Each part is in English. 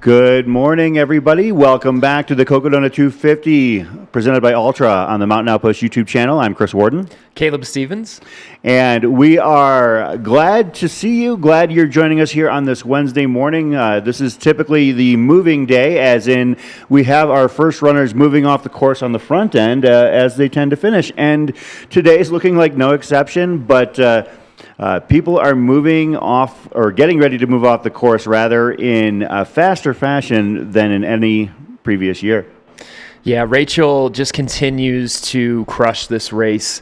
Good morning, everybody. Welcome back to the Cocodona 250, presented by Ultra on the Mountain Outpost YouTube channel. I'm Chris Warden. Caleb Stevens. And we are glad to see you. Glad you're joining us here on this Wednesday morning. This is typically the moving day, as in we have our first runners moving off the course on the front end, as they tend to finish. And today is looking like no exception, but people are moving off, or getting ready to move off the course, rather, in a faster fashion than in any previous year. Yeah, Rachel just continues to crush this race.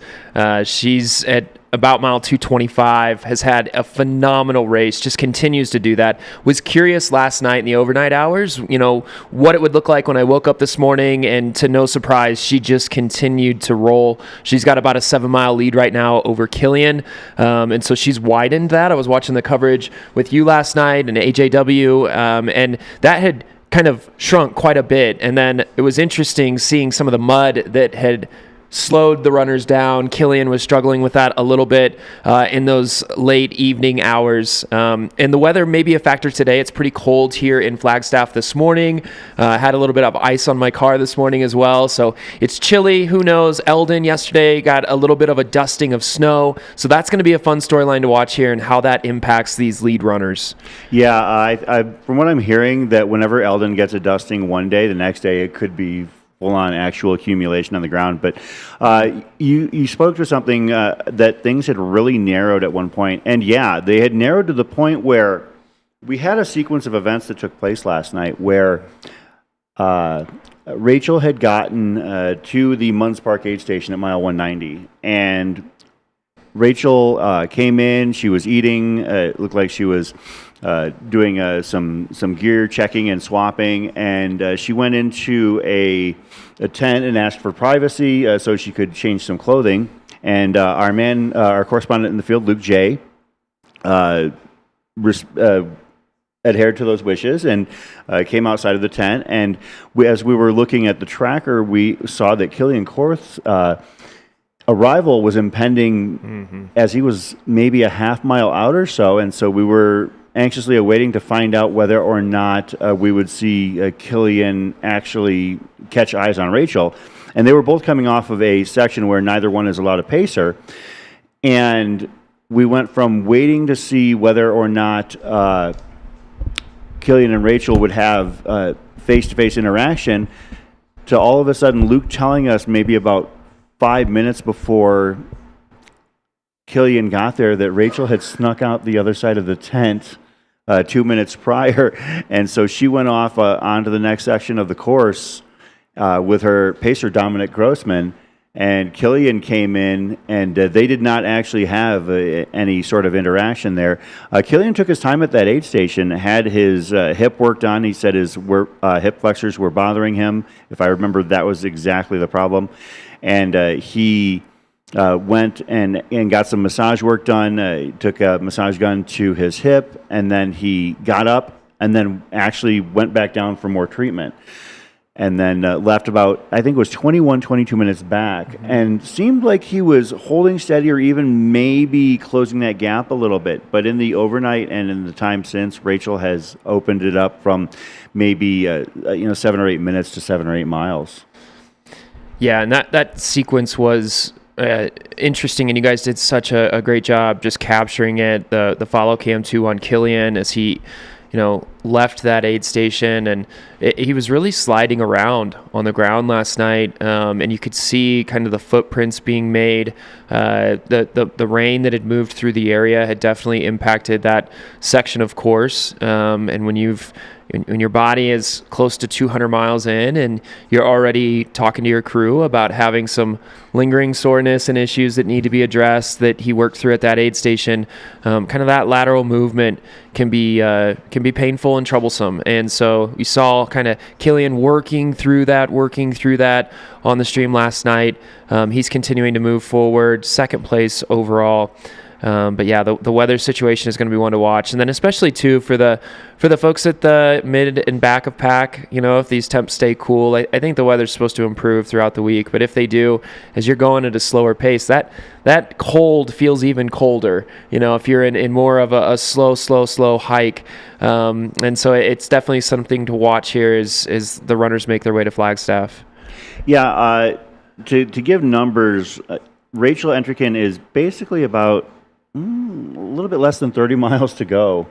She's at about mile 225, has had a phenomenal race, just continues to do that. Was curious last night in the overnight hours, what it would look like when I woke up this morning, and to no surprise, she just continued to roll. She's got about a 7-mile lead right now over Killian, and so she's widened that. I was watching the coverage with you last night and AJW, and that had kind of shrunk quite a bit, and then it was interesting seeing some of the mud that had slowed the runners down. Killian was struggling with that a little bit in those late evening hours. And the weather may be a factor today. It's pretty cold here in Flagstaff this morning. Had a little bit of ice on my car this morning as well. So it's chilly. Who knows? Elden yesterday got a little bit of a dusting of snow. So that's going to be a fun storyline to watch here and how that impacts these lead runners. Yeah, I from what I'm hearing, that whenever Elden gets a dusting one day, the next day it could be full-on actual accumulation on the ground. But you spoke to something that things had really narrowed at one point. And yeah, they had narrowed to the point where we had a sequence of events that took place last night where Rachel had gotten to the Munns Park aid station at mile 190. And Rachel came in, she was eating, it looked like she was doing some gear checking and swapping, and she went into a tent and asked for privacy so she could change some clothing. And our correspondent in the field, Luke J., adhered to those wishes and came outside of the tent. And as we were looking at the tracker, we saw that Killian Korth's arrival was impending as he was maybe a half mile out or so, and so we were anxiously awaiting to find out whether or not we would see Killian actually catch eyes on Rachel. And they were both coming off of a section where neither one is allowed to pace her. And we went from waiting to see whether or not Killian and Rachel would have face-to-face interaction to all of a sudden Luke telling us maybe about 5 minutes before Killian got there that Rachel had snuck out the other side of the tent 2 minutes prior, and so she went off onto the next section of the course with her pacer Dominic Grossman, and Killian came in, and they did not actually have any sort of interaction there. Killian took his time at that aid station, had his hip worked on. He said his hip flexors were bothering him. If I remember, that was exactly the problem. And he went and got some massage work done, took a massage gun to his hip, and then he got up and then actually went back down for more treatment. And then left about, I think it was 22 minutes back, and seemed like he was holding steady or even maybe closing that gap a little bit. But in the overnight and in the time since, Rachel has opened it up from maybe 7 or 8 minutes to 7 or 8 miles. Yeah, and that sequence was interesting, and you guys did such a great job just capturing it. The follow cam too on Killian as he left that aid station, and he was really sliding around on the ground last night, and you could see kind of the footprints being made. The rain that had moved through the area had definitely impacted that section of course, and when your body is close to 200 miles in and you're already talking to your crew about having some lingering soreness and issues that need to be addressed that he worked through at that aid station, kind of that lateral movement can be painful and troublesome. And so we saw kind of Killian working through that on the stream last night. He's continuing to move forward, second place overall. But yeah, the weather situation is going to be one to watch. And then especially too for the folks at the mid and back of pack, if these temps stay cool, I think the weather's supposed to improve throughout the week. But if they do, as you're going at a slower pace, that cold feels even colder, if you're in more of a slow hike. And so it's definitely something to watch here as the runners make their way to Flagstaff. Yeah, to give numbers, Rachel Entricken is basically about a little bit less than 30 miles to go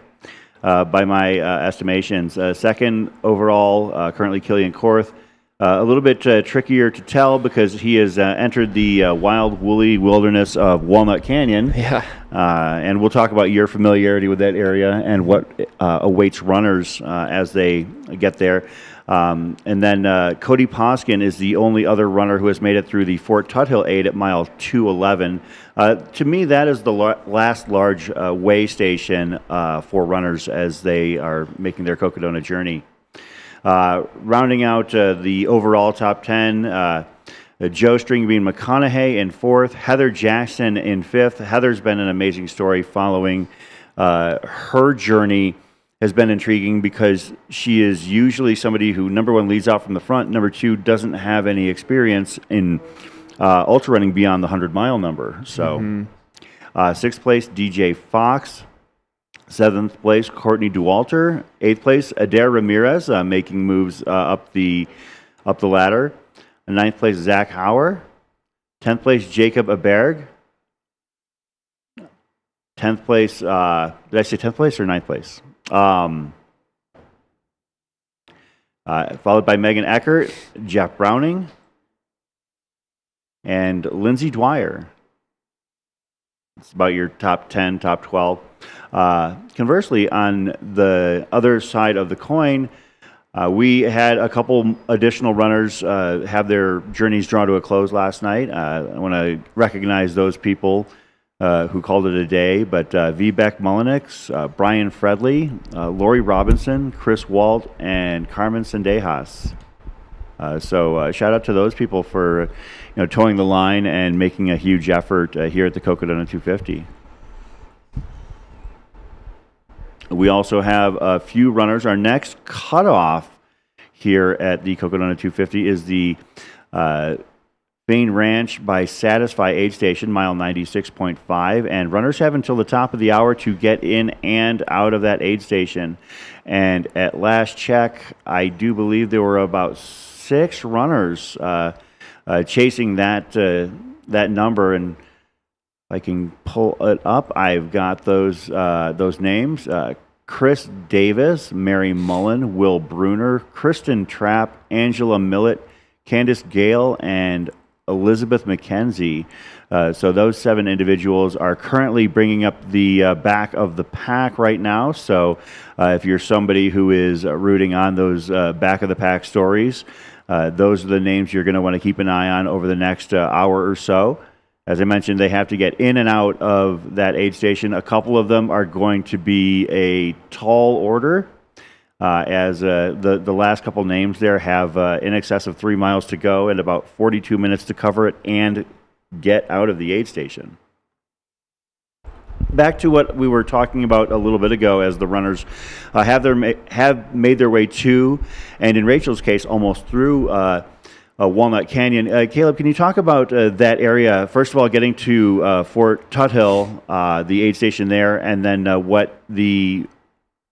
by my estimations. Second overall, currently Killian Korth. A little bit trickier to tell because he has entered the wild, woolly wilderness of Walnut Canyon. Yeah. And we'll talk about your familiarity with that area and what awaits runners as they get there. And then Cody Poskin is the only other runner who has made it through the Fort Tuthill aid at mile 211. To me, that is the last large way station for runners as they are making their Cocodona journey. Rounding out the overall top 10, Joe Stringbean McConaughey in fourth, Heather Jackson in fifth. Heather's been an amazing story following her journey. Has been intriguing because she is usually somebody who, number one, leads out from the front, number two, doesn't have any experience in ultra running beyond the 100-mile number. So, sixth place, DJ Fox. Seventh place, Courtney Dualter. Eighth place, Adair Ramirez, making moves up the ladder. Ninth place, Zach Hauer. 10th place, Jacob Aberg. 10th place, did I say 10th place or 9th place? Followed by Megan Eckert, Jeff Browning, and Lindsay Dwyer. It's about your top 10, top 12. Conversely, on the other side of the coin, we had a couple additional runners have their journeys drawn to a close last night. I want to recognize those people who called it a day, but Vivek Mullenix, Brian Fredley, Lori Robinson, Chris Walt, and Carmen Sendejas. So shout out to those people for towing the line and making a huge effort here at the Cocodona 250. We also have a few runners. Our next cutoff here at the Cocodona 250 is the Bain Ranch by Satisfy aid station, mile 96.5. And runners have until the top of the hour to get in and out of that aid station. And at last check, I do believe there were about 6 runners chasing that number. And I can pull it up. I've got those names. Chris Davis, Mary Mullen, Will Bruner, Kristen Trapp, Angela Millett, Candace Gale, and Elizabeth McKenzie. So those 7 individuals are currently bringing up the back of the pack right now. So if you're somebody who is rooting on those back of the pack stories, those are the names you're going to want to keep an eye on over the next hour or so. As I mentioned, they have to get in and out of that aid station. A couple of them are going to be a tall order, as the last couple names there have in excess of 3 miles to go and about 42 minutes to cover it and get out of the aid station. Back to what we were talking about a little bit ago, as the runners have made their way to, and in Rachel's case, almost through Walnut Canyon. Caleb, can you talk about that area? First of all, getting to Fort Tuthill, the aid station there, and then what the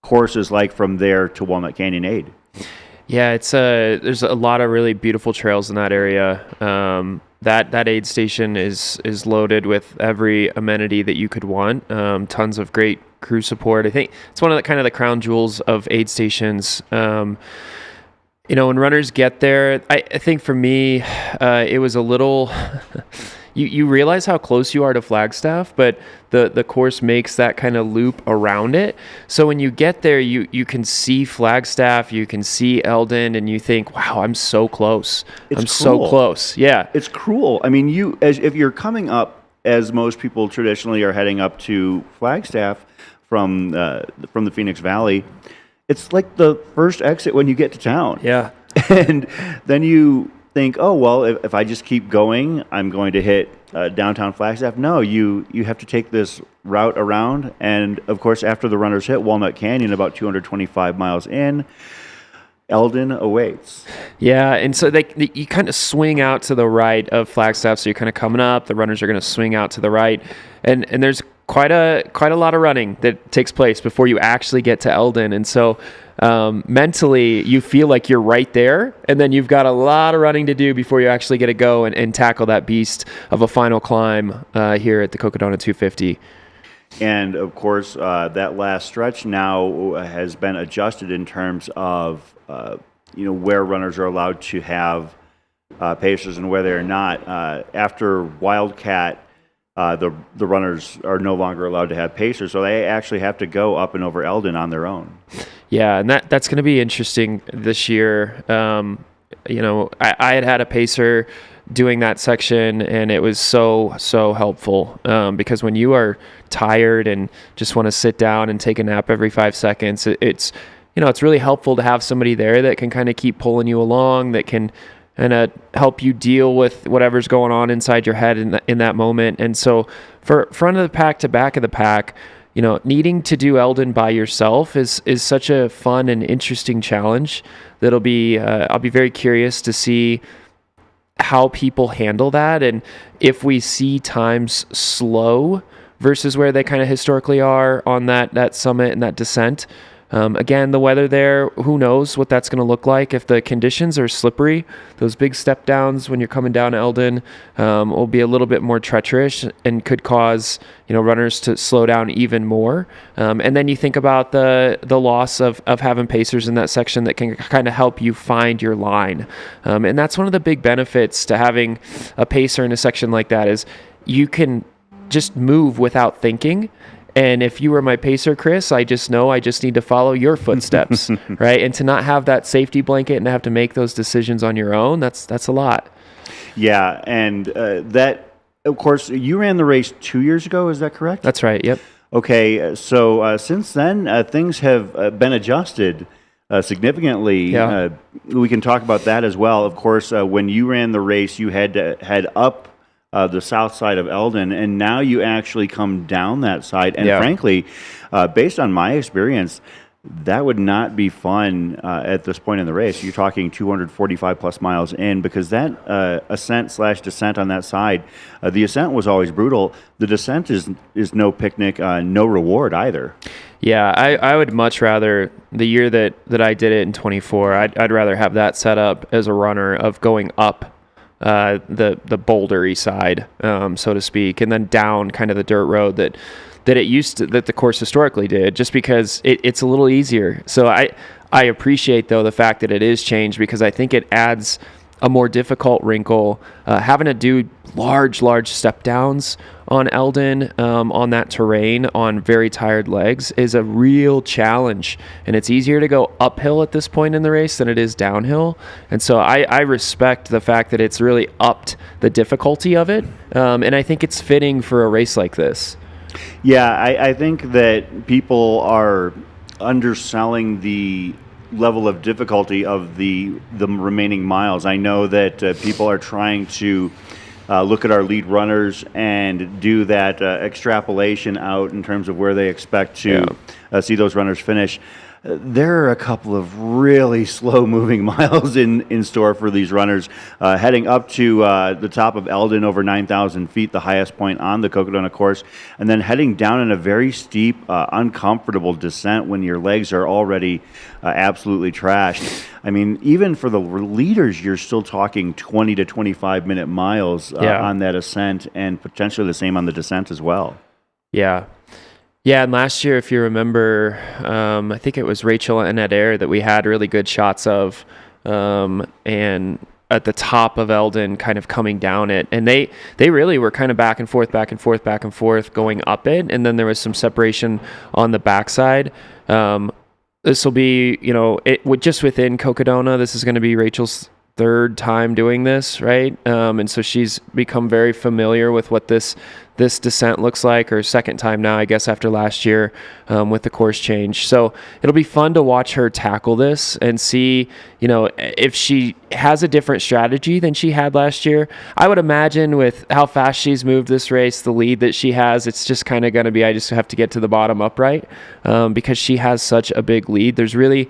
course is like from there to Walnut Canyon Aid. Yeah, there's a lot of really beautiful trails in that area. That aid station is loaded with every amenity that you could want. Tons of great crew support. I think it's one of the crown jewels of aid stations. When runners get there, I think for me, it was a little. You realize how close you are to Flagstaff, but the course makes that kind of loop around it. So when you get there, you can see Flagstaff, you can see Elden, and you think, "Wow, I'm so close. So close." Yeah, it's cruel. I mean, if you're coming up, as most people traditionally are heading up to Flagstaff from the Phoenix Valley. It's like the first exit when you get to town. Yeah. And then you think, oh, well, if I just keep going, I'm going to hit downtown Flagstaff. No, you have to take this route around, and of course, after the runners hit Walnut Canyon, about 225 miles in, Elden awaits. Yeah, and so you kind of swing out to the right of Flagstaff, so you're kind of coming up. The runners are going to swing out to the right, and there's quite a lot of running that takes place before you actually get to Elden, and so mentally you feel like you're right there, and then you've got a lot of running to do before you actually get to go and tackle that beast of a final climb here at the Cocodona 250. And of course, that last stretch now has been adjusted in terms of where runners are allowed to have pacers and where they're not. After Wildcat, the runners are no longer allowed to have pacers, so they actually have to go up and over Elden on their own. Yeah, and that's going to be interesting this year. I had a pacer doing that section, and it was so helpful because when you are tired and just want to sit down and take a nap every 5 seconds, it's really helpful to have somebody there that can kind of keep pulling you along, that can help you deal with whatever's going on inside your head in that moment. And so for front of the pack to back of the pack, needing to do Elden by yourself is such a fun and interesting challenge that'll be, I'll be very curious to see how people handle that, and if we see times slow versus where they kind of historically are on that summit and that descent. Again, the weather there, who knows what that's going to look like. If the conditions are slippery, those big step downs when you're coming down Elden will be a little bit more treacherous and could cause runners to slow down even more. And then you think about the loss of having pacers in that section that can kind of help you find your line. And that's one of the big benefits to having a pacer in a section like that is you can just move without thinking. And if you were my pacer, Chris, I just know I just need to follow your footsteps, right? And to not have that safety blanket and have to make those decisions on your own, that's a lot. Yeah, and that, of course, you ran the race 2 years ago, is that correct? That's right, yep. Okay, so since then, things have been adjusted significantly. Yeah. We can talk about that as well. Of course, when you ran the race, you had to head up the south side of Elden, and now you actually come down that side. And frankly, based on my experience, that would not be fun at this point in the race. You're talking 245 plus miles in, because that ascent/descent on that side, the ascent was always brutal. The descent is no picnic, no reward either. Yeah, I would much rather, the year that I did it in 24, I'd rather have that set up as a runner of going up the bouldery side, so to speak, and then down kind of the dirt road that the course historically did, just because it's a little easier. So I appreciate though the fact that it is changed, because I think it adds a more difficult wrinkle. Having to do large step downs on Elden, on that terrain, on very tired legs, is a real challenge. And it's easier to go uphill at this point in the race than it is downhill. And so I respect the fact that it's really upped the difficulty of it. And I think it's fitting for a race like this. Yeah, I think that people are underselling the level of difficulty of the remaining miles. I know that people are trying to look at our lead runners and do that extrapolation out in terms of where they expect to see those runners finish. There are a couple of really slow-moving miles in store for these runners, heading up to the top of Elden, over 9,000 feet, the highest point on the Cocodona course, and then heading down in a very steep, uncomfortable descent when your legs are already absolutely trashed. I mean, even for the leaders, you're still talking 20 to 25-minute miles on that ascent, and potentially the same on the descent as well. Yeah. Yeah, and last year, if you remember, I think it was Rachel and Ed Air that we had really good shots of, and at the top of Elden, kind of coming down it. And they really were kind of back and forth, going up it, and then there was some separation on the backside. This will be, just within Cocodona, this is going to be Rachel's third time doing this, right? And so she's become very familiar with what this descent looks like, or second time now, I guess, after last year with the course change. So it'll be fun to watch her tackle this and see, if she has a different strategy than she had last year. I would imagine with how fast she's moved this race, the lead that she has, it's just kind of going to be, I just have to get to the bottom upright because she has such a big lead. There's really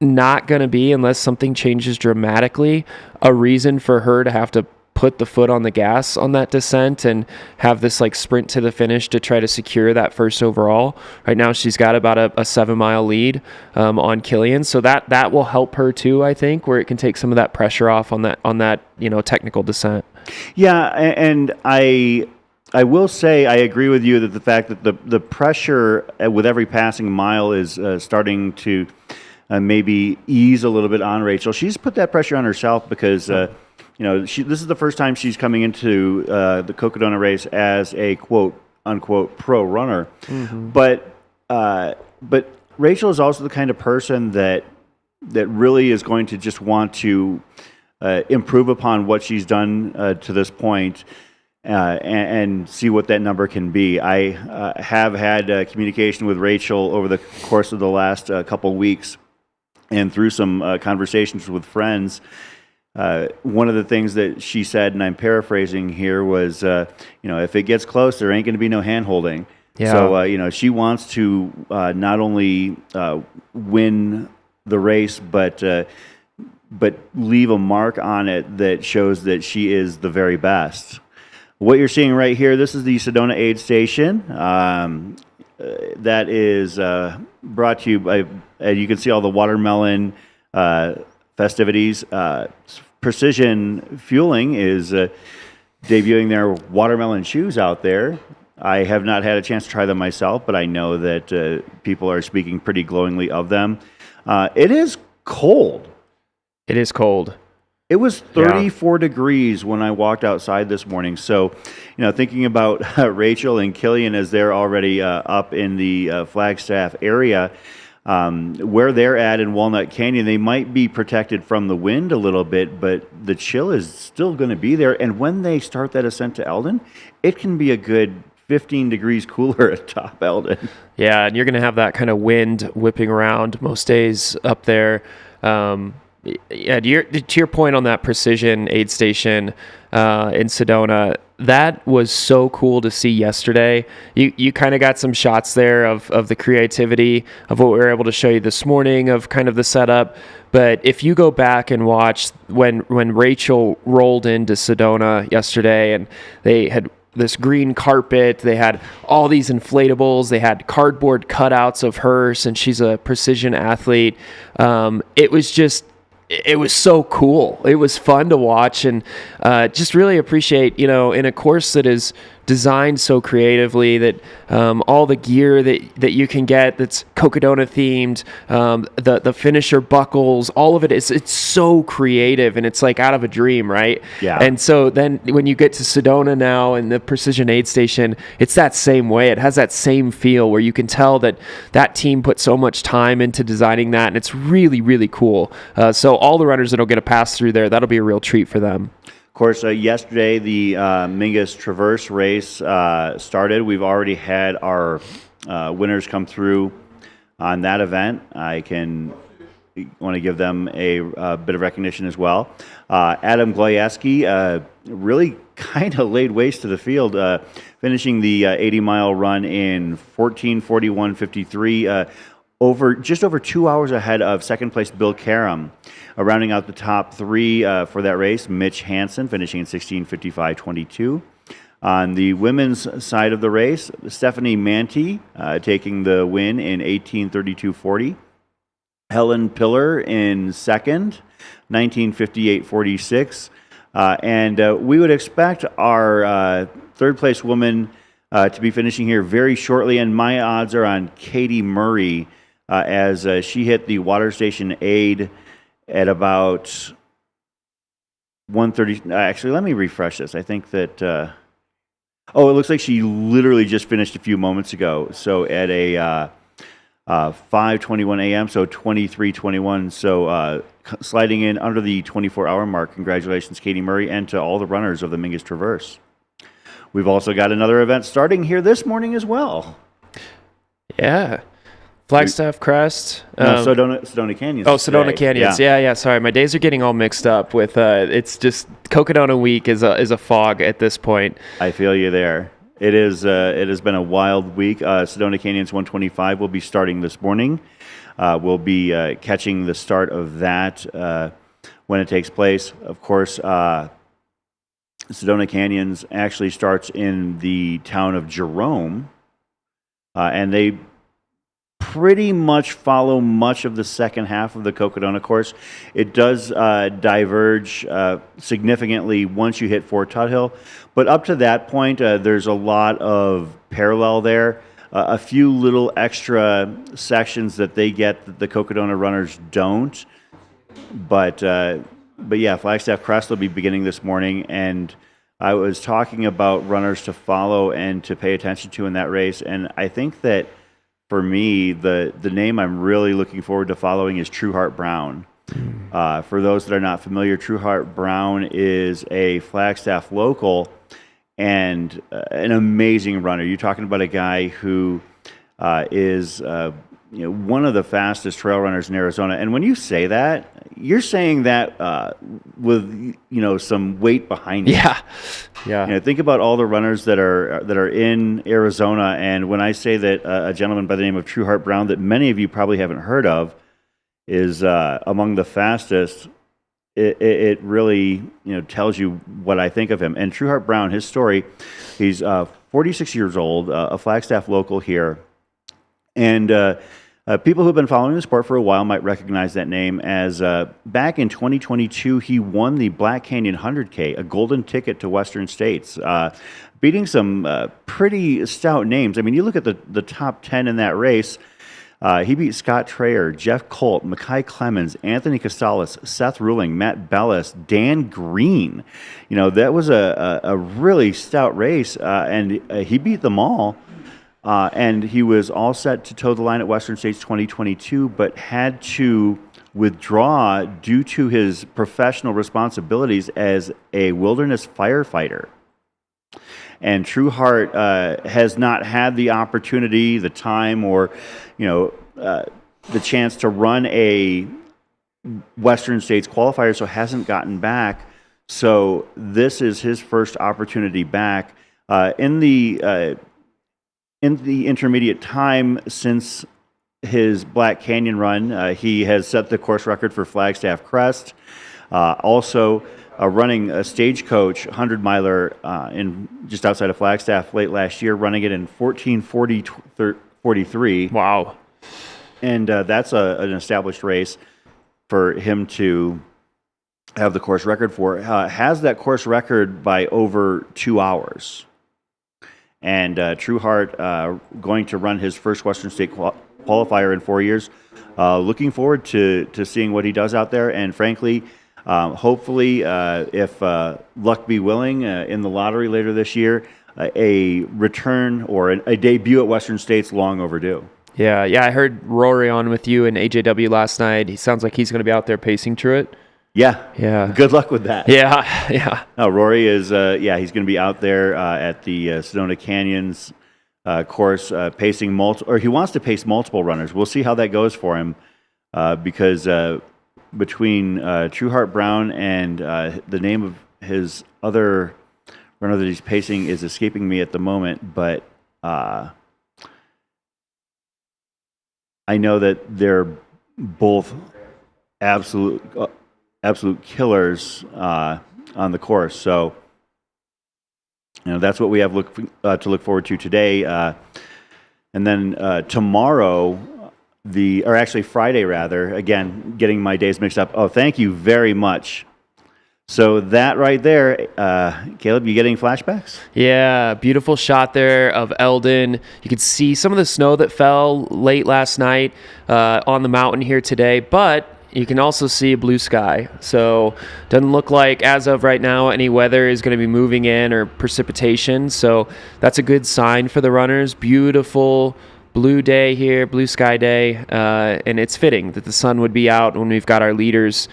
not going to be, unless something changes dramatically, a reason for her to have to put the foot on the gas on that descent and have this like sprint to the finish to try to secure that first overall. Right now she's got about a 7-mile lead on Killian, so that will help her too, I think, where it can take some of that pressure off on that technical descent. Yeah, and I will say I agree with you that the fact that the pressure with every passing mile is starting to maybe ease a little bit on Rachel. She's put that pressure on herself because this is the first time she's coming into the Cocodona race as a quote unquote pro runner. Mm-hmm. But Rachel is also the kind of person that really is going to just want to improve upon what she's done to this point. And see what that number can be. I have had communication with Rachel over the course of the last couple weeks, and through some conversations with friends. One of the things that she said, and I'm paraphrasing here, was, if it gets close, there ain't going to be no hand-holding. Yeah. So, she wants to not only win the race, but leave a mark on it that shows that she is the very best. What you're seeing right here, this is the Sedona aid station. That is brought to you by, you can see all the watermelon festivities. Precision Fueling is debuting their watermelon shoes out there. I have not had a chance to try them myself, but I know that people are speaking pretty glowingly of them. It is cold. It is cold. It was 34 degrees when I walked outside this morning. So, thinking about Rachel and Killian as they're already up in the Flagstaff area, where they're at in Walnut Canyon, they might be protected from the wind a little bit, but the chill is still going to be there. And when they start that ascent to Elden, it can be a good 15 degrees cooler at top Elden. Yeah, and you're going to have that kind of wind whipping around most days up there. Yeah, to your point on that precision aid station in Sedona, that was so cool to see yesterday. You kind of got some shots there of the creativity of what we were able to show you this morning of kind of the setup. But if you go back and watch when Rachel rolled into Sedona yesterday, and they had this green carpet, they had all these inflatables, they had cardboard cutouts of her since she's a precision athlete. It was so cool. It was fun to watch, and just really appreciate, in a course that is designed so creatively, that all the gear that you can get that's Cocodona themed, the finisher buckles, all of it's so creative, and it's like out of a dream, right? Yeah. And so then when you get to Sedona now and the precision aid station, it's that same way. It has that same feel where you can tell that team put so much time into designing that, and it's really, really cool. So all the runners that'll get a pass through there, that'll be a real treat for them. Of course, yesterday the Mingus Traverse race started. We've already had our winners come through on that event. I want to give them a bit of recognition as well. Adam Glajewski really kind of laid waste to the field, finishing the 80-mile run in 14:41:53. Just over 2 hours ahead of second place Bill Karam. Rounding out the top three for that race, Mitch Hansen finishing in 16:55:22. On the women's side of the race, Stephanie Manti taking the win in 18:32:40. Helen Pillar in second, 19:58:46. And we would expect our third place woman to be finishing here very shortly, and my odds are on Katie Murray as she hit the water station aid at about 1:30. Actually, let me refresh this. I think that it looks like she literally just finished a few moments ago. So at a 5:21 a.m., so 23:21. So sliding in under the 24-hour mark. Congratulations, Katie Murray, and to all the runners of the Mingus Traverse. We've also got another event starting here this morning as well. Yeah. Flagstaff, Crest. Sedona Canyons. Oh, Sedona Canyons. Yeah. Sorry, my days are getting all mixed up with. It's just Cocodona week is a fog at this point. I feel you there. It is. It has been a wild week. Sedona Canyons 125 will be starting this morning. We'll be catching the start of that when it takes place. Of course, Sedona Canyons actually starts in the town of Jerome, and they pretty much follow much of the second half of the Cocodona course. It does diverge significantly once you hit Fort Tuthill, but up to that point, there's a lot of parallel there. A few little extra sections that they get that the Cocodona runners don't. But yeah, Flagstaff Crest will be beginning this morning, and I was talking about runners to follow and to pay attention to in that race, and I think that for me, the name I'm really looking forward to following is Trueheart Brown. For those that are not familiar, Trueheart Brown is a Flagstaff local and an amazing runner. You're talking about a guy who is one of the fastest trail runners in Arizona. And when you say that, you're saying that with some weight behind it. Yeah. Think about all the runners that are in Arizona, and when I say that a gentleman by the name of Trueheart Brown, that many of you probably haven't heard of, is among the fastest, it really tells you what I think of him. And Trueheart Brown, his story, he's 46 years old, a Flagstaff local here, and people who've been following the sport for a while might recognize that name as back in 2022, he won the Black Canyon 100K, a golden ticket to Western States, beating some pretty stout names. I mean, you look at the top 10 in that race, he beat Scott Trayer, Jeff Colt, Mackay Clemens, Anthony Costales, Seth Ruling, Matt Bellis, Dan Green. That was a really stout race, and he beat them all. And he was all set to toe the line at Western States 2022, but had to withdraw due to his professional responsibilities as a wilderness firefighter. And Trueheart has not had the opportunity, the time, or the chance to run a Western States qualifier, so hasn't gotten back. So this is his first opportunity back. In the intermediate time since his Black Canyon run, he has set the course record for Flagstaff Crest. Also, running a stagecoach 100-miler in just outside of Flagstaff late last year, running it in 14:40:43. Wow! And that's an established race for him to have the course record for. Has that course record by over 2 hours. And Trueheart going to run his first Western State qualifier in 4 years. Looking forward to seeing what he does out there. And frankly, hopefully, if luck be willing, in the lottery later this year, a return or a debut at Western State's long overdue. Yeah. I heard Rory on with you in AJW last night. He sounds like he's going to be out there pacing Truett. Yeah. Good luck with that. Yeah. No, Rory is, he's going to be out there at the Sedona Canyons course pacing or he wants to pace multiple runners. We'll see how that goes for him because between Trueheart Brown and the name of his other runner that he's pacing is escaping me at the moment, but I know that they're both absolute killers on the course. So, that's what we have to look forward to today. And then tomorrow, Friday rather, again, getting my days mixed up. Oh, thank you very much. So that right there, Caleb, you getting flashbacks? Yeah, beautiful shot there of Elden. You could see some of the snow that fell late last night on the mountain here today, but you can also see a blue sky. So doesn't look like, as of right now, any weather is going to be moving in or precipitation. So that's a good sign for the runners. Beautiful blue day here, blue sky day, and it's fitting that the sun would be out when we've got our leaders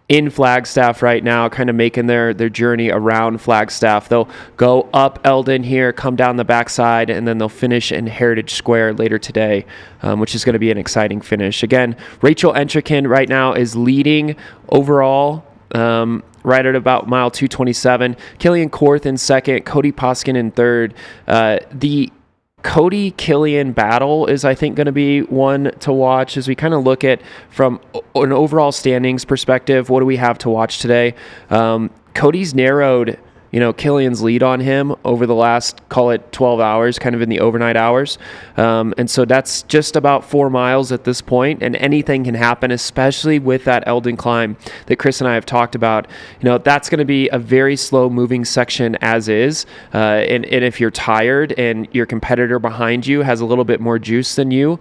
in Flagstaff right now, kind of making their journey around Flagstaff. They'll go up Elden here, come down the backside, and then they'll finish in Heritage Square later today, which is going to be an exciting finish. Again, Rachel Entrekin right now is leading overall, right at about mile 227. Killian Korth in second, Cody Poskin in third. The Cody-Killian battle is, I think, going to be one to watch as we kind of look at from an overall standings perspective. What do we have to watch today? Cody's narrowed, Killian's lead on him over the last, call it 12 hours, kind of in the overnight hours. And so that's just about 4 miles at this point, and anything can happen, especially with that Elden climb that Chris and I have talked about. That's going to be a very slow moving section as is. And if you're tired and your competitor behind you has a little bit more juice than you,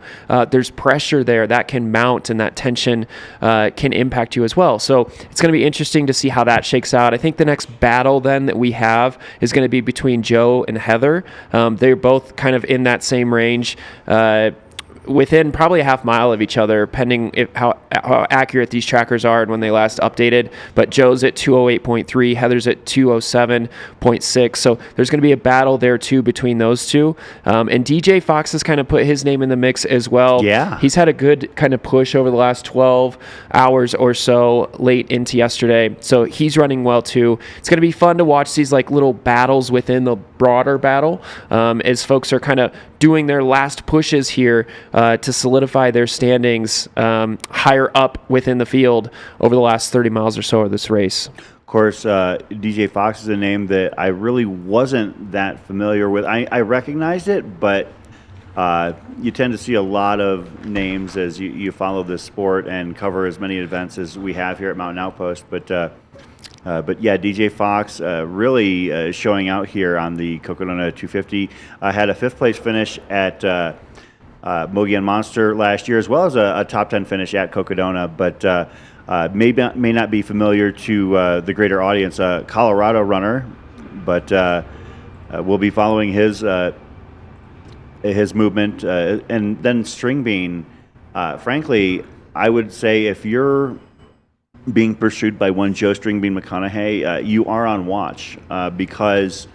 there's pressure there that can mount, and that tension can impact you as well. So it's going to be interesting to see how that shakes out. I think the next battle then that we have is going to be between Joe and Heather. They're both kind of in that same range, within probably a half mile of each other, pending how accurate these trackers are and when they last updated. But Joe's at 208.3, Heather's at 207.6. So there's going to be a battle there too between those two. And DJ Fox has kind of put his name in the mix as well. Yeah. He's had a good kind of push over the last 12 hours or so late into yesterday. So he's running well too. It's going to be fun to watch these like little battles within the broader battle, as folks are kind of doing their last pushes here to solidify their standings higher up within the field over the last 30 miles or so of this race. Of course, DJ Fox is a name that I really wasn't that familiar with. I recognized it, but you tend to see a lot of names as you follow this sport and cover as many events as we have here at Mountain Outpost. But yeah, DJ Fox really showing out here on the Cocodona 250. Had a 5th place finish at Mogi and Monster last year, as well as a top 10 finish at Cocodona, but may not be familiar to the greater audience. Colorado runner, but we'll be following his movement. And then String Bean, frankly, I would say if you're being pursued by one Joe String Bean McConaughey, you are on watch, because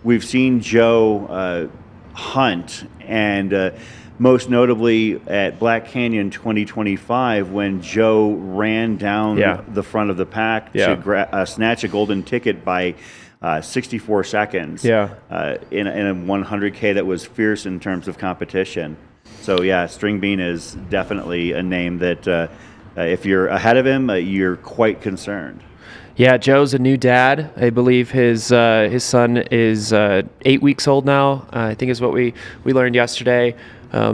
we've seen Joe hunt, and most notably at Black Canyon 2025, when Joe ran down the front of the pack to snatch a golden ticket by 64 seconds in a 100K that was fierce in terms of competition. So, yeah, String Bean is definitely a name that if you're ahead of him, you're quite concerned. Yeah, Joe's a new dad. I believe his son is 8 weeks old now, I think is what we learned yesterday.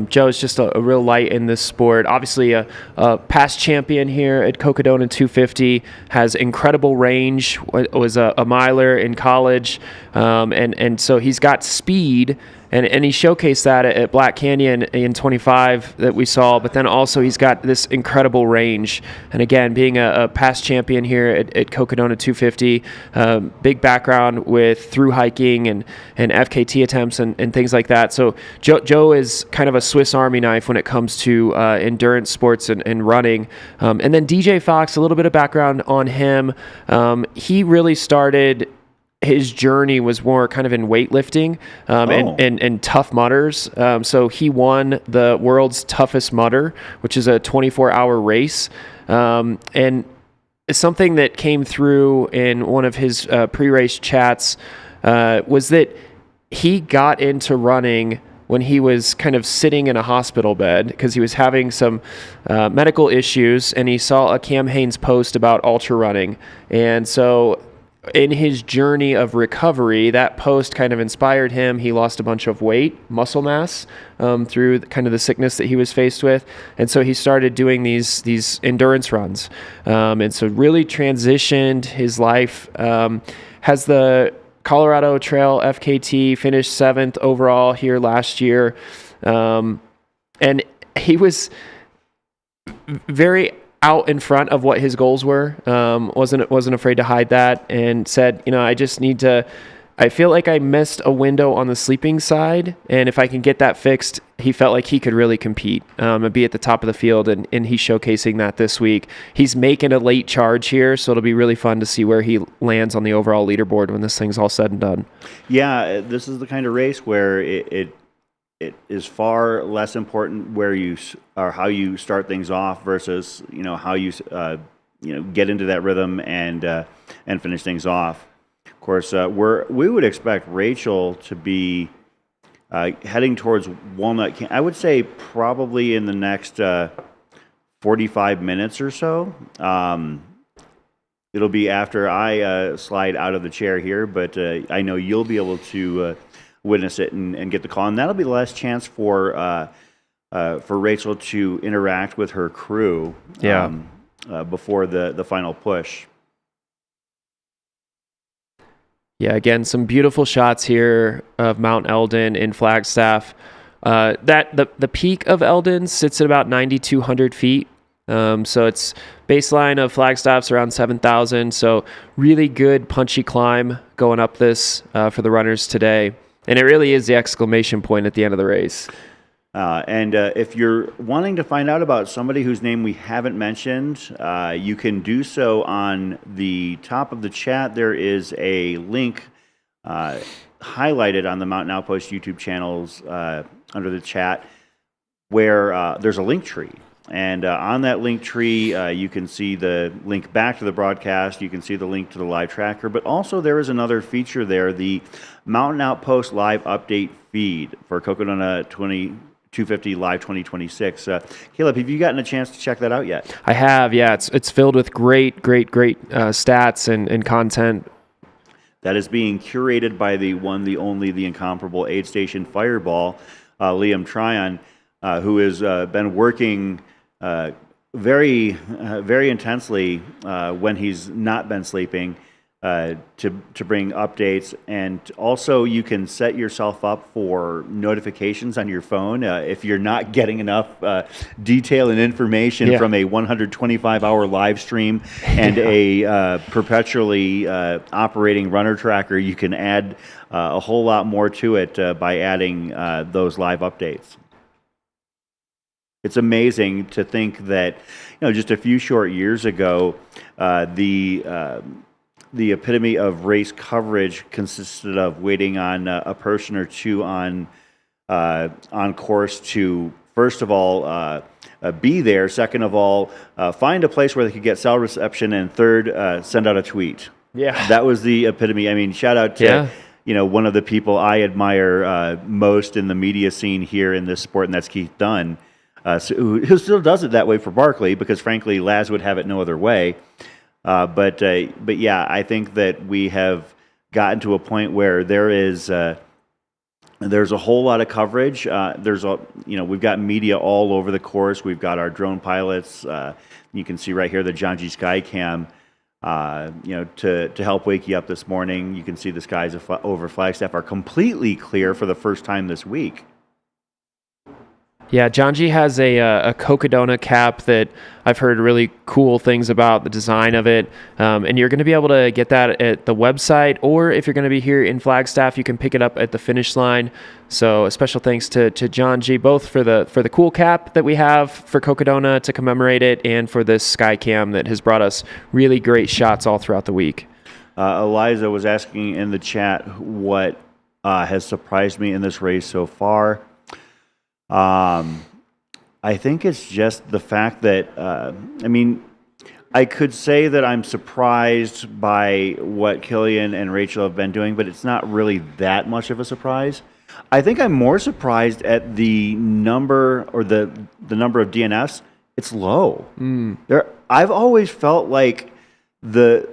Joe's just a real light in this sport. Obviously, a past champion here at Cocodona 250, has incredible range, was a miler in college, and so he's got speed. And he showcased that at Black Canyon in 25 that we saw, but then also he's got this incredible range. And again, being a past champion here at Cocodona 250, big background with through hiking and FKT attempts and things like that. So Joe is kind of a Swiss Army knife when it comes to endurance sports and running. And then DJ Fox, a little bit of background on him. He really started... His journey was more kind of in weightlifting and tough mudders. So he won the world's toughest mudder, which is a 24-hour race. And something that came through in one of his pre-race chats was that he got into running when he was kind of sitting in a hospital bed because he was having some medical issues, and he saw a Cam Hanes post about ultra running. And so in his journey of recovery, that post kind of inspired him. He lost a bunch of weight, muscle mass, through kind of the sickness that he was faced with. And so he started doing these endurance runs. And so really transitioned his life. Has the Colorado Trail FKT, finished 7th overall here last year. And he was very out in front of what his goals were, wasn't afraid to hide that, and said, I just need to I feel like I missed a window on the sleeping side, and if I can get that fixed, he felt like he could really compete and be at the top of the field, and he's showcasing that this week. He's making a late charge here, so it'll be really fun to see where he lands on the overall leaderboard when this thing's all said and done. Yeah, this is the kind of race where it is far less important where you or how you start things off versus how you get into that rhythm and finish things off. Of course, we would expect Rachel to be heading towards Walnut. I would say probably in the next 45 minutes or so. It'll be after I slide out of the chair here, but I know you'll be able to witness it and get the call, and that'll be the last chance for Rachel to interact with her crew. Before the final push. Yeah, again, some beautiful shots here of Mount Elden in Flagstaff. The peak of Elden sits at about 9,200 feet. So it's baseline of Flagstaff's around 7,000. So really good punchy climb going up this for the runners today. And it really is the exclamation point at the end of the race. And if you're wanting to find out about somebody whose name we haven't mentioned, you can do so on the top of the chat. There is a link highlighted on the Mountain Outpost YouTube channels under the chat where there's a link tree. And on that link tree, you can see the link back to the broadcast. You can see the link to the live tracker. But also there is another feature there, the Mountain Outpost live update feed for Cocodona 250 Live 2026. Caleb, have you gotten a chance to check that out yet? I have, yeah. It's filled with great stats and content. That is being curated by the one, the only, the incomparable Aid Station Fireball, Liam Tryon, who has been working very intensely when he's not been sleeping to bring updates. And also you can set yourself up for notifications on your phone if you're not getting enough detail and information from a 125-hour live stream and a perpetually operating runner tracker. You can add a whole lot more to it by adding those live updates. It's amazing to think that, just a few short years ago, the epitome of race coverage consisted of waiting on a person or two on course to, first of all, be there. Second of all, find a place where they could get cell reception, and third, send out a tweet. Yeah, that was the epitome. I mean, shout out to one of the people I admire most in the media scene here in this sport, and that's Keith Dunn. Who still does it that way for Barkley, because frankly, Laz would have it no other way. But yeah, I think that we have gotten to a point where there's a whole lot of coverage. We've got media all over the course. We've got our drone pilots. You can see right here the John G Skycam. To help wake you up this morning. You can see the skies over Flagstaff are completely clear for the first time this week. Yeah, John G has a Cocodona cap that I've heard really cool things about, the design of it. And you're going to be able to get that at the website, or if you're going to be here in Flagstaff, you can pick it up at the finish line. So a special thanks to John G, both for the cool cap that we have for Cocodona to commemorate it, and for this Skycam that has brought us really great shots all throughout the week. Eliza was asking in the chat what has surprised me in this race so far. I think it's just the fact that, I could say that I'm surprised by what Killian and Rachel have been doing, but it's not really that much of a surprise. I think I'm more surprised at the number, or the number of DNFs. It's low. I've always felt like the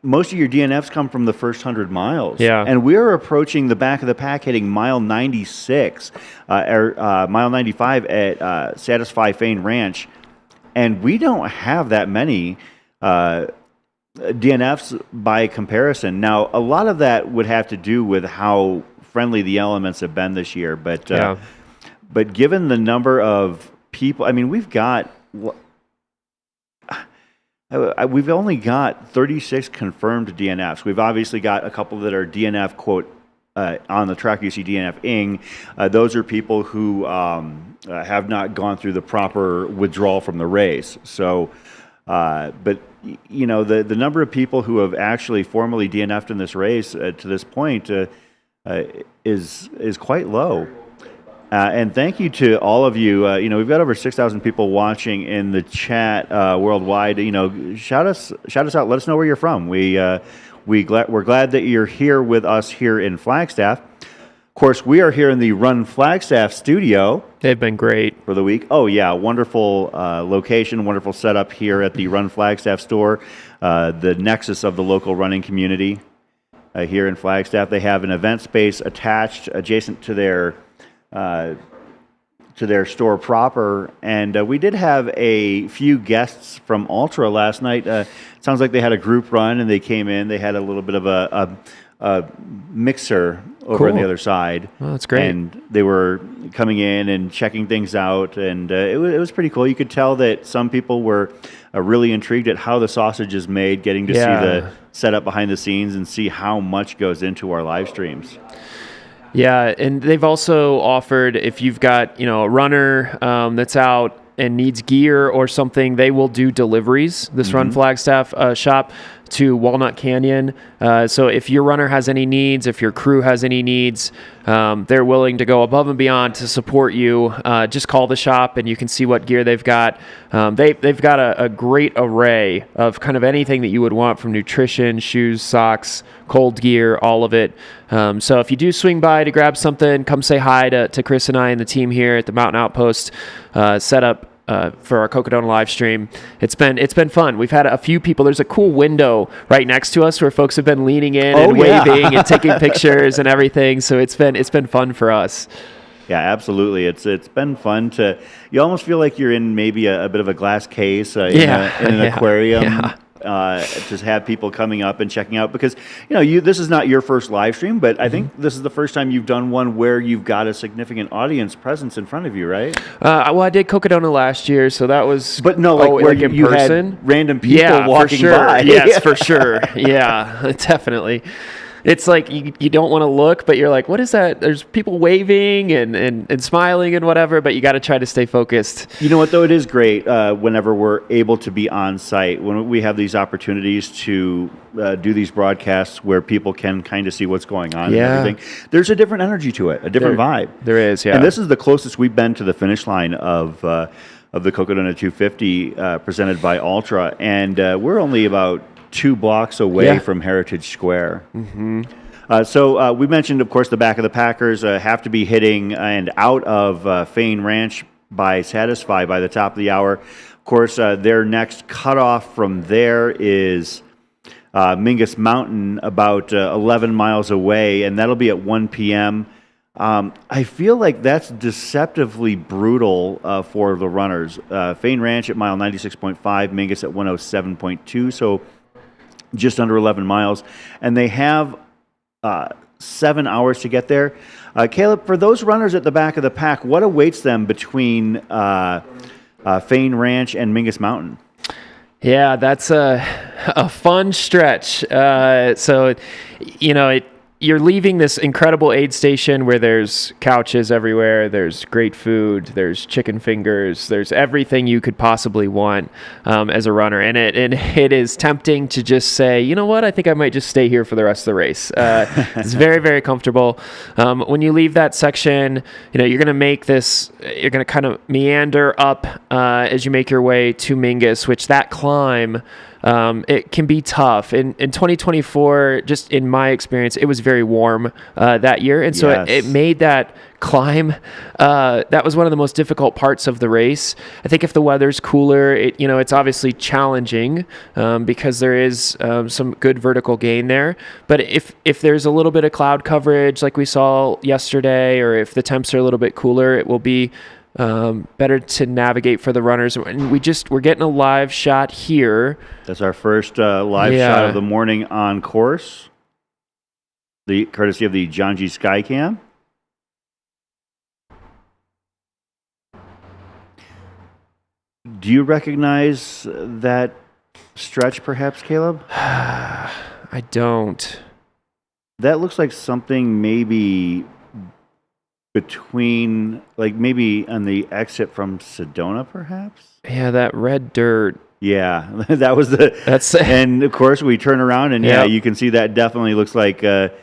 most of your DNFs come from the first 100 miles. Yeah. And we're approaching the back of the pack, hitting mile 96, or mile 95 at Satisfy Fane Ranch. And we don't have that many DNFs by comparison. Now, a lot of that would have to do with how friendly the elements have been this year. But given the number of people, we've got... we've only got 36 confirmed DNFs. We've obviously got a couple that are DNF, quote, on the track you see DNF-ing. Those are people who have not gone through the proper withdrawal from the race. So, but you know, the number of people who have actually formally DNF'd in this race to this point is quite low. And thank you to all of you. You know, we've got over 6,000 people watching in the chat worldwide. You know, shout us out. Let us know where you're from. We're glad that you're here with us here in Flagstaff. Of course, we are here in the Run Flagstaff studio. They've been great for the week. Oh yeah, wonderful location, wonderful setup here at the Run Flagstaff store, the nexus of the local running community here in Flagstaff. They have an event space attached, adjacent to their store proper, and we did have a few guests from Ultra last night. It sounds like they had a group run, and they came in. They had a little bit of a mixer over on the other side. Oh, that's great. And they were coming in and checking things out, and it was pretty cool. You could tell that some people were really intrigued at how the sausage is made, getting to see the setup behind the scenes and see how much goes into our live streams. Yeah, and they've also offered, if you've got, you know, a runner that's out and needs gear or something, they will do deliveries. This Run Flagstaff shop to Walnut Canyon. So if your runner has any needs, if your crew has any needs, they're willing to go above and beyond to support you. Just call the shop and you can see what gear they've got. They've got a great array of kind of anything that you would want, from nutrition, shoes, socks, cold gear, all of it. So if you do swing by to grab something, come say hi to Chris and I and the team here at the Mountain Outpost setup for our Cocodona live stream. It's been fun. We've had a few people. There's a cool window right next to us where folks have been leaning in and waving and taking pictures and everything. So it's been fun for us. Yeah, absolutely. It's been fun to. You almost feel like you're in maybe a bit of a glass case in an aquarium. Yeah. To have people coming up and checking out, because this is not your first live stream, but I think this is the first time you've done one where you've got a significant audience presence in front of you, right? Well, I did Cocodona last year, so that was. But no, where in you person, had random people walking by. Yes, for sure. Yeah, definitely. It's like you don't want to look, but you're like, what is that? There's people waving and smiling and whatever, but you got to try to stay focused. You know what, though? It is great whenever we're able to be on site, when we have these opportunities to do these broadcasts where people can kind of see what's going on and everything. There's a different energy to it, a different vibe. There is, yeah. And this is the closest we've been to the finish line of the Cocodona 250 presented by Ultra, and we're only about 2 blocks away from Heritage Square. So we mentioned, of course, the back of the Packers have to be hitting and out of Fain Ranch by Satisfy by the top of the hour. Of course, their next cutoff from there is Mingus Mountain, about 11 miles away, and that'll be at 1 p.m. I feel like that's deceptively brutal for the runners. Fain Ranch at mile 96.5, Mingus at 107.2, so just under 11 miles, and they have 7 hours to get there. Caleb, for those runners at the back of the pack, what awaits them between Fain Ranch and Mingus Mountain? Yeah, that's a fun stretch. You're leaving this incredible aid station where there's couches everywhere, there's great food, there's chicken fingers, there's everything you could possibly want as a runner. And it is tempting to just say, you know what, I think I might just stay here for the rest of the race. It's very, very comfortable. When you leave that section, you're going to you're going to kind of meander up as you make your way to Mingus, which that climb, it can be tough. In 2024, just in my experience, it was very warm that year. And so it made that climb, that was one of the most difficult parts of the race. I think if the weather's cooler, it's obviously challenging because there is some good vertical gain there. But if there's a little bit of cloud coverage like we saw yesterday, or if the temps are a little bit cooler, it will be better to navigate for the runners. And we're getting a live shot here. That's our first live shot of the morning on course, the courtesy of the John G Skycam. Do you recognize that stretch, perhaps, Caleb? I don't. That looks like something maybe between, like maybe on the exit from Sedona, perhaps? Yeah, that red dirt. Yeah, that was That's and of course we turn around and Yep. you can see that definitely looks like the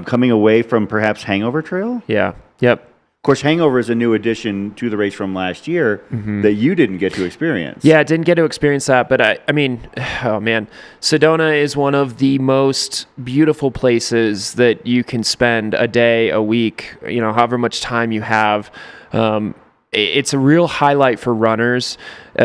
coming away from perhaps Hangover Trail. Yeah. Yep. Of course, Hangover is a new addition to the race from last year that you didn't get to experience. Yeah, I didn't get to experience that, but I mean, oh man, Sedona is one of the most beautiful places that you can spend a day, a week, however much time you have. It's a real highlight for runners.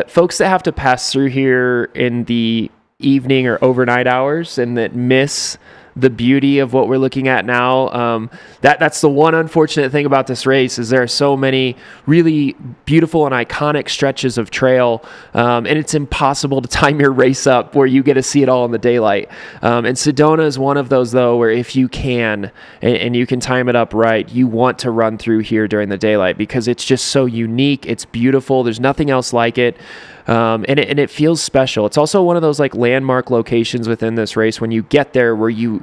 Folks that have to pass through here in the evening or overnight hours and that miss the beauty of what we're looking at now. That's the one unfortunate thing about this race is there are so many really beautiful and iconic stretches of trail, and it's impossible to time your race up where you get to see it all in the daylight. And Sedona is one of those, though, where if you can, and you can time it up right, you want to run through here during the daylight because it's just so unique. It's beautiful. There's nothing else like it. And it feels special. It's also one of those like landmark locations within this race when you get there where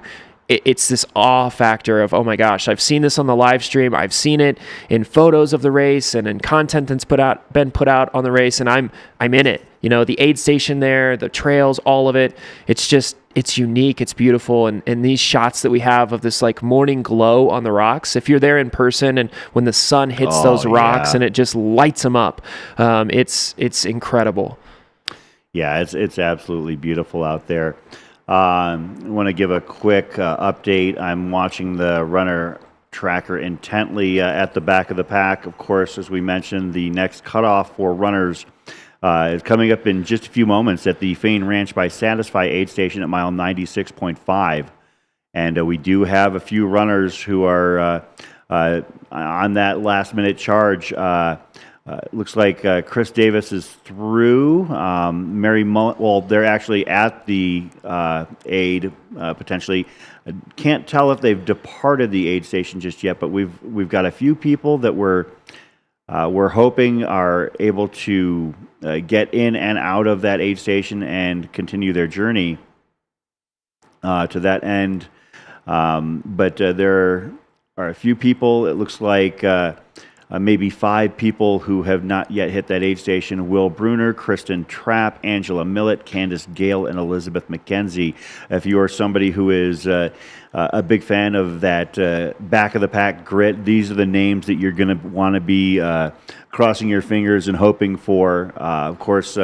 it's this awe factor of, oh my gosh, I've seen this on the live stream. I've seen it in photos of the race and in content that's been put out on the race, and I'm in it. The aid station there, the trails, all of it. It's unique. It's beautiful. And these shots that we have of this like morning glow on the rocks, if you're there in person and when the sun hits those rocks and it just lights them up, it's incredible. Yeah, it's absolutely beautiful out there. I want to give a quick update. I'm watching the runner tracker intently at the back of the pack. Of course, as we mentioned, the next cutoff for runners is coming up in just a few moments at the Fain Ranch by Satisfy aid station at mile 96.5. And we do have a few runners who are on that last-minute charge. Looks like Chris Davis is through. Mary Mullen, well, they're actually at the aid potentially. I can't tell if they've departed the aid station just yet, but we've got a few people that we're hoping are able to get in and out of that aid station and continue their journey to that end. But there are a few people. It looks like maybe 5 people who have not yet hit that aid station: Will Bruner, Kristen Trapp, Angela Millett, Candace Gale, and Elizabeth McKenzie. If you are somebody who is a big fan of that back of the pack grit, these are the names that you're going to want to be crossing your fingers and hoping for. Of course,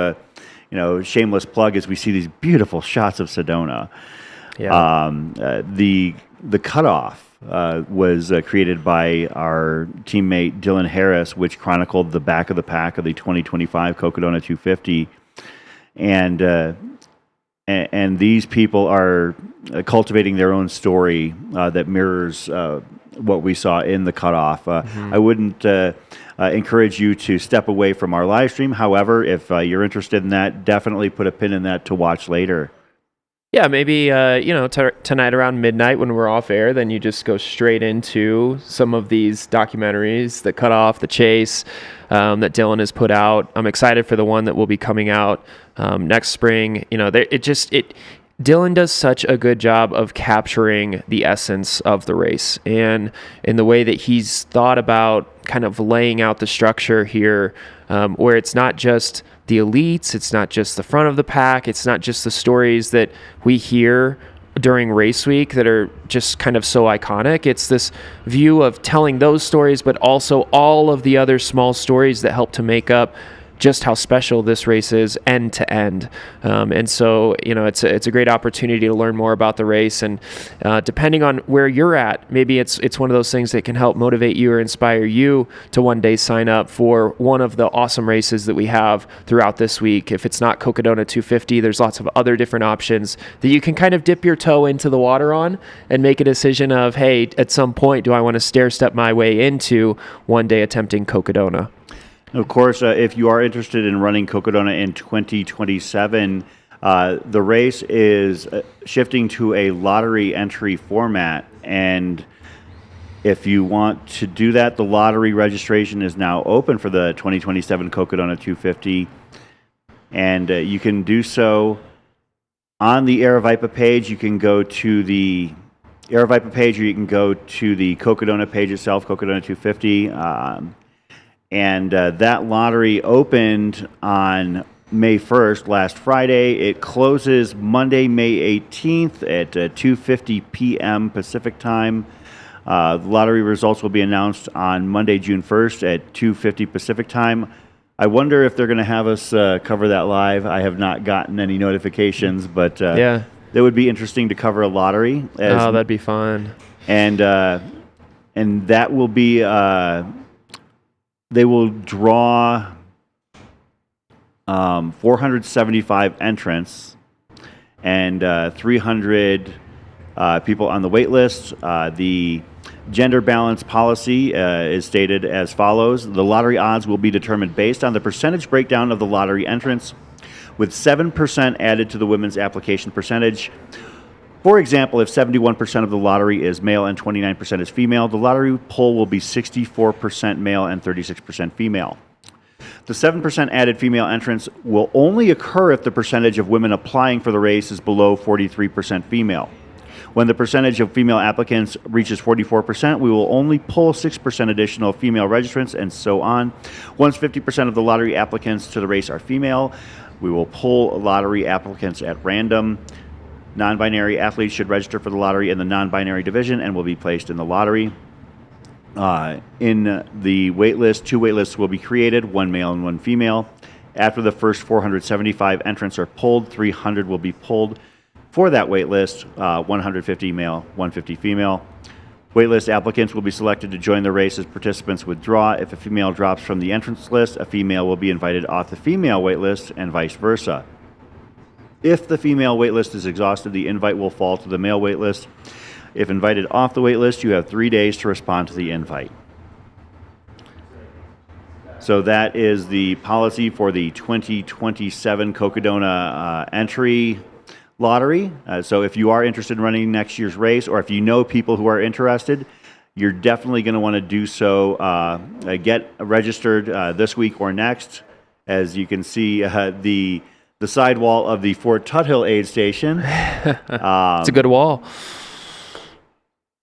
shameless plug as we see these beautiful shots of Sedona. Yeah. The cutoff was created by our teammate Dylan Harris, which chronicled the back of the pack of the 2025 Cocodona 250. And these people are cultivating their own story that mirrors what we saw in the cutoff. I wouldn't encourage you to step away from our live stream. However, if you're interested in that, definitely put a pin in that to watch later. Yeah, maybe, tonight around midnight when we're off air, then you just go straight into some of these documentaries, the cutoff, the chase, that Dylan has put out. I'm excited for the one that will be coming out next spring. Dylan does such a good job of capturing the essence of the race, and in the way that he's thought about kind of laying out the structure here, where it's not just the elites, it's not just the front of the pack, it's not just the stories that we hear during race week that are just kind of so iconic. It's this view of telling those stories, but also all of the other small stories that help to make up just how special this race is end to end. And so, it's a great opportunity to learn more about the race. And depending on where you're at, maybe it's one of those things that can help motivate you or inspire you to one day sign up for one of the awesome races that we have throughout this week. If it's not Cocodona 250, there's lots of other different options that you can kind of dip your toe into the water on and make a decision of, hey, at some point, do I want to stair step my way into one day attempting Cocodona? Of course, if you are interested in running Cocodona in 2027, the race is shifting to a lottery entry format. And if you want to do that, the lottery registration is now open for the 2027 Cocodona 250. And you can do so on the Aravaipa page. You can go to the Aravaipa page, or you can go to the Cocodona page itself, Cocodona 250. And that lottery opened on May 1st, last Friday. It closes Monday, May 18th at 2:50 p.m. Pacific time. The lottery results will be announced on Monday, June 1st at 2:50 Pacific time. I wonder if they're going to have us cover that live. I have not gotten any notifications, but Yeah. that would be interesting to cover a lottery. Oh, that'd be fun. And that will be they will draw 475 entrants and 300 people on the wait list. The gender balance policy is stated as follows. The lottery odds will be determined based on the percentage breakdown of the lottery entrants, with 7% added to the women's application percentage. For example, if 71% of the lottery is male and 29% is female, the lottery poll will be 64% male and 36% female. The 7% added female entrants will only occur if the percentage of women applying for the race is below 43% female. When the percentage of female applicants reaches 44%, we will only pull 6% additional female registrants, and so on. Once 50% of the lottery applicants to the race are female, we will pull lottery applicants at random. Non-binary athletes should register for the lottery in the non-binary division and will be placed in the lottery. In the wait list, 2 wait lists will be created, 1 male and 1 female. After the first 475 entrants are pulled, 300 will be pulled for that wait list, 150 male, 150 female. Waitlist applicants will be selected to join the race as participants withdraw. If a female drops from the entrance list, a female will be invited off the female waitlist and vice versa. If the female waitlist is exhausted, the invite will fall to the male waitlist. If invited off the waitlist, you have 3 days to respond to the invite. So that is the policy for the 2027 Cocodona entry lottery. So if you are interested in running next year's race, or if you know people who are interested, you're definitely going to want to do so. Get registered this week or next. As you can see, the sidewall of the Fort Tuthill aid station. It's a good wall.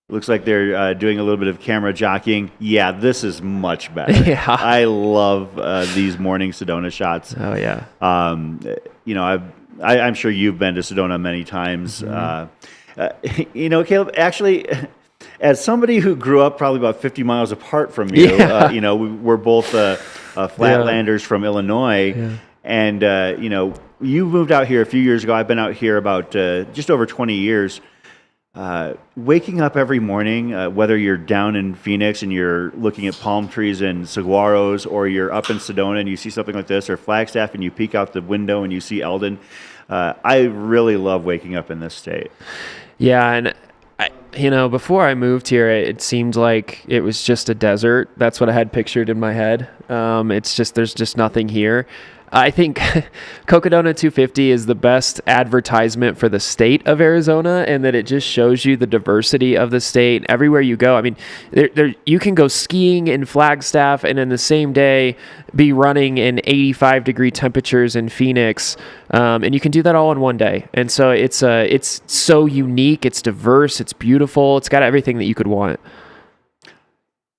Looks like they're doing a little bit of camera jockeying. Yeah, this is much better. Yeah. I love these morning Sedona shots. Oh, yeah. I'm sure you've been to Sedona many times. Mm-hmm. Caleb, actually, as somebody who grew up probably about 50 miles apart from you, we're both flatlanders from Illinois. Yeah. And, you moved out here a few years ago. I've been out here about just over 20 years. Waking up every morning, whether you're down in Phoenix and you're looking at palm trees and saguaros, or you're up in Sedona and you see something like this, or Flagstaff and you peek out the window and you see Elden, I really love waking up in this state. Yeah, and before I moved here, it seemed like it was just a desert. That's what I had pictured in my head. There's just nothing here. I think Cocodona 250 is the best advertisement for the state of Arizona, and that it just shows you the diversity of the state everywhere you go. I mean, you can go skiing in Flagstaff and in the same day be running in 85-degree temperatures in Phoenix, and you can do that all in one day. And so it's so unique, it's diverse, it's beautiful, it's got everything that you could want.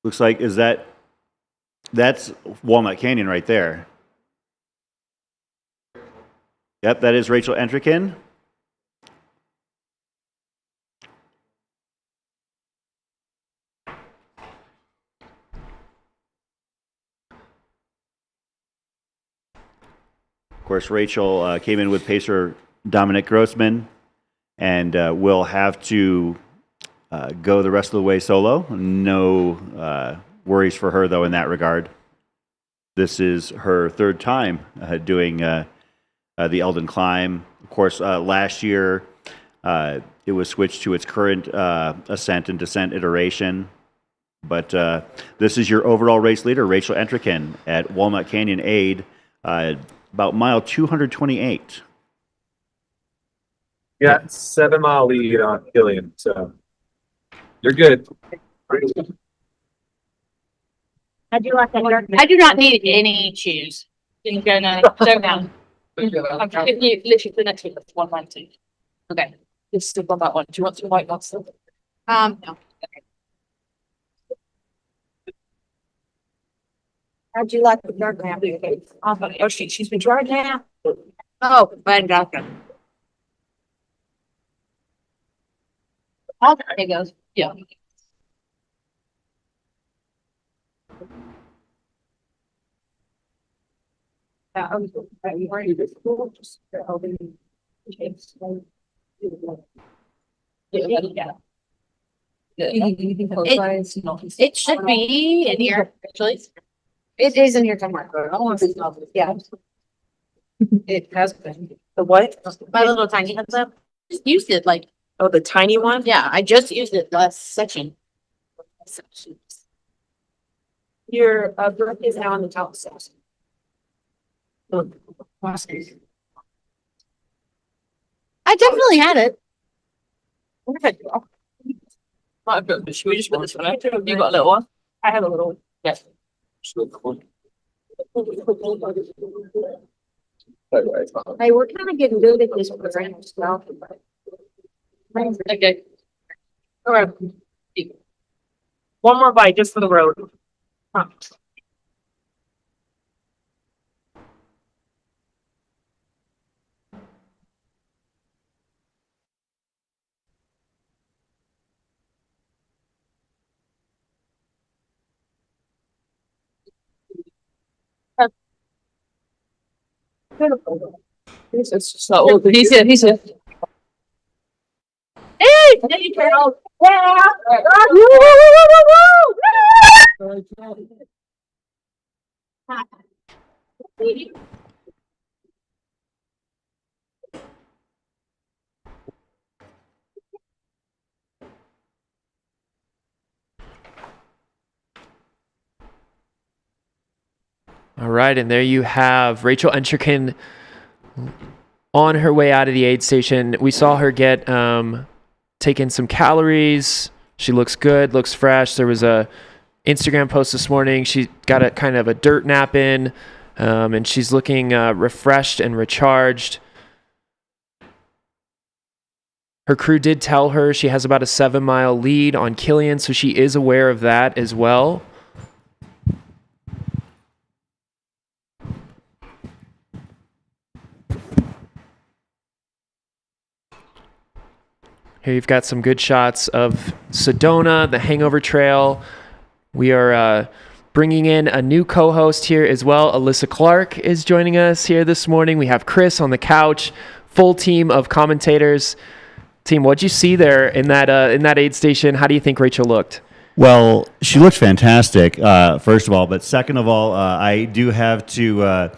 Looks like that's Walnut Canyon right there. Yep, that is Rachel Entrikin. Of course, Rachel came in with pacer Dominic Grossman, and will have to go the rest of the way solo. No worries for her, though, in that regard. This is her 3rd time doing the Elden climb. Of course, last year it was switched to its current ascent and descent iteration. But this is your overall race leader, Rachel Entrikin, at Walnut Canyon Aid, about mile 228. Yeah, 7-mile lead on Killian, so you're good. I do like that. I do not need any shoes. Didn't go no. So down. If you literally the next week, that's 190. Okay. Just stick on that one. Do you want to white ones? No. Okay. How'd you like the dark now? Oh, she's been dry now. Oh, fine, doctor. Oh, there it goes. Yeah. It should be in here, actually. It is in here somewhere. Yeah. It has been. The what? My little tiny heads up. Just used it like, Oh, the tiny one? yeah, I just used it last section. Your book is now on the top section. I definitely had it. Should we just put this one out? You got a little one? I have a little one. Yes. Hey, we're kind of getting good at this program stuff. Okay. All right. One more bite just for the road. He's here. Hey, hey, girl. Yeah. All right, and there you have Rachel Entrekin on her way out of the aid station. We saw her get taking some calories. She looks good, looks fresh. There was a Instagram post this morning. She got a kind of a dirt nap in, and she's looking refreshed and recharged. Her crew did tell her she has about a 7-mile lead on Killian, so she is aware of that as well. Here you've got some good shots of Sedona, the Hangover Trail. We are bringing in a new co-host here as well. Alyssa Clark is joining us here this morning. We have Chris on the couch, full team of commentators. Team, what'd you see there in that aid station? How do you think Rachel looked? Well, she looked fantastic, first of all. But second of all, I do have to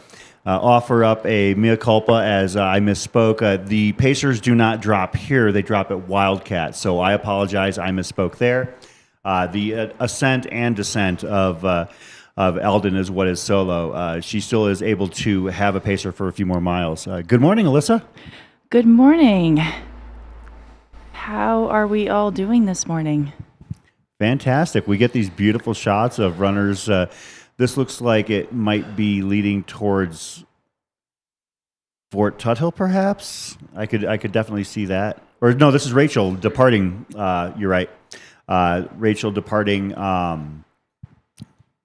offer up a mea culpa as I misspoke. The Pacers do not drop here. They drop at Wildcat. So I apologize. I misspoke there. The ascent and descent of Elden is what is solo. She still is able to have a pacer for a few more miles. Good morning, Alyssa. Good morning. How are we all doing this morning? Fantastic. We get these beautiful shots of runners. This looks like it might be leading towards Fort Tuthill, perhaps. I could definitely see that. Or no, this is Rachel departing. You're right. Rachel departing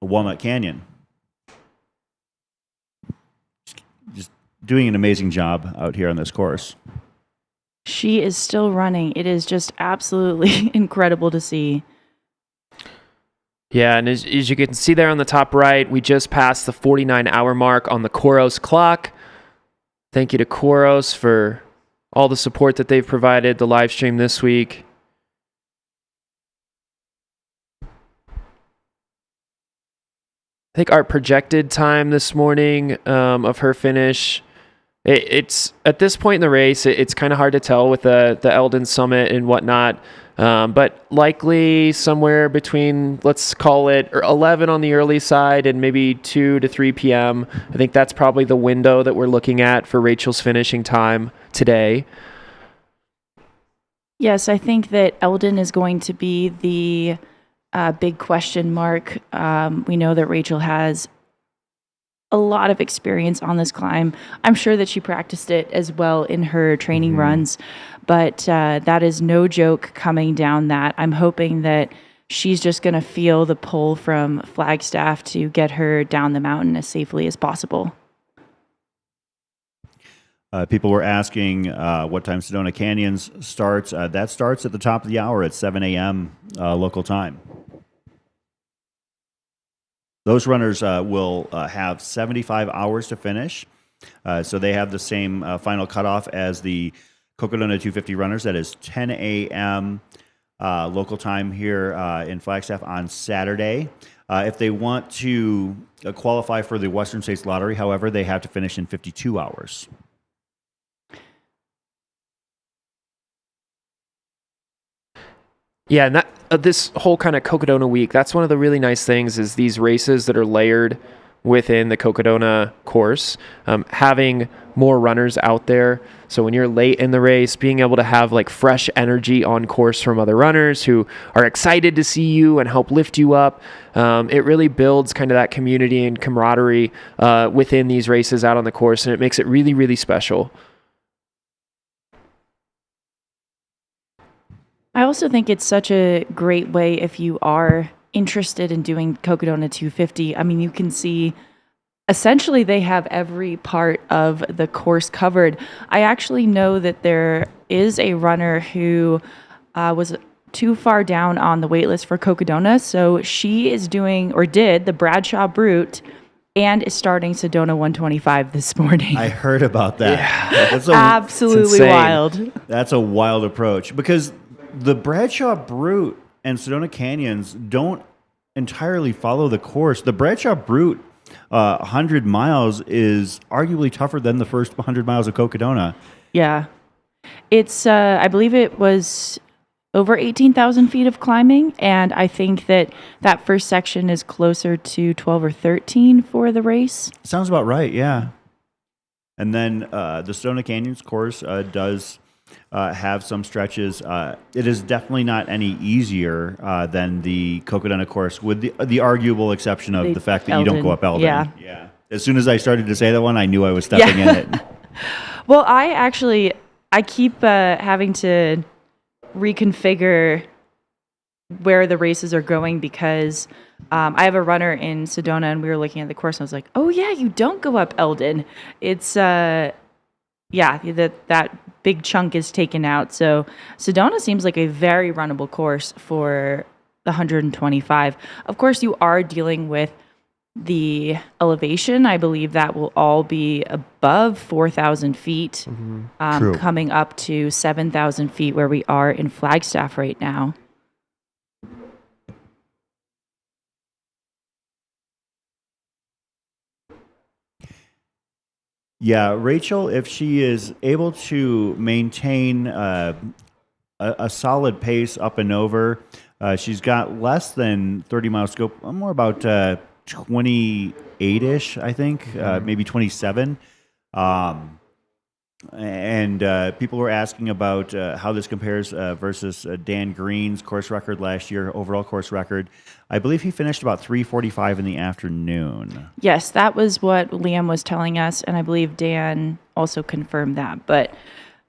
Walnut Canyon. Just doing an amazing job out here on this course. She is still running. It is just absolutely incredible to see. Yeah, and as you can see there on the top right, we just passed the 49-hour mark on the Koros clock. Thank you to Koros for all the support that they've provided, the live stream this week. I think our projected time this morning of her finish, it's at this point in the race, it's kind of hard to tell with the Elden Summit and whatnot. But likely somewhere between, let's call it 11 on the early side and maybe 2 to 3 p.m. I think that's probably the window that we're looking at for Rachel's finishing time today. Yes, I think that Elden is going to be the big question mark. We know that Rachel has a lot of experience on this climb. I'm sure that she practiced it as well in her training runs, but that is no joke coming down that. I'm hoping that she's just going to feel the pull from Flagstaff to get her down the mountain as safely as possible. People were asking what time Sedona Canyons starts. That starts at the top of the hour at 7 a.m. Local time. Those runners will have 75 hours to finish. So they have the same final cutoff as the Cocodona 250 runners. That is 10 a.m. Local time here in Flagstaff on Saturday. If they want to qualify for the Western States Lottery, however, they have to finish in 52 hours. Yeah, and that this whole kind of Cocodona week, that's one of the really nice things is these races that are layered within the Cocodona course, having more runners out there. So when you're late in the race, being able to have like fresh energy on course from other runners who are excited to see you and help lift you up. It really builds kind of that community and camaraderie within these races out on the course, and it makes it really, really special. I also think it's such a great way if you are interested in doing Cocodona 250. I mean, you can see essentially they have every part of the course covered. I actually know that there is a runner who was too far down on the wait list for Cocodona, so she is doing, or did, the Bradshaw Brute and is starting Sedona 125 this morning. I heard about that. Yeah. That's Absolutely wild. That's a wild approach because the Bradshaw Brute and Sedona Canyons don't entirely follow the course. The Bradshaw Brute 100 miles is arguably tougher than the first 100 miles of Cocodona. Yeah. It's, I believe it was over 18,000 feet of climbing, and I think that that first section is closer to 12 or 13 for the race. Sounds about right, yeah. And then the Sedona Canyons course does have some stretches. It is definitely not any easier than the Cocodona course, with the arguable exception of the fact that you don't go up Elden. Yeah. As soon as I started to say that one, I knew I was stepping in it. Well, I keep having to reconfigure where the races are going because I have a runner in Sedona, and we were looking at the course, and I was like, oh yeah, you don't go up Elden. It's that big chunk is taken out. So Sedona seems like a very runnable course for the 125. Of course, you are dealing with the elevation. I believe that will all be above 4,000 feet, coming up to 7,000 feet where we are in Flagstaff right now. Yeah, Rachel, if she is able to maintain a solid pace up and over, she's got less than 30 miles to go, more about 28-ish, I think, maybe 27. And people were asking about how this compares versus Dan Green's course record last year, overall course record. I believe he finished about 3:45 in the afternoon. Yes, that was what Liam was telling us, and I believe Dan also confirmed that. But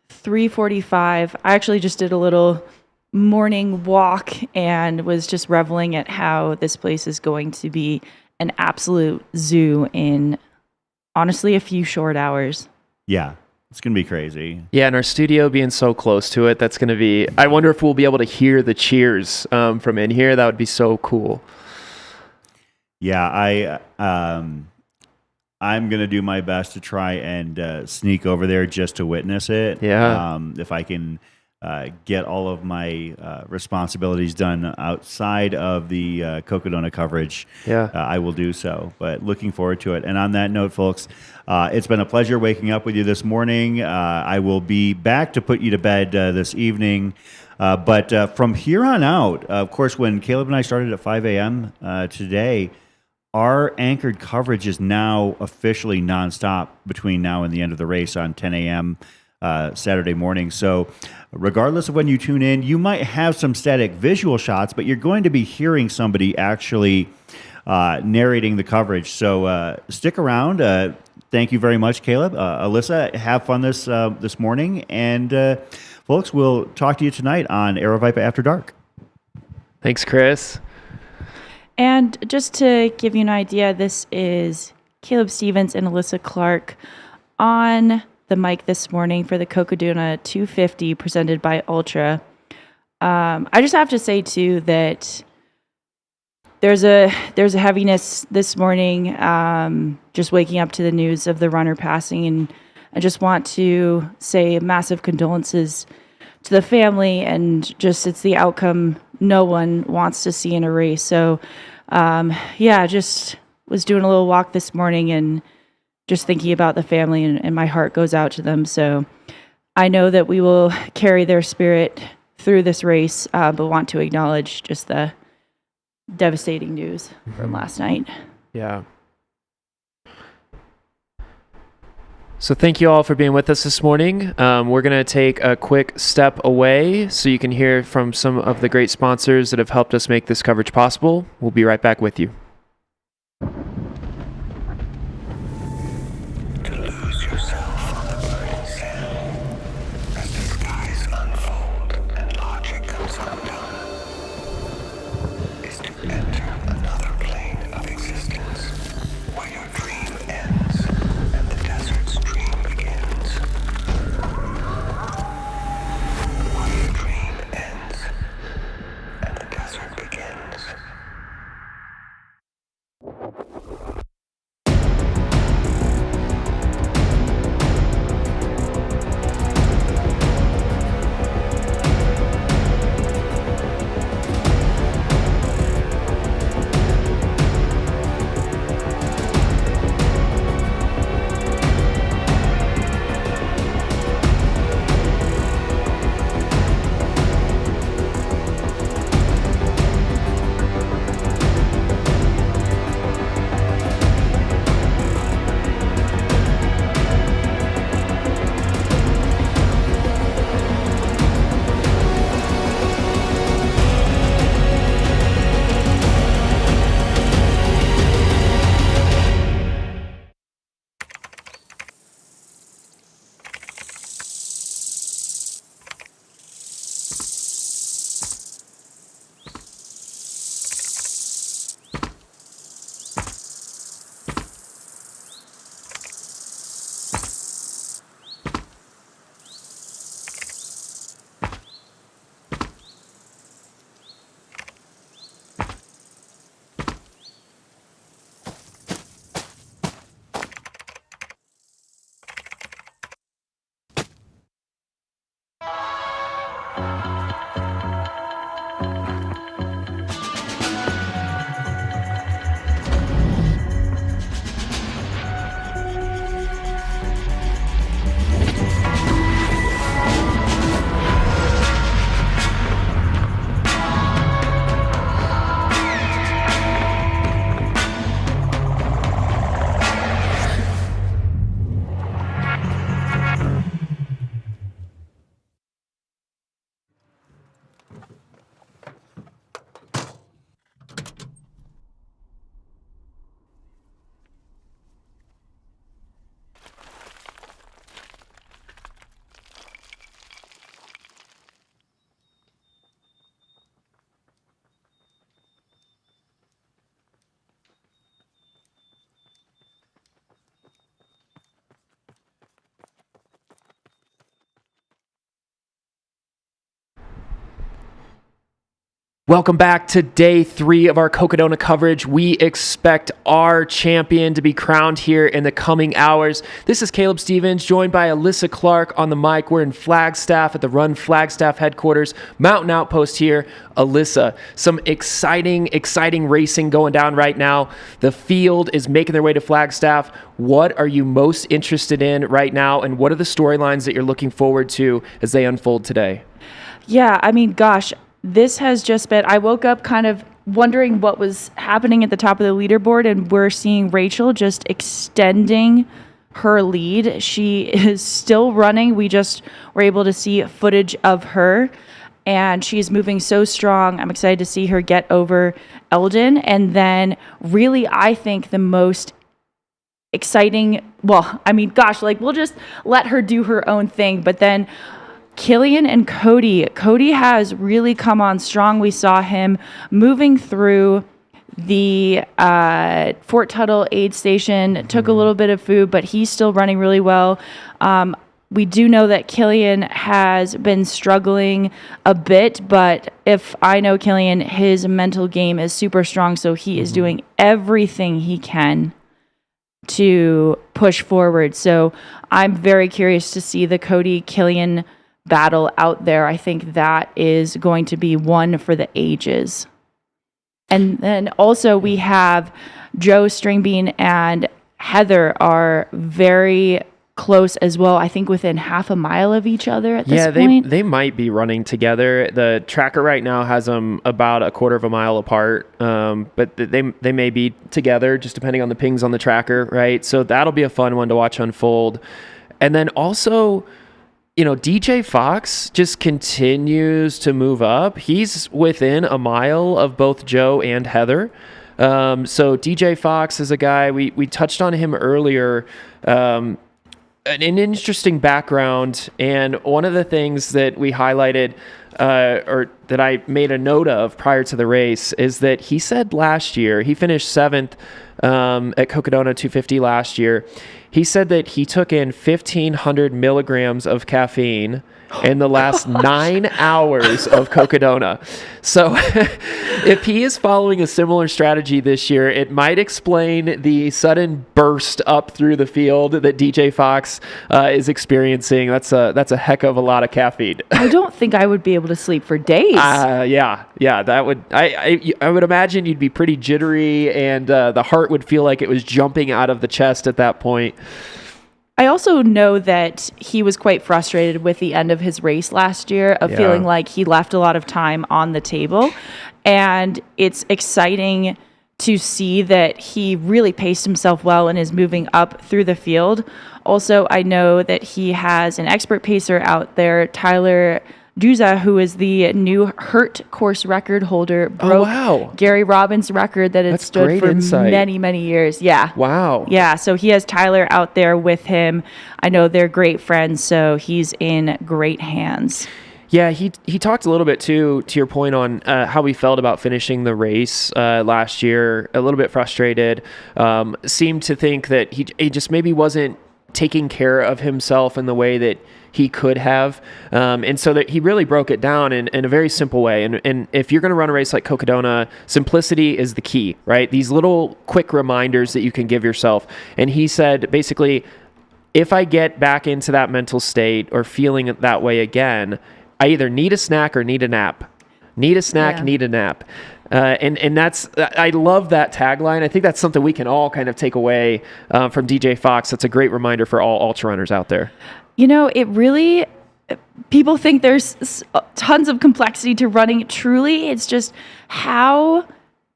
3:45, I actually just did a little morning walk and was just reveling at how this place is going to be an absolute zoo in, honestly, a few short hours. Yeah. It's going to be crazy. Yeah, and our studio being so close to it, that's going to be... I wonder if we'll be able to hear the cheers from in here. That would be so cool. Yeah, I'm going to do my best to try and sneak over there just to witness it. Yeah. If I can get all of my responsibilities done outside of the Cocodona coverage, I will do so. But looking forward to it. And on that note, folks, it's been a pleasure waking up with you this morning. I will be back to put you to bed this evening. But from here on out, of course, when Caleb and I started at 5 a.m. Today, our anchored coverage is now officially nonstop between now and the end of the race on 10 a.m. Saturday morning. So regardless of when you tune in, you might have some static visual shots, but you're going to be hearing somebody actually narrating the coverage. So stick around. Thank you very much, Caleb. Alyssa, have fun this morning. And folks, we'll talk to you tonight on Aerovipa After Dark. Thanks, Chris. And just to give you an idea, this is Caleb Stevens and Alyssa Clark on the mic this morning for the Cocodona 250 presented by Ultra. I just have to say, too, that there's a heaviness this morning, just waking up to the news of the runner passing, and I just want to say massive condolences to the family, and just it's the outcome no one wants to see in a race. So, just was doing a little walk this morning and just thinking about the family, and my heart goes out to them. So I know that we will carry their spirit through this race, but want to acknowledge just the devastating news from last night. Yeah. So thank you all for being with us this morning. We're going to take a quick step away so you can hear from some of the great sponsors that have helped us make this coverage possible. We'll be right back with you. Welcome back to day 3 of our Cocodona coverage. We expect our champion to be crowned here in the coming hours. This is Caleb Stevens, joined by Alyssa Clark on the mic. We're in Flagstaff at the Run Flagstaff headquarters, Mountain Outpost here. Alyssa, some exciting racing going down right now. The field is making their way to Flagstaff. What are you most interested in right now, and what are the storylines that you're looking forward to as they unfold today? Yeah, I mean, gosh, this has just been, I woke up kind of wondering what was happening at the top of the leaderboard, and we're seeing Rachel just extending her lead. She is still running. We just were able to see footage of her. and she's moving so strong. I'm excited to see her get over Elden. And then really, I think the most exciting, well, I mean, gosh, like we'll just let her do her own thing. But then Killian and Cody. Cody has really come on strong. We saw him moving through the Fort Tuttle aid station, took a little bit of food, but he's still running really well. We do know that Killian has been struggling a bit, but if I know Killian, his mental game is super strong, so he is doing everything he can to push forward. So I'm very curious to see the Cody Killian battle out there. I think that is going to be one for the ages. And then also we have Joe Stringbean and Heather are very close as well. I think within half a mile of each other at this point. They might be running together. The tracker right now has them about a quarter of a mile apart, but they may be together just depending on the pings on the tracker, right? So that'll be a fun one to watch unfold. And then also, DJ Fox just continues to move up. He's within a mile of both Joe and Heather. So DJ Fox is a guy, we touched on him earlier, an interesting background, and one of the things that we highlighted or that I made a note of prior to the race is that he said last year, he finished 7th at Cocodona 250 last year. He said that he took in 1,500 milligrams of caffeine in the last 9 hours of Cocodona. So if he is following a similar strategy this year, it might explain the sudden burst up through the field that DJ Fox is experiencing. That's a heck of a lot of caffeine. I don't think I would be able to sleep for days. Yeah, that would. I would imagine you'd be pretty jittery, and the heart would feel like it was jumping out of the chest at that point. I also know that he was quite frustrated with the end of his race last year of feeling like he left a lot of time on the table. And it's exciting to see that he really paced himself well and is moving up through the field. Also, I know that he has an expert pacer out there, Tyler Duza, who is the new Hurt course record holder, broke Gary Robbins' record that had stood for many, many years. Yeah. Wow. Yeah, so he has Tyler out there with him. I know they're great friends, so he's in great hands. Yeah, he talked a little bit too, to your point on how we felt about finishing the race last year. A little bit frustrated. Seemed to think that he just maybe wasn't taking care of himself in the way that he could have. And so that he really broke it down in a very simple way. And if you're going to run a race like Cocodona, simplicity is the key, right? These little quick reminders that you can give yourself. And he said, basically, if I get back into that mental state or feeling it that way again, I either need a snack or need a nap. Need a snack, need a nap. And that's, I love that tagline. I think that's something we can all kind of take away from DJ Fox. That's a great reminder for all ultra runners out there. It really, people think there's tons of complexity to running. Truly, it's just how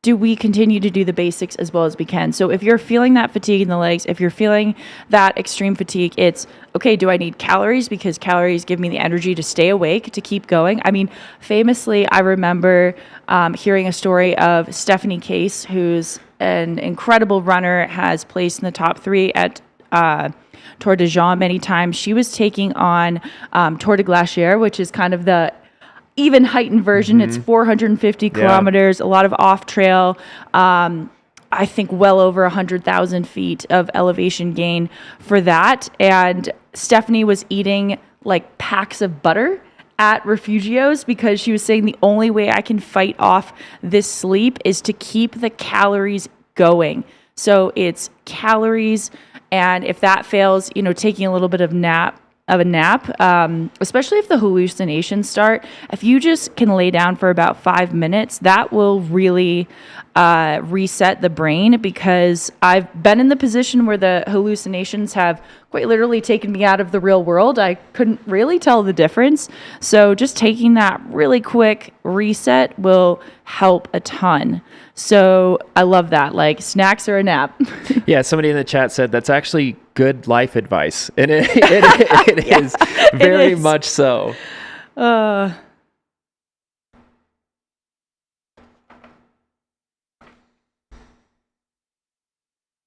do we continue to do the basics as well as we can? So if you're feeling that fatigue in the legs, if you're feeling that extreme fatigue, it's, okay, do I need calories? Because calories give me the energy to stay awake, to keep going. I mean, famously, I remember hearing a story of Stephanie Case, who's an incredible runner, has placed in the top 3 at Tour de Jean many times. She was taking on Tour de Glacier, which is kind of the even heightened version. It's 450 kilometers, a lot of off trail. I think well over 100,000 feet of elevation gain for that. And Stephanie was eating like packs of butter at Refugios because she was saying the only way I can fight off this sleep is to keep the calories going. So it's calories, and if that fails, taking a little bit of a nap, especially if the hallucinations start, if you just can lay down for about 5 minutes, that will really reset the brain, because I've been in the position where the hallucinations have quite literally taken me out of the real world. I couldn't really tell the difference. So just taking that really quick reset will help a ton. So I love that, like snacks or a nap. Yeah, somebody in the chat said that's actually good life advice. And it is very much so.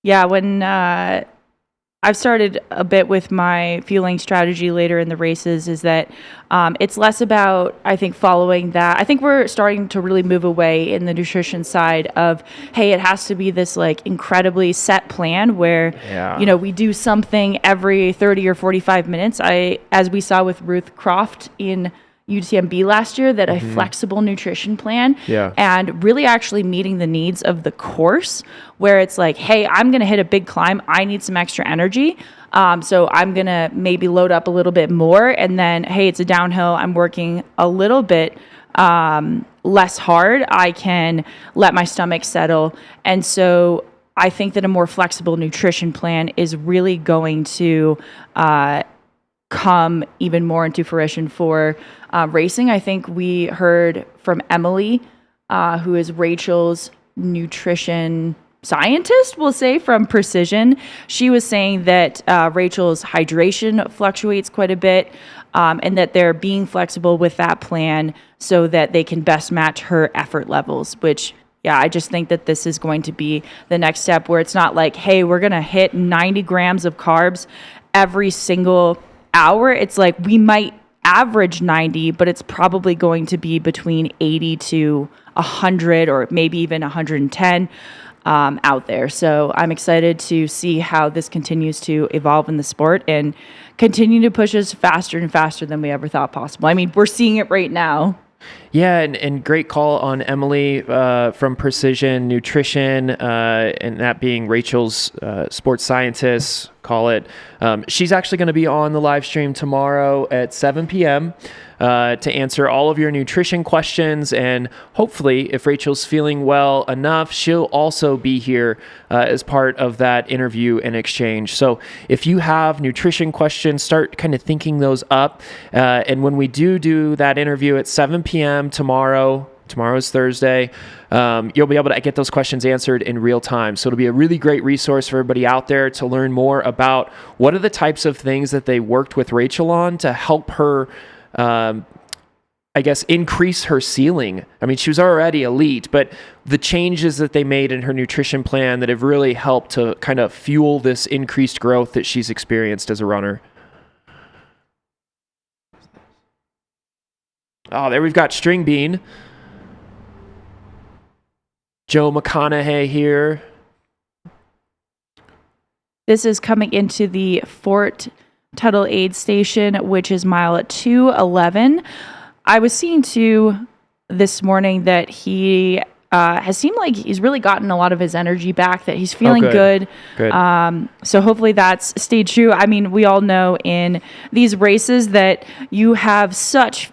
Yeah, when I've started a bit with my fueling strategy later in the races is that it's less about, I think, following that. I think we're starting to really move away in the nutrition side of, hey, it has to be this like incredibly set plan where, we do something every 30 or 45 minutes. As we saw with Ruth Croft in UTMB last year, that a flexible nutrition plan and really actually meeting the needs of the course, where it's like, hey, I'm going to hit a big climb. I need some extra energy. So I'm going to maybe load up a little bit more. And then, hey, it's a downhill. I'm working a little bit less hard. I can let my stomach settle. And so I think that a more flexible nutrition plan is really going to come even more into fruition for racing. I think we heard from Emily, who is Rachel's nutrition scientist, we'll say, from Precision. She was saying that Rachel's hydration fluctuates quite a bit, and that they're being flexible with that plan so that they can best match her effort levels, which I just think that this is going to be the next step, where it's not like, hey, we're going to hit 90 grams of carbs every single hour. It's like we might average 90, but it's probably going to be between 80 to 100 or maybe even 110 out there. So I'm excited to see how this continues to evolve in the sport and continue to push us faster and faster than we ever thought possible. I mean, we're seeing it right now. Yeah, and great call on Emily from Precision Nutrition, and that being Rachel's sports scientist, call it. She's actually going to be on the live stream tomorrow at 7 p.m. To answer all of your nutrition questions. And hopefully, if Rachel's feeling well enough, she'll also be here as part of that interview and exchange. So if you have nutrition questions, start kind of thinking those up. And when we do that interview at 7 p.m. tomorrow's Thursday, you'll be able to get those questions answered in real time. So it'll be a really great resource for everybody out there to learn more about what are the types of things that they worked with Rachel on to help her increase her ceiling. I mean, she was already elite, but the changes that they made in her nutrition plan that have really helped to kind of fuel this increased growth that she's experienced as a runner. Oh, there we've got String Bean. Joe McConaughey here. This is coming into the Fort Tuttle aid station, which is mile 211. I was seeing too this morning that he has seemed like he's really gotten a lot of his energy back, that he's feeling good. So hopefully that's stayed true. I mean, we all know in these races that you have such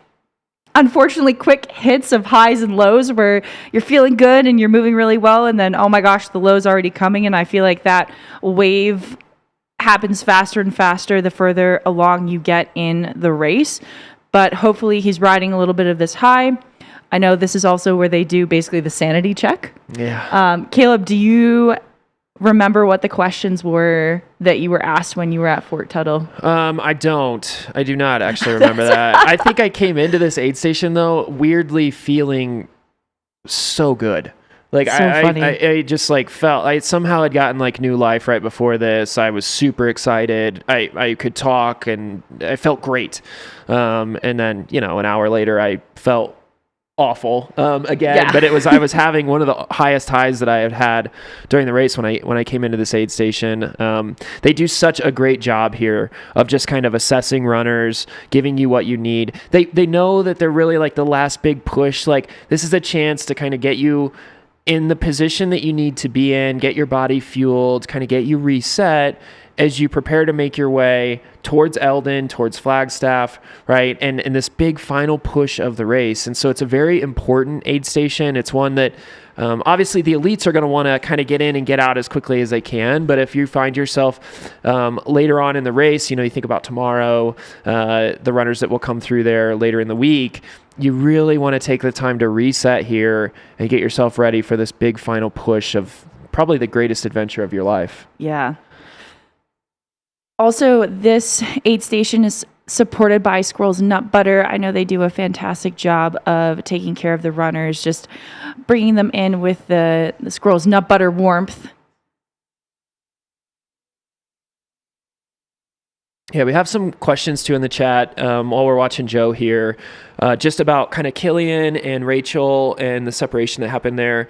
unfortunately quick hits of highs and lows where you're feeling good and you're moving really well, and then, oh my gosh, the low's already coming. And I feel like that wave happens faster and faster the further along you get in the race. But hopefully he's riding a little bit of this high. I know this is also where they do basically the sanity check. Yeah. Caleb, do you remember what the questions were that you were asked when you were at Fort Tuttle? I do not actually remember that. I think I came into this aid station though weirdly feeling so good. Like So funny. I just like felt I somehow had gotten like new life right before this. I was super excited. I could talk and I felt great. And then, an hour later I felt awful again. Yeah. But I was having one of the highest highs that I had during the race when I came into this aid station. They do such a great job here of just kind of assessing runners, giving you what you need. They know that they're really like the last big push. Like this is a chance to kind of get you in the position that you need to be in, get your body fueled, kind of get you reset as you prepare to make your way towards Elden, towards Flagstaff, right? And this big final push of the race. And so it's a very important aid station. It's one that obviously the elites are going to want to kind of get in and get out as quickly as they can. But if you find yourself later on in the race, you think about tomorrow, the runners that will come through there later in the week, you really want to take the time to reset here and get yourself ready for this big final push of probably the greatest adventure of your life. Yeah. Also, this aid station is supported by Squirrel's Nut Butter. I know they do a fantastic job of taking care of the runners, just bringing them in with the Squirrel's Nut Butter warmth. Yeah, we have some questions too in the chat while we're watching Joe here, just about kind of Killian and Rachel and the separation that happened there.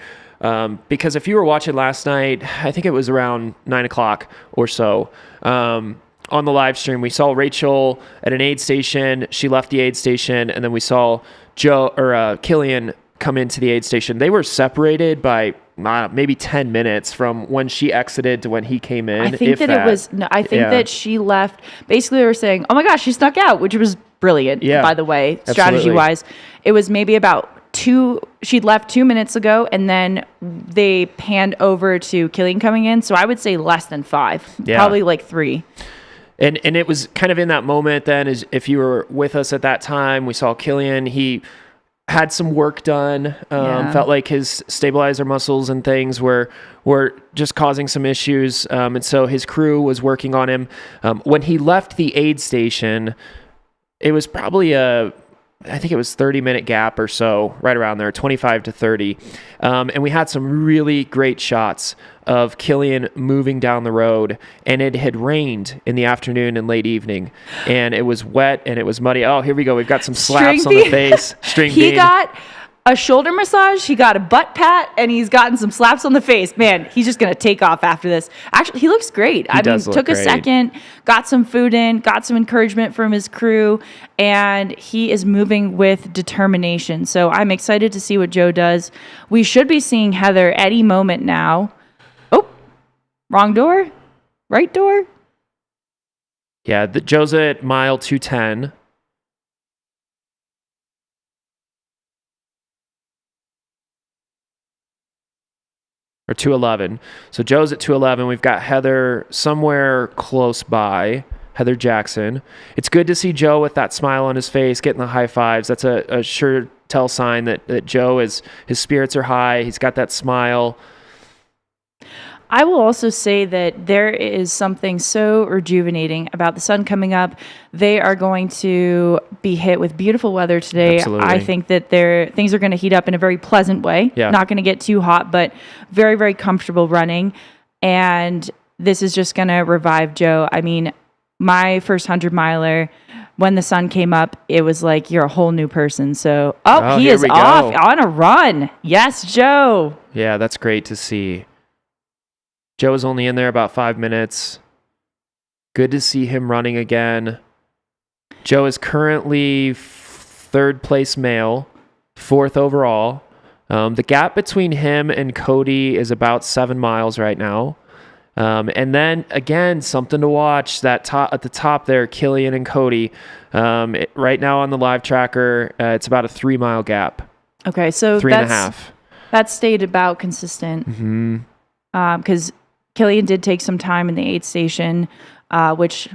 Because if you were watching last night, I think it was around 9 o'clock or so, on the live stream, we saw Rachel at an aid station. She left the aid station, and then we saw Killian come into the aid station. They were separated by maybe 10 minutes from when she exited to when he came in. I think that she left. Basically, they were saying, "Oh my gosh, she snuck out," which was brilliant. Yeah, by the way, absolutely. strategy-wise, it was maybe about she'd left 2 minutes ago, and then they panned over to Killian coming in. So I would say less than 5, probably like 3. And it was kind of in that moment then, as if you were with us at that time, we saw Killian. He had some work done. Felt like his stabilizer muscles and things were just causing some issues. And so his crew was working on him. When he left the aid station, it was probably I think it was 30-minute gap or so, right around there, 25 to 30. And we had some really great shots of Killian moving down the road, and it had rained in the afternoon and late evening, and it was wet and it was muddy. Oh, here we go. We've got some slaps on the face. He got a shoulder massage, he got a butt pat, and he's gotten some slaps on the face. Man, he's just going to take off after this. Actually, he looks great. Took a second, got some food in, got some encouragement from his crew, and he is moving with determination. So I'm excited to see what Joe does. We should be seeing Heather any moment now. Oh, wrong door? Right door? Yeah, Joe's at mile 210. Or 211. So Joe's at 211. We've got Heather somewhere close by, Heather Jackson. It's good to see Joe with that smile on his face, getting the high fives. That's a sure tell sign that Joe his spirits are high. He's got that smile. I will also say that there is something so rejuvenating about the sun coming up. They are going to be hit with beautiful weather today. Absolutely. I think that things are going to heat up in a very pleasant way. Yeah. Not going to get too hot, but very, very comfortable running. And this is just going to revive Joe. I mean, my first 100-miler, when the sun came up, it was like you're a whole new person. So, he is off on a run. Yes, Joe. Yeah, that's great to see. Joe was only in there about 5 minutes. Good to see him running again. Joe is currently 3rd place male, 4th overall. The gap between him and Cody is about 7 miles right now. And then again, something to watch at the top there, Killian and Cody. Right now on the live tracker, it's about a 3-mile gap. Okay, so 3.5. That stayed about consistent. Because Killian did take some time in the aid station, which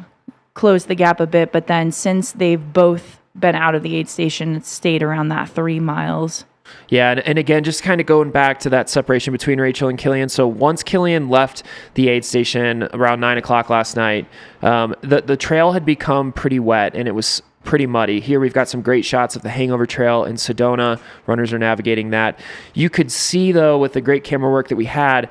closed the gap a bit. But then since they've both been out of the aid station, it's stayed around that 3 miles. Yeah, and again, just kind of going back to that separation between Rachel and Killian. So once Killian left the aid station around 9 o'clock last night, the trail had become pretty wet, and it was pretty muddy. Here we've got some great shots of the Hangover Trail in Sedona. Runners are navigating that. You could see, though, with the great camera work that we had,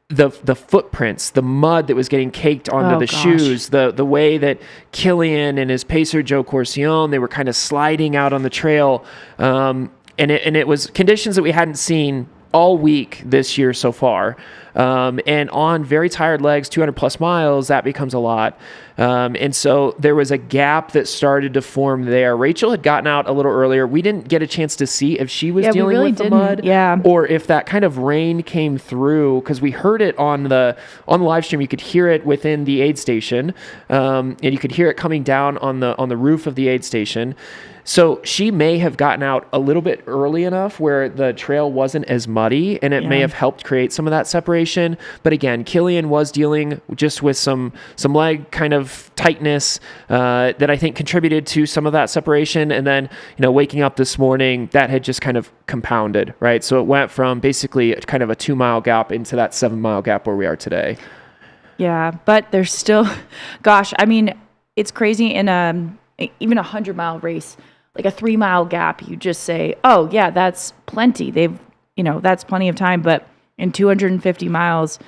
the footprints, the mud that was getting caked onto the shoes, the way that Killian and his pacer Joe Corcion, they were kind of sliding out on the trail, and it was conditions that we hadn't seen all week this year so far. And on very tired legs, 200 plus miles, that becomes a lot. And so there was a gap that started to form there. Rachel had gotten out a little earlier. We didn't get a chance to see if she was dealing with the mud, or if that kind of rain came through, because we heard it on the live stream. You could hear it within the aid station, and you could hear it coming down on the roof of the aid station. So she may have gotten out a little bit early enough where the trail wasn't as muddy, and it may have helped create some of that separation. But again, Killian was dealing just with some leg kind of tightness that I think contributed to some of that separation. And then, waking up this morning, that had just kind of compounded, right? So it went from basically kind of a 2-mile gap into that 7-mile gap where we are today. Yeah, but there's still, gosh, I mean, it's crazy in even a 100-mile race. Like a 3-mile gap, you just say, oh yeah, that's plenty. That's plenty of time. But in 250 miles,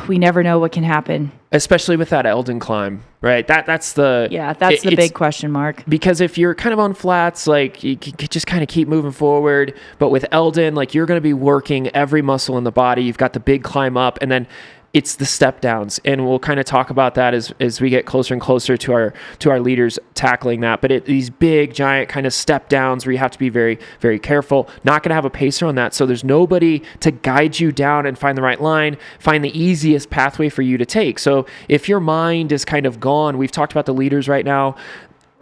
we never know what can happen. Especially with that Elden climb, right? That's the the big question mark. Because if you're kind of on flats, like you could just kind of keep moving forward. But with Elden, like you're going to be working every muscle in the body. You've got the big climb up, and then it's the step downs, and we'll kind of talk about that as we get closer and closer to our leaders tackling that. But these big, giant kind of step downs where you have to be very, very careful. Not going to have a pacer on that, so there's nobody to guide you down and find the right line, find the easiest pathway for you to take. So if your mind is kind of gone, we've talked about the leaders right now.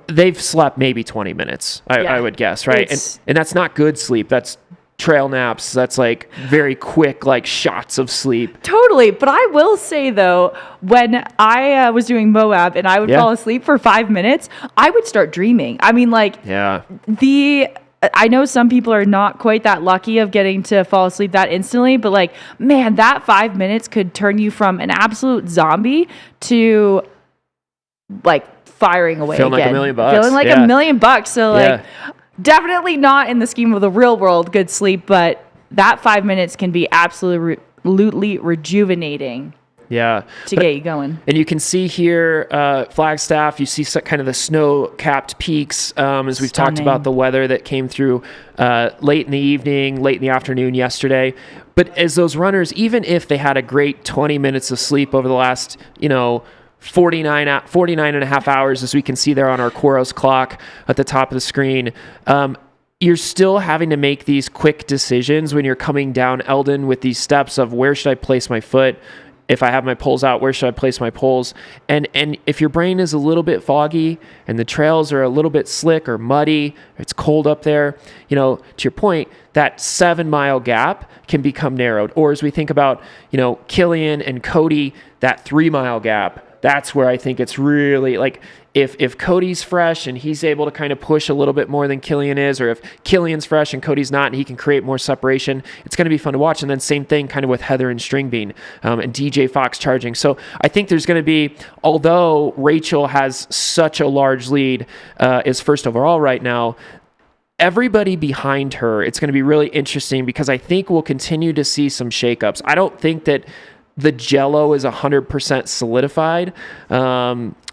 They've slept maybe 20 minutes, I would guess, right? And that's not good sleep. That's trail naps. That's like very quick, like shots of sleep. Totally. But I will say though, when I was doing Moab and I would fall asleep for 5 minutes, I would start dreaming. I mean, like I know some people are not quite that lucky of getting to fall asleep that instantly, but like, man, that 5 minutes could turn you from an absolute zombie to like firing away Feeling again. like $1 million. Feeling like $1 million. So like, definitely not in the scheme of the real world good sleep, but that 5 minutes can be absolutely rejuvenating. To get you going. And you can see here, Flagstaff, you see kind of the snow-capped peaks as we've talked about the weather that came through late in the evening, late in the afternoon yesterday. But as those runners, even if they had a great 20 minutes of sleep over the last, 49 and a half hours, as we can see there on our Koros clock at the top of the screen, you're still having to make these quick decisions when you're coming down Elden with these steps of where should I place my foot? If I have my poles out, where should I place my poles? And if your brain is a little bit foggy and the trails are a little bit slick or muddy, or it's cold up there, to your point, that 7 mile gap can become narrowed. Or as we think about, Killian and Cody, that 3 mile gap, that's where I think it's really like if Cody's fresh and he's able to kind of push a little bit more than Killian is, or if Killian's fresh and Cody's not and he can create more separation, it's going to be fun to watch. And then same thing kind of with Heather and Stringbean and DJ Fox charging. So I think there's going to be, although Rachel has such a large lead, is first overall right now, everybody behind her, it's going to be really interesting because I think we'll continue to see some shakeups. I don't think that the Jello is 100% solidified.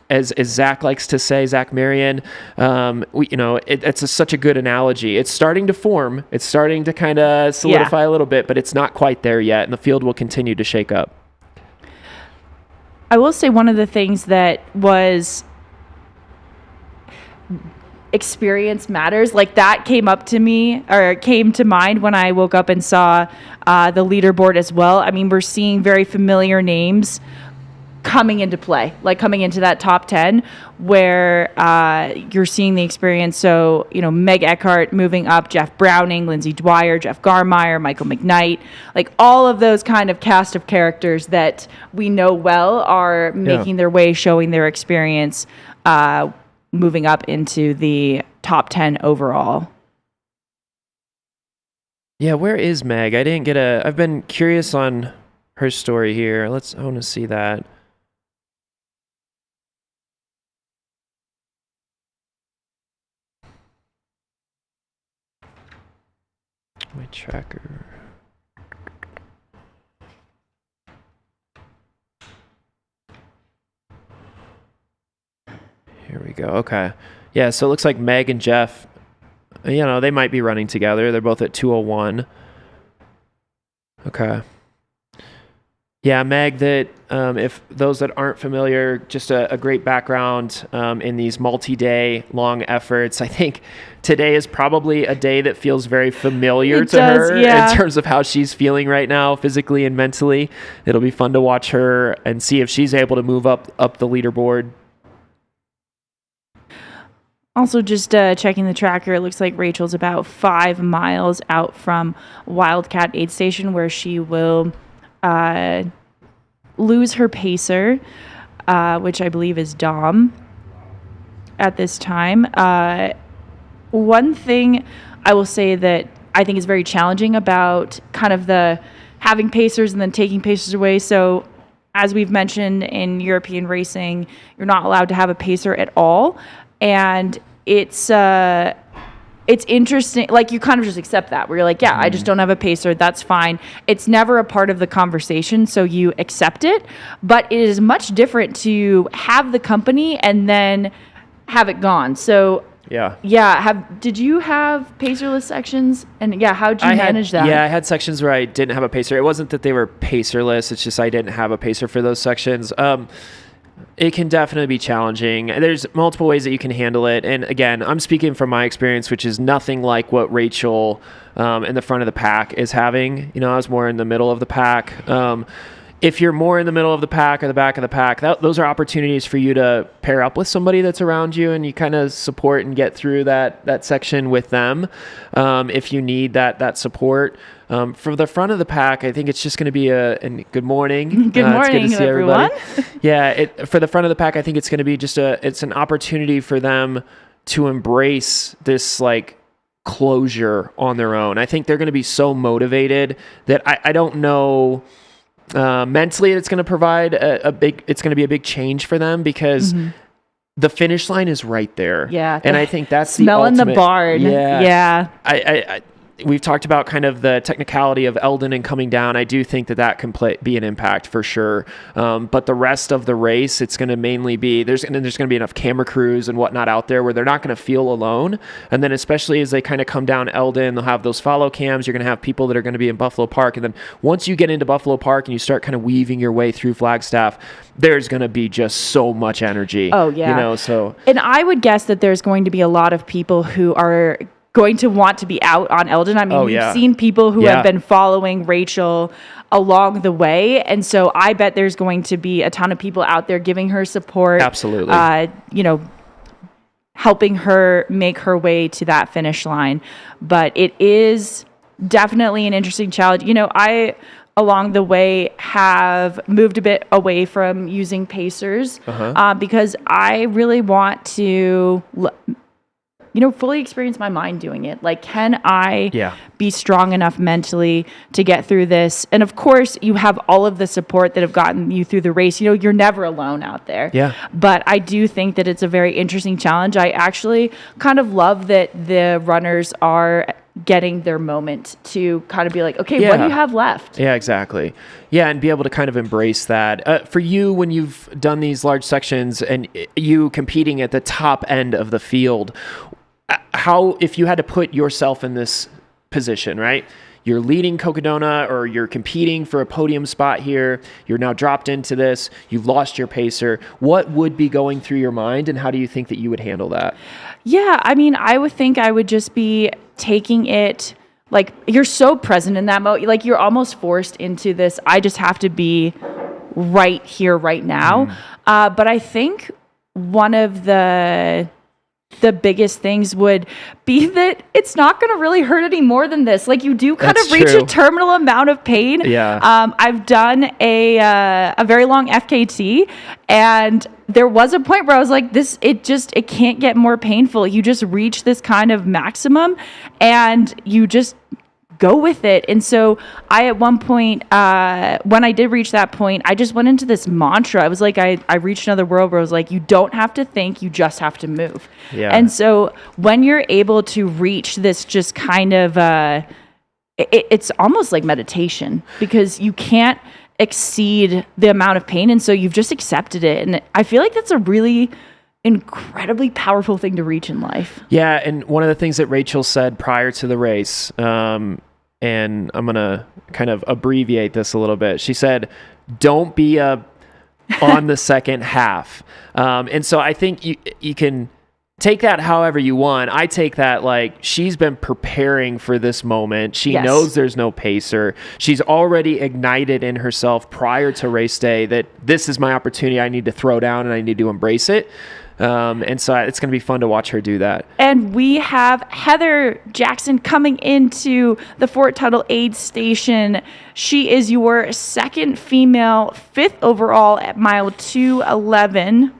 As Zach likes to say, Zach Marion, it's such a good analogy. It's starting to form. It's starting to kind of solidify a little bit, but it's not quite there yet, and the field will continue to shake up. I will say one of the things that was experience matters. Like that came to mind when I woke up and saw the leaderboard as well. I mean, we're seeing very familiar names coming into play, like coming into that top 10 where you're seeing the experience. So, Meg Eckhart moving up, Jeff Browning, Lindsay Dwyer, Jeff Garmeyer, Michael McKnight, like all of those kind of cast of characters that we know well are making their way, showing their experience, moving up into the top 10 overall. Yeah, where is Meg? I've been curious on her story here. I want to see that. My tracker. Here we go. Okay. Yeah, so it looks like Meg and Jeff, they might be running together. They're both at 2:01. Okay. Yeah, Meg, that if those that aren't familiar, just a great background in these multi-day long efforts. I think today is probably a day that feels very familiar to her in terms of how she's feeling right now, physically and mentally. It'll be fun to watch her and see if she's able to move up the leaderboard. Also, just checking the tracker, it looks like Rachel's about 5 miles out from Wildcat Aid Station, where she will lose her pacer, which I believe is Dom at this time. One thing I will say that I think is very challenging about kind of the having pacers and then taking pacers away. So as we've mentioned in European racing, you're not allowed to have a pacer at all. And it's it's interesting. Like, you kind of just accept that, where you're like, yeah, I just don't have a pacer. That's fine. It's never a part of the conversation, so you accept it. But it is much different to have the company and then have it gone. So did you have pacerless sections? And how'd you manage that? Yeah, I had sections where I didn't have a pacer. It wasn't that they were pacerless. It's just I didn't have a pacer for those sections. It can definitely be challenging. There's multiple ways that you can handle it. And again, I'm speaking from my experience, which is nothing like what Rachel in the front of the pack is having. You know, I was more in the middle of the pack. If you're more in the middle of the pack or the back of the pack, those are opportunities for you to pair up with somebody that's around you, and you kind of support and get through that section with them if you need that support. For the front of the pack, I think it's just going to be and good morning. Good morning, it's good to see everyone. Yeah, for the front of the pack, I think it's going to be just it's an opportunity for them to embrace this like closure on their own. I think they're going to be so motivated that I don't know. Mentally, it's going to provide it's going to be a big change for them because the finish line is right there. Yeah. And I think that's smelling the ultimate, the barn. Yeah. We've talked about kind of the technicality of Elden and coming down. I do think that can be an impact for sure. But the rest of the race, it's going to mainly be, there's going to be enough camera crews and whatnot out there where they're not going to feel alone. And then especially as they kind of come down Elden, they'll have those follow cams. You're going to have people that are going to be in Buffalo Park. And then once you get into Buffalo Park and you start kind of weaving your way through Flagstaff, there's going to be just so much energy. Oh, yeah. You know, so. And I would guess that there's going to be a lot of people who are going to want to be out on Elden. I mean, we've seen people who have been following Rachel along the way. And so I bet there's going to be a ton of people out there giving her support. Absolutely. Helping her make her way to that finish line. But it is definitely an interesting challenge. You know, I, along the way, have moved a bit away from using pacers because I really want to fully experience my mind doing it. Like, can I be strong enough mentally to get through this? And of course, you have all of the support that have gotten you through the race. You know, you're never alone out there. Yeah. But I do think that it's a very interesting challenge. I actually kind of love that the runners are getting their moment to kind of be like, okay, what do you have left? Yeah, exactly. Yeah, and be able to kind of embrace that. For you, when you've done these large sections and you competing at the top end of the field, how, if you had to put yourself in this position, right? You're leading Cocodona or you're competing for a podium spot here. You're now dropped into this. You've lost your pacer. What would be going through your mind, and how do you think that you would handle that? Yeah, I mean, I would think I would just be taking it, like, you're so present in that moment. Like, you're almost forced into this, I just have to be right here, right now. But I think one of the biggest things would be that it's not going to really hurt any more than this. Like, you do kind of reach a terminal amount of pain. Yeah. I've done a very long FKT, and there was a point where I was like, it can't get more painful. You just reach this kind of maximum and you just go with it. And so I, at one point, when I did reach that point, I just went into this mantra. I was like, I reached another world where I was like, you don't have to think, you just have to move. Yeah. And so when you're able to reach this just kind of, it's almost like meditation, because you can't exceed the amount of pain. And so you've just accepted it. And I feel like that's a really incredibly powerful thing to reach in life. Yeah. And one of the things that Rachel said prior to the race, and I'm going to kind of abbreviate this a little bit. She said, don't be on the second half. And so I think you can take that however you want. I take that like she's been preparing for this moment. She knows there's no pacer. She's already ignited in herself prior to race day that this is my opportunity. I need to throw down and I need to embrace it. And so it's going to be fun to watch her do that. And we have Heather Jackson coming into the Fort Tuttle aid station. She is your second female, 5th overall at mile 2:11.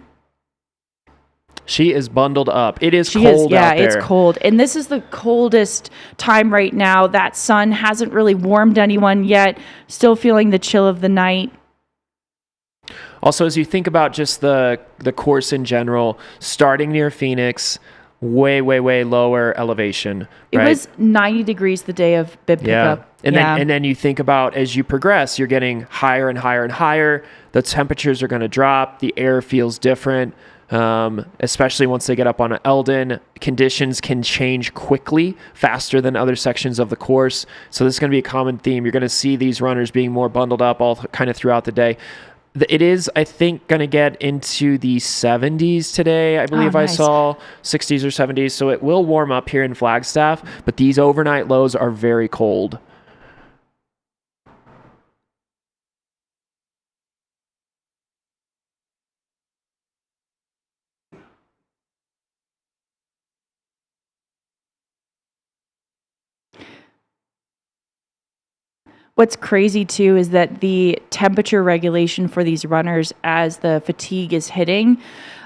She is bundled up. It is cold out there. It's cold. And this is the coldest time right now. That sun hasn't really warmed anyone yet. Still feeling the chill of the night. Also, as you think about just the course in general, starting near Phoenix, way, way, way lower elevation. It right? was 90 degrees the day of bib pickup. And then you think about, as you progress, you're getting higher and higher and higher. The temperatures are going to drop. The air feels different. Especially once they get up on Elden, conditions can change quickly, faster than other sections of the course. So this is going to be a common theme. You're going to see these runners being more bundled up all kind of throughout the day. It is, I think, going to get into the 70s today. I believe I saw 60s or 70s. So it will warm up here in Flagstaff, but these overnight lows are very cold. What's crazy too is that the temperature regulation for these runners as the fatigue is hitting,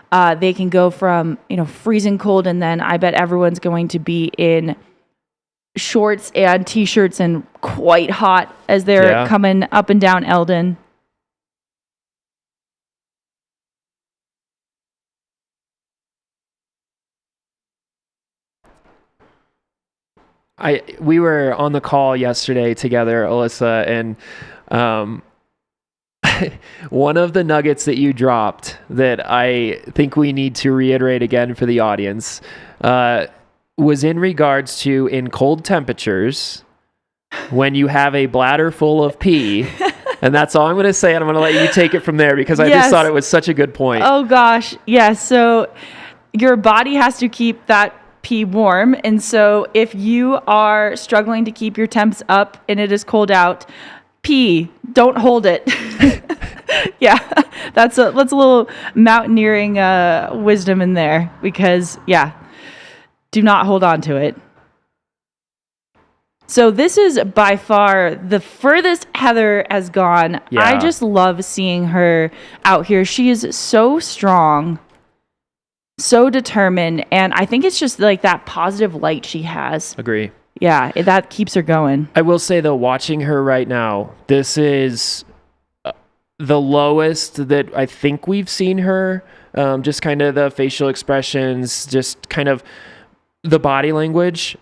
they can go from, freezing cold, and then I bet everyone's going to be in shorts and t-shirts and quite hot as they're coming up and down Elden. We were on the call yesterday together, Alyssa, and one of the nuggets that you dropped that I think we need to reiterate again for the audience was in regards to in cold temperatures when you have a bladder full of pee. And that's all I'm going to say, and I'm going to let you take it from there because I just thought it was such a good point. Oh, gosh. Yes. So your body has to keep that pee warm. And so if you are struggling to keep your temps up and it is cold out, pee. Don't hold it. Yeah. That's a little mountaineering wisdom in there because, do not hold on to it. So this is by far the furthest Heather has gone. Yeah. I just love seeing her out here. She is so strong, so determined, and I think it's just like that positive light she has. Agree. Yeah, that keeps her going. I will say, though, watching her right now, this is the lowest that I think we've seen her. Just kind of the facial expressions, just kind of the body language.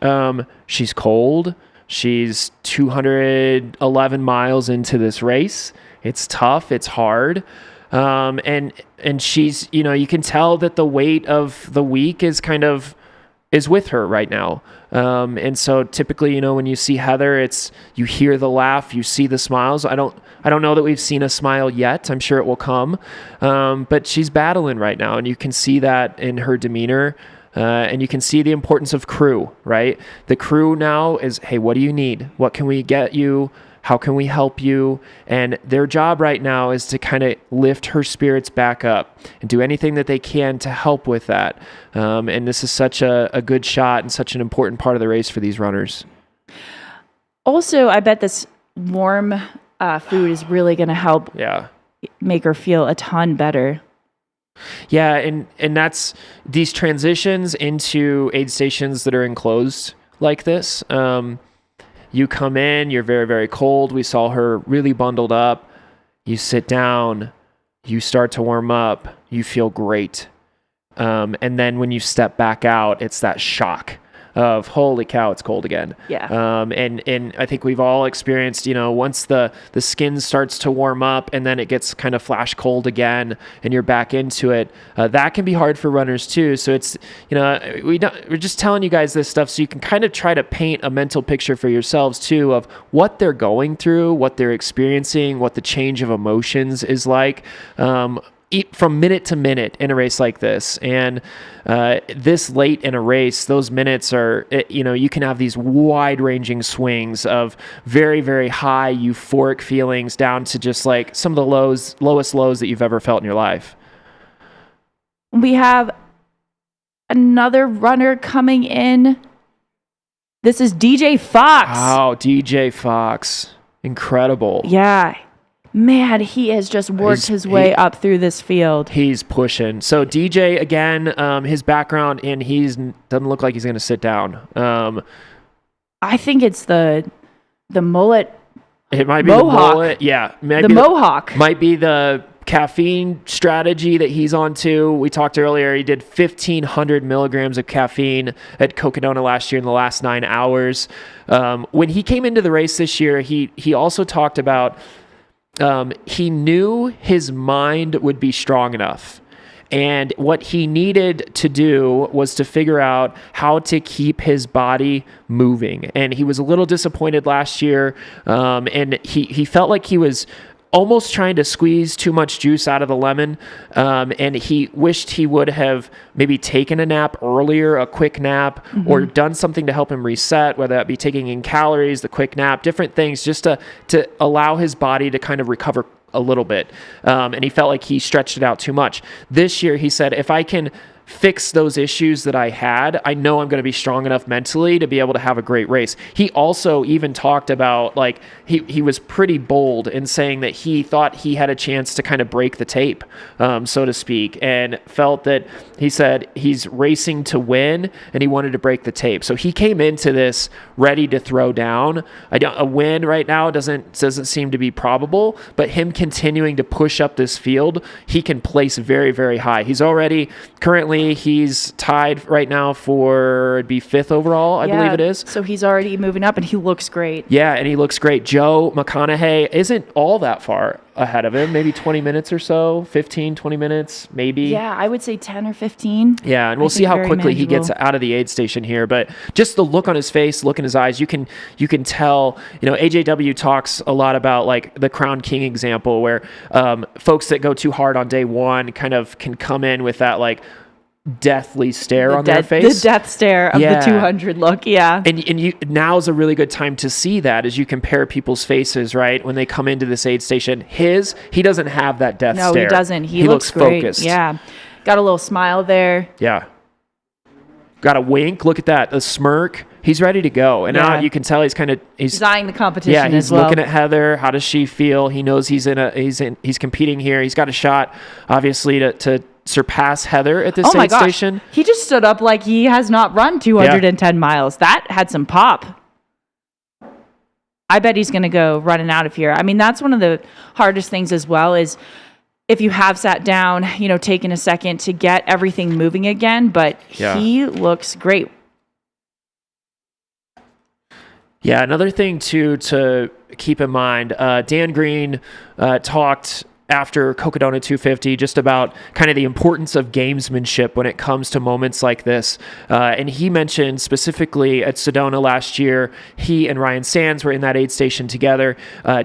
She's cold. She's 211 miles into this race. It's tough. It's hard. And she's, you can tell that the weight of the week is with her right now. And so typically, when you see Heather, you hear the laugh, you see the smiles. I don't know that we've seen a smile yet. I'm sure it will come. But she's battling right now, and you can see that in her demeanor. And you can see the importance of crew, right? The crew now is, hey, what do you need? What can we get you? How can we help you? And their job right now is to kind of lift her spirits back up and do anything that they can to help with that. And this is such a good shot and such an important part of the race for these runners. Also, I bet this warm food is really going to help make her feel a ton better. Yeah, and that's these transitions into aid stations that are enclosed like this. You come in, you're very, very cold. We saw her really bundled up. You sit down, you start to warm up, you feel great. And then when you step back out, it's that shock of holy cow, it's cold again. Yeah. And I think we've all experienced, once the skin starts to warm up and then it gets kind of flash cold again and you're back into it, that can be hard for runners too. So it's, we're just telling you guys this stuff so you can kind of try to paint a mental picture for yourselves too of what they're going through, what they're experiencing, what the change of emotions is like. From minute to minute in a race like this. And this late in a race, those minutes are, you can have these wide-ranging swings of very, very high euphoric feelings down to just like some of the lowest lows that you've ever felt in your life. We have another runner coming in. This is DJ Fox. Wow, DJ Fox. Incredible. Yeah. Man, he has just worked his way up through this field. He's pushing. So DJ, again, his background, and doesn't look like he's going to sit down. I think it's the mullet. It might be mohawk. the mullet. Yeah. The mohawk. Might be the caffeine strategy that he's on to. We talked earlier, he did 1,500 milligrams of caffeine at Cocodona last year in the last 9 hours. When he came into the race this year, he also talked about he knew his mind would be strong enough. And what he needed to do was to figure out how to keep his body moving. And he was a little disappointed last year. And he felt like he was almost trying to squeeze too much juice out of the lemon. And he wished he would have maybe taken a nap earlier, a quick nap, or done something to help him reset, whether that be taking in calories, the quick nap, different things, just to allow his body to kind of recover a little bit. And he felt like he stretched it out too much. This year, he said, if I can fix those issues that I had, I know I'm going to be strong enough mentally to be able to have a great race. He also even talked about, like, he was pretty bold in saying that he thought he had a chance to kind of break the tape, so to speak, and felt that he said he's racing to win and he wanted to break the tape. So he came into this ready to throw down. A win right now doesn't seem to be probable, but him continuing to push up this field, he can place very, very high. He's currently he's tied right now for, it'd be 5th overall, I believe it is. So he's already moving up and he looks great. Yeah, and he looks great. Joe McConaughey isn't all that far ahead of him, maybe 20 minutes or so, 15, 20 minutes, maybe. Yeah, I would say 10 or 15. Yeah, and we'll see how quickly he gets out of the aid station here. But just the look on his face, look in his eyes, you can tell, AJW talks a lot about like the Crown King example where folks that go too hard on day one kind of can come in with that like deathly stare on their face. The death stare of the 200 look, yeah. And now's a really good time to see that as you compare people's faces, right? When they come into this aid station, he doesn't have that death stare. No, he doesn't. He looks great. Focused. Yeah. Got a little smile there. Yeah. Got a wink. Look at that. A smirk. He's ready to go. And now you can tell he's eyeing the competition. Yeah, he's as well. looking at Heather. How does she feel? He knows he's competing here. He's got a shot, obviously, to surpass Heather at this aid station. He just stood up like he has not run 210 miles. That had some pop. I bet he's going to go running out of here. I mean, that's one of the hardest things as well is if you have sat down, taking a second to get everything moving again, but he looks great. Yeah, another thing too to keep in mind, Dan Green talked after Cocodona 250 just about kind of the importance of gamesmanship when it comes to moments like this. And he mentioned specifically at Sedona last year, he and Ryan Sands were in that aid station together.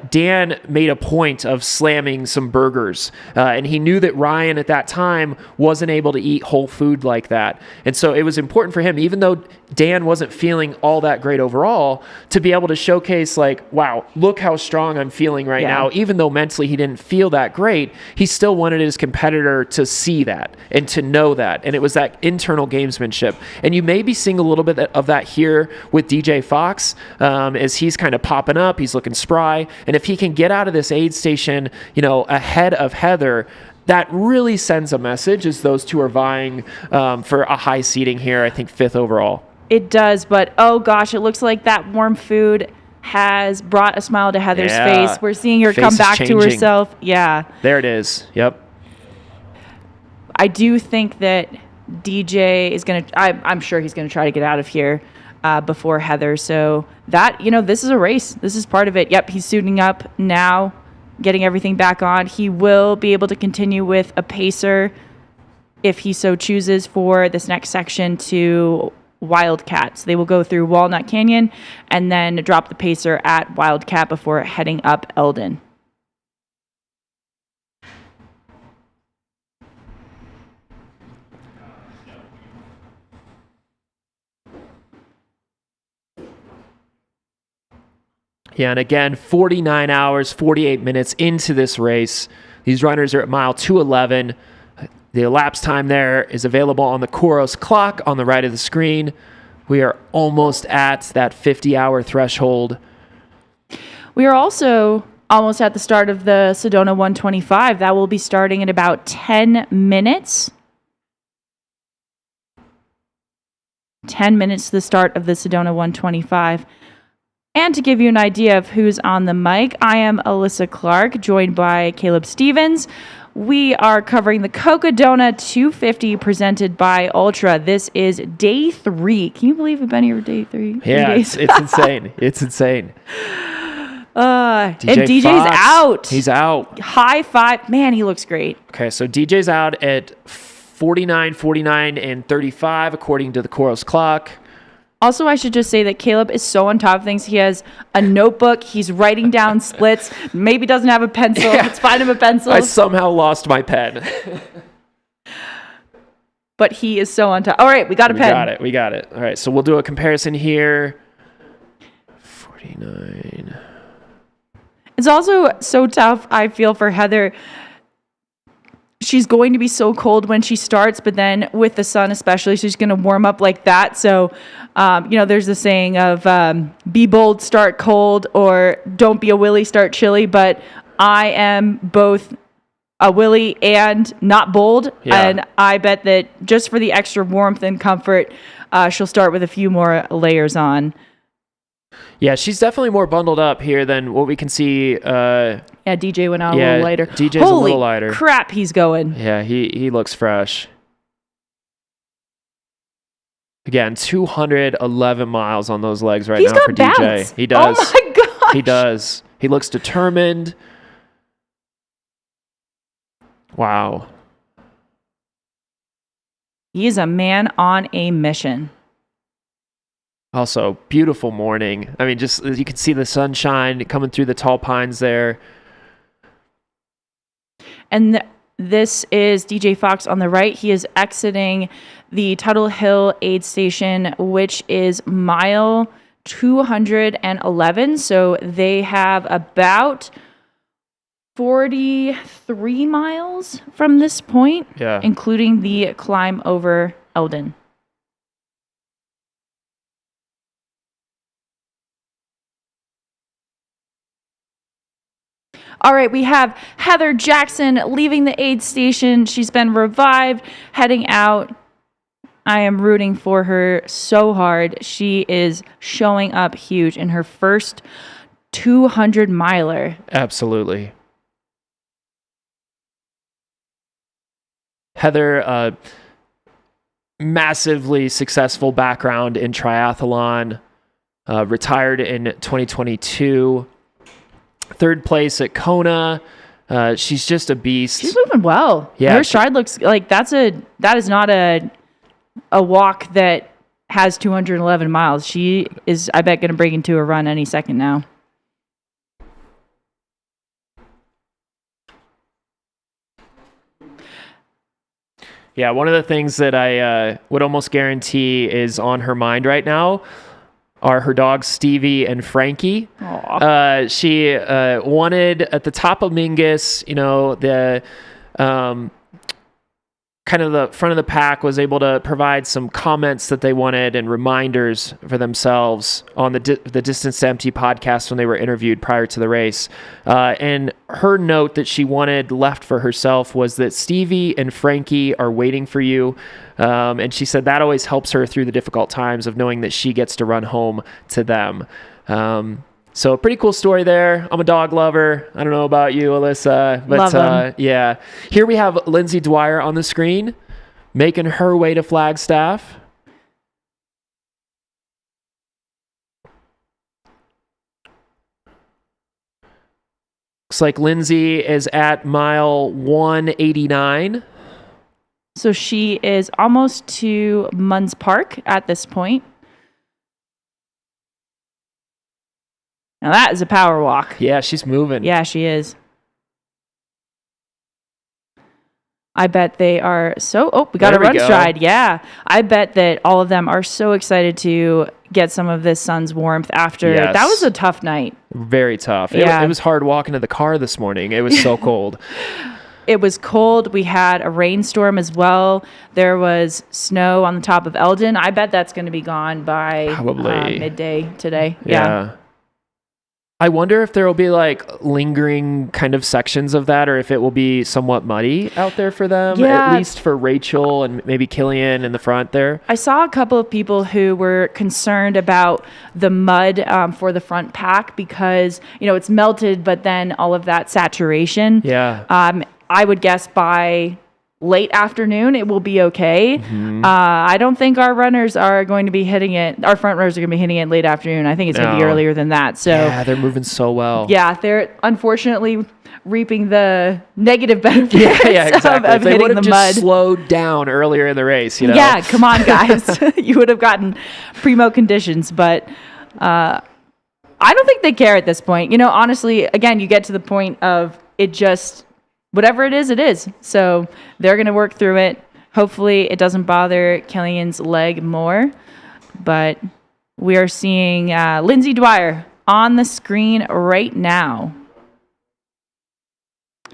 Dan made a point of slamming some burgers. And he knew that Ryan at that time wasn't able to eat whole food like that. And so it was important for him, even though Dan wasn't feeling all that great overall, to be able to showcase like, wow, look how strong I'm feeling right now. Even though mentally he didn't feel that great, he still wanted his competitor to see that and to know that. And it was that internal gamesmanship. And you may be seeing a little bit of that here with DJ Fox as he's kind of popping up. He's looking spry. And if he can get out of this aid station, ahead of Heather, that really sends a message as those two are vying for a high seeding here, I think 5th overall. It does, but oh gosh, it looks like that warm food has brought a smile to Heather's face. We're seeing her come back to herself. Yeah. There it is. Yep. I do think that DJ is going to, I'm sure he's going to try to get out of here before Heather. So that, this is a race. This is part of it. Yep. He's suiting up now, getting everything back on. He will be able to continue with a pacer if he so chooses for this next section to Wildcat. So they will go through Walnut Canyon and then drop the pacer at Wildcat before heading up Elden. Yeah, and again, 49 hours, 48 minutes into this race. These runners are at mile 211. The elapsed time there is available on the Koros clock on the right of the screen. We are almost at that 50-hour threshold. We are also almost at the start of the Sedona 125. That will be starting in about 10 minutes. 10 minutes to the start of the Sedona 125. And to give you an idea of who's on the mic, I am Alyssa Clark, joined by Caleb Stevens. We are covering the Cocodona 250 presented by Ultra. This is day 3. Can you believe we've been here day 3? Yeah, it's insane. It's insane. And DJ's Fox, out. He's out. High five. Man, he looks great. Okay, so DJ's out at 49, 49, and 35, according to the Coros clock. Also, I should just say that Caleb is so on top of things. He has a notebook. He's writing down splits. Maybe doesn't have a pencil. Yeah. Let's find him a pencil. I somehow lost my pen. But he is so on top. All right, we got a pen. We got it. All right, so we'll do a comparison here. 49. It's also so tough, I feel, for Heather. She's going to be so cold when she starts, but then with the sun especially, she's going to warm up like that. So, there's the saying of be bold, start cold, or don't be a willy, start chilly. But I am both a willy and not bold. Yeah. And I bet that just for the extra warmth and comfort, she'll start with a few more layers on. Yeah, she's definitely more bundled up here than what we can see. Yeah, DJ went out a little lighter. DJ's Holy a little lighter. Crap, he's going. Yeah, he looks fresh. Again, 211 miles on those legs right He's now got for bounce. DJ. He does. Oh my gosh. He does. He looks determined. Wow. He is a man on a mission. Also, beautiful morning. I mean, just you can see the sunshine coming through the tall pines there. And this is DJ Fox on the right. He is exiting the Tuttle Hill aid station, which is mile 211. So they have about 43 miles from this point, including the climb over Elden. All right, we have Heather Jackson leaving the aid station. She's been revived, heading out. I am rooting for her so hard. She is showing up huge in her first 200 miler. Absolutely. Heather, massively successful background in triathlon, retired in 2022. Third place at Kona. She's just a beast. She's moving well. Yeah, her stride looks like that is not a walk that has 211 miles. She is, I bet, going to break into a run any second now. Yeah, one of the things that I would almost guarantee is on her mind right now are her dogs Stevie and Frankie. She wanted at the top of Mingus, the kind of the front of the pack was able to provide some comments that they wanted and reminders for themselves on the Distance to Empty podcast when they were interviewed prior to the race. And her note that she wanted left for herself was that Stevie and Frankie are waiting for you. And she said that always helps her through the difficult times of knowing that she gets to run home to them. So a pretty cool story there. I'm a dog lover. I don't know about you, Alyssa, but yeah. Here we have Lindsay Dwyer on the screen making her way to Flagstaff. Looks like Lindsay is at mile 189. So she is almost to Munns Park at this point. Now that is a power walk. Yeah, she's moving. Yeah, she is. I bet they are so... Oh, we got a run stride. Yeah. I bet that all of them are so excited to get some of this sun's warmth after. Yes. That was a tough night. Very tough. Yeah. It was hard walking to the car this morning. It was so cold. It was cold. We had a rainstorm as well. There was snow on the top of Elden. I bet that's going to be gone by probably midday today. Yeah. I wonder if there will be like lingering kind of sections of that, or if it will be somewhat muddy out there for them, at least for Rachel and maybe Killian in the front there. I saw a couple of people who were concerned about the mud for the front pack because, it's melted, but then all of that saturation. Yeah. I would guess by late afternoon, it will be okay. I don't think our runners are going to be hitting it. Our front runners are going to be hitting it late afternoon. I think it's going to be earlier than that. So yeah, they're moving so well. yeah, they're unfortunately reaping the negative benefits Yeah, exactly. of If they hitting would have the just mud. slowed down earlier in the race, you know? Yeah, come on, guys. You would have gotten primo conditions, but I don't think they care at this point. You know, honestly, again, you get to the point of it just, whatever it is. So they're going to work through it. Hopefully it doesn't bother Killian's leg more. But we are seeing Lindsay Dwyer on the screen right now.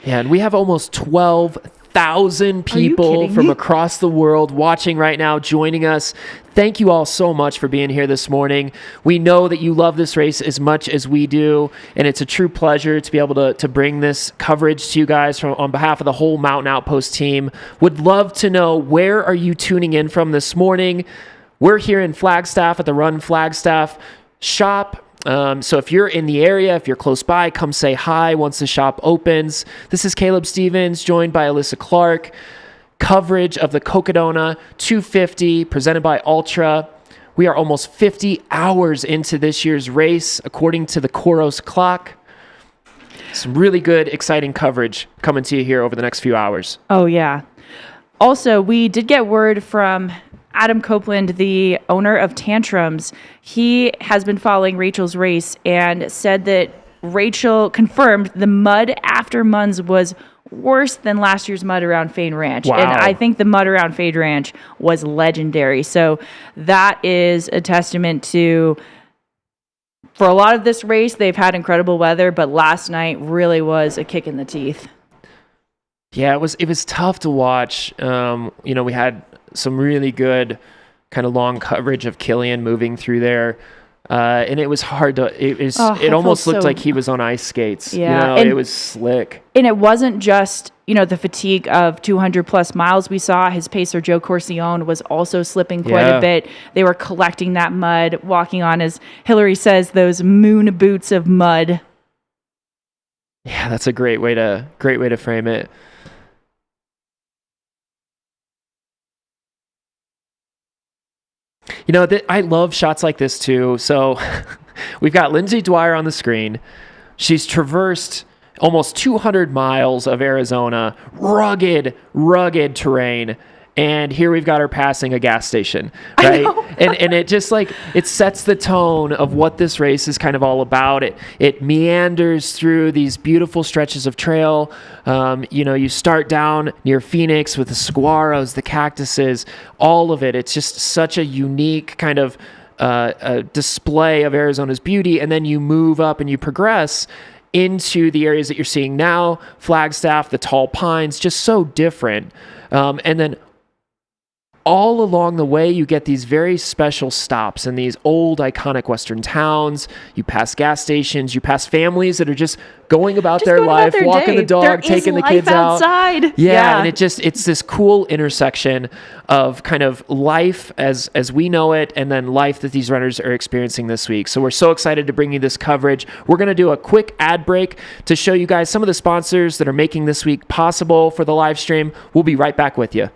Yeah, and we have almost 12,000 people kidding from me? across the world watching right now, joining us. Thank you all so much for being here this morning. We know that you love this race as much as we do, and it's a true pleasure to be able to bring this coverage to you guys on behalf of the whole Mountain Outpost team. Would love to know, where are you tuning in from this morning? We're here in Flagstaff at the Run Flagstaff shop. So if you're in the area, if you're close by, come say hi once the shop opens. This is Caleb Stevens, joined by Alyssa Clark. Coverage of the Cocodona 250 presented by Ultra. We are almost 50 hours into this year's race, according to the Koros clock. Some really good, exciting coverage coming to you here over the next few hours. Oh, yeah. Also, we did get word from Adam Copeland, the owner of Tantrums. He has been following Rachel's race and said that Rachel confirmed the mud after Munns was worse than last year's mud around Fane Ranch. Wow. And I think the mud around Fane Ranch was legendary. So that is a testament to, for a lot of this race, they've had incredible weather, but last night really was a kick in the teeth. Yeah, it was tough to watch. We had some really good kind of long coverage of Killian moving through there. And it was hard to, it almost looked like he was on ice skates. Yeah. It was slick. And it wasn't just, the fatigue of 200 plus miles we saw. His pacer, Joe Corcione, was also slipping quite a bit. They were collecting that mud, walking on, as Hillary says, those moon boots of mud. Yeah, that's a great way to frame it. I love shots like this too. So we've got Lindsay Dwyer on the screen. She's traversed almost 200 miles of Arizona, rugged terrain. And here we've got her passing a gas station, right? And it just it sets the tone of what this race is kind of all about. It meanders through these beautiful stretches of trail. You start down near Phoenix with the saguaros, the cactuses, all of it. It's just such a unique kind of a display of Arizona's beauty. And then you move up and you progress into the areas that you're seeing now, Flagstaff, the tall pines, just so different. And then all along the way, you get these very special stops in these old, iconic Western towns. You pass gas stations. You pass families that are just going about their life, walking the dog, taking the kids outside. Yeah, and it's this cool intersection of kind of life as we know it, and then life that these runners are experiencing this week. So we're so excited to bring you this coverage. We're going to do a quick ad break to show you guys some of the sponsors that are making this week possible for the live stream. We'll be right back with you.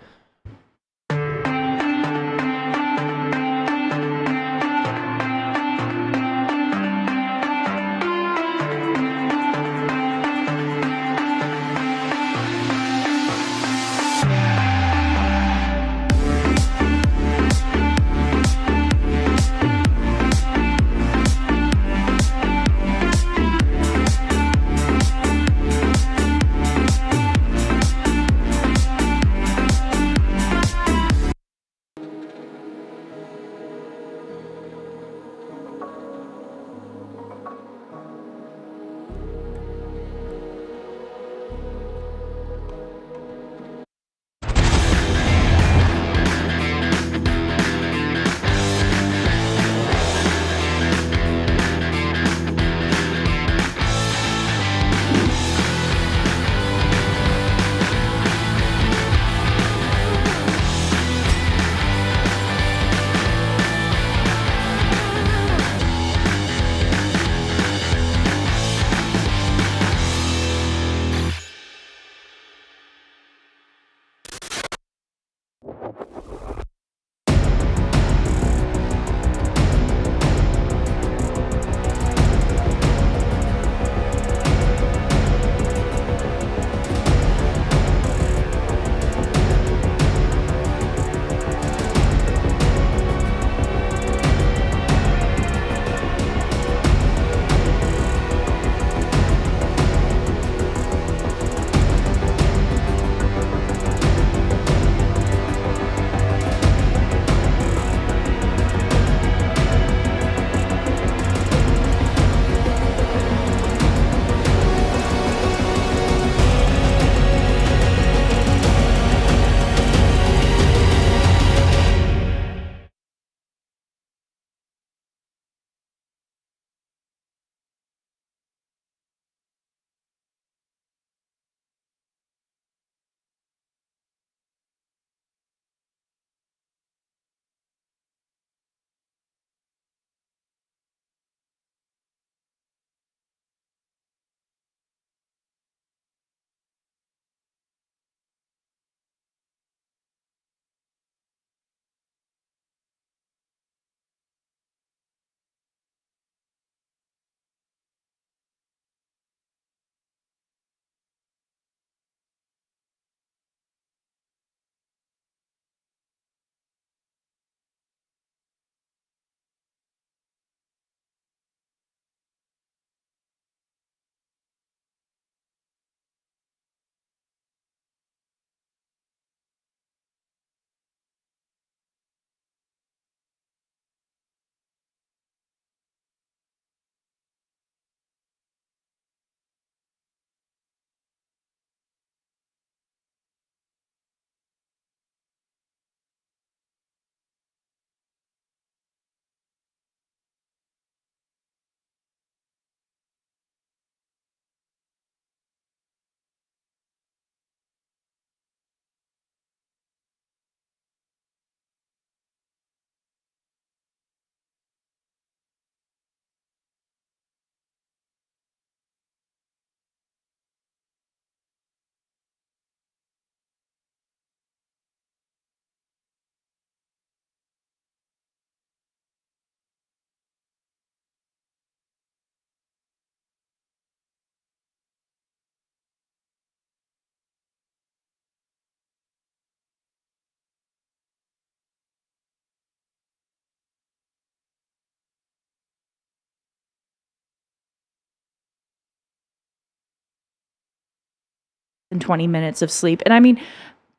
than 20 minutes of sleep. And I mean,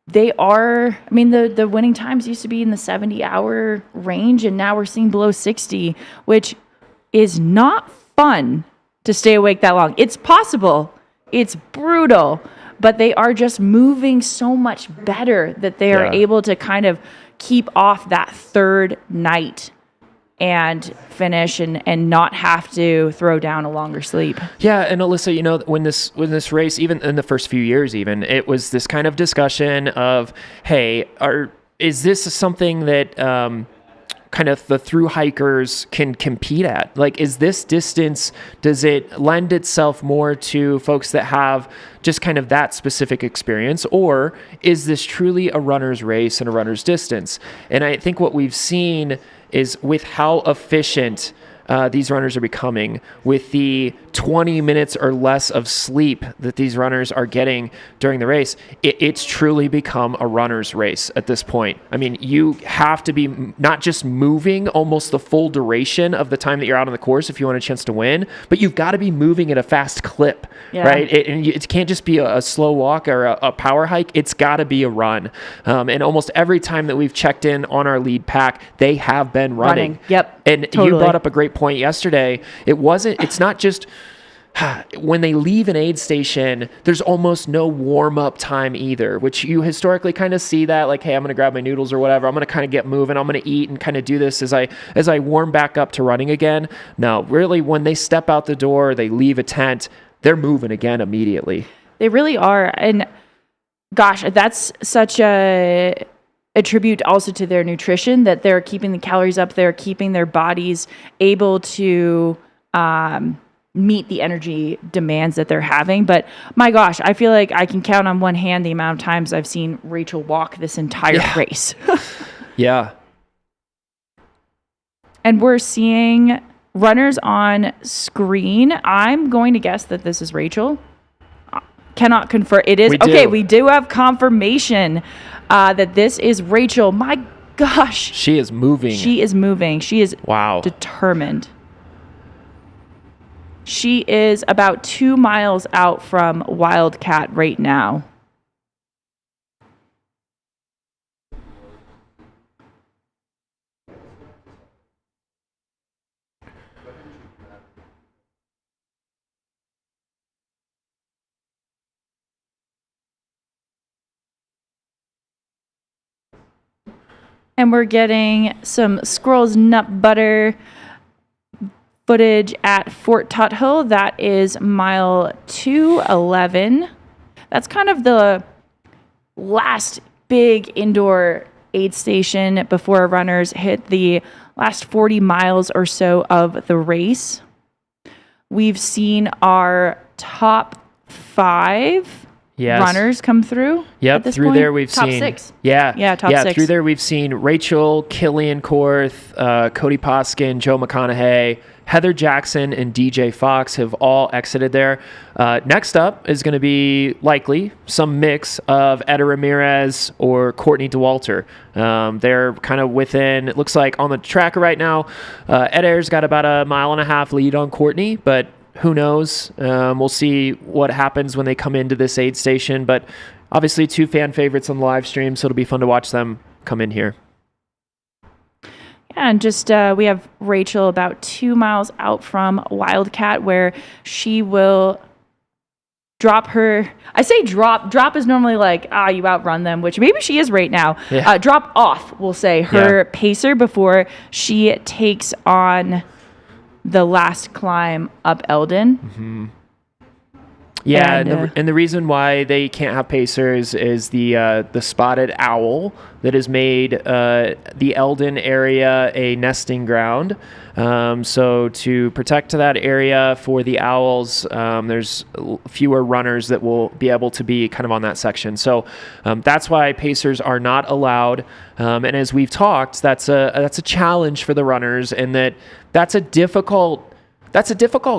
the winning times used to be in the 70-hour range, and now we're seeing below 60, which is not fun to stay awake that long. It's possible. It's brutal. But they are just moving so much better that they are able to kind of keep off that third night and finish and not have to throw down a longer sleep. Yeah, and Alyssa, when this race, even in the first few years, even it was this kind of discussion of, hey, is this something that kind of the thru hikers can compete at? Like, is this distance, does it lend itself more to folks that have just kind of that specific experience, or is this truly a runner's race and a runner's distance? And I think what we've seen is with how efficient these runners are becoming, with the 20 minutes or less of sleep that these runners are getting during the race, it's truly become a runner's race at this point. I mean, you have to be not just moving almost the full duration of the time that you're out on the course if you want a chance to win, but you've got to be moving at a fast clip, right? It can't just be a slow walk or a power hike. It's got to be a run. And almost every time that we've checked in on our lead pack, they have been running. Yep. And totally. You brought up a great point yesterday. It's not just when they leave an aid station, there's almost no warm-up time either, which you historically kind of see that, like, hey, I'm going to grab my noodles or whatever. I'm going to kind of get moving. I'm going to eat and kind of do this as I warm back up to running again. No, really, when they step out the door, they leave a tent, they're moving again immediately. They really are. And gosh, that's such a tribute also to their nutrition, that they're keeping the calories up, they're keeping their bodies able to meet the energy demands that they're having. But my gosh, I feel like I can count on one hand the amount of times I've seen Rachel walk this entire race. Yeah. And we're seeing runners on screen. I'm going to guess that this is Rachel. Cannot confirm. It is. We do have confirmation that this is Rachel. My gosh. She is moving. She is determined. She is about 2 miles out from Wildcat right now. And we're getting some Squirrels Nut Butter footage at Fort Tuthill. That is mile 211. That's kind of the last big indoor aid station before runners hit the last 40 miles or so of the race. We've seen our top 5 runners come through. Yep, through point. there we've top seen 6. Yeah, top 6. Through there we've seen Rachel, Killian Korth, Cody Poskin, Joe McConaughey, Heather Jackson, and DJ Fox have all exited there. Next up is going to be likely some mix of Etta Ramirez or Courtney DeWalter. They're kind of within, it looks like on the tracker right now, Etta's got about a 1.5 mile lead on Courtney, but who knows? We'll see what happens when they come into this aid station. But obviously 2 fan favorites on the live stream, so it'll be fun to watch them come in here. Yeah, and just we have Rachel about 2 miles out from Wildcat, where she will drop her. I say drop. Drop is normally like, you outrun them, which maybe she is right now. Yeah. Drop off, we'll say, her pacer before she takes on the last climb up Elden. Mm-hmm. Yeah, and the reason why they can't have pacers is the spotted owl that has made the Elden area a nesting ground. So to protect that area for the owls, there's fewer runners that will be able to be kind of on that section. So that's why pacers are not allowed. And as we've talked, that's a challenge for the runners, and that's a difficult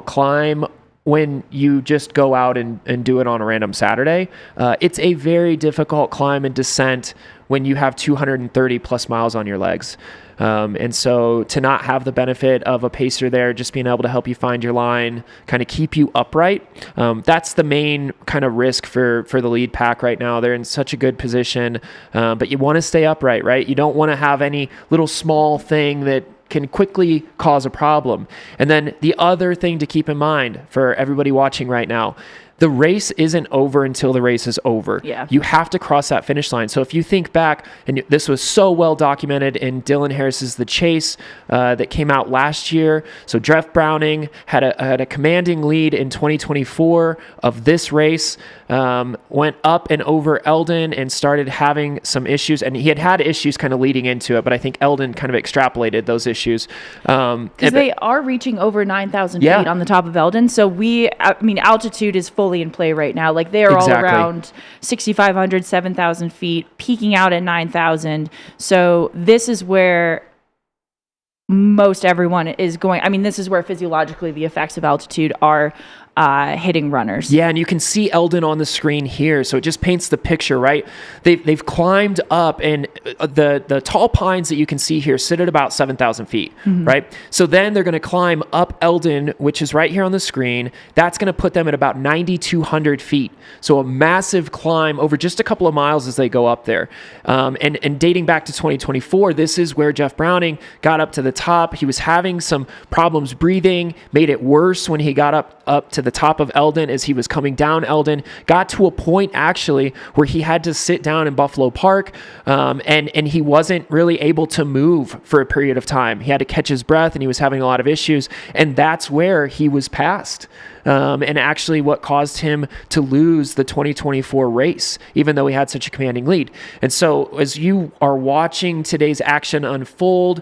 climb when you just go out and do it on a random Saturday. It's a very difficult climb and descent when you have 230 plus miles on your legs. And so to not have the benefit of a pacer there, just being able to help you find your line, kind of keep you upright, that's the main kind of risk for the lead pack right now. They're in such a good position, but you want to stay upright, right? You don't want to have any little small thing that can quickly cause a problem. And then the other thing to keep in mind for everybody watching right now, the race isn't over until the race is over. Yeah. You have to cross that finish line. So if you think back, and this was so well documented in Dylan Harris's The Chase that came out last year. So Jeff Browning had a commanding lead in 2024 of this race, went up and over Elden and started having some issues. And he had issues kind of leading into it, but I think Elden kind of extrapolated those issues. Because they are reaching over 9,000 feet on the top of Elden. So altitude is fully in play right now. Like they are all around 6,500, 7,000 feet, peaking out at 9,000. So this is where most everyone is going. I mean, this is where physiologically the effects of altitude are hitting runners. Yeah, and you can see Elden on the screen here, so it just paints the picture, right? They've climbed up, and the tall pines that you can see here sit at about 7,000 feet, right? So then they're going to climb up Elden, which is right here on the screen. That's going to put them at about 9,200 feet. So a massive climb over just a couple of miles as they go up there. And dating back to 2024, this is where Jeff Browning got up to the top. He was having some problems breathing, made it worse when he got up to the top of Elden as he was coming down Elden, got to a point actually where he had to sit down in Buffalo Park, and he wasn't really able to move for a period of time. He had to catch his breath, and he was having a lot of issues, and that's where he was passed. And actually what caused him to lose the 2024 race, even though he had such a commanding lead. And so as you are watching today's action unfold,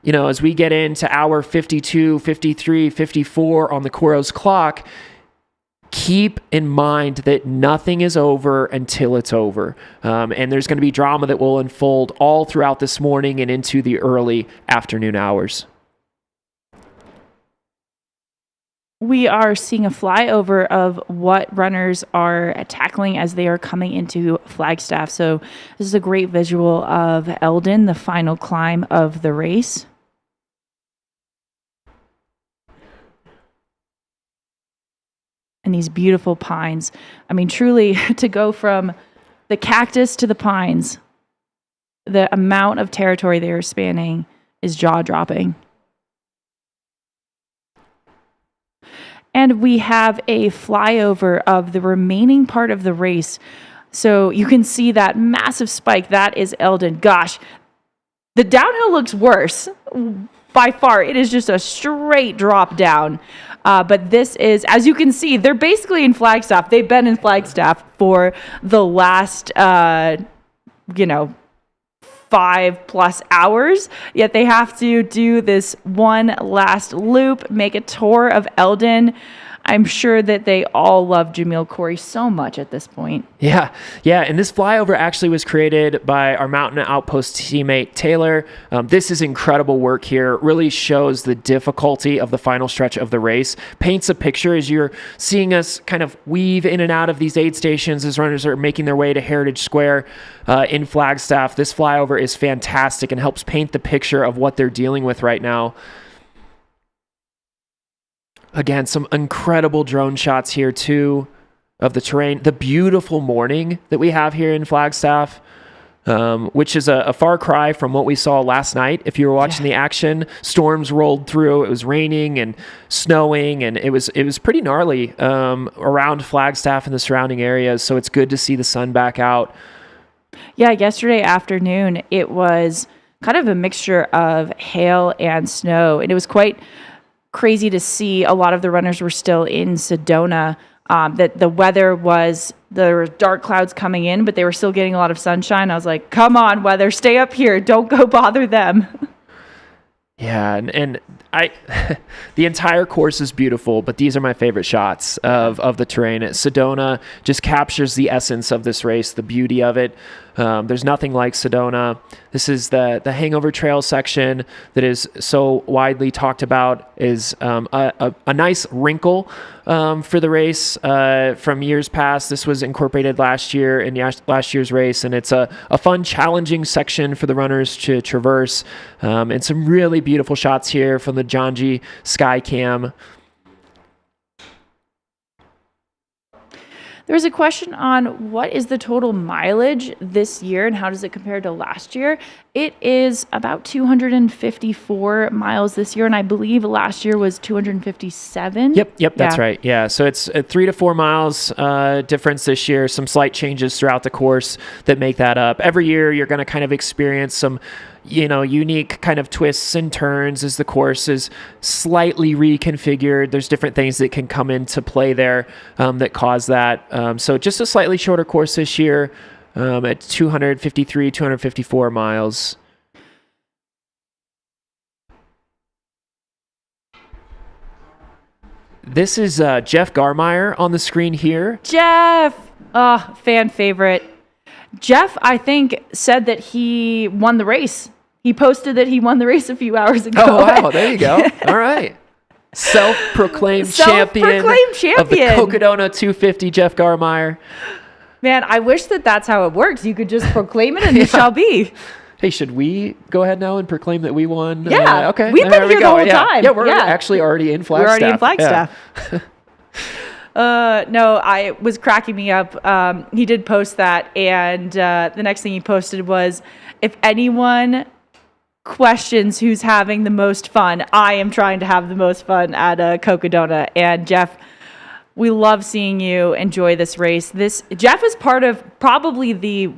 as we get into hour 52, 53, 54 on the Kuros clock, keep in mind that nothing is over until it's over. And there's going to be drama that will unfold all throughout this morning and into the early afternoon hours. We are seeing a flyover of what runners are tackling as they are coming into Flagstaff. So this is a great visual of Elden, the final climb of the race. And these beautiful pines. I mean, truly, to go from the cactus to the pines, the amount of territory they are spanning is jaw-dropping. And we have a flyover of the remaining part of the race. So you can see that massive spike. That is Elden. Gosh, the downhill looks worse. By far, it is just a straight drop down. But this is, as you can see, they're basically in Flagstaff. They've been in Flagstaff for the last, 5+ hours. Yet they have to do this one last loop, make a tour of Elden. I'm sure that they all love Jamil Corey so much at this point. Yeah. And this flyover actually was created by our Mountain Outpost teammate, Taylor. This is incredible work here. It really shows the difficulty of the final stretch of the race. Paints a picture as you're seeing us kind of weave in and out of these aid stations as runners are making their way to Heritage Square in Flagstaff. This flyover is fantastic and helps paint the picture of what they're dealing with right now. Again, some incredible drone shots here too of the terrain. The beautiful morning that we have here in Flagstaff, which is a far cry from what we saw last night. If you were watching the action, storms rolled through. It was raining and snowing, and it was pretty gnarly around Flagstaff and the surrounding areas. So it's good to see the sun back out. Yeah, yesterday afternoon, it was kind of a mixture of hail and snow, and it was quite crazy to see. A lot of the runners were still in Sedona, that the weather there were dark clouds coming in, but they were still getting a lot of sunshine. I was like, come on, weather, stay up here. Don't go bother them. Yeah, and I, the entire course is beautiful, but these are my favorite shots of the terrain. Sedona just captures the essence of this race, the beauty of it. There's nothing like Sedona. This is the Hangover Trail section that is so widely talked about, is a nice wrinkle for the race from years past. This was incorporated last year in last year's race, and it's a fun, challenging section for the runners to traverse. And some really beautiful shots here from the Janji Sky Cam. There's a question on what is the total mileage this year and how does it compare to last year? It is about 254 miles this year, and I believe last year was 257. Yep, that's right. Yeah, so it's a 3 to 4 miles difference this year. Some slight changes throughout the course that make that up. Every year, you're going to kind of experience some unique kind of twists and turns as the course is slightly reconfigured. There's different things that can come into play there that cause that. So just a slightly shorter course this year at 253, 254 miles. This is Jeff Garmeyer on the screen here. Jeff! Oh, fan favorite. Jeff, I think, said that he won the race. He posted that he won the race a few hours ago. Oh, wow. There you go. All right. Self-proclaimed champion of the Cocodona 250, Jeff Garmeyer. Man, I wish that's how it works. You could just proclaim it and it shall be. Hey, should we go ahead now and proclaim that we won? Yeah. Okay. We've been here the whole time. Yeah, we're actually already in Flagstaff. We're already in Flagstaff. Yeah. No, I was cracking me up. He did post that, and the next thing he posted was, if anyone questions who's having the most fun, I am trying to have the most fun at Cocodona. And Jeff, we love seeing you enjoy this race. Jeff is part of probably the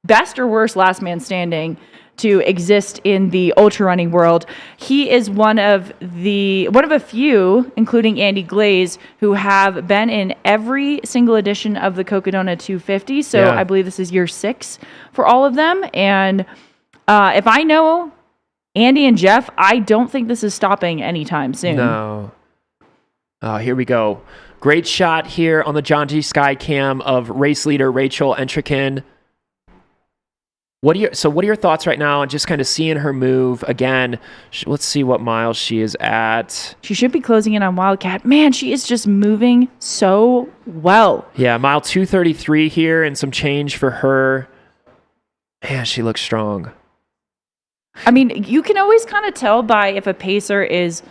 best or worst last man standing to exist in the ultra running world. He is one of a few, including Andy Glaze, who have been in every single edition of the Cocodona 250. So I believe this is year 6 for all of them. And if I know Andy and Jeff, I don't think this is stopping anytime soon. No. Oh, here we go. Great shot here on the Janji Sky Cam of race leader Rachel Entrekin. What are your thoughts right now on just kind of seeing her move again? Let's see what miles she is at. She should be closing in on Wildcat. Man, she is just moving so well. Yeah, mile 233 here and some change for her. Man, she looks strong. I mean, you can always kind of tell by if a pacer is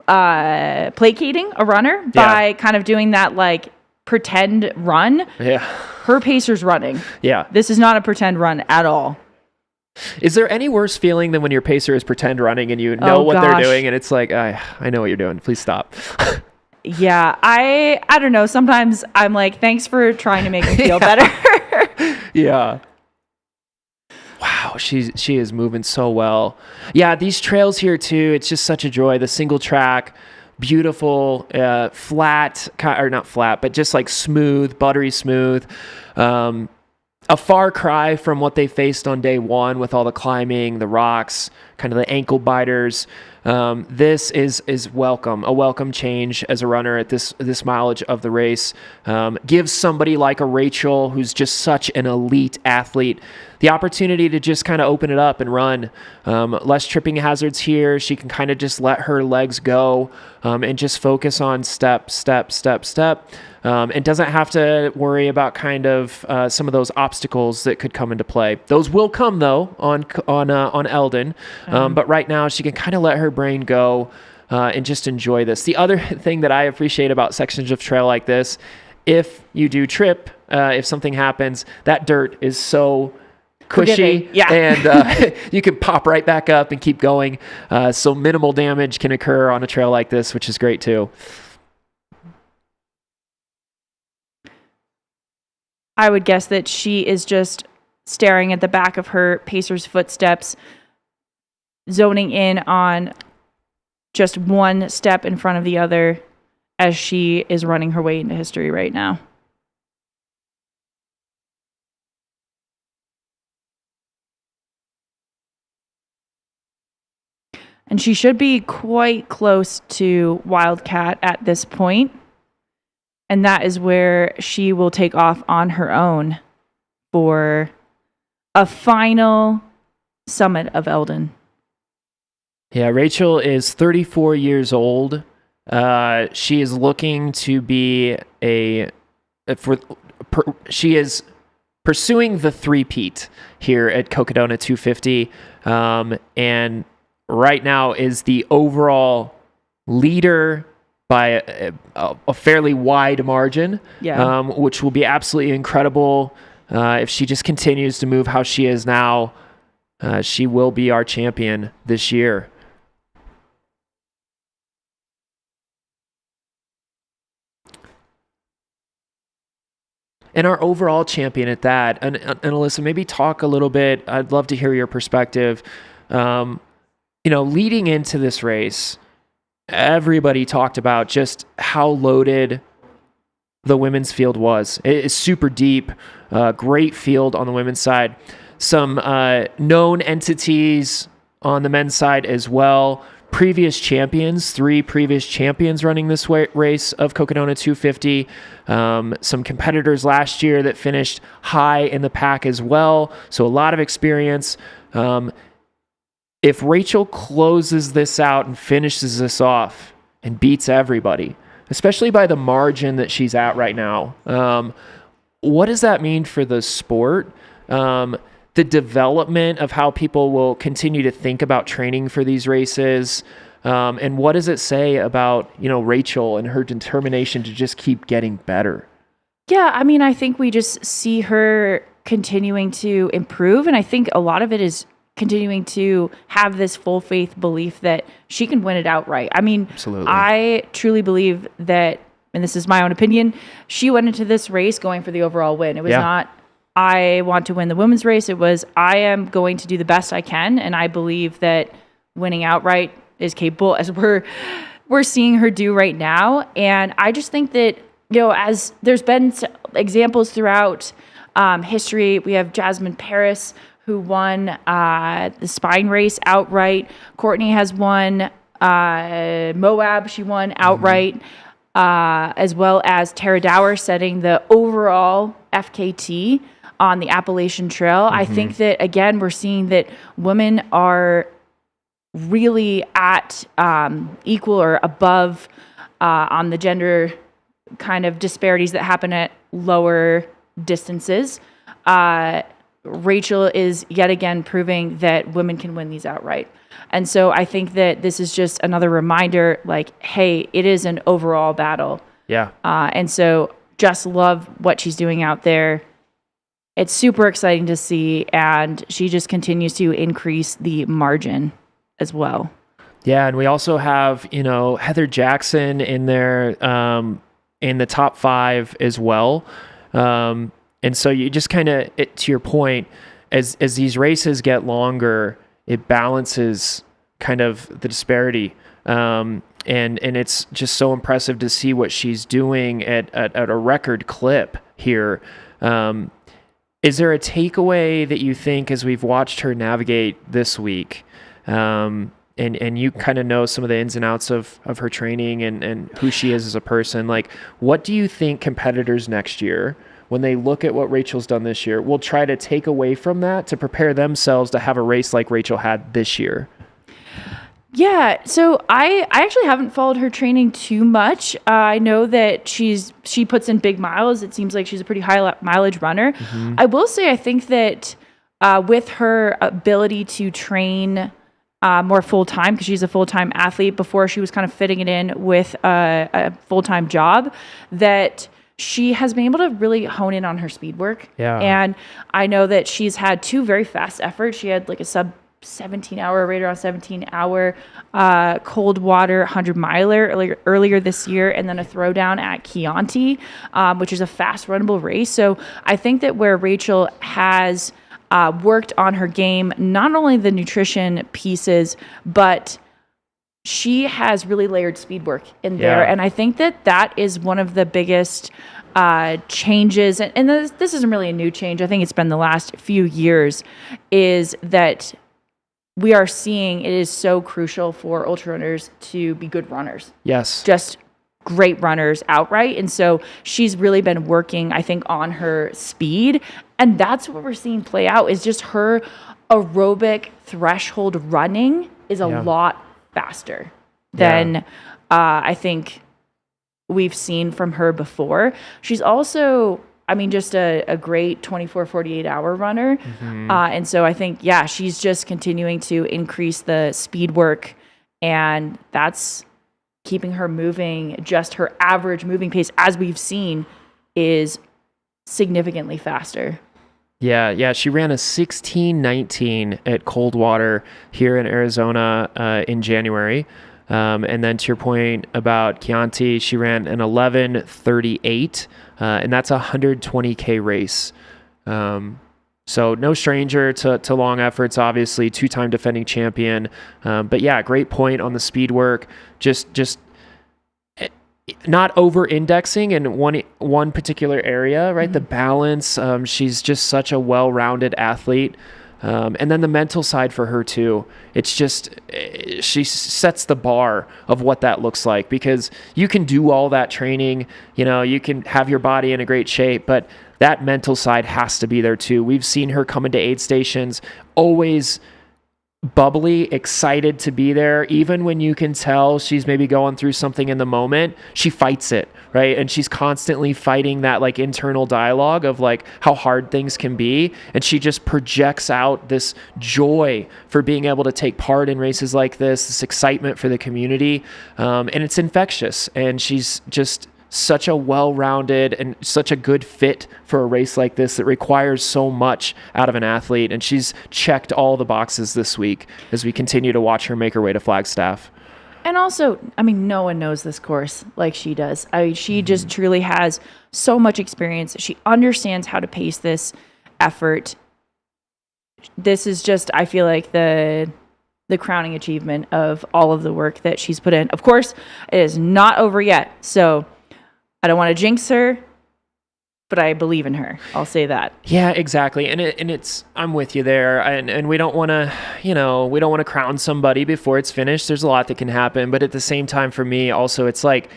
placating a runner by kind of doing that like pretend run. Yeah. Her pacer's running. Yeah. This is not a pretend run at all. Is there any worse feeling than when your pacer is pretend running and you know what they're doing and it's like, I know what you're doing. Please stop. Yeah. I don't know. Sometimes I'm like, thanks for trying to make me feel better. Yeah. Wow, she is moving so well. Yeah, these trails here too, it's just such a joy. The single track, beautiful, flat, or not flat, but just like smooth, buttery smooth. A far cry from what they faced on day one with all the climbing, the rocks, kind of the ankle biters. This is welcome, a welcome change as a runner at this mileage of the race. Gives somebody like a Rachel, who's just such an elite athlete, the opportunity to just kind of open it up and run. Less tripping hazards here. She can kind of just let her legs go and just focus on step, step, step, step. And doesn't have to worry about kind of some of those obstacles that could come into play. Those will come though on Elden, but right now she can kind of let her brain go and just enjoy this. The other thing that I appreciate about sections of trail like this, if you do trip, if something happens, that dirt is so cushy, and you can pop right back up and keep going. So minimal damage can occur on a trail like this, which is great too. I would guess that she is just staring at the back of her pacer's footsteps, zoning in on just one step in front of the other as she is running her way into history right now. And she should be quite close to Wildcat at this point. And that is where she will take off on her own for a final summit of Elden. Yeah, Rachel is 34 years old She is looking to be she is pursuing the three-peat here at Cocodona 250, and right now is the overall leader by a fairly wide margin, which will be absolutely incredible. If she just continues to move how she is now, she will be our champion this year. And our overall champion at that, and Alyssa, maybe talk a little bit. I'd love to hear your perspective. Leading into this race, everybody talked about just how loaded the women's field was. It's super deep, great field on the women's side. Some known entities on the men's side as well. Previous champions, 3 previous champions running this race of Cocodona 250. Some competitors last year that finished high in the pack as well. So a lot of experience. If Rachel closes this out and finishes this off and beats everybody, especially by the margin that she's at right now, what does that mean for the sport? The development of how people will continue to think about training for these races, and what does it say about Rachel and her determination to just keep getting better? Yeah, I mean, I think we just see her continuing to improve, and I think a lot of it is continuing to have this full faith belief that she can win it outright. I mean, absolutely. I truly believe that, and this is my own opinion, she went into this race going for the overall win. It was not, I want to win the women's race. It was, I am going to do the best I can, and I believe that winning outright is capable, as we're seeing her do right now. And I just think that, as there's been examples throughout history, we have Jasmine Paris, who won the spine race outright. Courtney has won Moab. She won outright, as well as Tara Dower setting the overall FKT on the Appalachian Trail. I think that, again, we're seeing that women are really at equal or above on the gender kind of disparities that happen at lower distances. Rachel is yet again proving that women can win these outright. And so I think that this is just another reminder, like, hey, it is an overall battle. Yeah. And so just love what she's doing out there. It's super exciting to see, and she just continues to increase the margin as well. Yeah, and we also have, Heather Jackson in there in the top 5 as well. And so you just kind of, to your point, as these races get longer, it balances kind of the disparity. And it's just so impressive to see what she's doing at a record clip here. Is there a takeaway that you think, as we've watched her navigate this week, and you kind of know some of the ins and outs of her training and who she is as a person, like, what do you think competitors next year, when they look at what Rachel's done this year, will try to take away from that to prepare themselves to have a race like Rachel had this year? Yeah, so I actually haven't followed her training too much. I know that she puts in big miles. It seems like she's a pretty high mileage runner. I will say, I think that with her ability to train more full-time, because she's a full-time athlete, before she was kind of fitting it in with a full-time job, that she has been able to really hone in on her speed work. Yeah. And I know that she's had 2 very fast efforts. She had like a sub 17 hour, right around 17 hour cold water 100 miler earlier this year, and then a throwdown at Chianti, which is a fast runnable race. So I think that where Rachel has worked on her game, not only the nutrition pieces, but she has really layered speed work in there. And I think that that is one of the biggest changes. And this isn't really a new change. I think it's been the last few years, is that we are seeing it is so crucial for ultra runners to be good runners. Yes. Just great runners outright. And so she's really been working, I think, on her speed. And that's what we're seeing play out, is just her aerobic threshold running is a lot faster than I think we've seen from her before. She's also, I mean, just a great 24, 48 hour runner. And so I think, yeah, she's just continuing to increase the speed work, and that's keeping her moving. Just her average moving pace, as we've seen, is significantly faster. Yeah, she ran a 16:19 at Coldwater here in Arizona in January. And then to your point about Chianti, she ran an 11:38, and that's a 120K race. So no stranger to long efforts, obviously, 2-time defending champion. But yeah, great point on the speed work. Just not over-indexing in one particular area, right? The balance. She's just such a well-rounded athlete. And then the mental side for her too. It's just, she sets the bar of what that looks like, because you can do all that training, you can have your body in a great shape, but that mental side has to be there too. We've seen her come into aid stations always bubbly, excited to be there. Even when you can tell she's maybe going through something in the moment, she fights it, right? And she's constantly fighting that like internal dialogue of like how hard things can be. And she just projects out this joy for being able to take part in races like this excitement for the community. And it's infectious. And she's just such a well-rounded and such a good fit for a race like this that requires so much out of an athlete. And she's checked all the boxes this week as we continue to watch her make her way to Flagstaff. And also, I mean, no one knows this course like she does. She just truly has so much experience. She understands how to pace this effort. This is just, I feel like, the crowning achievement of all of the work that she's put in. Of course, it is not over yet. So I don't want to jinx her, but I believe in her. I'll say that. Yeah, exactly. And it's I'm with you there. And we don't want to crown somebody before it's finished. There's a lot that can happen, but at the same time, for me also, it's like,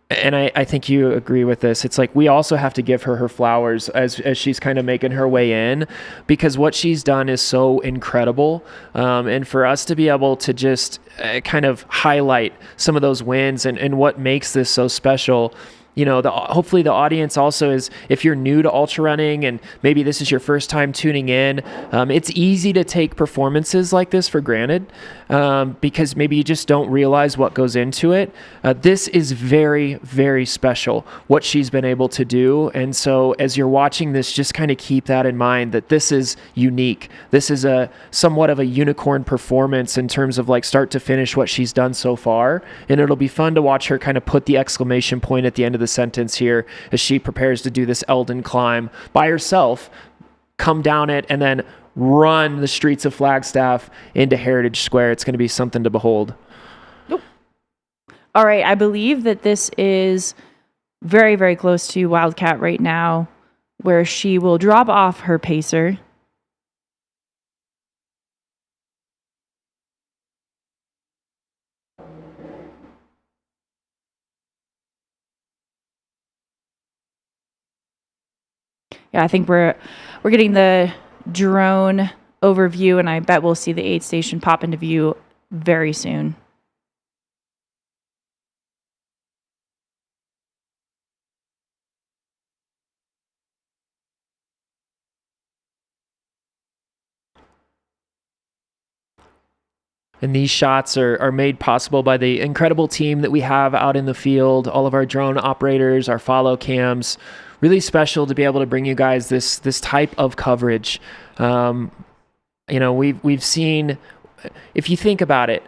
and I think you agree with this, it's like we also have to give her flowers as she's kind of making her way in, because what she's done is so incredible. And for us to be able to just kind of highlight some of those wins and what makes this so special. Hopefully the audience also is, if you're new to ultra running and maybe this is your first time tuning in, it's easy to take performances like this for granted because maybe you just don't realize what goes into it. This is very, very special, what she's been able to do. And so as you're watching this, just kind of keep that in mind, that this is unique. This is a somewhat of a unicorn performance in terms of like start to finish what she's done so far. And it'll be fun to watch her kind of put the exclamation point at the end of the sentence here as she prepares to do this Elden climb by herself, come down it, and then run the streets of Flagstaff into Heritage Square. It's going to be something to behold. Nope. All right, I believe that this is very, very close to Wildcat right now, where she will drop off her pacer. Yeah, I think we're getting the drone overview, and I bet we'll see the aid station pop into view very soon. And these shots are made possible by the incredible team that we have out in the field, all of our drone operators, our follow cams. Really special to be able to bring you guys this type of coverage. We've seen, if you think about it,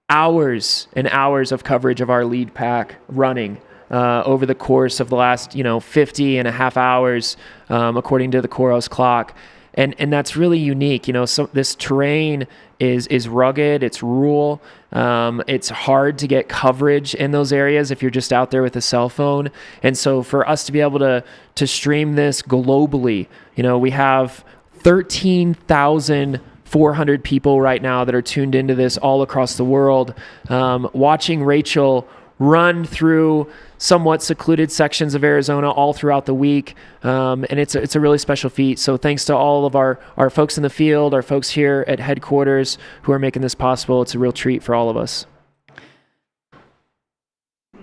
hours and hours of coverage of our lead pack running over the course of the last 50 and a half hours, according to the Coros clock. And that's really unique. So this terrain is rugged, it's rural, it's hard to get coverage in those areas if you're just out there with a cell phone. And so for us to be able to stream this globally, we have 13,400 people right now that are tuned into this all across the world, watching Rachel run through somewhat secluded sections of Arizona all throughout the week. And it's a really special feat. So thanks to all of our folks in the field, our folks here at headquarters who are making this possible. It's a real treat for all of us.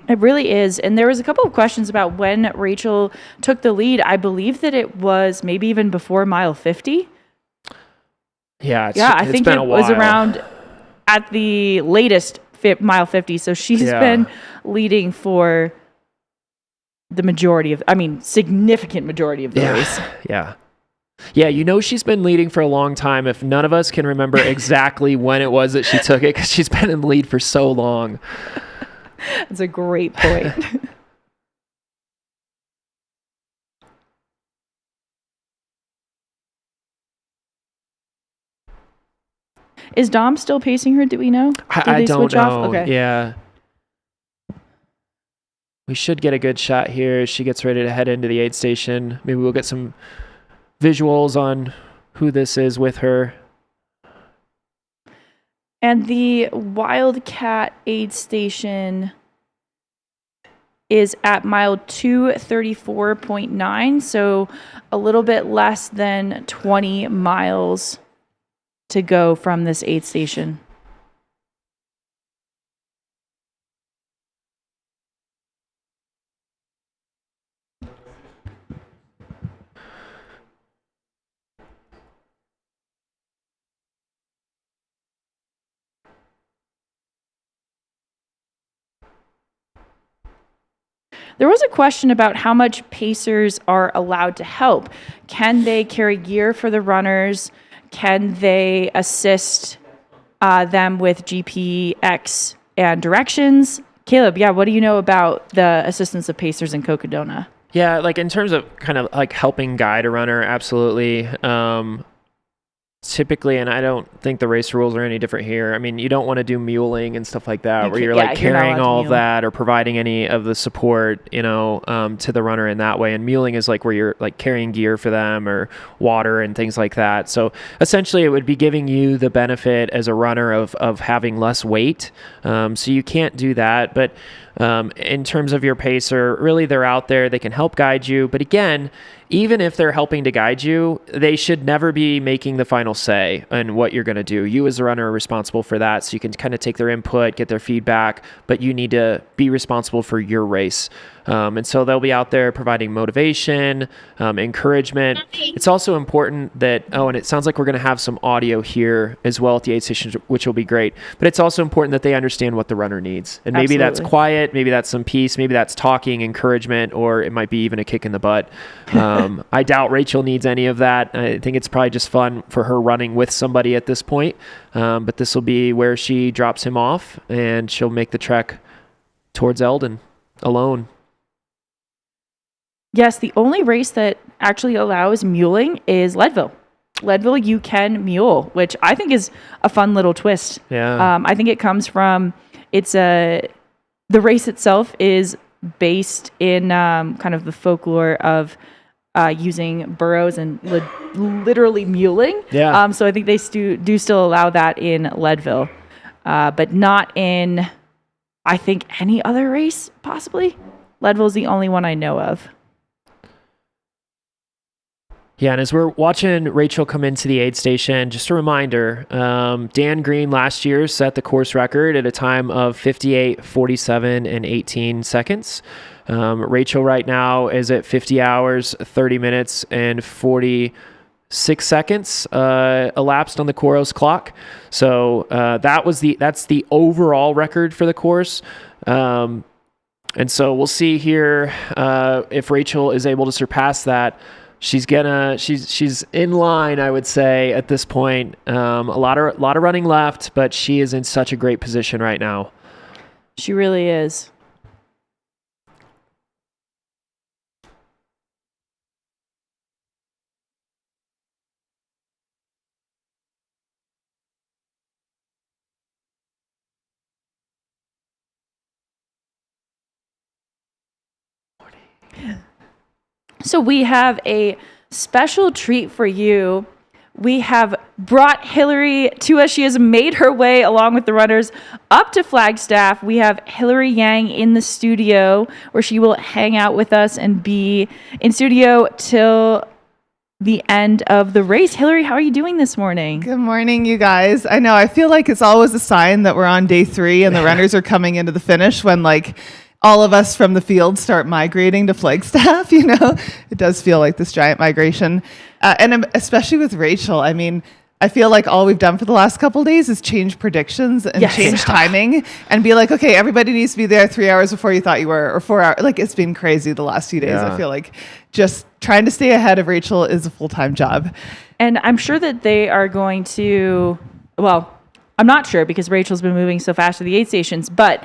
It really is. And there was a couple of questions about when Rachel took the lead. I believe that it was maybe even before mile 50. Yeah, I think it was around at the latest mile 50. So she's been leading for the significant majority of the race. Yeah. Yeah, she's been leading for a long time. If none of us can remember exactly when it was that she took it, because she's been in the lead for so long. That's a great point. Is Dom still pacing her? Do we know? I don't switch know. off? Okay. Yeah. We should get a good shot here as she gets ready to head into the aid station. Maybe we'll get some visuals on who this is with her. And the Wildcat aid station is at mile 234.9, so a little bit less than 20 miles to go from this aid station. There was a question about how much pacers are allowed to help. Can they carry gear for the runners? Can they assist them with GPX and directions? Caleb, what do you know about the assistance of pacers in Cocodona? Yeah, like in terms of kind of like helping guide a runner, absolutely. Typically, and I don't think the race rules are any different here. I mean, you don't want to do muling and stuff like that, where you're like carrying all of that or providing any of the support, to the runner in that way. And muling is like where you're like carrying gear for them or water and things like that. So essentially, it would be giving you the benefit as a runner of having less weight. So you can't do that. But in terms of your pacer, really they're out there. They can help guide you. But again, even if they're helping to guide you, they should never be making the final say on what you're going to do. You as a runner are responsible for that. So you can kind of take their input, get their feedback, but you need to be responsible for your race. And so they'll be out there providing motivation, encouragement. It's also important that, and it sounds like we're going to have some audio here as well at the aid station, which will be great. But it's also important that they understand what the runner needs. And maybe that's quiet, maybe that's some peace, maybe that's talking, encouragement, or it might be even a kick in the butt. I doubt Rachel needs any of that. I think it's probably just fun for her running with somebody at this point. But this will be where she drops him off and she'll make the trek towards Elden alone. Yes, the only race that actually allows muling is Leadville. Leadville, you can mule, which I think is a fun little twist. Yeah. I think it comes from, the race itself is based in kind of the folklore of using burros and literally muling. Yeah. So I think they do still allow that in Leadville, but not in, I think, any other race, possibly. Leadville is the only one I know of. Yeah, and as we're watching Rachel come into the aid station, just a reminder, Dan Green last year set the course record at a time of 58, 47, and 18 seconds. Rachel right now is at 50 hours, 30 minutes, and 46 seconds elapsed on the Coros clock. So that's the overall record for the course. And so we'll see here if Rachel is able to surpass that. She's in line, I would say, at this point. A lot of running left, but she is in such a great position right now. She really is. So we have a special treat for you. We have brought Hillary to us. She has made her way along with the runners up to Flagstaff. We have Hillary Yang in the studio where she will hang out with us and be in studio till the end of the race. Hillary, how are you doing this morning? Good morning, you guys. I know, I feel like it's always a sign that we're on day 3 and the runners are coming into the finish when all of us from the field start migrating to Flagstaff. It does feel like this giant migration. And especially with Rachel, I mean, I feel like all we've done for the last couple of days is change predictions and change timing and be like, okay, everybody needs to be there 3 hours before you thought you were, or 4 hours. Like, it's been crazy the last few days. I feel like just trying to stay ahead of Rachel is a full-time job. And I'm sure that they are going to, well, I'm not sure because Rachel's been moving so fast to the aid stations, but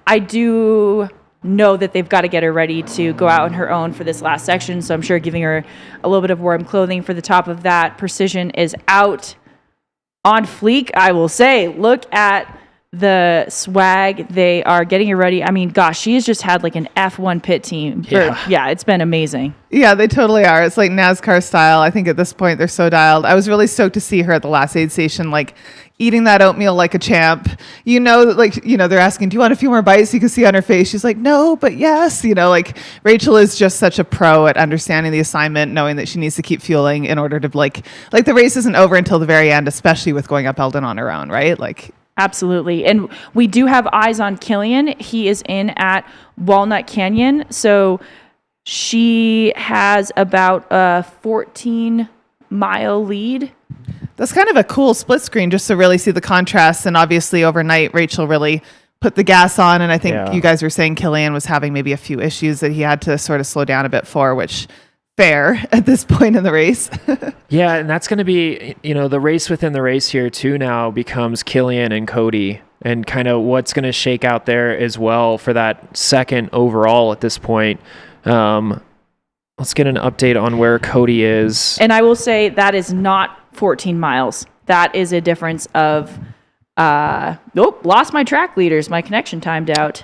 I do know that they've got to get her ready to go out on her own for this last section. So I'm sure giving her a little bit of warm clothing for the top of that. Precision is out on fleek, I will say. Look at the swag. They are getting her ready. I mean, gosh, she has just had like an F1 pit team. It's been amazing. Yeah, they totally are. It's like NASCAR style. I think at this point they're so dialed. I was really stoked to see her at the last aid station, like eating that oatmeal like a champ. They're asking, do you want a few more bites? You can see on her face, she's like, no, but yes. Like Rachel is just such a pro at understanding the assignment, knowing that she needs to keep fueling in order to like the race isn't over until the very end, especially with going up Elden on her own, right? Like, absolutely. And we do have eyes on Killian. He is in at Walnut Canyon. So she has about a 14-mile lead. That's kind of a cool split screen just to really see the contrast. And obviously overnight, Rachel really put the gas on. And I think you guys were saying Killian was having maybe a few issues that he had to sort of slow down a bit for, which fair at this point in the race. Yeah, and that's going to be, the race within the race here too now becomes Killian and Cody, and kind of what's going to shake out there as well for that second overall at this point. Let's get an update on where Cody is. And I will say that is not 14 miles. That is a difference of, lost my track leaders. My connection timed out.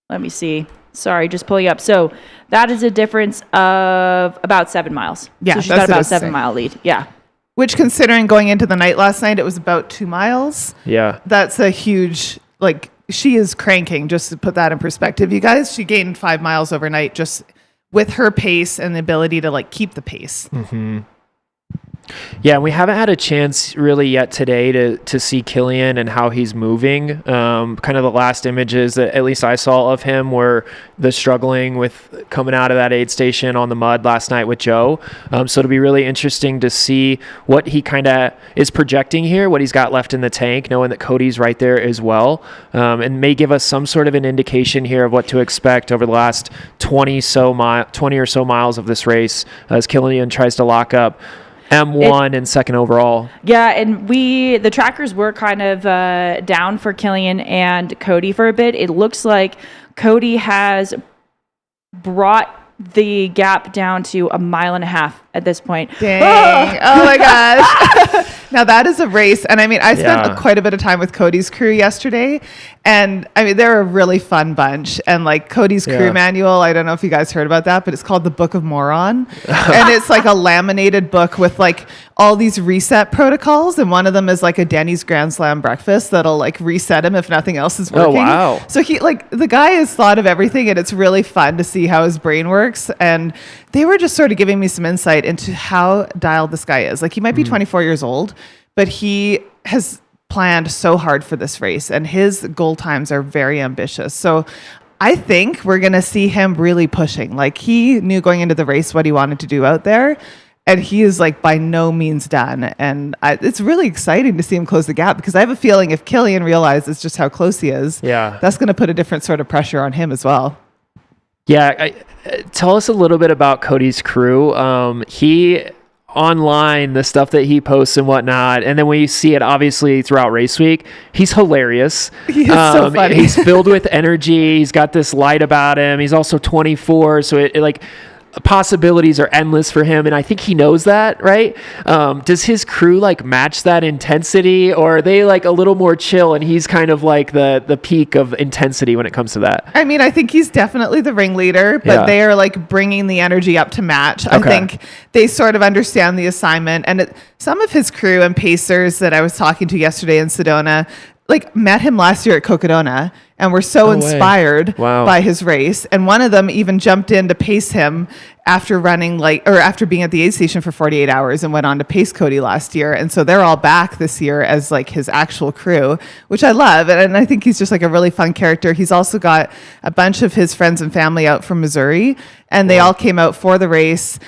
Let me see. Sorry, just pulling up. So that is a difference of about 7 miles. Yeah, so she's got about 7-mile lead. Yeah. Which, considering going into the night last night, it was about 2 miles. Yeah. That's a huge, she is cranking, just to put that in perspective. You guys, she gained 5 miles overnight just with her pace and the ability to keep the pace. Mm-hmm. Yeah, we haven't had a chance really yet today to see Killian and how he's moving. Kind of the last images that at least I saw of him were the struggling with coming out of that aid station on the mud last night with Joe. So it'll be really interesting to see what he kind of is projecting here, what he's got left in the tank, knowing that Cody's right there as well, and may give us some sort of an indication here of what to expect over the last 20 or so miles of this race as Killian tries to lock up M1 and second overall. Yeah, and the trackers were kind of down for Killian and Cody for a bit. It looks like Cody has brought the gap down to 1.5 miles at this point. Dang. Oh my gosh. Now that is a race. And I mean, I spent quite a bit of time with Cody's crew yesterday. And I mean, they're a really fun bunch. And Cody's crew manual, I don't know if you guys heard about that, but it's called the Book of Moron. And it's a laminated book with all these reset protocols. And one of them is a Denny's Grand Slam breakfast that'll reset him if nothing else is working. Oh, wow. So he the guy has thought of everything, and it's really fun to see how his brain works. And they were just sort of giving me some insight into how dialed this guy is. He might be 24 years old, but he has planned so hard for this race, and his goal times are very ambitious. So I think we're going to see him really pushing. He knew going into the race what he wanted to do out there, and he is by no means done. And it's really exciting to see him close the gap, because I have a feeling if Killian realizes just how close he is, that's going to put a different sort of pressure on him as well. Yeah, tell us a little bit about Cody's crew. He online, the stuff that he posts and whatnot, and then when you see it obviously throughout race week, he's hilarious. He's so funny. He's filled with energy. He's got this light about him. He's also 24, so it possibilities are endless for him, and I think he knows that, right? Does his crew match that intensity, or are they a little more chill and he's kind of the peak of intensity when it comes to that? I mean, I think he's definitely the ringleader, but they are bringing the energy up to match. Okay. I think they sort of understand the assignment, and some of his crew and pacers that I was talking to yesterday in Sedona met him last year at Cocodona, and were so No way. inspired Wow. by his race. And one of them even jumped in to pace him after after being at the aid station for 48 hours and went on to pace Cody last year. And so they're all back this year as like his actual crew, which I love. And I think he's just like a really fun character. He's also got a bunch of his friends and family out from Missouri, and they all came out for the race.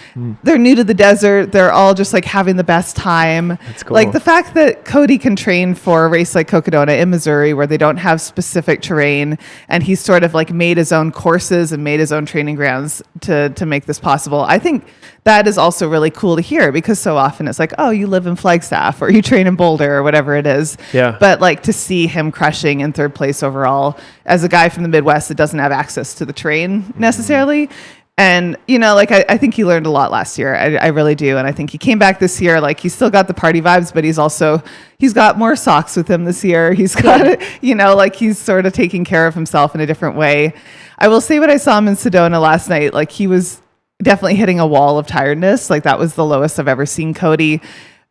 They're new to the desert. They're all just like having the best time. That's cool. Like the fact that Cody can train for a race like Cocodona in Missouri where they don't have specific terrain, and he's sort of like made his own courses and made his own training grounds to make this possible. I think that is also really cool to hear, because so often it's like, oh, you live in Flagstaff or you train in Boulder or whatever it is. Yeah. But like to see him crushing in third place overall as a guy from the Midwest that doesn't have access to the terrain necessarily. And, you know, like I think he learned a lot last year. I really do. And I think he came back this year, like he's still got the party vibes, but he's got more socks with him this year. He's got, you know, like he's sort of taking care of himself in a different way. I will say, when I saw him in Sedona last night, like he was definitely hitting a wall of tiredness. Like that was the lowest I've ever seen Cody.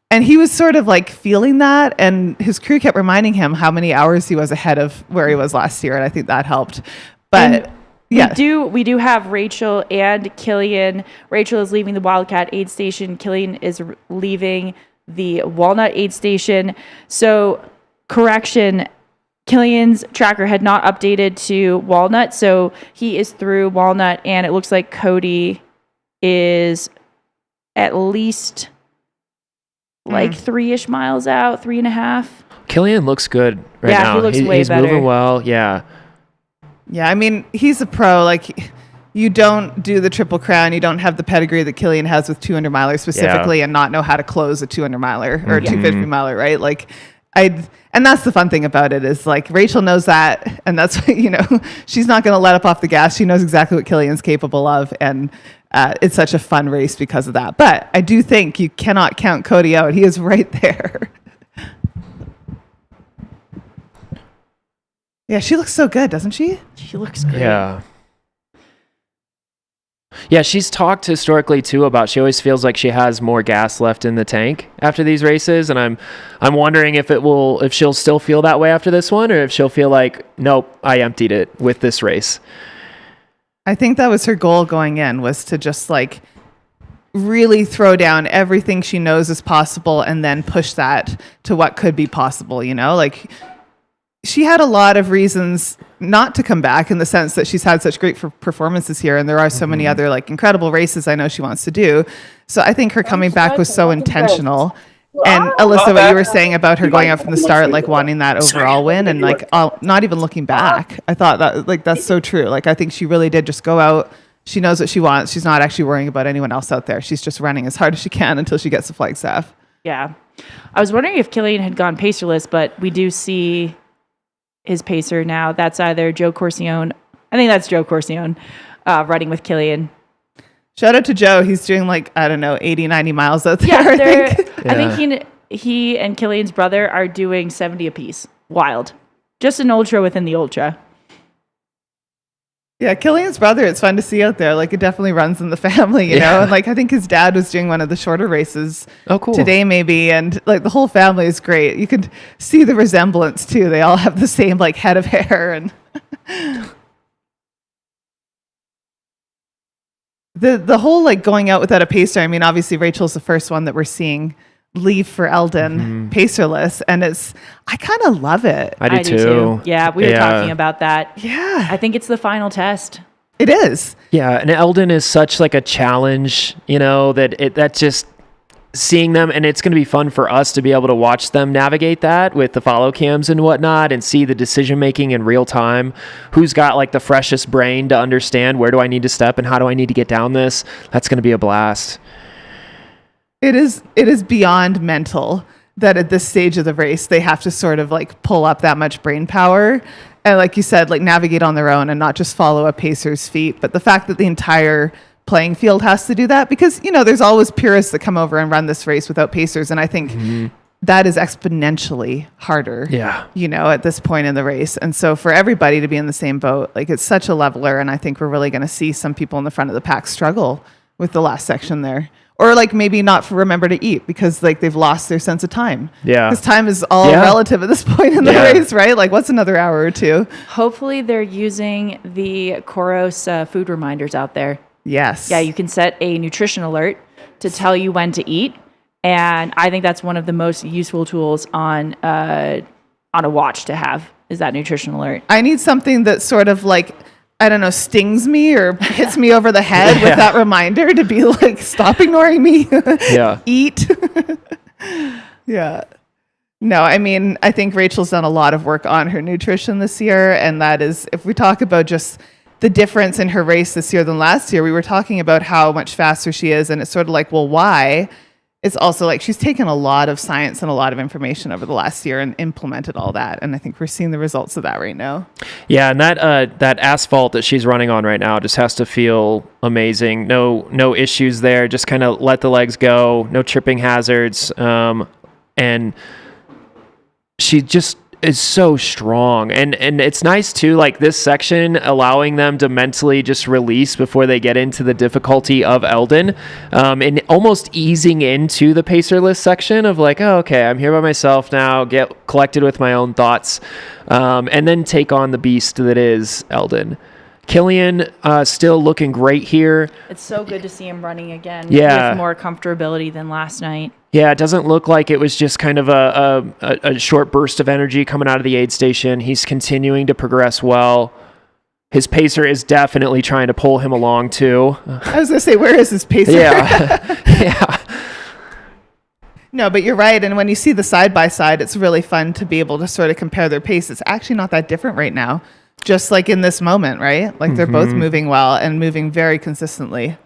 And he was sort of like feeling that. And his crew kept reminding him how many hours he was ahead of where he was last year. And I think that helped. But yeah. We do have Rachel and Killian. Rachel is leaving the Wildcat aid station. Killian is leaving the Walnut aid station. So, correction, Killian's tracker had not updated to Walnut, so he is through Walnut, and it looks like Cody is at least like 3-ish miles out, 3.5. Killian looks good right Yeah, now. he looks way he's better. moving well. Yeah. Yeah, I mean, he's a pro. Like, you don't do the Triple Crown. You don't have the pedigree that Killian has with 200 milers specifically, and not know how to close a 200 miler or a 250 miler, right? Like, and that's the fun thing about it, is like Rachel knows that, and that's what, you know, she's not going to let up off the gas. She knows exactly what Killian's capable of, and it's such a fun race because of that. But I do think you cannot count Cody out. He is right there. Yeah, she looks so good, doesn't she? She looks great. Yeah. Yeah, she's talked historically too about she always feels like she has more gas left in the tank after these races, and I'm wondering if she'll still feel that way after this one, or if she'll feel like, nope, I emptied it with this race. I think that was her goal going in, was to just like really throw down everything she knows is possible and then push that to what could be possible, you know? Like, she had a lot of reasons not to come back, in the sense that she's had such great performances here, and there are so many other like incredible races I know she wants to do. So I think her coming back was so intentional. And Alyssa, what you were saying about her going out from the start, like wanting that overall win, and like not even looking back, I thought that like that's so true. Like I think she really did just go out. She knows what she wants. She's not actually worrying about anyone else out there. She's just running as hard as she can until she gets to Flagstaff. Yeah. I was wondering if Killian had gone pacerless, but we do see his pacer now. That's either Joe Corcione. I think that's Joe Corcione running with Killian. Shout out to Joe. He's doing like, I don't know, 80, 90 miles out there, Yeah, I think. I think he and Killian's brother are doing 70 apiece. Wild. Just an ultra within the ultra. Yeah, Killian's brother, it's fun to see out there. Like, it definitely runs in the family, you know? And, like, I think his dad was doing one of the shorter races today, maybe. And, like, the whole family is great. You could see the resemblance, too. They all have the same, like, head of hair. And the whole, like, going out without a pacer, I mean, obviously, Rachel's the first one that we're seeing leave for Elden pacerless, and I kind of love it. I do too. Yeah, we were talking about that. Yeah, I think it's the final test. It is. Yeah, and Elden is such like a challenge, you know, that's just seeing them, and it's going to be fun for us to be able to watch them navigate that with the follow cams and whatnot, and see the decision making in real time. Who's got like the freshest brain to understand where do I need to step and how do I need to get down this? That's going to be a blast. It is beyond mental that at this stage of the race, they have to sort of like pull up that much brain power. And like you said, like navigate on their own and not just follow a pacer's feet. But the fact that the entire playing field has to do that, because, you know, there's always purists that come over and run this race without pacers. And I think that is exponentially harder, you know, at this point in the race. And so for everybody to be in the same boat, like it's such a leveler. And I think we're really going to see some people in the front of the pack struggle with the last section there. or like maybe not remember to eat because like they've lost their sense of time. Yeah. Because time is all relative at this point in the race, right? Like what's another hour or two? Hopefully they're using the Koros food reminders out there. Yes. Yeah, you can set a nutrition alert to tell you when to eat. And I think that's one of the most useful tools on a watch to have, is that nutrition alert. I need something that sort of like, I don't know, stings me or hits me over the head with that reminder to be like, stop ignoring me. Eat. Yeah. No, I mean, I think Rachel's done a lot of work on her nutrition this year. And that is, if we talk about just the difference in her race this year than last year, we were talking about how much faster she is. And it's sort of like, well, why? It's also like she's taken a lot of science and a lot of information over the last year and implemented all that. And I think we're seeing the results of that right now. Yeah, and that asphalt that she's running on right now just has to feel amazing. No issues there. Just kind of let the legs go. No tripping hazards. And she just is so strong. And it's nice too, like this section allowing them to mentally just release before they get into the difficulty of Elden, and almost easing into the pacerless section of like, oh, okay, I'm here by myself now, get collected with my own thoughts, and then take on the beast that is Elden. Killian still looking great here. It's so good to see him running again with more comfortability than last night. Yeah, it doesn't look like it was just kind of a short burst of energy coming out of the aid station. He's continuing to progress well. His pacer is definitely trying to pull him along too. I was going to say, where is his pacer? Yeah. No, but you're right. And when you see the side-by-side, it's really fun to be able to sort of compare their pace. It's actually not that different right now, just like in this moment, right? Like they're both moving well and moving very consistently.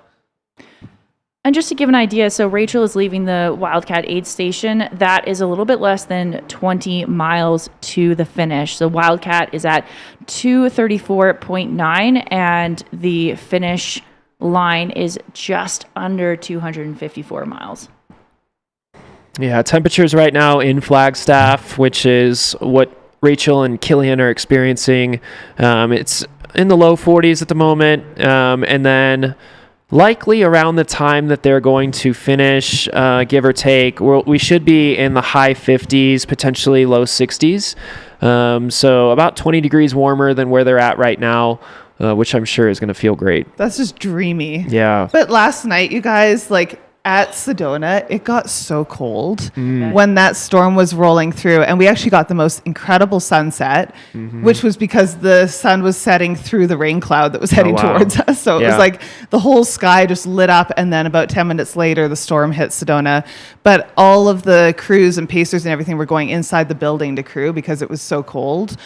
And just to give an idea, so Rachel is leaving the Wildcat aid station. That is a little bit less than 20 miles to the finish. So Wildcat is at 234.9 and the finish line is just under 254 miles. Yeah, temperatures right now in Flagstaff, which is what Rachel and Killian are experiencing. It's in the low 40s at the moment, and then likely around the time that they're going to finish, give or take, we should be in the high 50s, potentially low 60s. So about 20 degrees warmer than where they're at right now, which I'm sure is going to feel great. That's just dreamy. Yeah. But last night, you guys, like at Sedona, it got so cold when that storm was rolling through. And we actually got the most incredible sunset, which was because the sun was setting through the rain cloud that was heading towards us. So it was like the whole sky just lit up. And then about 10 minutes later, the storm hit Sedona. But all of the crews and pacers and everything were going inside the building to crew because it was so cold.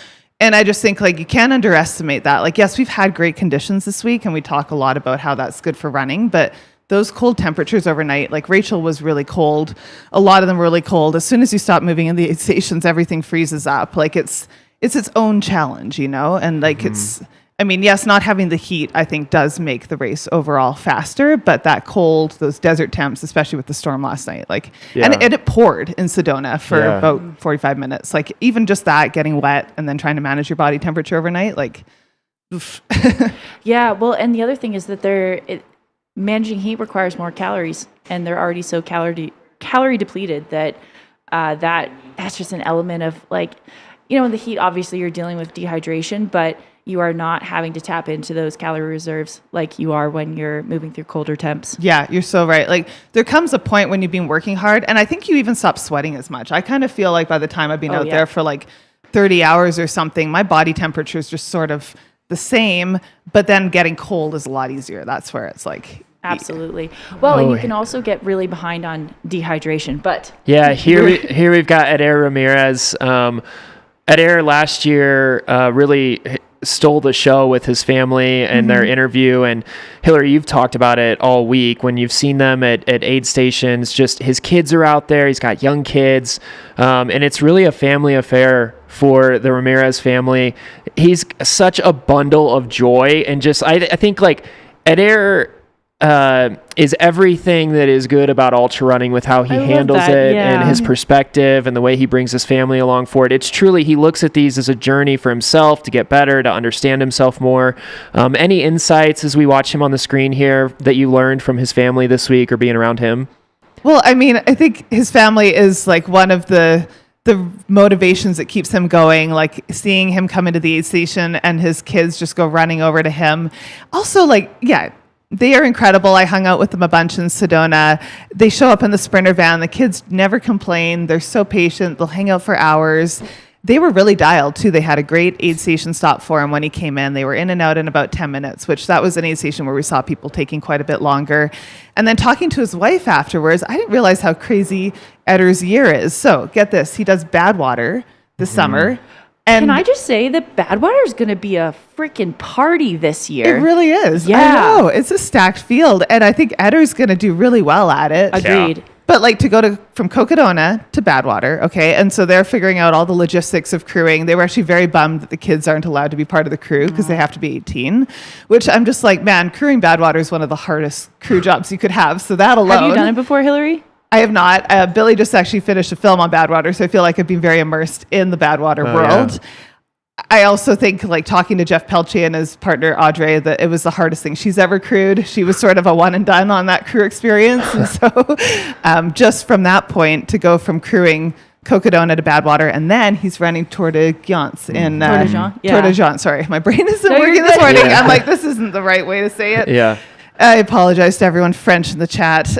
And I just think, like, you can't underestimate that. Like, yes, we've had great conditions this week, and we talk a lot about how that's good for running, but those cold temperatures overnight, like Rachel was really cold. A lot of them were really cold. As soon as you stop moving in the aid stations, everything freezes up. Like it's its own challenge, you know? And like I mean, yes, not having the heat, I think, does make the race overall faster, but that cold, those desert temps, especially with the storm last night, like, and it poured in Sedona for about 45 minutes. Like even just that, getting wet and then trying to manage your body temperature overnight, like, oof. Yeah, well, and the other thing is that managing heat requires more calories, and they're already so calorie depleted that that's just an element of, like, you know, in the heat, obviously you're dealing with dehydration, but you are not having to tap into those calorie reserves like you are when you're moving through colder temps. Yeah, you're so right. Like there comes a point when you've been working hard, and I think you even stop sweating as much. I kind of feel like by the time I've been out there for like 30 hours or something, my body temperature is just sort of the same, but then getting cold is a lot easier. That's where it's like, absolutely. Well, and you can also get really behind on dehydration, but here we've got Adair Ramirez. Adair last year really stole the show with his family and their interview. And Hillary, you've talked about it all week when you've seen them at aid stations. Just his kids are out there. He's got young kids, and it's really a family affair for the Ramirez family. He's such a bundle of joy, and just I think like Adair is everything that is good about ultra running with how he I love handles that, it yeah. and his perspective and the way he brings his family along for it. It's truly, he looks at these as a journey for himself to get better, to understand himself more. Any insights as we watch him on the screen here that you learned from his family this week or being around him? Well, I mean, I think his family is like one of the motivations that keeps him going, like seeing him come into the aid station and his kids just go running over to him. Also, like, yeah, they are incredible. I hung out with them a bunch in Sedona. They show up in the Sprinter van. The kids never complain. They're so patient. They'll hang out for hours. They were really dialed too. They had a great aid station stop for him when he came in. They were in and out in about 10 minutes, which that was an aid station where we saw people taking quite a bit longer. And then talking to his wife afterwards, I didn't realize how crazy Edder's year is. So get this, he does Badwater this summer. And Can I just say that Badwater is going to be a freaking party this year? it really is. Yeah. I know. It's a stacked field. And I think Edder's going to do really well at it. Agreed. But like to go from Cocodona to Badwater, okay? And so they're figuring out all the logistics of crewing. They were actually very bummed that the kids aren't allowed to be part of the crew because they have to be 18, which I'm just like, man, crewing Badwater is one of the hardest crew jobs you could have. So that alone. Have you done it before, Hillary? I have not. Billy just actually finished a film on Badwater, so I feel like I've been very immersed in the Badwater world. Yeah. I also think, like, talking to Jeff Pelche and his partner Audrey, that it was the hardest thing she's ever crewed. She was sort of a one and done on that crew experience. And so just from that point to go from crewing Cocodona to Badwater, and then he's running Tour de Gance in Tour de Jean, yeah. Tour de Jean. Sorry, my brain isn't No, you're working this good. morning. Yeah. I'm like, this isn't the right way to say it. Yeah. I apologize to everyone French in the chat.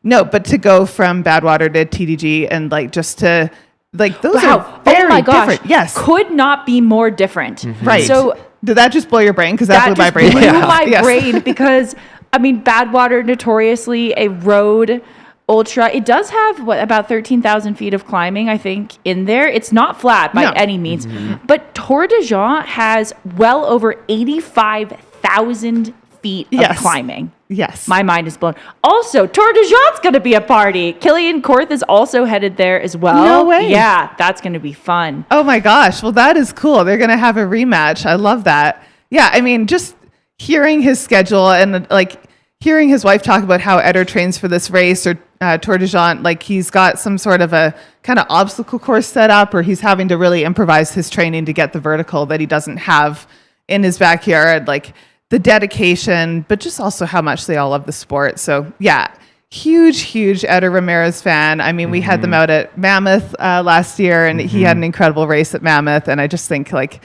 No, but to go from Badwater to TDG and like just to like those are very oh my gosh. different. Yes, Could not be more different. right. So did that just blow your brain? Because that blew my just brain. blew my Yes. brain because, I mean, Badwater, notoriously a road ultra. It does have, about 13,000 feet of climbing, I think, in there. It's not flat by No. any means. But Tour de Jean has well over 85,000 feet of Yes. climbing. Yes. My mind is blown. Also, Tour de Jean's going to be a party. Killian Korth is also headed there as well. No way. Yeah, that's going to be fun. Oh my gosh. Well, that is cool. They're going to have a rematch. I love that. Yeah. I mean, just hearing his schedule and like hearing his wife talk about how Edder trains for this race or Tour de Jean, like he's got some sort of a kind of obstacle course set up, or he's having to really improvise his training to get the vertical that he doesn't have in his backyard. Like, the dedication, but just also how much they all love the sport. So yeah, huge Eder Ramirez fan. I mean, we had them out at Mammoth last year, and he had an incredible race at Mammoth. And I just think like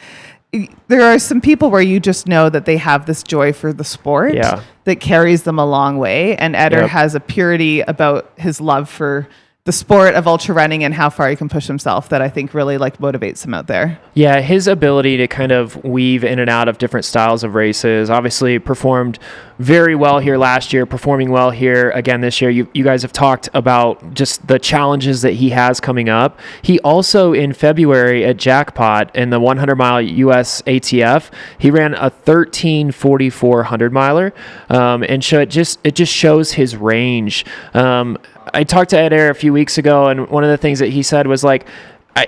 there are some people where you just know that they have this joy for the sport that carries them a long way. And Eder has a purity about his love for the sport of ultra running and how far he can push himself that I think really like motivates him out there. Yeah, his ability to kind of weave in and out of different styles of races, obviously performed very well here last year, performing well here again this year. You guys have talked about just the challenges that he has coming up. He also, in February at Jackpot in the 100-mile US ATF, he ran a 13:44 100-miler, and so it just shows his range. I talked to Ed Air a few weeks ago, and one of the things that he said was like,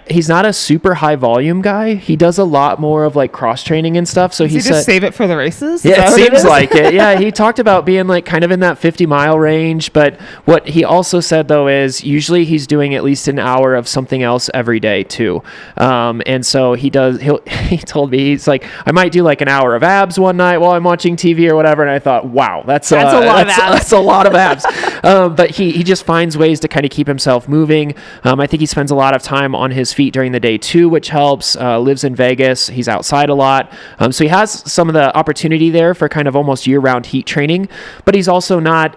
he's not a super high volume guy. He does a lot more of like cross training and stuff. So Does he said, just save it for the races? Is yeah, that it what seems is? like it. Yeah, he talked about being like kind of in that 50-mile range. But what he also said though is usually he's doing at least an hour of something else every day too. And so he told me, he's like, I might do like an hour of abs one night while I'm watching TV or whatever. And I thought, wow, that's a lot of abs. That's a lot of abs. But he just finds ways to kind of keep himself moving. I think he spends a lot of time on his feet during the day too, which helps. Lives in Vegas. He's outside a lot. So he has some of the opportunity there for kind of almost year-round heat training, but he's also not,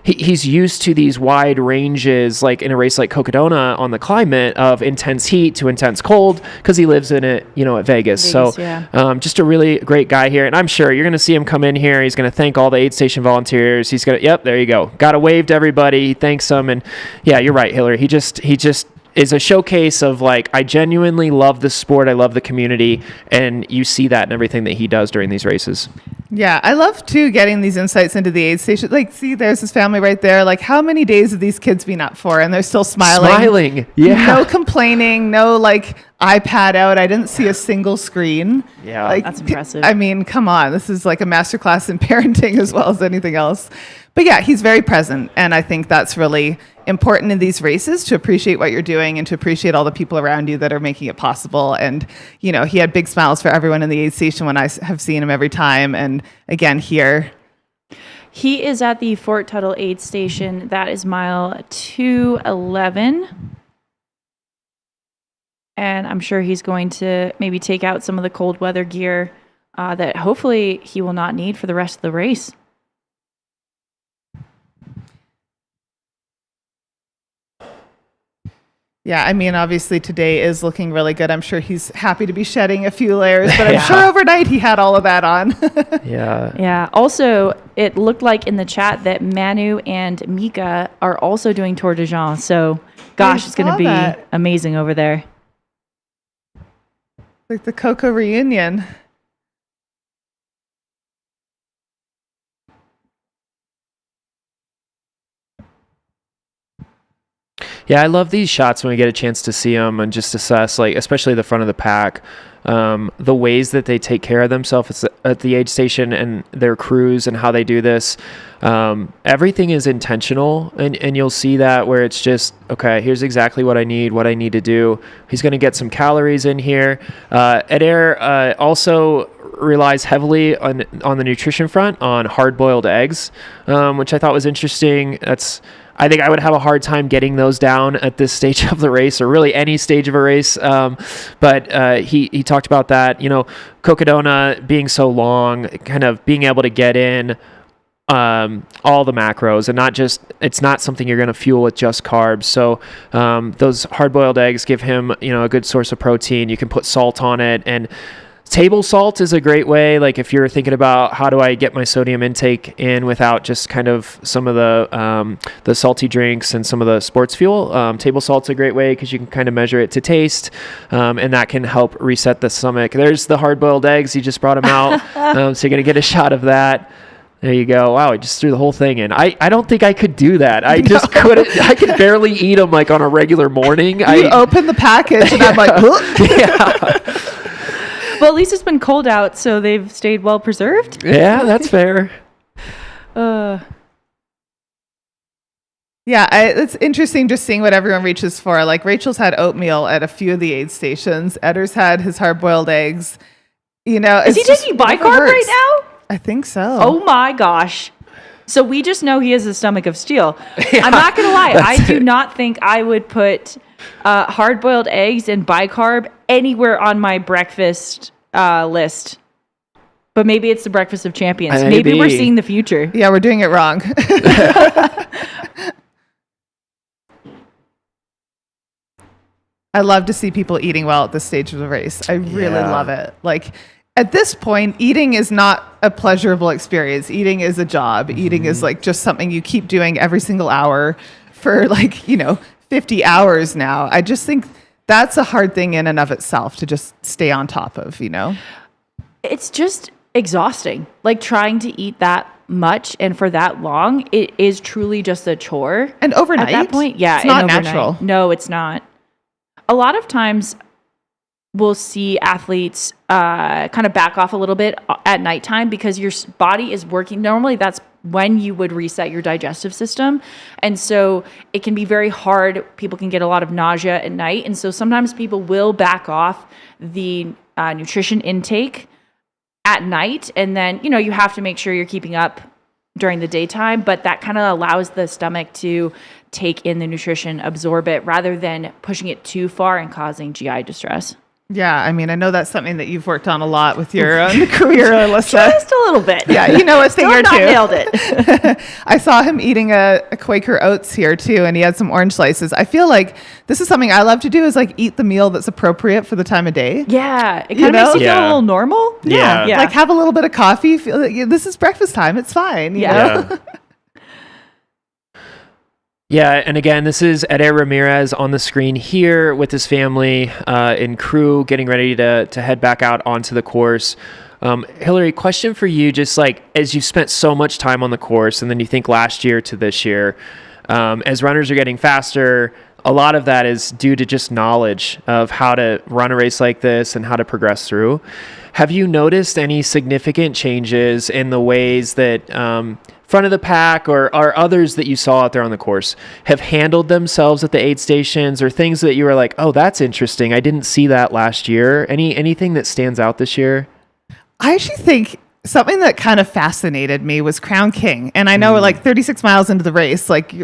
he's used to these wide ranges, like in a race like Cocodona on the climate of intense heat to intense cold, because he lives in it, at Vegas. So yeah. Just a really great guy here. And I'm sure you're going to see him come in here. He's going to thank all the aid station volunteers. He's going to, yep, there you go. Got to wave to everybody. He thanks them. And yeah, you're right, Hillary. He just is a showcase of like, I genuinely love the sport. I love the community. And you see that in everything that he does during these races. Yeah, I love too getting these insights into the aid station. Like, see, there's his family right there. Like, how many days have these kids been up for? And they're still smiling. Yeah. No complaining. No like iPad out. I didn't see a single screen. Yeah. Like, That's impressive. I mean, come on. This is like a masterclass in parenting as well as anything else. But yeah, he's very present. And I think that's really important in these races, to appreciate what you're doing and to appreciate all the people around you that are making it possible. And, you know, he had big smiles for everyone in the aid station when I have seen him every time. And again, here. He is at the Fort Tuttle aid station. That is mile 211. And I'm sure he's going to maybe take out some of the cold weather gear that hopefully he will not need for the rest of the race. Yeah, I mean, obviously today is looking really good. I'm sure he's happy to be shedding a few layers, but I'm sure overnight he had all of that on. Yeah. Yeah. Also, it looked like in the chat that Manu and Mika are also doing Tour de Jean. So, gosh, it's going to be amazing over there. Like the Coco reunion. Yeah, I love these shots when we get a chance to see them and just assess, like, especially the front of the pack, the ways that they take care of themselves at the aid station and their crews and how they do this. Everything is intentional, and you'll see that where it's just, okay, here's exactly what I need to do. He's going to get some calories in here. Adair also relies heavily on the nutrition front on hard-boiled eggs, which I thought was interesting. I think I would have a hard time getting those down at this stage of the race, or really any stage of a race. But he talked about that, you know, Cocodona being so long, kind of being able to get in all the macros, and it's not something you're going to fuel with just carbs. So those hard-boiled eggs give him, you know, a good source of protein. You can put salt on it, and table salt is a great way. Like, if you're thinking about how do I get my sodium intake in without just kind of some of the salty drinks and some of the sports fuel, table salt's a great way because you can kind of measure it to taste, and that can help reset the stomach. There's the hard-boiled eggs. You just brought them out, so you're going to get a shot of that. There you go. Wow, I just threw the whole thing in. I don't think I could do that. I just couldn't. I could barely eat them like on a regular morning. You open the package and I'm like, yeah. Well, at least it's been cold out, so they've stayed well preserved. Yeah, that's fair. Yeah, it's interesting just seeing what everyone reaches for. Like, Rachel's had oatmeal at a few of the aid stations. Edder's had his hard-boiled eggs. You know, is he taking bicarb right now? I think so. Oh my gosh. So we just know he has a stomach of steel. Yeah, I'm not going to lie. I do not think I would put hard-boiled eggs and bicarb anywhere on my breakfast list. But maybe it's the breakfast of champions. Maybe we're seeing the future. Yeah, we're doing it wrong. I love to see people eating well at this stage of the race. I really love it. Like, at this point, eating is not a pleasurable experience. Eating is a job. Eating is like just something you keep doing every single hour for, like, you know, 50 hours now. I just think that's a hard thing in and of itself to just stay on top of, you know? It's just exhausting. Like, trying to eat that much and for that long, it is truly just a chore. And overnight? At that point, yeah. It's not natural. No, it's not. A lot of times we'll see athletes kind of back off a little bit at nighttime because your body is working. Normally, that's when you would reset your digestive system. And so it can be very hard. People can get a lot of nausea at night. And so sometimes people will back off the nutrition intake at night. And then, you know, you have to make sure you're keeping up during the daytime. But that kind of allows the stomach to take in the nutrition, absorb it, rather than pushing it too far and causing GI distress. Yeah, I mean, I know that's something that you've worked on a lot with your own career, Alyssa. Just a little bit. Yeah, you know a thing or two. Nailed it. I saw him eating a Quaker Oats here too, and he had some orange slices. I feel like this is something I love to do, is like eat the meal that's appropriate for the time of day. Yeah, it kind of makes you feel a little normal. Yeah. Yeah. Like, have a little bit of coffee. Feel like this is breakfast time. It's fine. You know? Yeah, and again, this is Adair Ramirez on the screen here with his family and crew getting ready to head back out onto the course. Hillary, question for you, just like as you've spent so much time on the course and then you think last year to this year, as runners are getting faster, a lot of that is due to just knowledge of how to run a race like this and how to progress through. Have you noticed any significant changes in the ways that front of the pack or others that you saw out there on the course have handled themselves at the aid stations, or things that you were like, oh, that's interesting, I didn't see that last year? Anything that stands out this year? I actually think something that kind of fascinated me was Crown King. And I know we're like 36 miles into the race, like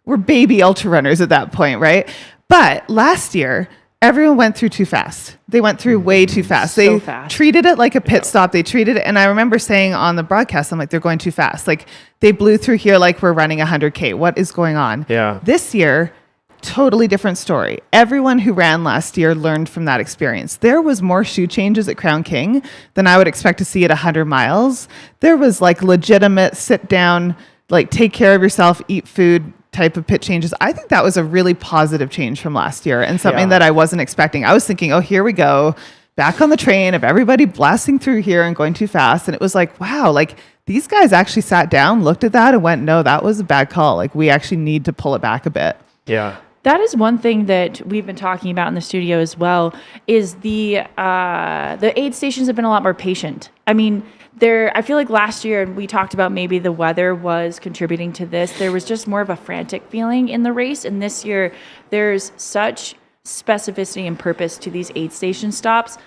we're baby ultra runners at that point, right? But last year, everyone went through too fast. They went through way too fast. So They fast. treated it like a pit stop. They treated it, and I remember saying on the broadcast, I'm like, they're going too fast. Like they blew through here like we're running 100K. What is going on? Yeah. This year, totally different story. Everyone who ran last year learned from that experience. There was more shoe changes at Crown King than I would expect to see at 100 miles. There was like legitimate sit down, like take care of yourself, eat food type of pit changes. I think that was a really positive change from last year, and something that I wasn't expecting. I was thinking, oh, here we go, back on the train of everybody blasting through here and going too fast. And it was like, wow, like these guys actually sat down, looked at that and went, no, that was a bad call. Like we actually need to pull it back a bit. Yeah. That is one thing that we've been talking about in the studio as well, is the aid stations have been a lot more patient. I mean, I feel like last year, and we talked about maybe the weather was contributing to this, there was just more of a frantic feeling in the race. And this year, there's such specificity and purpose to these aid station stops.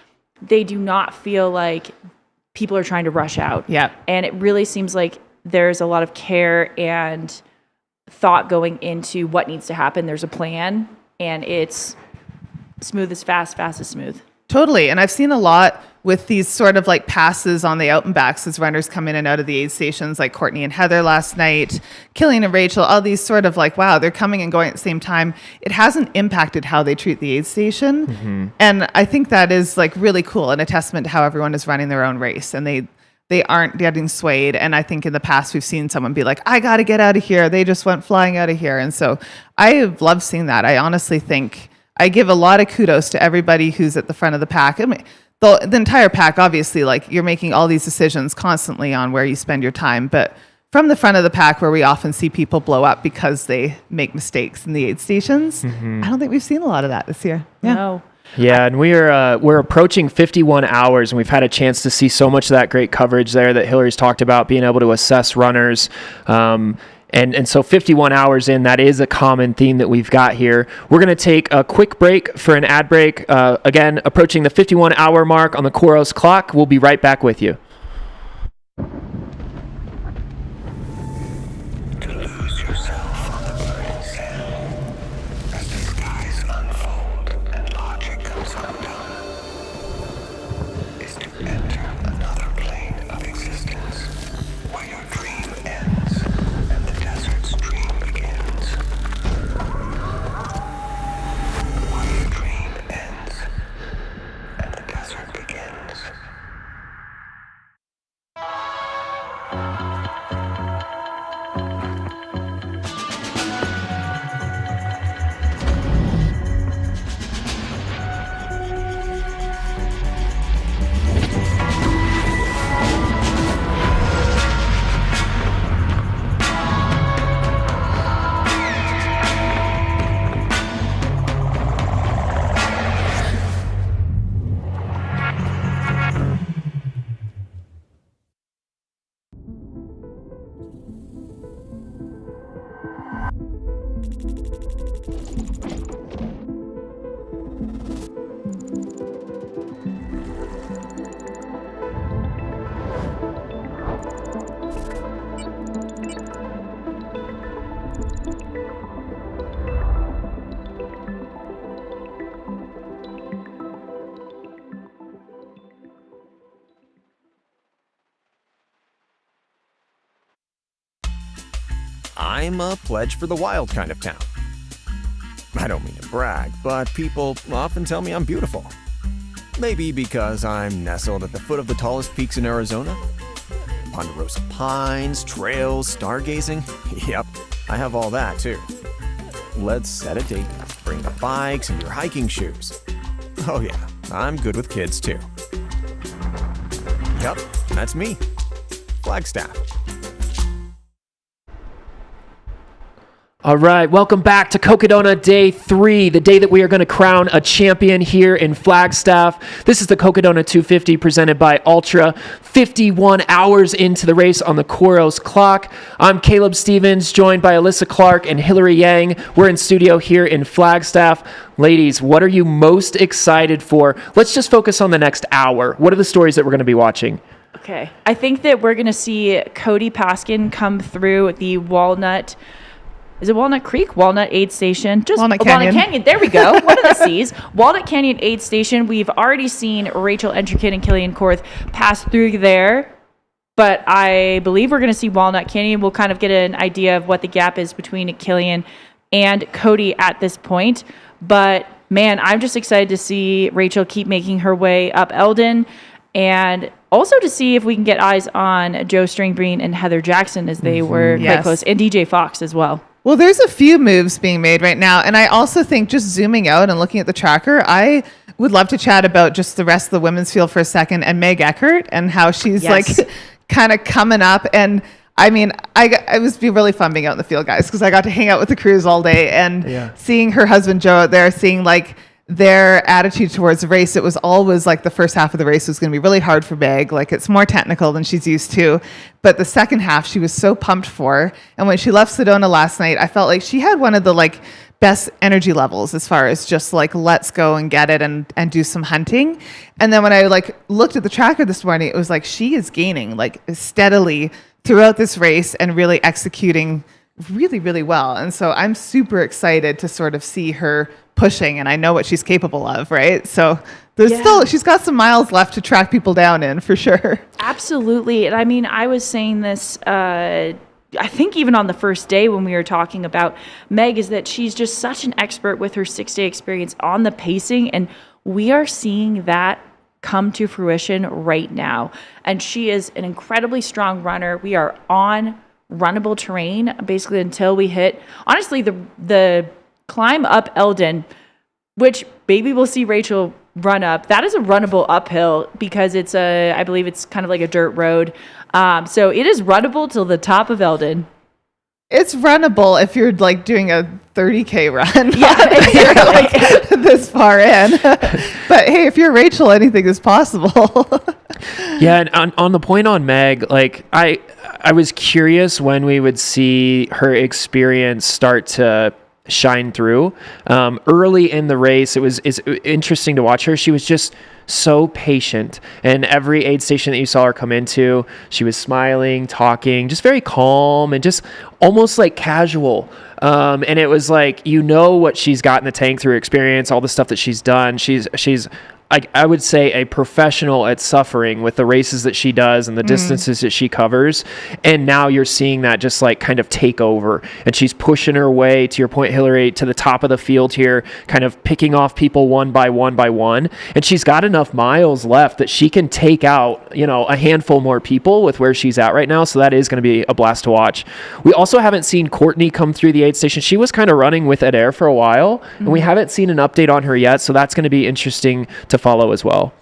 They do not feel like people are trying to rush out. Yeah. And it really seems like there's a lot of care and thought going into what needs to happen. There's a plan, and it's smooth as fast, fast as smooth. Totally. And I've seen a lot with these sort of like passes on the out and backs as runners come in and out of the aid stations, like Courtney and Heather last night, Killian and Rachel, all these sort of like, wow, they're coming and going at the same time. It hasn't impacted how they treat the aid station. Mm-hmm. And I think that is like really cool and a testament to how everyone is running their own race, and they aren't getting swayed. And I think in the past we've seen someone be like, I got to get out of here. They just went flying out of here. And so I love seeing that. I honestly think I give a lot of kudos to everybody who's at the front of the pack. I mean, the entire pack, obviously, like you're making all these decisions constantly on where you spend your time. But from the front of the pack, where we often see people blow up because they make mistakes in the aid stations, I don't think we've seen a lot of that this year. Yeah. No. Yeah, and we're approaching 51 hours, and we've had a chance to see so much of that great coverage there that Hillary's talked about, being able to assess runners. And so 51 hours in, that is a common theme that we've got here. We're going to take a quick break for an ad break. Again, approaching the 51-hour mark on the Coros clock. We'll be right back with you. I'm a pledge for the wild kind of town. I don't mean to brag, but people often tell me I'm beautiful. Maybe because I'm nestled at the foot of the tallest peaks in Arizona? Ponderosa pines, trails, stargazing. Yep, I have all that too. Let's set a date. Bring the bikes and your hiking shoes. Oh yeah, I'm good with kids too. Yep, that's me. Flagstaff. All right, welcome back to Cocodona Day 3, the day that we are going to crown a champion here in Flagstaff. This is the Cocodona 250 presented by Ultra, 51 hours into the race on the Koros clock. I'm Caleb Stevens, joined by Alyssa Clark and Hillary Yang. We're in studio here in Flagstaff. Ladies, what are you most excited for? Let's just focus on the next hour. What are the stories that we're going to be watching? Okay. I think that we're going to see Cody Paskin come through the Walnut. Is it Walnut Creek? Walnut Aid Station. Just Walnut Canyon. Walnut Canyon. There we go. One of the C's. Walnut Canyon Aid Station. We've already seen Rachel Entrecott and Killian Korth pass through there, but I believe we're going to see Walnut Canyon. We'll kind of get an idea of what the gap is between Killian and Cody at this point. But man, I'm just excited to see Rachel keep making her way up Elden, and also to see if we can get eyes on Joe Stringbreen and Heather Jackson, as they were quite Yes. close, and DJ Fox as well. Well, there's a few moves being made right now. And I also think just zooming out and looking at the tracker, I would love to chat about just the rest of the women's field for a second and Meg Eckert and how she's Yes. like kind of coming up. And I mean, it was really fun being out in the field, guys, because I got to hang out with the crews all day and seeing her husband Joe out there, seeing like their attitude towards the race. It was always like the first half of the race was going to be really hard for Meg. Like it's more technical than she's used to. But the second half, she was so pumped for. And when she left Sedona last night, I felt like she had one of the like best energy levels as far as just like, let's go and get it and do some hunting. And then when I like looked at the tracker this morning, it was like, she is gaining like steadily throughout this race and really executing really, really well. And so I'm super excited to sort of see her pushing, and I know what she's capable of, right? So there's she's got some miles left to track people down in for sure. Absolutely. And I mean, I was saying this, I think even on the first day when we were talking about Meg, is that she's just such an expert with her 6-day experience on the pacing. And we are seeing that come to fruition right now. And she is an incredibly strong runner. We are on runnable terrain basically until we hit, honestly, the climb up Elden, which maybe we'll see Rachel run up. That is a runnable uphill because it's I believe it's kind of like a dirt road. So it is runnable till the top of Elden. It's runnable if you're like doing a 30K run. Yeah, exactly. Like this far in. But hey, if you're Rachel, anything is possible. Yeah, and on the point on Meg, like I was curious when we would see her experience start to shine through. Early in the race, it's interesting to watch her. She was just so patient, and every aid station that you saw her come into, she was smiling, talking, just very calm and just almost like casual. And it was like, you know what she's got in the tank through experience, all the stuff that she's done. She's I would say a professional at suffering with the races that she does and the distances that she covers. And now you're seeing that just like kind of take over. And she's pushing her way, to your point, Hillary, to the top of the field here, kind of picking off people one by one by one. And she's got enough miles left that she can take out, a handful more people with where she's at right now. So that is going to be a blast to watch. We also haven't seen Courtney come through the aid station. She was kind of running with Adair for a while, and we haven't seen an update on her yet. So that's going to be interesting to follow as well.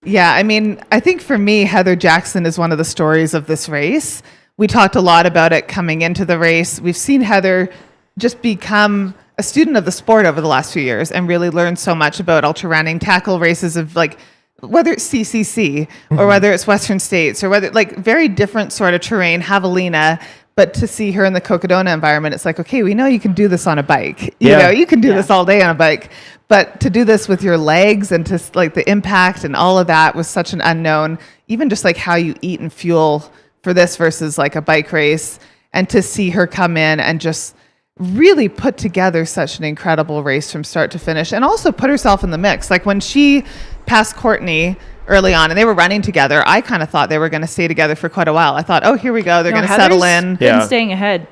Yeah, I mean, I think for me, Heather Jackson is one of the stories of this race. We talked a lot about it coming into the race. We've seen Heather just become a student of the sport over the last few years and really learn so much about ultra running, tackle races of like, whether it's CCC or whether it's Western States or whether like very different sort of terrain, Javelina. But to see her in the Cocodona environment, it's like, okay, we know you can do this on a bike. You know, you can do this all day on a bike. But to do this with your legs and to like the impact and all of that was such an unknown. Even just like how you eat and fuel for this versus like a bike race. And to see her come in and just really put together such an incredible race from start to finish. And also put herself in the mix. Like when she passed Courtney early on and they were running together, I kind of thought they were going to stay together for quite a while. I thought, oh, here we go, they're going to settle in. Been staying ahead.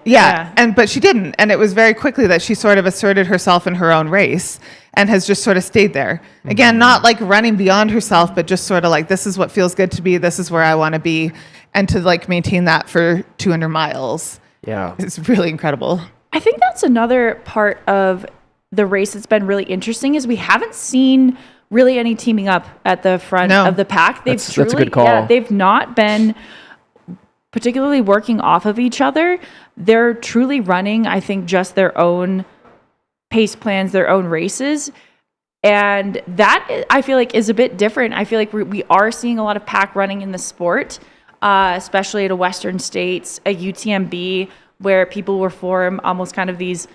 But she didn't, and it was very quickly that she sort of asserted herself in her own race and has just sort of stayed there again, not like running beyond herself, but just sort of like, this is what feels good to be, this is where I want to be, and to like maintain that for 200 miles. It's really incredible. I think that's another part of the race that's been really interesting is we haven't seen really any teaming up at the front No. of the pack. They've That's a good call. Yeah, they've not been particularly working off of each other. They're truly running, I think, just their own pace plans, their own races. And that, I feel like, is a bit different. I feel like we are seeing a lot of pack running in the sport, especially at a Western States, a UTMB, where people will form almost kind of these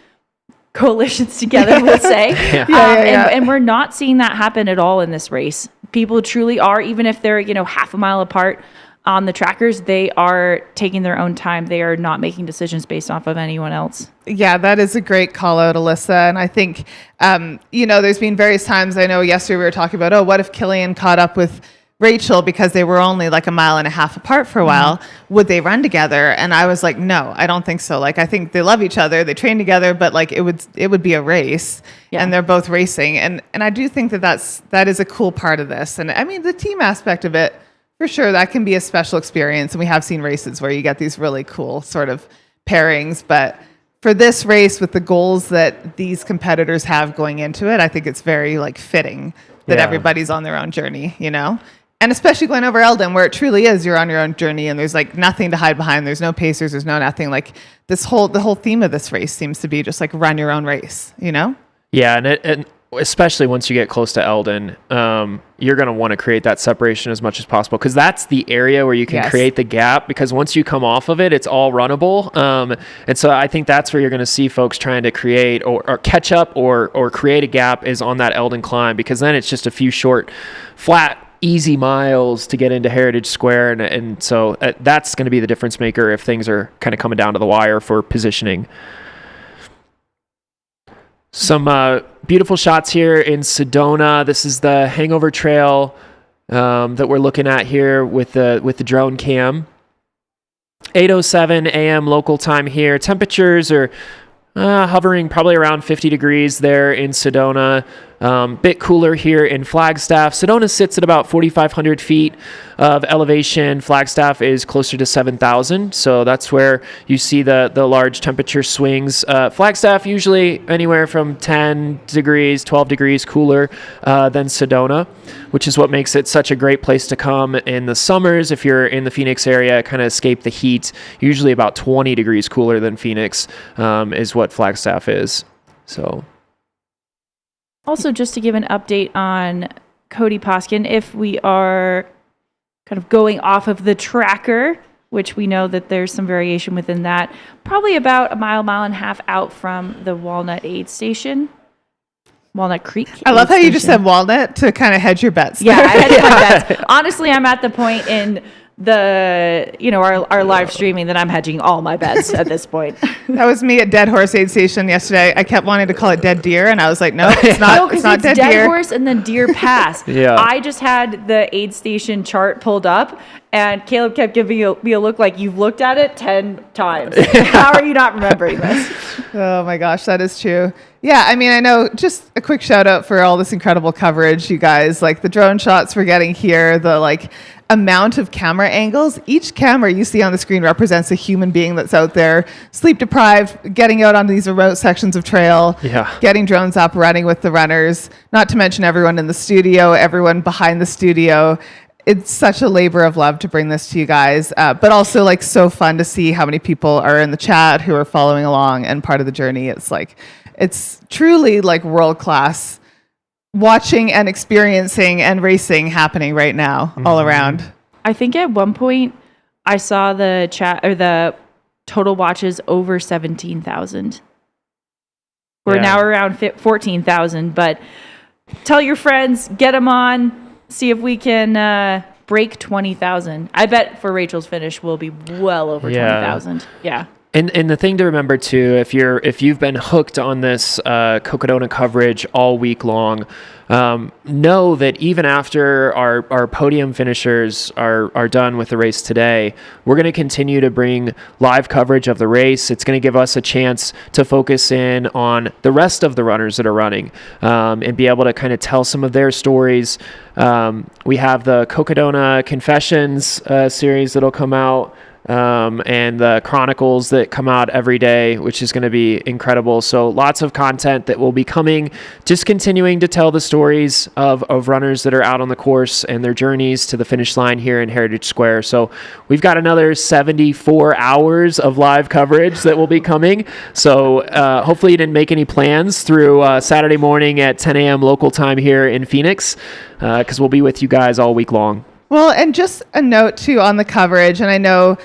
coalitions together, we'll say. And we're not seeing that happen at all in this race. People truly are, even if they're, half a mile apart on the trackers, they are taking their own time. They are not making decisions based off of anyone else. Yeah, that is a great call out, Alyssa. And I think, there's been various times, I know yesterday we were talking about, what if Killian caught up with Rachel because they were only like a mile and a half apart for a while? Would they run together? And I was like, no, I don't think so. Like, I think they love each other. They train together, but like it would be a race, and they're both racing. And I do think that is a cool part of this. And I mean, the team aspect of it, for sure, that can be a special experience. And we have seen races where you get these really cool sort of pairings. But for this race, with the goals that these competitors have going into it, I think it's very like fitting that everybody's on their own journey, And especially going over Elden, where it truly is, you're on your own journey and there's like nothing to hide behind. There's no pacers, there's no nothing. Like the whole theme of this race seems to be just like run your own race, Yeah, and especially once you get close to Elden, you're going to want to create that separation as much as possible, because that's the area where you can create the gap, because once you come off of it, it's all runnable. And so I think that's where you're going to see folks trying to create or catch up or create a gap is on that Elden climb, because then it's just a few short, flat, easy miles to get into Heritage Square. And so that's going to be the difference maker if things are kind of coming down to the wire for positioning. Some beautiful shots here in Sedona. This is the hangover trail that we're looking at here with the drone cam. 8:07 a.m. local time here. Temperatures are hovering probably around 50 degrees there in Sedona. Bit cooler here in Flagstaff. Sedona sits at about 4,500 feet of elevation. Flagstaff is closer to 7,000. So that's where you see the large temperature swings. Flagstaff usually anywhere from 10 degrees, 12 degrees cooler than Sedona, which is what makes it such a great place to come in the summers. If you're in the Phoenix area, kind of escape the heat. Usually about 20 degrees cooler than Phoenix is what Flagstaff is. So. Also, just to give an update on Cody Poskin, if we are kind of going off of the tracker, which we know that there's some variation within that, probably about a mile and a half out from the Walnut aid station. Walnut Creek. I love how you just said Walnut to kind of hedge your bets. Yeah, I hedged my bets. Honestly, I'm at the point in our live streaming that I'm hedging all my bets at this point. That was me at Dead Horse aid station yesterday. I kept wanting to call it Dead Deer, and I was like, no, it's not. No, it's not Dead Deer. Horse and then Deer Pass. Yeah. I just had the aid station chart pulled up, and Caleb kept giving me a look like you've looked at it 10 times. How are you not remembering this? Oh my gosh, that is true. Yeah, I mean, I know, just a quick shout out for all this incredible coverage, you guys. Like the drone shots we're getting here, the like amount of camera angles. Each camera you see on the screen represents a human being that's out there, sleep deprived, getting out on these remote sections of trail, getting drones up, running with the runners, not to mention everyone in the studio, everyone behind the studio. It's such a labor of love to bring this to you guys, but also like so fun to see how many people are in the chat who are following along and part of the journey. It's truly like world-class watching and experiencing and racing happening right now all around. I think at one point I saw the chat or the total watches over 17,000. We're now around 14,000, but tell your friends, get them on, see if we can break 20,000. I bet for Rachel's finish we'll be well over 20,000. Yeah. And the thing to remember too, if you've been hooked on this Cocodona coverage all week long, know that even after our podium finishers are done with the race today, we're going to continue to bring live coverage of the race. It's going to give us a chance to focus in on the rest of the runners that are running and be able to kind of tell some of their stories. We have the Cocodona Confessions series that'll come out and the chronicles that come out every day, which is going to be incredible. So lots of content that will be coming, just continuing to tell the stories of runners that are out on the course and their journeys to the finish line here in Heritage Square. So we've got another 74 hours of live coverage that will be coming. So hopefully you didn't make any plans through Saturday morning at 10 a.m. local time here in Phoenix, because we'll be with you guys all week long. Well, and just a note too on the coverage, and I know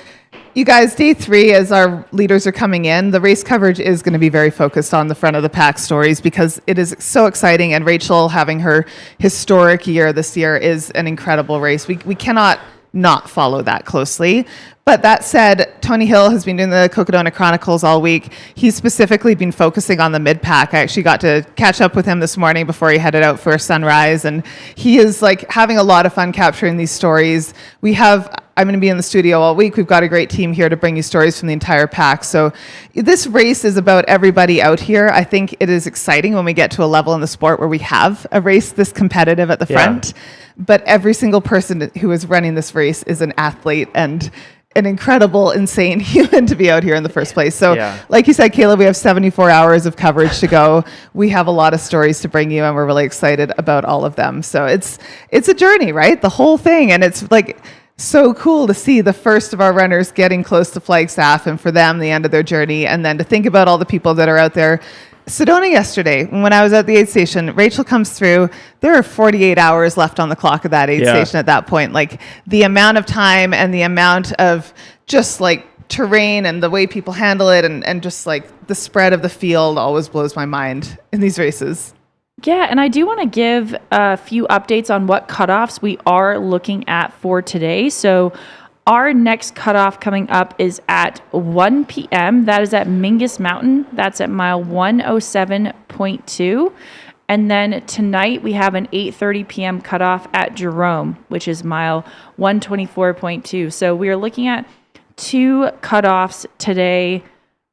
you guys, day 3, as our leaders are coming in, the race coverage is going to be very focused on the front of the pack stories because it is so exciting, and Rachel having her historic year this year is an incredible race. We cannot not follow that closely. But that said, Tony Hill has been doing the Cocodona Chronicles all week. He's specifically been focusing on the mid-pack. I actually got to catch up with him this morning before he headed out for sunrise, and he is like having a lot of fun capturing these stories. I'm going to be in the studio all week. We've got a great team here to bring you stories from the entire pack. So this race is about everybody out here. I think it is exciting when we get to a level in the sport where we have a race this competitive at the front. But every single person who is running this race is an athlete and an incredible, insane human to be out here in the first place. So like you said, Caleb, we have 74 hours of coverage to go. We have a lot of stories to bring you, and we're really excited about all of them. So it's a journey, right? The whole thing. And it's like so cool to see the first of our runners getting close to Flagstaff, and for them, the end of their journey. And then to think about all the people that are out there. Sedona yesterday, when I was at the aid station, Rachel comes through. There are 48 hours left on the clock of that aid station at that point. Like the amount of time and the amount of just like terrain and the way people handle it and just like the spread of the field always blows my mind in these races. Yeah, and I do want to give a few updates on what cutoffs we are looking at for today. So our next cutoff coming up is at 1 p.m. That is at Mingus Mountain. That's at mile 107.2. And then tonight we have an 8:30 p.m. cutoff at Jerome, which is mile 124.2. So we are looking at 2 cutoffs today.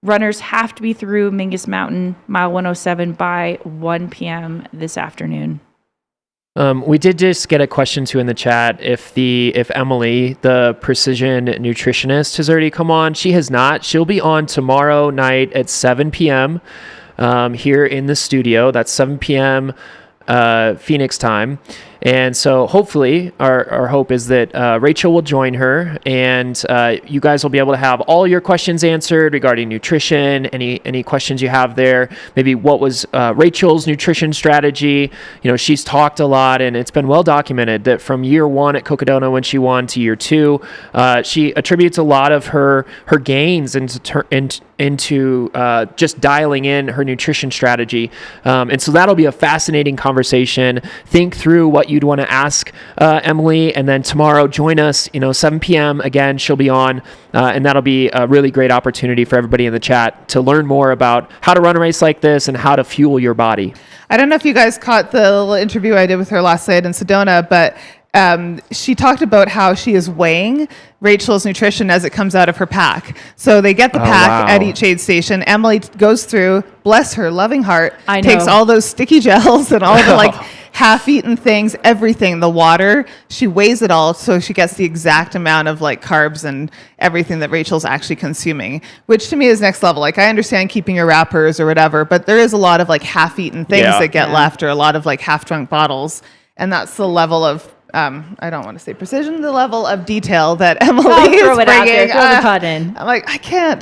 Runners have to be through Mingus Mountain, mile 107, by 1 p.m. this afternoon. We did just get a question too in the chat if Emily, the precision nutritionist, has already come on. She has not. She'll be on tomorrow night at 7 p.m. Here in the studio. That's 7 p.m. Phoenix time. And so hopefully our hope is that Rachel will join her, and you guys will be able to have all your questions answered regarding nutrition, any questions you have there. Maybe what was Rachel's nutrition strategy? You know, she's talked a lot, and it's been well documented that from year 1 at Cocodona when she won to year 2, she attributes a lot of her gains into just dialing in her nutrition strategy. And so that'll be a fascinating conversation. Think through what you'd want to ask Emily, and then tomorrow join us, 7 p.m. Again, she'll be on, and that'll be a really great opportunity for everybody in the chat to learn more about how to run a race like this and how to fuel your body. I don't know if you guys caught the little interview I did with her last night in Sedona, but she talked about how she is weighing Rachel's nutrition as it comes out of her pack. So they get the pack at each aid station. Emily goes through, bless her loving heart, takes all those sticky gels and all the half-eaten things, everything, the water, she weighs it all so she gets the exact amount of carbs and everything that Rachel's actually consuming, which to me is next level. I understand keeping your wrappers or whatever, but there is a lot of half-eaten things that get left, or a lot of half-drunk bottles, and that's the level of I don't want to say precision, the level of detail that Emily is throw it bringing. Out there, throw the putt in. I'm like, I can.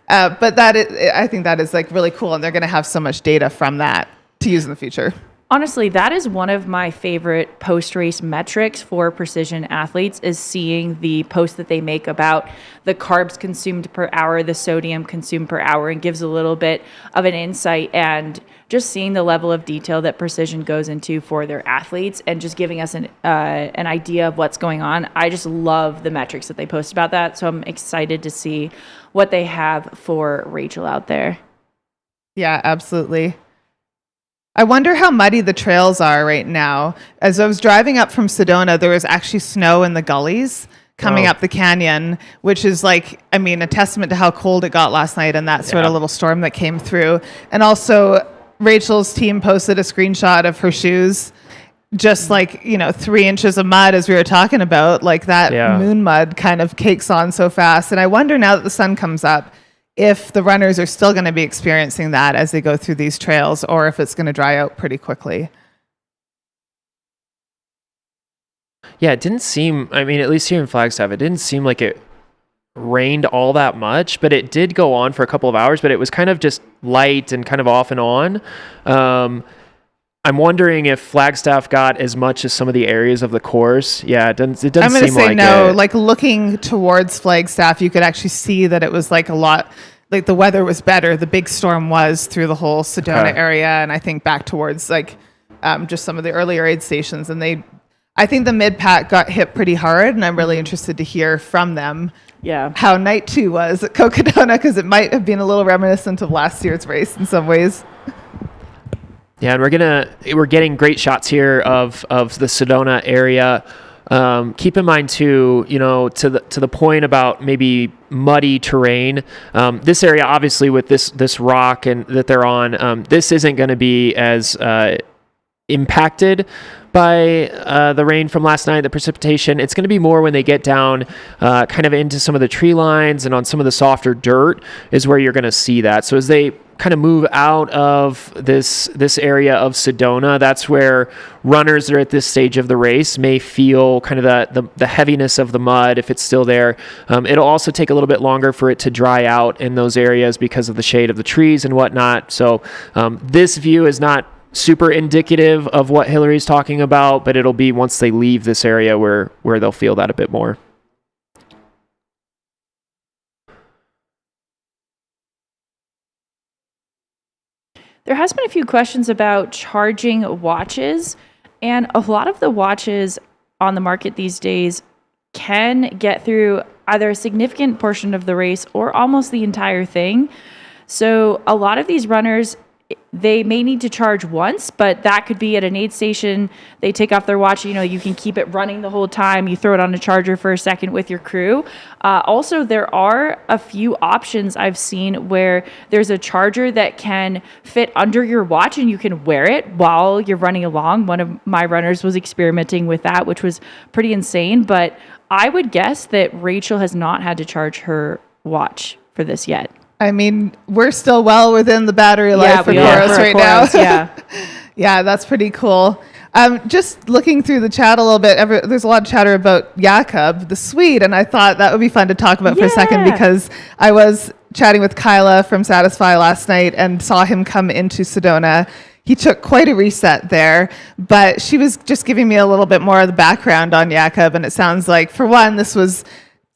But I think that is really cool, and they're going to have so much data from that to use in the future. Honestly, that is one of my favorite post-race metrics for precision athletes, is seeing the post that they make about the carbs consumed per hour, the sodium consumed per hour, and gives a little bit of an insight, and just seeing the level of detail that precision goes into for their athletes, and just giving us an idea of what's going on. I just love the metrics that they post about that, so I'm excited to see what they have for Rachel out there. Yeah, absolutely. I wonder how muddy the trails are right now. As I was driving up from Sedona, there was actually snow in the gullies coming up the canyon, which is a testament to how cold it got last night and that sort of little storm that came through. And also, Rachel's team posted a screenshot of her shoes. just like, 3 inches of mud, as we were talking about, like that moon mud kind of cakes on so fast. And I wonder now that the sun comes up, if the runners are still going to be experiencing that as they go through these trails, or if it's going to dry out pretty quickly. Yeah, it didn't seem, I mean, at least here in Flagstaff, it didn't seem like it rained all that much, but it did go on for a couple of hours, but it was kind of just light and kind of off and on. I'm wondering if Flagstaff got as much as some of the areas of the course. Yeah, it doesn't I'm going to seem say like no. it. Like looking towards Flagstaff, you could actually see that it was like a lot, like the weather was better. The big storm was through the whole Sedona area, and I think back towards like just some of the earlier aid stations. And I think the mid-pack got hit pretty hard, and I'm really interested to hear from them how night 2 was at Cocodona, because it might have been a little reminiscent of last year's race in some ways. Yeah, and we're getting great shots here of the Sedona area. Keep in mind too, to the point about maybe muddy terrain. This area, obviously, with this rock and that they're on, this isn't going to be as impacted by the rain from last night, the precipitation. It's going to be more when they get down kind of into some of the tree lines and on some of the softer dirt is where you're going to see that. So as they kind of move out of this area of Sedona, that's where runners that are at this stage of the race may feel kind of the heaviness of the mud if it's still there. It'll also take a little bit longer for it to dry out in those areas because of the shade of the trees and whatnot. So this view is not super indicative of what Hillary's talking about, but it'll be once they leave this area where they'll feel that a bit more. There has been a few questions about charging watches, and a lot of the watches on the market these days can get through either a significant portion of the race or almost the entire thing. So a lot of these runners, they may need to charge once, but that could be at an aid station. They take off their watch. You can keep it running the whole time. You throw it on a charger for a second with your crew. Also, there are a few options I've seen where there's a charger that can fit under your watch and you can wear it while you're running along. One of my runners was experimenting with that, which was pretty insane. But I would guess that Rachel has not had to charge her watch for this yet. I mean, we're still well within the battery life for Chorus right now. Yeah. Yeah, that's pretty cool. Just looking through the chat a little bit, there's a lot of chatter about Jakob, the Swede, and I thought that would be fun to talk about for a second, because I was chatting with Kyla from Satisfy last night and saw him come into Sedona. He took quite a reset there, but she was just giving me a little bit more of the background on Jakob, and it sounds like, for one, this was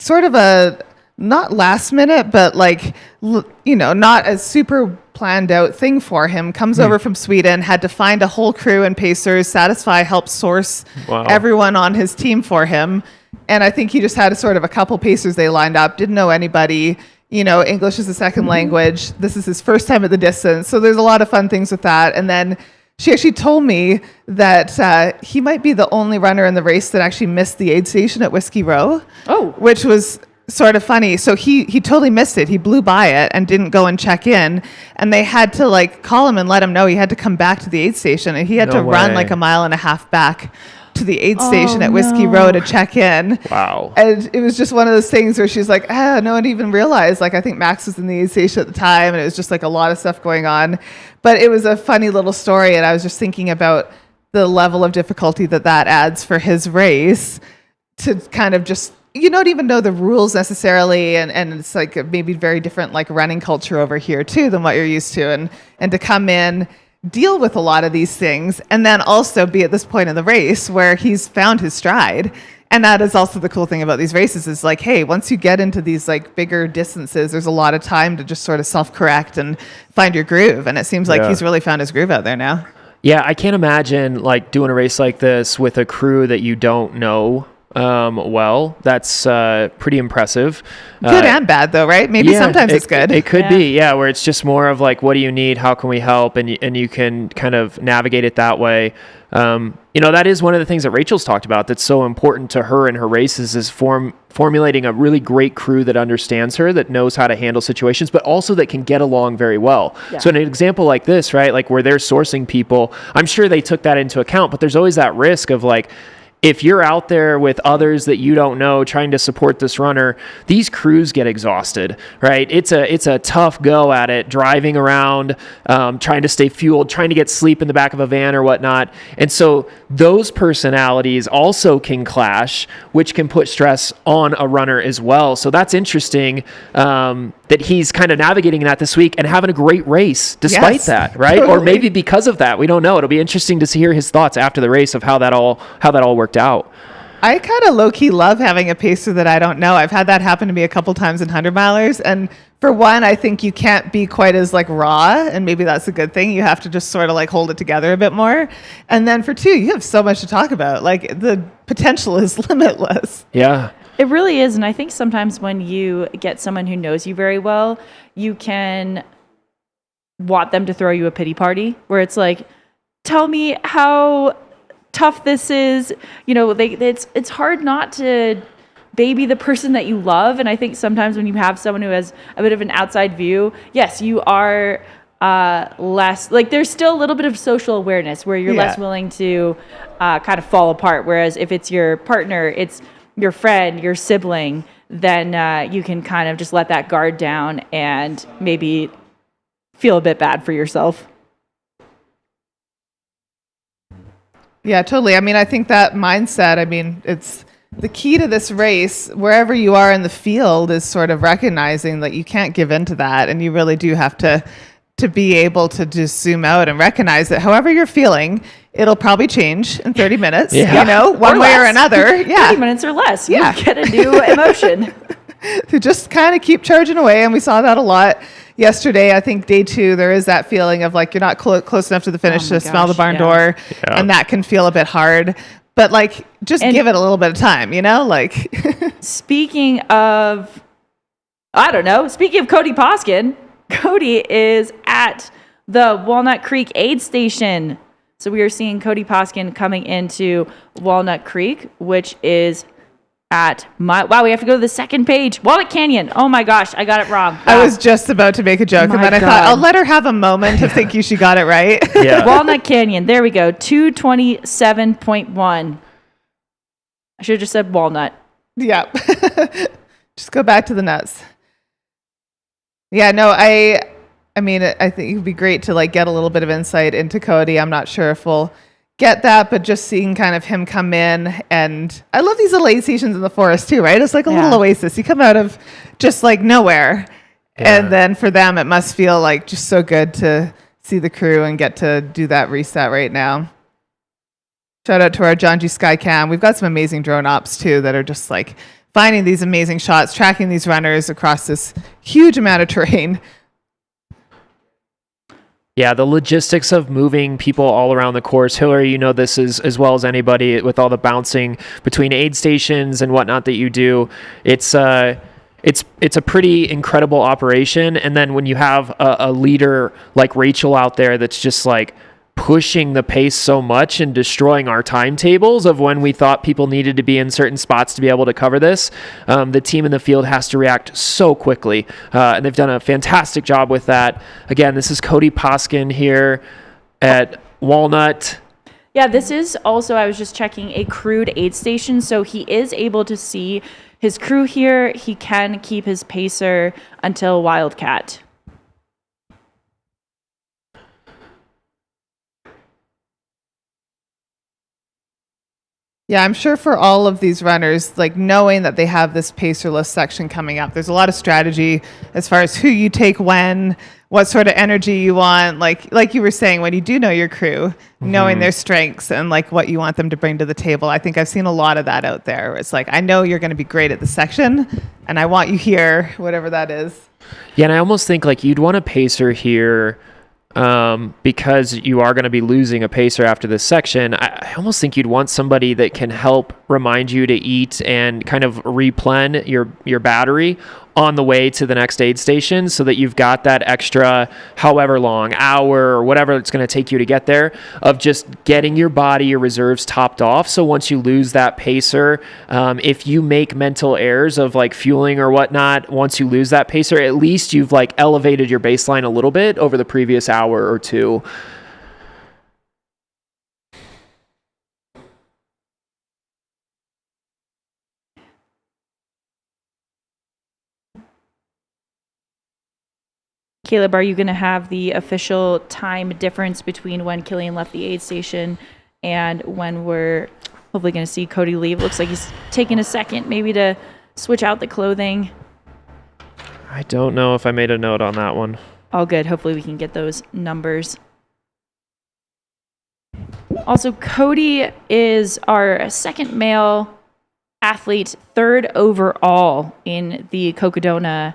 sort of a not last minute, but like, not as super planned out thing for him. Comes over from Sweden, had to find a whole crew and pacers. Satisfy helped source everyone on his team for him. And I think he just had a couple pacers they lined up, didn't know anybody. English is a second language. This is his first time at the distance. So there's a lot of fun things with that. And then she actually told me that he might be the only runner in the race that actually missed the aid station at Whiskey Row. Oh. Which was sort of funny. So he totally missed it. He blew by it and didn't go and check in. And they had to call him and let him know he had to come back to the aid station. And he had to run like a mile and a half back to the aid station at Whiskey Row to check in. Wow. And it was just one of those things where she's like, no one even realized. I think Max was in the aid station at the time, and it was just a lot of stuff going on. But it was a funny little story, and I was just thinking about the level of difficulty that adds for his race, to kind of just, you don't even know the rules necessarily, and it's maybe very different running culture over here too than what you're used to, and to come in, deal with a lot of these things, and then also be at this point in the race where he's found his stride. And that is also the cool thing about these races is hey, once you get into these bigger distances, there's a lot of time to just sort of self-correct and find your groove. And it seems like he's really found his groove out there now. Yeah, I can't imagine doing a race like this with a crew that you don't know well. That's pretty impressive. Good and bad though, right? Maybe sometimes it's good. It could be, yeah, where it's just more of like, what do you need? How can we help? And you can kind of navigate it that way. That is one of the things that Rachel's talked about that's so important to her in her races is formulating a really great crew that understands her, that knows how to handle situations, but also that can get along very well. Yeah. So in an example like this, right, like where they're sourcing people, I'm sure they took that into account, but there's always that risk of like, if you're out there with others that you don't know trying to support this runner, these crews get exhausted, right? It's a tough go at it, driving around, trying to stay fueled, trying to get sleep in the back of a van or whatnot. And so those personalities also can clash, which can put stress on a runner as well. So that's interesting that he's kind of navigating that this week and having a great race despite that, right? Totally. Or maybe because of that, we don't know. It'll be interesting to hear his thoughts after the race of how that all worked out. I kind of low-key love having a pacer that I don't know. I've had that happen to me a couple times in 100-milers. And for one, I think you can't be quite as like raw, and maybe that's a good thing. You have to just sort of like hold it together a bit more. And then for two, you have so much to talk about. Like the potential is limitless. Yeah. It really is. And I think sometimes when you get someone who knows you very well, you can want them to throw you a pity party where it's like, tell me how tough this is. It's hard not to baby the person that you love. And I think sometimes when you have someone who has a bit of an outside view, yes, you are less, like there's still a little bit of social awareness where you're less willing to kind of fall apart. Whereas if it's your partner, it's your friend, your sibling, then you can kind of just let that guard down and maybe feel a bit bad for yourself. Yeah, totally. I mean, I think that mindset, it's the key to this race, wherever you are in the field, is sort of recognizing that you can't give in to that. And you really do have to be able to just zoom out and recognize that however you're feeling, it'll probably change in 30 minutes, one way or another. Yeah. 30 minutes or less. Yeah. You get a new emotion. To just kind of keep charging away. And we saw that a lot yesterday. I think day 2, there is that feeling of like you're not close enough to the finish to smell the barn door. Yeah. And that can feel a bit hard. But like, just give it a little bit of time, like. Speaking of Cody Poskin, Cody is at the Walnut Creek aid station. So we are seeing Cody Poskin coming into Walnut Creek, which is at we have to go to the second page. Walnut Canyon. Oh my gosh, I got it wrong. Wow. I was just about to make a joke, and then I thought I'll let her have a moment of thinking she got it right. Yeah. Walnut Canyon. There we go. 227.1. I should have just said Walnut. Yeah. Just go back to the nuts. Yeah, no, I think it would be great to like get a little bit of insight into Cody. I'm not sure if we'll get that, but just seeing kind of him come in, and I love these little aid stations in the forest too, right? It's like a little oasis. You come out of just like nowhere, and then for them, it must feel like just so good to see the crew and get to do that reset right now. Shout out to our John G Skycam. We've got some amazing drone ops too that are just like finding these amazing shots, tracking these runners across this huge amount of terrain. Yeah, the logistics of moving people all around the course. Hillary, you know this as well as anybody with all the bouncing between aid stations and whatnot that you do. It's a pretty incredible operation. And then when you have a leader like Rachel out there that's just like pushing the pace so much and destroying our timetables of when we thought people needed to be in certain spots to be able to cover this, the team in the field has to react so quickly. And they've done a fantastic job with that. Again, this is Cody Poskin here at Walnut. Yeah, this is also, I was just checking, a crewed aid station. So he is able to see his crew here. He can keep his pacer until Wildcat. Yeah, I'm sure for all of these runners, like knowing that they have this pacerless section coming up, there's a lot of strategy as far as who you take when, what sort of energy you want. Like you were saying, when you do know your crew, knowing their strengths and like what you want them to bring to the table. I think I've seen a lot of that out there. It's like, I know you're going to be great at the section and I want you here, whatever that is. Yeah, and I almost think like you'd want a pacer here because you are going to be losing a pacer after this section, I almost think you'd want somebody that can help remind you to eat and kind of replen your battery on the way to the next aid station, so that you've got that extra however long, hour or whatever it's going to take you to get there, of just getting your body, your reserves topped off. So once you lose that pacer, if you make mental errors of like fueling or whatnot, once you lose that pacer, at least you've like elevated your baseline a little bit over the previous hour or two. Caleb, are you going to have the official time difference between when Killian left the aid station and when we're hopefully going to see Cody leave? Looks like he's taking a second maybe to switch out the clothing. I don't know if I made a note on that one. All good. Hopefully we can get those numbers. Also, Cody is our second male athlete, third overall in the Cocodona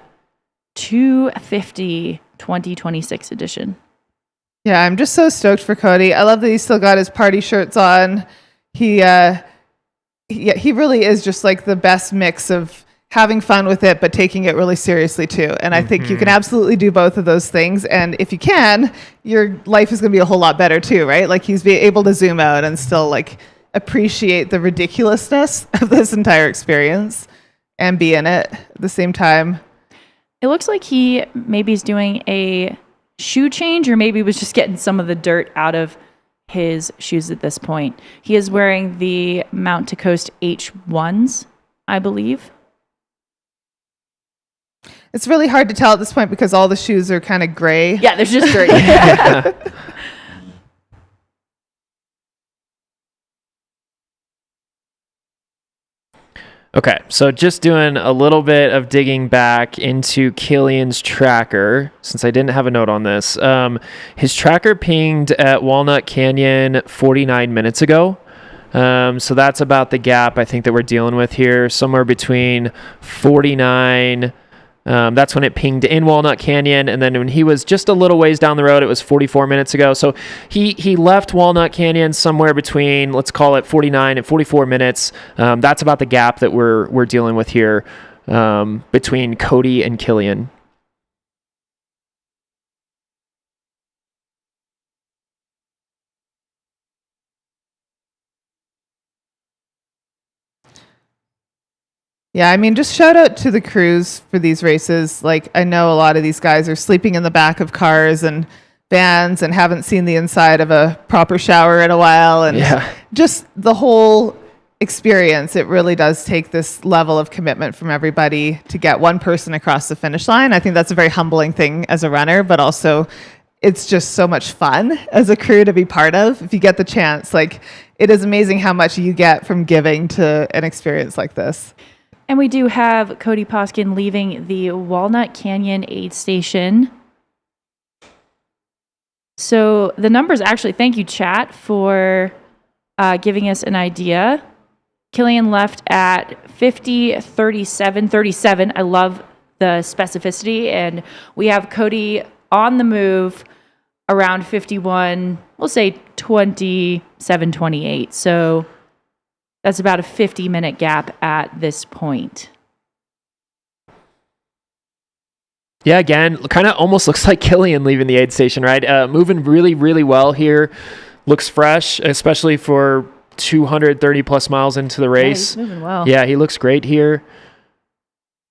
250 2026 edition. Yeah, I'm just so stoked for Cody. I love that he's still got his party shirts on. He really is just like the best mix of having fun with it, but taking it really seriously too. And I think you can absolutely do both of those things. And if you can, your life is going to be a whole lot better too, right? Like he's able to zoom out and still like appreciate the ridiculousness of this entire experience and be in it at the same time. It looks like he maybe is doing a shoe change, or maybe was just getting some of the dirt out of his shoes at this point. He is wearing the Mount to Coast H1s, I believe. It's really hard to tell at this point because all the shoes are kind of gray. Yeah, there's just dirt. Okay, so just doing a little bit of digging back into Killian's tracker, since I didn't have a note on this. His tracker pinged at Walnut Canyon 49 minutes ago. So that's about the gap I think that we're dealing with here, somewhere between 49. That's when it pinged in Walnut Canyon, and then when he was just a little ways down the road, it was 44 minutes ago. So he left Walnut Canyon somewhere between, let's call it 49 and 44 minutes. That's about the gap that we're dealing with here between Cody and Killian. Yeah, I mean, just shout out to the crews for these races. Like, I know a lot of these guys are sleeping in the back of cars and vans and haven't seen the inside of a proper shower in a while. And just the whole experience, it really does take this level of commitment from everybody to get one person across the finish line. I think that's a very humbling thing as a runner, but also it's just so much fun as a crew to be part of. If you get the chance, like, it is amazing how much you get from giving to an experience like this. And we do have Cody Poskin leaving the Walnut Canyon aid station. So the numbers actually, thank you, chat, for giving us an idea. Killian left at 50, 37, 37. I love the specificity. And we have Cody on the move around 51, we'll say 27, 28. So that's about a 50-minute gap at this point. Yeah, again, kind of almost looks like Killian leaving the aid station, right? Moving really, really well here. Looks fresh, especially for 230-plus miles into the race. Yeah, he's moving well. Yeah, he looks great here.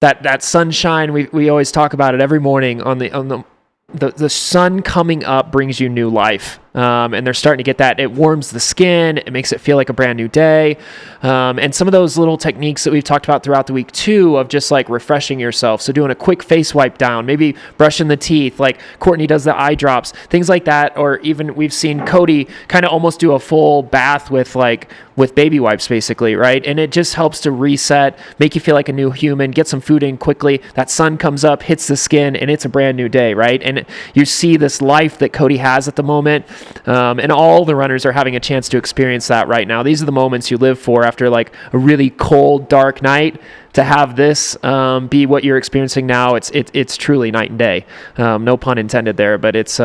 That sunshine, we always talk about it every morning on the sun coming up brings you new life. And they're starting to get that. It warms the skin. It makes it feel like a brand new day. And some of those little techniques that we've talked about throughout the week too, of just like refreshing yourself. So doing a quick face wipe down, maybe brushing the teeth, like Courtney does the eye drops, things like that. Or even we've seen Cody kind of almost do a full bath with baby wipes basically, right? And it just helps to reset, make you feel like a new human, get some food in quickly. That sun comes up, hits the skin, and it's a brand new day, right? And you see this life that Cody has at the moment. And all the runners are having a chance to experience that right now. These are the moments you live for after like a really cold, dark night. To have this be what you're experiencing now, it's truly night and day. No pun intended there, but it's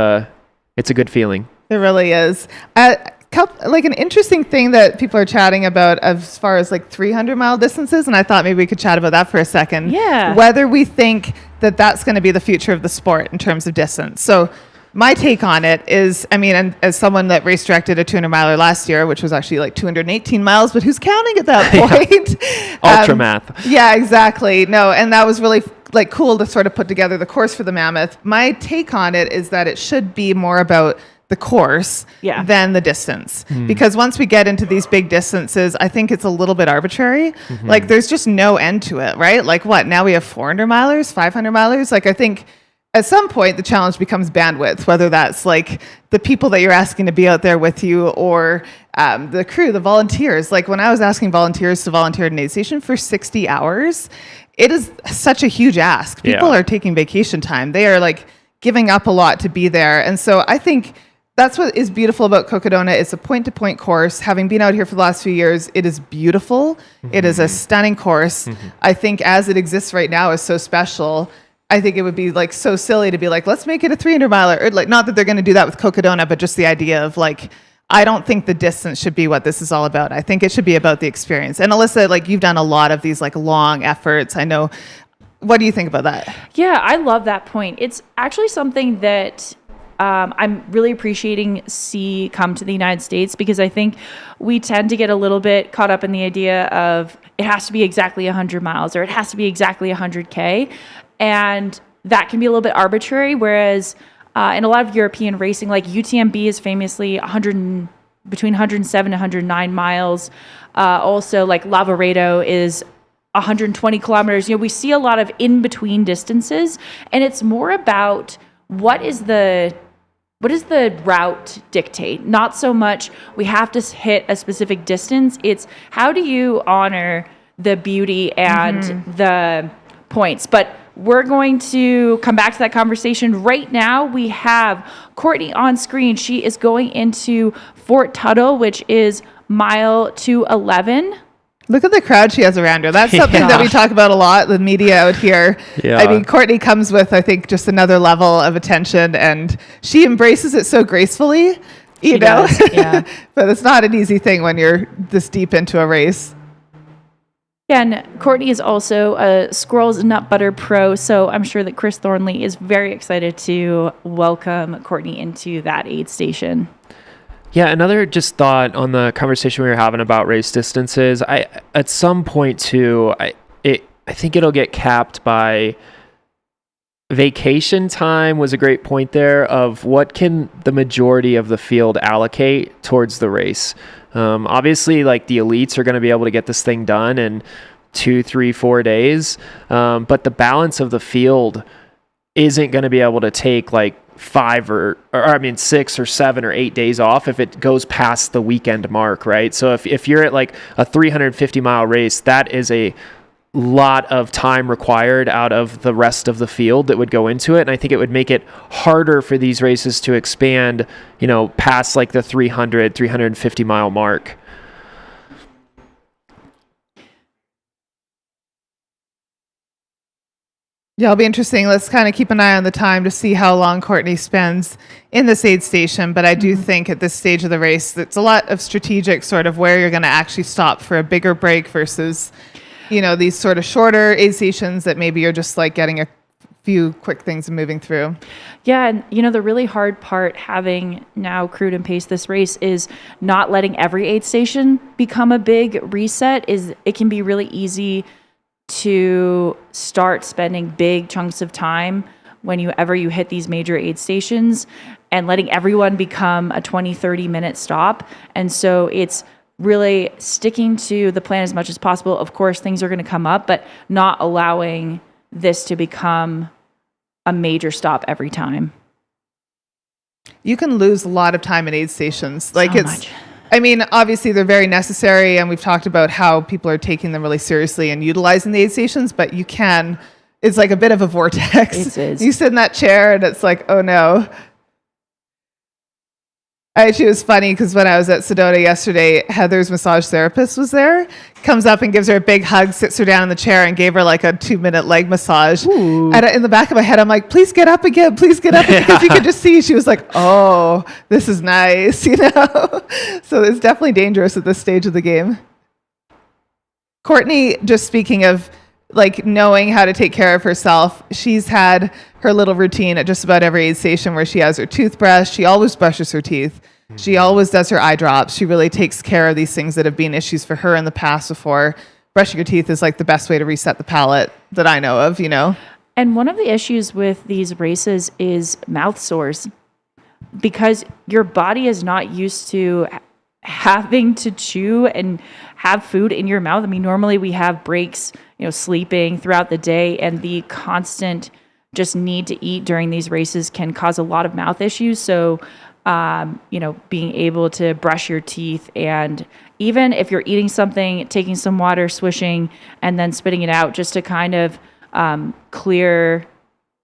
it's a good feeling. It really is. Like an interesting thing that people are chatting about as far as like 300-mile distances, and I thought maybe we could chat about that for a second. Yeah. Whether we think that that's going to be the future of the sport in terms of distance. So my take on it is, I mean, and as someone that race directed a 200-miler last year, which was actually like 218 miles, but who's counting at that point? Ultra math. Yeah, exactly. No, and that was really like cool to sort of put together the course for the Mammoth. My take on it is that it should be more about the course than the distance. Because once we get into these big distances, I think it's a little bit arbitrary. Like there's just no end to it, right? Like what, now we have 400 milers, 500 milers? Like I think at some point the challenge becomes bandwidth, whether that's like the people that you're asking to be out there with you or the crew, the volunteers. Like when I was asking volunteers to volunteer at an aid station for 60 hours, it is such a huge ask. People are taking vacation time. They are like giving up a lot to be there. And so I think that's what is beautiful about Cocodona. It's a point-to-point course. Having been out here for the last few years, it is beautiful. It is a stunning course. I think as it exists right now is so special. I think it would be like so silly to be like, let's make it a 300-miler. Or like, not that they're going to do that with Cocodona, but just the idea of like, I don't think the distance should be what this is all about. I think it should be about the experience. And Alyssa, like you've done a lot of these like long efforts. I know. What do you think about that? Yeah, I love that point. It's actually something that I'm really appreciating see come to the United States, because I think we tend to get a little bit caught up in the idea of it has to be exactly 100 miles or it has to be exactly 100K. And that can be a little bit arbitrary. Whereas in a lot of European racing, like UTMB is famously between 107 and 109 miles. Also, like Lavaredo is 120 kilometers. You know, we see a lot of in-between distances, and it's more about what is the route dictate? Not so much we have to hit a specific distance. It's how do you honor the beauty and the points. But we're going to come back to that conversation. Right now, we have Courtney on screen. She is going into Fort Tuttle, which is mile 211. Look at the crowd she has around her. That's something that we talk about a lot, the media out here. Yeah. I mean, Courtney comes with, I think, just another level of attention, and she embraces it so gracefully, you know? Does, yeah. But it's not an easy thing when you're this deep into a race. Yeah, and Courtney is also a Squirrels Nut Butter Pro, so I'm sure that Chris Thornley is very excited to welcome Courtney into that aid station. Yeah, another just thought on the conversation we were having about race distances. At some point too, I think it'll get capped by vacation time. Was a great point there of what can the majority of the field allocate towards the race. Obviously, like the elites are going to be able to get this thing done in 2, 3, 4 days, but the balance of the field isn't going to be able to take like 6 or 7 or 8 days off if it goes past the weekend mark, right? So if you're at like a 350-mile race, that is a lot of time required out of the rest of the field that would go into it. And I think it would make it harder for these races to expand, you know, past like the 350-mile mark. Yeah, it'll be interesting. Let's kind of keep an eye on the time to see how long Courtney spends in this aid station. But I do think at this stage of the race, it's a lot of strategic sort of where you're going to actually stop for a bigger break versus, you know, these sort of shorter aid stations that maybe you're just like getting a few quick things and moving through. Yeah, and you know, the really hard part having now crewed and paced this race is not letting every aid station become a big reset. Is it can be really easy to start spending big chunks of time whenever you hit these major aid stations and letting everyone become a 20-30 minute stop. And so it's really sticking to the plan as much as possible. Of course, things are going to come up, but not allowing this to become a major stop every time. You can lose a lot of time at aid stations. Like So it's much. I mean, obviously they're very necessary, and we've talked about how people are taking them really seriously and utilizing the aid stations, but it's like a bit of a vortex. It is. You sit in that chair and it's like, oh no. Actually, it was funny because when I was at Sedona yesterday, Heather's massage therapist was there, comes up and gives her a big hug, sits her down in the chair and gave her like a 2-minute leg massage. And in the back of my head, I'm like, please get up again, because you could just see she was like, oh, this is nice, you know? So it's definitely dangerous at this stage of the game. Courtney, just speaking of like knowing how to take care of herself, she's had her little routine at just about every aid station where she has her toothbrush. She always brushes her teeth. She always does her eye drops. She really takes care of these things that have been issues for her in the past before. Brushing your teeth is like the best way to reset the palate that I know of, you know? And one of the issues with these races is mouth sores, because your body is not used to having to chew and have food in your mouth. I mean, normally we have breaks, sleeping throughout the day, and the constant just need to eat during these races can cause a lot of mouth issues. So, being able to brush your teeth, and even if you're eating something, taking some water, swishing, and then spitting it out just to kind of clear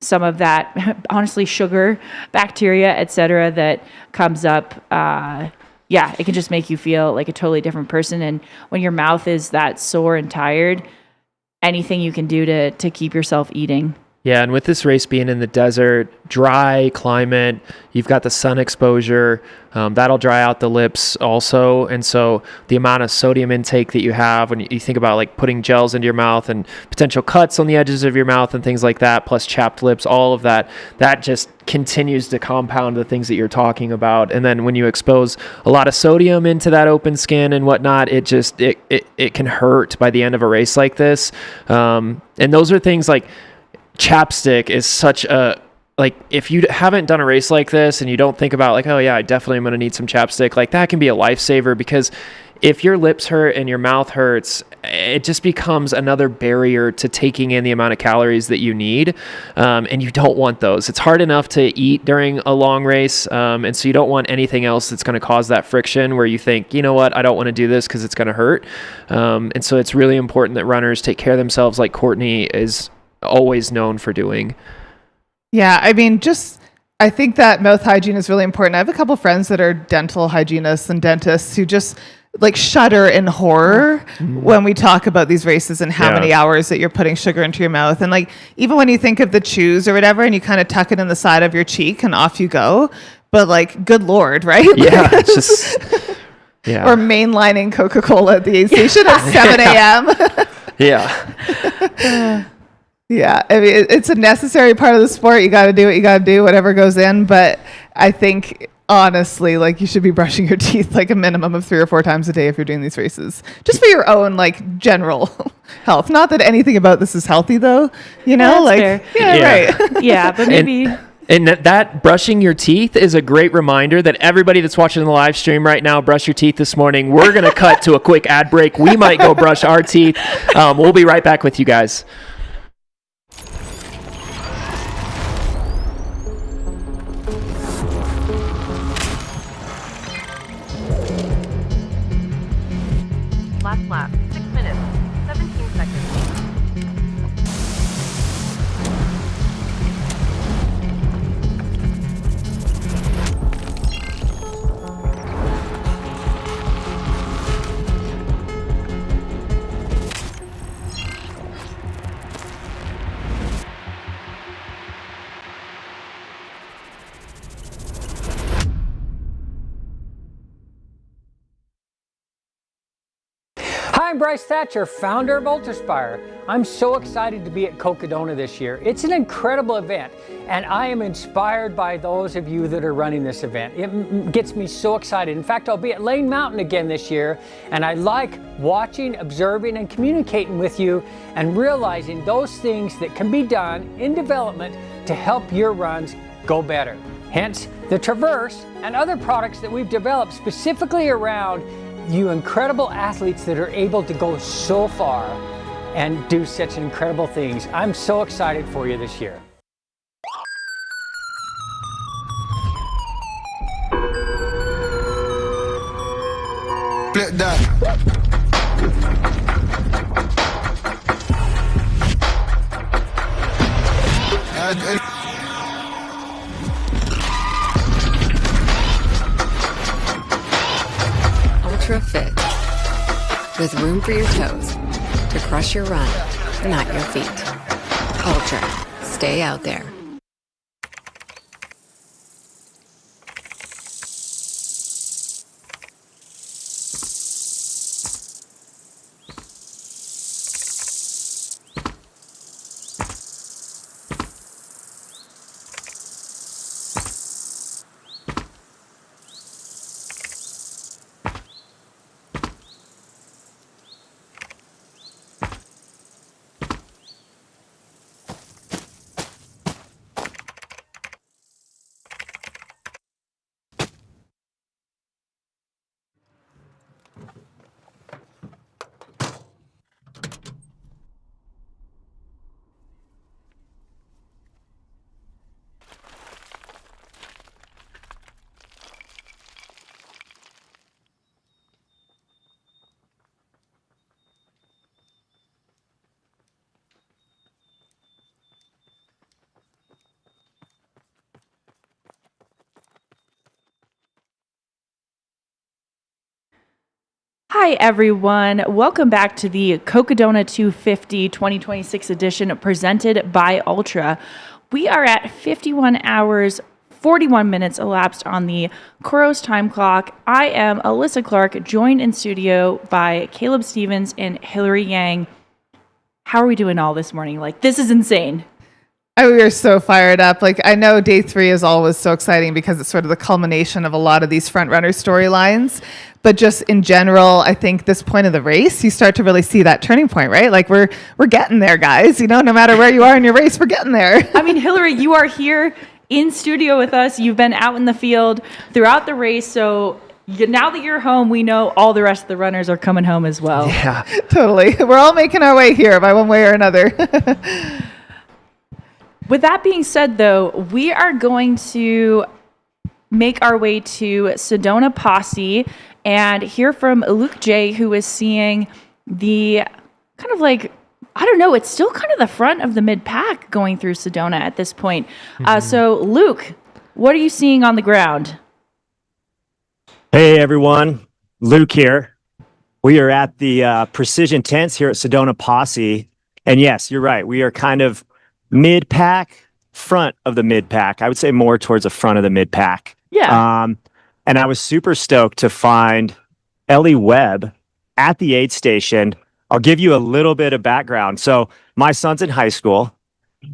some of that, honestly, sugar, bacteria, etc., that comes up. It can just make you feel like a totally different person. And when your mouth is that sore and tired, anything you can do to keep yourself eating. Yeah, and with this race being in the desert, dry climate, you've got the sun exposure, that'll dry out the lips also. And so the amount of sodium intake that you have when you think about like putting gels into your mouth and potential cuts on the edges of your mouth and things like that, plus chapped lips, all of that just continues to compound the things that you're talking about. And then when you expose a lot of sodium into that open skin and whatnot, it can hurt by the end of a race like this. And those are things like chapstick is such a, like, if you haven't done a race like this and you don't think about like, oh yeah, I definitely am going to need some chapstick, like that can be a lifesaver, because if your lips hurt and your mouth hurts, it just becomes another barrier to taking in the amount of calories that you need. And you don't want those. It's hard enough to eat during a long race. And so you don't want anything else that's going to cause that friction where you think, you know what, I don't want to do this because it's going to hurt. And so it's really important that runners take care of themselves, like Courtney is always known for doing. Yeah, I mean, I think that mouth hygiene is really important. I have a couple friends that are dental hygienists and dentists who just like shudder in horror when we talk about these races and how many hours that you're putting sugar into your mouth. And like, even when you think of the chews or whatever, and you kind of tuck it in the side of your cheek and off you go. But like, good Lord, right? Yeah, it's just, yeah. Or mainlining Coca-Cola at the aid station at 7 a.m. Yeah. Yeah, I mean, it's a necessary part of the sport. You got to do what you got to do, whatever goes in. But I think, honestly, like, you should be brushing your teeth like a minimum of 3 or 4 times a day if you're doing these races, just for your own like general health. Not that anything about this is healthy, though. You know, like, fair. Right? Yeah, but maybe. And that brushing your teeth is a great reminder that everybody that's watching the live stream right now, brush your teeth this morning. We're going to cut to a quick ad break. We might go brush our teeth. We'll be right back with you guys. Last lap, 6 minutes, 17 seconds. Hi, I'm Bryce Thatcher, founder of Ultraspire. I'm so excited to be at Cocodona this year. It's an incredible event, and I am inspired by those of you that are running this event. It gets me so excited. In fact, I'll be at Lane Mountain again this year, and I like watching, observing, and communicating with you and realizing those things that can be done in development to help your runs go better. Hence, the Traverse and other products that we've developed specifically around you incredible athletes that are able to go so far and do such incredible things. I'm so excited for you this year. Flip that. ultra fit with room for your toes to crush your run, not your feet. Ultra. Stay out there. Hi, everyone. Welcome back to the Cocodona 250 2026 edition presented by Ultra. We are at 51 hours, 41 minutes elapsed on the Kuros time clock. I am Alyssa Clark, joined in studio by Caleb Stevens and Hillary Yang. How are we doing all this morning? Like, this is insane. We are so fired up. Like, I know day 3 is always so exciting because it's sort of the culmination of a lot of these front runner storylines. But just in general, I think this point of the race, you start to really see that turning point, right? Like we're getting there, guys. You know, no matter where you are in your race, we're getting there. I mean, Hillary, you are here in studio with us. You've been out in the field throughout the race. So now that you're home, we know all the rest of the runners are coming home as well. Yeah, totally. We're all making our way here by one way or another. With that being said, though, we are going to make our way to Sedona Posse and hear from Luke J., who is seeing the kind of like, I don't know, it's still kind of the front of the mid-pack going through Sedona at this point. So, Luke, what are you seeing on the ground? Hey, everyone. Luke here. We are at the Precision Tents here at Sedona Posse. And yes, you're right. We are kind of mid-pack, front of the mid-pack. I would say more towards the front of the mid-pack. Yeah. And I was super stoked to find Ellie Webb at the aid station. I'll give you a little bit of background. So my son's in high school,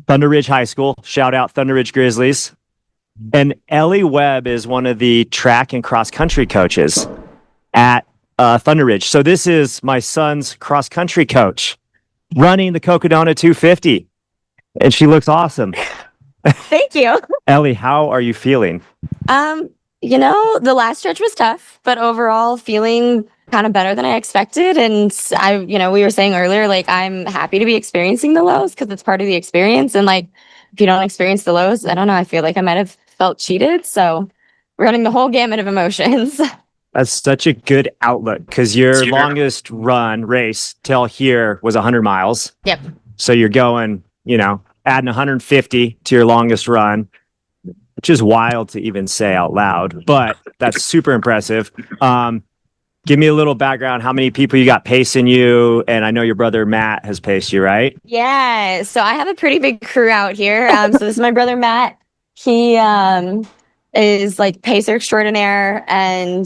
Thunder Ridge High School. Shout out Thunder Ridge Grizzlies. And Ellie Webb is one of the track and cross country coaches at Thunder Ridge. So this is my son's cross country coach running the Cocodona 250. And she looks awesome. Thank you. Ellie, how are you feeling? You know, the last stretch was tough, but overall feeling kind of better than I expected. And we were saying earlier, like, I'm happy to be experiencing the lows because it's part of the experience. And like, if you don't experience the lows, I don't know, I feel like I might have felt cheated. So running the whole gamut of emotions. That's such a good outlook because your longest race till here was 100 miles. Yep. So you're going, adding 150 to your longest run, which is wild to even say out loud, but that's super impressive. Give me a little background. How many people you got pacing you? And I know your brother Matt has paced you, right? Yeah. So I have a pretty big crew out here. So this is my brother Matt. He is like pacer extraordinaire and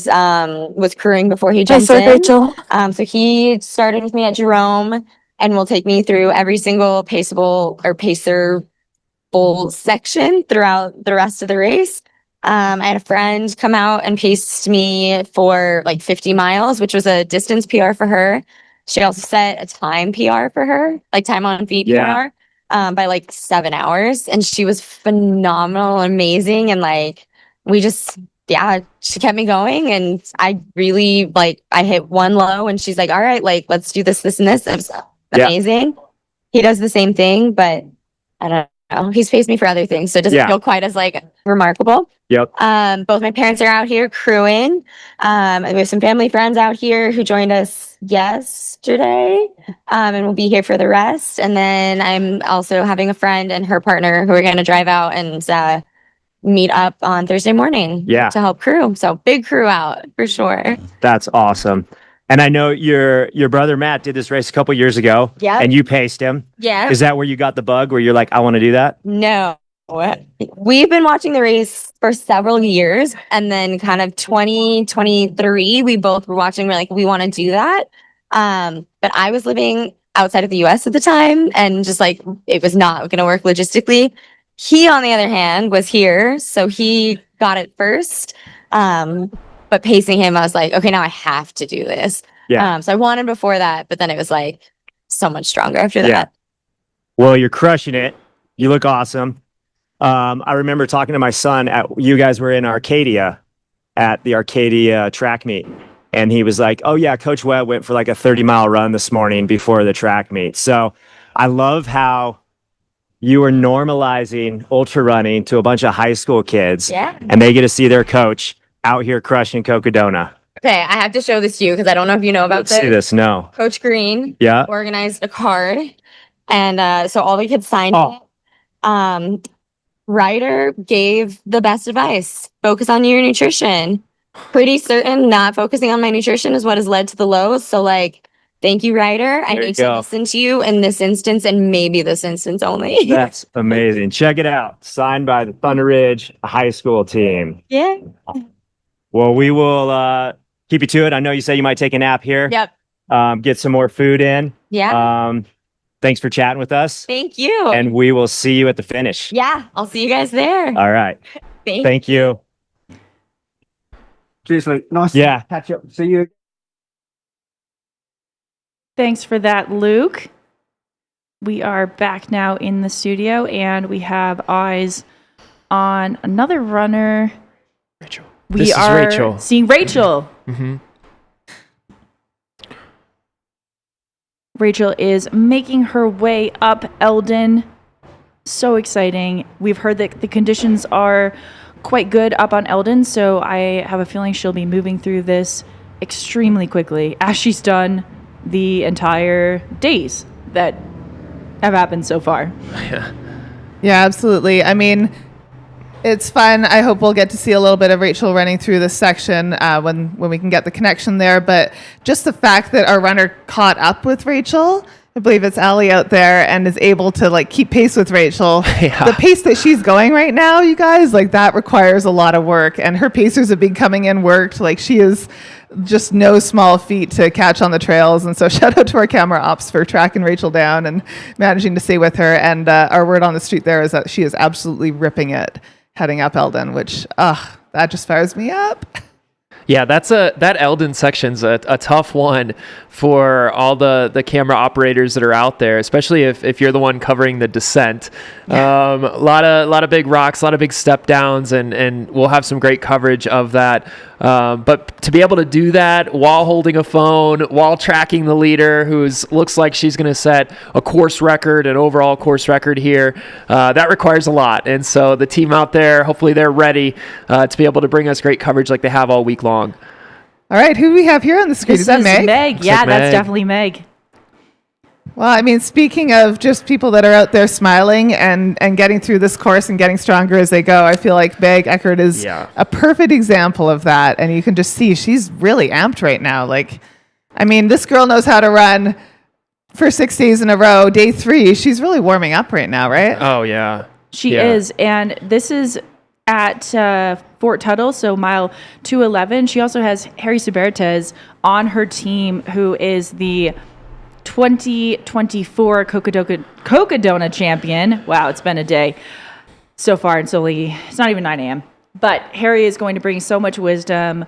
was crewing before he jumped in. Rachel. So he started with me at Jerome and will take me through every single paceable or pacer section throughout the rest of the race. I had a friend come out and paced me for like 50 miles, which was a distance PR for her. She also set a time PR for her, like time on feet PR, by like 7 hours. And she was phenomenal, amazing. And like, she kept me going. And I really I hit one low and she's like, all right, like, let's do this, this, and this. It was amazing. He does the same thing, but I don't know. He's paced me for other things, so it doesn't feel quite as like remarkable. Yep. Both my parents are out here crewing. And we have some family friends out here who joined us yesterday, and we'll be here for the rest. And then I'm also having a friend and her partner who are going to drive out and meet up on Thursday morning Yeah. to help crew. So big crew out for sure. That's awesome. And I know your brother Matt did this race a couple years ago. Yep. And you paced him. Yeah. Is that where you got the bug where you're like, I want to do that? No. We've been watching the race for several years, and then kind of 2023, we both were watching. We're like, we want to do that. But I was living outside of the US at the time, and just like it was not going to work logistically. He, on the other hand, was here, so he got it first. But pacing him, I was like, okay, now I have to do this. Yeah. So I wanted before that, but then it was like so much stronger after that. Yeah. Well, you're crushing it. You look awesome. I remember talking to my son you guys were in Arcadia at the Arcadia track meet. And he was like, oh yeah, Coach Webb went for like a 30-mile run this morning before the track meet. So I love how you are normalizing ultra running to a bunch of high school kids. Yeah. And they get to see their coach out here crushing Cocodona. Okay, I have to show this to you because I don't know if you know about Let's see this. No. Coach Green Yeah. organized a card, and so all the kids signed it. Ryder gave the best advice: focus on your nutrition. Pretty certain not focusing on my nutrition is what has led to the lows. So like, thank you, Ryder. I There you need to go. listen to you in this instance and maybe this instance only. That's amazing. Check it out. Signed by the Thunder Ridge high school team. Yeah. Well, we will keep you to it. I know you said you might take a nap here. Yep. Get some more food in. Yeah. Thanks for chatting with us. Thank you. And we will see you at the finish. Yeah, I'll see you guys there. All right. Thank you. Cheers, Luke. Nice Yeah. to catch up. See you. Thanks for that, Luke. We are back now in the studio, and we have eyes on another runner. Rachel. We This is are Rachel. seeing Rachel. Mm-hmm. Rachel is making her way up Elden. So exciting. We've heard that the conditions are quite good up on Elden, so I have a feeling she'll be moving through this extremely quickly, as she's done the entire days that have happened so far. Yeah, absolutely. I mean, it's fun. I hope we'll get to see a little bit of Rachel running through this section when we can get the connection there. But just the fact that our runner caught up with Rachel, I believe it's Allie out there, and is able to like keep pace with Rachel. Yeah. The pace that she's going right now, you guys, like that requires a lot of work. And her pacers have been coming in worked. Like she is just no small feat to catch on the trails. And so shout out to our camera ops for tracking Rachel down and managing to stay with her. And our word on the street there is that she is absolutely ripping it heading up Elden, which, that just fires me up. Yeah, that Elden section's a tough one for all the camera operators that are out there, especially if you're the one covering the descent. A lot of big rocks, a lot of big step downs, and we'll have some great coverage of that. But to be able to do that while holding a phone, while tracking the leader, looks like she's going to set a course record, an overall course record here, that requires a lot. And so the team out there, hopefully they're ready to be able to bring us great coverage like they have all week long. All right, who do we have here on the screen? This Is that Meg? Meg. Yeah, that's definitely Meg. Well, I mean, speaking of just people that are out there smiling and getting through this course and getting stronger as they go, I feel like Meg Eckert is a perfect example of that. And you can just see she's really amped right now. Like, I mean, this girl knows how to run for 6 days in a row. Day 3, she's really warming up right now, right? Oh, yeah. She is. And this is at Fort Tuttle, so mile 211. She also has Harry Subertez on her team, who is the 2024 Cocodona champion. Wow, it's been a day so far. It's not even 9 a.m. But Harry is going to bring so much wisdom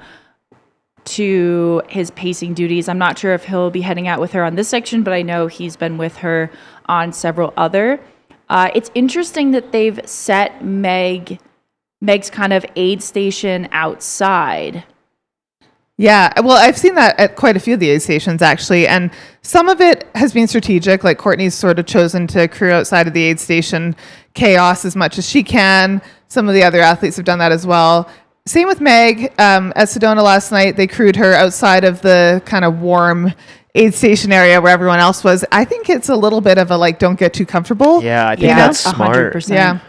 to his pacing duties. I'm not sure if he'll be heading out with her on this section, but I know he's been with her on several other. It's interesting that they've set Meg's kind of aid station outside. Yeah, well, I've seen that at quite a few of the aid stations, actually. And some of it has been strategic, like Courtney's sort of chosen to crew outside of the aid station chaos as much as she can. Some of the other athletes have done that as well. Same with Meg. At Sedona last night, they crewed her outside of the kind of warm aid station area where everyone else was. I think it's a little bit of a, like, don't get too comfortable. Yeah, I think that's smart. 100%. Yeah.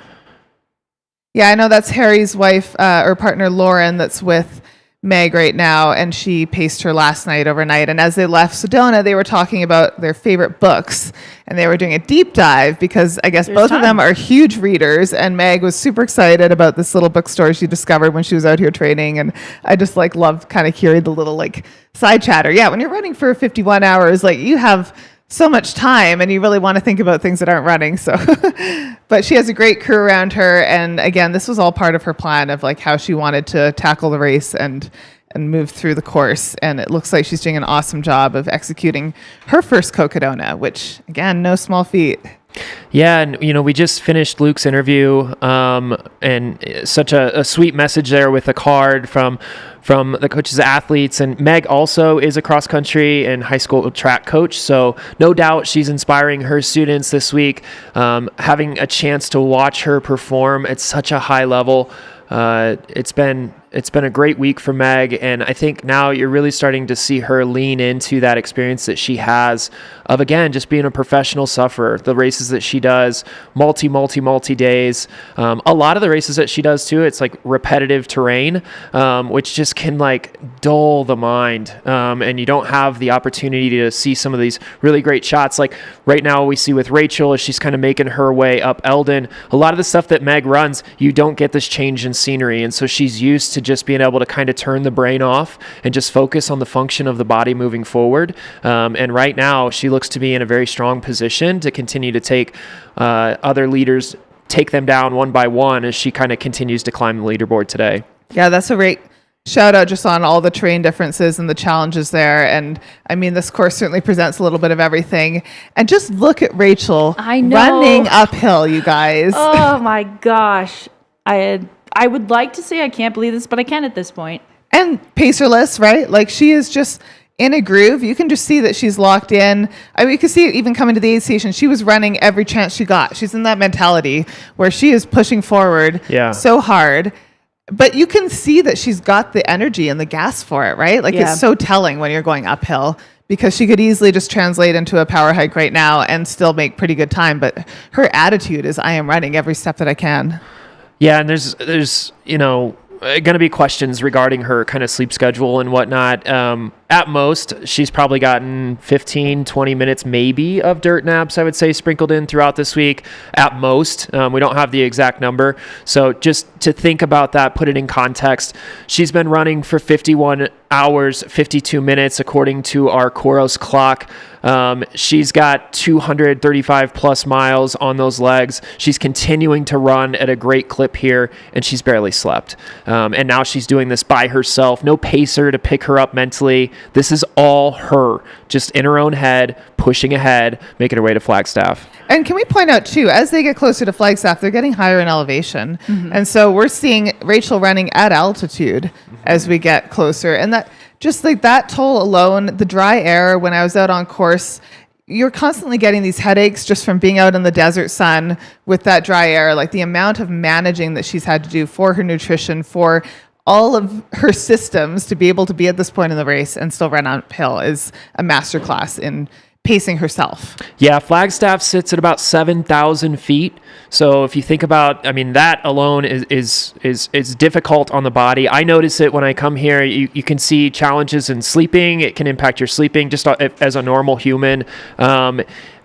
Yeah, I know that's Harry's wife or partner, Lauren, that's with Meg right now, and she paced her last night overnight. And as they left Sedona, they were talking about their favorite books, and they were doing a deep dive because I guess both of them are huge readers. And Meg was super excited about this little bookstore she discovered when she was out here training. And I just loved kind of hearing the little side chatter. Yeah, when you're running for 51 hours, you have so much time and you really want to think about things that aren't running. So, but she has a great crew around her. And again, this was all part of her plan of how she wanted to tackle the race and move through the course. And it looks like she's doing an awesome job of executing her first Cocodona, which again, no small feat. Yeah, and we just finished Luke's interview, and such a sweet message there with a card from the coach's athletes. And Meg also is a cross country and high school track coach, so no doubt she's inspiring her students this week. Having a chance to watch her perform at such a high level, it's been a great week for Meg, and I think now you're really starting to see her lean into that experience that she has of, again, just being a professional sufferer. The races that she does, multi days. A lot of the races that she does too, it's repetitive terrain, which just can dull the mind, and you don't have the opportunity to see some of these really great shots. Right now we see with Rachel as she's kind of making her way up Elden. A lot of the stuff that Meg runs, you don't get this change in scenery, and so she's used to just being able to kind of turn the brain off and just focus on the function of the body moving forward. And right now she looks to be in a very strong position to continue to take other leaders, take them down one by one as she kind of continues to climb the leaderboard today. Yeah, that's a great shout out just on all the terrain differences and the challenges there. And I mean, this course certainly presents a little bit of everything. And just look at Rachel running uphill, you guys. Oh my gosh. I would like to say I can't believe this, but I can at this point. And pacerless, right? She is just in a groove. You can just see that she's locked in. I mean, you can see it even coming to the aid station. She was running every chance she got. She's in that mentality where she is pushing forward so hard. But you can see that she's got the energy and the gas for it, right? It's so telling when you're going uphill, because she could easily just translate into a power hike right now and still make pretty good time. But her attitude is, I am running every step that I can. Yeah, and there's going to be questions regarding her kind of sleep schedule and whatnot. At most, she's probably gotten 15, 20 minutes maybe of dirt naps, I would say, sprinkled in throughout this week. At most. We don't have the exact number. So just to think about that, put it in context, she's been running for 51 hours, 52 minutes, according to our Koros clock. She's got 235 plus miles on those legs. She's continuing to run at a great clip here, and she's barely slept. And now she's doing this by herself. No pacer to pick her up mentally. This is all her, just in her own head, pushing ahead, making her way to Flagstaff. And can we point out too, as they get closer to Flagstaff, they're getting higher in elevation. Mm-hmm. And so we're seeing Rachel running at altitude as we get closer. And that, just that toll alone, the dry air, when I was out on course, you're constantly getting these headaches just from being out in the desert sun with that dry air. The amount of managing that she's had to do for her nutrition, for all of her systems to be able to be at this point in the race and still run uphill is a masterclass in pacing herself. Yeah, Flagstaff sits at about 7,000 feet. So if you think about, that alone is difficult on the body. I notice it when I come here. You can see challenges in sleeping. It can impact your sleeping just as a normal human.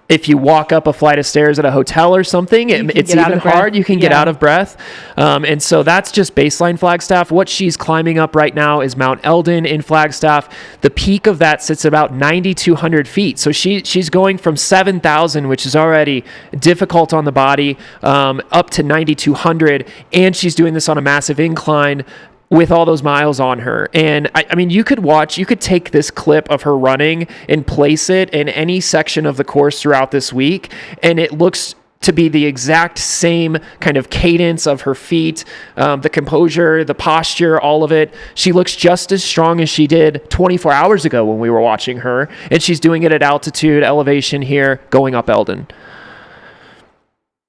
If you walk up a flight of stairs at a hotel or something, it's even hard. You can get out of breath. And so that's just baseline Flagstaff. What she's climbing up right now is Mount Elden in Flagstaff. The peak of that sits about 9,200 feet. So she's going from 7,000, which is already difficult on the body, up to 9,200. And she's doing this on a massive incline with all those miles on her. And you could take this clip of her running and place it in any section of the course throughout this week, and it looks to be the exact same kind of cadence of her feet, the composure, the posture, all of it. She looks just as strong as she did 24 hours ago when we were watching her, and she's doing it at altitude, elevation here, going up Elden.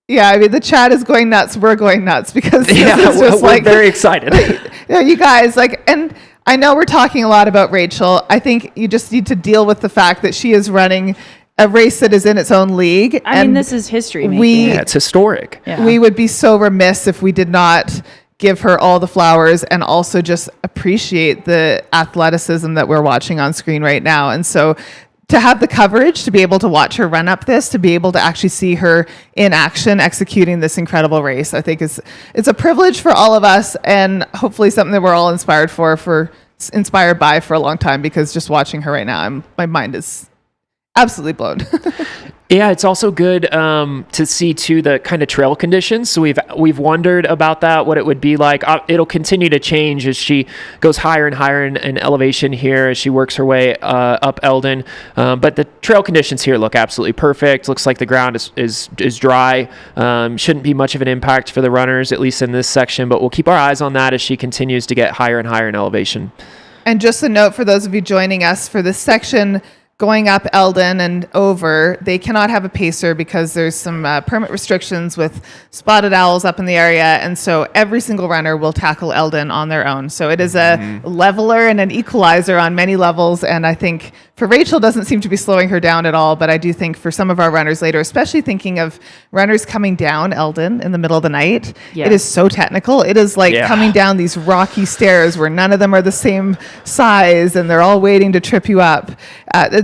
Yeah, the chat is going nuts. We're going nuts because we're very excited. You guys, and I know we're talking a lot about Rachel. I think you just need to deal with the fact that she is running a race that is in its own league. I mean, this is history making. Yeah, it's historic. Yeah. We would be so remiss if we did not give her all the flowers and also just appreciate the athleticism that we're watching on screen right now. And so to have the coverage, to be able to watch her run up this, to be able to actually see her in action executing this incredible race, I think it's a privilege for all of us, and hopefully something that we're all inspired by for a long time, because just watching her right now, my mind is absolutely blown. Yeah, it's also good to see too the kind of trail conditions. So we've wondered about that, what it would be like. It'll continue to change as she goes higher and higher in elevation here as she works her way up Elden. But the trail conditions here look absolutely perfect. Looks like the ground is dry. Shouldn't be much of an impact for the runners, at least in this section. But we'll keep our eyes on that as she continues to get higher and higher in elevation. And just a note for those of you joining us for this section, going up Elden and over, they cannot have a pacer because there's some permit restrictions with spotted owls up in the area. And so every single runner will tackle Elden on their own. So it is a leveler and an equalizer on many levels. And I think for Rachel, doesn't seem to be slowing her down at all. But I do think for some of our runners later, especially thinking of runners coming down Elden in the middle of the night, it is so technical. It is like coming down these rocky stairs where none of them are the same size and they're all waiting to trip you up.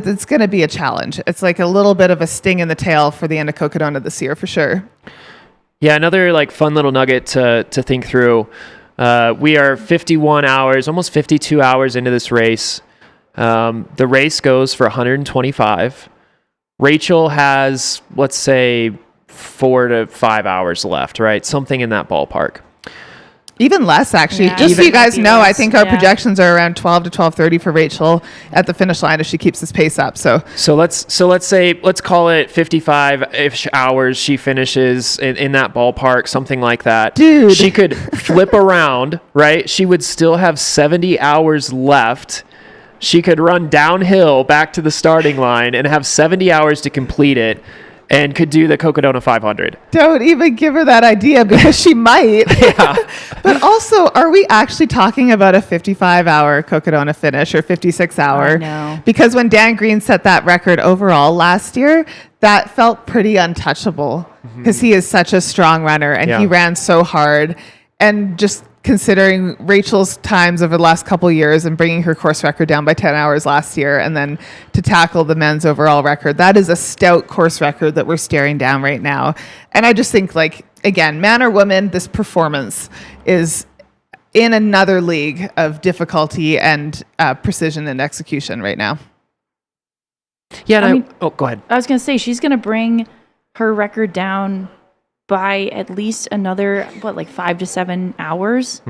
It's going to be a challenge. It's like a little bit of a sting in the tail for the end of Cocodona this year, for sure. Yeah, another like fun little nugget to think through. We are 51 hours, almost 52 hours into this race. The race goes for 125. Rachel has, let's say, 4 to 5 hours left, right? Something in that ballpark. Even less, actually. Yeah. Just so you guys know, I less, think our projections are around 12 to 12:30 for Rachel at the finish line if she keeps this pace up. So let's call it 55-ish hours. She finishes in that ballpark, something like that. Dude, she could flip around, right? She would still have 70 hours left. She could run downhill back to the starting line and have 70 hours to complete it. And could do the Cocodona 500. Don't even give her that idea, because she might. Yeah. But also, are we actually talking about a 55-hour Cocodona finish or 56-hour? No. Because when Dan Green set that record overall last year, that felt pretty untouchable, because he is such a strong runner and he ran so hard. And just considering Rachel's times over the last couple of years and bringing her course record down by 10 hours last year, and then to tackle the men's overall record, that is a stout course record that we're staring down right now. And I just think, like, again, man or woman, this performance is in another league of difficulty and precision and execution right now. Yeah, I mean, go ahead. I was going to say, she's going to bring her record down by at least another, 5 to 7 hours?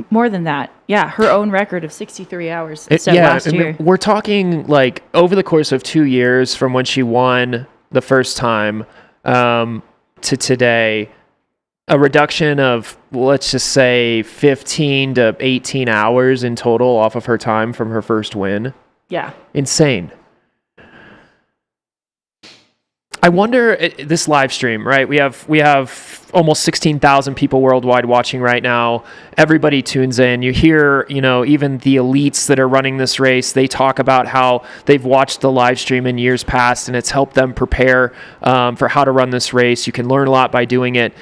More than that. Yeah, her own record of 63 hours set last year. We're talking like over the course of 2 years from when she won the first time to today, a reduction of, let's just say, 15 to 18 hours in total off of her time from her first win. Yeah. Insane. I wonder, this live stream, right? We have almost 16,000 people worldwide watching right now. Everybody tunes in. You hear, even the elites that are running this race, they talk about how they've watched the live stream in years past and it's helped them prepare for how to run this race. You can learn a lot by doing it.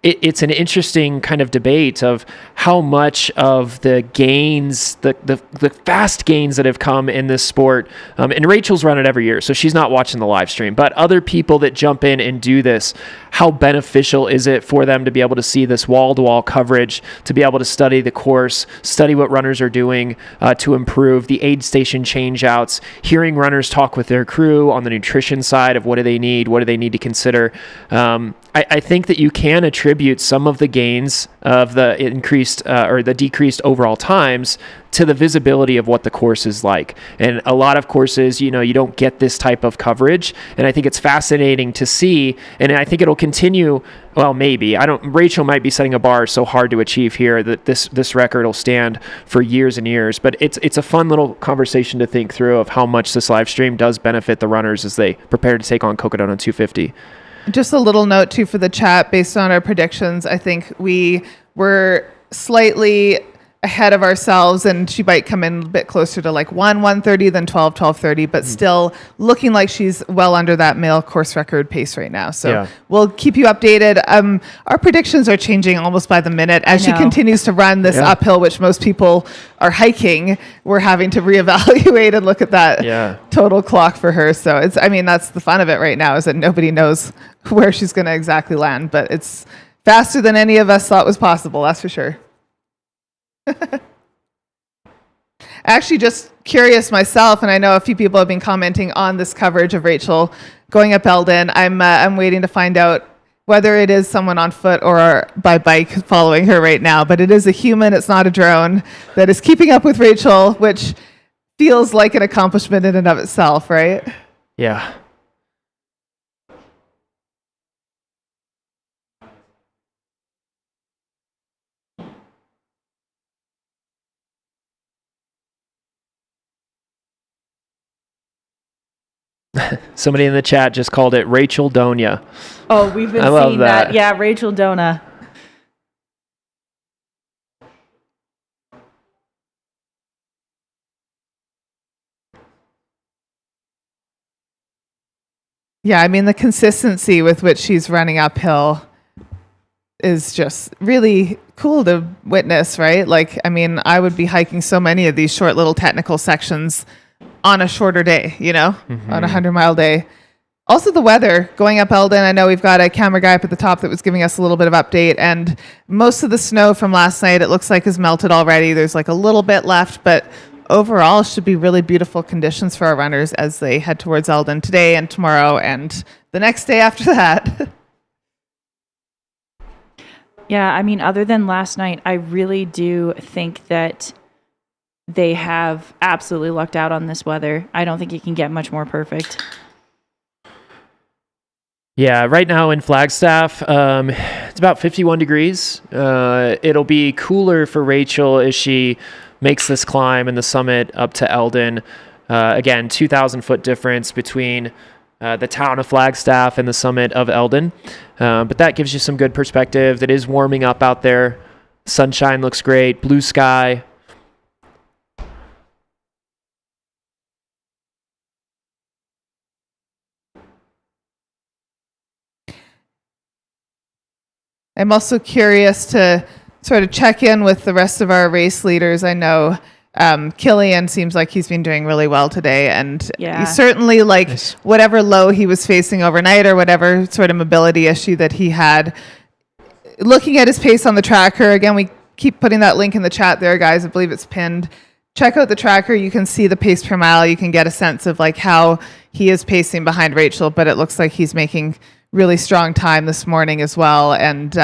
It's an interesting kind of debate of how much of the gains, the fast gains that have come in this sport, and Rachel's run it every year, so she's not watching the live stream, but other people that jump in and do this, how beneficial is it for them to be able to see this wall-to-wall coverage, to be able to study the course, study what runners are doing to improve, the aid station changeouts, hearing runners talk with their crew on the nutrition side of what do they need to consider. I think that you can attribute some of the gains of the increased or the decreased overall times to the visibility of what the course is like. And a lot of courses, you don't get this type of coverage. And I think it's fascinating to see. And I think it'll continue. Well, maybe. Rachel might be setting a bar so hard to achieve here that this record will stand for years and years. But it's a fun little conversation to think through of how much this live stream does benefit the runners as they prepare to take on Cocodona 250. Just a little note, too, for the chat. Based on our predictions, I think we were slightly ahead of ourselves, and she might come in a bit closer to like 1:30 than 12:30, but still looking like she's well under that male course record pace right now. So we'll keep you updated. Our predictions are changing almost by the minute as she continues to run this uphill, which most people are hiking. We're having to reevaluate and look at that total clock for her. So it's, I mean, that's the fun of it right now, is that nobody knows where she's going to exactly land, but it's faster than any of us thought was possible. That's for sure. Actually, just curious myself, and I know a few people have been commenting on this coverage of Rachel going up Elden. I'm waiting to find out whether it is someone on foot or by bike following her right now, but it is a human, it's not a drone, that is keeping up with Rachel, which feels like an accomplishment in and of itself, right? Yeah. Somebody in the chat just called it Rachel Donia. Oh, we've been seeing that. Yeah, Rachel Dona. Yeah, I mean, the consistency with which she's running uphill is just really cool to witness, right? Like, I mean, I would be hiking so many of these short little technical sections on a shorter day, you know, on a 100-mile day. Also, the weather going up Elden. I know we've got a camera guy up at the top that was giving us a little bit of update, and most of the snow from last night, it looks like, has melted already. There's like a little bit left, but overall should be really beautiful conditions for our runners as they head towards Elden today and tomorrow and the next day after that. Yeah, I mean, other than last night, I really do think that they have absolutely lucked out on this weather. I don't think it can get much more perfect. Yeah, right now in Flagstaff, it's about 51 degrees. It'll be cooler for Rachel as she makes this climb in the summit up to Elden. Again, 2,000 foot difference between the town of Flagstaff and the summit of Elden. But that gives you some good perspective. It is warming up out there. Sunshine looks great, blue sky. I'm also curious to sort of check in with the rest of our race leaders. I know Killian seems like he's been doing really well today, and he's certainly like whatever low he was facing overnight or whatever sort of mobility issue that he had. Looking at his pace on the tracker, again, we keep putting that link in the chat there, guys. I believe it's pinned. Check out the tracker. You can see the pace per mile. You can get a sense of like how he is pacing behind Rachel, but it looks like he's making really strong time this morning as well, and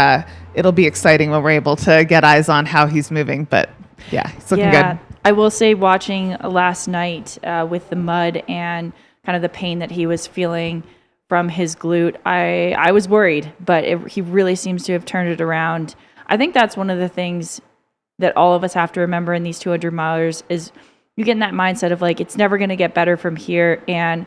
it'll be exciting when we're able to get eyes on how he's moving, but yeah, it's looking good. I will say, watching last night with the mud and kind of the pain that he was feeling from his glute, I was worried, but he really seems to have turned it around. I think that's one of the things that all of us have to remember in these 200 milers is you get in that mindset of like, it's never going to get better from here, and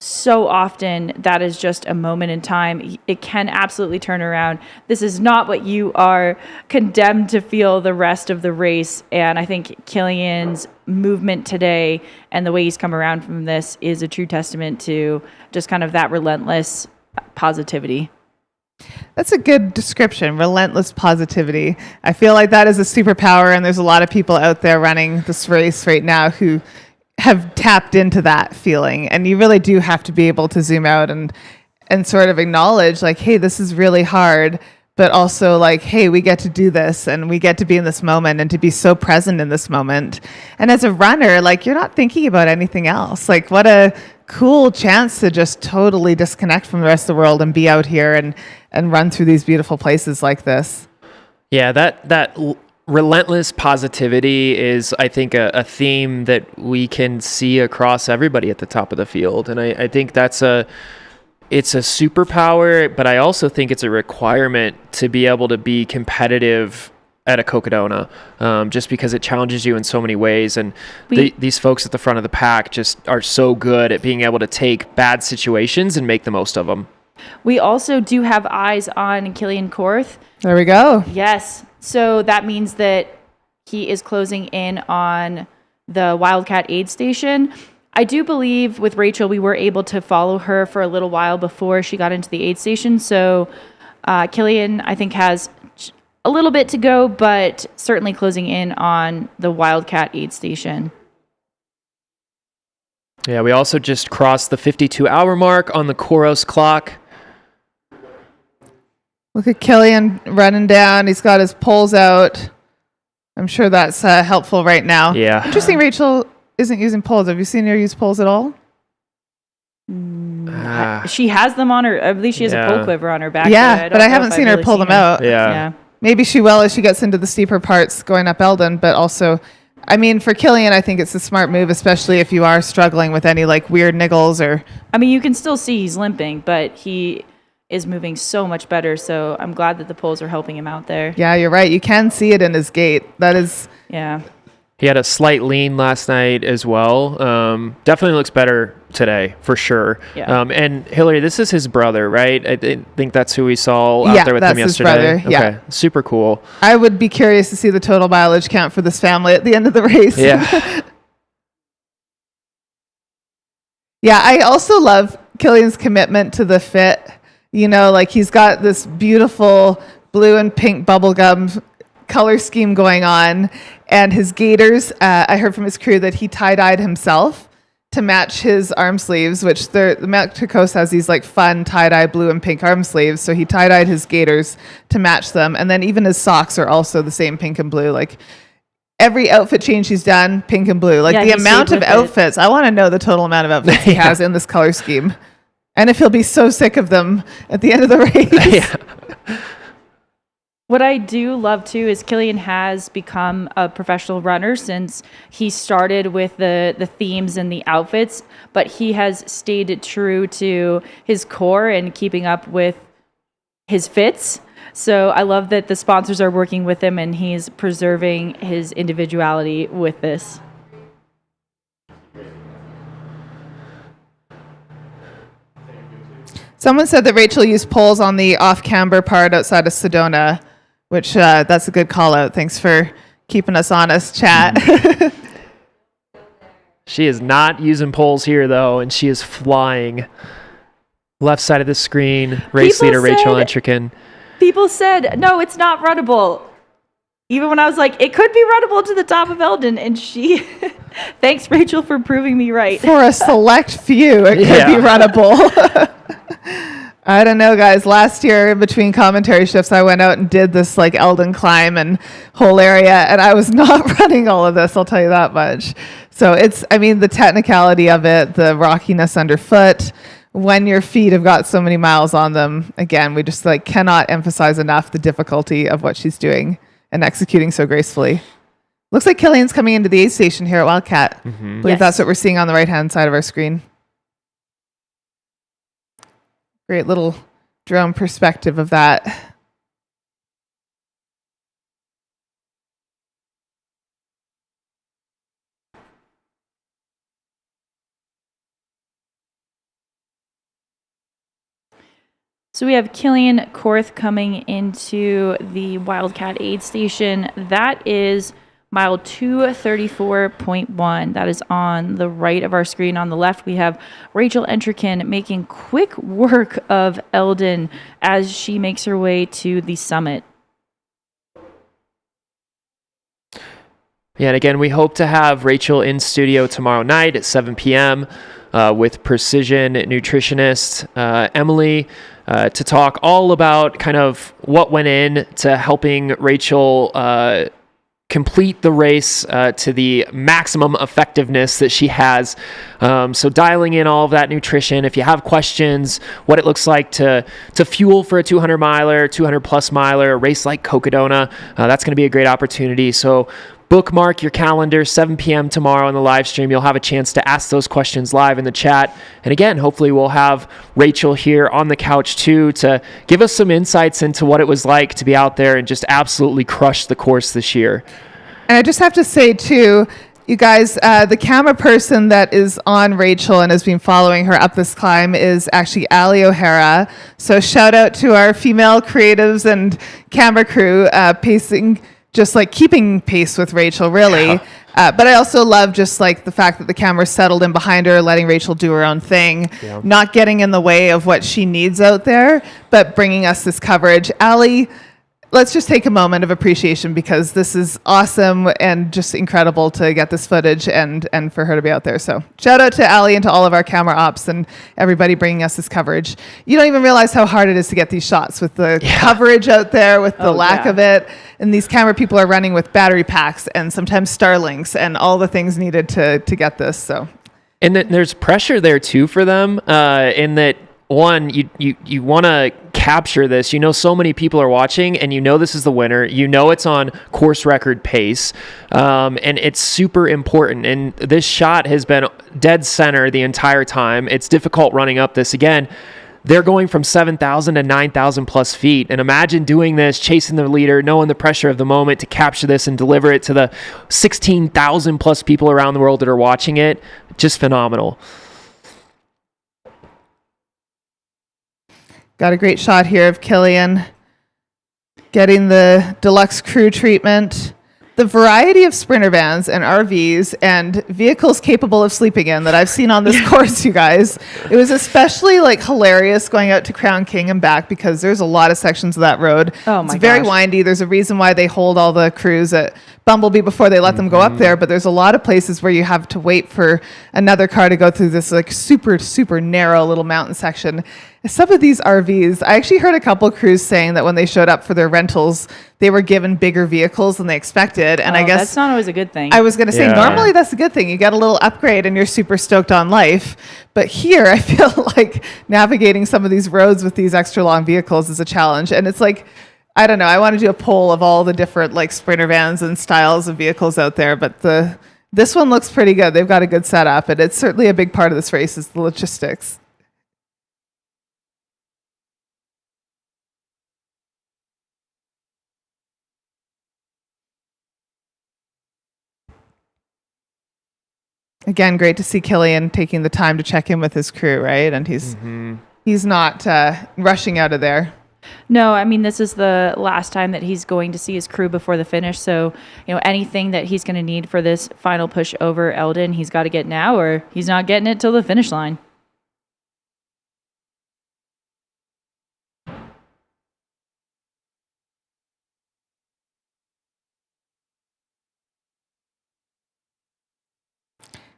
so often that is just a moment in time. It can absolutely turn around. This is not what you are condemned to feel the rest of the race. And I think Killian's movement today and the way he's come around from this is a true testament to just kind of that relentless positivity. That's a good description, relentless positivity. I feel like that is a superpower, and there's a lot of people out there running this race right now who have tapped into that feeling, and you really do have to be able to zoom out and sort of acknowledge like, hey, this is really hard, but also like, hey, we get to do this and we get to be in this moment and to be so present in this moment. And as a runner, like, you're not thinking about anything else. Like, what a cool chance to just totally disconnect from the rest of the world and be out here and run through these beautiful places like this. Yeah, that relentless positivity is, I think, a theme that we can see across everybody at the top of the field. And I think it's a superpower, but I also think it's a requirement to be able to be competitive at a Cocodona, just because it challenges you in so many ways. And these folks at the front of the pack just are so good at being able to take bad situations and make the most of them. We also do have eyes on Killian Korth. There we go. Yes. So that means that he is closing in on the Wildcat aid station. I do believe with Rachel, we were able to follow her for a little while before she got into the aid station. So Killian, I think, has a little bit to go, but certainly closing in on the Wildcat aid station. Yeah, we also just crossed the 52-hour mark on the Koros clock. Look at Killian running down. He's got his poles out. I'm sure that's helpful right now. Yeah. Interesting, Rachel isn't using poles. Have you seen her use poles at all? She has them on her. I believe she has a pole quiver on her back. Yeah, but I haven't seen her pull them out. Yeah. Maybe she will as she gets into the steeper parts going up Elden, but also, I mean, for Killian, I think it's a smart move, especially if you are struggling with any like weird niggles or. I mean, you can still see he's limping, but he is moving so much better. So I'm glad that the poles are helping him out there. Yeah, you're right. You can see it in his gait. That is. Yeah. He had a slight lean last night as well. Definitely looks better today, for sure. Yeah. And Hillary, this is his brother, right? I think that's who we saw out there with him yesterday. His brother. Yeah. Okay, super cool. I would be curious to see the total mileage count for this family at the end of the race. Yeah. Yeah, I also love Killian's commitment to the fit. You know, like he's got this beautiful blue and pink bubblegum color scheme going on, and his gaiters, I heard from his crew that he tie-dyed himself to match his arm sleeves, which the Mount Cocos has these like fun tie-dye blue and pink arm sleeves, so he tie-dyed his gaiters to match them, and then even his socks are also the same pink and blue. Like every outfit change he's done, pink and blue. Like the amount of outfits, I want to know the total amount of outfits he has in this color scheme, and if he'll be so sick of them at the end of the race. Yeah. What I do love too is Killian has become a professional runner since he started with the themes and the outfits, but he has stayed true to his core and keeping up with his fits. So I love that the sponsors are working with him and he's preserving his individuality with this. Someone said that Rachel used poles on the off-camber part outside of Sedona, which that's a good call out. Thanks for keeping us honest, chat. She is not using poles here, though, and she is flying. Left side of the screen, race leader Rachel Entricken. People said, no, it's not runnable. Even when I was like, it could be runnable to the top of Elden, and she... Thanks, Rachel, for proving me right. For a select few, it could be runnable. I don't know, guys. Last year, between commentary shifts, I went out and did this like Elden climb and whole area, and I was not running all of this, I'll tell you that much. So it's, I mean, the technicality of it, the rockiness underfoot, when your feet have got so many miles on them, again, we just like cannot emphasize enough the difficulty of what she's doing and executing so gracefully. Looks like Killian's coming into the aid station here at Wildcat. I believe that's what we're seeing on the right-hand side of our screen. Great little drone perspective of that. So we have Killian Korth coming into the Wildcat aid station. That is mile 234.1. That is on the right of our screen. On the left, we have Rachel Entricken making quick work of Elden as she makes her way to the summit. Yeah, and again, we hope to have Rachel in studio tomorrow night at 7 p.m. With Precision nutritionist Emily to talk all about kind of what went in to helping Rachel complete the race to the maximum effectiveness that she has. So dialing in all of that nutrition. If you have questions, what it looks like to fuel for a 200 miler, 200 plus miler, a race like Cocodona, that's going to be a great opportunity. So bookmark your calendar, 7 p.m. tomorrow on the live stream. You'll have a chance to ask those questions live in the chat. And again, hopefully we'll have Rachel here on the couch too to give us some insights into what it was like to be out there and just absolutely crush the course this year. And I just have to say too, you guys, the camera person that is on Rachel and has been following her up this climb is actually Ali O'Hara. So shout out to our female creatives and camera crew pacing just like keeping pace with Rachel, really. But I also love just like the fact that the camera settled in behind her, letting Rachel do her own thing, not getting in the way of what she needs out there, but bringing us this coverage. Allie, let's just take a moment of appreciation because this is awesome and just incredible to get this footage and for her to be out there. So shout out to Allie and to all of our camera ops and everybody bringing us this coverage. You don't even realize how hard it is to get these shots with the coverage out there, with the lack of it. And these camera people are running with battery packs and sometimes Starlinks and all the things needed to get this. So, and there's pressure there too for them in that, one, you want to capture this. You know, so many people are watching, and you know this is the winner. You know it's on course record pace, and it's super important. And this shot has been dead center the entire time. It's difficult running up this again. They're going from 7,000 to 9,000 plus feet. And imagine doing this, chasing the leader, knowing the pressure of the moment to capture this and deliver it to the 16,000 plus people around the world that are watching it. Just phenomenal. Got a great shot here of Killian getting the deluxe crew treatment. The variety of sprinter vans and RVs and vehicles capable of sleeping in that I've seen on this course, you guys. It was especially like hilarious going out to Crown King and back because there's a lot of sections of that road. Oh my It's very gosh. windy. There's a reason why they hold all the crews at Bumblebee before they let them go up there, but there's a lot of places where you have to wait for another car to go through this like super narrow little mountain section. Some of these RVs, I actually heard a couple crews saying that when they showed up for their rentals, they were given bigger vehicles than they expected. And I guess that's not always a good thing. I was going to say, normally that's a good thing. You get a little upgrade and you're super stoked on life. But here, I feel like navigating some of these roads with these extra long vehicles is a challenge. And it's like, I don't know, I want to do a poll of all the different like sprinter vans and styles of vehicles out there. But this one looks pretty good. They've got a good setup. And it's certainly a big part of this race is the logistics. Again, great to see Killian taking the time to check in with his crew, right? And he's not rushing out of there. No, I mean, this is the last time that he's going to see his crew before the finish. So, you know, anything that he's going to need for this final push over Elden, he's got to get now or he's not getting it till the finish line.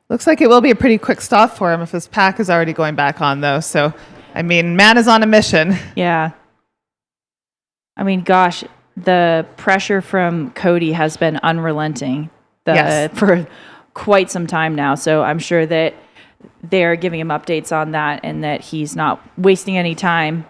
Looks like it will be a pretty quick stop for him if his pack is already going back on, though. So, I mean, man is on a mission. Yeah. I mean, gosh, the pressure from Cody has been unrelenting for quite some time now. So I'm sure that they're giving him updates on that and that he's not wasting any time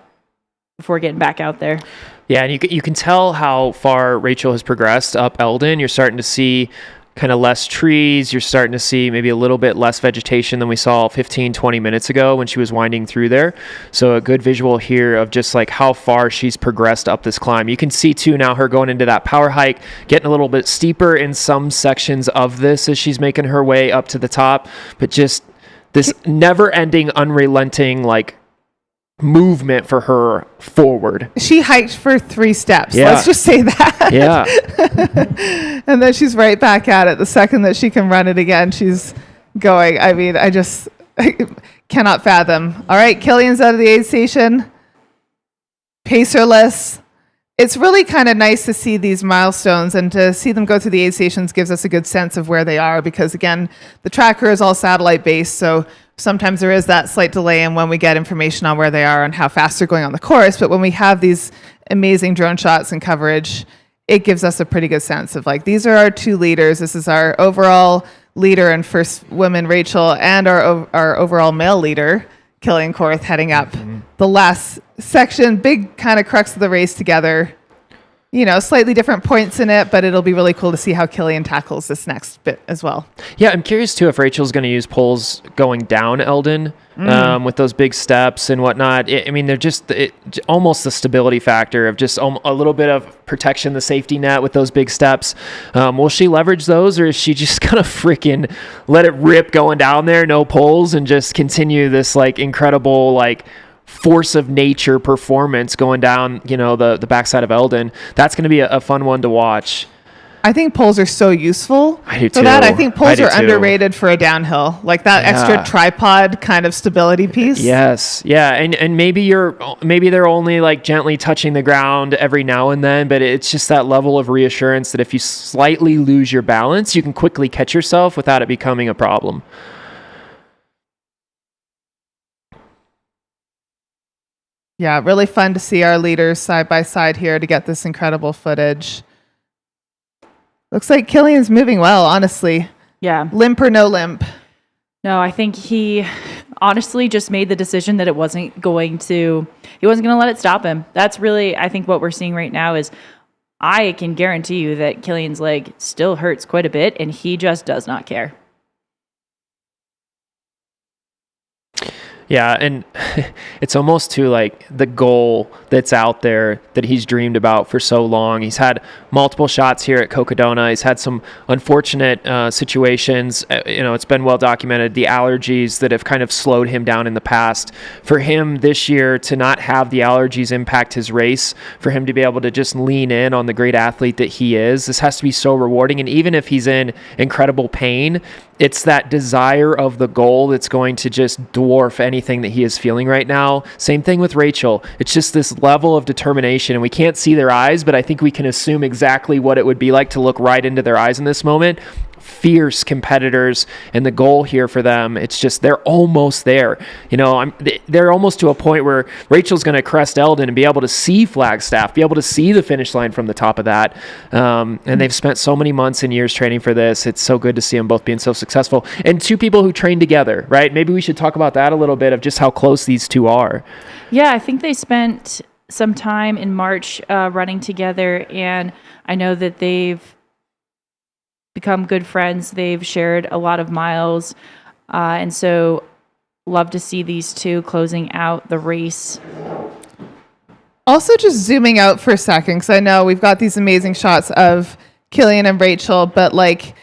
before getting back out there. Yeah, and you can tell how far Rachel has progressed up Elden. You're starting to see kind of less trees. You're starting to see maybe a little bit less vegetation than we saw 15, 20 minutes ago when she was winding through there. So a good visual here of just like how far she's progressed up this climb. You can see too now her going into that power hike, getting a little bit steeper in some sections of this as she's making her way up to the top, but just this never ending, unrelenting, like movement for her forward. She hiked for 3 steps. Yeah. Let's just say that. Yeah. And then she's right back at it. The second that she can run it again, she's going. I mean, I cannot fathom. All right, Killian's out of the aid station. Pacerless. It's really kind of nice to see these milestones and to see them go through the aid stations gives us a good sense of where they are because, again, the tracker is all satellite based. So sometimes there is that slight delay in when we get information on where they are and how fast they're going on the course. But when we have these amazing drone shots and coverage, it gives us a pretty good sense of like, these are our 2 leaders. This is our overall leader and first woman, Rachel, and our overall male leader, Killian Korth, heading up the last section. Big kind of crux of the race together. You know, slightly different points in it, but it'll be really cool to see how Killian tackles this next bit as well. Yeah, I'm curious too if Rachel's going to use poles going down Elden with those big steps and whatnot. I mean, they're just almost the stability factor of just a little bit of protection, the safety net with those big steps. Will she leverage those, or is she just going to freaking let it rip going down there, no poles, and just continue this like incredible like force of nature performance going down, you know, the backside of Elden? That's going to be a fun one to watch. I think poles are so useful. I do For that, too. I think I poles do are too. underrated for a downhill, like that extra tripod kind of stability piece. Yes. Yeah. And maybe they're only like gently touching the ground every now and then, but it's just that level of reassurance that if you slightly lose your balance, you can quickly catch yourself without it becoming a problem. Yeah, really fun to see our leaders side by side here to get this incredible footage. Looks like Killian's moving well, honestly. Yeah. Limp or no limp? No, I think he honestly just made the decision that he wasn't going to let it stop him. That's really, I think, what we're seeing right now is I can guarantee you that Killian's leg still hurts quite a bit, and he just does not care. Yeah, and it's almost to like the goal that's out there that he's dreamed about for so long. He's had multiple shots here at Cocodona. He's had some unfortunate situations. It's been well documented, the allergies that have kind of slowed him down in the past. For him this year to not have the allergies impact his race, for him to be able to just lean in on the great athlete that he is, this has to be so rewarding. And even if he's in incredible pain, it's that desire of the goal that's going to just dwarf anything that he is feeling right now. Same thing with Rachel. It's just this level of determination, and we can't see their eyes, but I think we can assume exactly what it would be like to look right into their eyes in this moment. Fierce competitors, and the goal here for them, it's just they're almost there. They're almost to a point where Rachel's going to crest Elden and be able to see Flagstaff, be able to see the finish line from the top of that. And they've spent so many months and years training for this. It's so good to see them both being so successful. And two people who train together, right? Maybe we should talk about that a little bit of just how close these two are. Yeah, I think they spent some time in March running together, and I know that they've become good friends. They've shared a lot of miles. And so love to see these two closing out the race. Also, just zooming out for a second, because I know we've got these amazing shots of Killian and Rachel, but like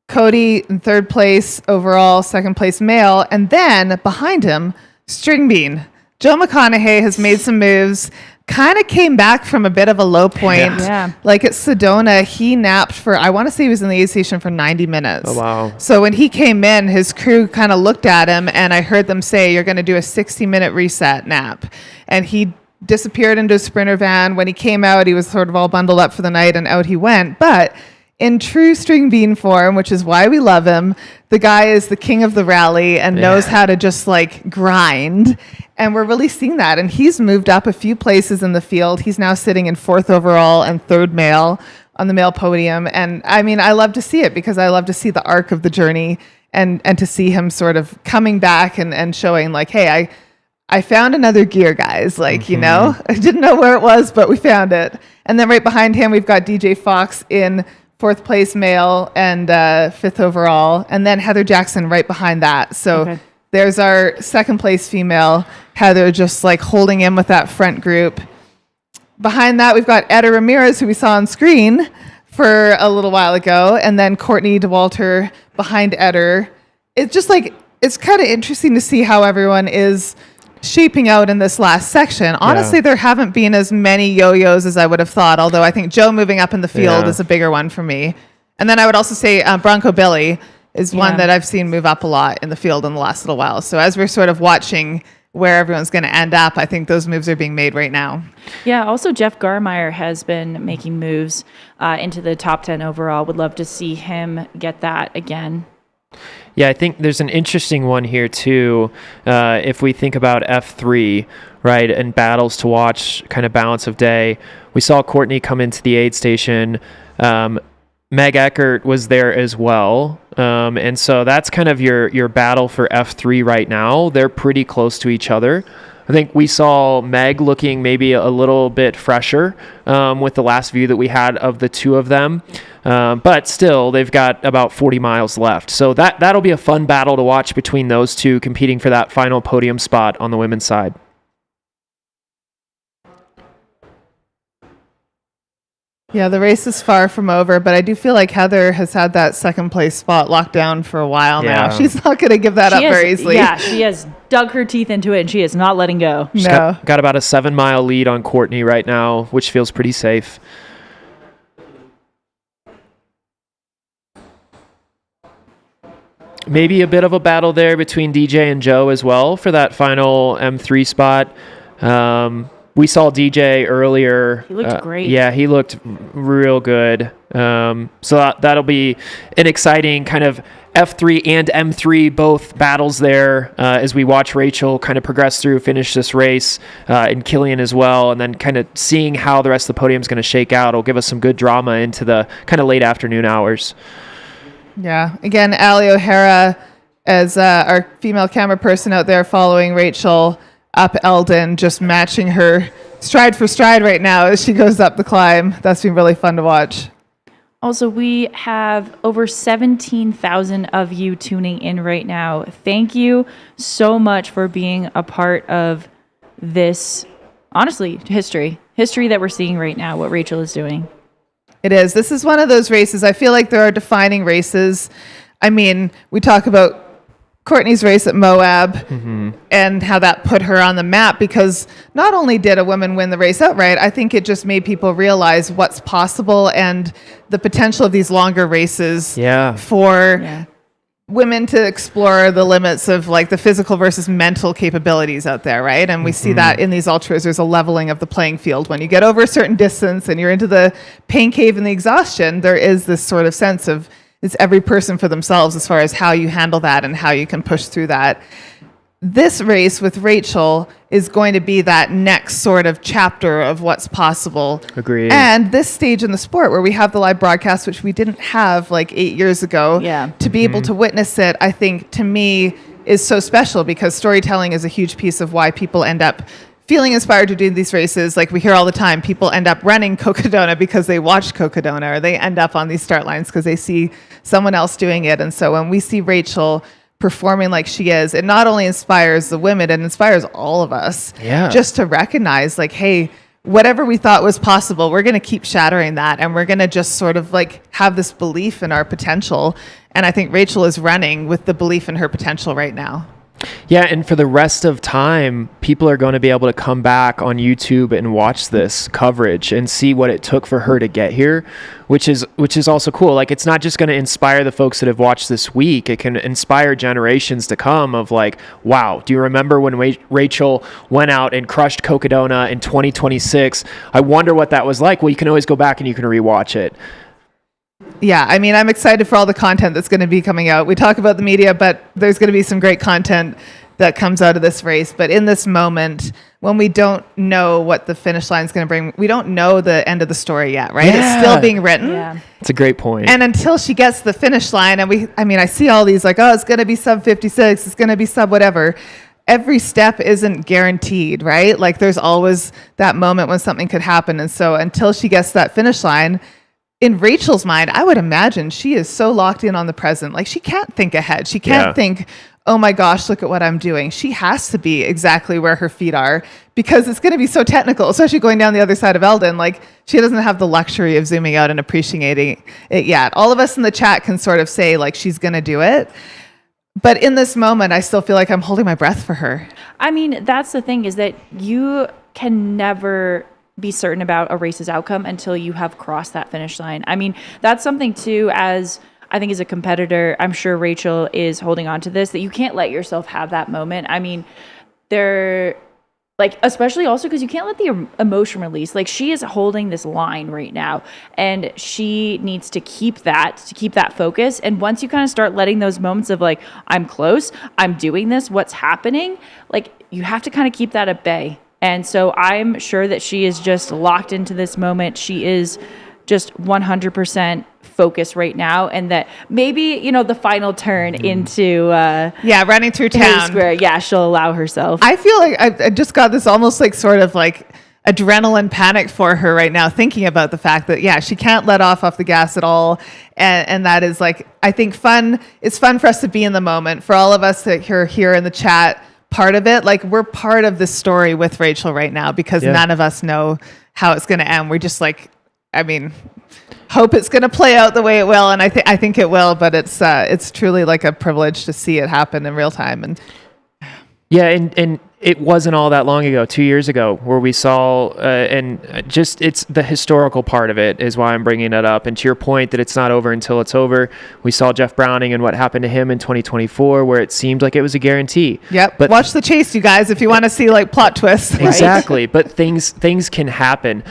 Cody in third place overall, second place male, and then behind him, String Bean. Joe McConaughey has made some moves, kind of came back from a bit of a low point. Yeah. Like at Sedona, he napped for, I want to say he was in the aid station for 90 minutes. Oh, wow. So when he came in, his crew kind of looked at him, and I heard them say, you're going to do a 60-minute reset nap. And he disappeared into a Sprinter van. When he came out, he was sort of all bundled up for the night, and out he went. But in true String Bean form, which is why we love him, the guy is the king of the rally and knows how to just like grind. And we're really seeing that. And he's moved up a few places in the field. He's now sitting in 4th overall and 3rd male on the male podium. And I mean, I love to see it because I love to see the arc of the journey and to see him sort of coming back and showing like, hey, I found another gear, guys. Like, I didn't know where it was, but we found it. And then right behind him, we've got DJ Fox in 4th place male and 5th overall. And then Heather Jackson right behind that. So there's our 2nd place female, Heather, just like holding in with that front group. Behind that, we've got Etta Ramirez, who we saw on screen for a little while ago. And then Courtney DeWalter behind Etta. It's just like, it's kind of interesting to see how everyone is shaping out in this last section. Honestly, there haven't been as many yo-yos as I would have thought, although I think Joe moving up in the field is a bigger one for me. And then I would also say Bronco Billy is one that I've seen move up a lot in the field in the last little while. So as we're sort of watching where everyone's going to end up, I think those moves are being made right now. Yeah, also Jeff Garmeyer has been making moves into the top 10 overall. Would love to see him get that again. Yeah, I think there's an interesting one here too. If we think about F3, right, and battles to watch, kind of balance of day. We saw Courtney come into the aid station. Meg Eckert was there as well. And so that's kind of your battle for F3 right now. They're pretty close to each other. I think we saw Meg looking maybe a little bit fresher with the last view that we had of the two of them. But still, they've got about 40 miles left. So that'll be a fun battle to watch between those two competing for that final podium spot on the women's side. Yeah, the race is far from over, but I do feel like Heather has had that 2nd place spot locked down for a while now. She's not going to give that up very easily. Yeah, she has dug her teeth into it, and she is not letting go. She's got about a 7-mile lead on Courtney right now, which feels pretty safe. maybe a bit of a battle there between DJ and Joe as well for that final M3 spot. We saw DJ earlier. He looked great. Yeah, he looked real good. So that'll be an exciting kind of F3 and M3 both battles there as we watch Rachel kind of progress through, finish this race, and Killian as well, and then kind of seeing how the rest of the podium is going to shake out will give us some good drama into the kind of late afternoon hours. Yeah. Again, Ali O'Hara as our female camera person out there following Rachel up Elden, just matching her stride for stride right now as she goes up the climb. That's been really fun to watch. Also, we have over 17,000 of you tuning in right now. Thank you so much for being a part of this, honestly, history that we're seeing right now, what Rachel is doing. It is. This is one of those races. I feel like there are defining races. I mean, we talk about Courtney's race at Moab and how that put her on the map, because not only did a woman win the race outright, I think it just made people realize what's possible and the potential of these longer races for women to explore the limits of like the physical versus mental capabilities out there, right? And we see that in these ultras. There's a leveling of the playing field. When you get over a certain distance and you're into the pain cave and the exhaustion, there is this sort of sense of it's every person for themselves as far as how you handle that and how you can push through that. This race with Rachel is going to be that next sort of chapter of what's possible. Agreed. And this stage in the sport where we have the live broadcast, which we didn't have like 8 years ago, to be able to witness it, I think to me is so special, because storytelling is a huge piece of why people end up feeling inspired to do these races. Like we hear all the time, people end up running Cocodona because they watched Cocodona, or they end up on these start lines because they see someone else doing it. And so when we see Rachel performing like she is, it not only inspires the women, it inspires all of us just to recognize like, hey, whatever we thought was possible, we're going to keep shattering that. And we're going to just sort of like have this belief in our potential. And I think Rachel is running with the belief in her potential right now. Yeah, and for the rest of time, people are going to be able to come back on YouTube and watch this coverage and see what it took for her to get here, which is also cool. Like, it's not just going to inspire the folks that have watched this week. It can inspire generations to come of like, wow, do you remember when Rachel went out and crushed Cocodona in 2026? I wonder what that was like. Well, you can always go back and you can rewatch it. Yeah, I mean, I'm excited for all the content that's going to be coming out. We talk about the media, but there's going to be some great content that comes out of this race. But in this moment, when we don't know what the finish line is going to bring, we don't know the end of the story yet, right? Yeah. It's still being written. Yeah. It's a great point. And until she gets the finish line, and I see all these like, oh, it's going to be sub 56, it's going to be sub whatever. Every step isn't guaranteed, right? Like there's always that moment when something could happen. And so until she gets that finish line, in Rachel's mind, I would imagine she is so locked in on the present. Like she can't think ahead. She can't think, oh my gosh, look at what I'm doing. She has to be exactly where her feet are, because it's going to be so technical, especially going down the other side of Elden. Like she doesn't have the luxury of zooming out and appreciating it yet. All of us in the chat can sort of say like she's going to do it. But in this moment, I still feel like I'm holding my breath for her. I mean, that's the thing, is that you can never be certain about a race's outcome until you have crossed that finish line. I mean, that's something too, as I think as a competitor, I'm sure Rachel is holding on to this, that you can't let yourself have that moment. I mean, like, especially also because you can't let the emotion release. Like she is holding this line right now and she needs to keep that focus. And once you kind of start letting those moments of like, I'm close, I'm doing this, what's happening? Like you have to kind of keep that at bay. And so I'm sure that she is just locked into this moment. She is just 100% focused right now. And that maybe, the final turn into... running through town. Square, she'll allow herself. I feel like I just got this almost like sort of like adrenaline panic for her right now, thinking about the fact that, she can't let off the gas at all. And that is like, I think fun. It's fun for us to be in the moment. For all of us that are here in the chat, part of it, like we're part of this story with Rachel right now, because none of us know how it's going to end. We're just like, hope it's going to play out the way it will, and I think it will. But it's truly like a privilege to see it happen in real time. And Yeah, and it wasn't all that long ago, 2 years ago, where we saw, and just it's the historical part of it is why I'm bringing it up. And to your point that it's not over until it's over, we saw Jeff Browning and what happened to him in 2024, where it seemed like it was a guarantee. Yep. But watch the chase, you guys, if you want to see like plot twists. Right? Exactly. But things can happen.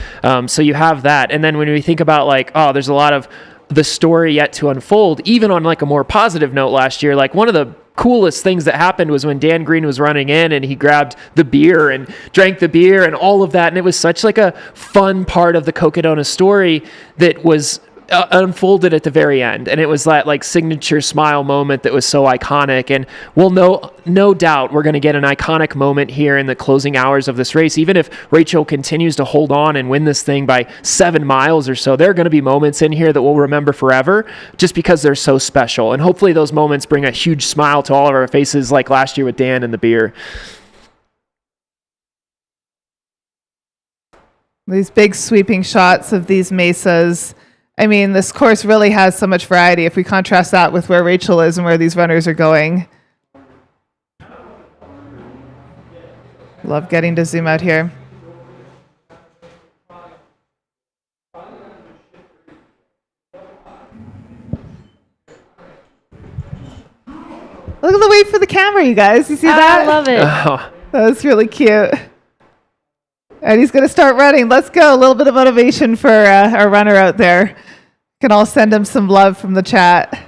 So you have that. And then when we think about like, oh, there's a lot of the story yet to unfold, even on like a more positive note last year, like one of the coolest things that happened was when Dan Green was running in and he grabbed the beer and drank the beer and all of that. And it was such like a fun part of the Cocodona story that was unfolded at the very end. And it was that like signature smile moment that was so iconic. And we'll no doubt we're going to get an iconic moment here in the closing hours of this race. Even if Rachel continues to hold on and win this thing by 7 miles or so, there are going to be moments in here that we'll remember forever just because they're so special. And hopefully those moments bring a huge smile to all of our faces, like last year with Dan and the beer. These big sweeping shots of these mesas. I mean, this course really has so much variety if we contrast that with where Rachel is and where these runners are going. Love getting to zoom out here. Look at the wait for the camera, you guys. You see that? I love it. Oh. That was really cute. And he's going to start running. Let's go. A little bit of motivation for our runner out there. Can all send him some love from the chat.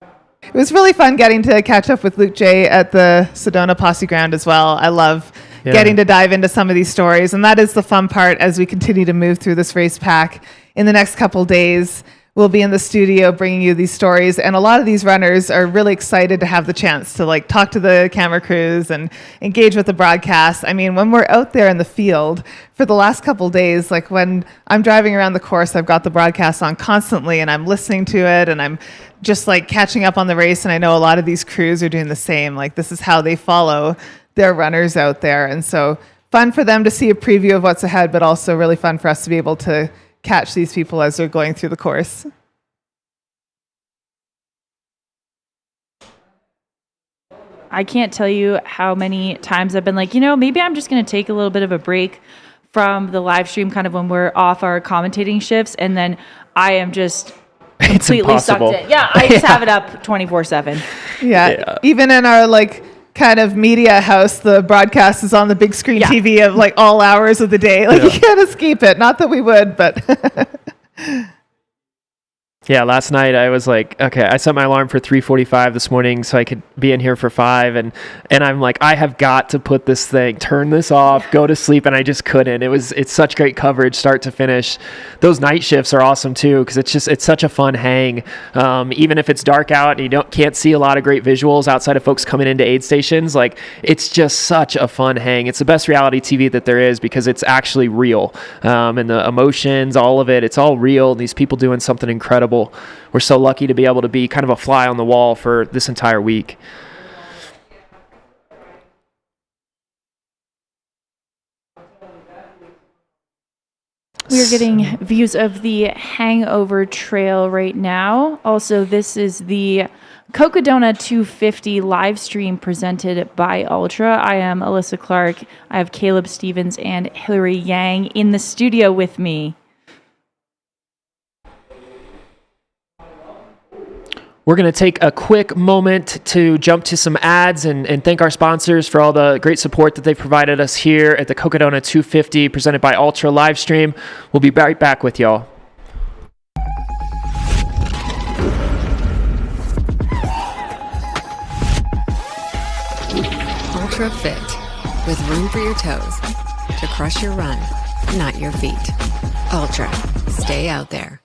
It was really fun getting to catch up with Luke J at the Sedona Posse Ground as well. I love getting to dive into some of these stories. And that is the fun part as we continue to move through this race pack. In the next couple days, we'll be in the studio bringing you these stories. And a lot of these runners are really excited to have the chance to like talk to the camera crews and engage with the broadcast. I mean, when we're out there in the field for the last couple days, like when I'm driving around the course, I've got the broadcast on constantly and I'm listening to it and I'm just like catching up on the race. And I know a lot of these crews are doing the same. Like this is how they follow their runners out there. And so fun for them to see a preview of what's ahead, but also really fun for us to be able to catch these people as they're going through the course. I can't tell you how many times I've been like, maybe I'm just going to take a little bit of a break from the live stream kind of when we're off our commentating shifts. And then I am just completely sucked in. Yeah, I just have it up 24/7. Yeah. Even in our like kind of media house, the broadcast is on the big screen TV of like all hours of the day. Like you can't escape it. Not that we would, but Yeah, last night I was like, okay, I set my alarm for 3:45 this morning so I could be in here for 5, and I'm like, I have got to put this thing, turn this off, go to sleep, and I just couldn't. It's such great coverage, start to finish. Those night shifts are awesome too because it's such a fun hang. Even if it's dark out and you can't see a lot of great visuals outside of folks coming into aid stations, like it's just such a fun hang. It's the best reality TV that there is because it's actually real, and the emotions, all of it, it's all real. These people doing something incredible. We're so lucky to be able to be kind of a fly on the wall for this entire week. We're getting views of the Hangover Trail right now. Also, this is the Cocodona 250 live stream presented by Ultra. I am Alyssa Clark. I have Caleb Stevens and Hillary Yang in the studio with me. We're going to take a quick moment to jump to some ads and thank our sponsors for all the great support that they've provided us here at the Cocodona 250 presented by Ultra Livestream. We'll be right back with y'all. Ultra Fit, with room for your toes to crush your run, not your feet. Ultra, stay out there.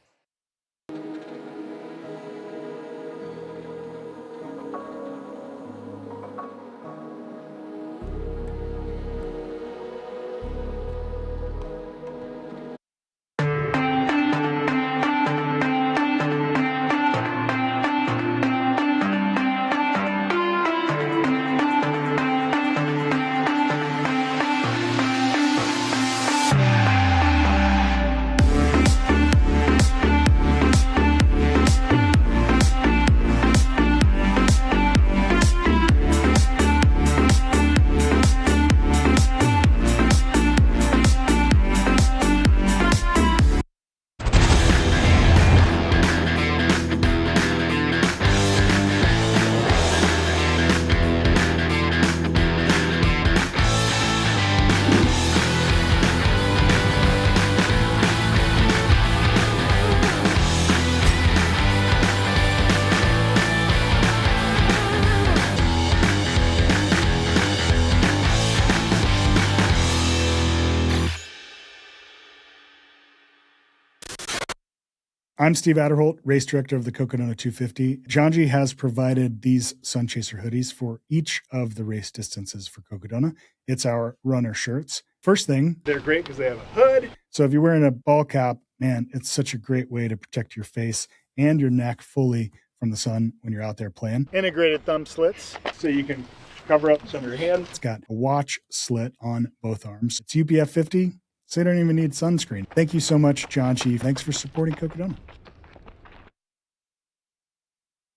I'm Steve Adderholt, race director of the Cocodona 250. Janji has provided these Sun Chaser hoodies for each of the race distances for Cocodona. It's our runner shirts. First thing, they're great because they have a hood. So if you're wearing a ball cap, man, it's such a great way to protect your face and your neck fully from the sun when you're out there playing. Integrated thumb slits, so you can cover up some of your hand. It's got a watch slit on both arms. It's UPF 50, so you don't even need sunscreen. Thank you so much, Janji. Thanks for supporting Cocodona.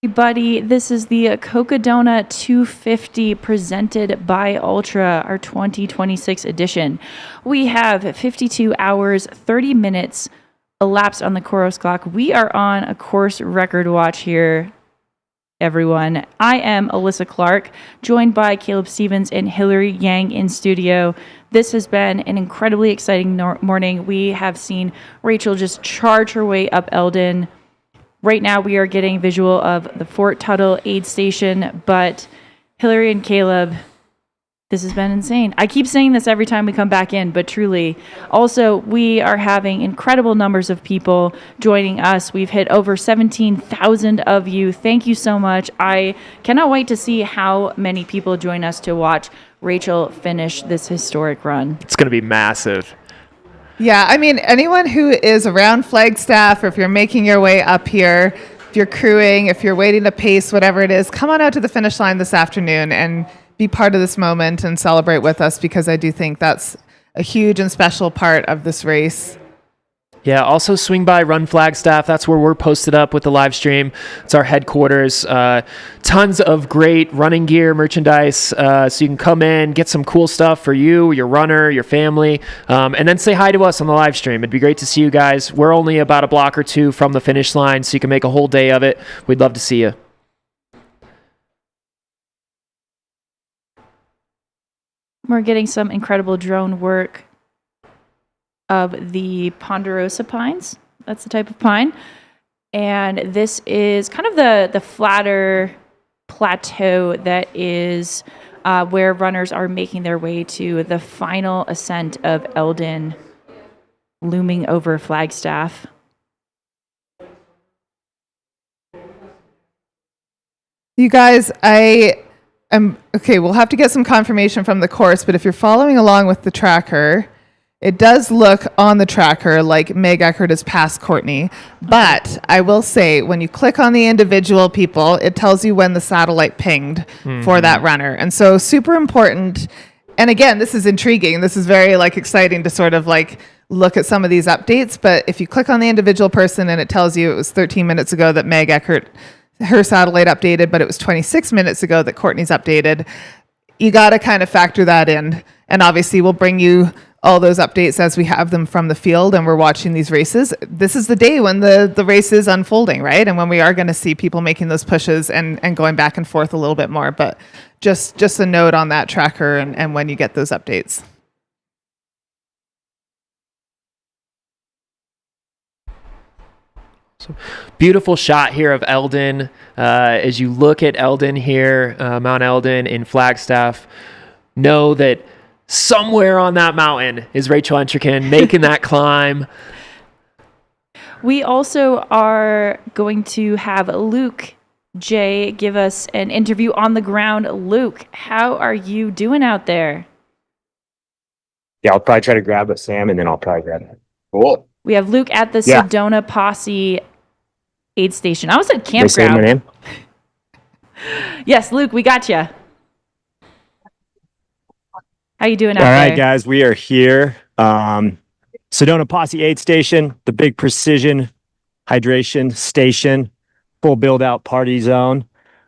Everybody, this is the Cocodona 250 presented by Ultra, our 2026 edition. We have 52 hours, 30 minutes elapsed on the course clock. We are on a course record watch here, everyone. I am Alyssa Clark, joined by Caleb Stevens and Hillary Yang in studio. This has been an incredibly exciting morning. We have seen Rachel just charge her way up Elden. Right now, we are getting visual of the Fort Tuttle aid station, but Hillary and Caleb, this has been insane. I keep saying this every time we come back in, but truly. Also, we are having incredible numbers of people joining us. We've hit over 17,000 of you. Thank you so much. I cannot wait to see how many people join us to watch Rachel finish this historic run. It's going to be massive. Yeah, I mean, anyone who is around Flagstaff, or if you're making your way up here, if you're crewing, if you're waiting to pace, whatever it is, come on out to the finish line this afternoon and be part of this moment and celebrate with us, because I do think that's a huge and special part of this race. Yeah, also swing by Run Flagstaff. That's where we're posted up with the live stream. It's our headquarters. Tons of great running gear, merchandise, so you can come in, get some cool stuff for you, your runner, your family, and then say hi to us on the live stream. It'd be great to see you guys. We're only about a block or two from the finish line, so you can make a whole day of it. We'd love to see you. We're getting some incredible drone work of the ponderosa pines. That's the type of pine. And this is kind of the flatter plateau that is where runners are making their way to the final ascent of Elden, looming over Flagstaff. You guys, we'll have to get some confirmation from the course, but if you're following along with the tracker, it does look on the tracker like Meg Eckert has passed Courtney. But I will say, when you click on the individual people, it tells you when the satellite pinged for that runner. And so super important. And again, this is intriguing. This is very exciting to sort of look at some of these updates. But if you click on the individual person and it tells you it was 13 minutes ago that Meg Eckert, her satellite updated, but it was 26 minutes ago that Courtney's updated, you got to kind of factor that in. And obviously we'll bring you all those updates as we have them from the field and we're watching these races. This is the day when the race is unfolding, right? And when we are going to see people making those pushes and going back and forth a little bit more. But just a note on that tracker and when you get those updates. So, beautiful shot here of Elden. As you look at Elden here, Mount Elden in Flagstaff, know that somewhere on that mountain is Rachel Entrekin making that climb. We also are going to have Luke J give us an interview on the ground. Luke, how are you doing out there? Yeah, I'll probably try to grab a Sam, and then I'll probably grab it. Cool. We have Luke at the Sedona Posse aid station. I almost said campground. They say my name? Yes, Luke, we got you. How you doing out there? All there? right, guys, we are here. Sedona Posse aid station, the big precision hydration station, full build-out party zone.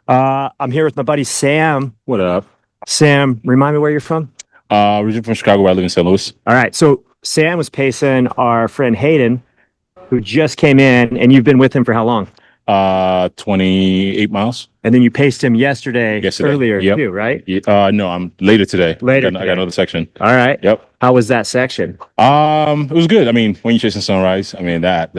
I'm here with my buddy Sam. What up? Sam, remind me where you're from? Originally from Chicago, where I live in St. Louis. All right, so Sam was pacing our friend Hayden, who just came in, and you've been with him for how long? 28 miles. And then you paced him yesterday. Earlier too, right? No, I'm later today. Later I got another section. All right. Yep. How was that section? It was good. I mean, when you're chasing sunrise, you can't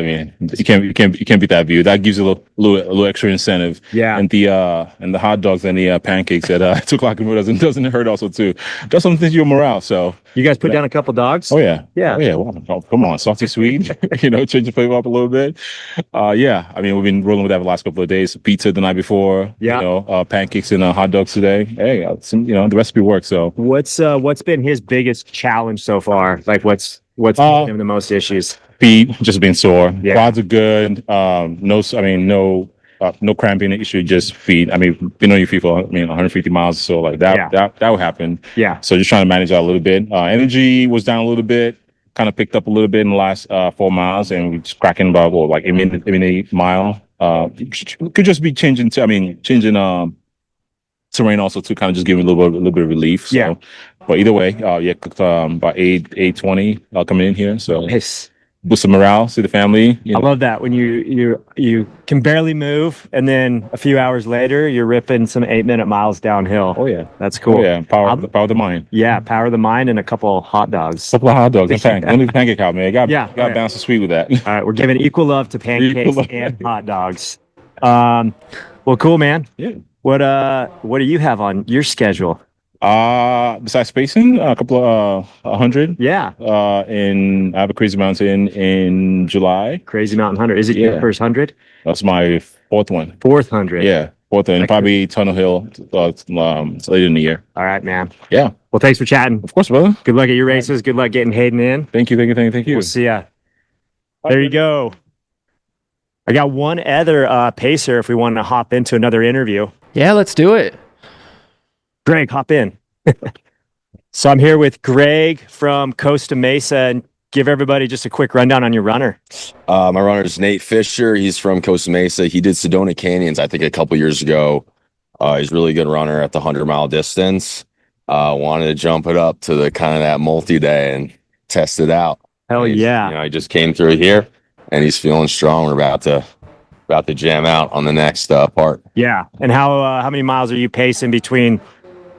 beat that view. That gives you a little extra incentive. Yeah. And the hot dogs and the pancakes at 2:00 in the morning doesn't hurt also too. Does something to your morale. So you guys put down a couple dogs? Oh yeah. Yeah. Oh yeah. Well, come on, salty sweet. Change the flavor up a little bit. Yeah. I mean, we've been rolling with that the last couple of days. Pizza the night before. Yeah. Pancakes and hot dogs today. Hey, the recipe works. So what's been his biggest challenge so far? Like what's giving him the most issues? Feet just being sore. Yeah. Quads are good. No cramping issue, just feet. I mean, been on your feet for 150 miles, so like that will happen. Yeah. So just trying to manage that a little bit. Energy was down a little bit, kind of picked up a little bit in the last 4 miles, and we're just cracking about a mile. Could just be changing terrain also to kind of just give me a little bit of relief. So, yeah. But either way, cooked about 8:20 coming in here. So nice. Boost some morale, see the family. I love that when you can barely move, and then a few hours later you're ripping some 8-minute miles downhill. Oh yeah, that's cool. Oh, yeah, power of the mind. Yeah, power of the mind, and a couple hot dogs. Don't leave pancake out, man. Got balance the sweet with that. All right, we're giving equal love to pancakes and hot dogs. Well, cool, man. Yeah. What do you have on your schedule? Besides spacing, a couple of 100. Yeah. I have a Crazy Mountain in July. Crazy Mountain 100. Is it your first 100? That's my fourth one. Fourth 100. Yeah, fourth one. Probably Tunnel Hill. Later in the year. All right, man. Yeah. Well, thanks for chatting. Of course, brother. Good luck at your races. Good luck getting Hayden in. Thank you. We'll see ya. There you go. I got one other pacer if we want to hop into another interview. Yeah, let's do it. Greg, hop in. So I'm here with Greg from Costa Mesa, and give everybody just a quick rundown on your runner. My runner is Nate Fisher. He's from Costa Mesa. He did Sedona Canyons, I think, a couple years ago. He's a really good runner at the 100-mile distance. Wanted to jump it up to the kind of that multi-day and test it out. Hell yeah. He just came through here, and he's feeling strong. We're about to jam out on the next part. Yeah. And how many miles are you pacing between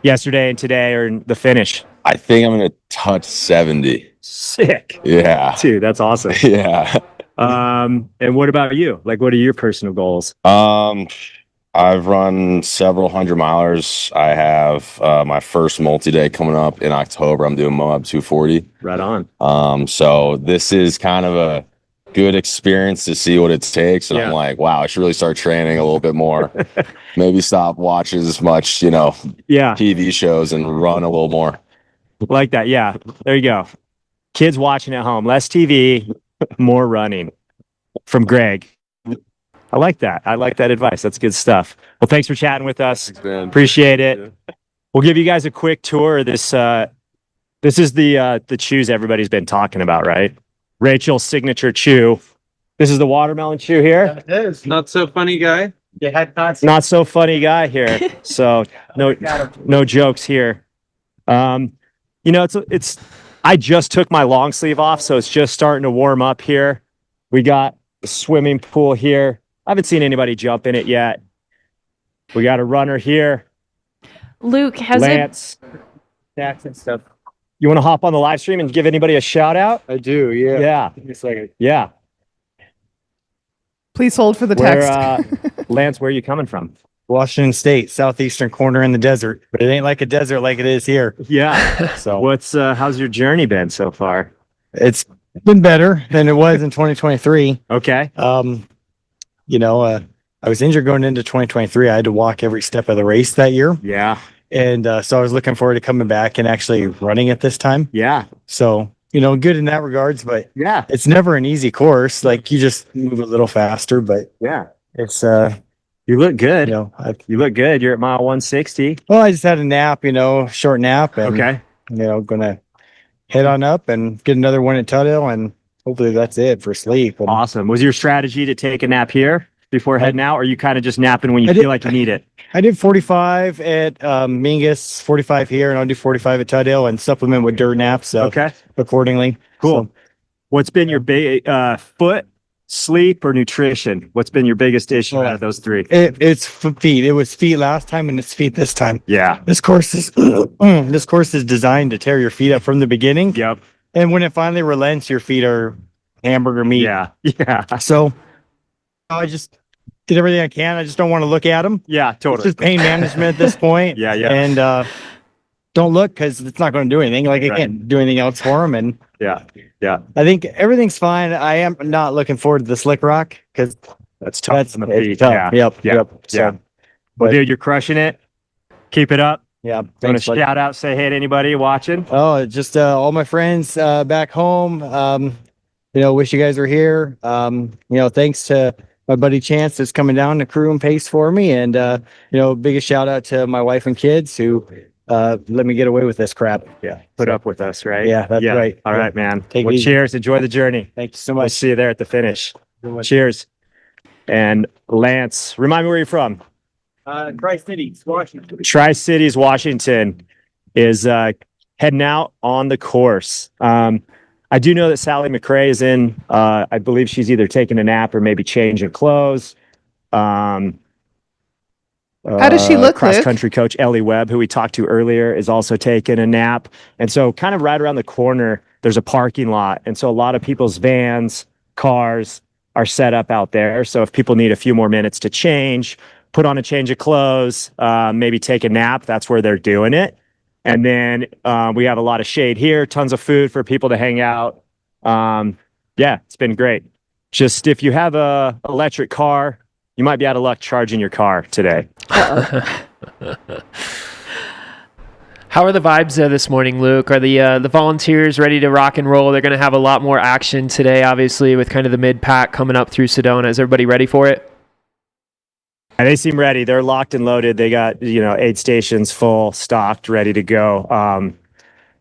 yesterday and today, or the finish? I think I'm going to touch 70. Sick. Yeah. Dude, that's awesome. Yeah. And what about you? Like, what are your personal goals? I've run several 100-milers. I have my first multi-day coming up in October. I'm doing Moab 240. Right on. So this is kind of a good experience to see what it takes. And I'm like, wow, I should really start training a little bit more. Maybe stop watching as much, TV shows and run a little more. Like that. Yeah. There you go. Kids watching at home, less TV, more running from Greg. I like that. I like that advice. That's good stuff. Well, thanks for chatting with us. Thanks, man. Appreciate it. Yeah. We'll give you guys a quick tour of this. This is the chews everybody's been talking about, right? Rachel's signature chew. This is the watermelon chew here. It is. Not so funny guy. Not so funny guy here. So no jokes here. It's I just took my long sleeve off, so it's just starting to warm up here. We got a swimming pool here. I haven't seen anybody jump in it yet. We got a runner here. Luke, has Lance, snacks and stuff. You want to hop on the live stream and give anybody a shout out? I do, yeah. Yeah. Give me a second. Yeah. Please hold for the text. Lance, where are you coming from? Washington State, southeastern corner in the desert, but it ain't like a desert like it is here. Yeah. So how's your journey been so far? It's been better than it was in 2023. Okay. I was injured going into 2023. I had to walk every step of the race that year. Yeah. And so I was looking forward to coming back and actually running it this time. Yeah. So, good in that regards, but yeah, it's never an easy course. Like you just move a little faster, but yeah, it's, you look good. You look good. You're at mile 160. Well, I just had a nap, short nap. And, okay. Gonna head on up and get another one at Tuttle, and hopefully that's it for sleep. And awesome. Was your strategy to take a nap here before heading out, or are you kind of just napping when you feel like you need it? I did 45 at Mingus, 45 here, and I'll do 45 at Tuttle and supplement with dirt naps. So okay. Accordingly. Cool. So, what's been your foot sleep or nutrition? What's been your biggest issue out of those three? It's feet. It was feet last time, and it's feet this time. Yeah. This course is this course is designed to tear your feet up from the beginning. Yep. And when it finally relents, your feet are hamburger meat. Yeah. Yeah. So I just did everything I can. I just don't want to look at them. Yeah, totally. It's just pain management at this point. Yeah, yeah. And don't look because it's not going to do anything. Like I can't do anything else for them. And yeah, yeah. I think everything's fine. I am not looking forward to the slick rock because that's tough. On the feet. Tough. Yeah. Yep. Yeah. Yep. So, Yeah. Well, dude, you're crushing it. Keep it up. Yeah. Want to Thanks, bud. shout out, say hey to anybody watching? Oh, just all my friends back home. Wish you guys were here. Thanks to my buddy Chance that's coming down to crew and pace for me. And, biggest shout out to my wife and kids who let me get away with this crap. Yeah. Put up with us, right? Yeah, that's right. All right, man. Take it Well, easy. cheers. Enjoy the journey. Thank you so We'll much. see you there at the finish. Cheers. And Lance, remind me where you're from. Tri-Cities, Washington. Tri-Cities, Washington is heading out on the course. I do know that Sally McRae is in. I believe she's either taking a nap or maybe changing clothes. How does she look, Luke? Cross-country coach Ellie Webb, who we talked to earlier, is also taking a nap. And so kind of right around the corner, there's a parking lot. And so a lot of people's vans, cars are set up out there. So if people need a few more minutes to change, put on a change of clothes, maybe take a nap, that's where they're doing it. And then we have a lot of shade here, tons of food for people to hang out. Yeah, it's been great. Just if you have a electric car, you might be out of luck charging your car today. How are the vibes this morning, Luke? Are the volunteers ready to rock and roll? They're going to have a lot more action today, obviously, with kind of the mid-pack coming up through Sedona. Is everybody ready for it? And they seem ready. They're locked and loaded. They got, aid stations full, stocked, ready to go.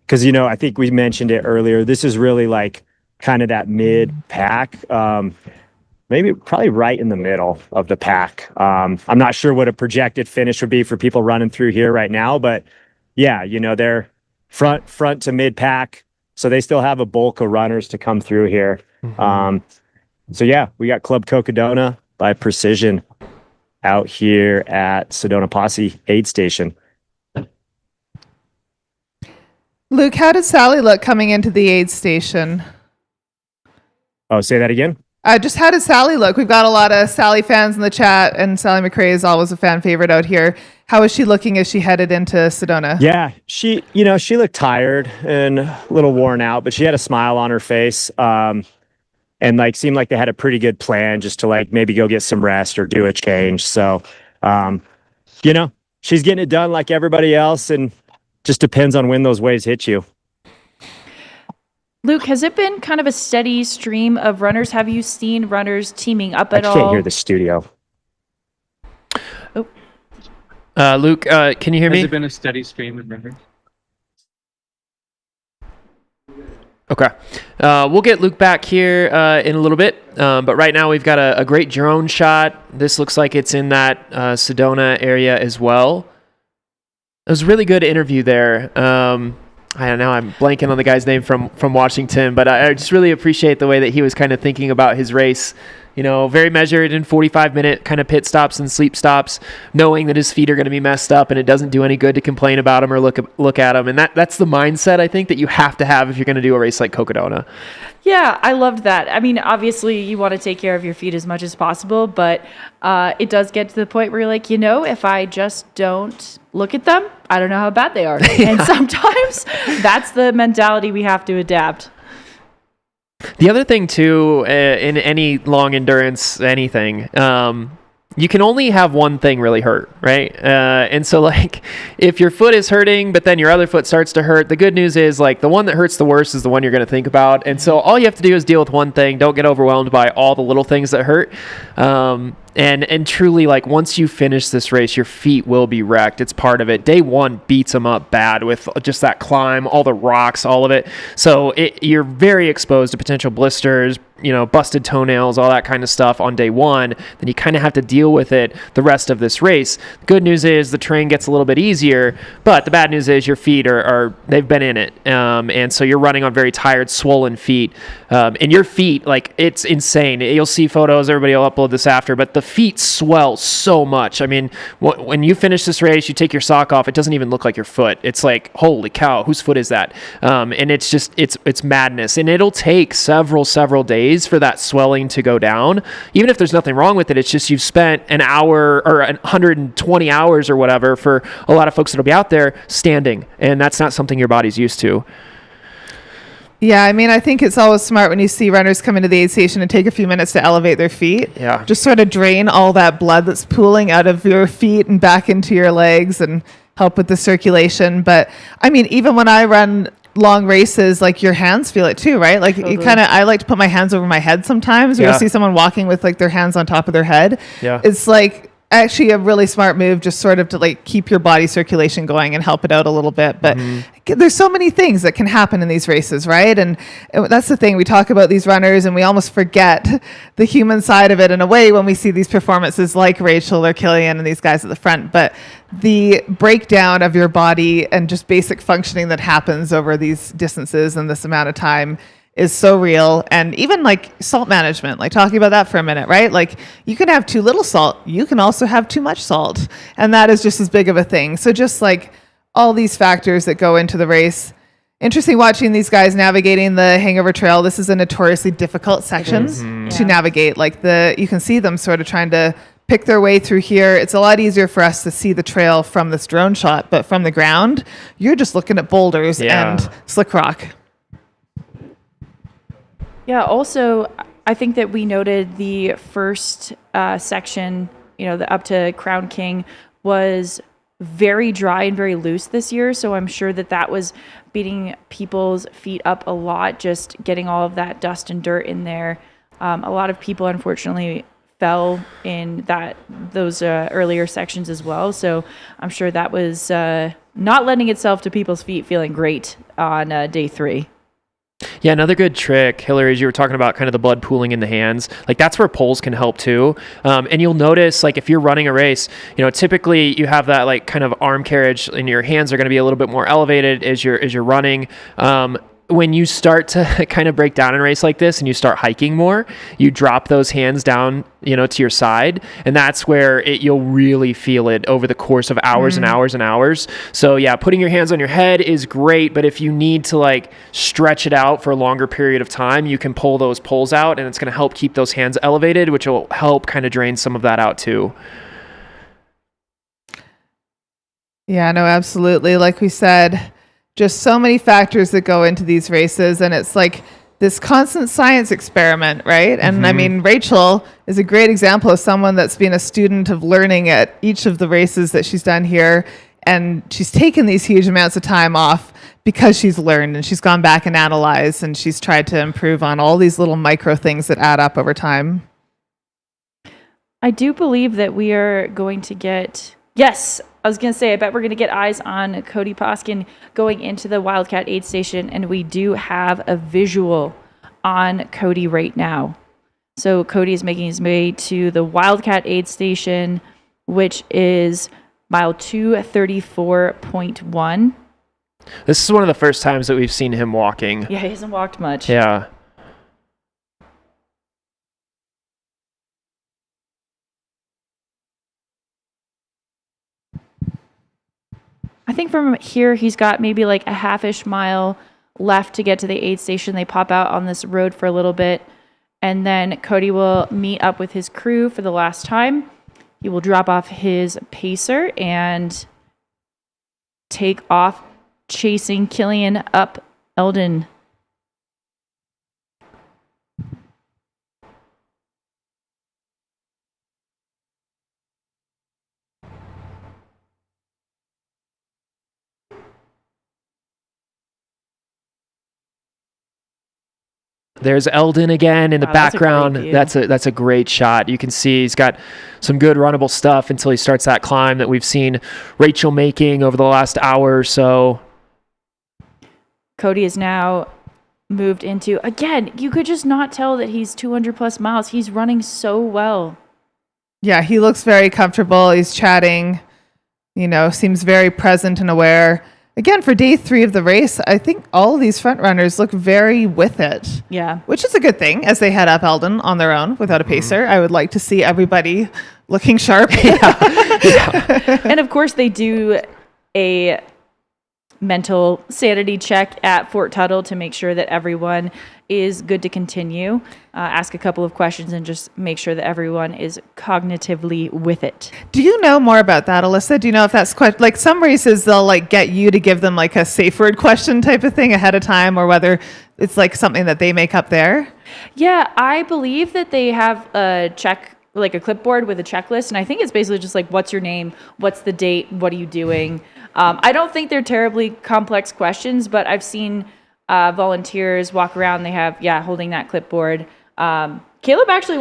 Because, I think we mentioned it earlier. This is really like kind of that mid-pack. Probably right in the middle of the pack. I'm not sure what a projected finish would be for people running through here right now, but yeah, they're front to mid pack. So they still have a bulk of runners to come through here. So yeah, we got Club Cocodona by Precision out here at Sedona Posse aid station. Luke, how did Sally look coming into the aid station? Oh, say that again? Just how does Sally look? We've got a lot of Sally fans in the chat, and Sally McRae is always a fan favorite out here. How is she looking as she headed into Sedona? Yeah, she looked tired and a little worn out, but she had a smile on her face, and seemed like they had a pretty good plan just to maybe go get some rest or do a change. So, she's getting it done like everybody else, and just depends on when those waves hit you. Luke, has it been kind of a steady stream of runners? Have you seen runners teaming up at all? I can't hear the studio. Oh. Luke, can you hear me? Has it been a steady stream of runners? Okay. We'll get Luke back here in a little bit. But right now we've got a great drone shot. This looks like it's in that Sedona area as well. It was a really good interview there. I don't know, I'm blanking on the guy's name from Washington, but I just really appreciate the way that he was kind of thinking about his race. Very measured in 45-minute kind of pit stops and sleep stops, knowing that his feet are going to be messed up and it doesn't do any good to complain about him or look at him. And that's the mindset I think that you have to have if you're going to do a race like Cocodona. Yeah, I loved that. I mean, obviously you want to take care of your feet as much as possible, but it does get to the point where you're like, if I just don't look at them, I don't know how bad they are. And sometimes that's the mentality we have to adapt. The other thing too, in any long endurance, anything, you can only have one thing really hurt, right? And so if your foot is hurting, but then your other foot starts to hurt, the good news is the one that hurts the worst is the one you're going to think about. And so all you have to do is deal with one thing. Don't get overwhelmed by all the little things that hurt. And truly, like, once you finish this race, your feet will be wrecked. It's part of it. Day one beats them up bad with just that climb, all the rocks, all of it. So you're very exposed to potential blisters, busted toenails, all that kind of stuff on day one. Then you kind of have to deal with it the rest of this race. The good news is the terrain gets a little bit easier, but the bad news is your feet they've been in it. And so you're running on very tired, swollen feet. And your feet, like, it's insane. You'll see photos, everybody will upload this after, but the feet swell so much. I mean, when you finish this race, you take your sock off, it doesn't even look like your foot. It's like, holy cow, whose foot is that? And it's just, it's madness. And it'll take several days for that swelling to go down. Even if there's nothing wrong with it, it's just you've spent an hour or 120 hours or whatever for a lot of folks that'll be out there standing. And that's not something your body's used to. Yeah, I mean, I think it's always smart when you see runners come into the aid station and take a few minutes to elevate their feet. Yeah. Just sort of drain all that blood that's pooling out of your feet and back into your legs and help with the circulation. But I mean, even when I run long races, like, your hands feel it too, right? Like, you kind of, I like to put my hands over my head sometimes. You'll see someone walking with, like, their hands on top of their head. Yeah. It's like actually a really smart move, just sort of to, like, keep your body circulation going and help it out a little bit. But there's so many things that can happen in these races, right? And that's the thing. We talk about these runners and we almost forget the human side of it in a way when we see these performances like Rachel or Killian and these guys at the front. But the breakdown of your body and just basic functioning that happens over these distances and this amount of time is so real. And even, like, salt management, like, talking about that for a minute, right? Like, you can have too little salt. You can also have too much salt. And that is just as big of a thing. So just, like, all these factors that go into the race. Interesting watching these guys navigating the Hangover Trail. This is a notoriously difficult section to navigate. Like, you can see them sort of trying to pick their way through here. It's a lot easier for us to see the trail from this drone shot, but from the ground, you're just looking at boulders and slick rock. Yeah, also, I think that we noted the first section, the up to Crown King, was very dry and very loose this year. So I'm sure that was beating people's feet up a lot, just getting all of that dust and dirt in there. A lot of people, unfortunately, fell in those earlier sections as well. So I'm sure that was not lending itself to people's feet feeling great on day 3. Yeah, another good trick, Hillary, is you were talking about kind of the blood pooling in the hands. Like, that's where poles can help too. And you'll notice, like, if you're running a race, typically you have that, like, kind of arm carriage and your hands are going to be a little bit more elevated as you're running. When you start to kind of break down in a race like this and you start hiking more, you drop those hands down, to your side. And that's where you'll really feel it over the course of hours and hours and hours. So yeah, putting your hands on your head is great. But if you need to, like, stretch it out for a longer period of time, you can pull those poles out and it's going to help keep those hands elevated, which will help kind of drain some of that out too. Yeah, no, absolutely. Like we said, just so many factors that go into these races, and it's like this constant science experiment, right? And I mean, Rachel is a great example of someone that's been a student of learning at each of the races that she's done here, and she's taken these huge amounts of time off because she's learned and she's gone back and analyzed and she's tried to improve on all these little micro things that add up over time. I do believe that we are going to get... Yes, I was going to say, I bet we're going to get eyes on Cody Poskin going into the Wildcat aid station, and we do have a visual on Cody right now. So Cody is making his way to the Wildcat aid station, which is mile 234.1. This is one of the first times that we've seen him walking. Yeah, he hasn't walked much. Yeah. I think from here, he's got maybe like a half-ish mile left to get to the aid station. They pop out on this road for a little bit, and then Cody will meet up with his crew for the last time. He will drop off his pacer and take off chasing Killian up Elden. There's Elden again in the Wow, that's a great background. view. That's a great shot. You can see he's got some good runnable stuff until he starts that climb that we've seen Rachel making over the last hour or so. Cody is now moved into, again, you could just not tell that he's 200 plus miles. He's running so well. Yeah, he looks very comfortable. He's chatting, seems very present and aware. Again, for day 3 of the race, I think all of these front runners look very with it. Yeah. Which is a good thing as they head up Elden on their own without a pacer. I would like to see everybody looking sharp. And of course, they do a mental sanity check at Fort Tuttle to make sure that everyone is good to continue. Ask a couple of questions and just make sure that everyone is cognitively with it. Do you know more about that, Alyssa? Do you know if that's like some races they'll like get you to give them like a safe word question type of thing ahead of time, or whether it's like something that they make up there? Yeah, I believe that they have a check, like a clipboard with a checklist, and I think it's basically just like, what's your name, what's the date, what are you doing? I don't think they're terribly complex questions, but I've seen volunteers walk around. They have, holding that clipboard. Caleb actually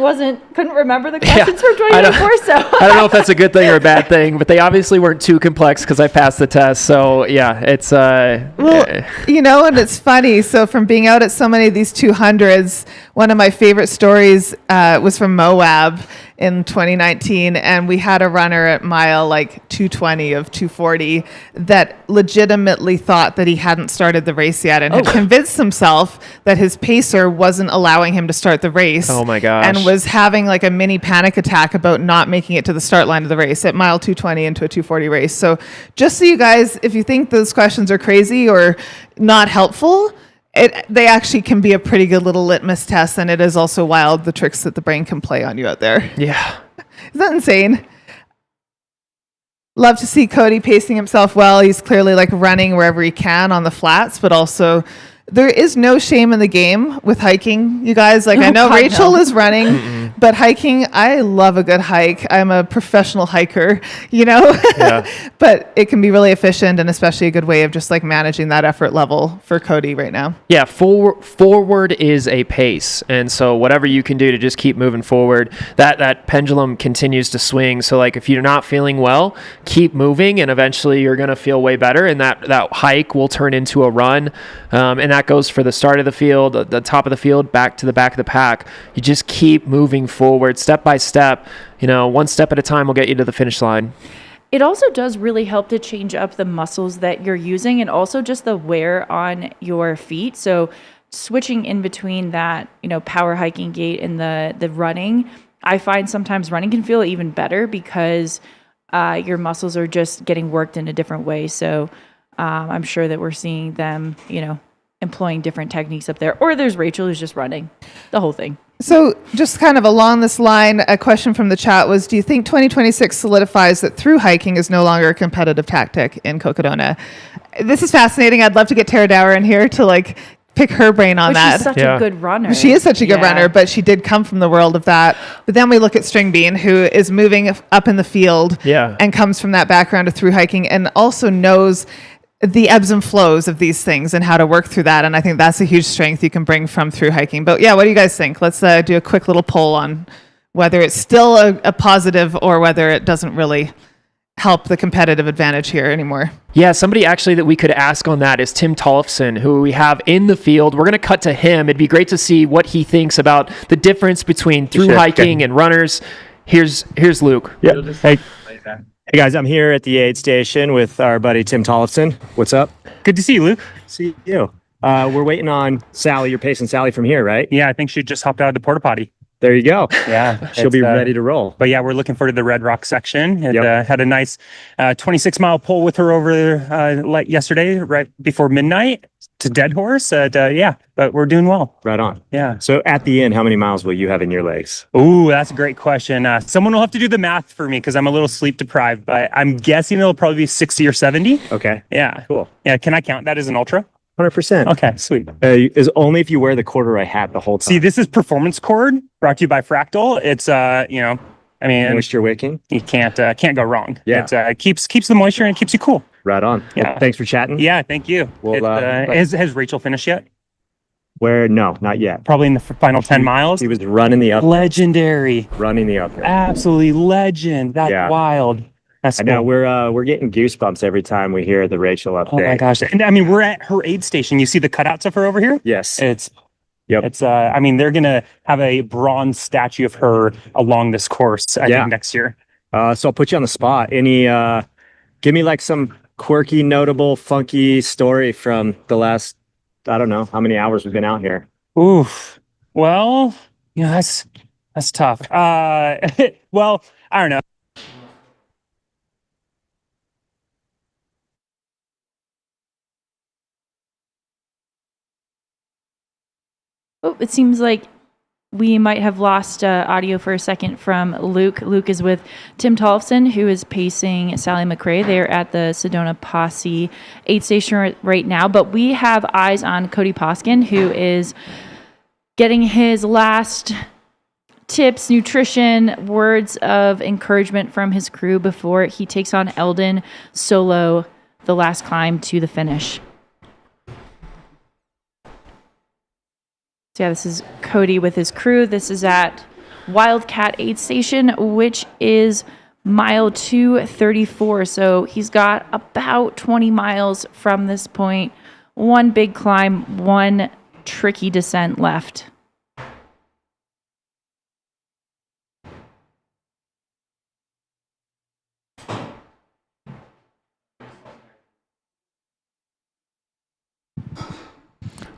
couldn't remember the questions for 2024, so. I don't know if that's a good thing or a bad thing, but they obviously weren't too complex because I passed the test. So yeah, it's well, and it's funny. So from being out at so many of these 200s, one of my favorite stories was from Moab in 2019, and we had a runner at mile like 220 of 240 that legitimately thought that he hadn't started the race yet and had convinced himself that his pacer wasn't allowing him to start the race. Oh my gosh. And was having like a mini panic attack about not making it to the start line of the race at mile 220 into a 240 race. So just so you guys, if you think those questions are crazy or not helpful, they actually can be a pretty good little litmus test, and it is also wild the tricks that the brain can play on you out there. Yeah. Isn't that insane? Love to see Cody pacing himself well. He's clearly like running wherever he can on the flats, but also there is no shame in the game with hiking, you guys. Like, I know God, Rachel no. is running, but hiking, I love a good hike. I'm a professional hiker, Yeah. But it can be really efficient and especially a good way of just like managing that effort level for Cody right now. Yeah, forward is a pace, and so whatever you can do to just keep moving forward, that pendulum continues to swing. So like if you're not feeling well, keep moving, and eventually you're gonna feel way better, and that hike will turn into a run, and that goes for the start of the field, the top of the field, back to the back of the pack. You just keep moving forward, step by step. One step at a time will get you to the finish line. It also does really help to change up the muscles that you're using and also just the wear on your feet. So switching in between that, power hiking gait and the running, I find sometimes running can feel even better because your muscles are just getting worked in a different way. So I'm sure that we're seeing them, employing different techniques up there. Or there's Rachel who's just running the whole thing. So just kind of along this line, a question from the chat was, do you think 2026 solidifies that through hiking is no longer a competitive tactic in Cocodona? This is fascinating. I'd love to get Tara Dower in here to like pick her brain on that. She's such a good runner. She is such a good runner, but she did come from the world of that. But then we look at Stringbean, who is moving up in the field and comes from that background of through hiking and also knows the ebbs and flows of these things and how to work through that. And I think that's a huge strength you can bring from through hiking. But yeah, what do you guys think? Let's do a quick little poll on whether it's still a positive or whether it doesn't really help the competitive advantage here anymore. Yeah, somebody actually that we could ask on that is Tim Tollefson, who we have in the field. We're going to cut to him. It'd be great to see what he thinks about the difference between through hiking and runners. Here's Luke. Yeah. Hey guys, I'm here at the aid station with our buddy Tim Tollefson. What's up? Good to see you, Luke. See you. We're waiting on Sally. You're pacing Sally from here, right? Yeah, I think she just hopped out of the porta potty. There you go. Yeah. She'll be ready to roll. But yeah, we're looking forward to the Red Rock section. And had a nice 26-mile pull with her over like yesterday, right before midnight to Dead Horse. But we're doing well. Right on. Yeah. So at the end, how many miles will you have in your legs? Ooh, that's a great question. Someone will have to do the math for me because I'm a little sleep deprived, but I'm guessing it'll probably be 60 or 70. Okay. Yeah. Cool. Yeah. Can I count that as an ultra? 100%. Okay, sweet. Is only if you wear the corduroy hat the whole time. See, this is Performance Cord brought to you by Fractal. It's moisture wicking. You can't go wrong. Yeah. It keeps the moisture and it keeps you cool. Right on. Yeah. Well, thanks for chatting. Yeah, thank you. Well, has Rachel finished yet? Where? No, not yet. Probably in the final 10 miles. He was running the up. Legendary. Running the uphill. Absolutely legend. That's wild. That's I know cool. we're getting goosebumps every time we hear the Rachel update. Oh my gosh. And I mean, we're at her aid station. You see the cutouts of her over here? Yes. It's I mean, they're going to have a bronze statue of her along this course, I think, next year. So I'll put you on the spot. Give me like some quirky, notable, funky story from the last, I don't know how many hours we've been out here. Oof. Well, that's tough. Well, I don't know. Oh, it seems like we might have lost audio for a second from Luke. Luke is with Tim Tollefson, who is pacing Sally McRae. They're at the Sedona Posse aid station right now. But we have eyes on Cody Poskin, who is getting his last tips, nutrition, words of encouragement from his crew before he takes on Elden solo the last climb to the finish. So yeah, this is Cody with his crew. This is at Wildcat Aid Station, which is mile 234. So he's got about 20 miles from this point. One big climb, one tricky descent left.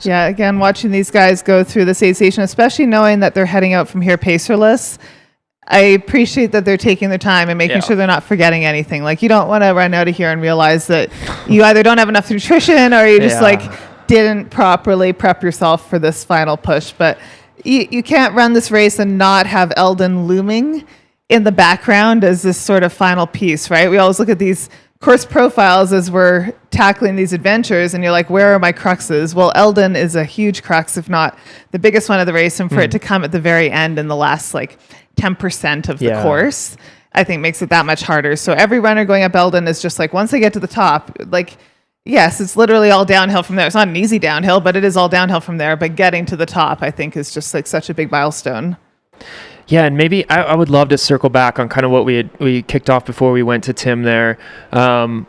Yeah, again, watching these guys go through this aid station, especially knowing that they're heading out from here pacerless, I appreciate that they're taking their time and making sure they're not forgetting anything. Like, you don't want to run out of here and realize that you either don't have enough nutrition or you just didn't properly prep yourself for this final push. But you can't run this race and not have Elden looming in the background as this sort of final piece, right? We always look at these course profiles as we're tackling these adventures and you're like, where are my cruxes? Well, Elden is a huge crux, if not the biggest one of the race, and for it to come at the very end in the last 10% of the course, I think makes it that much harder. So every runner going up Elden is just like, once they get to the top, yes, it's literally all downhill from there. It's not an easy downhill, but it is all downhill from there. But getting to the top, I think, is just such a big milestone. Yeah, and maybe I would love to circle back on kind of what we kicked off before we went to Tim there, Tim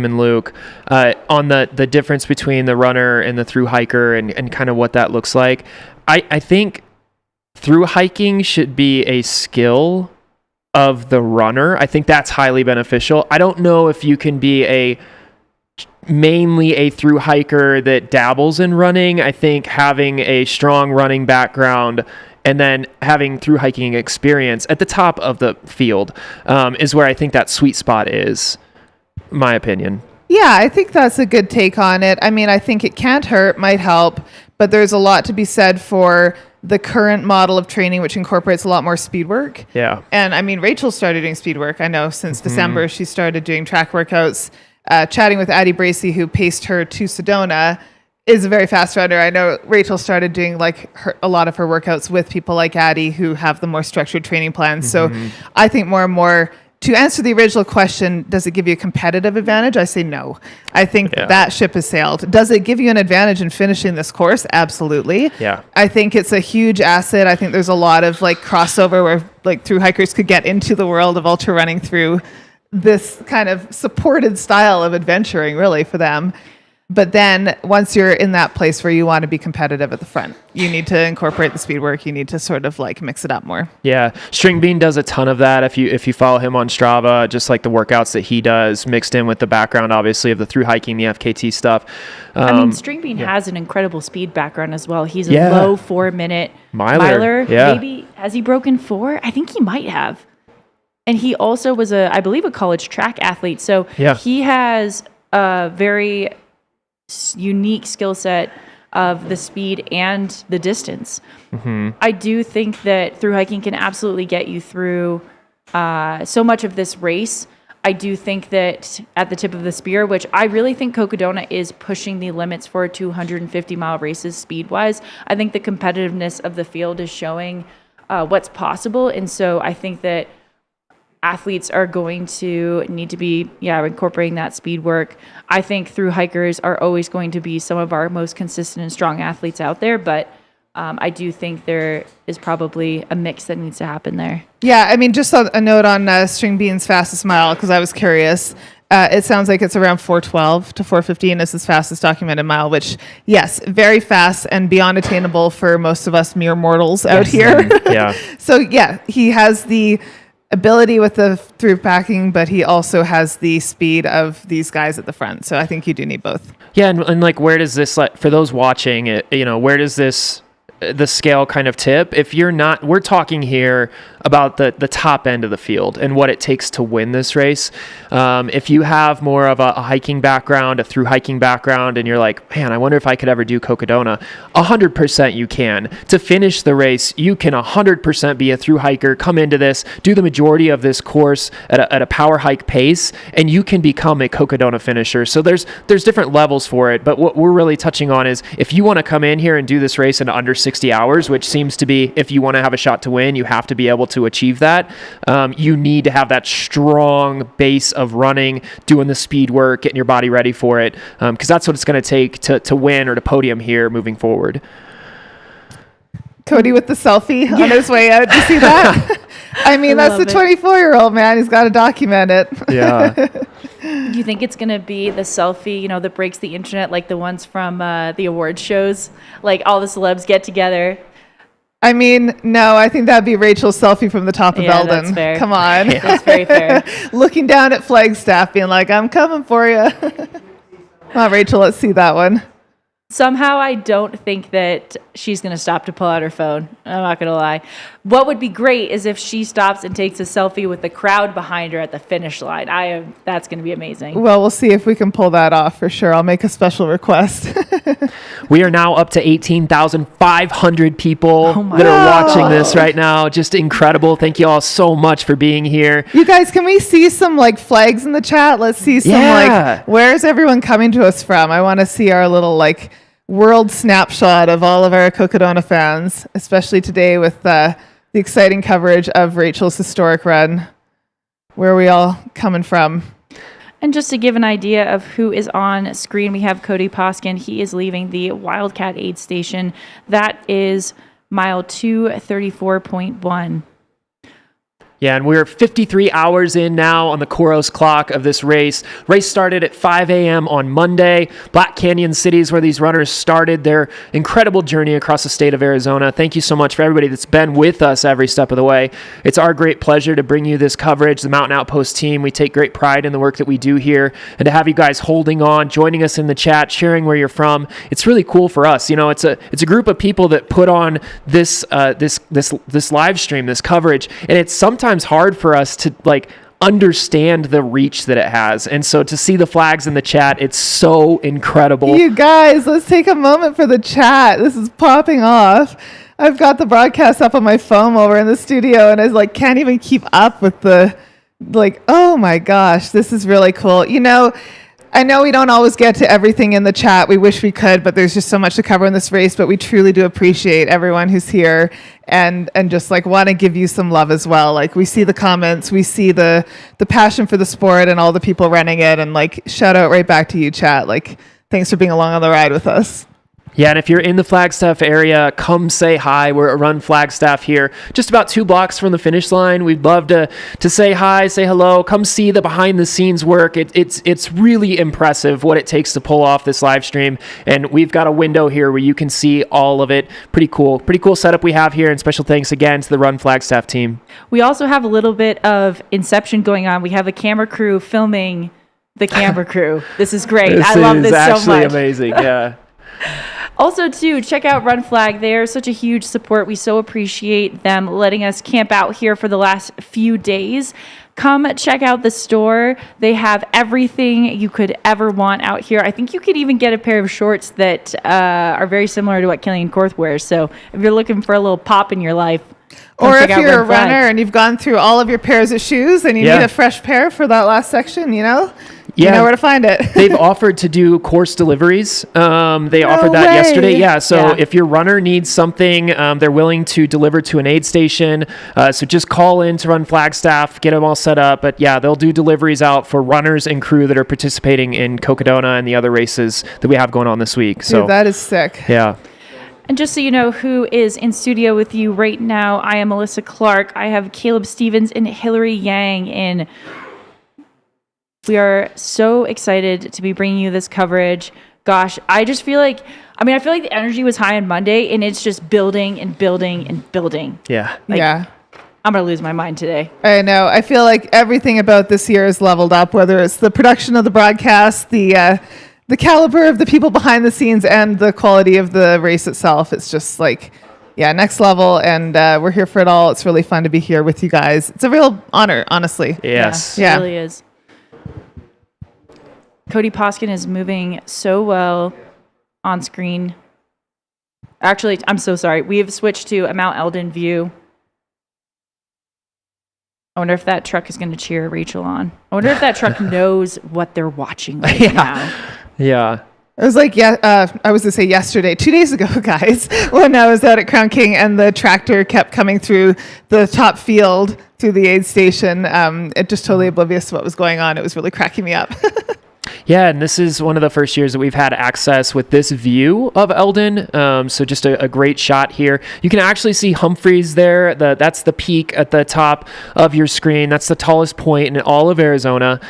and Luke, on the difference between the runner and the thru hiker and kind of what that looks like. I think thru hiking should be a skill of the runner. I think that's highly beneficial. I don't know if you can be mainly a thru hiker that dabbles in running. I think having a strong running background and then having thru hiking experience at the top of the field is where I think that sweet spot is, my opinion. Yeah, I think that's a good take on it. I mean, I think it can't hurt, might help, but there's a lot to be said for the current model of training, which incorporates a lot more speed work. Yeah. And I mean, Rachel started doing speed work. I know since December, she started doing track workouts. Chatting with Addie Bracey, who paced her to Sedona, is a very fast runner. I know Rachel started doing a lot of her workouts with people like Addie who have the more structured training plans. So I think more and more, to answer the original question, does it give you a competitive advantage? I say no. I think that ship has sailed. Does it give you an advantage in finishing this course? Absolutely. Yeah. I think it's a huge asset. I think there's a lot of crossover where thru hikers could get into the world of ultra running through this kind of supported style of adventuring, really, for them. But then once you're in that place where you want to be competitive at the front, you need to incorporate the speed work. You need to sort of mix it up more. Yeah. String Bean does a ton of that. If you follow him on Strava, just like the workouts that he does mixed in with the background, obviously, of the thru hiking, the FKT stuff. I mean, String Bean has an incredible speed background as well. He's a low 4-minute miler. Yeah. Maybe, has he broken 4? I think he might have. And he also was I believe a college track athlete. So he has a very unique skill set of the speed and the distance. I do think that thru hiking can absolutely get you through so much of this race. I do think that at the tip of the spear, which I really think Cocodona is pushing the limits for 250-mile races speed-wise. I think the competitiveness of the field is showing what's possible. And so I think that athletes are going to need to be, incorporating that speed work. I think through hikers are always going to be some of our most consistent and strong athletes out there, but I do think there is probably a mix that needs to happen there. Yeah, I mean, just a note on String Bean's fastest mile, because I was curious. It sounds like it's around 4:12 to 4:15 is his fastest documented mile, which, yes, very fast and beyond attainable for most of us mere mortals out here. Yeah. So, yeah, he has the ability with the through packing, but he also has the speed of these guys at the front. So I think you do need both. Yeah, and like, where does this, like, for those watching it, where does this the scale kind of tip? If you're not, we're talking here about the top end of the field and what it takes to win this race. If you have more of a hiking background, a through hiking background, and you're like, man, I wonder if I could ever do Cocodona, 100% you can. To finish the race, you can 100% be a through hiker, come into this, do the majority of this course at a power hike pace, and you can become a Cocodona finisher. So there's different levels for it, but what we're really touching on is if you want to come in here and do this race in under 60 hours, which seems to be, if you want to have a shot to win, you have to be able to achieve that. You need to have that strong base of running, doing the speed work, getting your body ready for it, because that's what it's going to take to win or to podium here moving forward. Cody with the selfie on his way out. Do you see that? I mean, that's the 24-year-old man. He's got to document it. Yeah. Do you think it's going to be the selfie, that breaks the internet, like the ones from the award shows? Like all the celebs get together. I mean, no, I think that'd be Rachel's selfie from the top of Elden. That's fair. Come on. Yeah. That's very fair. Looking down at Flagstaff, being like, I'm coming for you. Well, Rachel, let's see that one. Somehow I don't think that she's going to stop to pull out her phone. I'm not going to lie. What would be great is if she stops and takes a selfie with the crowd behind her at the finish line. That's going to be amazing. Well, we'll see if we can pull that off for sure. I'll make a special request. We are now up to 18,500 people that are watching this right now. Just incredible. Thank you all so much for being here. You guys, can we see some flags in the chat? Let's see some where's everyone coming to us from? I want to see our little world snapshot of all of our Cocodona fans, especially today with the exciting coverage of Rachel's historic run. Where are we all coming from? And just to give an idea of who is on screen, we have Cody Poskin. He is leaving the Wildcat aid station. That is mile 234.1. Yeah, and we're 53 hours in now on the Koros clock of this race. Race started at 5 a.m. on Monday. Black Canyon City is where these runners started their incredible journey across the state of Arizona. Thank you so much for everybody that's been with us every step of the way. It's our great pleasure to bring you this coverage, the Mountain Outpost team. We take great pride in the work that we do here, and to have you guys holding on, joining us in the chat, sharing where you're from. It's really cool for us. It's a group of people that put on this live stream, this coverage, and it's sometimes hard for us to understand the reach that it has. And so to see the flags in the chat, it's so incredible. You guys, let's take a moment for the chat. This is popping off. I've got the broadcast up on my phone while we're in the studio, and I can't even keep up with the oh my gosh, this is really cool. I know we don't always get to everything in the chat. We wish we could, but there's just so much to cover in this race. But we truly do appreciate everyone who's here and just want to give you some love as well. We see the comments, we see the passion for the sport and all the people running it, and shout out right back to you, chat. Thanks for being along on the ride with us. Yeah, and if you're in the Flagstaff area, come say hi. We're at Run Flagstaff here, just about 2 blocks from the finish line. We'd love to say hi, say hello, come see the behind-the-scenes work. It's really impressive what it takes to pull off this live stream, and we've got a window here where you can see all of it. Pretty cool setup we have here, and special thanks again to the Run Flagstaff team. We also have a little bit of Inception going on. We have a camera crew filming the camera crew. This is great. I love this so much. This is actually amazing, yeah. Also, too, check out Run Flag. They are such a huge support. We so appreciate them letting us camp out here for the last few days. Come check out the store. They have everything you could ever want out here. I think you could even get a pair of shorts that are very similar to what Killian Korth wears. So if you're looking for a little pop in your life, or if you're a runner and you've gone through all of your pairs of shoes and you need a fresh pair for that last section, You know where to find it. They've offered to do course deliveries. They offered that way. yesterday. Yeah. So if your runner needs something, they're willing to deliver to an aid station. So just call in to run Flagstaff, get them all set up. But yeah, they'll do deliveries out for runners and crew that are participating in Cocodona and the other races that we have going on this week. So Dude, that is sick. Yeah. And just so you know who is in studio with you right now, I am Melissa Clark. I have Caleb Stevens and Hillary Yang in. We are so excited to be bringing you this coverage. Gosh, I just feel like, I feel like the energy was high on Monday, and it's just building and building and building. Yeah. Yeah. I'm going to lose my mind today. I know. I feel like everything about this year is leveled up, whether it's the production of the broadcast, the caliber of the people behind the scenes, and the quality of the race itself. It's just like, next level, and we're here for it all. It's really fun to be here with you guys. It's a real honor, honestly. Yes. Yeah, it really is. Cody Poskin is moving so well on screen. Actually, I'm so sorry. We have switched to a Mount Elden view. I wonder if that truck is going to cheer Rachel on. I wonder if that truck knows what they're watching right now. Yeah. It was like, I was going to say yesterday, 2 days ago, guys, when I was out at Crown King and the tractor kept coming through the top field through the aid station. It just totally oblivious to what was going on. It was really cracking me up. Yeah, and this is one of the first years that we've had access with this view of Elden. So just a great shot here. You can actually see Humphreys there. That's the peak at the top of your screen. That's the tallest point in all of Arizona.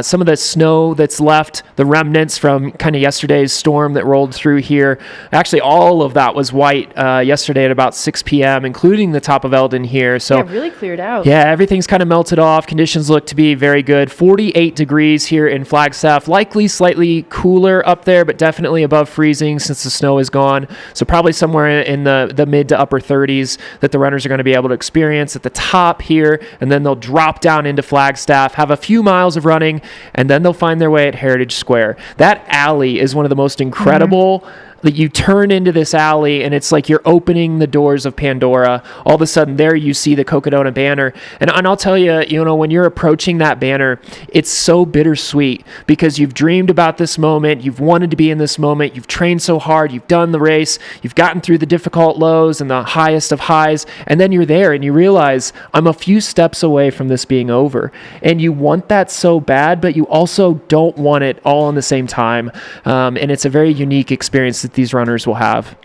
Some of the snow that's left, the remnants from kind of yesterday's storm that rolled through here. Actually, all of that was white yesterday at about 6 p.m., including the top of Elden here. So yeah, really cleared out. Yeah, everything's kind of melted off. Conditions look to be very good. 48 degrees here in Flagstaff. Likely slightly cooler up there, but definitely above freezing since the snow is gone. So probably somewhere in the mid to upper 30s that the runners are going to be able to experience at the top here, and then they'll drop down into Flagstaff, have a few miles of running, and then they'll find their way at Heritage Square. That alley is one of the most incredible that you turn into this alley and it's like you're opening the doors of Pandora. All of a sudden there you see the Cocodona banner. And I'll tell you, when you're approaching that banner, it's so bittersweet because you've dreamed about this moment. You've wanted to be in this moment. You've trained so hard. You've done the race. You've gotten through the difficult lows and the highest of highs. And then you're there and you realize I'm a few steps away from this being over. And you want that so bad, but you also don't want it all in the same time. And it's a very unique experience that these runners will have.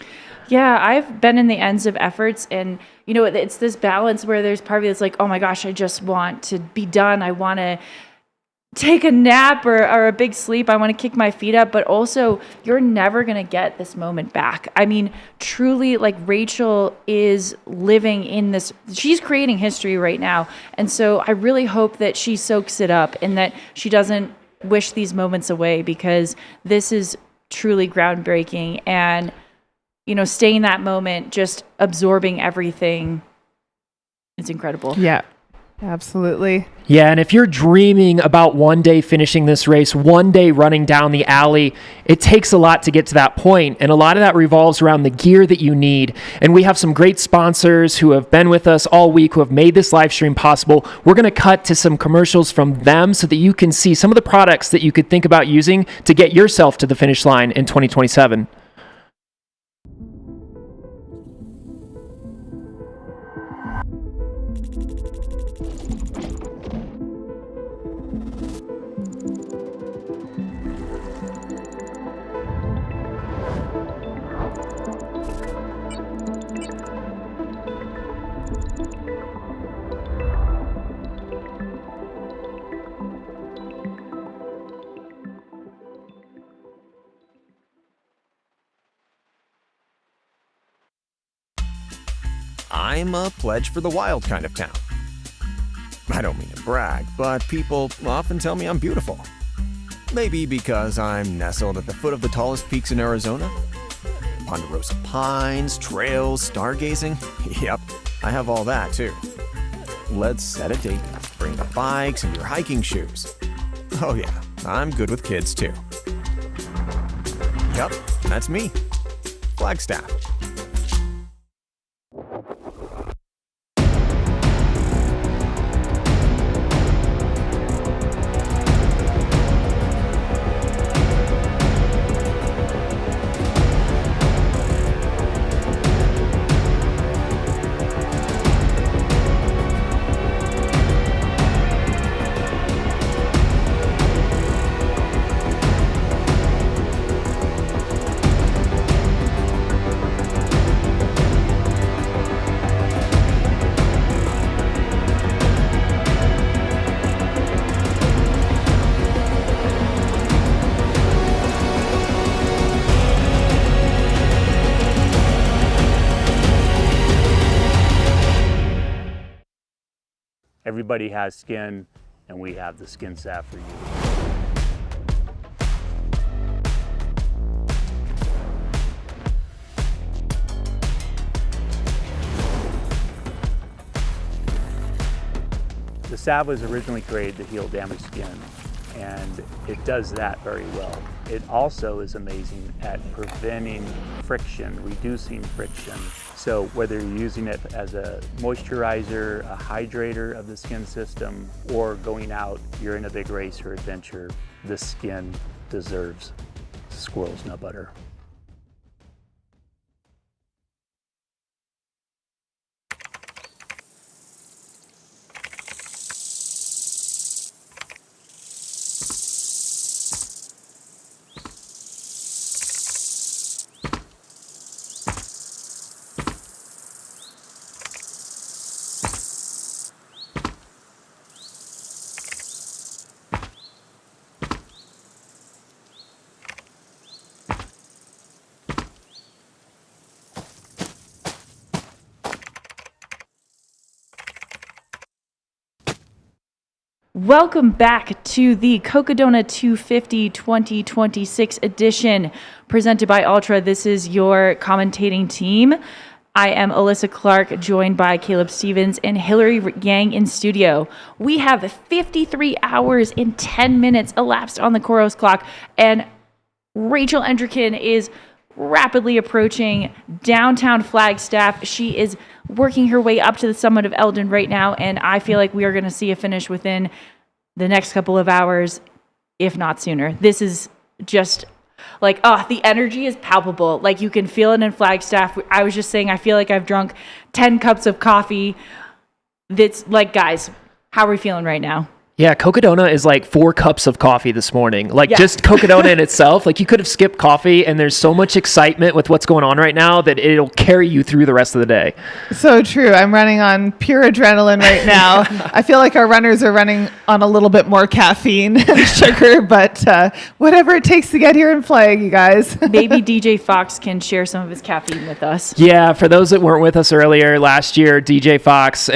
Yeah, I've been in the ends of efforts, and it's this balance where there's part of me that's like, oh my gosh, I just want to be done. I want to take a nap or a big sleep. I want to kick my feet up, but also you're never going to get this moment back. Truly, like, Rachel is living in this, she's creating history right now. And so I really hope that she soaks it up and that she doesn't wish these moments away, because this is truly groundbreaking, and staying in that moment, just absorbing everything, it's incredible. Yeah, absolutely. Yeah, and if you're dreaming about one day finishing this race, one day running down the alley, it takes a lot to get to that point, and a lot of that revolves around the gear that you need. And we have some great sponsors who have been with us all week, who have made this live stream possible. We're going to cut to some commercials from them so that you can see some of the products that you could think about using to get yourself to the finish line in 2027. I'm a pledge for the wild kind of town. I don't mean to brag, but people often tell me I'm beautiful. Maybe because I'm nestled at the foot of the tallest peaks in Arizona? Ponderosa pines, trails, stargazing. Yep, I have all that too. Let's set a date. Bring the bikes and your hiking shoes. Oh yeah, I'm good with kids too. Yep, that's me. Flagstaff. everybody has skin, and we have the skin salve for you. The salve was originally created to heal damaged skin, and it does that very well. It also is amazing at preventing friction, reducing friction. So whether you're using it as a moisturizer, a hydrator of the skin system, or going out, you're in a big race or adventure, the skin deserves squirrel's nut butter. Welcome back to the Cocodona 250 2026 edition presented by Ultra. This is your commentating team. I am Alyssa Clark, joined by Caleb Stevens and Hillary Yang in studio. We have 53 hours and 10 minutes elapsed on the Koros clock, and Rachel Endricken is rapidly approaching downtown Flagstaff. She is working her way up to the summit of Elden right now, and I feel like we are going to see a finish within the next couple of hours, if not sooner. This is just like, the energy is palpable. Like, you can feel it in Flagstaff. I was just saying, I feel like I've drunk 10 cups of coffee. That's like, guys, how are we feeling right now? Yeah, Cocodona is like 4 cups of coffee this morning. Like, Yeah. just Cocodona in itself, like, you could have skipped coffee, and there's so much excitement with what's going on right now that it'll carry you through the rest of the day. So true. I'm running on pure adrenaline right now. I feel like our runners are running on a little bit more caffeine and sugar, but whatever it takes to get here and play, you guys. Maybe DJ Fox can share some of his caffeine with us. Yeah, for those that weren't with us earlier, last year, DJ Fox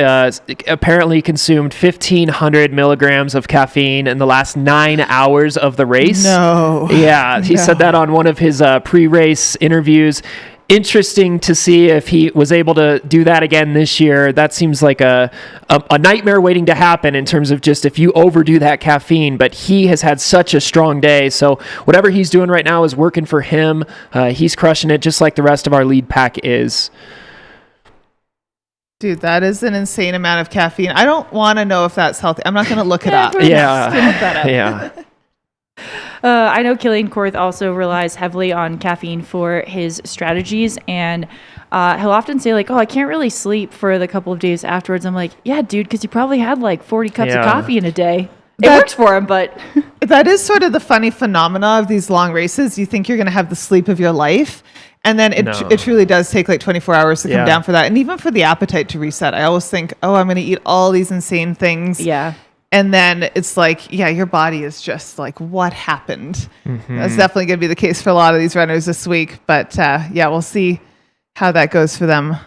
apparently consumed 1,500 milligrams of caffeine in the last 9 hours of the race. No. Yeah, he said that on one of his pre-race interviews. Interesting to see if he was able to do that again this year. That seems like a nightmare waiting to happen in terms of just if you overdo that caffeine, but he has had such a strong day. So whatever he's doing right now is working for him. He's crushing it just like the rest of our lead pack is. Dude, that is an insane amount of caffeine. I don't want to know if that's healthy. I'm not going to look it up. Yeah. Just look that up. Yeah. I know Killian Korth also relies heavily on caffeine for his strategies, and he'll often say like, I can't really sleep for the couple of days afterwards. I'm like, yeah, dude, because you probably had like 40 cups of coffee in a day. It works for him, but... That is sort of the funny phenomena of these long races. You think you're going to have the sleep of your life, and then it truly does take like 24 hours to come down for that. And even for the appetite to reset, I always think, I'm going to eat all these insane things. Yeah. And then it's like, your body is just like, what happened? Mm-hmm. That's definitely going to be the case for a lot of these runners this week. But we'll see how that goes for them.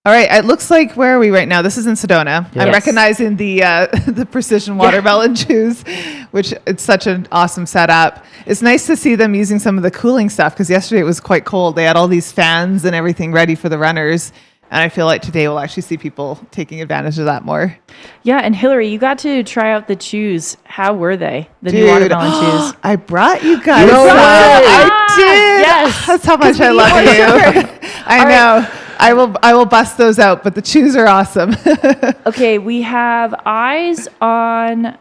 All right, it looks like, where are we right now? This is in Sedona. Yes. I'm recognizing the precision watermelon juice, which it's such an awesome setup. It's nice to see them using some of the cooling stuff, because yesterday it was quite cold. They had all these fans and everything ready for the runners. And I feel like today we'll actually see people taking advantage of that more. Yeah, and Hillary, you got to try out the chews. How were they? The new watermelon chews. I brought you guys No some. way. I did. Yes. That's how much I love you. I know. I will bust those out, but the chews are awesome. Okay, we have eyes on.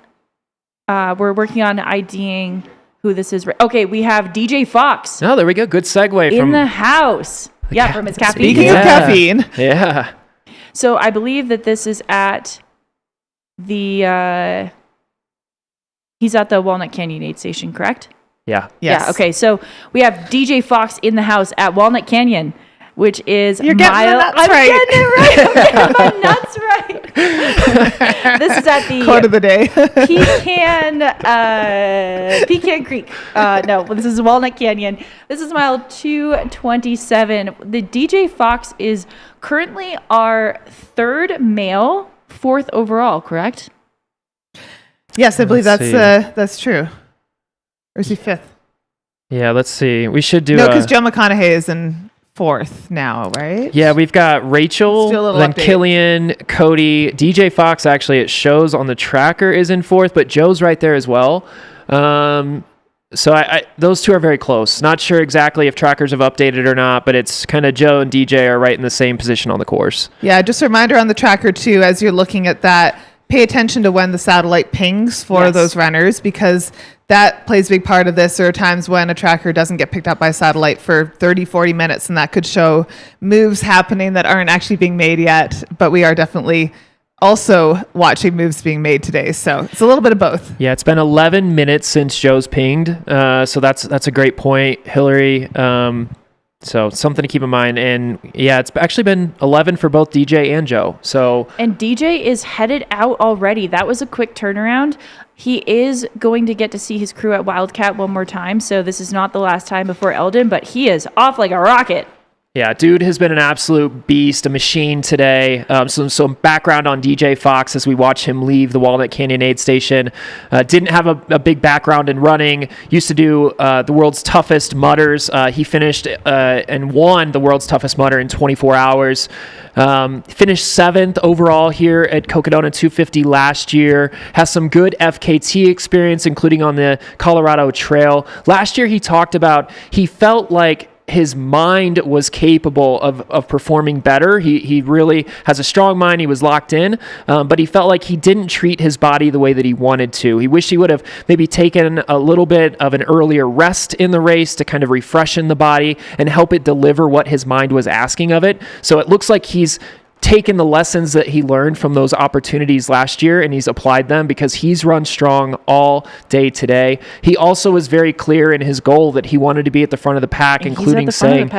We're working on IDing who this is. Okay, we have DJ Fox. Oh, there we go. Good segue in from the house. Yeah, from his caffeine. Speaking of caffeine. Yeah. So I believe that this is at the. He's at the Walnut Canyon aid station, correct? Yeah. Yes. Yeah. Okay, so we have DJ Fox in the house at Walnut Canyon, which is You're getting the nuts right. Getting it right. I'm getting my nuts right. This is at the Quote of the day. Pecan Creek. No, this is Walnut Canyon. This is mile 227. The DJ Fox is currently our third male 4th overall, correct? Yes, I believe Let's that's true. Or is he 5th? Yeah, let's see. We should do No, because Joe McConaughey is in 4th now, right? Yeah, we've got Rachel, Let's do a little then update. Killian, Cody, DJ Fox. Actually, it shows on the tracker is in 4th, but Joe's right there as well. So I those two are very close. Not sure exactly if trackers have updated or not, but it's kind of Joe and DJ are right in the same position on the course. Yeah, just a reminder on the tracker too, as you're looking at that, pay attention to when the satellite pings for those runners, because that plays a big part of this. There are times when a tracker doesn't get picked up by satellite for 30, 40 minutes, and that could show moves happening that aren't actually being made yet, but we are definitely also watching moves being made today. So it's a little bit of both. Yeah, it's been 11 minutes since Joe's pinged. So that's a great point, Hillary. So something to keep in mind. And yeah, it's actually been 11 for both DJ and Joe. So And DJ is headed out already. That was a quick turnaround. He is going to get to see his crew at Wildcat one more time. So this is not the last time before Elden, but he is off like a rocket. yeah, dude has been an absolute beast, a machine today. Some background on DJ Fox as we watch him leave the Walnut Canyon aid station. Didn't have a big background in running. Used to do the world's toughest mudders. He finished and won the world's toughest mudder in 24 hours. Finished 7th overall here at Cocodona 250 last year. Has some good FKT experience, including on the Colorado Trail. Last year he talked about he felt like his mind was capable of performing better. He really has a strong mind. He was locked in, but he felt like he didn't treat his body the way that he wanted to. He wished he would have maybe taken a little bit of an earlier rest in the race to kind of refreshen the body and help it deliver what his mind was asking of it. So it looks like he's taken the lessons that he learned from those opportunities last year and he's applied them, because he's run strong all day today. He also was very clear in his goal that he wanted to be at the front of the pack, including saying,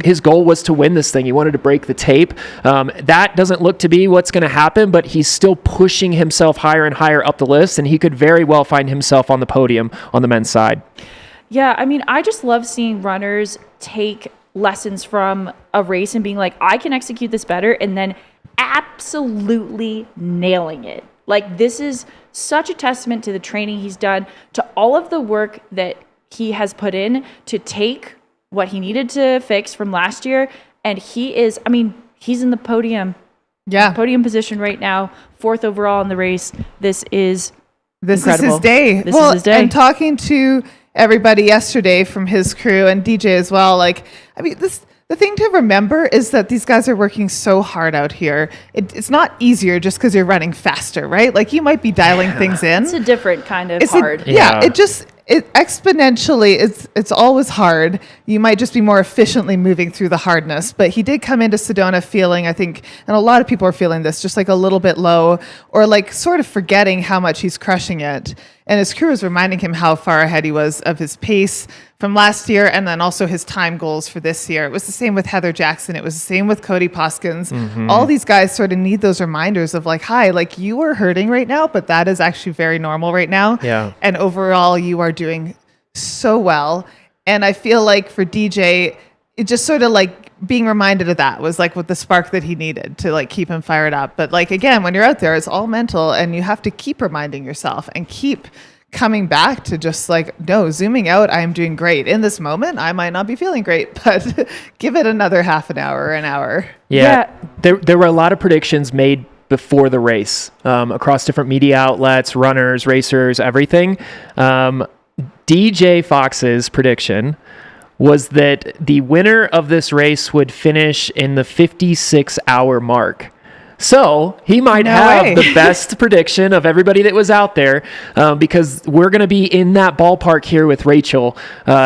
his goal was to win this thing. He wanted to break the tape. That doesn't look to be what's going to happen, but he's still pushing himself higher and higher up the list, and he could very well find himself on the podium on the men's side. Yeah, I mean, I just love seeing runners take lessons from a race and being like, I can execute this better, and then absolutely nailing it. Like, this is such a testament to the training he's done, to all of the work that he has put in to take what he needed to fix from last year. And he is, I mean, he's in the podium position right now, 4th overall in the race. This is incredible. Is his day. This is his day. And talking to everybody yesterday from his crew and DJ as well, like, I mean, the thing to remember is that these guys are working so hard out here. It's not easier just because you're running faster, right? Like, you might be dialing things in. It's a different kind of It's hard. It exponentially, it's always hard. You might just be more efficiently moving through the hardness. But he did come into Sedona feeling, I think, and a lot of people are feeling this, just like a little bit low, or like sort of forgetting how much he's crushing it. And his crew was reminding him how far ahead he was of his pace from last year, and then also his time goals for this year. It was the same with Heather Jackson. It was the same with Cody Poskins. Mm-hmm. All these guys sort of need those reminders of like, hi, like, you are hurting right now, but that is actually very normal right now. Yeah. And overall, you are doing so well. And I feel like for DJ, it just sort of like being reminded of that was like what the spark that he needed to like keep him fired up. But like, again, when you're out there, it's all mental, and you have to keep reminding yourself and keep coming back to just like, no, zooming out, I'm doing great. In this moment, I might not be feeling great, but give it another half an hour, an hour. Yeah. There were a lot of predictions made before the race across different media outlets, runners, racers, everything. DJ Fox's prediction was that the winner of this race would finish in the 56-hour mark. So he might have the best prediction of everybody that was out there, because we're going to be in that ballpark here with Rachel.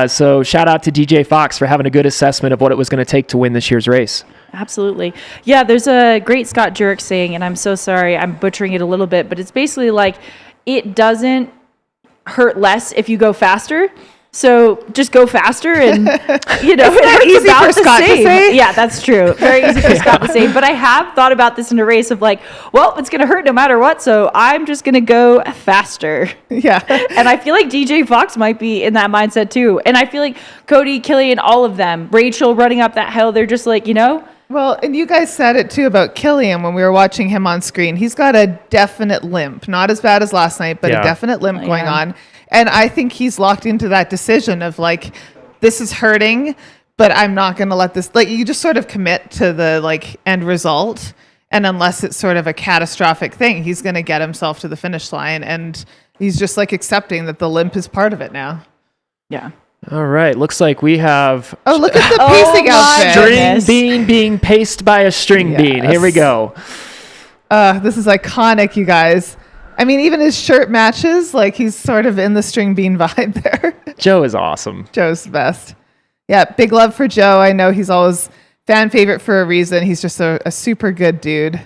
So shout out to DJ Fox for having a good assessment of what it was going to take to win this year's race. Absolutely. Yeah, there's a great Scott Jurek saying, and I'm so sorry, I'm butchering it a little bit, but it's basically like, it doesn't hurt less if you go faster. So just go faster, and you know, it's easy about for Scott to say. Yeah, that's true. Very easy for Scott to say. But I have thought about this in a race of like, well, it's going to hurt no matter what, so I'm just going to go faster. Yeah. And I feel like DJ Fox might be in that mindset too. And I feel like Cody, Killian, all of them, Rachel running up that hill, they're just like, you know, Well, and you guys said it too about Killian when we were watching him on screen. He's got a definite limp, not as bad as last night, but a definite limp going on. And I think he's locked into that decision of like, this is hurting, but I'm not going to let this, like, you just sort of commit to the like end result. And unless it's sort of a catastrophic thing, he's going to get himself to the finish line. And he's just like accepting that the limp is part of it now. Yeah. All right. Looks like we have. Oh, look at the pacing outfit. String bean being paced by a string bean. Here we go. This is iconic, you guys. I mean, even his shirt matches. Like, he's sort of in the string bean vibe there. Joe is awesome. Joe's the best. Yeah, big love for Joe. I know he's always fan favorite for a reason. He's just a super good dude.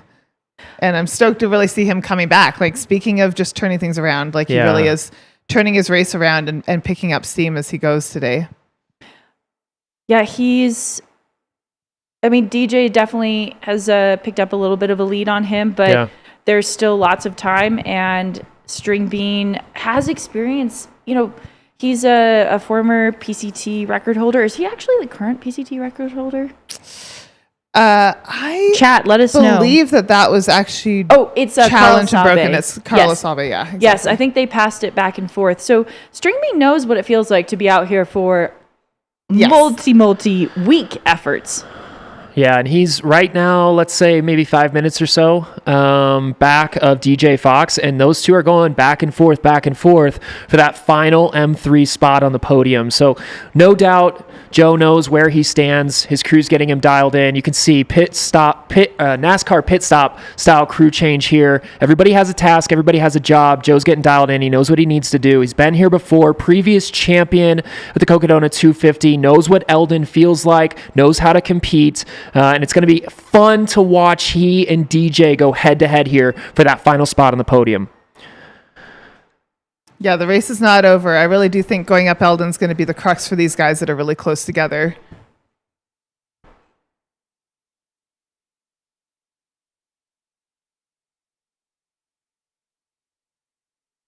And I'm stoked to really see him coming back. Like, speaking of just turning things around, like he really is turning his race around and picking up steam as he goes today. Yeah, DJ definitely has picked up a little bit of a lead on him, but there's still lots of time, and String Bean has experience. You know, he's a former PCT record holder. Is he actually the current PCT record holder? Chat, let us know. Believe that was actually it's a challenged and broken. Alve. It's Carlos Alve, yeah. Exactly. Yes, I think they passed it back and forth. So String Bean knows what it feels like to be out here for multi-week efforts. Yeah, and he's right now, let's say maybe 5 minutes or so back of DJ Fox, and those two are going back and forth for that final M3 spot on the podium. So no doubt Joe knows where he stands. His crew's getting him dialed in. You can see NASCAR pit stop style crew change here. Everybody has a task. Everybody has a job. Joe's getting dialed in. He knows what he needs to do. He's been here before. Previous champion with the Cocodona 250. Knows what Elden feels like. Knows how to compete. And it's going to be fun to watch he and DJ go head-to-head here for that final spot on the podium. Yeah, the race is not over. I really do think going up Elden's going to be the crux for these guys that are really close together.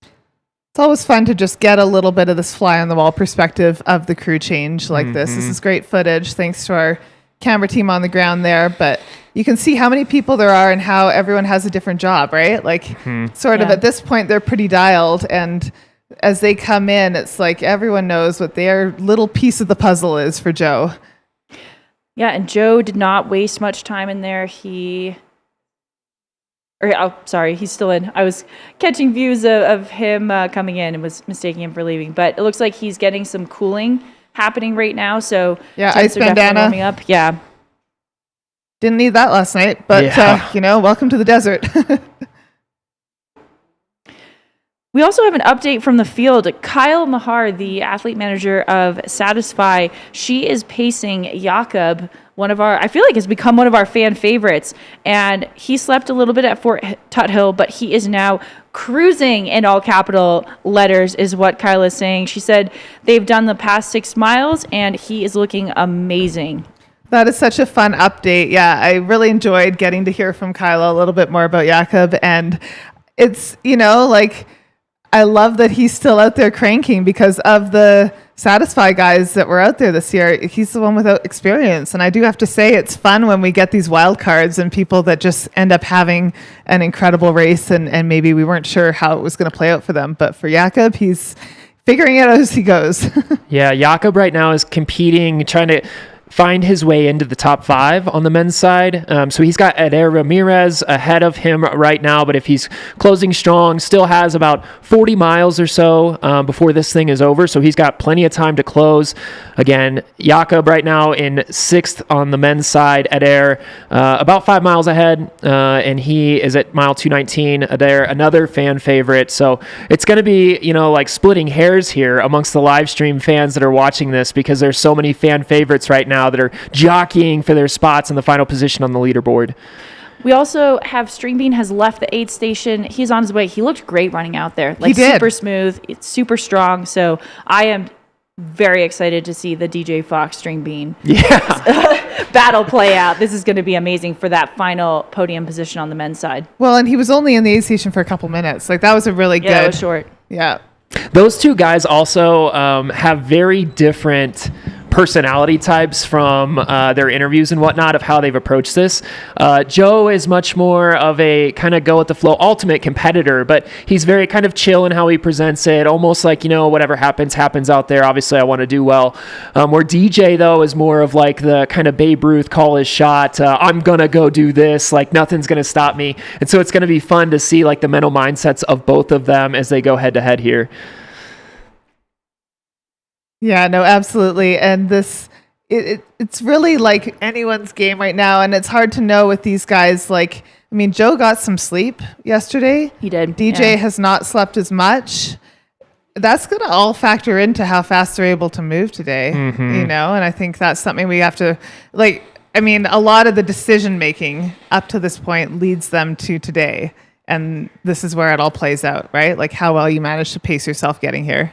It's always fun to just get a little bit of this fly-on-the-wall perspective of the crew change like this. This is great footage, thanks to our camera team on the ground there, but you can see how many people there are and how everyone has a different job, right? Like sort of at this point, they're pretty dialed, and as they come in, it's like everyone knows what their little piece of the puzzle is for Joe. Yeah, and Joe did not waste much time in there. He's still in. I was catching views of him coming in and was mistaking him for leaving, but it looks like he's getting some cooling happening right now. So ice bandana warming up. Yeah, didn't need that last night, but welcome to the desert. We also have an update from the field. Kyle Mahar, the athlete manager of Satisfy, she is pacing Jakob, I feel like has become one of our fan favorites. And he slept a little bit at Fort Tuthill, but he is now cruising in all capital letters is what Kyle is saying. She said they've done the past 6 miles and he is looking amazing. That is such a fun update. Yeah, I really enjoyed getting to hear from Kyle a little bit more about Jakob. And it's, I love that he's still out there cranking because of the Satisfy guys that were out there this year. He's the one without experience. And I do have to say it's fun when we get these wild cards and people that just end up having an incredible race and maybe we weren't sure how it was going to play out for them. But for Jakob, he's figuring it out as he goes. Yeah, Jakob right now is competing, trying to find his way into the top 5 on the men's side. So he's got Adair Ramirez ahead of him right now, but if he's closing strong, still has about 40 miles or so before this thing is over. So he's got plenty of time to close. Again, Jakob right now in 6th on the men's side, Adair about 5 miles ahead, and he is at mile 219. Adair, another fan favorite. So it's going to be, like splitting hairs here amongst the live stream fans that are watching this because there's so many fan favorites right now that are jockeying for their spots in the final position on the leaderboard. We also have String Bean has left the aid station. He's on his way. He looked great running out there. He did. Super smooth. It's super strong. So I am very excited to see the DJ Fox String Bean battle play out. This is going to be amazing for that final podium position on the men's side. Well, and he was only in the aid station for a couple minutes. Like that was a really good. It was short. Yeah. Those two guys also have very different personality types from their interviews and whatnot of how they've approached this. Joe is much more of a kind of go with the flow ultimate competitor, but he's very kind of chill in how he presents it, almost like, whatever happens out there. Obviously, I want to do well. Where DJ, though, is more of like the kind of Babe Ruth call his shot. I'm going to go do this. Like, nothing's going to stop me. And so it's going to be fun to see like the mental mindsets of both of them as they go head to head here. Yeah, no, absolutely. And it's really like anyone's game right now. And it's hard to know with these guys. Like, I mean, Joe got some sleep yesterday. He did. DJ has not slept as much. That's going to all factor into how fast they're able to move today, and I think that's something we have to, a lot of the decision making up to this point leads them to today. And this is where it all plays out, right? Like how well you manage to pace yourself getting here.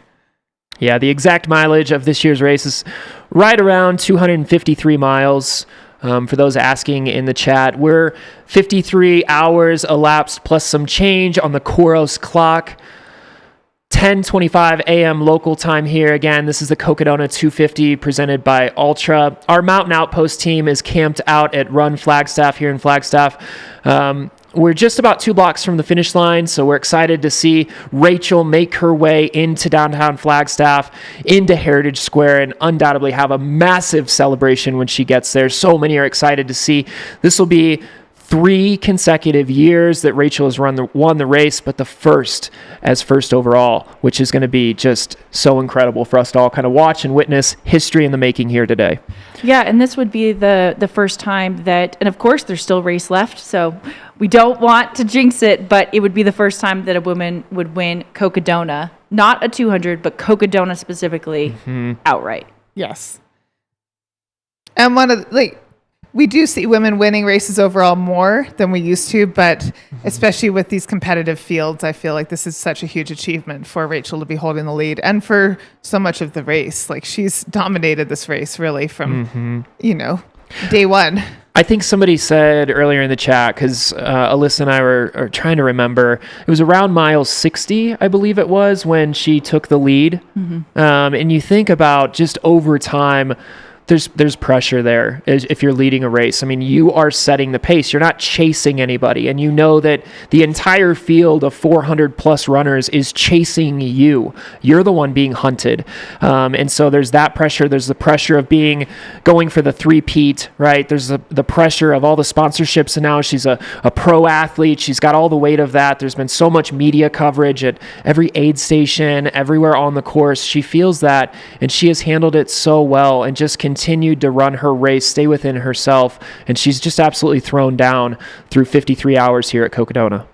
Yeah, the exact mileage of this year's race is right around 253 miles. For those asking in the chat, we're 53 hours elapsed plus some change on the Koros clock. 10:25 a.m. local time here. Again, this is the Cocodona 250 presented by Ultra. Our Mountain Outpost team is camped out at Run Flagstaff here in Flagstaff. We're just about 2 blocks from the finish line, so we're excited to see Rachel make her way into downtown Flagstaff, into Heritage Square, and undoubtedly have a massive celebration when she gets there. So many are excited to see. This will be 3 consecutive years that Rachel has won the race, but the first as first overall, which is going to be just so incredible for us to all kind of watch and witness history in the making here today. Yeah, and this would be the first time that, and of course there's still race left, so we don't want to jinx it, but it would be the first time that a woman would win Cocodona, not a 200, but Cocodona specifically, outright. Yes. And we do see women winning races overall more than we used to, but especially with these competitive fields, I feel like this is such a huge achievement for Rachel to be holding the lead and for so much of the race. Like, she's dominated this race really from, day one. I think somebody said earlier in the chat, because Alyssa and I were trying to remember, it was around mile 60, I believe it was, when she took the lead. And you think about just over time, there's pressure there if you're leading a race. I mean, you are setting the pace. You're not chasing anybody. And you know that the entire field of 400 plus runners is chasing you. You're the one being hunted. And so there's that pressure. There's the pressure of going for the three-peat, right? There's the pressure of all the sponsorships. And now she's a pro athlete. She's got all the weight of that. There's been so much media coverage at every aid station, everywhere on the course. She feels that, and she has handled it so well and just continued to run her race, stay within herself, and she's just absolutely thrown down through 53 hours here at Cocodona.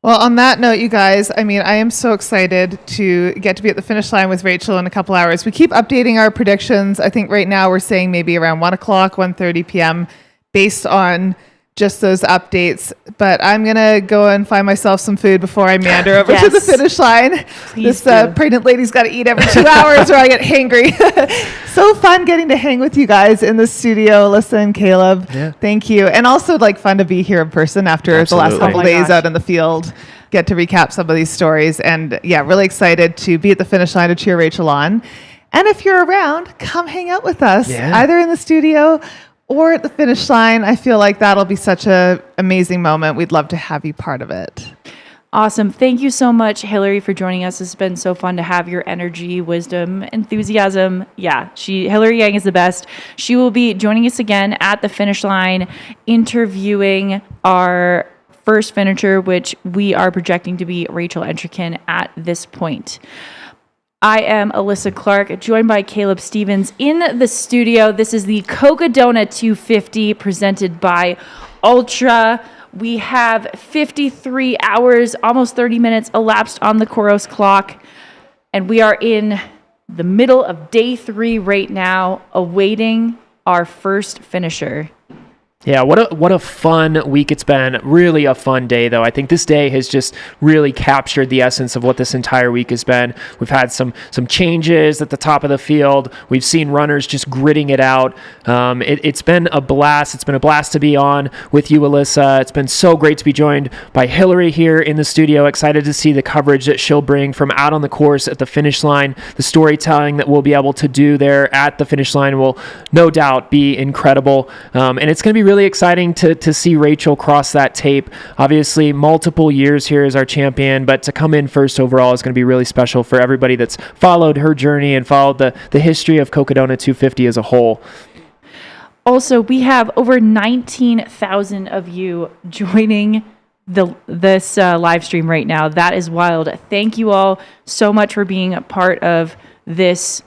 Well, on that note, you guys, I am so excited to get to be at the finish line with Rachel in a couple hours. We keep updating our predictions. I think right now we're saying maybe around 1 o'clock, 1:30 p.m. based on just those updates. But I'm going to go and find myself some food before I meander over to the finish line. This pregnant lady's got to eat every 2 hours or I get hangry. So fun getting to hang with you guys in the studio. Alyssa and Caleb, thank you. And also fun to be here in person after the last couple days out in the field. Get to recap some of these stories. And really excited to be at the finish line to cheer Rachel on. And if you're around, come hang out with us, either in the studio or at the finish line. I feel like that'll be such an amazing moment. We'd love to have you part of it. Awesome. Thank you so much, Hillary, for joining us. It's been so fun to have your energy, wisdom, enthusiasm. Yeah, Hillary Yang is the best. She will be joining us again at the finish line, interviewing our first finisher, which we are projecting to be Rachel Entrekin at this point. I am Alyssa Clark, joined by Caleb Stevens in the studio. This is the Cocodona 250 presented by Ultra. We have 53 hours, almost 30 minutes elapsed on the Koros clock, and we are in the middle of day 3 right now, awaiting our first finisher. Yeah, what a fun week it's been. Really a fun day, though. I think this day has just really captured the essence of what this entire week has been. We've had some changes at the top of the field. We've seen runners just gritting it out. It's been a blast. It's been a blast to be on with you, Alyssa. It's been so great to be joined by Hillary here in the studio. Excited to see the coverage that she'll bring from out on the course at the finish line. The storytelling that we'll be able to do there at the finish line will no doubt be incredible. And it's going to be really exciting to see Rachel cross that tape. Obviously, multiple years here as our champion, but to come in first overall is going to be really special for everybody that's followed her journey and followed the history of Cocodona 250 as a whole. Also, we have over 19,000 of you joining this live stream right now. That is wild. Thank you all so much for being a part of this,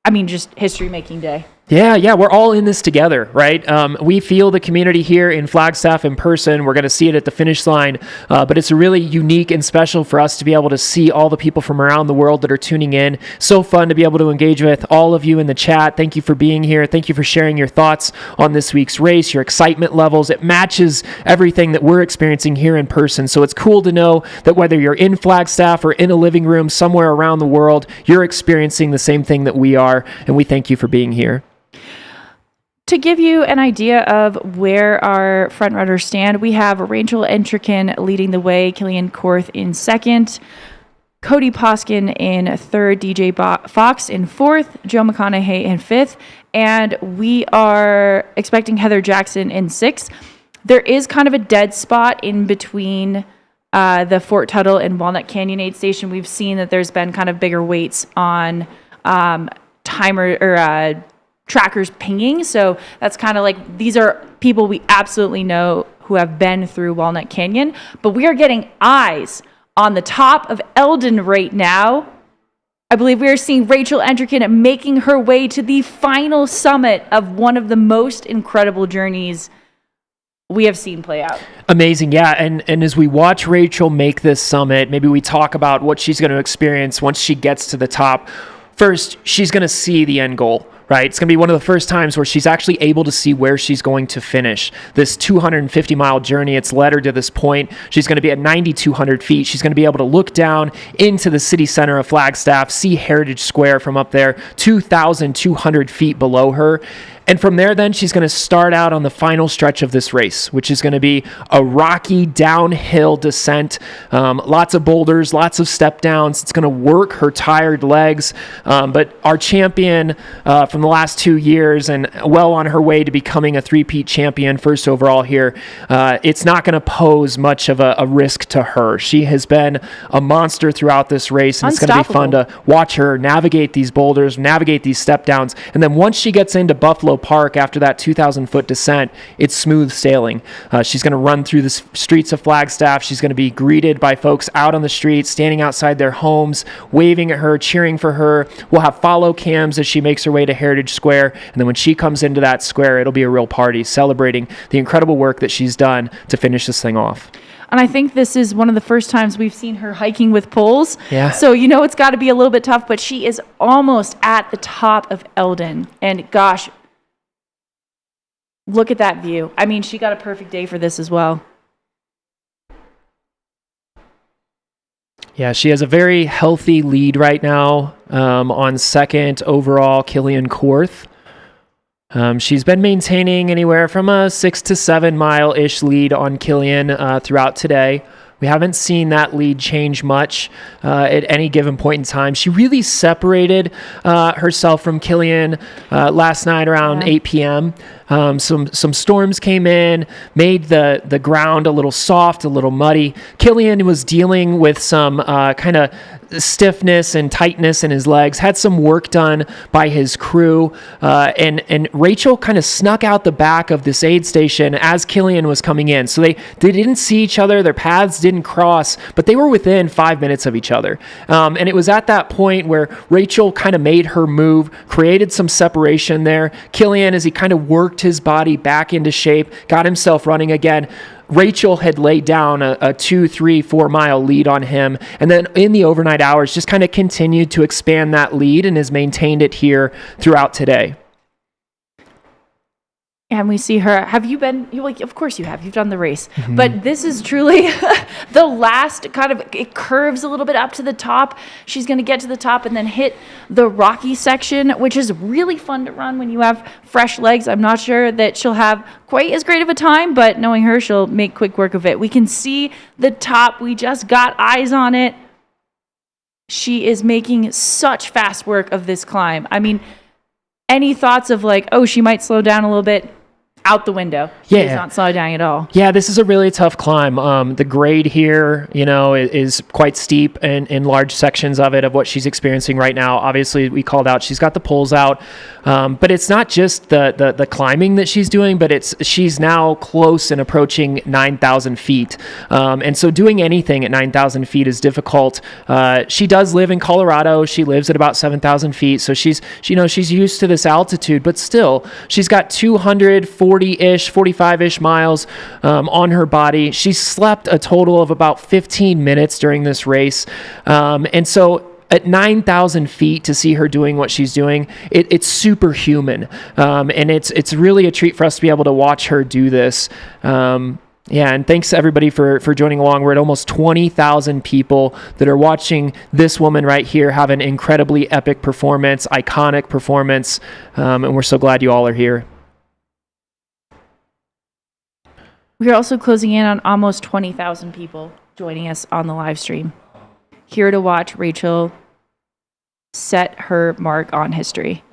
just history-making day. Yeah, we're all in this together, right? We feel the community here in Flagstaff in person. We're going to see it at the finish line, but it's really unique and special for us to be able to see all the people from around the world that are tuning in. So fun to be able to engage with all of you in the chat. Thank you for being here. Thank you for sharing your thoughts on this week's race, your excitement levels. It matches everything that we're experiencing here in person. So it's cool to know that whether you're in Flagstaff or in a living room somewhere around the world, you're experiencing the same thing that we are, and we thank you for being here. To give you an idea of where our front runners stand, we have Rachel Entrikin leading the way, Killian Korth in second, Cody Poskin in third, DJ Fox in fourth, Joe McConaughey in fifth, and we are expecting Heather Jackson in sixth. There is kind of a dead spot in between the Fort Tuttle and Walnut Canyon aid station. We've seen that there's been kind of bigger weights on timer or trackers pinging. So that's kind of like, these are people we absolutely know who have been through Walnut Canyon, but we are getting eyes on the top of Elden right now. I believe we are seeing Rachel Entrikin making her way to the final summit of one of the most incredible journeys we have seen play out. Amazing, yeah. And as we watch Rachel make this summit, maybe we talk about what she's going to experience once she gets to the top. First, she's going to see the end goal, right? It's going to be one of the first times where she's actually able to see where she's going to finish. This 250-mile journey, it's led her to this point. She's going to be at 9,200 feet. She's going to be able to look down into the city center of Flagstaff, see Heritage Square from up there, 2,200 feet below her. And from there, then, she's going to start out on the final stretch of this race, which is going to be a rocky downhill descent, lots of boulders, lots of step downs. It's going to work her tired legs. But our champion from the last 2 years and well on her way to becoming a three-peat champion, first overall here, it's not going to pose much of a risk to her. She has been a monster throughout this race, and it's going to be fun to watch her navigate these boulders, navigate these step downs. And then once she gets into Buffalo Park after that 2,000-foot descent, it's smooth sailing. She's going to run through the streets of Flagstaff. She's going to be greeted by folks out on the streets, standing outside their homes, waving at her, cheering for her. We'll have follow cams as she makes her way to Heritage Square. And then when she comes into that square, it'll be a real party celebrating the incredible work that she's done to finish this thing off. And I think this is one of the first times we've seen her hiking with poles. Yeah. So, it's got to be a little bit tough, but she is almost at the top of Elden. And gosh, look at that view. She got a perfect day for this as well. Yeah, she has a very healthy lead right now on second overall, Killian Korth. She's been maintaining anywhere from a 6 to 7 mile-ish lead on Killian throughout today. We haven't seen that lead change much at any given point in time. She really separated herself from Killian last night around 8 p.m. Some storms came in, made the ground a little soft, a little muddy. Killian was dealing with some kind of stiffness and tightness in his legs, had some work done by his crew, and Rachel kind of snuck out the back of this aid station as Killian was coming in. So they didn't see each other, their paths didn't cross, but they were within 5 minutes of each other. And it was at that point where Rachel kind of made her move, created some separation there. Killian, as he kind of worked his body back into shape, got himself running again, Rachel had laid down a 2, 3, 4 mile lead on him. And then in the overnight hours, just kind of continued to expand that lead and has maintained it here throughout today. And we see her. Have you been? You're like, of course you have. You've done the race. Mhm. But this is truly the last kind of, it curves a little bit up to the top. She's going to get to the top and then hit the rocky section, which is really fun to run when you have fresh legs. I'm not sure that she'll have quite as great of a time, but knowing her, she'll make quick work of it. We can see the top. We just got eyes on it. She is making such fast work of this climb. I mean, any thoughts of like, oh, she might slow down a little bit? Out the window. Yeah. She's not slowing down at all. Yeah, this is a really tough climb. The grade here, is quite steep in large sections of it, of what she's experiencing right now. Obviously, we called out, she's got the poles out, but it's not just the climbing that she's doing, but she's now close and approaching 9,000 feet. And so doing anything at 9,000 feet is difficult. She does live in Colorado. She lives at about 7,000 feet. So she's used to this altitude, but still, she's got 45-ish miles on her body. She slept a total of about 15 minutes during this race. And so at 9,000 feet, to see her doing what she's doing, it's superhuman. And it's really a treat for us to be able to watch her do this. Yeah, and thanks everybody for joining along. We're at almost 20,000 people that are watching this woman right here have an incredibly epic performance, iconic performance, and we're so glad you all are here. We are also closing in on almost 20,000 people joining us on the live stream, here to watch Rachel set her mark on history.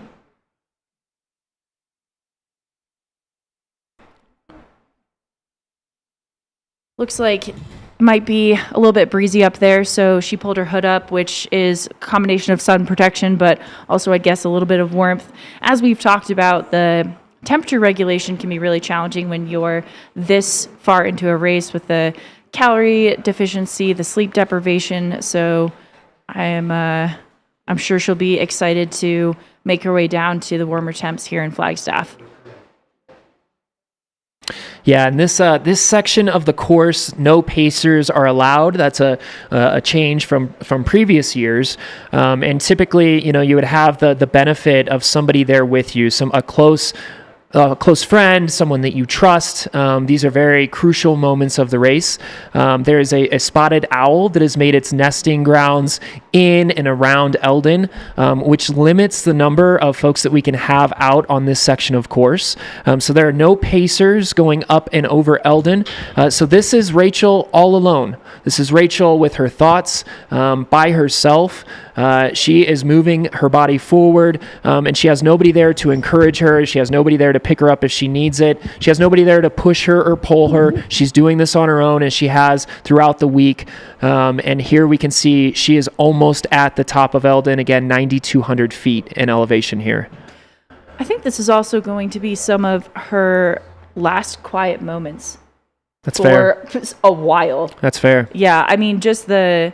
Looks like it might be a little bit breezy up there, so she pulled her hood up, which is a combination of sun protection, but also, I guess, a little bit of warmth. As we've talked about, the temperature regulation can be really challenging when you're this far into a race with the calorie deficiency, the sleep deprivation. So I'm sure she'll be excited to make her way down to the warmer temps here in Flagstaff. Yeah, and this section of the course, no pacers are allowed. That's a change from previous years. And typically, you would have the benefit of somebody there with you, a close friend, someone that you trust. These are very crucial moments of the race. There is a spotted owl that has made its nesting grounds in and around Elden, which limits the number of folks that we can have out on this section of course. So there are no pacers going up and over Elden. So this is Rachel all alone. This is Rachel with her thoughts by herself. She is moving her body forward, and she has nobody there to encourage her. She has nobody there to pick her up if she needs it. She has nobody there to push her or pull her. She's doing this on her own, as she has throughout the week. And here we can see she is almost at the top of Elden. Again, 9,200 feet in elevation here. I think this is also going to be some of her last quiet moments. That's fair. For a while. That's fair. Yeah, I mean, just the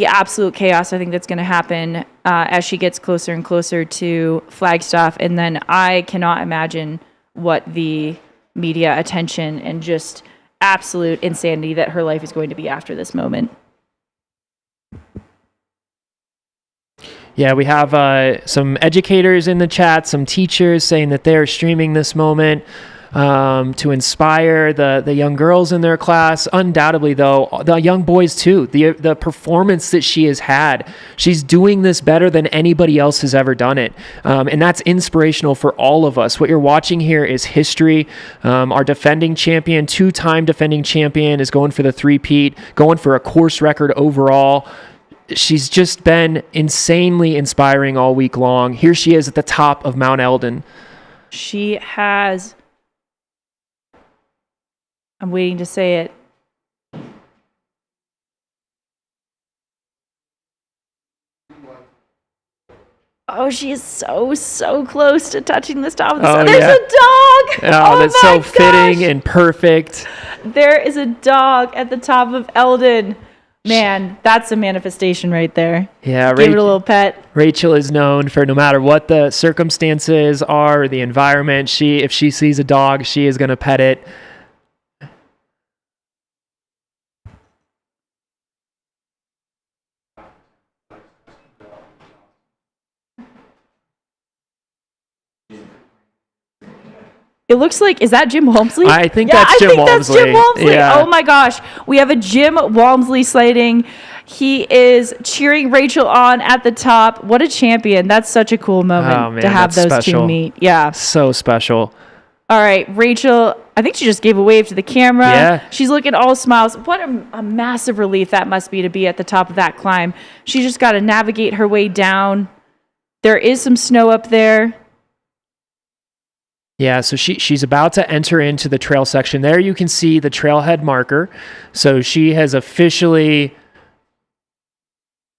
absolute chaos I think that's going to happen as she gets closer and closer to Flagstaff. And then I cannot imagine what the media attention and just absolute insanity that her life is going to be after this moment. Yeah, we have some educators in the chat, some teachers saying that they're streaming this moment to inspire the young girls in their class. Undoubtedly, though, the young boys too. The performance that she has had, she's doing this better than anybody else has ever done it, and that's inspirational for all of us. What you're watching here is history. Our defending champion, two-time defending champion, is going for the three-peat, going for a course record overall. She's just been insanely inspiring all week long. Here she is at the top of Mount Elden. She has... I'm waiting to say it. Oh, she is so close to touching the top of the sun. There's a dog! Oh, that's so fitting and perfect. There is a dog at the top of Elden. Man, that's a manifestation right there. Yeah, give it a little pet. Rachel is known for, no matter what the circumstances are or the environment, if she sees a dog, she is going to pet it. It looks like, is that Jim Walmsley? I think that's Jim That's Jim Walmsley. Walmsley. Yeah. Oh my gosh. We have a Jim Walmsley sighting. He is cheering Rachel on at the top. What a champion. That's such a cool moment to have those special. two meet. Yeah. So special. All right, Rachel, I think she just gave a wave to the camera. Yeah. She's looking all smiles. What a massive relief that must be to be at the top of that climb. She just got to navigate her way down. There is some snow up there. Yeah, so she's about to enter into the trail section. There you can see the trailhead marker. So she has officially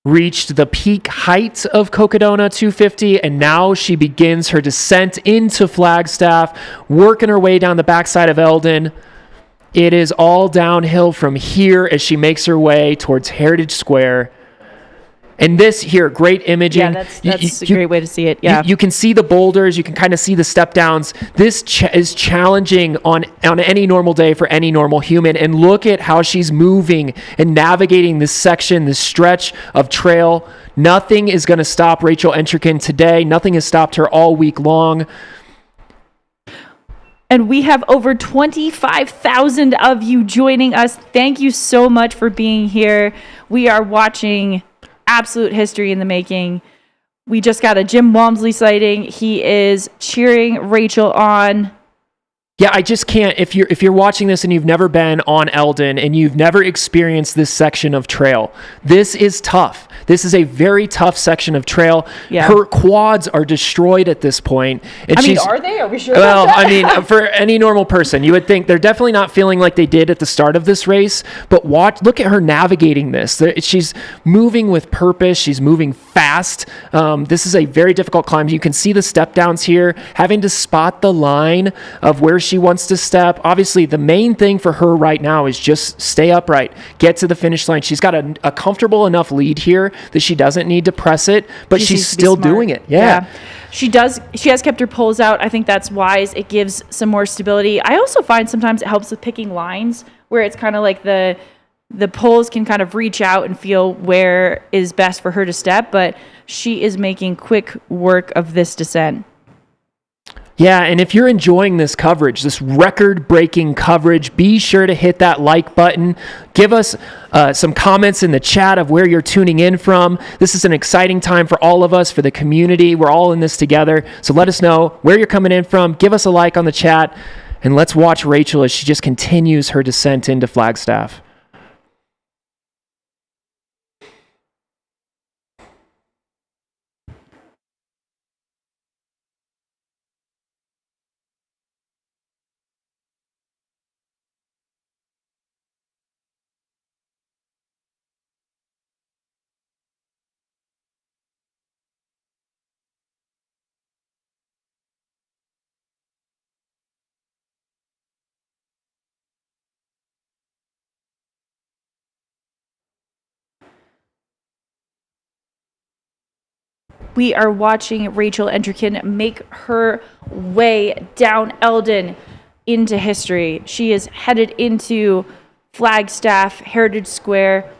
reached the peak height of Cocodona 250, and now she begins her descent into Flagstaff, working her way down the backside of Elden. It is all downhill from here as she makes her way towards Heritage Square. And this here, great imaging. Yeah, that's a great way to see it. Yeah. You can see the boulders. You can kind of see the step downs. This is challenging on any normal day for any normal human. And look at how she's moving and navigating this section, this stretch of trail. Nothing is going to stop Rachel Entrekin today. Nothing has stopped her all week long. And we have over 25,000 of you joining us. Thank you so much for being here. We are watching absolute history in the making. We just got a Jim Walmsley sighting. He is cheering Rachel on. Yeah, I just can't. If you're watching this and you've never been on Elden and you've never experienced this section of trail, this is tough. This is a very tough section of trail. Yeah. Her quads are destroyed at this point. And are they? Are we sure? Well, about that? I mean, for any normal person, you would think they're definitely not feeling like they did at the start of this race. But look at her navigating this. She's moving with purpose. She's moving fast. This is a very difficult climb. You can see the step downs here, having to spot the line of where she wants to step. Obviously, the main thing for her right now is just stay upright, get to the finish line. She's got a comfortable enough lead here that she doesn't need to press it, but she's still doing it. Yeah. She has kept her poles out. I think that's wise. It gives some more stability. I also find sometimes it helps with picking lines where it's kind of like the poles can kind of reach out and feel where is best for her to step, but she is making quick work of this descent. Yeah, and if you're enjoying this coverage, this record-breaking coverage, be sure to hit that like button. Give us some comments in the chat of where you're tuning in from. This is an exciting time for all of us, for the community. We're all in this together. So let us know where you're coming in from. Give us a like on the chat, and let's watch Rachel as she just continues her descent into Flagstaff. We are watching Rachel Entrekin make her way down Elden into history. She is headed into Flagstaff, Heritage Square.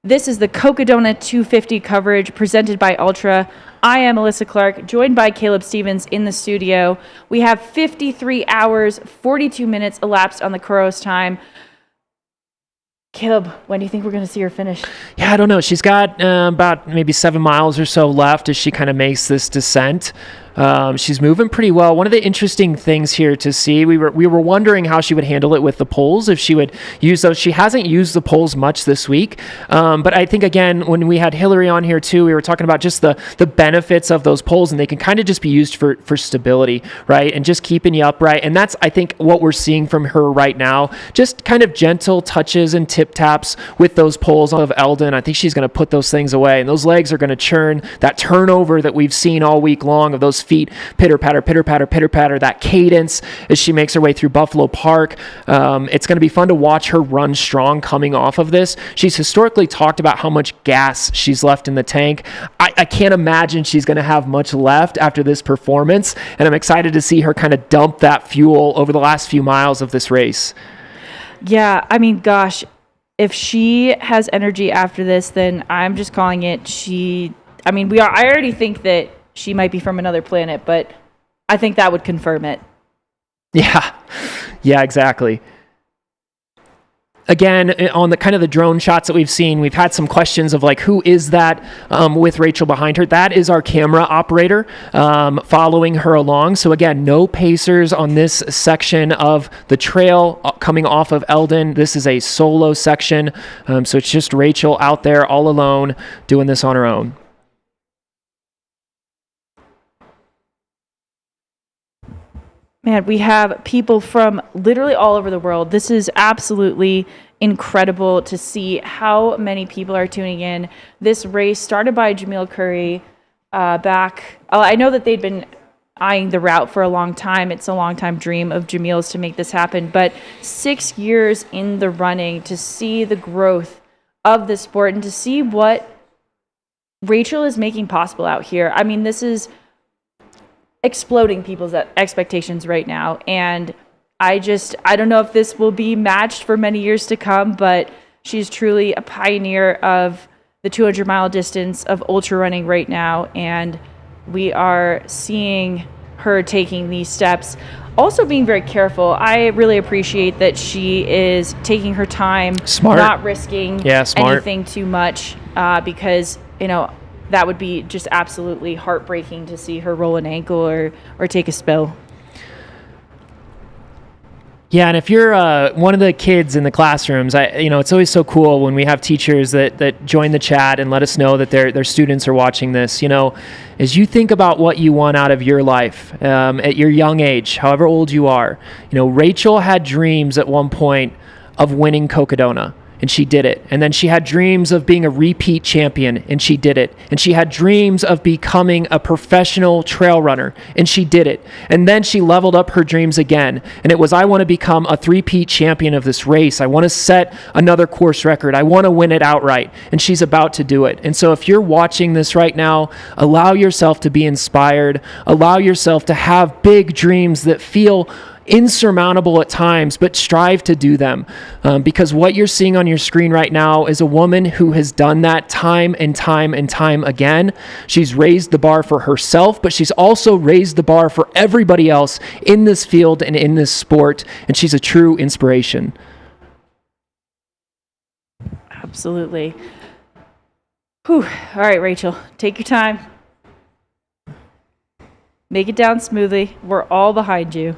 This is the Cocodona 250 coverage presented by Ultra. I am Alyssa Clark, joined by Caleb Stevens in the studio. We have 53 hours, 42 minutes elapsed on the Kuros time. Caleb, when do you think we're going to see her finish? Yeah, I don't know. She's got about maybe 7 miles or so left as she kind of makes this descent. She's moving pretty well. One of the interesting things here to see, we were wondering how she would handle it with the poles, if she would use those. She hasn't used the poles much this week, but I think, again, when we had Hillary on here too, we were talking about just the benefits of those poles, and they can kind of just be used for stability, right, and just keeping you upright. And that's, I think, what we're seeing from her right now, just kind of gentle touches and tip taps with those poles of Elden. I think she's going to put those things away, and those legs are going to churn. That turnover that we've seen all week long of those feet, pitter patter, pitter patter, pitter patter, that cadence as she makes her way through Buffalo Park. It's going to be fun to watch her run strong coming off of this. She's historically talked about how much gas she's left in the tank. I can't imagine she's going to have much left after this performance, and I'm excited to see her kind of dump that fuel over the last few miles of this race. Yeah, I mean, gosh, if she has energy after this, then I'm just calling it I already think that she might be from another planet, but I think that would confirm it. Yeah, exactly. Again, on the kind of the drone shots that we've seen, we've had some questions of like, who is that with Rachel behind her? That is our camera operator following her along. So again, no pacers on this section of the trail coming off of Elden. This is a solo section. So it's just Rachel out there all alone doing this on her own. Man, we have people from literally all over the world. This is absolutely incredible to see how many people are tuning in. This race started by Jamil Curry back. I know that they'd been eyeing the route for a long time. It's a long time dream of Jamil's to make this happen. But 6 years in the running, to see the growth of the sport and to see what Rachel is making possible out here. I mean, this is exploding people's expectations right now, and I don't know if this will be matched for many years to come, but she's truly a pioneer of the 200-mile distance of ultra running right now, and we are seeing her taking these steps, also being very careful. I really appreciate that she is taking her time, smart, not risking smart. anything too much, because that would be just absolutely heartbreaking to see her roll an ankle or take a spill. Yeah, and if you're one of the kids in the classrooms, it's always so cool when we have teachers that join the chat and let us know that their students are watching this. As you think about what you want out of your life at your young age, however old you are, Rachel had dreams at one point of winning Cocodona. And she did it. And then she had dreams of being a repeat champion, and she did it. And she had dreams of becoming a professional trail runner, and she did it. And then she leveled up her dreams again. And it was, I want to become a three-peat champion of this race. I want to set another course record. I want to win it outright. And she's about to do it. And so if you're watching this right now, allow yourself to be inspired. Allow yourself to have big dreams that feel insurmountable at times, but strive to do them, because what you're seeing on your screen right now is a woman who has done that time and time and time again. She's raised the bar for herself, but she's also raised the bar for everybody else in this field and in this sport, and she's a true inspiration. Absolutely. Whew. All right, Rachel, take your time. Make it down smoothly. We're all behind you.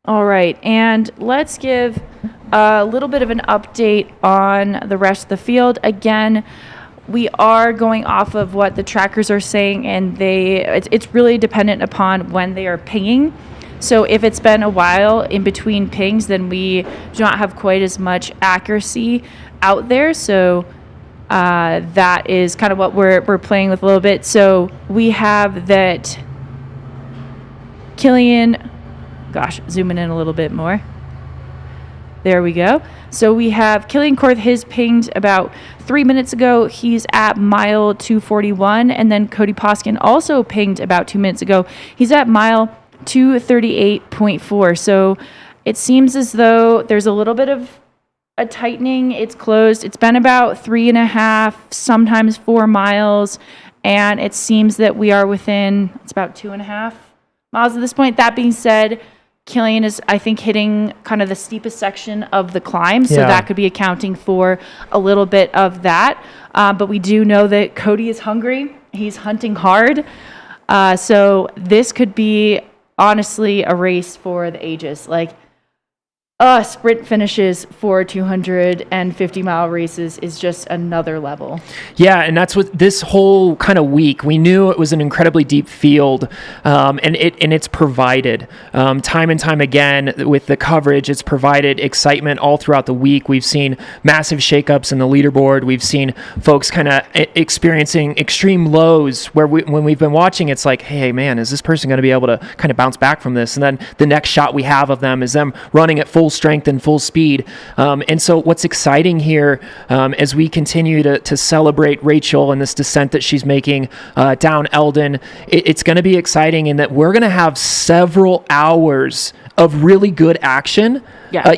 All right, and let's give a little bit of an update on the rest of the field. Again, we are going off of what the trackers are saying, and it's really dependent upon when they are pinging. So if it's been a while in between pings, then we do not have quite as much accuracy out there. So that is kind of what we're playing with a little bit. So we have that Killian... Gosh, zooming in a little bit more. There we go. So we have Killian Korth, his pinged about 3 minutes ago. He's at mile 241. And then Cody Poskin also pinged about 2 minutes ago. He's at mile 238.4. So it seems as though there's a little bit of a tightening. It's closed. It's been about 3.5, sometimes 4 miles. And it seems that we are within, it's about 2.5 miles at this point. That being said, Killian is, I think, hitting kind of the steepest section of the climb, so that could be accounting for a little bit of that. But we do know that Cody is hungry. He's hunting hard. So this could be, honestly, a race for the ages. Sprint finishes for 250-mile races is just another level. Yeah, and that's what this whole kind of week, we knew it was an incredibly deep field, and it's provided time and time again with the coverage. It's provided excitement all throughout the week. We've seen massive shakeups in the leaderboard. We've seen folks kind of experiencing extreme lows where when we've been watching, it's like, hey, man, is this person going to be able to kind of bounce back from this? And then the next shot we have of them is them running at full strength and full speed. And so what's exciting here as we continue to celebrate Rachel and this descent that she's making down Elden, it's going to be exciting in that we're going to have several hours of really good action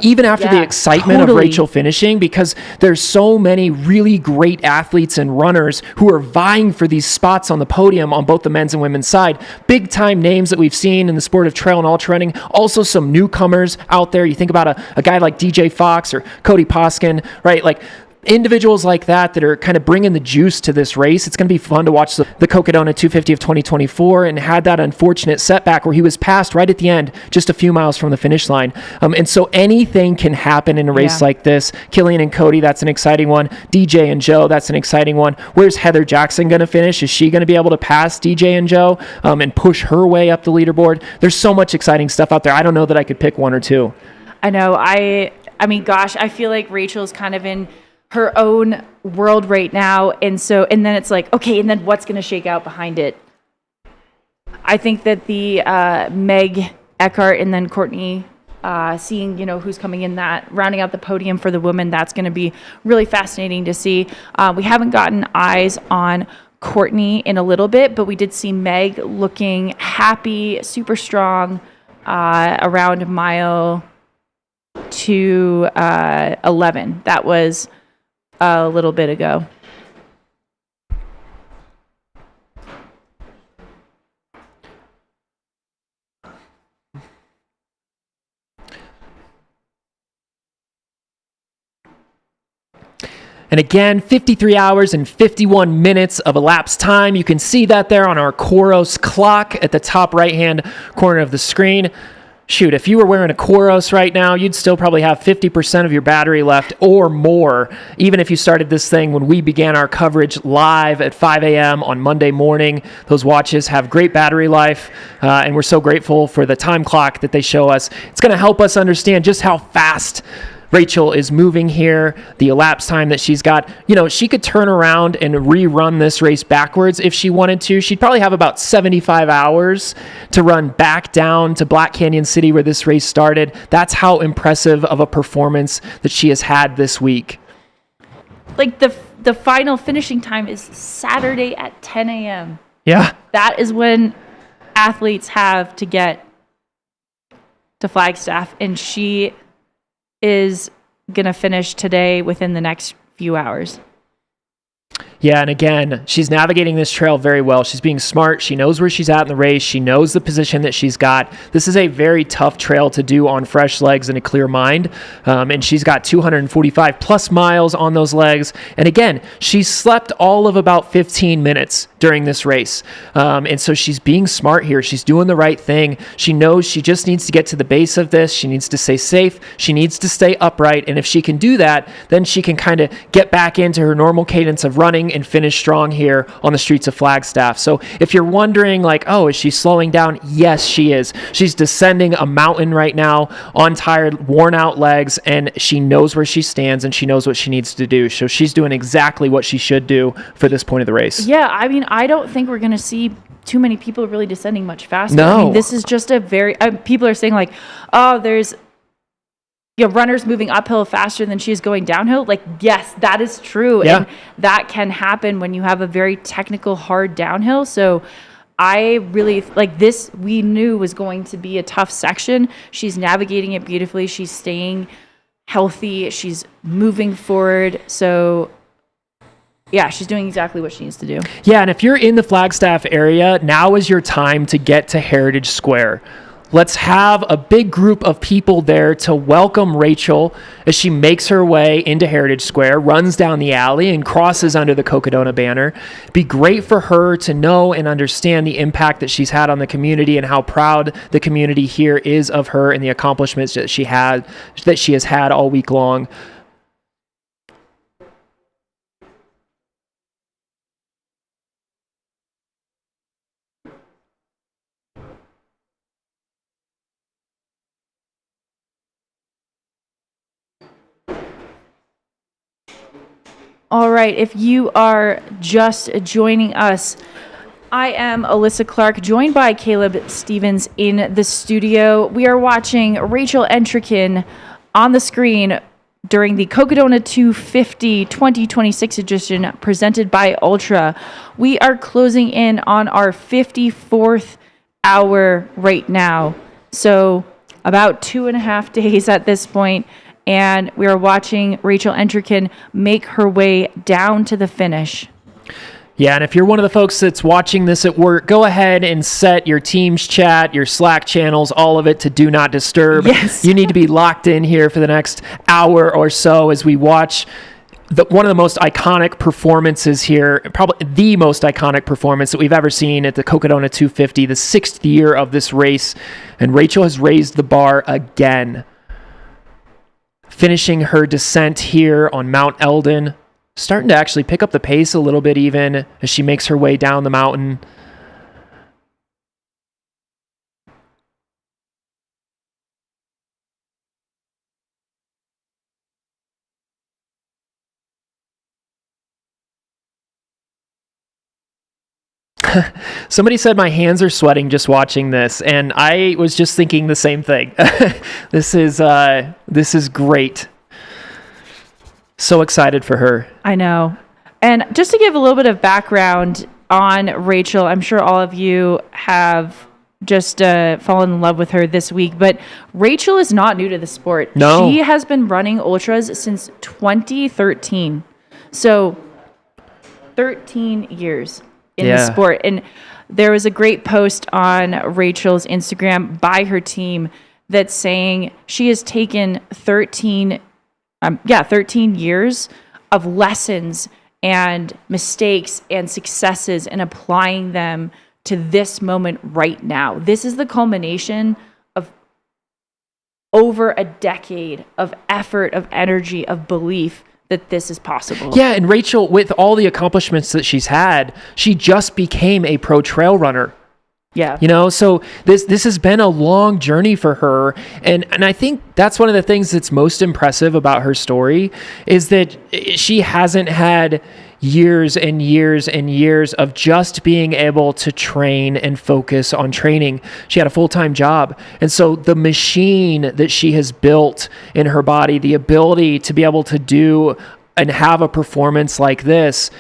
even after the excitement of Rachel finishing, because there's so many really great athletes and runners who are vying for these spots on the podium on both the men's and women's side. Big time names that we've seen in the sport of trail and ultra running. Also some newcomers out there. You think about a guy like DJ Fox or Cody Poskin, right? Like individuals like that are kind of bringing the juice to this race. It's going to be fun to watch the Cocodona 250 of 2024, and had that unfortunate setback where he was passed right at the end, just a few miles from the finish line. And so anything can happen in a race like this. Killian and Cody, that's an exciting one. DJ and Joe, that's an exciting one. Where's Heather Jackson going to finish? Is she going to be able to pass DJ and Joe and push her way up the leaderboard? There's so much exciting stuff out there. I don't know that I could pick one or two. I know. I mean, gosh, I feel like Rachel's kind of in her own world right now, and then it's like, okay, and then what's going to shake out behind it? I think that the Meg Eckhart and then Courtney, seeing who's coming in, that rounding out the podium for the women, that's going to be really fascinating to see. We haven't gotten eyes on Courtney in a little bit, but we did see Meg looking happy, super strong around mile 2:11. That was a little bit ago. And again, 53 hours and 51 minutes of elapsed time. You can see that there on our Coros clock at the top right-hand corner of the screen. Shoot, if you were wearing a Coros right now, you'd still probably have 50% of your battery left or more, even if you started this thing when we began our coverage live at 5 a.m. on Monday morning. Those watches have great battery life, and we're so grateful for the time clock that they show us. It's going to help us understand just how fast Rachel is moving here, the elapsed time that she's got. She could turn around and rerun this race backwards if she wanted to. She'd probably have about 75 hours to run back down to Black Canyon City where this race started. That's how impressive of a performance that she has had this week. Like the final finishing time is Saturday at 10 a.m. Yeah. That is when athletes have to get to Flagstaff, and she is going to finish today within the next few hours. Yeah, and again, she's navigating this trail very well. She's being smart. She knows where she's at in the race. She knows the position that she's got. This is a very tough trail to do on fresh legs and a clear mind. And she's got 245 plus miles on those legs. And again, she slept all of about 15 minutes during this race. And so she's being smart here. She's doing the right thing. She knows she just needs to get to the base of this. She needs to stay safe. She needs to stay upright. And if she can do that, then she can kind of get back into her normal cadence of running and finish strong here on the streets of Flagstaff. So if you're wondering like, oh, is she slowing down? Yes, she is. She's descending a mountain right now on tired, worn out legs, and she knows where she stands and she knows what she needs to do. So she's doing exactly what she should do for this point of the race. Yeah, I mean, I don't think we're going to see too many people really descending much faster. No. I mean, this is just a very, people are saying like, oh, there's runners moving uphill faster than she's going downhill. Like, yes, that is true. Yeah. And that can happen when you have a very technical, hard downhill. So I really like this. We knew was going to be a tough section. She's navigating it beautifully. She's staying healthy. She's moving forward. So yeah, she's doing exactly what she needs to do. Yeah, and if you're in the Flagstaff area, now is your time to get to Heritage Square. Let's have a big group of people there to welcome Rachel as she makes her way into Heritage Square, runs down the alley, and crosses under the Cocodona banner. It'd be great for her to know and understand the impact that she's had on the community and how proud the community here is of her and the accomplishments that she has had all week long. All right, if you are just joining us, I am Alyssa Clark, joined by Caleb Stevens in the studio. We are watching Rachel Entrekin on the screen during the Cocodona 250 2026 edition presented by Ultra. We are closing in on our 54th hour right now. So about 2.5 days at this point, and we are watching Rachel Entrekin make her way down to the finish. Yeah, and if you're one of the folks that's watching this at work, go ahead and set your Teams chat, your Slack channels, all of it to do not disturb. Yes. You need to be locked in here for the next hour or so as we watch one of the most iconic performances here, probably the most iconic performance that we've ever seen at the Cocodona 250, the 6th year of this race. And Rachel has raised the bar again, finishing her descent here on Mount Elden. Starting to actually pick up the pace a little bit even as she makes her way down the mountain. Somebody said my hands are sweating just watching this, and I was just thinking the same thing. This is great. So excited for her. I know. And just to give a little bit of background on Rachel, I'm sure all of you have just fallen in love with her this week, but Rachel is not new to the sport. No. She has been running ultras since 2013. So 13 years in the sport. And there was a great post on Rachel's Instagram by her team that's saying she has taken 13 years of lessons and mistakes and successes and applying them to this moment right now. This is the culmination of over a decade of effort, of energy, of belief that this is possible. Yeah, and Rachel, with all the accomplishments that she's had, she just became a pro trail runner. Yeah. You know, so this has been a long journey for her. And I think that's one of the things that's most impressive about her story is that she hasn't had years and years and years of just being able to train and focus on training. She had a full-time job. And so the machine that she has built in her body, the ability to be able to do and have a performance like this,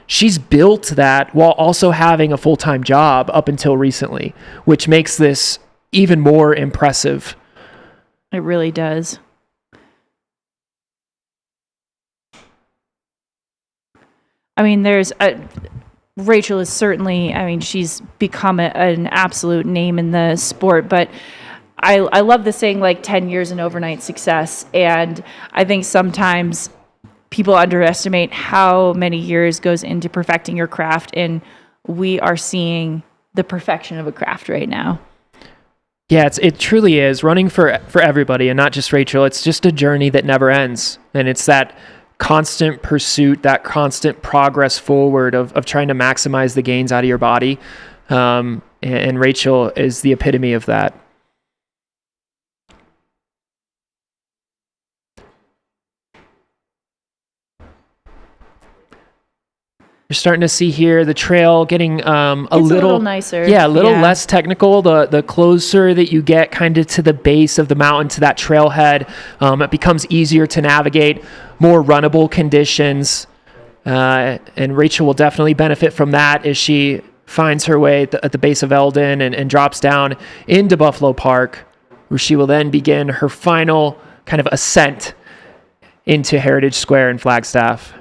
she's built that while also having a full-time job up until recently, which makes this even more impressive. It really does. I mean, Rachel is certainly, she's become an absolute name in the sport, but I love the saying, like, 10 years in overnight success. And I think sometimes people underestimate how many years goes into perfecting your craft, and we are seeing the perfection of a craft right now. Yeah, it truly is running for everybody and not just Rachel. It's just a journey that never ends. And it's that constant pursuit, that constant progress forward of trying to maximize the gains out of your body. And Rachel is the epitome of that. You're starting to see here the trail getting a little nicer. Yeah, a little less technical. The closer that you get kind of to the base of the mountain, to that trailhead, it becomes easier to navigate, more runnable conditions. And Rachel will definitely benefit from that as she finds her way at the base of Elden and drops down into Buffalo Park, where she will then begin her final kind of ascent into Heritage Square in Flagstaff.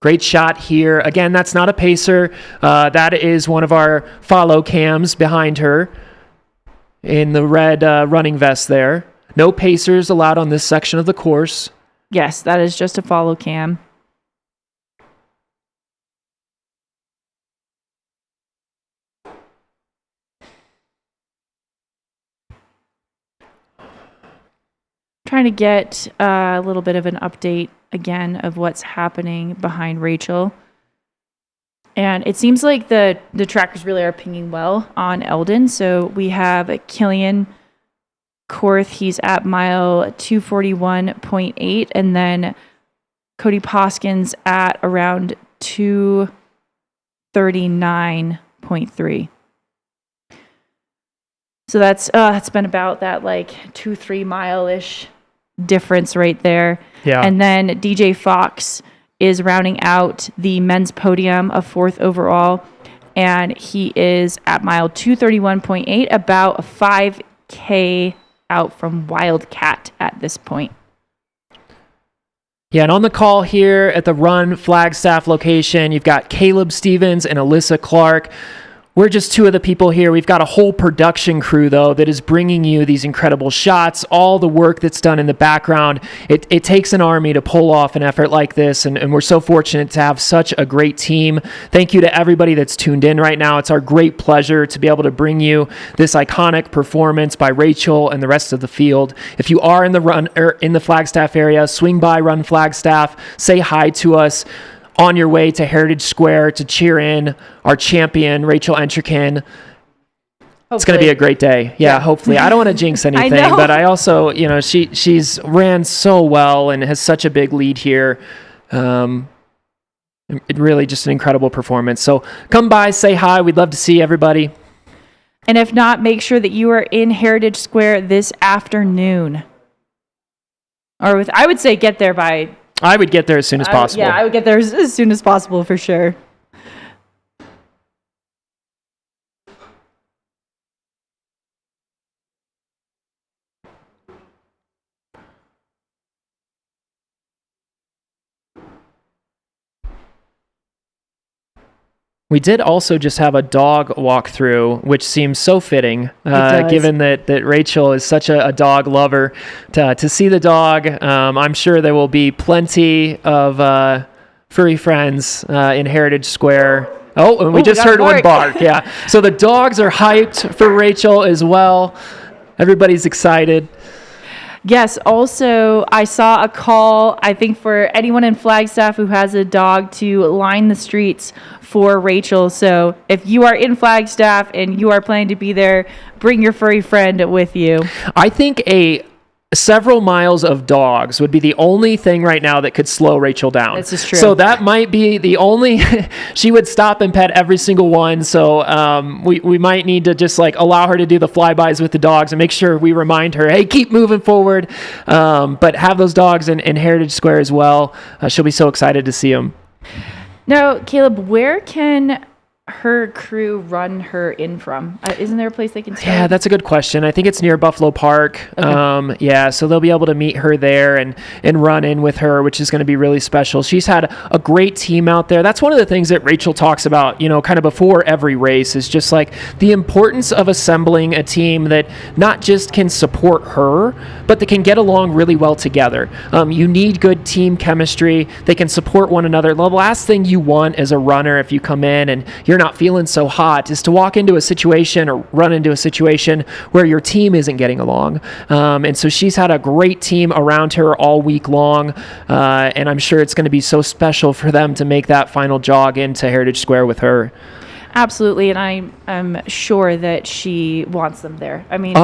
Great shot here. Again, that's not a pacer. That is one of our follow cams behind her in the red running vest there. No pacers allowed on this section of the course. Yes, that is just a follow cam. Trying to get a little bit of an update again of what's happening behind Rachel. And it seems like the trackers really are pinging well on Elden. So we have Killian Korth, he's at mile 241.8, and then Cody Poskins at around 239.3. So that's been about that like 2-3 mile-ish difference right there. Yeah. And then DJ Fox is rounding out the men's podium of 4th overall, and he is at mile 231.8, about a 5 K out from Wildcat at this point. Yeah, and on the call here at the Run Flagstaff location, you've got Caleb Stevens and Alyssa Clark. We're just two of the people here. We've got a whole production crew, though, that is bringing you these incredible shots, all the work that's done in the background. It takes an army to pull off an effort like this, and we're so fortunate to have such a great team. Thank you to everybody that's tuned in right now. It's our great pleasure to be able to bring you this iconic performance by Rachel and the rest of the field. If you are in the Flagstaff area, swing by Run Flagstaff, say hi to us. On your way to Heritage Square to cheer in our champion, Rachel Entrekin. It's going to be a great day. Yeah, hopefully. I don't want to jinx anything, but I also, she's ran so well and has such a big lead here. It really just an incredible performance. So come by, say hi. We'd love to see everybody. And if not, make sure that you are in Heritage Square this afternoon. Or I would say get there by... I would get there as soon as possible. I would get there as soon as possible for sure. We did also just have a dog walkthrough, which seems so fitting, given that Rachel is such a dog lover. To see the dog, I'm sure there will be plenty of furry friends in Heritage Square. Oh, and we just heard one bark. Yeah. So the dogs are hyped for Rachel as well. Everybody's excited. Yes, also, I saw a call, I think, for anyone in Flagstaff who has a dog to line the streets for Rachel. So if you are in Flagstaff and you are planning to be there, bring your furry friend with you. I think several miles of dogs would be the only thing right now that could slow Rachel down. This is true. So that might be the only, she would stop and pet every single one. So we might need to just allow her to do the flybys with the dogs and make sure we remind her, hey, keep moving forward. But have those dogs in Heritage Square as well. She'll be so excited to see them. Now, Caleb, where can her crew run her in from? Isn't there a place they can stay? Yeah, that's a good question. I think it's near Buffalo Park. Okay. So they'll be able to meet her there and run in with her, which is going to be really special. She's had a great team out there. That's one of the things that Rachel talks about, kind of before every race, is just the importance of assembling a team that not just can support her, but that can get along really well together. You need good team chemistry. They can support one another. The last thing you want as a runner, if you come in and you're not feeling so hot, is to walk into a situation or run into a situation where your team isn't getting along. And so she's had a great team around her all week long. And I'm sure it's going to be so special for them to make that final jog into Heritage Square with her. Absolutely, and I'm sure that she wants them there. I mean,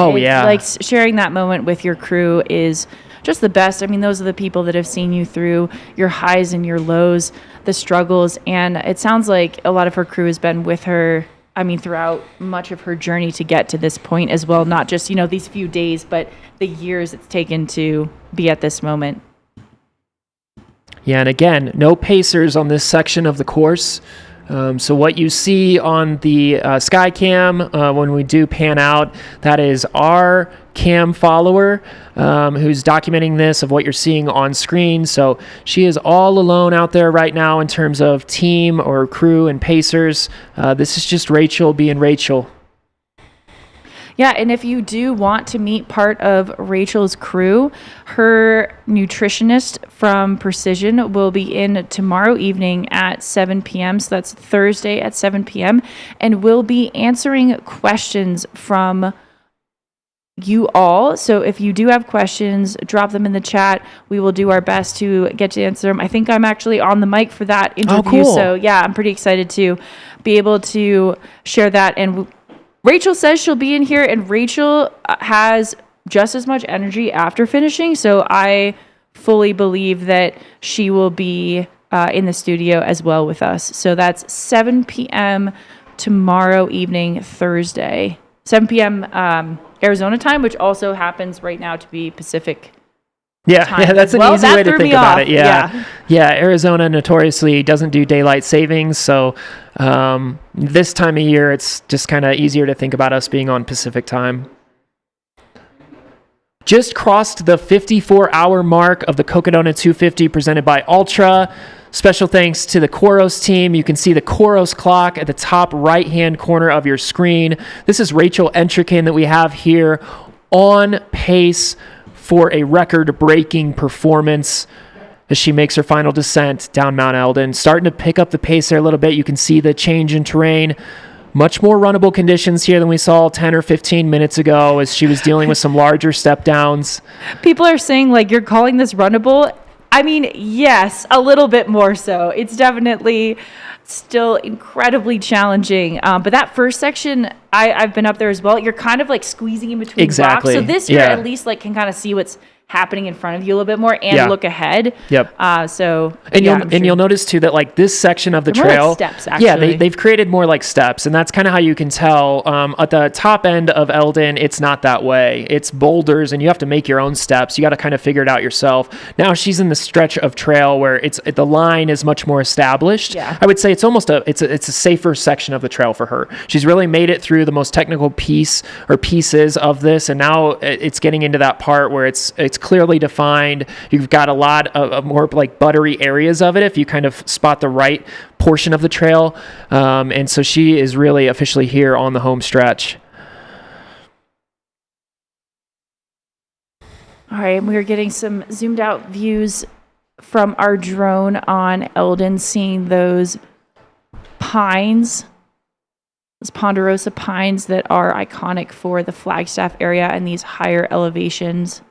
sharing that moment with your crew is just the best. I mean, those are the people that have seen you through your highs and your lows, the struggles, and it sounds like a lot of her crew has been with her, throughout much of her journey to get to this point as well, not just, these few days, but the years it's taken to be at this moment. Yeah, and again, no pacers on this section of the course. So what you see on the Skycam when we do pan out, that is our cam follower who's documenting this of what you're seeing on screen. So she is all alone out there right now in terms of team or crew and pacers. This is just Rachel being Rachel. Yeah, and if you do want to meet part of Rachel's crew, her nutritionist from Precision will be in tomorrow evening at 7 p.m. So that's Thursday at 7 p.m. And we'll be answering questions from you all. So if you do have questions, drop them in the chat. We will do our best to get to answer them. I think I'm actually on the mic for that interview. Oh, cool. So yeah, I'm pretty excited to be able to share that. And Rachel says she'll be in here, and Rachel has just as much energy after finishing. So I fully believe that she will be in the studio as well with us. So that's 7 p.m. tomorrow evening, Thursday. 7 p.m. Arizona time, which also happens right now to be Pacific Yeah, that's an easy way to think about it. Yeah, Arizona notoriously doesn't do daylight savings, so this time of year it's just kind of easier to think about us being on Pacific time. just crossed the 54-hour mark of the Cocodona 250 presented by Ultra. Special thanks to the Koros team. You can see the Koros clock at the top right-hand corner of your screen. This is Rachel Entrekin that we have here on pace for a record-breaking performance as she makes her final descent down Mount Elden. Starting to pick up the pace there a little bit. You can see the change in terrain. Much more runnable conditions here than we saw 10 or 15 minutes ago as she was dealing with some larger step downs. People are saying, like, you're calling this runnable. I mean, yes, a little bit more so. It's definitely still incredibly challenging. But that first section, I've been up there as well. You're kind of like squeezing in between Exactly. rocks. So this year, at least, like, can kind of see what's happening in front of you a little bit more and look ahead. Yep. And you'll notice too that like this section of the They're more trail, like steps, actually. they've created more like steps, and that's kind of how you can tell. At the top end of Elden, it's not that way. It's boulders, and you have to make your own steps. You got to kind of figure it out yourself. Now she's in the stretch of trail where the line is much more established. Yeah. I would say it's almost it's a safer section of the trail for her. She's really made it through the most technical pieces of this, and now it's getting into that part where it's clearly defined. You've got a lot of more like buttery areas of it if you kind of spot the right portion of the trail. And so she is really officially here on the home stretch. All right, we are getting some zoomed out views from our drone on Elden, seeing those pines, those ponderosa pines that are iconic for the Flagstaff area and these higher elevations.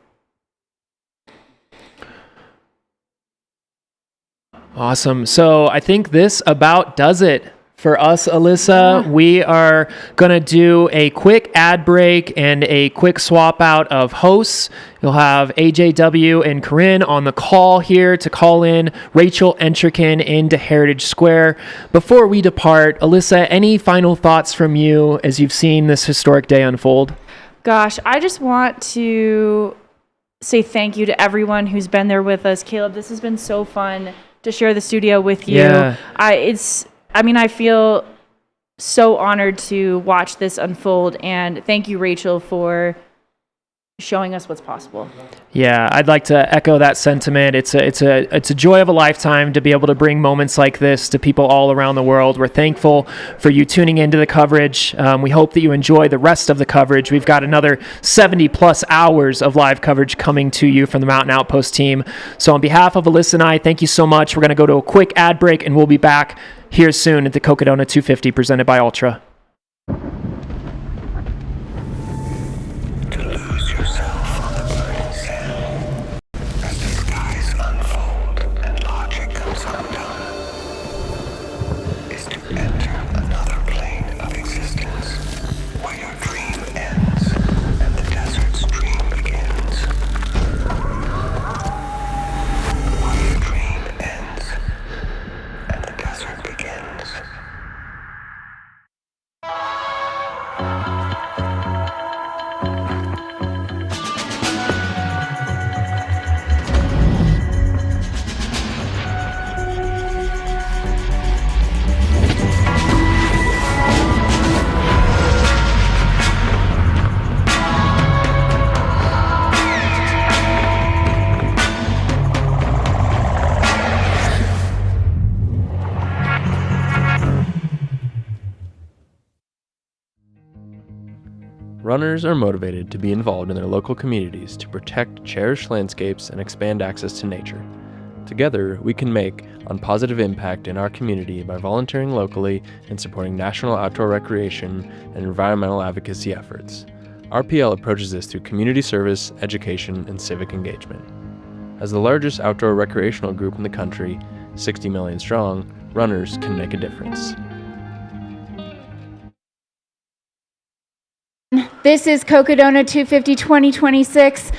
Awesome. So I think this about does it for us, Alyssa. We are going to do a quick ad break and a quick swap out of hosts. You'll have AJW and Corinne on the call here to call in Rachel Entrekin into Heritage Square. Before we depart, Alyssa, any final thoughts from you as you've seen this historic day unfold? Gosh, I just want to say thank you to everyone who's been there with us. Caleb, this has been so fun to share the studio with you. Yeah. I feel so honored to watch this unfold, and thank you, Rachel, for showing us what's possible. Yeah, I'd like to echo that sentiment. It's a joy of a lifetime to be able to bring moments like this to people all around the world. We're thankful for you tuning into the coverage. We hope that you enjoy the rest of the coverage. We've got another 70 plus hours of live coverage coming to you from the Mountain Outpost team. So on behalf of Alyssa and I, thank you so much. We're going to go to a quick ad break, and we'll be back here soon at the Cocodona 250 presented by Ultra. Runners are motivated to be involved in their local communities to protect cherished landscapes and expand access to nature. Together, we can make a positive impact in our community by volunteering locally and supporting national outdoor recreation and environmental advocacy efforts. RPL approaches this through community service, education, and civic engagement. As the largest outdoor recreational group in the country, 60 million strong, runners can make a difference. This is Cocodona 250 2026.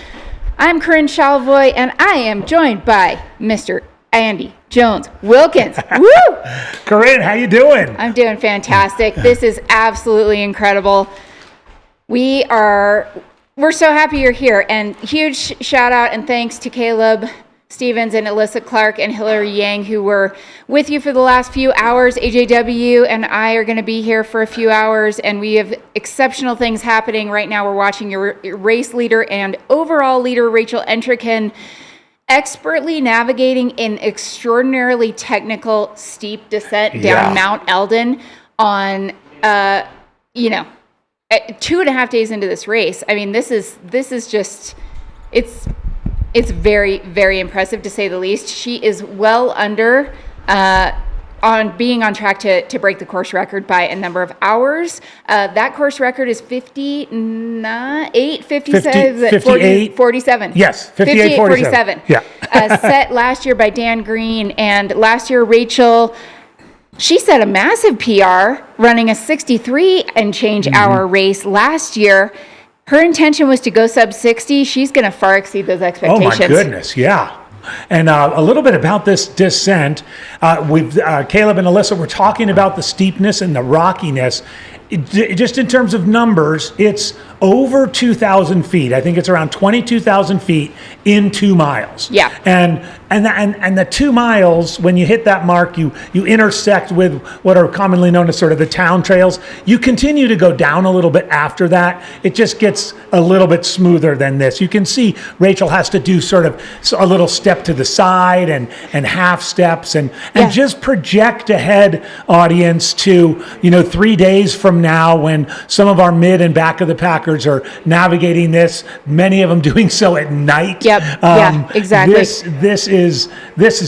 I'm Corinne Charlevoix, and I am joined by Mr. Andy Jones Wilkins. Woo! Corinne, how you doing? I'm doing fantastic. This is absolutely incredible. We're so happy you're here, and huge shout out and thanks to Caleb Stevens and Alyssa Clark and Hillary Yang, who were with you for the last few hours. AJW and I are going to be here for a few hours, and we have exceptional things happening right now. We're watching your race leader and overall leader, Rachel Entricken, expertly navigating an extraordinarily technical steep descent down Mount Elden on, 2.5 days into this race. I mean, this is just, it's very, very impressive to say the least. She is well under on being on track to break the course record by a number of hours. That course record is 47. Yes, 58:47. Yeah. Set last year by Dan Green. And last year, Rachel, she set a massive PR running a 63 and change hour race last year. Her intention was to go sub 60. She's going to far exceed those expectations. Oh, my goodness. Yeah. And a little bit about this descent. Caleb and Alyssa were talking about the steepness and the rockiness. Just in terms of numbers, it's over 2,000 feet. I think it's around 22,000 feet in 2 miles. Yeah. And the 2 miles, when you hit that mark, you intersect with what are commonly known as sort of the town trails. You continue to go down a little bit after that. It just gets a little bit smoother than this. You can see Rachel has to do sort of a little step to the side and half steps and just project ahead, audience, to 3 days from now, when some of our mid and back of the packers are navigating this, many of them doing so at night. Yep. Exactly. This is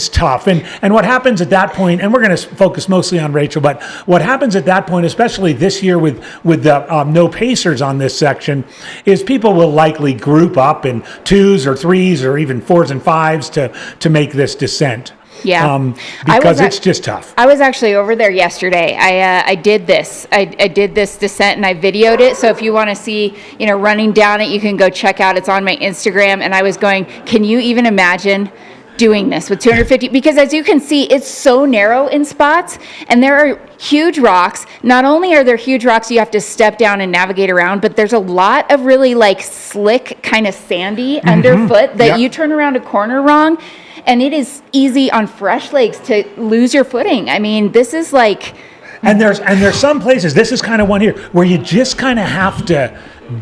tough. And what happens at that point, and we're going to focus mostly on Rachel, but what happens at that point, especially this year with the no pacers on this section, is people will likely group up in 2s or 3s or even 4s and 5s to make this descent. Yeah, because it's just tough. I was actually over there yesterday. I did this. I did this descent and I videoed it. So if you want to see, running down it, you can go check out. It's on my Instagram. And I was going, can you even imagine doing this with 250? Because as you can see, it's so narrow in spots, and there are huge rocks. Not only are there huge rocks you have to step down and navigate around, but there's a lot of really slick, kind of sandy underfoot that you turn around a corner wrong. And it is easy on fresh legs to lose your footing. I mean, this is and there's some places, this is kind of one here, where you just kind of have to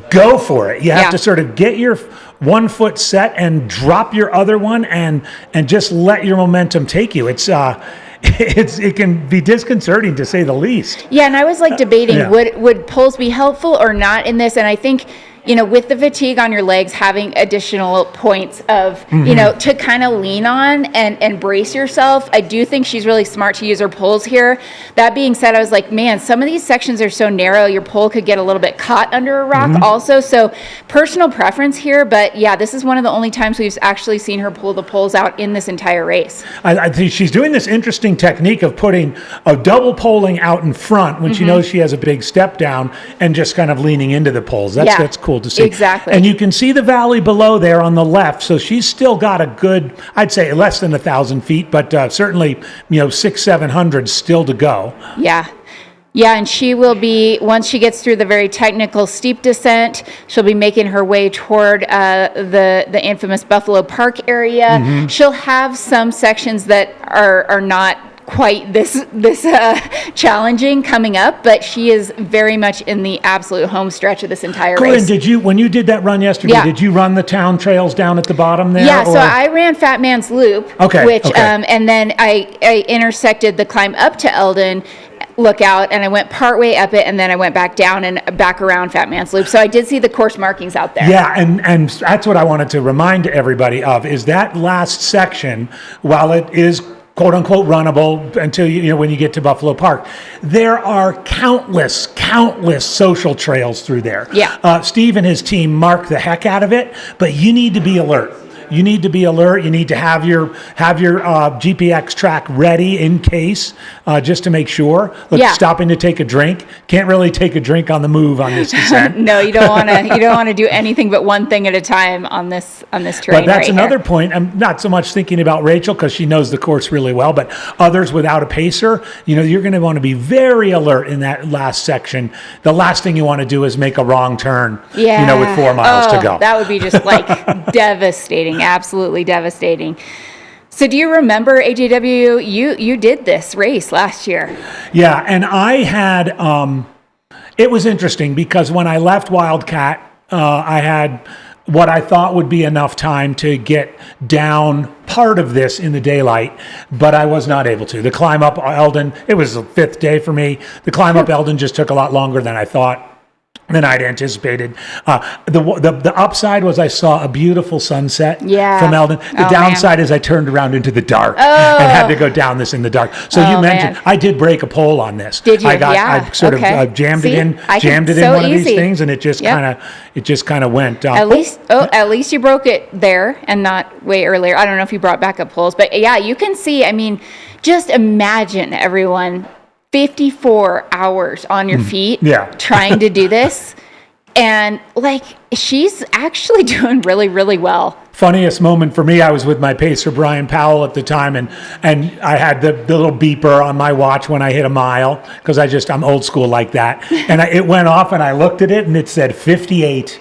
go for it. You have to sort of get your one foot set and drop your other one and just let your momentum take you. It can be disconcerting, to say the least. Yeah, and I was debating, would poles be helpful or not in this? And I think, with the fatigue on your legs, having additional points of, to kind of lean on and brace yourself. I do think she's really smart to use her poles here. That being said, I was like, man, some of these sections are so narrow, your pole could get a little bit caught under a rock also. So personal preference here, but yeah, this is one of the only times we've actually seen her pull the poles out in this entire race. I think she's doing this interesting technique of putting a double poling out in front when she knows she has a big step down and just kind of leaning into the poles. That's cool to see. Exactly. And you can see the valley below there on the left. So she's still got a good, I'd say less than 1,000 feet, but certainly, 600-700 still to go. Yeah. Yeah, and she will be, once she gets through the very technical steep descent, she'll be making her way toward the infamous Buffalo Park area. She'll have some sections that are not quite this challenging coming up, but she is very much in the absolute home stretch of this entire race. When you did that run yesterday, did you run the town trails down at the bottom there? Yeah, so I ran Fat Man's Loop, and then I intersected the climb up to Elden Lookout, and I went partway up it, and then I went back down and back around Fat Man's Loop. So I did see the course markings out there. Yeah, and that's what I wanted to remind everybody of, is that last section, while it is quote unquote runnable until when you get to Buffalo Park, there are countless social trails through there. Yeah. Steve and his team mark the heck out of it, but you need to be alert. You need to be alert. You need to have your GPX track ready in case, just to make sure. Look, stopping to take a drink. Can't really take a drink on the move on this descent. No, you don't want to. You don't want to do anything but one thing at a time on this terrain. But that's another point. I'm not so much thinking about Rachel because she knows the course really well, but others without a pacer, you're going to want to be very alert in that last section. The last thing you want to do is make a wrong turn. Yeah. With 4 miles to go. That would be just devastating. absolutely devastating. So do you remember, AJW, you did this race last year? Yeah, and I had, it was interesting because when I left Wildcat, I had what I thought would be enough time to get down part of this in the daylight, but I was not able to. The climb up Elden, it was the 5th day for me. The climb up Elden just took a lot longer than I thought, than I'd anticipated. The upside was I saw a beautiful sunset from Elden. The downside is I turned around into the dark and had to go down this in the dark. So you mentioned, I did break a pole on this. Did you? I sort of jammed it in one of these things, and it just kind of went. At least you broke it there and not way earlier. I don't know if you brought backup poles, but yeah, you can see. I mean, just imagine everyone. 54 hours on your feet trying to do this. And like, she's actually doing really, really well. Funniest moment for me, I was with my pacer, Brian Powell, at the time, and I had the little beeper on my watch when I hit a mile, because I'm old school like that. And it went off, and I looked at it, and it said 58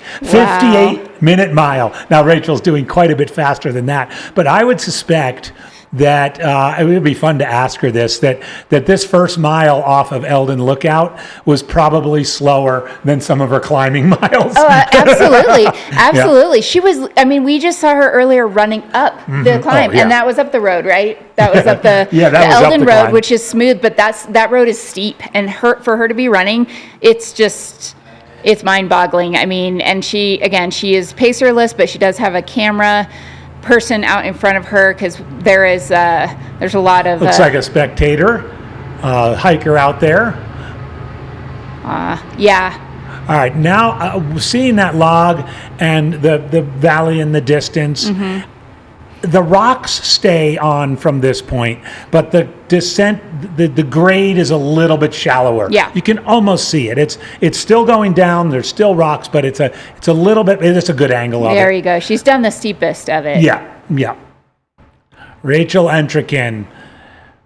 minute mile. Now, Rachel's doing quite a bit faster than that, but I would suspect that it would be fun to ask her this, that this first mile off of Elden Lookout was probably slower than some of her climbing miles. Oh, absolutely. Absolutely. Yeah. She was, I mean, we just saw her earlier running up the climb, and that was up the road, right? That was up the, the Elden road, climb, which is smooth, but that road is steep, and for her to be running, it's mind-boggling. I mean, and she is pacerless, but she does have a camera person out in front of her, because there's a lot of looks like a spectator hiker out there. All right, now seeing that log and the valley in the distance, the rocks stay on from this point, but the descent, the grade is a little bit shallower. Yeah, you can almost see it. It's still going down. There's still rocks, but it's a little bit. It's a good angle of it. There you go. She's done the steepest of it. Yeah. Rachel Entrekin,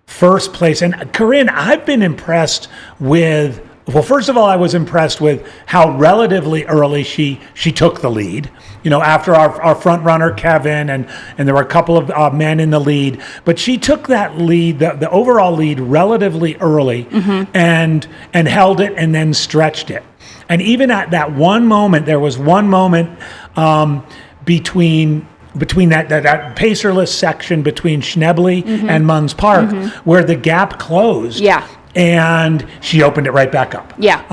first place, and Corinne, I've been impressed with. Well, first of all, I was impressed with how relatively early she took the lead. You know, after our front runner, Kevin, and there were a couple of men in the lead. But she took that lead, the overall lead, relatively early and held it and then stretched it. And even at that one moment, there was one moment between that pacerless section between Schnebly and Munns Park where the gap closed. Yeah. And she opened it right back up. Yeah.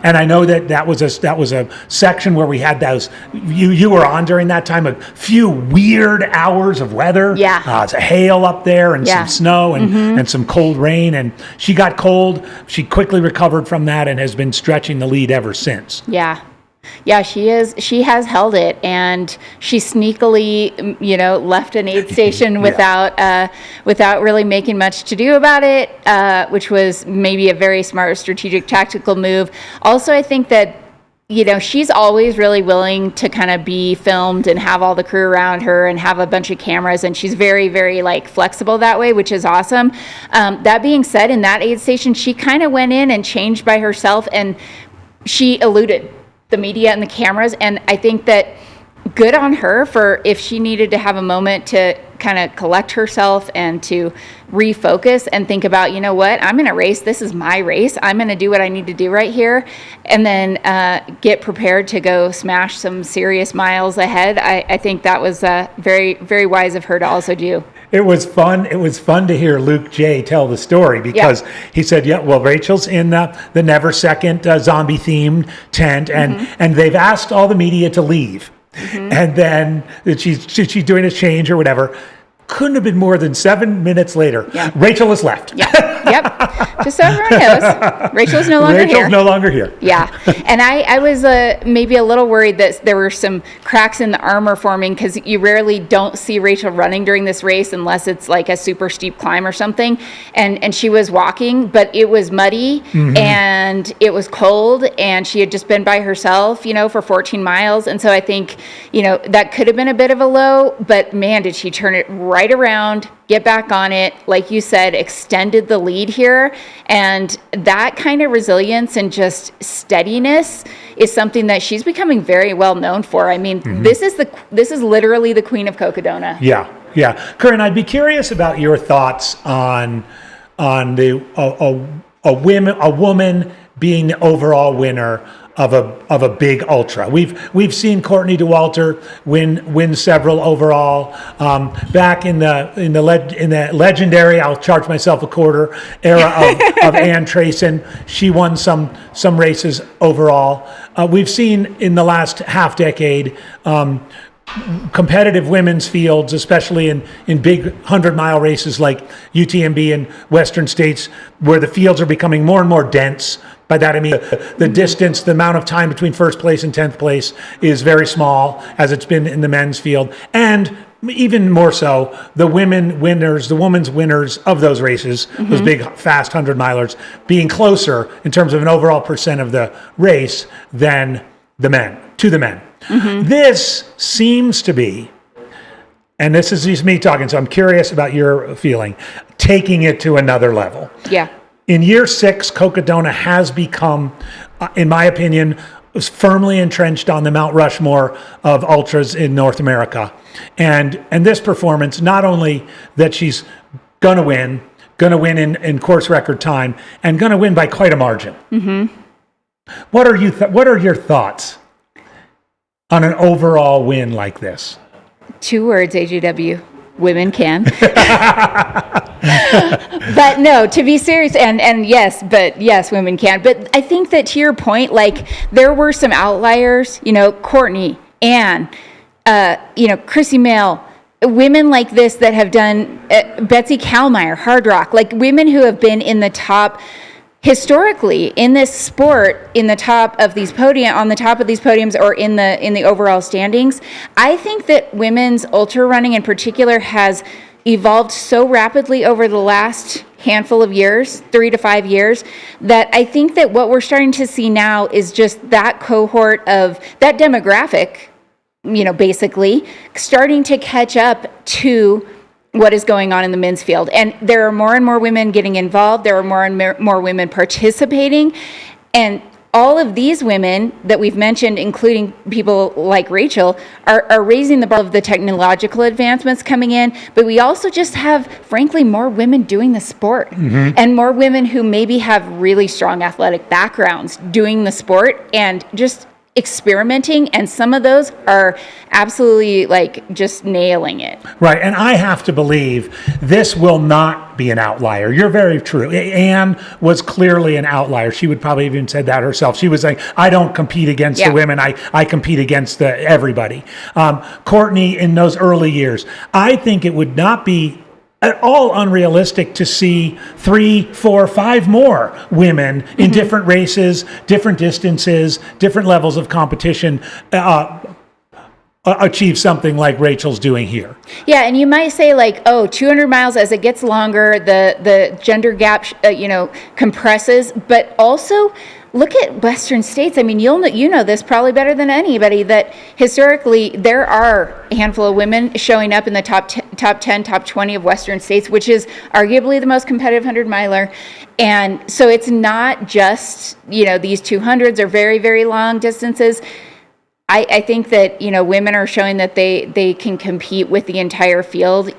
And I know that was a section where we had those. You were on during that time, a few weird hours of weather. Yeah. It's a hail up there and some snow and some cold rain. And she got cold. She quickly recovered from that and has been stretching the lead ever since. Yeah. Yeah, she is. She has held it, and she sneakily, left an aid station without really making much to do about it, which was maybe a very smart, strategic, tactical move. Also, I think that she's always really willing to kind of be filmed and have all the crew around her and have a bunch of cameras, and she's very, very flexible that way, which is awesome. That being said, in that aid station, she kind of went in and changed by herself, and she eluded the media and the cameras, and I think that good on her for if she needed to have a moment to kind of collect herself and to refocus and think about, what, I'm in a race, this is my race, I'm going to do what I need to do right here, and then get prepared to go smash some serious miles ahead. I think that was very, very wise of her to also do. It was fun. It was fun to hear Luke J tell the story, because he said, Rachel's in the Never Second zombie themed tent, and they've asked all the media to leave. And then she's doing a change or whatever. Couldn't have been more than 7 minutes later. Yeah. Rachel has left. Yep. Just so everyone knows, Rachel's no longer here. Rachel's no longer here. Yeah. And I was maybe a little worried that there were some cracks in the armor forming, because you rarely don't see Rachel running during this race unless it's like a super steep climb or something. And she was walking, but it was muddy and it was cold, and she had just been by herself, for 14 miles. And so I think, that could have been a bit of a low, but man, did she turn it right around, get back on it. Like you said, extended the lead here. And that kind of resilience and just steadiness is something that she's becoming very well known for. I mean, this is literally the queen of Cocodona. Yeah. Corinne, I'd be curious about your thoughts on the a woman being the overall winner of a big ultra. We've seen Courtney Dauwalter win several overall. Back in the legendary, I'll charge myself a quarter, era of Ann Trayson, she won some races overall. We've seen in the last half decade competitive women's fields, especially in big 100-mile races like UTMB and Western States, where the fields are becoming more and more dense. By that I mean the distance, the amount of time between first place and 10th place is very small, as it's been in the men's field. And even more so, the women's winners of those races, those big, fast 100-milers, being closer in terms of an overall percent of the race than the men. This seems to be, and this is just me talking, so I'm curious about your feeling, taking it to another level. Yeah. In year 6, Cocodona has become, in my opinion, firmly entrenched on the Mount Rushmore of ultras in North America. And this performance, not only that she's going to win in course record time, and going to win by quite a margin. What are your thoughts on an overall win like this? 2 words, AGW. Women can. But no, to be serious, and yes, women can. But I think that, to your point, like, there were some outliers, Courtney, Ann, Chrissy Mail, women like this that have done, Betsy Kalmeyer, Hard Rock, like women who have been in the top, historically, in this sport, on the top of these podiums, or in the overall standings. I think that women's ultra running in particular has evolved so rapidly over the last handful of years, 3 to 5 years, that I think that what we're starting to see now is just that cohort of that demographic, basically starting to catch up to what is going on in the men's field. And there are more and more women getting involved. There are more and more women participating. And all of these women that we've mentioned, including people like Rachel, are raising the bar of the technological advancements coming in. But we also just have, frankly, more women doing the sport, and more women who maybe have really strong athletic backgrounds doing the sport and just experimenting, and some of those are absolutely just nailing it. Right, and I have to believe this will not be an outlier. You're very true. Anne was clearly an outlier. She would probably even said that herself. She was like, I don't compete against the women, I compete against everybody. Courtney, in those early years, I think it would not be at all unrealistic to see 3, 4, 5 more women in different races, different distances, different levels of competition achieve something like Rachel's doing here. Yeah, and you might say 200 miles, as it gets longer, the gender gap compresses, but also look at Western States. I mean, you know this probably better than anybody, that historically there are a handful of women showing up in the top 10, top 20 of Western States, which is arguably the most competitive 100-miler. And so it's not just, these 200s are very, very long distances. I think that, women are showing that they can compete with the entire field,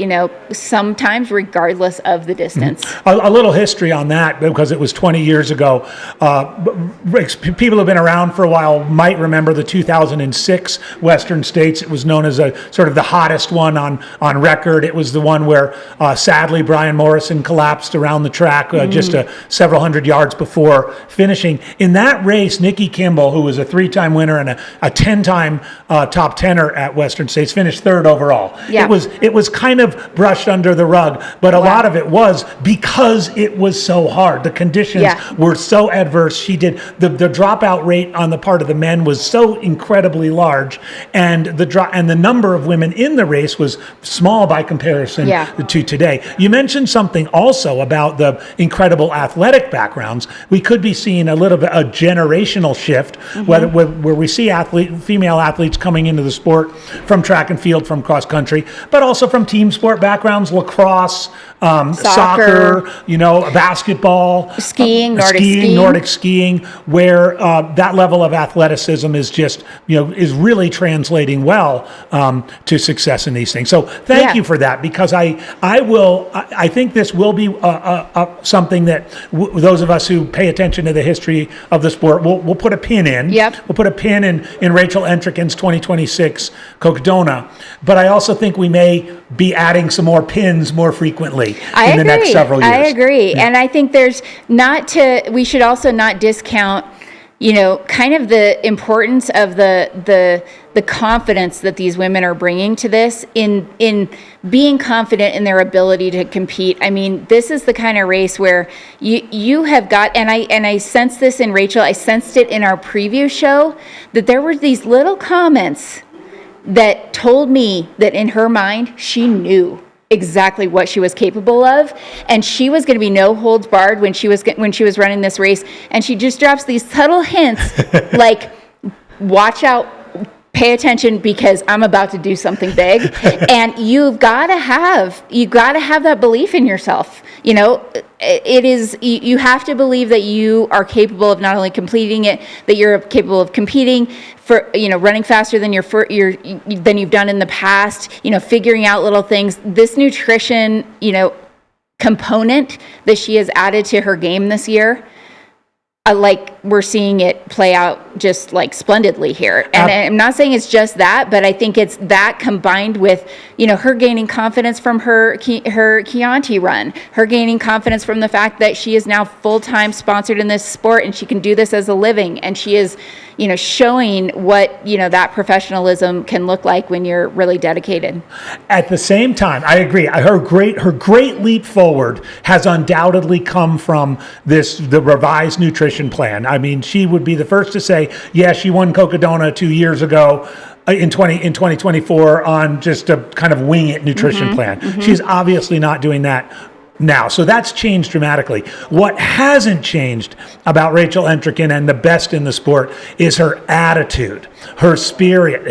sometimes regardless of the distance. A little history on that, because it was 20 years ago. People who have been around for a while might remember the 2006 Western States. It was known as a sort of the hottest one on record. It was the one where, sadly, Brian Morrison collapsed around the track just several hundred yards before finishing. In that race, Nikki Kimball, who was a 3-time winner and a 10-time top 10er at Western States, finished 3rd overall. Yeah. It was kind of brushed under the rug, but a lot of it was because it was so hard. The conditions were so adverse. She did the dropout rate on the part of the men was so incredibly large, and the number of women in the race was small by comparison to today. You mentioned something also about the incredible athletic backgrounds. We could be seeing a little bit a generational shift, where we see female athletes coming into the sport from track and field, from cross country, but also from team sport backgrounds, lacrosse, soccer, basketball, skiing, Nordic skiing, where that level of athleticism is just, is really translating well to success in these things. So thank you for that, because I think this will be something that those of us who pay attention to the history of the sport, we'll put a pin in. Yep. We'll put a pin in Rachel Entriken's 2026 Cocodona. But I also think we may be adding some more pins more frequently in the next several years. I agree. Yeah. And I think we should also not discount, kind of the importance of the confidence that these women are bringing to this in being confident in their ability to compete. I mean, this is the kind of race where you have got, and I sensed this in Rachel, I sensed it in our preview show, that there were these little comments that told me that in her mind, she knew exactly what she was capable of, and she was going to be no holds barred when she was running this race. And she just drops these subtle hints like, watch out, pay attention, because I'm about to do something big. And you've got to have that belief in yourself. It is, you have to believe that you are capable of not only completing it, that you're capable of competing for, running faster than than you've done in the past, figuring out little things. This nutrition, component that she has added to her game this year, we're seeing it play out just splendidly here. And I'm not saying it's just that, but I think it's that combined with, her gaining confidence from her Chianti run, her gaining confidence from the fact that she is now full-time sponsored in this sport and she can do this as a living. And she is, showing what, that professionalism can look like when you're really dedicated. At the same time, I agree. Her great leap forward has undoubtedly come from the revised nutrition plan. I mean, she would be the first to say, yeah, she won Cocodona 2 years ago in 2024 on just a kind of wing it nutrition plan. Mm-hmm. She's obviously not doing that now. So that's changed dramatically. What hasn't changed about Rachel Entriken and the best in the sport is her attitude, her spirit,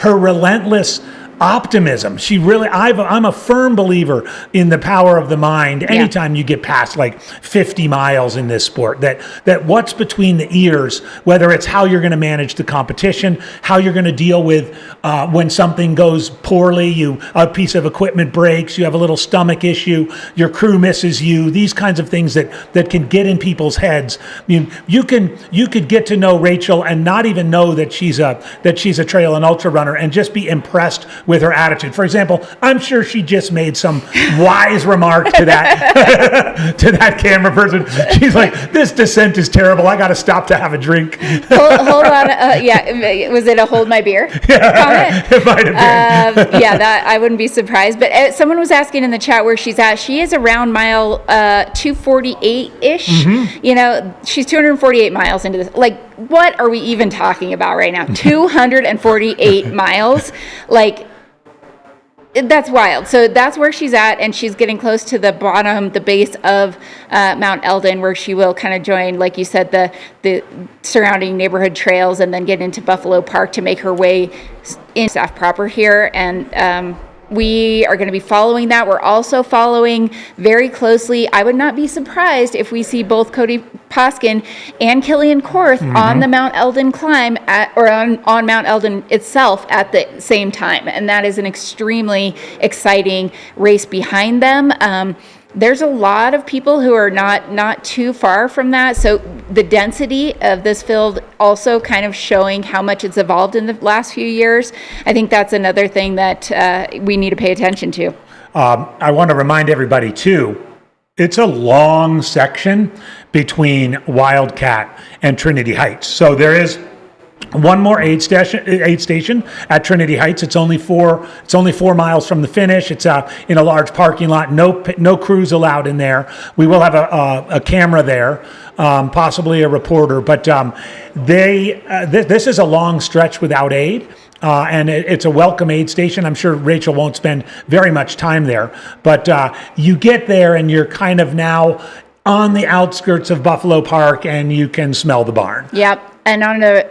her relentless optimism. I'm a firm believer in the power of the mind. Anytime you get past 50 miles in this sport, that what's between the ears, whether it's how you're going to manage the competition, how you're going to deal with when something goes poorly, a piece of equipment breaks, you have a little stomach issue, your crew misses you, these kinds of things that can get in people's heads. You could get to know Rachel and not even know that she's a trail and ultra runner and just be impressed with her attitude. For example, I'm sure she just made some wise remark to that to that camera person. She's like, "This descent is terrible. I got to stop to have a drink." Hold on. Was it a hold my beer comment? It might have been. That I wouldn't be surprised. But someone was asking in the chat where she's at. She is around mile 248-ish. Mm-hmm. She's 248 miles into this. What are we even talking about right now? 248 miles. That's wild. So that's where she's at, and she's getting close to the base of Mount Elden, where she will kind of join, like you said, the surrounding neighborhood trails, and then get into Buffalo Park to make her way in Staff proper here. And we are going to be following that. We're also following very closely. I would not be surprised if we see both Cody Poskin and Killian Korth on the Mount Elden climb on Mount Elden itself at the same time. And that is an extremely exciting race behind them. There's a lot of people who are not too far from that. So the density of this field also kind of showing how much it's evolved in the last few years. I think that's another thing that we need to pay attention to. I want to remind everybody too, it's a long section between Wildcat and Trinity Heights. So there is one more aid station at Trinity Heights. It's only 4 miles from the finish. It's in a large parking lot. No crews allowed in there. We will have a camera there, possibly a reporter. But this is a long stretch without aid. And it's a welcome aid station. I'm sure Rachel won't spend very much time there. But you get there and you're kind of now on the outskirts of Buffalo Park and you can smell the barn. Yep. and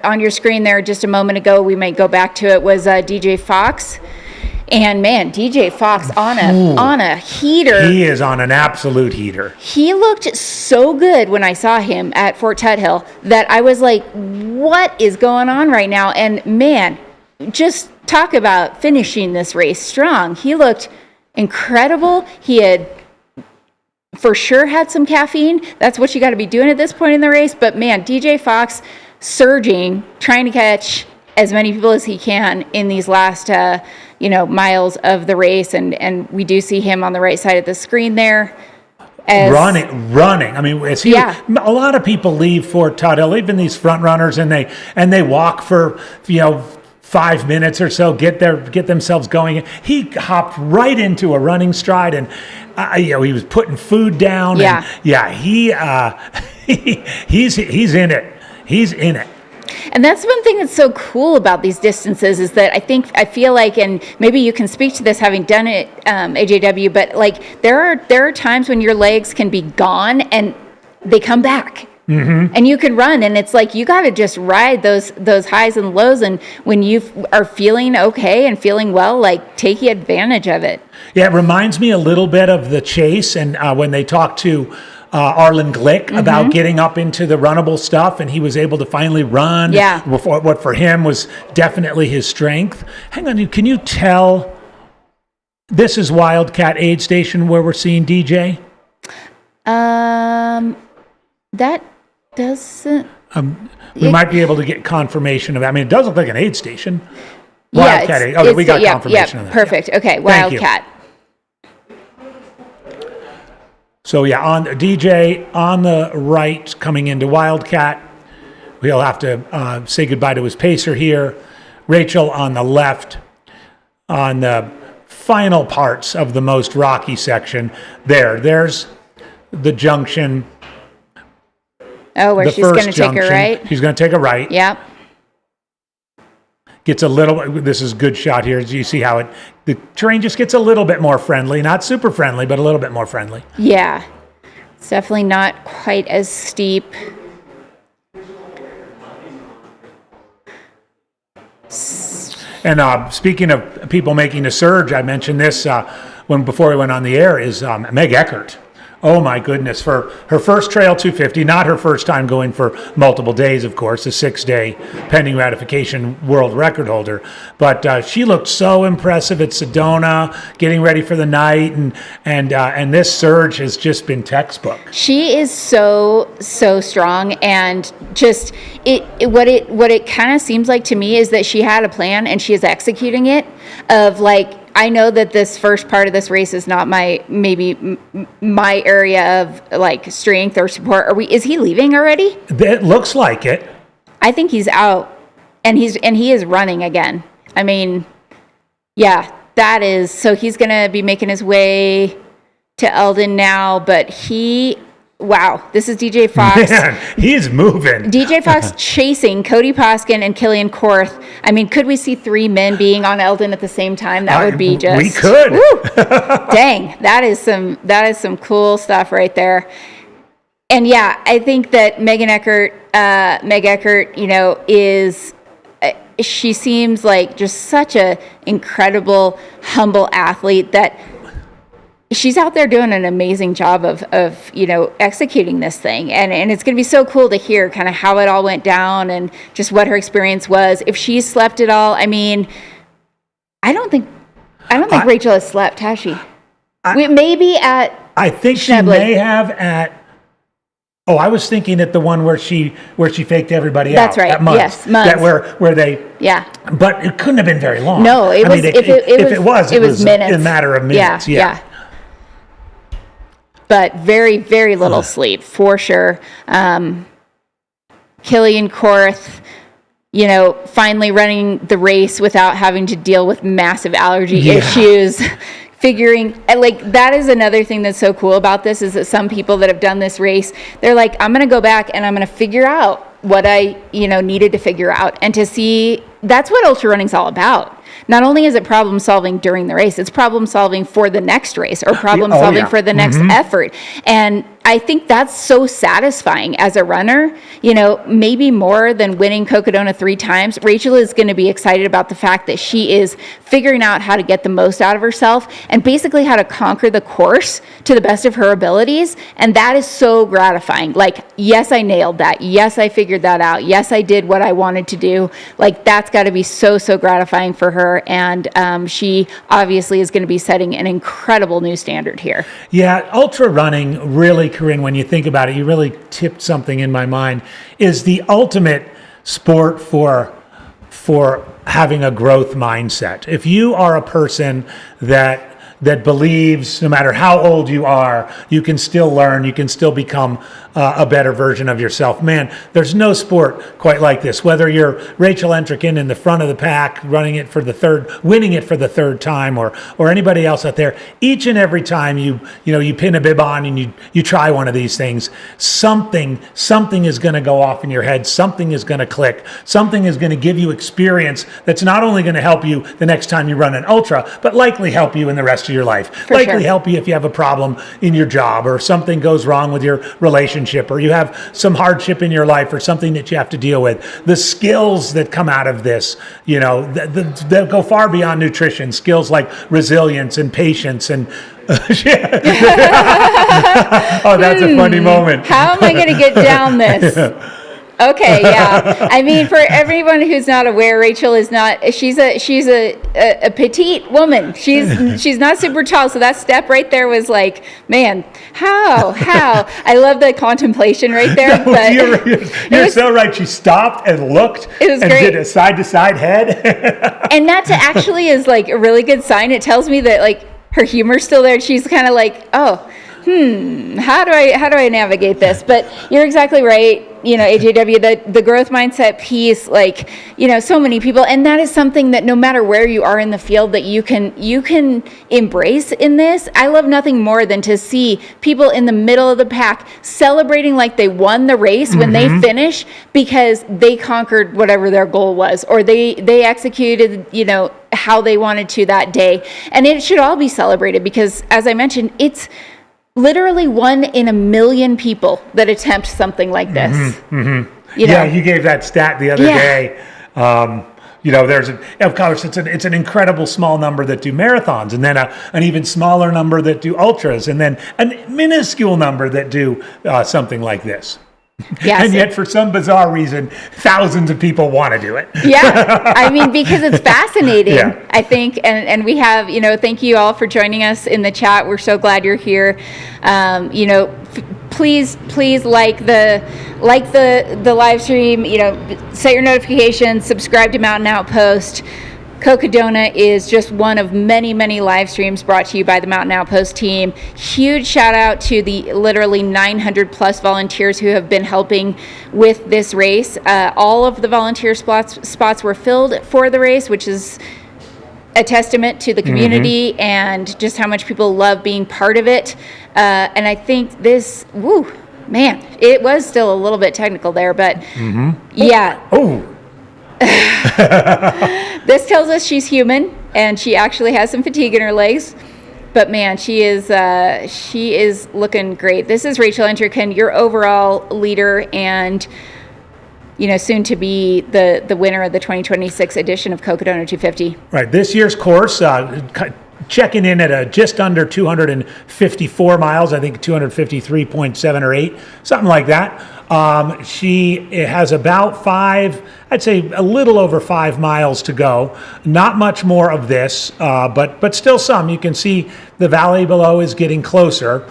on your screen there just a moment ago, we might go back to it, was DJ Fox. And man, DJ Fox on a heater. He is on an absolute heater. He looked so good when I saw him at Fort Tuthill that I was like, what is going on right now? And man, just talk about finishing this race strong. He looked incredible. He had for sure had some caffeine. That's what you got to be doing at this point in the race. But man, DJ Fox surging, trying to catch as many people as he can in these last miles of the race, and we do see him on the right side of the screen there. Running. I mean, a lot of people leave Fort Tuthill, even these front runners, and they walk for 5 minutes or so, get themselves going. He hopped right into a running stride, and he was putting food down. He's in it. He's in it. And that's one thing that's so cool about these distances is that I feel like, and maybe you can speak to this having done it, AJW, but like there are times when your legs can be gone and they come back. Mm-hmm. And you can run, and it's like you got to just ride those highs and lows, and when you are feeling okay and feeling well, like take advantage of it. Yeah, it reminds me a little bit of the chase, and when they talked to Arlen Glick about getting up into the runnable stuff, and he was able to finally run. Yeah. Before, what for him was definitely his strength. Hang on, can you tell? This is Wildcat Aid Station where we're seeing DJ. That doesn't. We might be able to get confirmation of that. I mean, it does look like an aid station. Wildcat Aid. Okay, we got confirmation of that. Perfect. Okay, Wildcat. So on DJ on the right coming into Wildcat. We'll have to say goodbye to his pacer here. Rachel on the left on the final parts of the most rocky section. There's the junction. Oh, where she's going to take a right? She's going to take a right. Yep. Gets a little, this is a good shot here. You see how the terrain just gets a little bit more friendly. Not super friendly, but a little bit more friendly. Yeah. It's definitely not quite as steep. And speaking of people making a surge, I mentioned this before we went on the air, is Meg Eckert. Oh my goodness, for her first Trail 250, not her first time going for multiple days, of course, a 6-day pending ratification world record holder. But she looked so impressive at Sedona, getting ready for the night, and this surge has just been textbook. She is so strong, and just what it kind of seems like to me is that she had a plan and she is executing it. Of like, I know that this first part of this race is not my area of like strength or support. Is he leaving already? It looks like it. I think he's out, and he is running again. I mean, yeah, that is, so he's going to be making his way to Elden now, but wow, this is DJ Fox. Man, he's moving. DJ Fox chasing Cody Poskin and Killian Korth. I mean, could we see 3 men being on Elden at the same time? That would be just. We could. Dang, that is some cool stuff right there. And yeah, I think that Meg Eckert, she seems like just such a incredible, humble athlete that. She's out there doing an amazing job of executing this thing, and it's going to be so cool to hear kind of how it all went down and just what her experience was. If she slept at all, I mean, I don't think Rachel has slept, has she? Maybe at. I think she may have at. Oh, I was thinking at the one where she faked everybody out. That's right. At Muds. Yes, Muds. That where they. Yeah. But it couldn't have been very long. No, it was. If it was minutes. A matter of minutes. Yeah. But very, very little sleep, for sure. Killian Korth, finally running the race without having to deal with massive allergy issues. Figuring, like, that is another thing that's so cool about this, is that some people that have done this race, they're like, I'm going to go back and I'm going to figure out what I, needed to figure out. And to see, that's what ultra running's all about. Not only is it problem solving during the race, it's problem solving for the next race or problem solving for the next effort. And I think that's so satisfying as a runner, you know, maybe more than winning Cocodona 3 times. Rachel is going to be excited about the fact that she is figuring out how to get the most out of herself and basically how to conquer the course to the best of her abilities. And that is so gratifying. Like, yes, I nailed that. Yes, I figured that out. Yes, I did what I wanted to do. Like, that's got to be so, so gratifying for her. And she obviously is going to be setting an incredible new standard here. Yeah, ultra running really, Corinne, when you think about it, you really tipped something in my mind, is the ultimate sport for having a growth mindset. If you are a person that believes no matter how old you are, you can still learn, you can still become a better version of yourself. Man, there's no sport quite like this. Whether you're Rachel Entricken in the front of the pack, winning it for the third time, or anybody else out there, each and every time you pin a bib on and you try one of these things, something is going to go off in your head, something is going to click, something is going to give you experience that's not only going to help you the next time you run an ultra, but likely help you in the rest of your life. Likely help you if you have a problem in your job, or something goes wrong with your relationship, or you have some hardship in your life, or something that you have to deal with. The skills that come out of this, you know, that go far beyond nutrition. Skills like resilience and patience and oh, that's a funny moment. How am I going to get down this? Okay, yeah. I mean, for everyone who's not aware, Rachel is not. She's a petite woman. She's not super tall. So that step right there was like, man, how? I love the contemplation right there. No, but you're so right. She stopped and looked. It was and great. Did a side to side head. And that actually is like a really good sign. It tells me that like her humor's still there. She's kind of like, oh, how do I navigate this? But you're exactly right. You know, AJW, the growth mindset piece, like, you know, so many people, and that is something that no matter where you are in the field that you can embrace in this. I love nothing more than to see people in the middle of the pack celebrating like they won the race when they finish, because they conquered whatever their goal was, or they executed, you know, how they wanted to that day. And it should all be celebrated because, as I mentioned, it's literally 1 in a million people that attempt something like this. You gave that stat the other day. You know, of course, it's an incredible small number that do marathons, and then an even smaller number that do ultras, and then a minuscule number that do something like this. Yes. And yet, for some bizarre reason, thousands of people want to do it. Yeah, I mean, because it's fascinating, I think. And we have, you know, thank you all for joining us in the chat. We're so glad you're here. You know, please like the live stream, you know, set your notifications, subscribe to Mountain Outpost. Cocodona is just one of many, many live streams brought to you by the Mountain Outpost team. Huge shout out to the literally 900 plus volunteers who have been helping with this race. All of the volunteer spots were filled for the race, which is a testament to the community and just how much people love being part of it. And I think this, man, it was still a little bit technical there, but yeah. This tells us she's human and she actually has some fatigue in her legs, but man, she is looking great. This is Rachel Entricken, your overall leader and, you know, soon to be the winner of the 2026 edition of Cocodona 250. Right, this year's course, checking in at just under 254 miles, I think 253.7 or 8, something like that. She has about I'd say a little over 5 miles to go. Not much more of this, but still some. You can see the valley below is getting closer.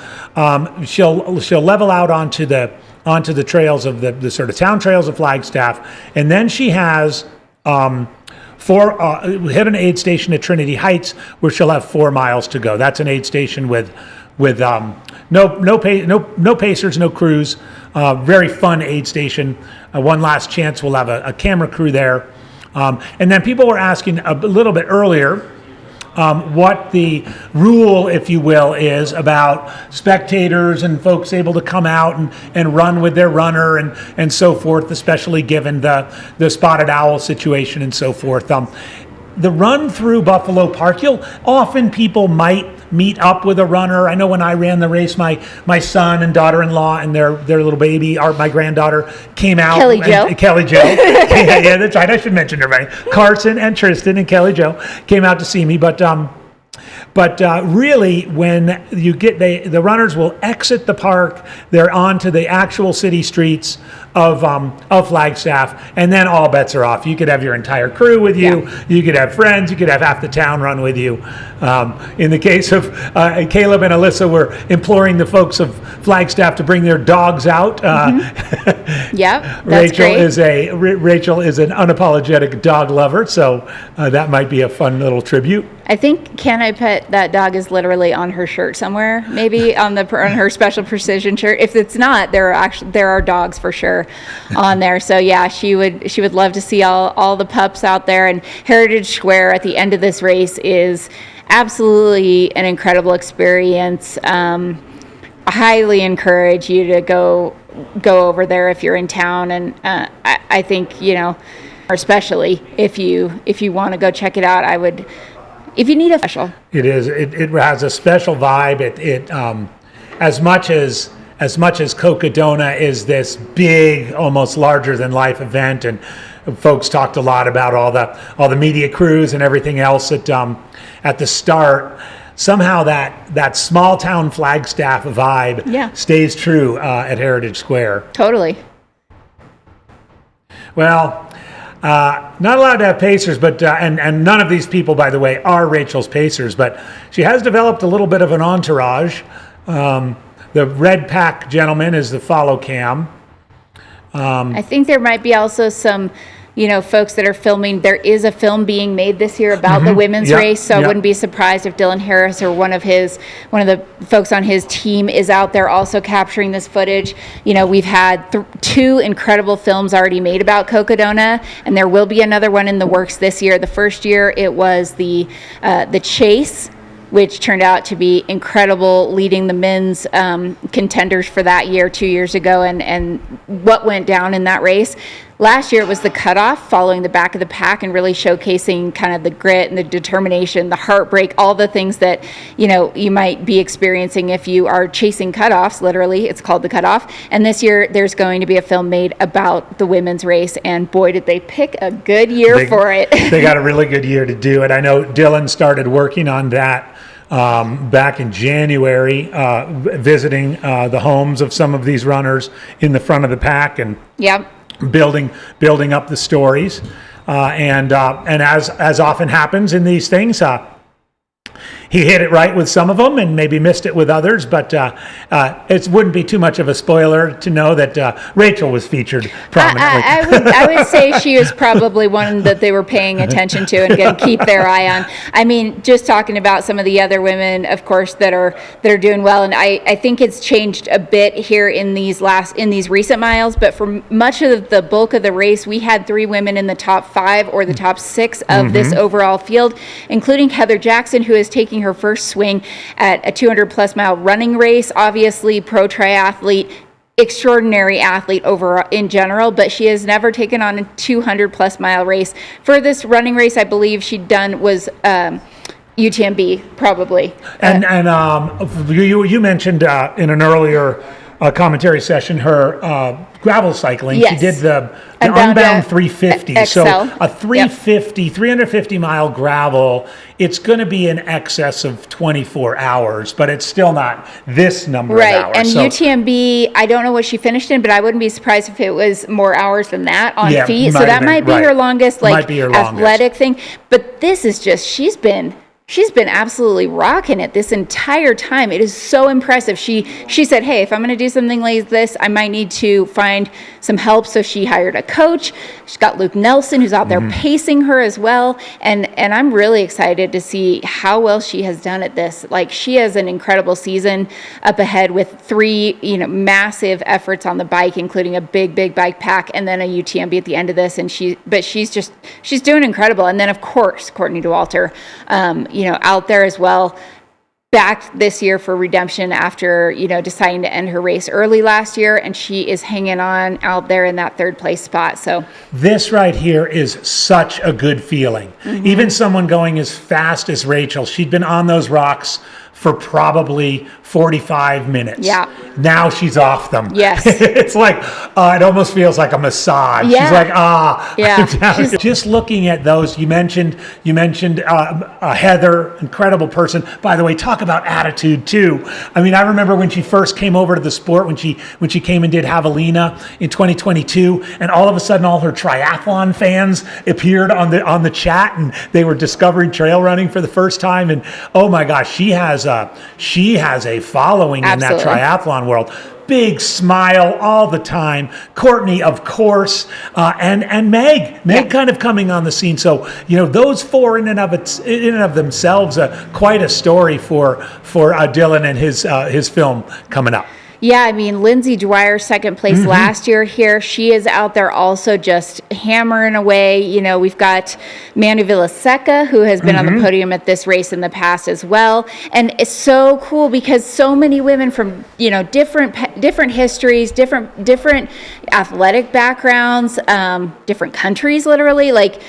She'll level out onto the trails of the sort of town trails of Flagstaff, and then she has we hit an aid station at Trinity Heights where she'll have 4 miles to go. That's an aid station with no pacers, no crews. Very fun aid station. One last chance, we'll have a camera crew there. And then people were asking a little bit earlier what the rule, if you will, is about spectators and folks able to come out and run with their runner and so forth, especially given the spotted owl situation and so forth. the run through Buffalo Park, often people might meet up with a runner. I know when I ran the race, my son and daughter-in-law and their little baby, or my granddaughter, came out. Kelly Jo. Kelly Jo. yeah, that's right. I should mention her name. Carson and Tristan and Kelly Jo came out to see me, but really, when you get the runners will exit the park, they're onto the actual city streets of Flagstaff, and then all bets are off. You could have your entire crew with you. Yeah. You could have friends. You could have half the town run with you. In the case of Caleb and Alyssa, were imploring the folks of Flagstaff to bring their dogs out. Yeah, Rachel is an unapologetic dog lover, so that might be a fun little tribute. I think Can I Pet That Dog is literally on her shirt somewhere, maybe on her special precision shirt. If it's not, there are dogs for sure on there. So yeah, she would love to see all the pups out there. And Heritage Square at the end of this race is absolutely an incredible experience. I highly encourage you to go over there if you're in town, and I think, especially if you want to go check it out, I would. If you need a special, it has a special vibe. It as much as Cocodona is this big, almost larger than life event, and folks talked a lot about all the media crews and everything else at the start. Somehow that small town Flagstaff vibe stays true at Heritage Square. Totally. Well. Not allowed to have pacers, but and none of these people, by the way, are Rachel's pacers. But she has developed a little bit of an entourage. The red pack gentleman is the follow cam. I think there might be also some, folks that are filming. There is a film being made this year about the women's race, so I wouldn't be surprised if Dylan Harris or one of the folks on his team is out there also capturing this footage. We've had 2 incredible films already made about Cocodona, and there will be another one in the works this year. The first year it was the Chase, which turned out to be incredible, leading the men's contenders for that year 2 years ago, and what went down in that race. Last year it was the cutoff, following the back of the pack and really showcasing kind of the grit and the determination, the heartbreak, all the things that you might be experiencing if you are chasing cutoffs. Literally, it's called the cutoff. And this year there's going to be a film made about the women's race, and boy, did they pick a good year for it. They got a really good year to do it. I know Dylan started working on that back in January, visiting the homes of some of these runners in the front of the pack, and building up the stories, and as often happens in these things, he hit it right with some of them and maybe missed it with others, but it wouldn't be too much of a spoiler to know that Rachel was featured prominently. I would say she was probably one that they were paying attention to and going to keep their eye on. I mean, just talking about some of the other women, of course, that are doing well, and I think it's changed a bit here in these recent miles, but for much of the bulk of the race, we had 3 women in the top 5 or the top 6 of this overall field, including Heather Jackson, who is taking her first swing at a 200-plus mile running race. Obviously, pro triathlete, extraordinary athlete overall in general, but she has never taken on a 200-plus mile race. For this running race, I believe she'd done was UTMB, probably. And you mentioned in an earlier commentary session her gravel cycling. Yes. She did the Unbound 350. XL. So a 350 mile gravel, it's going to be in excess of 24 hours, but it's still not this number of hours. Right, and UTMB, I don't know what she finished in, but I wouldn't be surprised if it was more hours than that on feet. So that might be her longest, athletic thing. But this is just, she's been absolutely rocking it this entire time. It is so impressive. She said, hey, if I'm going to do something like this, I might need to find some help. So she hired a coach. She's got Luke Nelson, who's out there pacing her as well. And I'm really excited to see how well she has done at this. Like, she has an incredible season up ahead with 3, massive efforts on the bike, including a big bike pack and then a UTMB at the end of this. And she's doing incredible. And then, of course, Courtney Dauwalter, out there as well. back this year for redemption after, deciding to end her race early last year, and she is hanging on out there in that third place spot. So this right here is such a good feeling. Even someone going as fast as Rachel, she'd been on those rocks for probably 45 minutes. Yeah. Now she's off them. Yes. It's like, it almost feels like a massage. Yeah. She's like, Yeah. Just looking at those, you mentioned Heather, incredible person. By the way, talk about attitude too. I mean, I remember when she first came over to the sport, when she came and did Javelina in 2022, and all of a sudden all her triathlon fans appeared on the chat, and they were discovering trail running for the first time. And oh my gosh, she has a following Absolutely. in that triathlon world. Big smile all the time. Courtney, of course, and Meg kind of coming on the scene. So those four in and of themselves, quite a story for Dylan and his film coming up. Yeah, I mean, Lindsay Dwyer, second place last year here. She is out there also just hammering away. We've got Manu Villaseca, who has been on the podium at this race in the past as well. And it's so cool because so many women from, different histories, different athletic backgrounds, different countries, literally. Like,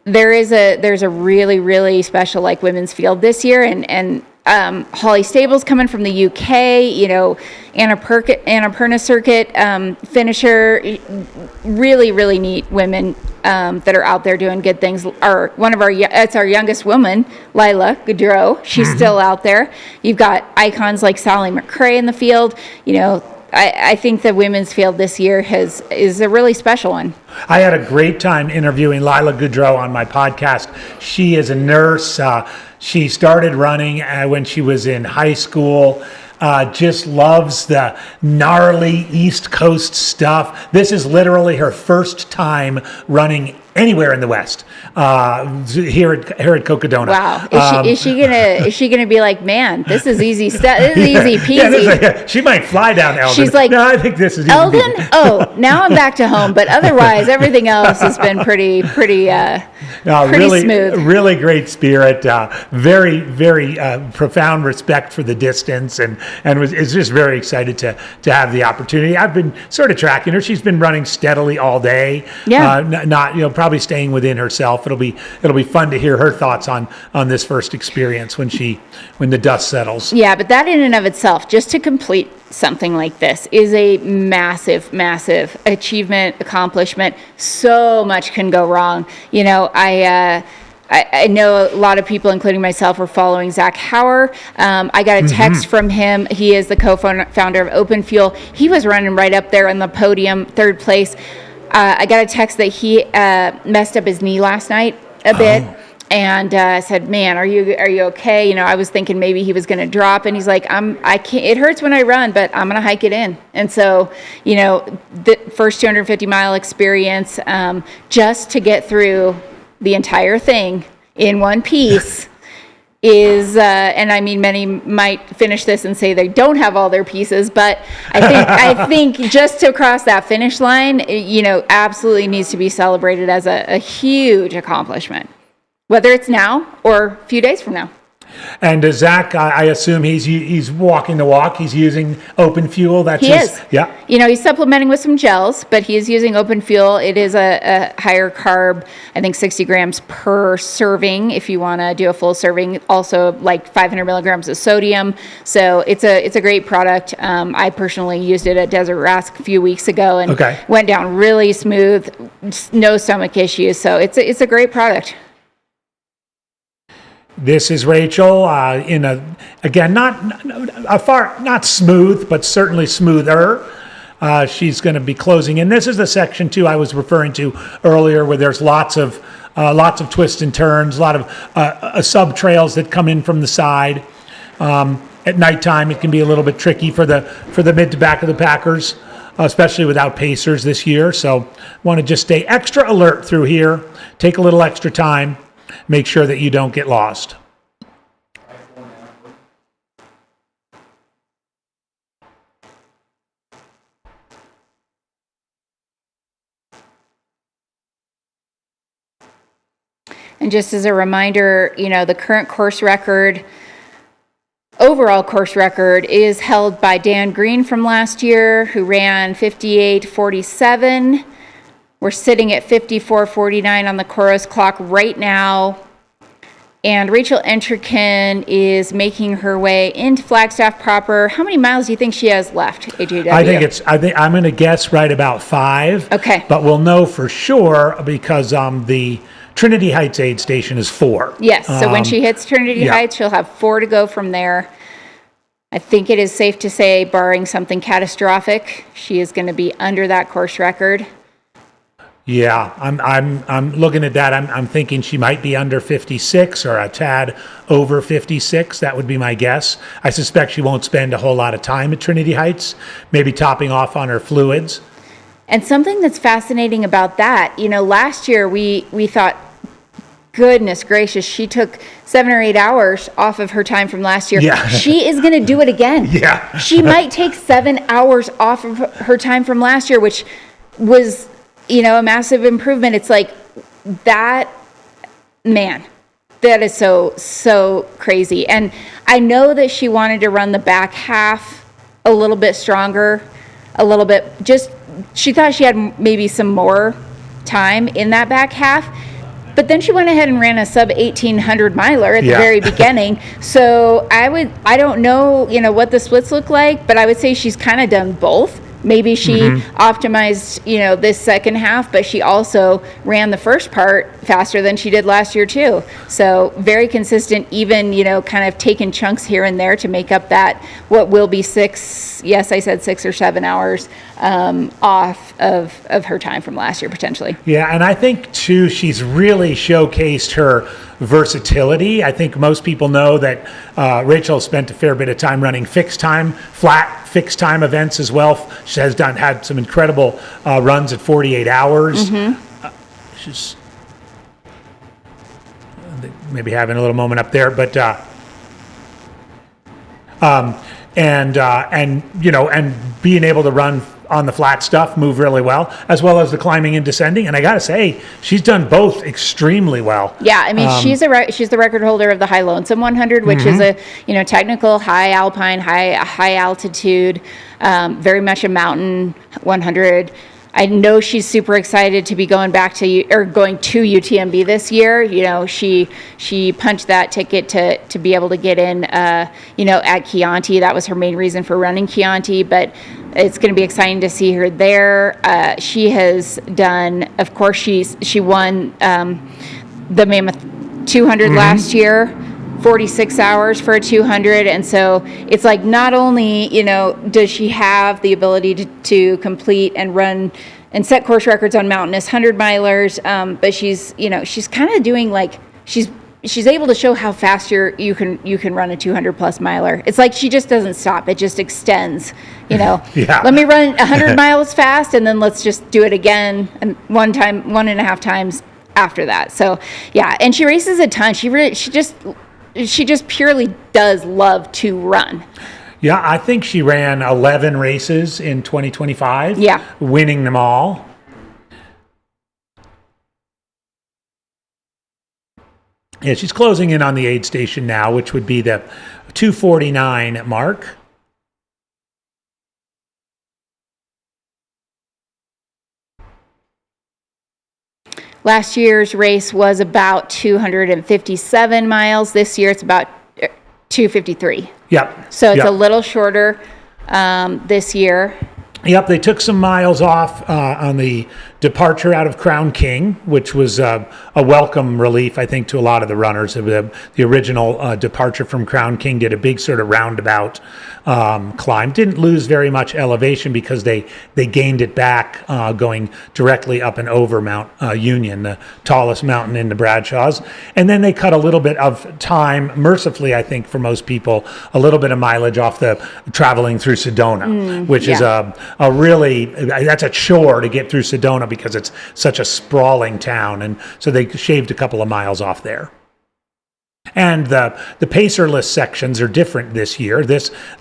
there's a really, really special, women's field this year. And Holly Stables coming from the UK, Annapurna Circuit finisher, really, really neat women that are out there doing good things. It's our youngest woman, Lila Goudreau. She's still out there. You've got icons like Sally McRae in the field. I think the women's field this year is a really special one. I had a great time interviewing Lila Goudreau on my podcast. She is a nurse. She started running when she was in high school. Just loves the gnarly East Coast stuff. This is literally her first time running anywhere in the West. Here at Cocodona. Wow. Is she gonna be like, man, this is easy stuff. This is easy peasy. She might fly down Elden. She's like, no, I think this is Elden. Oh, now I'm back to home. But otherwise, everything else has been pretty really smooth. Really great spirit. Very, very profound respect for the distance, and is just very excited to have the opportunity. I've been sort of tracking her. She's been running steadily all day. Yeah. Not probably staying within herself. It'll be fun to hear her thoughts on this first experience when the dust settles. Yeah, but that in and of itself, just to complete something like this, is a massive, massive achievement, accomplishment. So much can go wrong. I know a lot of people, including myself, are following Zach Hauer. I got a text from him. He is the co-founder of Open Fuel. He was running right up there on the podium, third place. I got a text that he messed up his knee last night a bit, and said, "Man, are you okay?" I was thinking maybe he was going to drop, and he's like, "I can't. It hurts when I run, but I'm going to hike it in." And so, the first 250-mile experience, just to get through the entire thing in one piece. Is and I mean, many might finish this and say they don't have all their pieces, but I think just to cross that finish line, absolutely needs to be celebrated as a huge accomplishment, whether it's now or a few days from now. And Zach, I assume he's walking the walk. He's using Open Fuel. He is. Yeah. He's supplementing with some gels, but he is using Open Fuel. It is a higher carb, I think 60 grams per serving if you want to do a full serving. Also, like 500 milligrams of sodium. So it's a great product. I personally used it at Desert Rask a few weeks ago and went down really smooth, no stomach issues. So it's a great product. This is Rachel again, not smooth, but certainly smoother. She's going to be closing in. This is the section 2 I was referring to earlier, where there's lots of twists and turns, a lot of sub trails that come in from the side. At nighttime, it can be a little bit tricky for the mid to back of the packers, especially without pacers this year. So, want to just stay extra alert through here. Take a little extra time. Make sure that you don't get lost. And just as a reminder, the current course record overall course record is held by Dan Green from last year, who ran 58:47. We're sitting at 54:49 on the chorus clock right now. And Rachel Entrekin is making her way into Flagstaff proper. How many miles do you think she has left, AJW? I think I'm going to guess right about 5. Okay. But we'll know for sure because the Trinity Heights aid station is 4. Yes, so when she hits Trinity yeah. Heights, she'll have 4 to go from there. I think it is safe to say, barring something catastrophic, she is going to be under that course record. Yeah, I'm looking at that. I'm thinking she might be under 56 or a tad over 56. That would be my guess. I suspect she won't spend a whole lot of time at Trinity Heights, maybe topping off on her fluids. And something that's fascinating about that, last year we thought, goodness gracious, she took 7 or 8 hours off of her time from last year. Yeah. She is going to do it again. Yeah. She might take 7 hours off of her time from last year, which was, a massive improvement. It's like that, man, that is so crazy. And I know that she wanted to run the back half a little bit stronger, a little bit, she thought she had maybe some more time in that back half. But then she went ahead and ran a sub 1800 miler at the very beginning. So I don't know, what the splits look like, but I would say she's kind of done both. Maybe she optimized, this second half, but she also ran the first part faster than she did last year too. So very consistent, even, kind of taking chunks here and there to make up that, what will be 6, yes, I said 6 or 7 hours off of her time from last year, potentially. Yeah, and I think too, she's really showcased her versatility. I think most people know that Rachel spent a fair bit of time running flat fixed time events as well. She has had some incredible runs at 48 hours. She's maybe having a little moment up there, but and being able to run on the flat stuff, move really well, as well as the climbing and descending. And I got to say, she's done both extremely well. Yeah, I mean, she's the record holder of the High Lonesome 100, which is a technical high alpine, high altitude, very much a mountain 100. I know she's super excited to be going to UTMB this year. She punched that ticket to be able to get in, at Chianti. That was her main reason for running Chianti, but it's going to be exciting to see her there. She has done, of course, she won the Mammoth 200 last year. 46 hours for a 200, and so it's like not only does she have the ability to complete and run and set course records on mountainous 100 milers, but she's kind of doing like she's able to show how fast you can run a 200 plus miler. It's like she just doesn't stop; it just extends. Yeah. Let me run 100 miles fast, and then let's just do it again, and 1.5 times after that. So yeah, and she races a ton. She just purely does love to run. Yeah, I think she ran 11 races in 2025. Yeah. Winning them all. Yeah, she's closing in on the aid station now, which would be the 249 mark. Last year's race was about 257 miles. This year it's about 253. Yep. So it's a little shorter this year. Yep, they took some miles off on the departure out of Crown King, which was a welcome relief, I think, to a lot of the runners. The original departure from Crown King did a big sort of roundabout climb. Didn't lose very much elevation because they gained it back going directly up and over Mount Union, the tallest mountain in the Bradshaws. And then they cut a little bit of time, mercifully, I think, for most people, a little bit of mileage off the traveling through Sedona, which is a really, that's a chore to get through Sedona because it's such a sprawling town. And so they shaved a couple of miles off there. And the pacerless sections are different this year.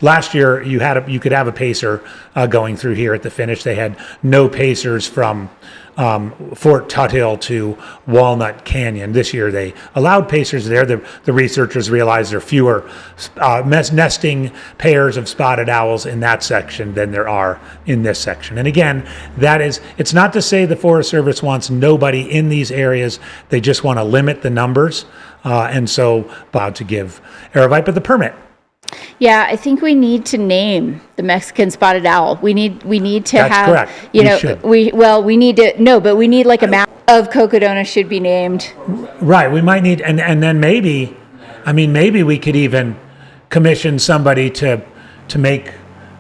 Last year you could have a pacer going through here at the finish. They had no pacers from Fort Tuthill to Walnut Canyon. This year they allowed pacers there. The researchers realized there are fewer nesting pairs of spotted owls in that section than there are in this section. And again, it's not to say the Forest Service wants nobody in these areas. They just want to limit the numbers. And so about to give Aravaipa the permit. Yeah, I think we need to name the Mexican spotted owl. We need to That's have, correct. we need to, but we need like a map of Cocodona should be named. Right. We might need, and then maybe we could even commission somebody to make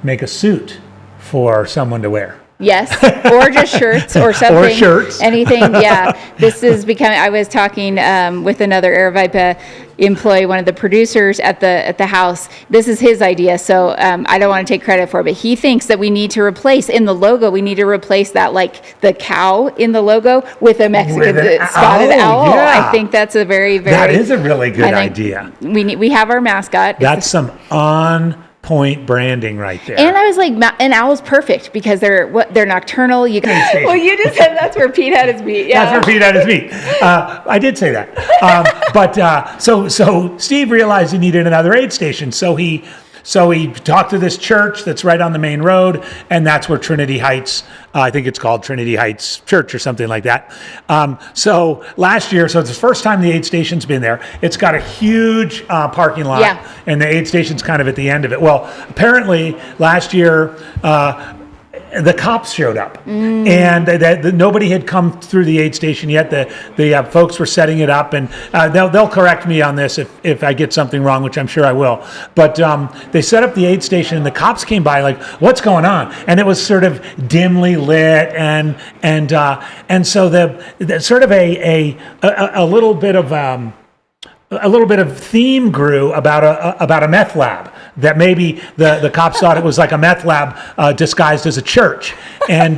a suit for someone to wear. Yes, or just shirts or something. Or shirts. Anything, yeah. This is becoming, I was talking with another Aravaipa employee, one of the producers at the house. This is his idea, so I don't want to take credit for it, but he thinks that we need to replace, in the logo, that, like, the cow in the logo with a Mexican spotted owl. Yeah. I think that's a very, very... That is a really good idea. We have our mascot. That's some on-point branding right there. And I was like, an owl's perfect because they're nocturnal. You just said that's where Pete had his meat. Yeah. That's where Pete had his meat. I did say that. So Steve realized he needed another aid station. So he talked to this church that's right on the main road, and that's where Trinity Heights, I think it's called Trinity Heights Church or something like that. So last year, so it's the first time the aid station's been there. It's got a huge parking lot, and the aid station's kind of at the end of it. Well, apparently last year, the cops showed up, and nobody had come through the aid station yet. The folks were setting it up, and they'll correct me on this if I get something wrong, which I'm sure I will. But they set up the aid station, and the cops came by like, "What's going on?" And it was sort of dimly lit, and so the sort of a little bit of theme grew about a meth lab, that maybe the cops thought it was like a meth lab disguised as a church. And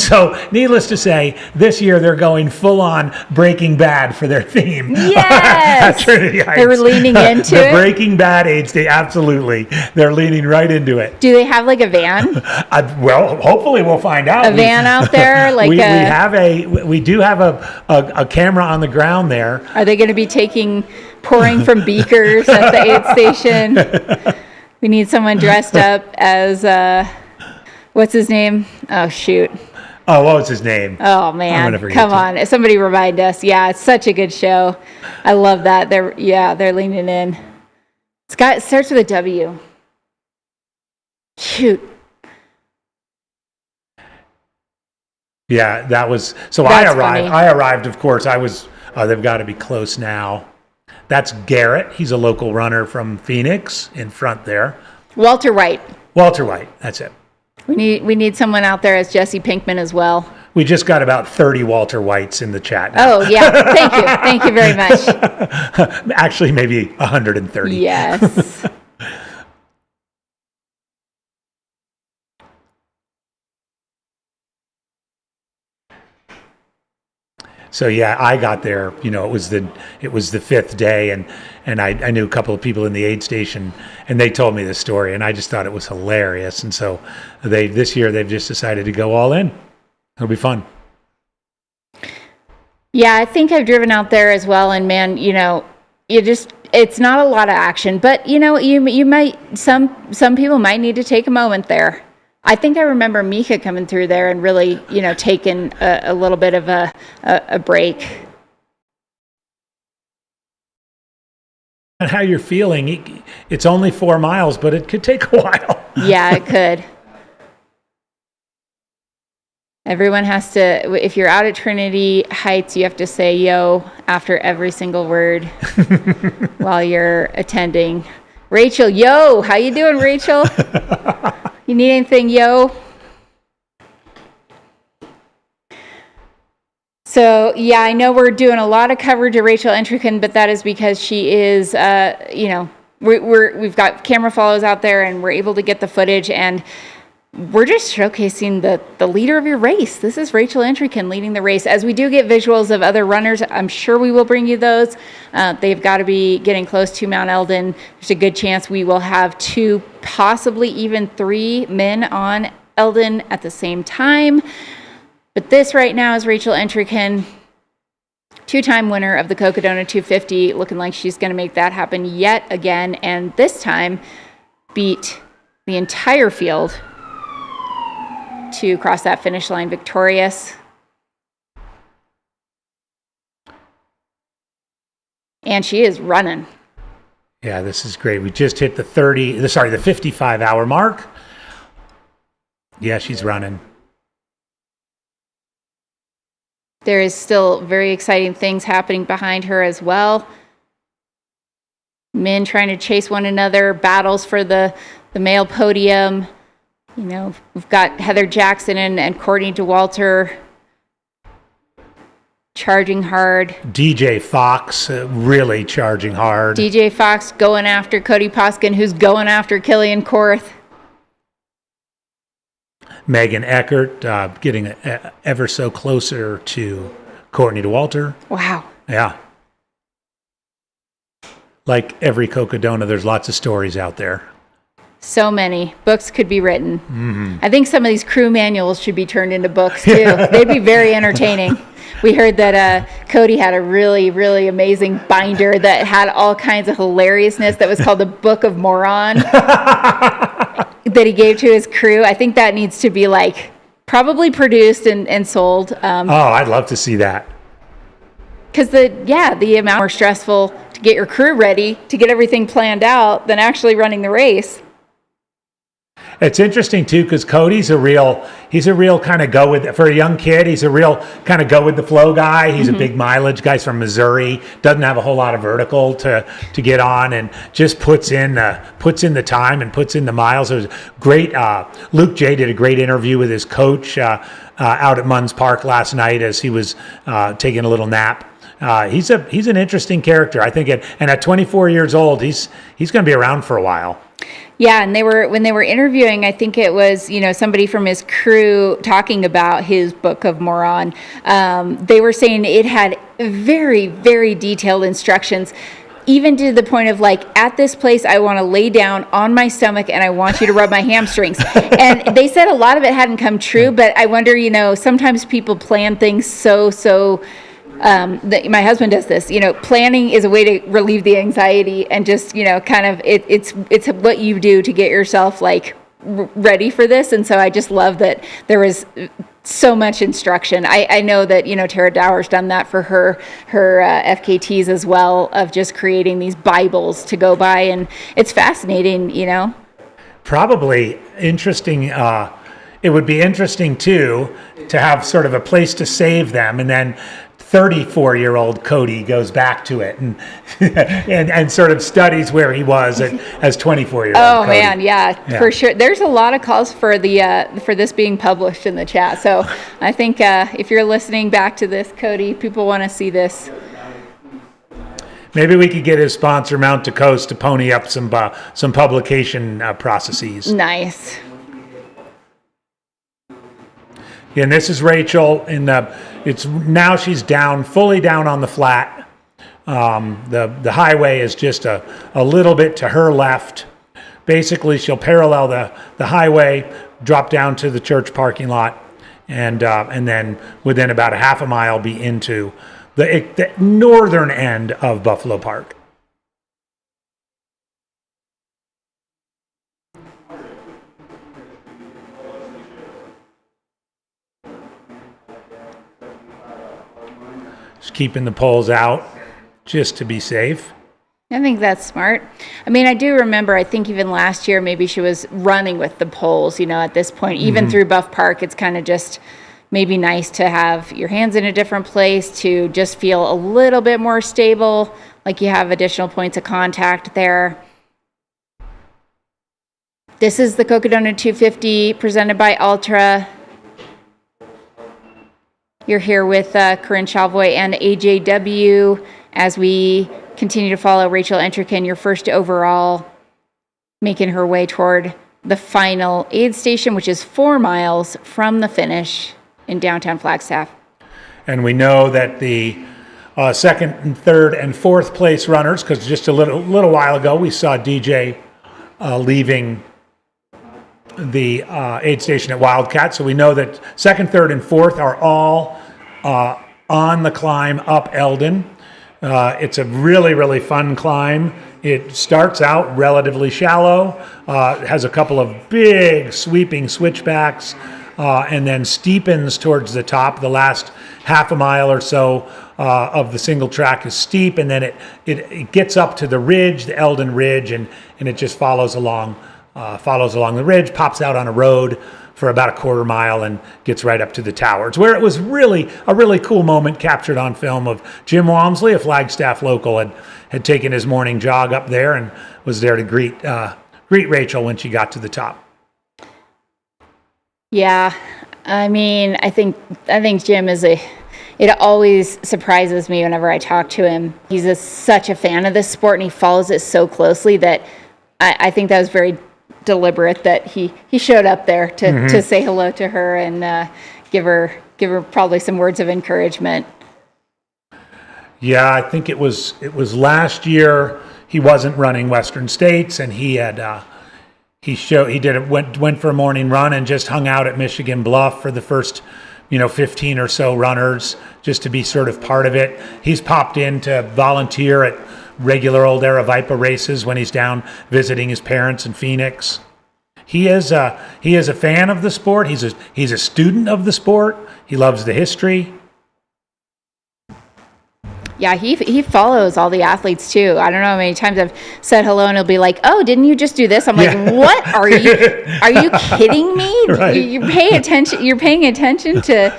so needless to say, this year they're going full on Breaking Bad for their theme. Yes! At Trinity Heights. They were leaning into the it? Breaking Bad aids, absolutely. They're leaning right into it. Do they have like a van? Well, hopefully we'll find out. A van out there? Like we do have a camera on the ground there. Are they going to be pouring from beakers at the aid station? We need someone dressed up as, what's his name? Oh, shoot. Oh, what was his name? Oh, man. Come on. Somebody remind us. Yeah, it's such a good show. I love that. They're leaning in. It starts with a W. Shoot. Yeah, that was, so That's I arrived, of course, they've got to be close now. That's Garrett. He's a local runner from Phoenix in front there. Walter White. That's it. We need someone out there as Jesse Pinkman as well. We just got about 30 Walter Whites in the chat now. Oh, yeah. Thank you. Thank you very much. Actually, maybe 130. Yes. So yeah, I got there. It was the fifth day, and I knew a couple of people in the aid station, and they told me this story, and I just thought it was hilarious. And so this year they've just decided to go all in. It'll be fun. Yeah, I think I've driven out there as well, and man, it's not a lot of action, but you might some people might need to take a moment there. I think I remember Mika coming through there and really, taking a little bit of a break. And how you're feeling, it's only 4 miles, but it could take a while. Yeah, it could. Everyone has to, if you're out at Trinity Heights, you have to say yo after every single word while you're attending. Rachel, yo, how you doing, Rachel? You need anything, yo? So, yeah, I know we're doing a lot of coverage of Rachel Entrekin, but that is because she is, we've got camera follows out there, and we're able to get the footage. And we're just showcasing the leader of your race. This is Rachel Entrekin leading the race. As we do get visuals of other runners, I'm sure we will bring you those. They've got to be getting close to Mount Elden. There's a good chance we will have 2, possibly even 3 men on Elden at the same time. But this right now is Rachel Entrekin, 2-time winner of the Cocodona 250, looking like she's going to make that happen yet again, and this time beat the entire field to cross that finish line victorious. And she is running. Yeah, this is great. We just hit the 55-hour mark. Yeah, she's running. There is still very exciting things happening behind her as well. Men trying to chase one another, battles for the male podium. You know, we've got Heather Jackson and Courtney DeWalter charging hard. DJ Fox really charging hard. DJ Fox going after Cody Poskin, who's going after Killian Korth. Megan Eckert getting ever so closer to Courtney DeWalter. Wow. Yeah. Like every Cocodona, there's lots of stories out there. So many books could be written. Mm-hmm. I think some of these crew manuals should be turned into books too. They'd be very entertaining. We heard that Cody had a really, really amazing binder that had all kinds of hilariousness that was called the Book of Moron that he gave to his crew. I think that needs to be like probably produced and sold. I'd love to see that. Because the amount more stressful to get your crew ready, to get everything planned out than actually running the race. It's interesting too, because Cody's he's a real kind of go with, for a young kid, he's a real kind of go with the flow guy. He's a big mileage guy. He's from Missouri, doesn't have a whole lot of vertical to get on, and just puts in the time and puts in the miles. It was great. Luke J did a great interview with his coach out at Munns Park last night as he was taking a little nap. He's an interesting character, I think, and at 24 years old, he's going to be around for a while. Yeah, and when they were interviewing, I think it was, somebody from his crew talking about his Book of Moron. They were saying it had very, very detailed instructions, even to the point of like, at this place, I want to lay down on my stomach and I want you to rub my hamstrings. And they said a lot of it hadn't come true, but I wonder, sometimes people plan things so my husband does this, planning is a way to relieve the anxiety and just, kind of it's what you do to get yourself like ready for this. And so I just love that there was so much instruction. I know that, Tara Dower's done that for her FKTs as well, of just creating these Bibles to go by. And it's fascinating, Probably interesting. It would be interesting too, to have sort of a place to save them, and then 34-year-old Cody goes back to it and and sort of studies where he was as 24-year-old. Oh Cody. man, yeah, for sure. There's a lot of calls for for this being published in the chat. So I think if you're listening back to this, Cody, people want to see this. Maybe we could get his sponsor, Mount to Coast, to pony up some publication processes. Nice. And this is Rachel it's now she's fully down on the flat. The highway is just a little bit to her left. Basically, she'll parallel the highway, drop down to the church parking lot, and then within about a half a mile be into the northern end of Buffalo Park. Just keeping the poles out just to be safe. I think that's smart. I mean, I do remember, I think even last year, maybe she was running with the poles, at this point, even through Buff Park, it's kind of just maybe nice to have your hands in a different place to just feel a little bit more stable, like you have additional points of contact there. This is the Cocodona 250 presented by Ultra. You're here with Corinne Chavoy and AJW as we continue to follow Rachel Entrekin, your first overall, making her way toward the final aid station, which is 4 miles from the finish in downtown Flagstaff. And we know that the second and third and fourth place runners, because just a little while ago we saw DJ leaving the aid station at Wildcat. So we know that second, third, and fourth are all on the climb up Elden. It's a really fun climb. It starts out relatively shallow, has a couple of big sweeping switchbacks, and then steepens towards the top. The last half a mile or so of the single track is steep, and then it gets up to the ridge, the Elden Ridge, and it just follows along the ridge, pops out on a road for about a quarter mile and gets right up to the towers, where it was really a really cool moment captured on film of Jim Walmsley, a Flagstaff local, had taken his morning jog up there and was there to greet Rachel when she got to the top. Yeah, I mean, I think Jim is it always surprises me whenever I talk to him. He's such a fan of this sport, and he follows it so closely that I think that was very deliberate that he showed up there to say hello to her and give her probably some words of encouragement. Yeah, I think it was last year. He wasn't running Western States, and he went for a morning run and just hung out at Michigan Bluff for the first 15 or so runners, just to be sort of part of it. He's popped in to volunteer at regular old Aravaipa races when he's down visiting his parents in Phoenix. He is a fan of the sport. He's a student of the sport. He loves the history. Yeah, he follows all the athletes too. I don't know how many times I've said hello and he'll be like, "Oh, didn't you just do this?" I'm like, "What are you kidding me? Right. You're paying attention to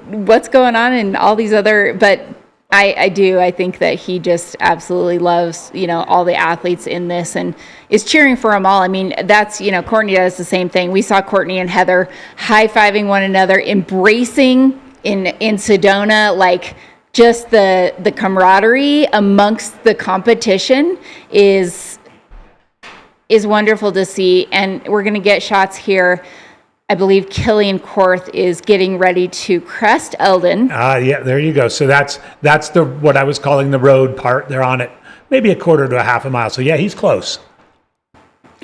what's going on and all these other." But I think that he just absolutely loves all the athletes in this and is cheering for them all. I mean, that's Courtney does the same thing. We saw Courtney and Heather high-fiving one another, embracing in Sedona, like. Just the camaraderie amongst the competition is wonderful to see, and we're going to get shots here. I believe Killian Korth is getting ready to crest Elden. Yeah, there you go. So that's what I was calling the road part. They're on it maybe a quarter to a half a mile. So yeah, he's close.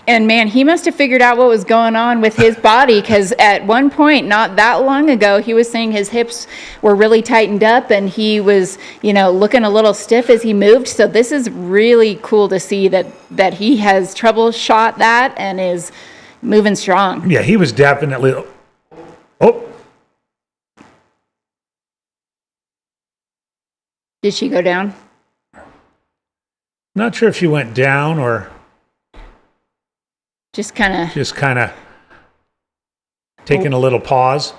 And man, he must have figured out what was going on with his body, because at one point, not that long ago, he was saying his hips were really tightened up and he was, looking a little stiff as he moved. So this is really cool to see that he has troubleshot that and is moving strong. Yeah, he was definitely. Oh. Did she go down? Not sure if she went down or. Just kind of taking a little pause.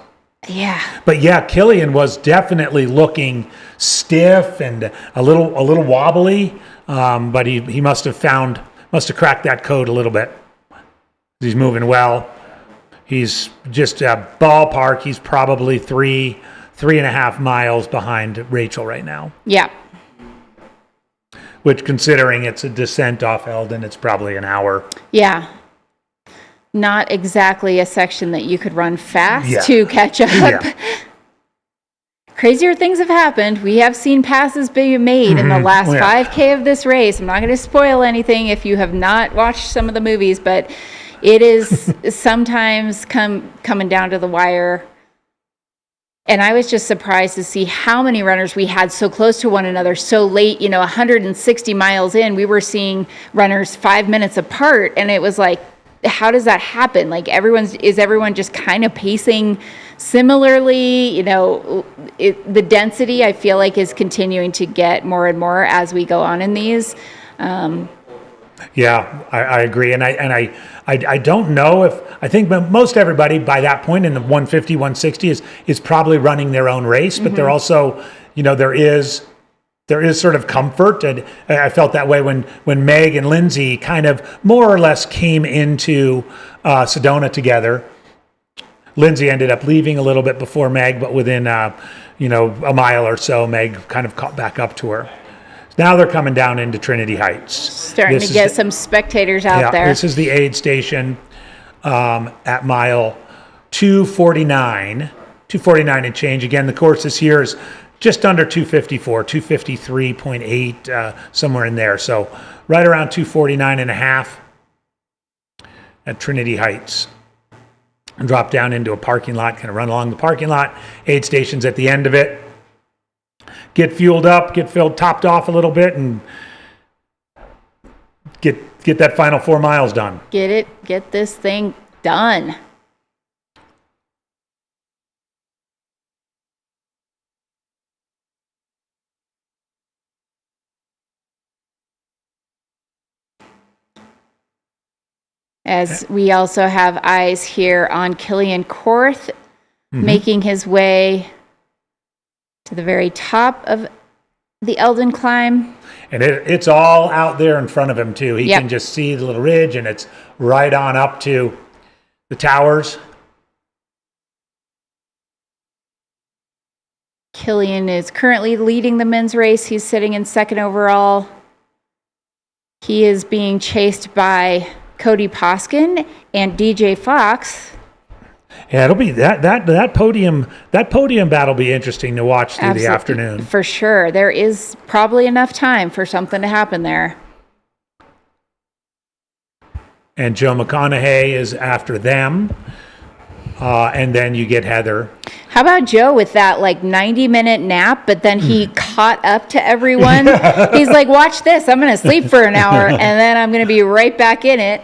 Yeah. But yeah, Killian was definitely looking stiff and a little wobbly. But he must have cracked that code a little bit. He's moving well. He's just a ballpark. He's probably 3.5 miles behind Rachel right now. Yeah. Which, considering it's a descent off Elden, it's probably an hour. Yeah. Not exactly a section that you could run fast to catch up. Yeah. Crazier things have happened. We have seen passes being made in the last 5K of this race. I'm not going to spoil anything if you have not watched some of the movies, but it is sometimes coming down to the wire. And I was just surprised to see how many runners we had so close to one another so late. 160 miles in, we were seeing runners 5 minutes apart, and it was like, how does that happen? Like, is everyone just kind of pacing similarly? The density, I feel like, is continuing to get more and more as we go on in these. Yeah, I agree. And I don't know I think most everybody by that point in the 150, 160 is probably running their own race, but they're also, there is sort of comfort, and I felt that way when Meg and Lindsay kind of more or less came into Sedona together. Lindsay ended up leaving a little bit before Meg, but within a mile or so, Meg kind of caught back up to her. Now they're coming down into Trinity Heights. Starting to get some spectators out there. This is the aid station. at mile 249 and change. Again, the course this year is just under 254, 253.8, somewhere in there. So right around 249 and a half at Trinity Heights. And drop down into a parking lot, kind of run along the parking lot, aid stations at the end of it. Get fueled up, get filled, topped off a little bit, and get that final 4 miles done. Get this thing done. As we also have eyes here on Killian Korth, making his way to the very top of the Elden climb. And it's all out there in front of him, too. He can just see the little ridge, and it's right on up to the towers. Killian is currently leading the men's race. He's sitting in second overall. He is being chased by Cody Poskin and DJ Fox. Yeah, it'll be that podium battle will be interesting to watch through the afternoon. For sure. There is probably enough time for something to happen there. And Joe McConaughey is after them. And then you get Heather. How about Joe with that 90-minute nap, but then he caught up to everyone? He's like, watch this. I'm going to sleep for an hour, and then I'm going to be right back in it.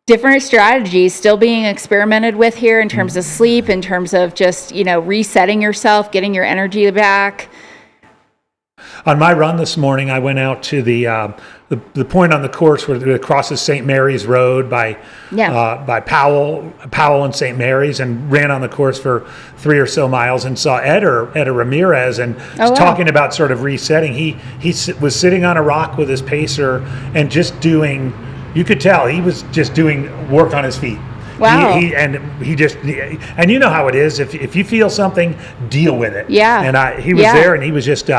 Different strategies still being experimented with here in terms of sleep, in terms of just, resetting yourself, getting your energy back. On my run this morning, I went out to the point on the course where it crosses St. Mary's Road by Powell and St. Mary's, and ran on the course for 3 or so miles and saw Eder Ramirez, and talking about sort of resetting. He was sitting on a rock with his pacer and just doing. You could tell he was just doing work on his feet. Wow. And you know how it is. If you feel something, deal with it. Yeah. And he was there, and he was just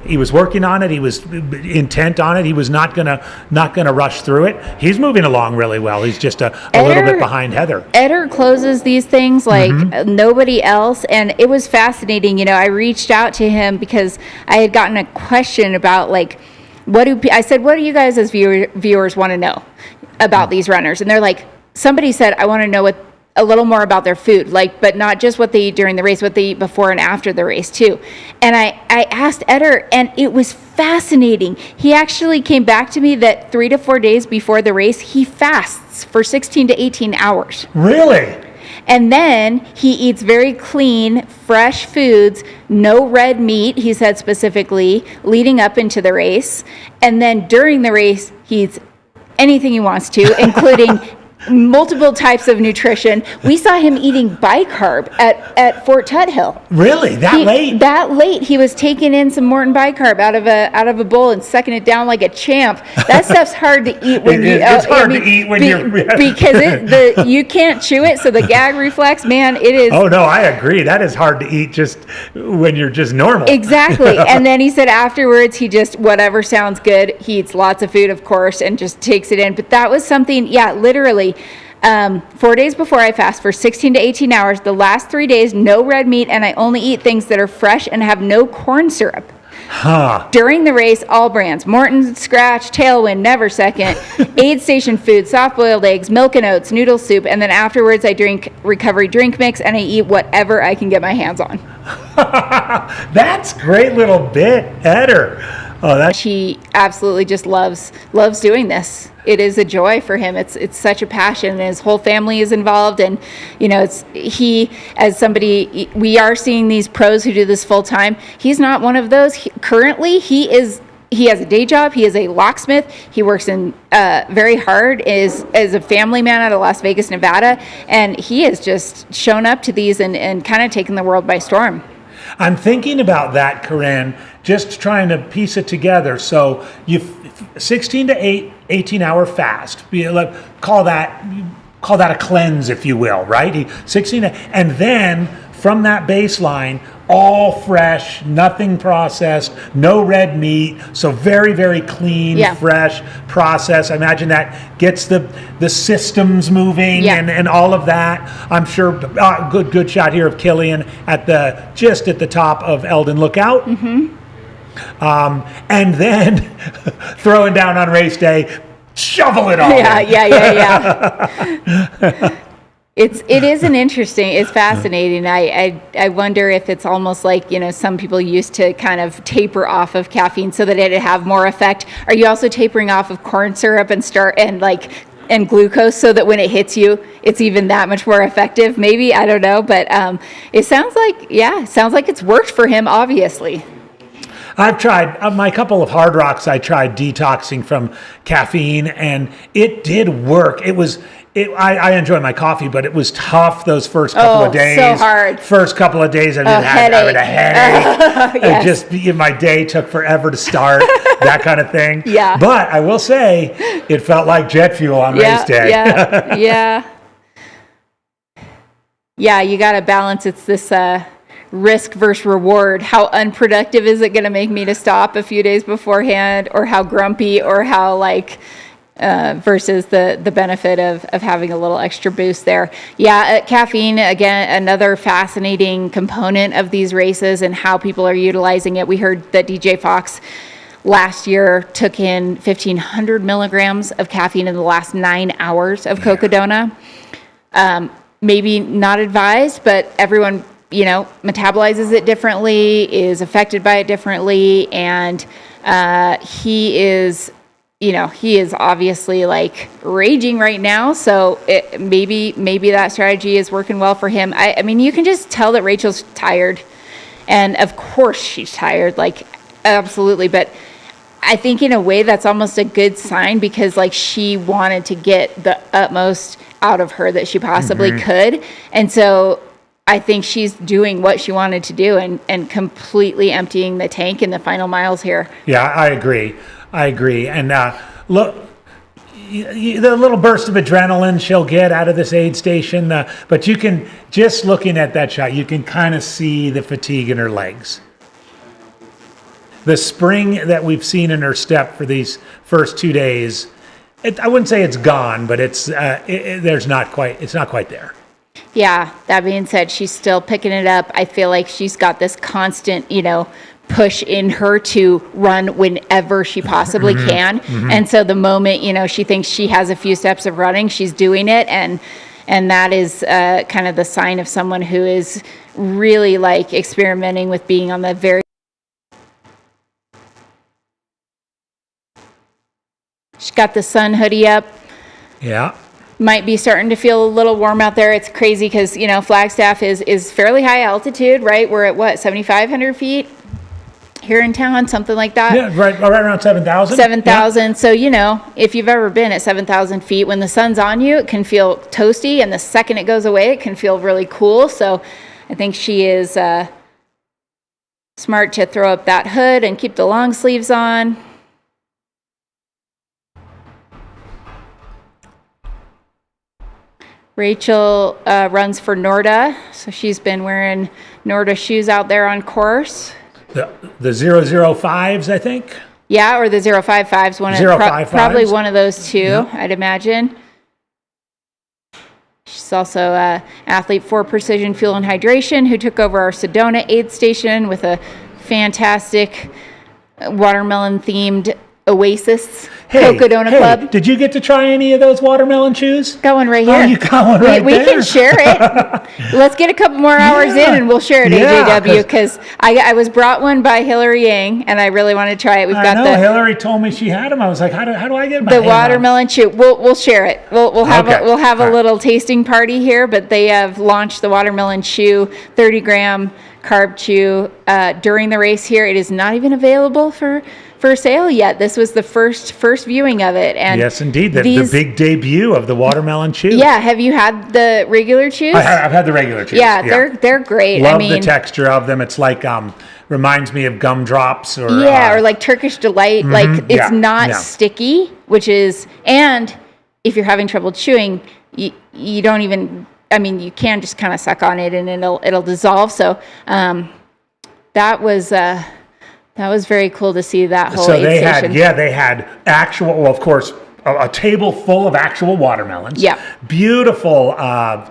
he was working on it. He was intent on it. He was not gonna rush through it. He's moving along really well. He's just a little bit behind Heather. Eder closes these things like nobody else, and it was fascinating. I reached out to him because I had gotten a question about I said, what do you guys as viewers want to know about these runners? And they're like, somebody said, I want to know a little more about their food, but not just what they eat during the race, what they eat before and after the race too. And I asked Eder, and it was fascinating. He actually came back to me that 3 to 4 days before the race, he fasts for 16 to 18 hours. Really? And then he eats very clean, fresh foods, no red meat, he said specifically, leading up into the race. And then during the race, he eats anything he wants to, including multiple types of nutrition. We saw him eating bicarb at Fort Tuthill. Really? Late? That late. He was taking in some Morton bicarb out of a bowl and sucking it down like a champ. That stuff's hard to eat when it's hard to eat when you're because you can't chew it, so the gag reflex, man, it is. Oh no, I agree. That is hard to eat just when you're just normal. Exactly. And then he said afterwards he just whatever sounds good. He eats lots of food, of course, and just takes it in. But that was something, literally. 4 days before I fast for 16 to 18 hours. The last 3 days, no red meat, and I only eat things that are fresh and have no corn syrup. During the race, all brands: Morton, Scratch, Tailwind, Never Second, aid station food, soft-boiled eggs, milk and oats, noodle soup, and then afterwards I drink recovery drink mix and I eat whatever I can get my hands on. That's great little bit, Eder. He absolutely just loves doing this. It is a joy for him. It's such a passion, and his whole family is involved. And we are seeing these pros who do this full time. He's not one of those. Currently, he has a day job. He is a locksmith. He works in very hard as a family man out of Las Vegas, Nevada, and he has just shown up to these and kind of taken the world by storm. I'm thinking about that, Corinne, just trying to piece it together. So you 16 to 18 hour fast. Call that a cleanse, if you will, right? 16 and then from that baseline all fresh, nothing processed, no red meat. So very, very clean, fresh process. I imagine that gets the systems moving and all of that. I'm sure good shot here of Killian at the top of Elden Lookout. And then throwing down on race day, shovel it all. It is it's fascinating. I wonder if it's almost like, some people used to kind of taper off of caffeine so that it'd have more effect. Are you also tapering off of corn syrup and glucose so that when it hits you, it's even that much more effective? Maybe, I don't know, but it sounds like it's worked for him, obviously. I've tried my couple of Hard Rocks. I tried detoxing from caffeine, and it did work. I enjoy my coffee, but it was tough those first couple of days. So hard. First couple of days, I had a headache. And my day took forever to start. That kind of thing. Yeah. But I will say, it felt like jet fuel on race day. Yeah. You got to balance. It's this risk versus reward. How unproductive is it going to make me to stop a few days beforehand, or how grumpy, or how versus the benefit of having a little extra boost there. Caffeine, again, another fascinating component of these races and how people are utilizing it. We heard that DJ Fox last year took in 1,500 milligrams of caffeine in the last 9 hours of Cocodona. Maybe not advised, but everyone metabolizes it differently, is affected by it differently, and he is obviously raging right now. So maybe that strategy is working well for him. I mean, you can just tell that Rachel's tired, and of course she's tired, absolutely. But I think in a way that's almost a good sign, because she wanted to get the utmost out of her that she possibly could. And so I think she's doing what she wanted to do and completely emptying the tank in the final miles here. Yeah, I agree. And look, the little burst of adrenaline she'll get out of this aid station, but you can, just looking at that shot, you can kind of see the fatigue in her legs. The spring that we've seen in her step for these first 2 days, I wouldn't say it's gone, but it's not quite there. Yeah, that being said, she's still picking it up. I feel like she's got this constant, push in her to run whenever she possibly can. And so the moment, she thinks she has a few steps of running, she's doing it. And that is kind of the sign of someone who is really experimenting with being on the very. She's got the sun hoodie up. Yeah. Might be starting to feel a little warm out there. It's crazy because, Flagstaff is fairly high altitude, right? We're at what, 7,500 feet here in town, something like that? Yeah, right around 7,000. 7,000. Yeah. So, if you've ever been at 7,000 feet, when the sun's on you, it can feel toasty. And the second it goes away, it can feel really cool. So I think she is smart to throw up that hood and keep the long sleeves on. Rachel runs for Norda, so she's been wearing Norda shoes out there on course. The 005s, I think? Yeah, or the 055s. Probably one of those two, yeah. I'd imagine. She's also an athlete for Precision Fuel and Hydration who took over our Sedona aid station with a fantastic watermelon-themed Oasis Cocodona Club. Did you get to try any of those watermelon shoes? Got one right here. Oh, you got one right we there. We can share it. Let's get a couple more hours in and we'll share it, AJW, because I was brought one by Hillary Yang and I really want to try it. Hillary told me she had them. I was like, how do I get my the watermelon chew? We'll share it. We'll have a little tasting party here, but they have launched the watermelon chew 30-gram carb chew during the race here. It is not even available for sale yet. This was the first viewing of it, and yes, indeed, the big debut of the watermelon chew. Yeah, have you had the regular chews? I've had the regular chews. Yeah, they're great. Love the texture of them. It's like reminds me of gumdrops or like Turkish Delight. Like it's not sticky, which is, and if you're having trouble chewing, you don't even. I mean, you can just kind of suck on it and it'll dissolve. So that was very cool to see that whole So aid station. they had actual, well, of course, a table full of actual watermelons. Yeah. Beautiful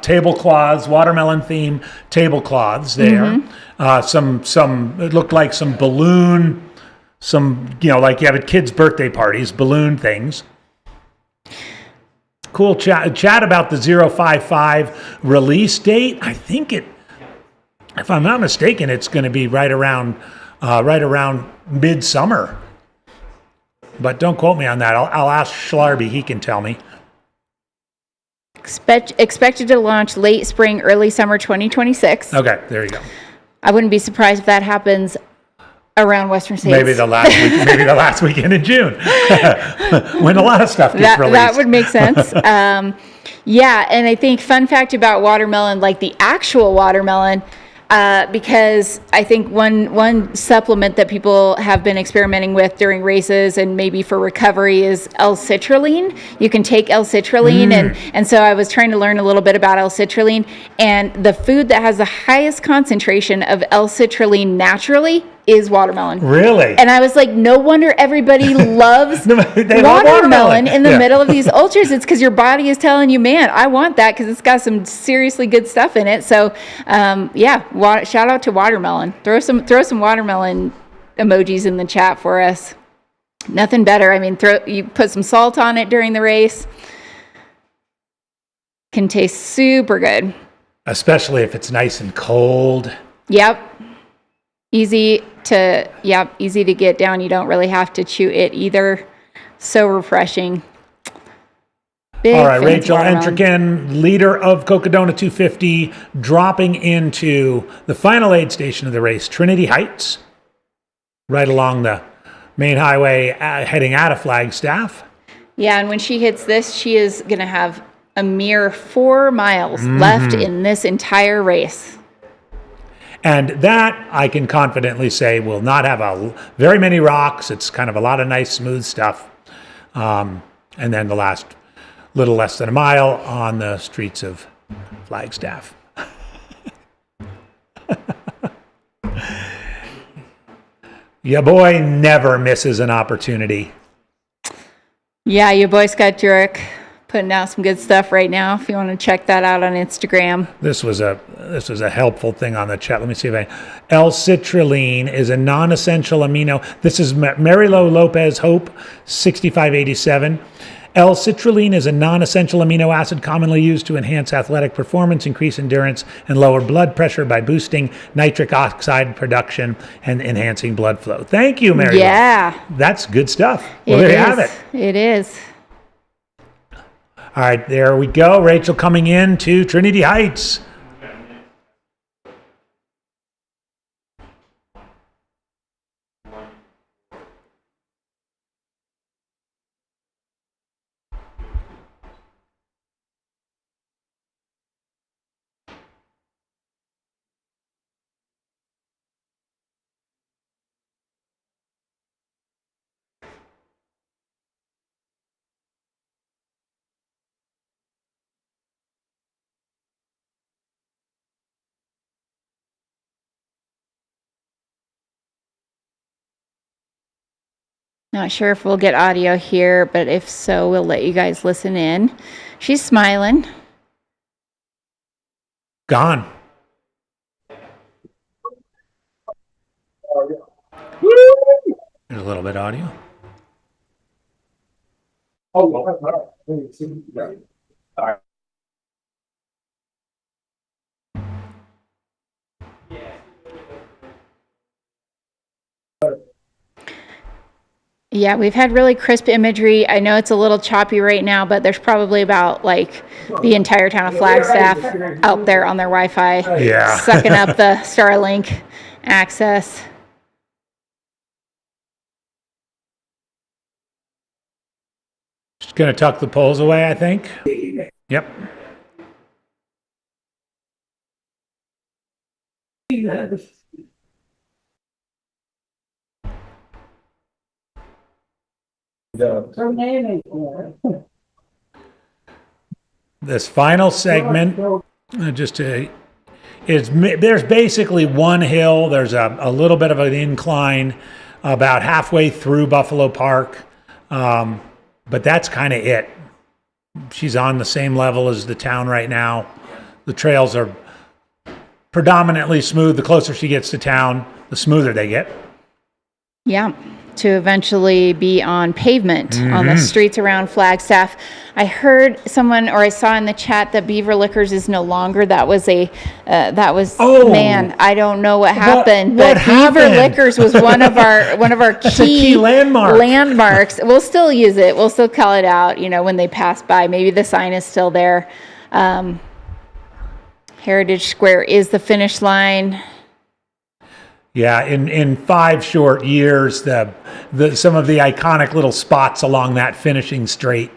tablecloths, watermelon theme tablecloths there. Some it looked like some balloon, like you have at kids' birthday parties, balloon things. Cool chat about the 055 release date. I think if I'm not mistaken, it's going to be right around midsummer. But don't quote me on that. I'll ask Schlarby. He can tell me. Expected to launch late spring, early summer 2026. Okay, there you go. I wouldn't be surprised if that happens around Western states. Maybe the last weekend in June, when a lot of stuff gets released. That would make sense. Yeah, and I think fun fact about watermelon, like the actual watermelon, because I think one supplement that people have been experimenting with during races and maybe for recovery is L-citrulline. You can take L-citrulline, and so I was trying to learn a little bit about L-citrulline, and the food that has the highest concentration of L-citrulline naturally is watermelon. Really? And I was like, no wonder everybody loves watermelon in the middle of these ultras. It's because your body is telling you, man, I want that because it's got some seriously good stuff in it. So, shout out to watermelon. Throw some watermelon emojis in the chat for us. Nothing better. I mean, you put some salt on it during the race. Can taste super good. Especially if it's nice and cold. Yep. Easy to get down. You don't really have to chew it either. So refreshing. All right, Rachel Entrekin, leader of Cocodona 250, dropping into the final aid station of the race, Trinity Heights, right along the main highway heading out of Flagstaff. Yeah, and when she hits this, she is going to have a mere 4 miles left in this entire race. And that, I can confidently say, will not have very many rocks. It's kind of a lot of nice, smooth stuff. And then the last little less than a mile on the streets of Flagstaff. Your boy never misses an opportunity. Yeah, your boy Scott Jurek putting out some good stuff right now. If you want to check that out on Instagram. This was a helpful thing on the chat. Let me see if L-citrulline is a non-essential amino. This is Marilo Lopez Hope 6587. L-citrulline is a non-essential amino acid commonly used to enhance athletic performance, increase endurance, and lower blood pressure by boosting nitric oxide production and enhancing blood flow. Thank you, Mary. Yeah. That's good stuff. Well, there you have it. It is. All right, there we go. Rachel coming in to Trinity Heights. Not sure if we'll get audio here, but if so, we'll let you guys listen in. She's smiling. Gone. There's a little bit of audio. All right. Yeah, we've had really crisp imagery. I know it's a little choppy right now, but there's probably about like the entire town of Flagstaff out there on their Wi-Fi, sucking up the Starlink access. Just gonna tuck the poles away, I think. Yep. This final segment, just to there's basically one hill. There's a little bit of an incline about halfway through Buffalo Park. But that's kind of it. She's on the same level as the town right now. The trails are predominantly smooth. The closer she gets to town, the smoother they get. Yeah, to eventually be on pavement on the streets around Flagstaff. I heard someone, or I saw in the chat, that Beaver Liquors is no longer. That was man, I don't know what happened, but Beaver Liquors was one of our key landmarks. We'll still use it. We'll still call it out, when they pass by. Maybe the sign is still there. Heritage Square is the finish line. Yeah, in 5 short years, some of the iconic little spots along that finishing straight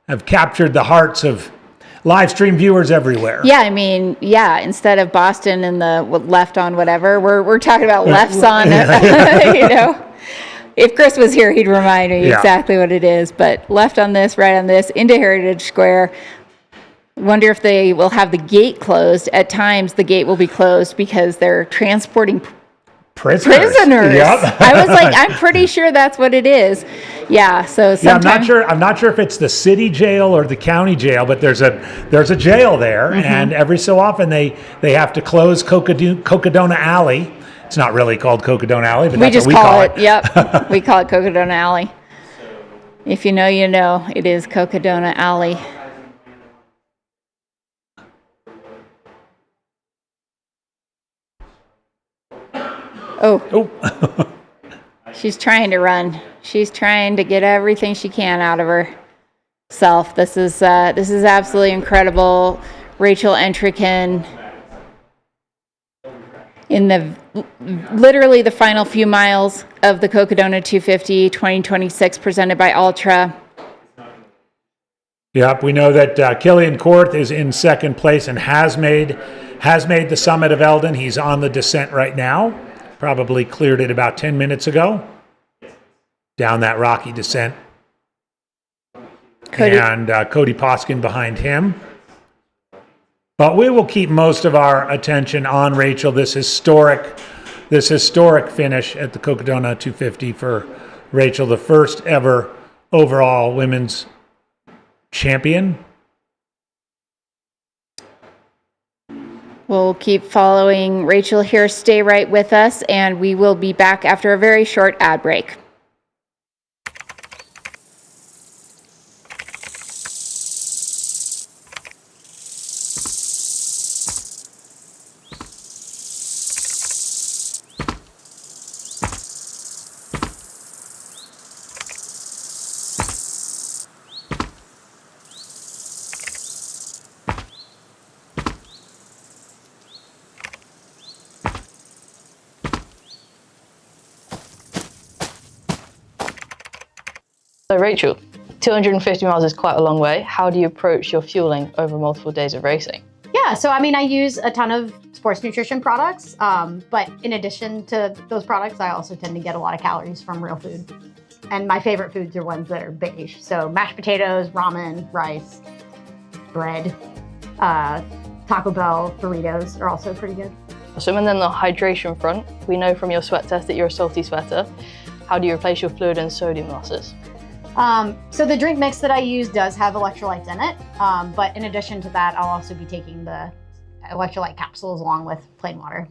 have captured the hearts of live stream viewers everywhere. Yeah, I mean, instead of Boston and the left on whatever, we're talking about lefts on, If Chris was here, he'd remind me exactly what it is. But left on this, right on this, into Heritage Square. Wonder if they will have the gate closed. At times, the gate will be closed because they're transporting prisoners. Yep. I was like, I'm pretty sure that's what it is. Yeah. So sometimes I'm not sure if it's the city jail or the county jail, but there's a jail there, and every so often they have to close Cocodona Alley. It's not really called Cocodona Alley, but that's what we call it. Yep. We call it Cocodona Alley. If you know, you know. It is Cocodona Alley. Oh. She's trying to run. She's trying to get everything she can out of herself. This is absolutely incredible. Rachel Entricken in literally the final few miles of the Cocodona 250 2026 presented by Ultra. Yep, we know that Killian Korth is in second place and has made the summit of Elden. He's on the descent right now. Probably cleared it about 10 minutes ago. Down that rocky descent. And Cody Poskin behind him. But we will keep most of our attention on Rachel, this historic finish at the Cocodona 250 for Rachel, the first ever overall women's champion. We'll keep following Rachel here. Stay right with us, and we will be back after a very short ad break. So Rachel, 250 miles is quite a long way. How do you approach your fueling over multiple days of racing? Yeah, so I mean, I use a ton of sports nutrition products, but in addition to those products, I also tend to get a lot of calories from real food. And my favorite foods are ones that are beige. So mashed potatoes, ramen, rice, bread, Taco Bell, burritos are also pretty good. So and then the hydration front, we know from your sweat test that you're a salty sweater. How do you replace your fluid and sodium losses? So the drink mix that I use does have electrolytes in it, but in addition to that, I'll also be taking the electrolyte capsules along with plain water,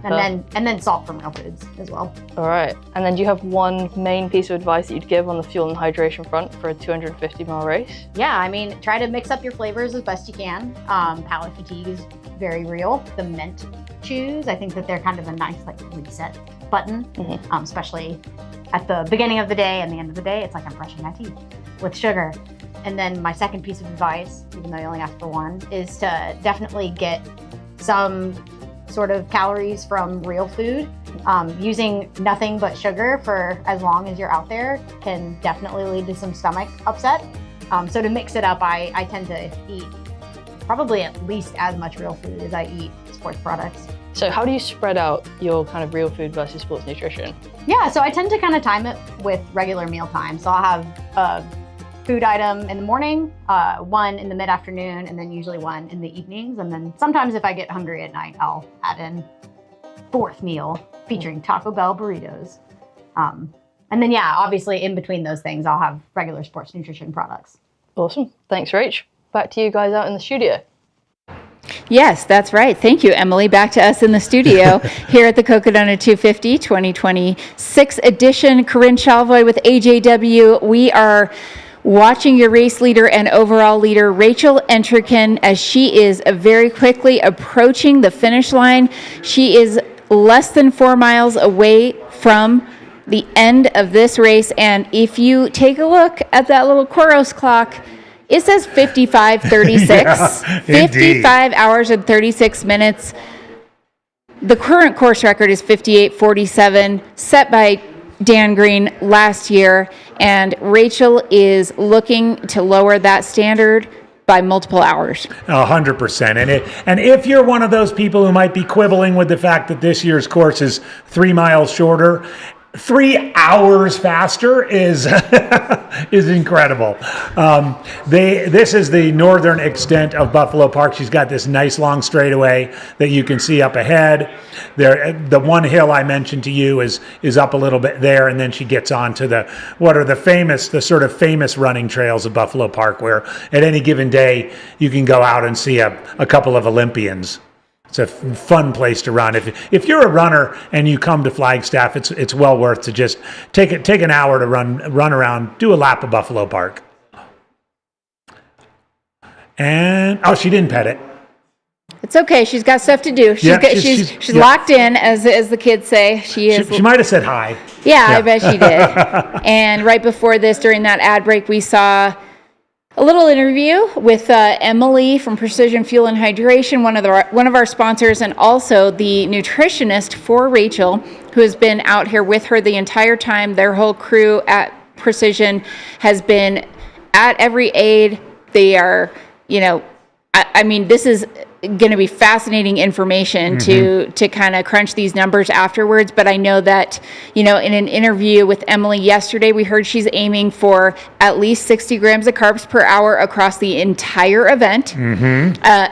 and then salt from real foods as well. All right, and then do you have one main piece of advice that you'd give on the fuel and hydration front for a 250-mile race? Yeah, I mean, try to mix up your flavors as best you can. Palate fatigue is very real. The mint chews, I think that they're kind of a nice reset button, especially at the beginning of the day and the end of the day. It's like I'm brushing my teeth with sugar. And then my second piece of advice, even though I only asked for one, is to definitely get some sort of calories from real food. Using nothing but sugar for as long as you're out there can definitely lead to some stomach upset. So to mix it up, I tend to eat probably at least as much real food as I eat sports products. So how do you spread out your kind of real food versus sports nutrition? Yeah, so I tend to kind of time it with regular meal time. So I'll have food item in the morning, one in the mid-afternoon, and then usually one in the evenings. And then sometimes if I get hungry at night, I'll add in fourth meal featuring Taco Bell burritos. And then, yeah, obviously in between those things, I'll have regular sports nutrition products. Awesome. Thanks, Rach. Back to you guys out in the studio. Yes, that's right. Thank you, Emily. Back to us in the studio here at the Cocodona 250 2026 edition. Corinne Chalvoy with AJW. We are watching your race leader and overall leader, Rachel Entrekin, as she is very quickly approaching the finish line. She is less than 4 miles away from the end of this race. And if you take a look at that little Coros clock, it says 55:36, Yeah, 55 hours and 36 minutes. The current course record is 58:47, set by Dan Green last year. And Rachel is looking to lower that standard by multiple hours. 100%. And if you're one of those people who might be quibbling with the fact that this year's course is 3 miles shorter, 3 hours faster is is incredible. This is the northern extent of Buffalo Park. She's got this nice long straightaway that you can see up ahead. There, the one hill I mentioned to you is up a little bit there, and then she gets on to the sort of famous running trails of Buffalo Park, where at any given day you can go out and see a couple of Olympians. It's a fun place to run. If you're a runner and you come to Flagstaff, it's well worth to just take an hour to run around, do a lap of Buffalo Park. And she didn't pet it. It's okay. She's got stuff to do. She's locked in, as the kids say. She is. She might have said hi. Yeah, I bet she did. And right before this, during that ad break, we saw a little interview with Emily from Precision Fuel and Hydration, one of our sponsors, and also the nutritionist for Rachel, who has been out here with her the entire time. Their whole crew at Precision has been at every aid. They are, I mean, this is going to be fascinating information to kind of crunch these numbers afterwards. But I know that, in an interview with Emily yesterday, we heard she's aiming for at least 60 grams of carbs per hour across the entire event.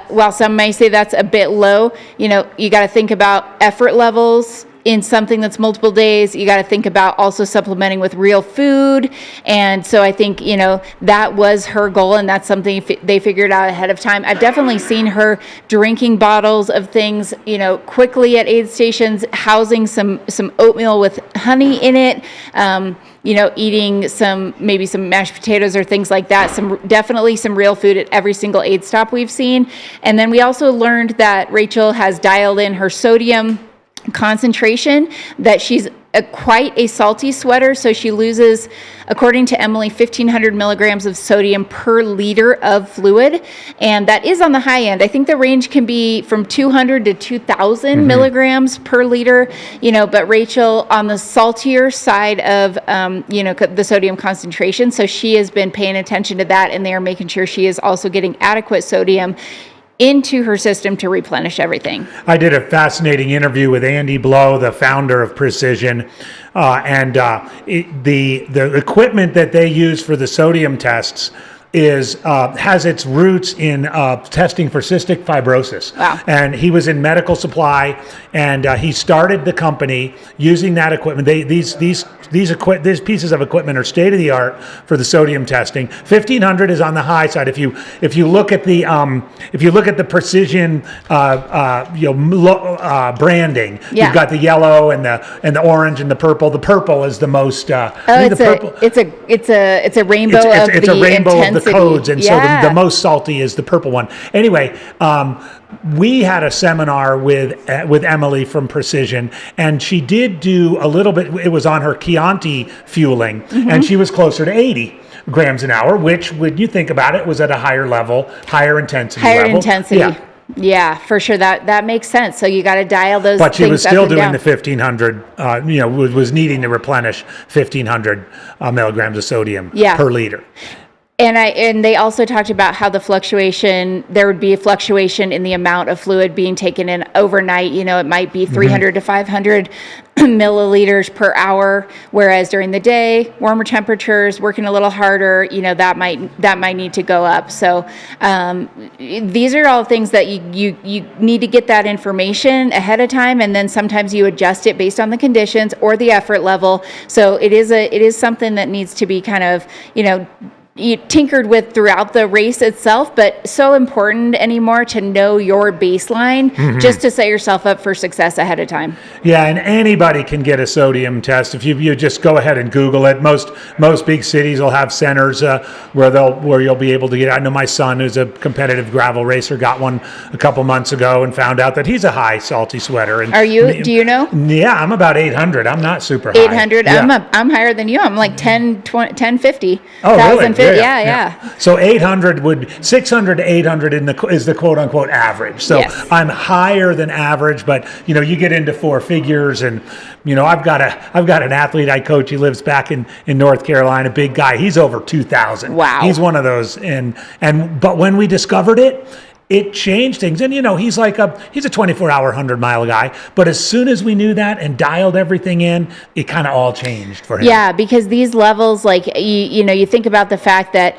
While some may say that's a bit low, you got to think about effort levels in something that's multiple days. You got to think about also supplementing with real food. And so I think, that was her goal, and that's something they figured out ahead of time. I've definitely seen her drinking bottles of things, quickly at aid stations, housing some oatmeal with honey in it, eating maybe some mashed potatoes or things like that. Definitely some real food at every single aid stop we've seen. And then we also learned that Rachel has dialed in her sodium concentration, that she's quite a salty sweater, so she loses, according to Emily, 1,500 milligrams of sodium per liter of fluid, and that is on the high end. I think the range can be from 200 to 2,000 milligrams per liter, but Rachel on the saltier side of, the sodium concentration, so she has been paying attention to that, and they are making sure she is also getting adequate sodium into her system to replenish everything. I did a fascinating interview with Andy Blow, the founder of Precision, and the equipment that they use for the sodium tests has its roots in testing for cystic fibrosis. Wow. And he was in medical supply, and he started the company using that equipment. These pieces of equipment are state of the art for the sodium testing. 1,500 is on the high side. If you look at the Precision branding, you've got the yellow and the orange and the purple. The purple is the most. It's a rainbow of it's the a rainbow intensity. Of the codes, and so the most salty is the purple one. Anyway, we had a seminar with Emily from Precision, and she did do a little bit. It was on her Chianti fueling, and she was closer to 80 grams an hour, which, when you think about it, was at a higher level, higher intensity level. Yeah, for sure. That makes sense. So you got to dial those. But she was things still up and doing down. the 1,500. Was needing to replenish 1,500 milligrams of sodium per liter. And they also talked about how there would be a fluctuation in the amount of fluid being taken in overnight. It might be 300 to 500 milliliters per hour, whereas during the day, warmer temperatures, working a little harder, that might need to go up. So these are all things that you need to get that information ahead of time, and then sometimes you adjust it based on the conditions or the effort level. So it is something that needs to be kind of, tinkered with throughout the race itself, but so important anymore to know your baseline just to set yourself up for success ahead of time. Yeah, and anybody can get a sodium test if you just go ahead and Google it. Most big cities will have centers where you'll be able to get. I know my son, who's a competitive gravel racer, got one a couple months ago and found out that he's a high salty sweater. And do you know? Yeah, I'm about 800. I'm not super high. 800. Yeah. I'm higher than you. I'm like 1050. Oh, really? 50. Yeah. So 600 to 800 is the quote unquote average. So Yes. I'm higher than average, but you get into four figures, and I've got an athlete I coach. He lives back in North Carolina, big guy. He's over 2,000. Wow. He's one of those, but when we discovered it changed things. And, he's he's a 24-hour, 100-mile guy. But as soon as we knew that and dialed everything in, it kind of all changed for him. Yeah, because these levels, you think about the fact that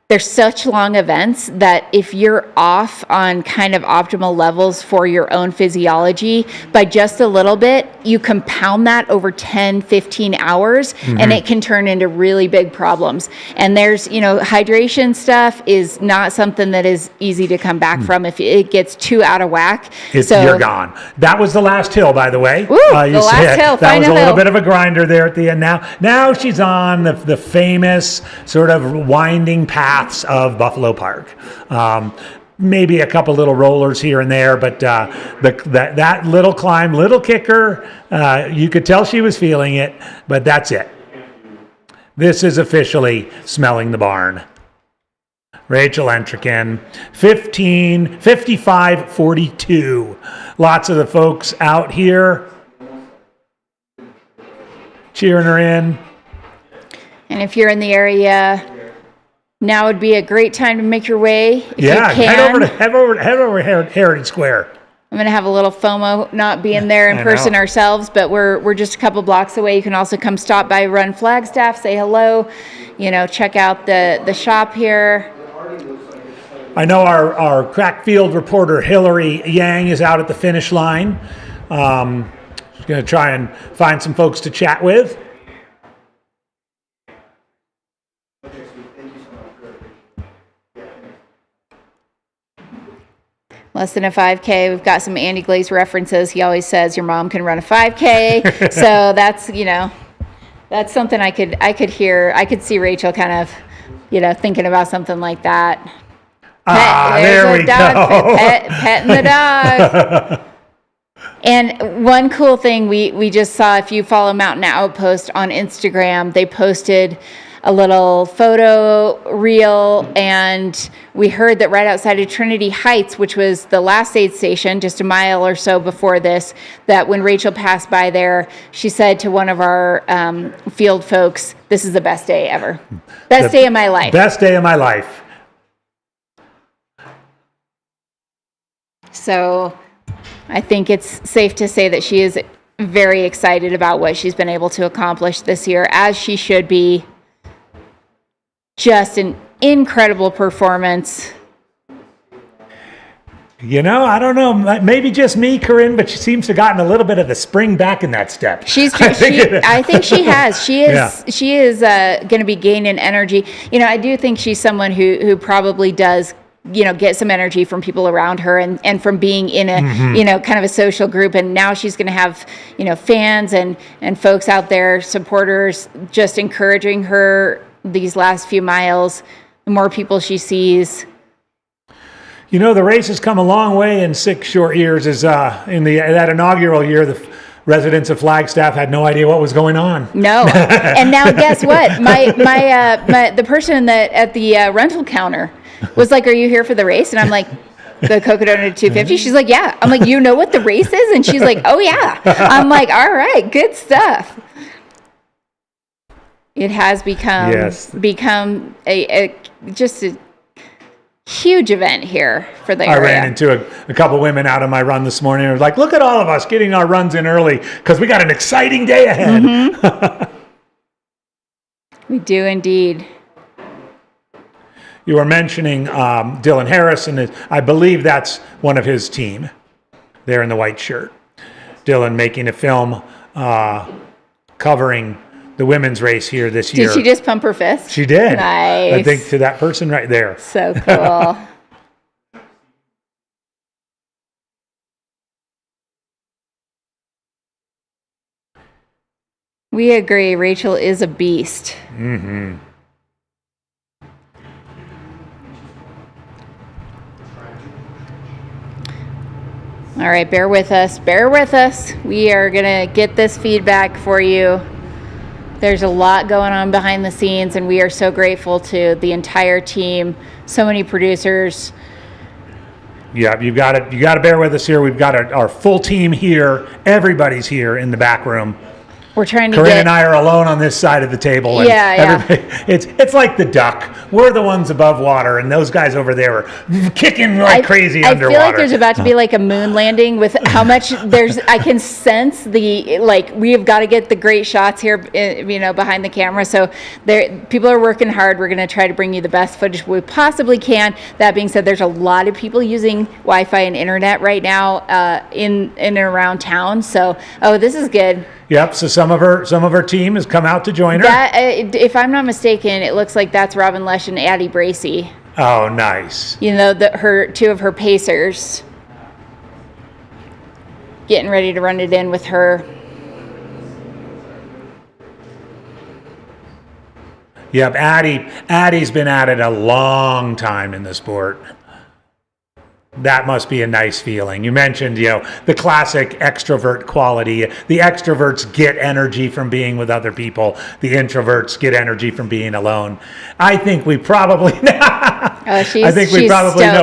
they're such long events that if you're off on kind of optimal levels for your own physiology by just a little bit, you compound that over 10, 15 hours, and it can turn into really big problems. And there's, hydration stuff is not something that is easy to come back from. If it gets too out of whack, You're gone. That was the last hill, by the way. Woo, the last hill, that was a little hill. bit of a grinder there at the end. Now she's on the famous sort of winding paths of Buffalo Park. Maybe a couple little rollers here and there, but that little climb, little kicker, you could tell she was feeling it, but that's it. This is officially smelling the barn. Rachel Entrekin, 55:42. Lots of the folks out here cheering her in. And if you're in the area, now would be a great time to make your way. If you can. head over to Heritage Square. I'm going to have a little FOMO not being there in person ourselves, but we're just a couple blocks away. You can also come stop by Run Flagstaff, say hello, check out the shop here. I know our crack field reporter Hillary Yang is out at the finish line. She's going to try and find some folks to chat with. Less than a 5K. We've got some Andy Glaze references. He always says your mom can run a 5K. So that's, that's something I could hear. I could see Rachel kind of, thinking about something like that. There we go. Petting the dog. And one cool thing we just saw, if you follow Mountain Outpost on Instagram, they posted a little photo reel, and we heard that right outside of Trinity Heights, which was the last aid station, just a mile or so before this, that when Rachel passed by there, she said to one of our field folks, "This is the best day ever. Best day of my life." Best day of my life. So I think it's safe to say that she is very excited about what she's been able to accomplish this year, as she should be. Just an incredible performance. I don't know. Maybe just me, Corinne, but she seems to have gotten a little bit of the spring back in that step. I think she has. She is. Yeah. She is going to be gaining energy. I do think she's someone who probably does, get some energy from people around her and from being in a, kind of a social group. And now she's going to have, fans and folks out there, supporters, just encouraging her these last few miles. The more people she sees. The race has come a long way in 6 short years. That inaugural year, the residents of Flagstaff had no idea what was going on. No, and now guess what? The person at the rental counter was like, "Are you here for the race?" And I'm like, "The Cocodona 250." She's like, "Yeah." I'm like, "You know what the race is?" And she's like, "Oh yeah." I'm like, "All right, good stuff." It has become Yes. a just a huge event here for the I area. ran into a couple women out on my run this morning. I was like, look at all of us getting our runs in early because we got an exciting day ahead. Mm-hmm. We do indeed. You were mentioning Dylan Harris, and I believe that's one of his team there in the white shirt. Dylan making a film covering the women's race here this year. Did she just pump her fist? She did. Nice. I think to that person right there. So cool. We agree. Rachel is a beast. Mm-hmm. All right, bear with us. Bear with us. We are going to get this feedback for you. There's a lot going on behind the scenes, and we are so grateful to the entire team, so many producers. Yeah, you got to bear with us here. We've got our full team here. Everybody's here in the back room. We're trying to Corinne and I are alone on this side of the table. And it's like the duck. We're the ones above water, and those guys over there are kicking like crazy underwater. I feel like there's about to be like a moon landing with how much there's. I can sense the we have got to get the great shots here, behind the camera. So people are working hard. We're going to try to bring you the best footage we possibly can. That being said, there's a lot of people using Wi-Fi and internet right now in and around town. So this is good. Yep. So some of her team has come out to join her. That, if I'm not mistaken, it looks like that's Robin Lesh and Addie Bracy. Oh, nice. Two of her pacers getting ready to run it in with her. Yep. Addie's been at it a long time in the sport. That must be a nice feeling. You mentioned, the classic extrovert quality. The extroverts get energy from being with other people. The introverts get energy from being alone. I think we probably know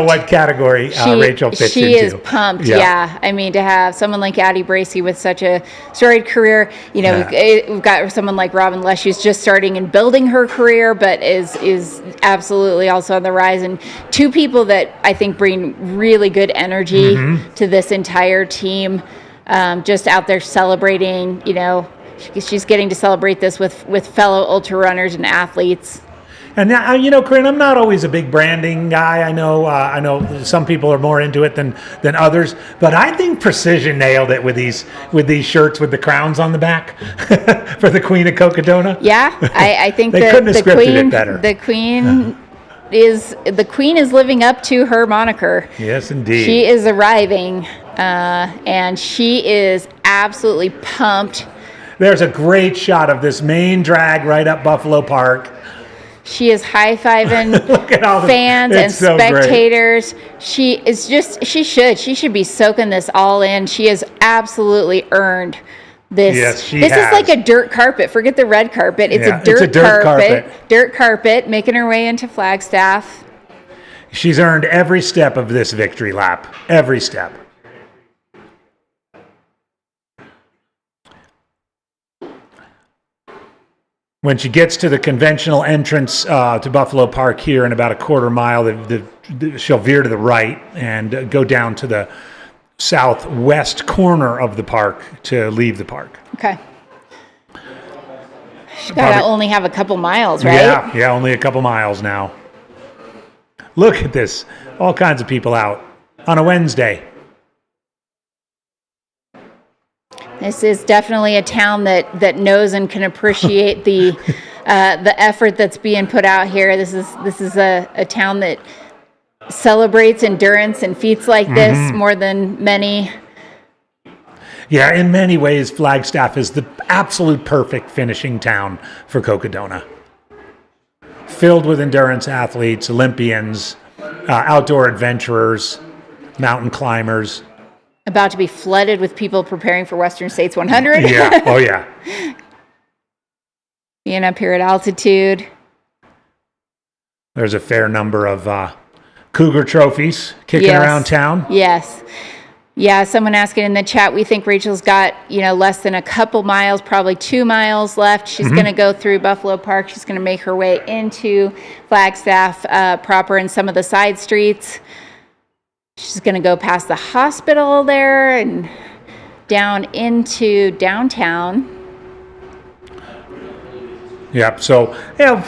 what category Rachel fits into. She is pumped. Yeah. I mean, to have someone like Addie Bracy with such a storied career, we've got someone like Robin Lesh who's just starting and building her career, but is absolutely also on the rise. And two people that I think bring really good energy to this entire team, just out there celebrating. She's getting to celebrate this with fellow ultra runners and athletes. And now, Corinne, I'm not always a big branding guy. I know some people are more into it than others, but I think Precision nailed it with these shirts with the crowns on the back for the Queen of Cocodona. Yeah, I think they couldn't have scripted it better. The Queen is living up to her moniker. Yes, indeed. She is arriving, and she is absolutely pumped. There's a great shot of this main drag right up Buffalo Park. She is high-fiving fans and spectators. She should be soaking this all in. She has absolutely earned this. Yes, she this has. Is like a dirt carpet. Forget the red carpet. It's a dirt carpet. Dirt carpet, making her way into Flagstaff. She's earned every step of this victory lap. Every step. When she gets to the conventional entrance to Buffalo Park here in about a quarter mile, she'll veer to the right and go down to the southwest corner of the park to leave the park. Okay. She's got to only have a couple miles, right? Yeah, only a couple miles now. Look at this. All kinds of people out on a Wednesday. This is definitely a town that knows and can appreciate the effort that's being put out here. This is a town that celebrates endurance and feats like this more than many. Yeah, in many ways, Flagstaff is the absolute perfect finishing town for Cocodona. Filled with endurance athletes, Olympians, outdoor adventurers, mountain climbers. About to be flooded with people preparing for Western States 100. Yeah. Oh, yeah. Being up here at altitude. There's a fair number of Cougar trophies kicking around town. Yes. Yeah, someone asking in the chat, we think Rachel's got, less than a couple miles, probably 2 miles left. She's going to go through Buffalo Park. She's going to make her way into Flagstaff proper and some of the side streets. She's going to go past the hospital there and down into downtown. Yep. So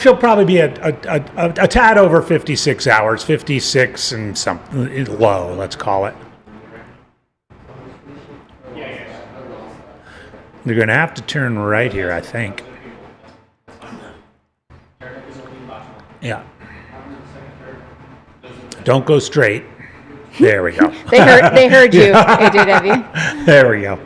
she'll probably be a tad over 56 hours, 56 and something low, let's call it. They're going to have to turn right here, I think. Yeah. Don't go straight. There we go. They heard you, AJW. There we go.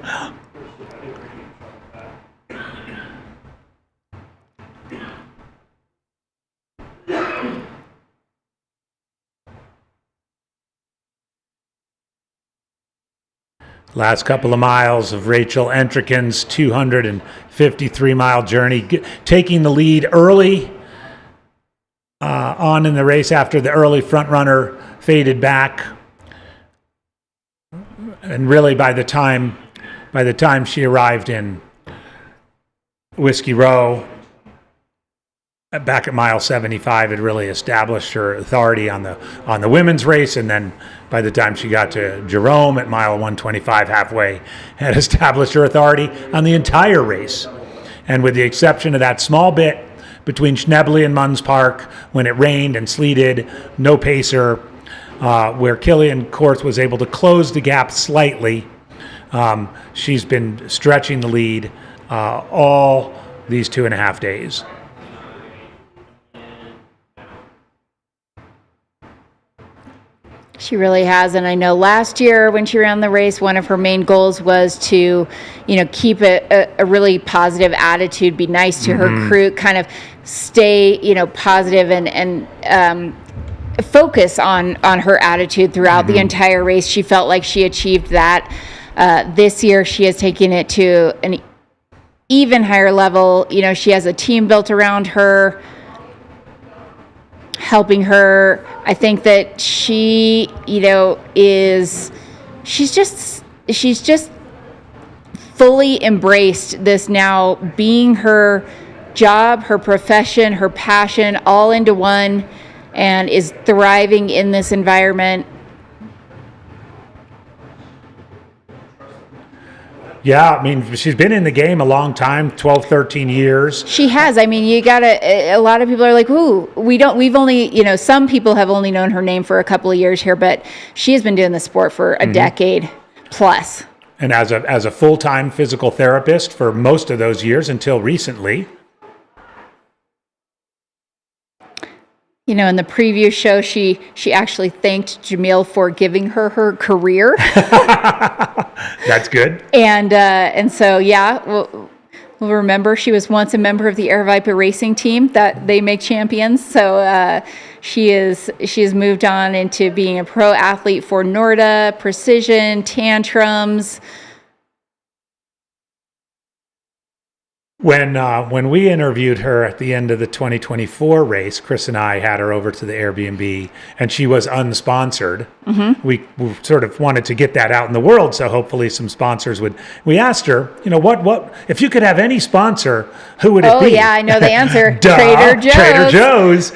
Last couple of miles of Rachel Entrekin's 253-mile journey, taking the lead early on in the race after the early front runner faded back. And really by the time she arrived in Whiskey Row, back at mile 75, had really established her authority on the women's race, and then by the time she got to Jerome at mile 125 halfway, had established her authority on the entire race. And with the exception of that small bit between Schnebly and Munns Park, when it rained and sleeted, no pacer, where Killian Korth was able to close the gap slightly, she's been stretching the lead all these 2.5 days. She really has, and I know last year when she ran the race, one of her main goals was to, keep a really positive attitude, be nice to her crew, kind of stay, positive and focus on her attitude throughout the entire race. She felt like she achieved that. This year, she has taken it to an even higher level. She has a team built around her, helping her. I think that she, she's just fully embraced this now being her job, her profession, her passion, all into one, and is thriving in this environment. Yeah, I mean, she's been in the game a long time, 12, 13 years. She has. I mean, a lot of people are like, ooh, we've only, some people have only known her name for a couple of years here, but she has been doing the sport for a decade plus. And as a full-time physical therapist for most of those years until recently. In the preview show, she actually thanked Jamil for giving her career. That's good. And so, yeah, we'll remember she was once a member of the Air Viper racing team that they make champions. So she has moved on into being a pro athlete for Norda, Precision, Tantrums. When we interviewed her at the end of the 2024 race, Chris and I had her over to the Airbnb, and she was unsponsored. We sort of wanted to get that out in the world, so hopefully some sponsors would. We asked her, what if you could have any sponsor, who would it be? Oh yeah, I know the answer. Trader Joe's. Trader Joe's.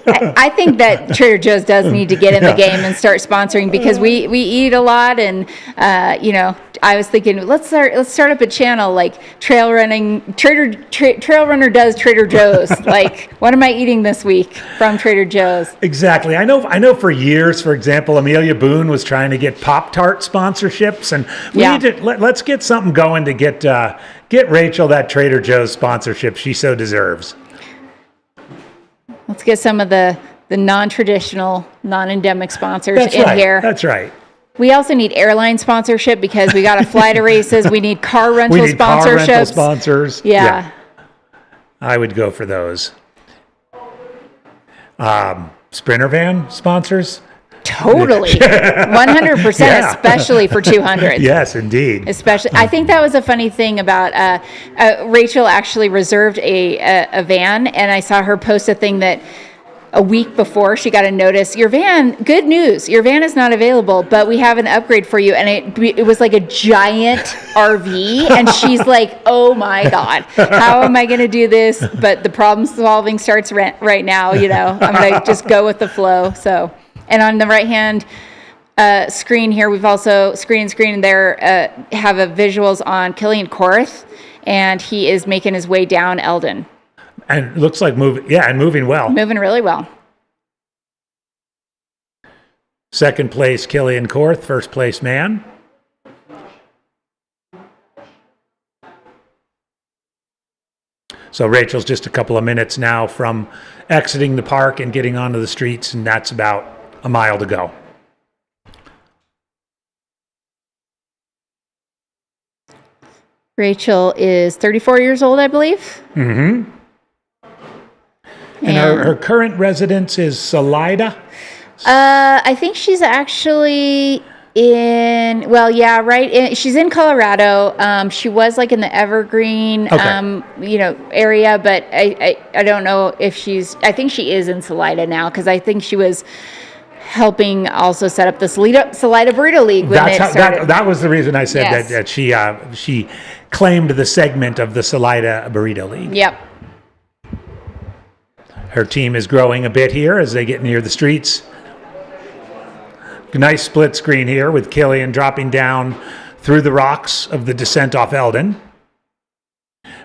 I think that Trader Joe's does need to get in the game and start sponsoring, because we eat a lot, and I was thinking let's start up a channel like Trail Runner does Trader Joe's. Like, what am I eating this week from Trader Joe's? Exactly. I know for years, for example, Amelia Boone was trying to get Pop-Tart sponsorships, and we need to let's get something going to get Rachel that Trader Joe's sponsorship she so deserves. Let's get some of the non-traditional, non-endemic sponsors here. That's right. We also need airline sponsorship, because we got to fly to races. We need car rental sponsorships. Car rental sponsors. Yeah. I would go for those. Sprinter van sponsors? Totally. 100%, especially for 200. Yes, indeed. Especially, I think that was a funny thing about Rachel actually reserved a van, and I saw her post a thing that a week before, she got a notice, good news, your van is not available, but we have an upgrade for you. And it was like a giant RV. And she's like, oh my God, how am I going to do this? But the problem solving starts right now. You know, I'm going to just go with the flow. So, and on the right hand screen here, we've also screen there have a visuals on Killian Korth, and he is making his way down Elden. And looks like moving well. Moving really well. Second place, Killian Korth. First place, man. So Rachel's just a couple of minutes now from exiting the park and getting onto the streets, and that's about a mile to go. Rachel is 34 years old, I believe. Mm-hmm. And her current residence is Salida? I think she's actually she's in Colorado. She was like in the Evergreen, area, but I don't know if I think she is in Salida now, because I think she was helping also set up the Salida Burrito League when it started. That was the reason I said Yes. that she claimed the segment of the Salida Burrito League. Yep. Her team is growing a bit here as they get near the streets. Nice split screen here with Killian dropping down through the rocks of the descent off Elden.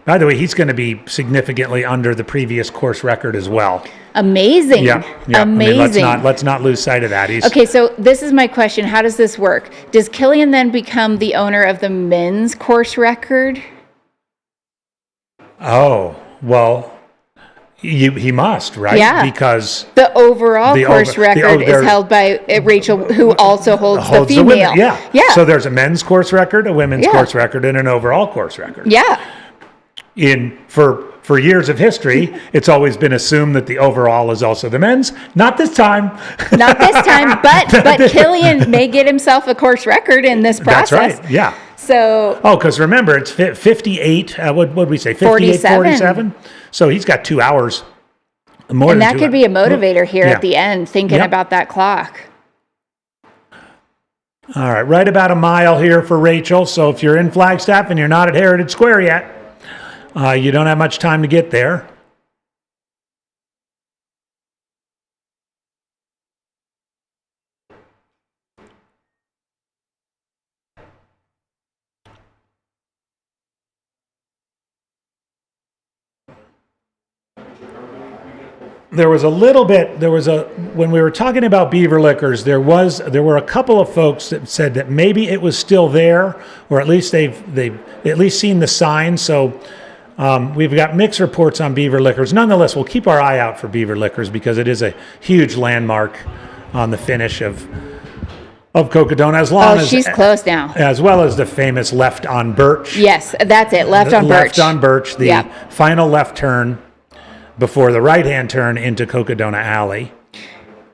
By the way, he's going to be significantly under the previous course record as well. Amazing. Yeah. Amazing. I mean, let's not lose sight of that. Okay, so this is my question. How does this work? Does Killian then become the owner of the men's course record? Oh, well, he must, right? Yeah. Because the overall course record is held by Rachel, who also holds the female. women, yeah. So there's a men's course record, a women's course record, and an overall course record. Yeah. For years of history, it's always been assumed that the overall is also the men's. Not this time. Not this time, but Killian may get himself a course record in this process. That's right. Yeah. So. Oh, because remember, it's 58. What would we say? 58, 47. So he's got 2 hours more. And that could be a motivator here Yeah. at the end, thinking about that clock. All right about a mile here for Rachel. So if you're in Flagstaff and you're not at Heritage Square yet, you don't have much time to get there. When we were talking about Beaver Liquors, there were a couple of folks that said that maybe it was still there, or at least they've at least seen the sign. So we've got mixed reports on Beaver Liquors. Nonetheless, we'll keep our eye out for Beaver Liquors because it is a huge landmark on the finish of Cocodona. She's close now. As well as the famous left on Birch. Yes, that's it. Left on Birch. Left on Birch, the final left turn before the right-hand turn into Cocodona Alley.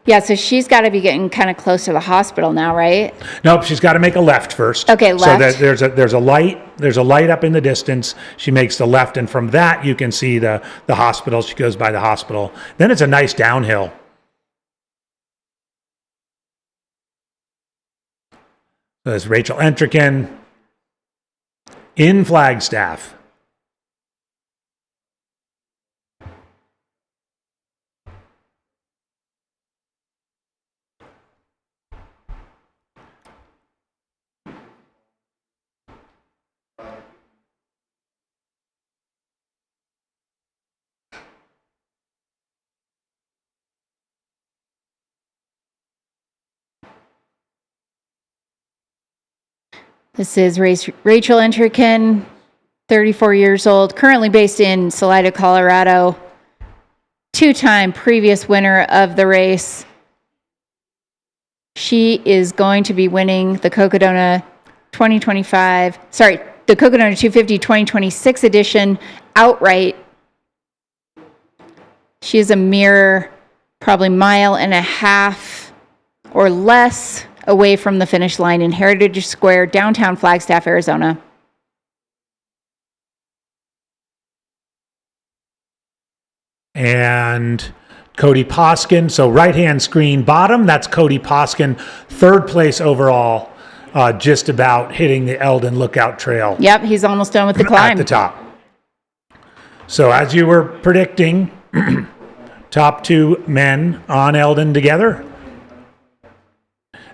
Yeah, so she's got to be getting kind of close to the hospital now, right? Nope, she's got to make a left first. Okay, left. So there's a light up in the distance. She makes the left, and from that you can see the hospital. She goes by the hospital. Then it's a nice downhill. So there's Rachel Entricken in Flagstaff. This is Rachel Entricken, 34 years old, currently based in Salida, Colorado. Two-time previous winner of the race. She is going to be winning the Cocodona 250 2026 edition outright. She is a mere probably mile and a half or less away from the finish line in Heritage Square, downtown Flagstaff, Arizona. And Cody Poskin. So right-hand screen bottom, that's Cody Poskin, third place overall, just about hitting the Elden Lookout Trail. Yep, he's almost done with the climb. At the top. So as you were predicting, top two men on Elden together.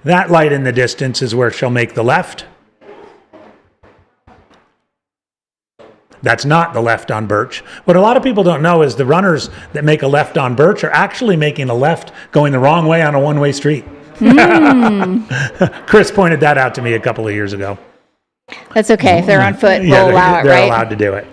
That light in the distance is where she'll make the left. That's not the left on Birch. What a lot of people don't know is the runners that make a left on Birch are actually making a left going the wrong way on a one-way street. Chris pointed that out to me a couple of years ago. That's okay. If they're on foot, Yeah, we'll allow it, they're right? allowed to do it.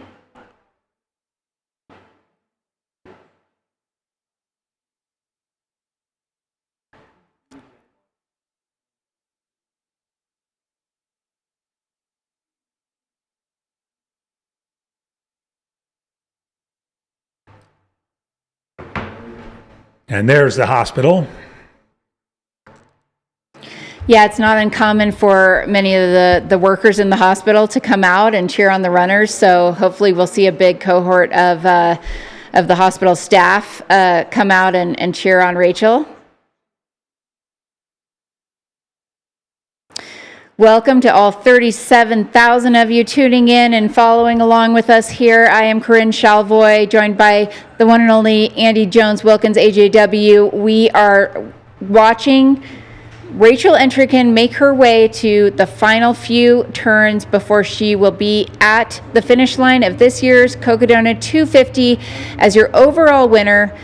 And there's the hospital. Yeah, it's not uncommon for many of the workers in the hospital to come out and cheer on the runners. So hopefully we'll see a big cohort of the hospital staff come out and cheer on Rachel. Welcome to all 37,000 of you tuning in and following along with us here. I am Corinne Chalvoy, joined by the one and only Andy Jones-Wilkins, AJW. We are watching Rachel Entrekin make her way to the final few turns before she will be at the finish line of this year's Cocodona 250 as your overall winner,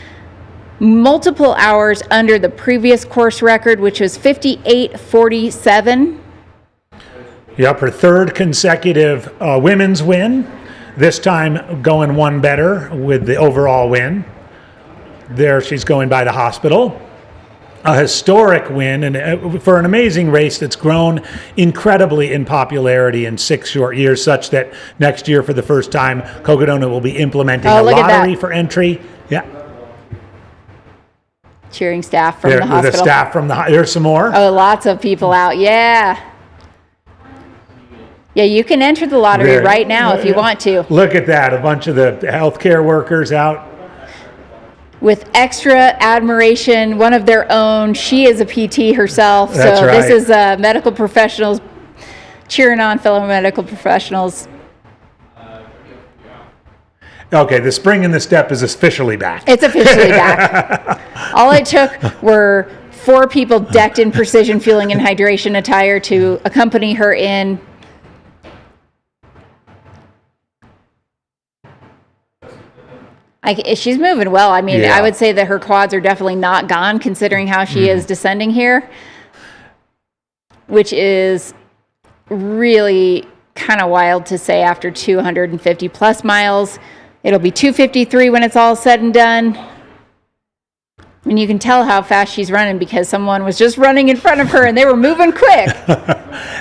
multiple hours under the previous course record, which was 58:47. Yep, her third consecutive women's win. This time going one better with the overall win. There she's going by the hospital. A historic win and for an amazing race that's grown incredibly in popularity in 6 short years, such that next year for the first time, Cocodona will be implementing a lottery for entry. Yeah. Cheering staff from the hospital. The staff from there's some more. Oh, lots of people out. Yeah. Yeah, you can enter the lottery right now if you want to. Look at that. A bunch of the healthcare workers out. With extra admiration, one of their own. She is a PT herself. That's so right. This is medical professionals cheering on fellow medical professionals. Okay, the spring in the step is officially back. It's officially back. All it took were 4 people decked in precision fueling and hydration attire to accompany her in. She's moving well. I mean, Yeah. I would say that her quads are definitely not gone considering how she is descending here, which is really kind of wild to say after 250 plus miles. It'll be 253 when it's all said and done. And you can tell how fast she's running because someone was just running in front of her and they were moving quick.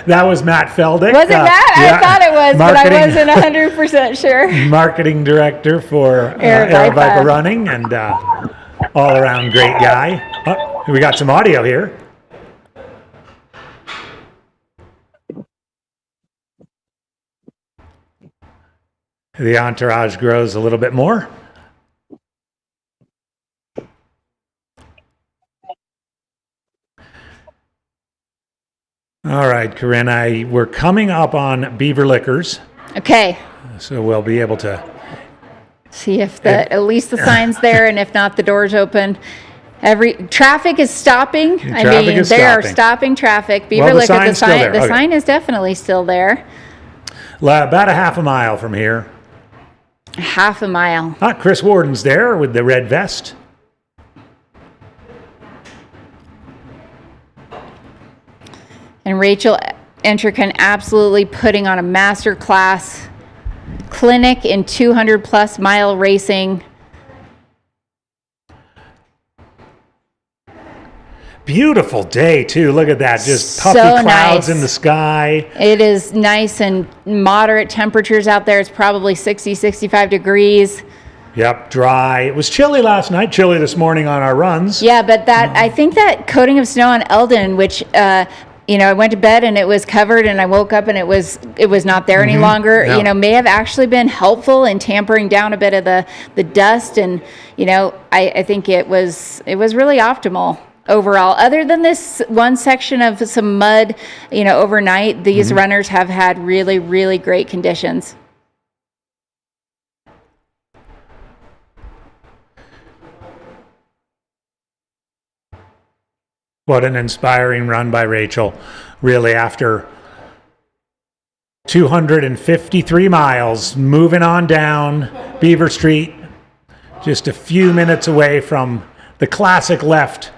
That was Matt Feldick. Was it Matt? Yeah. I thought it was, but I Marketing- wasn't 100% sure. Marketing director for Aerovipa Running and all around great guy. Oh, we got some audio here. The entourage grows a little bit more. All right, Corinne, we're coming up on Beaver Liquors. Okay. So we'll be able to See if at least the sign's there, and if not, the door's open. Traffic is stopping. They are stopping traffic. Beaver Liquor, the sign is definitely still there. About a half a mile from here. Half a mile. Chris Warden's there with the red vest. And Rachel Entrekin absolutely putting on a master class clinic in 200 plus mile racing. Beautiful day too. Look at that. Just puffy So clouds nice. in the sky. It is nice and moderate temperatures out there. It's probably 60, 65 degrees. Yep, dry. It was chilly last night, chilly this morning on our runs. Yeah, but I think that coating of snow on Elden, which I went to bed and it was covered, and I woke up and it was not there any longer. Yeah. May have actually been helpful in tampering down a bit of the dust, and I think it was really optimal overall. Other than this one section of some mud, overnight, these runners have had really, really great conditions. What an inspiring run by Rachel. Really, after 253 miles, moving on down Beaver Street, just a few minutes away from the classic left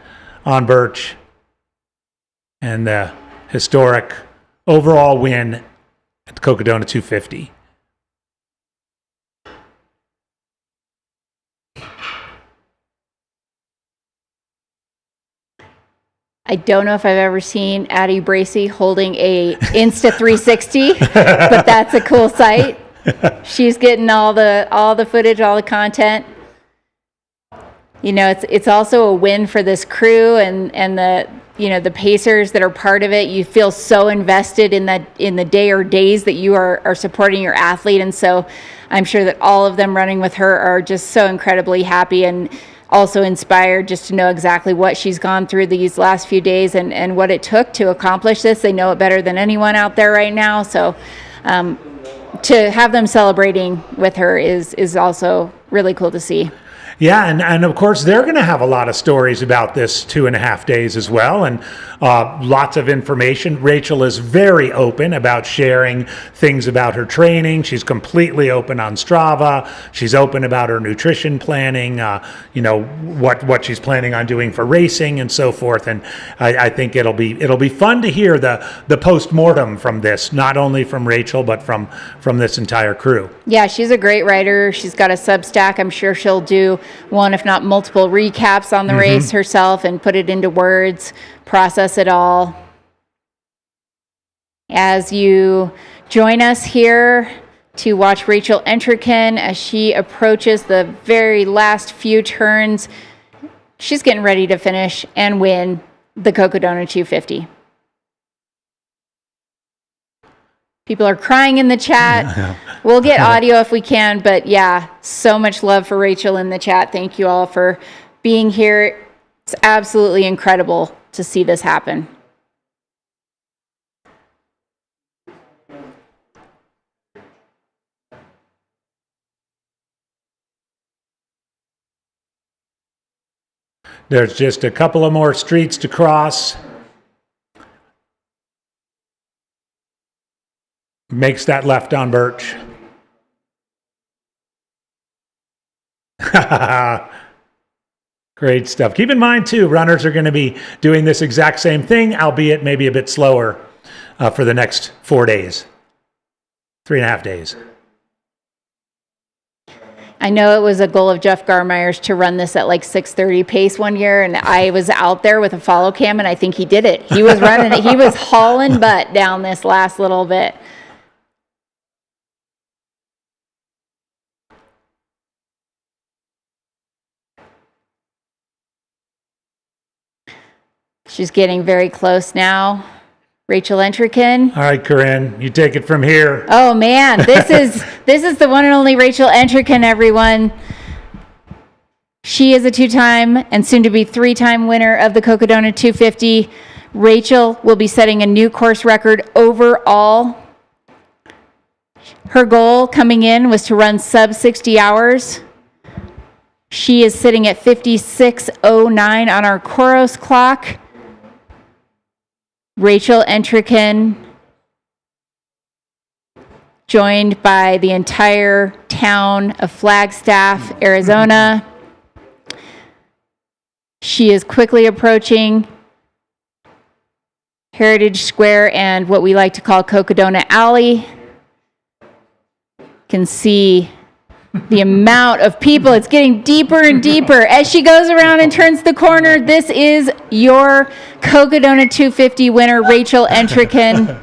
on Birch, and the historic overall win at the Cocodona 250. I don't know if I've ever seen Addie Bracey holding a Insta 360, but that's a cool sight. She's getting all the footage, all the content. It's also a win for this crew and the pacers that are part of it. You feel so invested in the day or days that you are supporting your athlete, and so I'm sure that all of them running with her are just so incredibly happy and also inspired just to know exactly what she's gone through these last few days and what it took to accomplish this. They know it better than anyone out there right now. So to have them celebrating with her is also really cool to see. Yeah, and of course, they're going to have a lot of stories about this 2.5 days as well, and lots of information. Rachel is very open about sharing things about her training. She's completely open on Strava. She's open about her nutrition planning, what she's planning on doing for racing and so forth. And I think it'll be fun to hear the post-mortem from this, not only from Rachel, but from this entire crew. Yeah, she's a great writer. She's got a Substack. I'm sure she'll do one, if not multiple, recaps on the race herself and put it into words, process it all. As you join us here to watch Rachel Entrekin as she approaches the very last few turns, she's getting ready to finish and win the Cocodona 250. People are crying in the chat. We'll get audio if we can, but yeah, so much love for Rachel in the chat. Thank you all for being here. It's absolutely incredible to see this happen. There's just a couple of more streets to cross. Makes that left on Birch. Great stuff. Keep in mind, too, runners are going to be doing this exact same thing, albeit maybe a bit slower for the next 4 days, 3.5 days. I know it was a goal of Jeff Garmire's to run this at like 6:30 pace one year, and I was out there with a follow cam, and I think he did it. He was running it. He was hauling butt down this last little bit. She's getting very close now. Rachel Entrekin. All right, Corinne, you take it from here. Oh man, this is the one and only Rachel Entrekin, everyone. She is a 2-time and soon to be 3-time winner of the Cocodona 250. Rachel will be setting a new course record overall. Her goal coming in was to run sub 60 hours. She is sitting at 56:09 on our Coros clock. Rachel Entrekin, joined by the entire town of Flagstaff, Arizona. She is quickly approaching Heritage Square and what we like to call Cocodona Alley. You can see the amount of people. It's getting deeper and deeper as she goes around and turns the corner. This is your Cocodona 250 winner, Rachel Entrekin.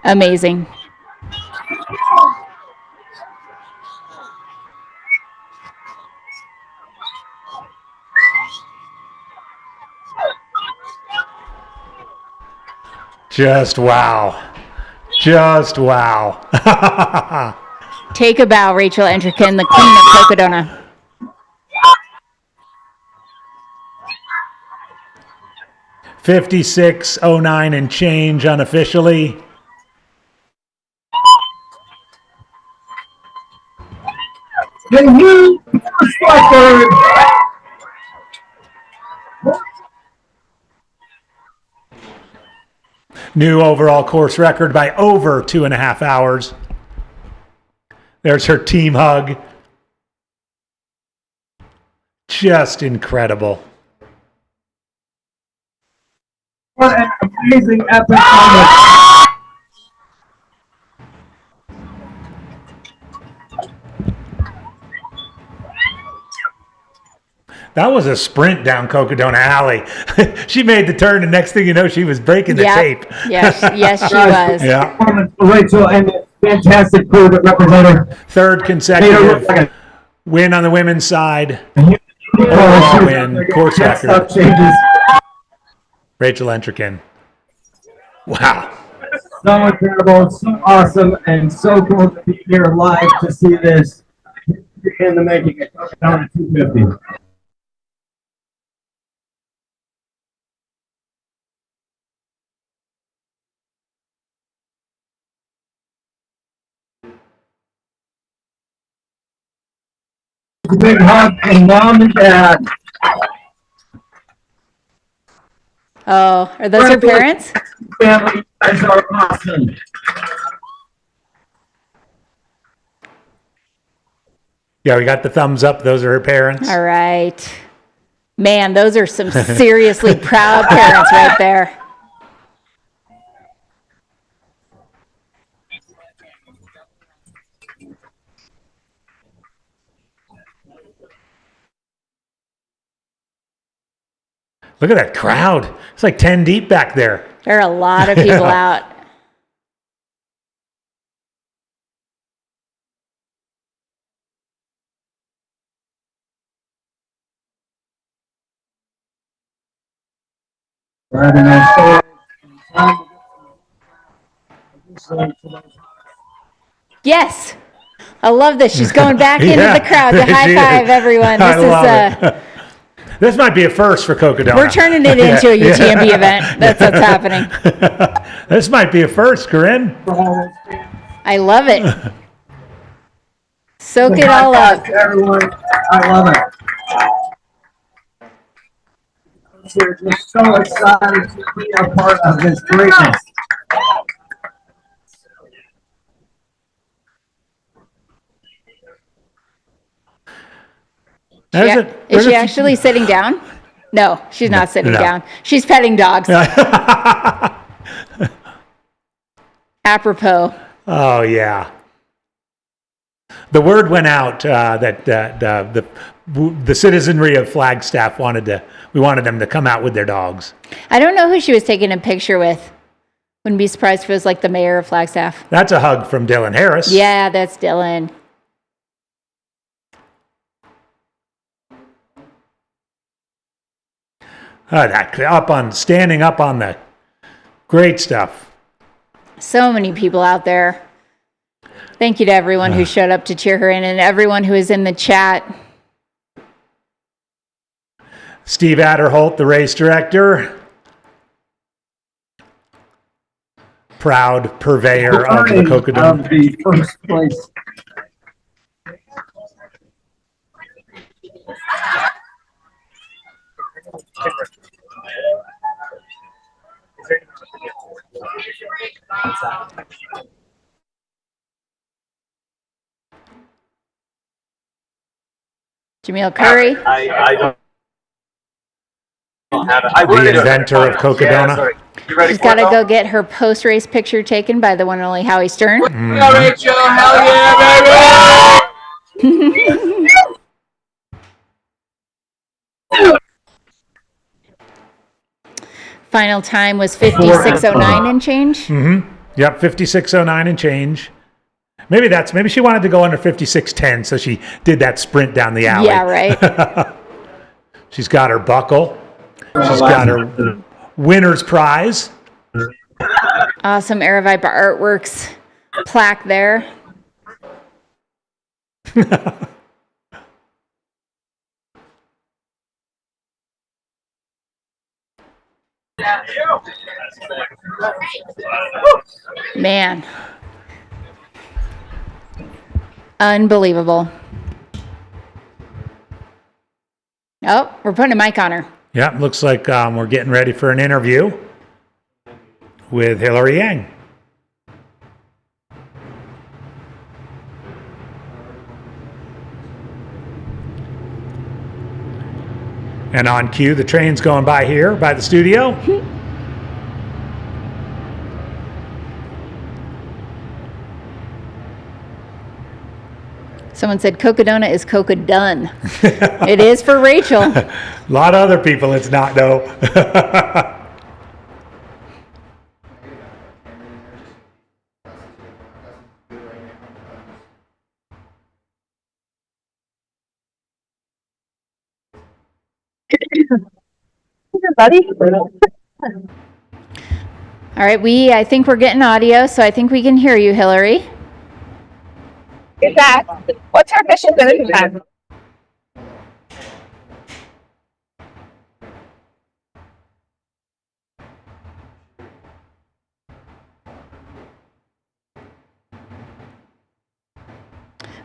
Amazing. Just wow. Just wow. Take a bow, Rachel Entrican, the queen of Cocodona. $56.09 and change unofficially. New overall course record by over 2.5 hours. There's her team hug. Just incredible. What an amazing epic moment. That was a sprint down Cocodona Alley. She made the turn, and next thing you know, she was breaking the tape. Yes, she was. Yeah. Rachel and the fantastic crew that represented her. Third consecutive win on the women's side. Overall win, course record. Rachel Entrican. Wow. So incredible, so awesome, and so cool to be here live to see this in the making at Cocodona 250. Big hug from mom and dad. Oh, are those her parents? Family, guys are awesome. Yeah, we got the thumbs up. Those are her parents. All right. Man, those are some seriously proud parents right there. Look at that crowd. It's like 10 deep back there. There are a lot of people out. Yes. I love this. She's going back into the crowd to high five everyone. This might be a first for Cocodona. We're turning it into a UTMB event. That's what's happening. This might be a first, Corinne. I love it. Soak it all up. Everyone, I love it. We're just so excited to be a part of this greatness. Is she actually sitting down? No, she's not sitting down. She's petting dogs. Apropos. Oh, yeah. The word went out that the citizenry of Flagstaff wanted them to come out with their dogs. I don't know who she was taking a picture with. Wouldn't be surprised if it was like the mayor of Flagstaff. That's a hug from Dylan Harris. Yeah, that's Dylan. Standing up on the great stuff. So many people out there. Thank you to everyone who showed up to cheer her in and everyone who is in the chat. Steve Adderholt, the race director. Proud purveyor of the Cocodona. Of the first place. Jameel Curry. I don't have it. The inventor of Cocodona. She's got to go get her post-race picture taken by the one and only Howie Stern. Rachel, hell yeah, baby! Final time was 56:09 and change. Mm-hmm. Yep, 56:09 and change. Maybe she wanted to go under 56:10, so she did that sprint down the alley. Yeah, right. She's got her buckle. She's got her winner's prize. Awesome Aerovibe Artworks plaque there. Man. Unbelievable. Oh, we're putting a mic on her. Yeah, looks like we're getting ready for an interview with Hillary Yang. And on cue, the train's going by here, by the studio. Someone said Cocodona is Cocodone. It is for Rachel. A lot of other people it's not, though. Buddy. All right, I think we're getting audio, so I think we can hear you, Hillary. Is that what's our mission going to be then?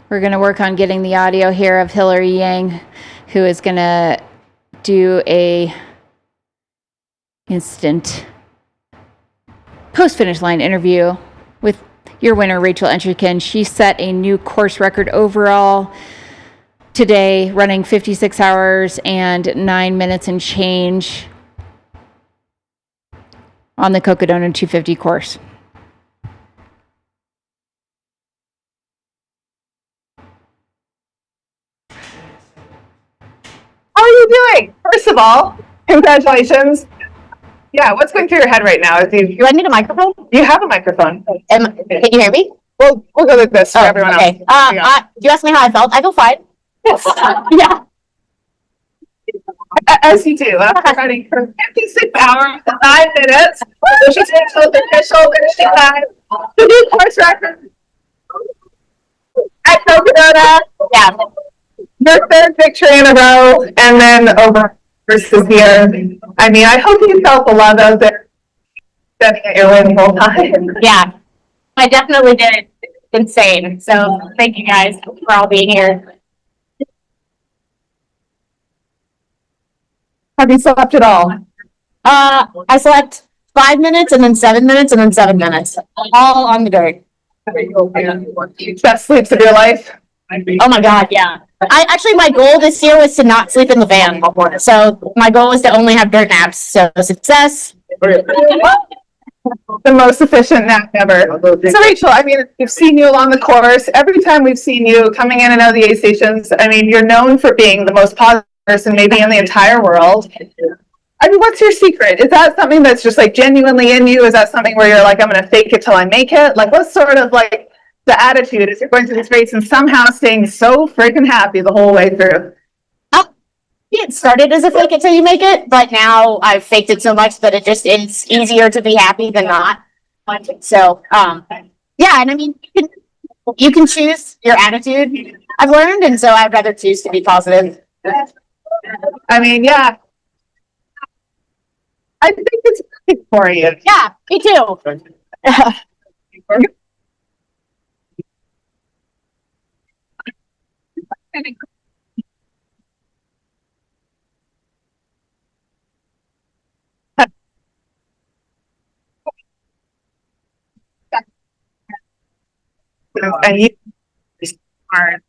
We're going to work on getting the audio here of Hillary Yang, who is going to do a instant post-finish line interview with your winner, Rachel Entrekin. She set a new course record overall today, running 56 hours and 9 minutes and change on the Cocodona 250 course. How are you doing? First of all, congratulations. Yeah, what's going through your head right now? Do I need a microphone? You have a microphone. Can you hear me? We'll go like this for everyone else. You asked me how I felt. I feel fine. Yes. Yeah. As you do, after running for 56 hours and 9 minutes, she's official finishing time. The new course record at Cocodona. Yeah. Your third victory in a row, and then over versus here. I mean, I hope you felt the love out there. Definitely your win the whole time. Yeah. I definitely did. Insane. So thank you guys for all being here. Have you slept at all? I slept 5 minutes and then 7 minutes and then 7 minutes. All on the dirt. Best sleeps of your life? Oh my God, yeah. My goal this year was to not sleep in the van. So my goal was to only have dirt naps. So success. The most efficient nap ever. So Rachel, I mean, we've seen you along the course. Every time we've seen you coming in and out of the aid stations, I mean, you're known for being the most positive person maybe in the entire world. I mean, what's your secret? Is that something that's just like genuinely in you? Is that something where you're like, I'm going to fake it till I make it? Like, what's sort of like the attitude as you're going through this race and somehow staying so freaking happy the whole way through? It started as a fake it till you make it, but now I've faked it so much that it's easier to be happy than not. So, yeah, and I mean, you can choose your attitude, I've learned, and so I'd rather choose to be positive. I mean, yeah. I think it's perfect for you. Yeah, me too. And you are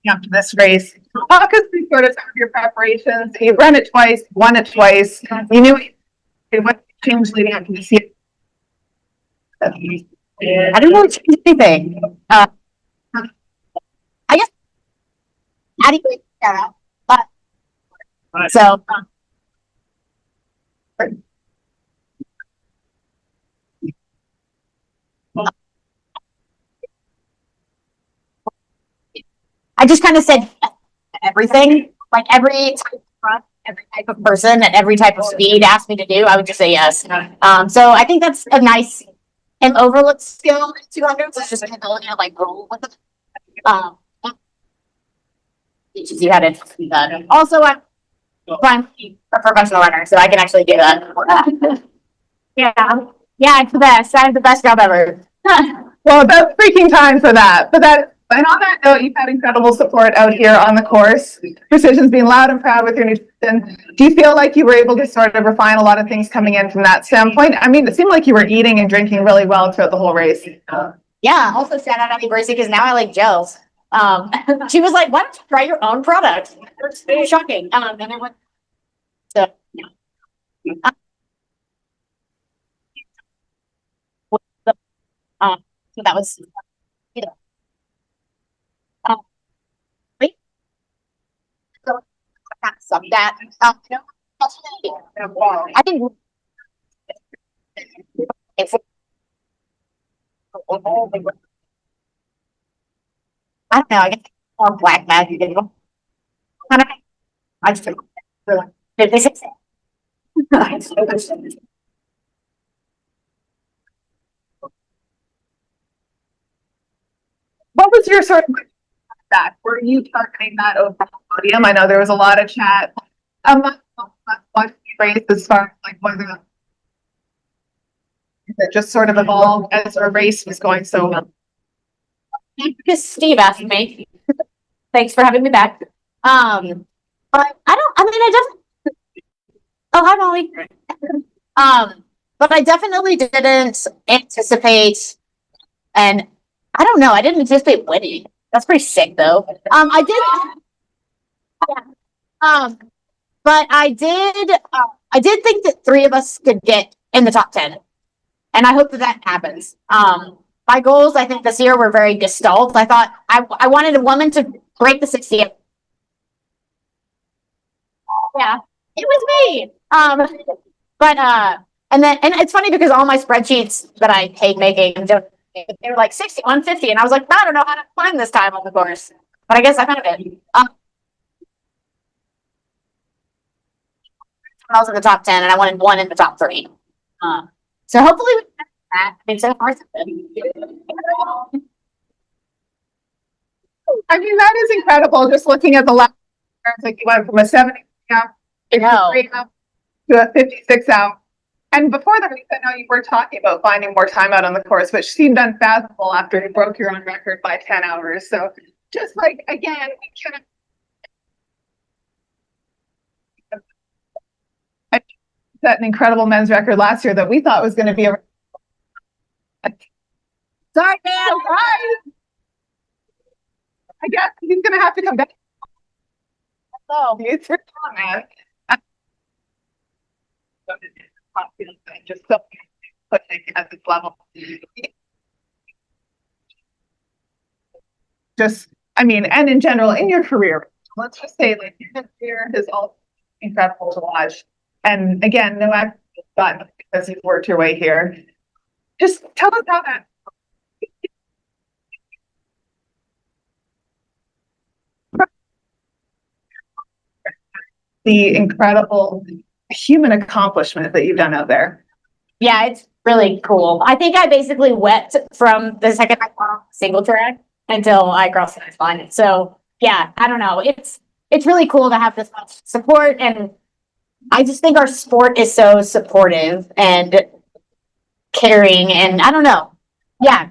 to this race. Talk us through sort of some of your preparations. You run it twice, won it twice. You knew what changed leading up to this year. I didn't really change anything. I guess adequate. So. I just kind of said everything, like every type of person at every type of speed asked me to do, I would just say yes. So I think that's a nice an overlooked skill in 200s is just an ability to like roll with it. Teaches you how to do that. Also, I'm a professional runner, so I can actually do that. Yeah, it's the best. I have the best job ever. Well, about freaking time for that. And on that note, you've had incredible support out here on the course. Precision's being loud and proud with your nutrition. Do you feel like you were able to sort of refine a lot of things coming in from that standpoint? I mean, it seemed like you were eating and drinking really well throughout the whole race. Yeah, also shout out to Gracie because now I like gels. She was like, "Why don't you try your own product?" It's very shocking. And I went. So, yeah. So that was. Wait. So I sucked that. I think. I don't know. I guess more black magic. I just took 56. What was your sort of that? Were you targeting that over the podium? I know there was a lot of chat watching the race as far as like whether it just sort of evolved as our race was going so well. Because Steve asked me. Thanks for having me back. But I definitely. Oh, hi, Molly. But I definitely didn't anticipate, and I don't know. I didn't anticipate winning. That's pretty sick, though. I did. But I did think that 3 of us could get in the top 10, and I hope that happens. My goals, I think, this year were very gestalt. I thought I wanted a woman to break the 60. Yeah, it was me. And it's funny because all my spreadsheets that I hate making, they were like 60, 150, and I was like, I don't know how to climb this time on the course, but I guess I found it. I was in the top 10, and I wanted 1 in the top 3. So hopefully we can get that. I mean, so far, I mean, that is incredible. Just looking at the last, like you went from a 70 out, to a 56 out. And before the race, I know you were talking about finding more time out on the course, which seemed unfathomable after you broke your own record by 10 hours. So just like, again, we kind of set an incredible men's record last year that we thought was going to be a. Sorry, man. I guess he's going to have to come back. Oh, it's your time, man. Just so pushing at this level. Just, I mean, and in general, in your career, let's just say, like, your career is all incredible to watch. And again, no matter what, because you've worked your way here. Just tell us how that. The incredible human accomplishment that you've done out there. Yeah, it's really cool. I think I basically went from the second single track until I crossed the finish line. So yeah, I don't know. It's really cool to have this much support, and I just think our sport is so supportive and caring, and I don't know. Yeah.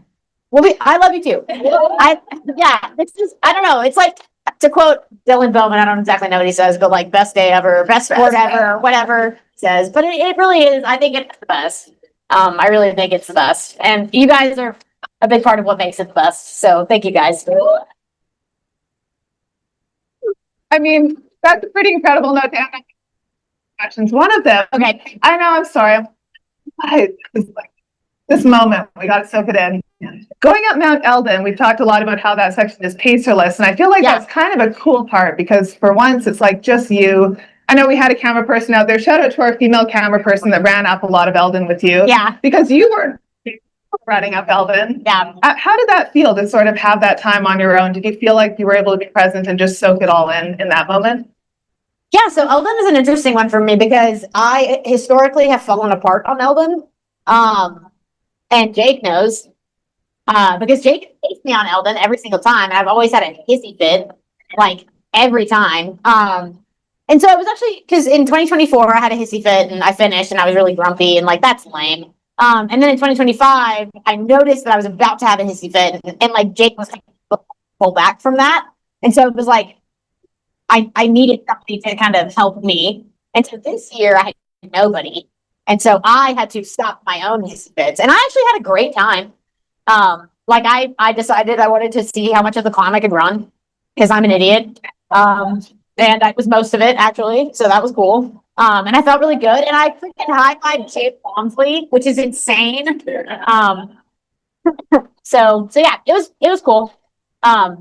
Well, I love you too. I don't know. It's like, to quote Dylan Bowman, I don't exactly know what he says, but like best day ever, best sport ever, whatever he says. But it really is. I think it's the best. I really think it's the best. And you guys are a big part of what makes it the best. So thank you guys. I mean, that's a pretty incredible note to have. Questions. One of them. Okay. I know. I'm sorry. This moment, we got to soak it in. Going up Mount Elden, we've talked a lot about how that section is pacerless, and I feel like that's kind of a cool part because for once it's like just you. I know we had a camera person out there. Shout out to our female camera person that ran up a lot of Elden with you. Yeah. Because you were running up Elden. Yeah. How did that feel to sort of have that time on your own? Did you feel like you were able to be present and just soak it all in that moment? Yeah, so Elden is an interesting one for me because I historically have fallen apart on Elden. And Jake knows, because Jake takes me on Elden every single time, and I've always had a hissy fit, like every time. And so it was actually because in 2024 I had a hissy fit and I finished and I was really grumpy and like that's lame. And then in 2025 I noticed that I was about to have a hissy fit and like Jake was kind of pull back from that, and so it was like I needed somebody to kind of help me. And so this year I had nobody, and so I had to stop my own hissy fits, and I actually had a great time. Like I decided I wanted to see how much of the climb I could run because I'm an idiot. And that was most of it actually, so that was cool. And I felt really good, and I freaking high-fived Jake Walmsley, which is insane. So yeah, it was cool. I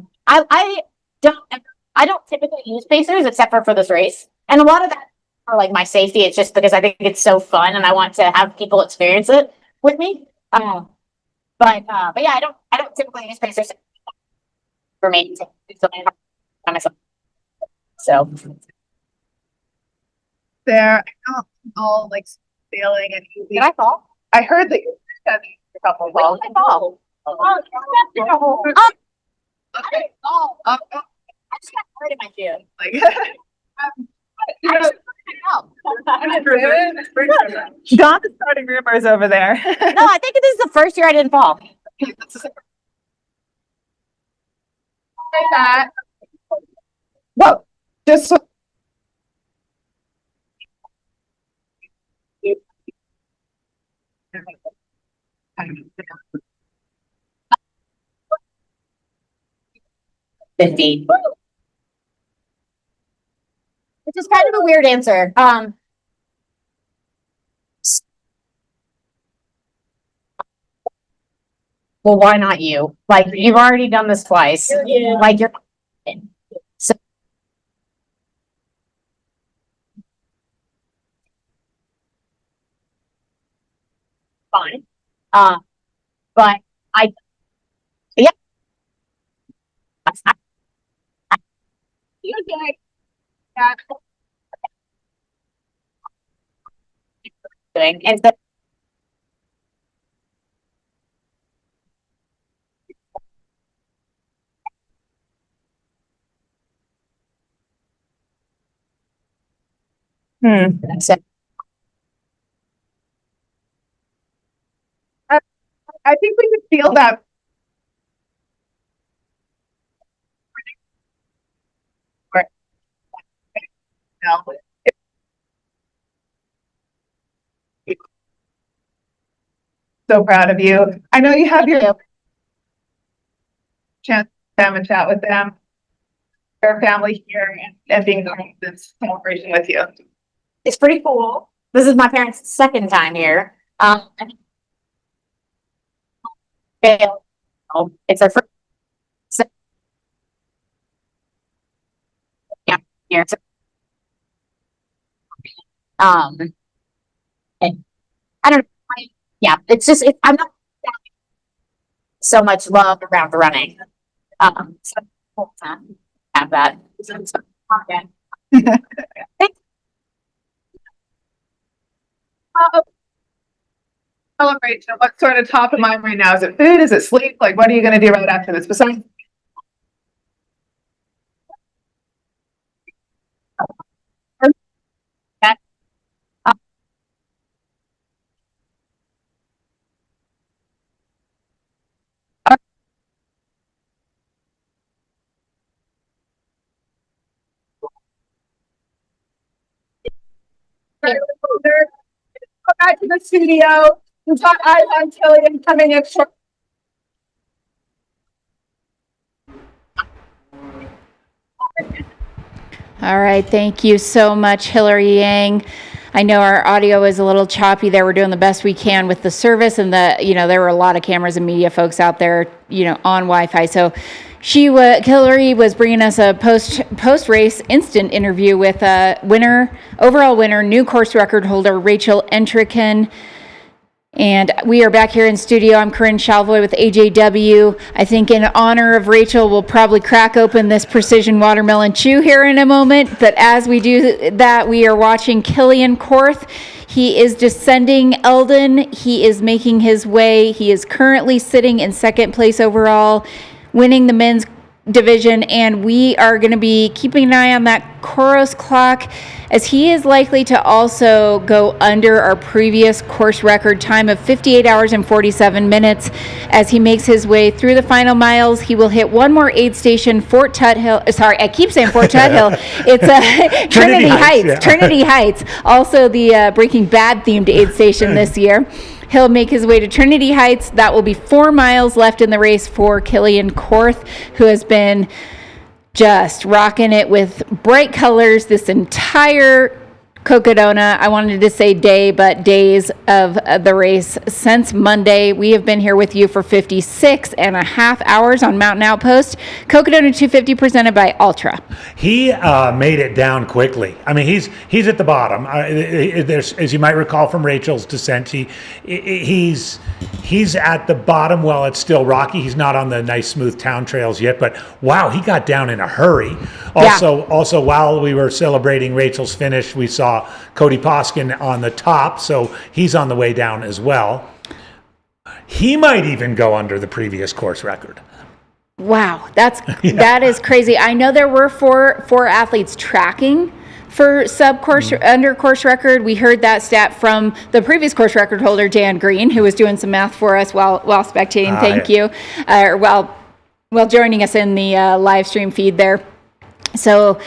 don't typically use pacers except for this race, and a lot of that for like my safety. It's just because I think it's so fun, and I want to have people experience it with me. But yeah, I don't typically use pacers for me to do something by myself. So there, all like sailing and did I fall? I heard that you had a couple falls. I fall. I just got hurt in my shoe. Like, John is starting rumors over there. No, I think this is the first year I didn't fall. That. Whoa, just so 50. Which is kind of a weird answer. Well, why not you? Like, you've already done this twice. Yeah. Like, you're so fine. But yeah. You okay? Yeah. And so so I think we could feel that. So proud of you. I know you have your chance to come and chat with them, their family here, and being part of this celebration with you. it's pretty cool. This is my parents' second time here. It's our first. Yeah, here. And I don't know. Yeah, it's just I'm not so much love around running. So have that. Okay. Celebrate. What's sort of top of mind right now? Is it food? Is it sleep? Like, what are you going to do right after this? Besides. Go back to the studio. We've got eyes on Killian coming in short. All right, thank you so much, Hillary Yang. I know our audio is a little choppy there. We're doing the best we can with the service, and there were a lot of cameras and media folks out there, on Wi-Fi. So Hillary was bringing us a post race instant interview with overall winner, new course record holder Rachel Entricken. And we are back here in studio. I'm Corinne Chalvoy with AJW. I think in honor of Rachel, we'll probably crack open this precision watermelon chew here in a moment. But as we do that, we are watching Killian Korth. He is descending Elden. He is making his way. He is currently sitting in second place overall, winning the men's division, and we are going to be keeping an eye on that Koros clock, as he is likely to also go under our previous course record time of 58 hours and 47 minutes. As he makes his way through the final miles, he will hit one more aid station, Fort Tuthill. Sorry, I keep saying Fort Tuthill. It's Trinity Heights. Yeah. Trinity Heights, also the Breaking Bad themed aid station this year. He'll make his way to Trinity Heights. That will be 4 miles left in the race for Killian Korth, who has been just rocking it with bright colors this entire Cocodona. I wanted to say day, but days of the race since Monday. We have been here with you for 56.5 hours on Mountain Outpost. Cocodona 250 presented by Ultra. He made it down quickly. I mean, he's at the bottom. There's, as you might recall from Rachel's descent, he's at the bottom while it's still rocky. He's not on the nice smooth town trails yet, but wow, he got down in a hurry. Also, while we were celebrating Rachel's finish, we saw Cody Poskin on the top, so he's on the way down as well. He might even go under the previous course record. Wow, that is crazy. I know there were four athletes tracking for sub-course under course record. We heard that stat from the previous course record holder, Dan Green, who was doing some math for us while spectating. Thank you. While joining us in the live stream feed there. So,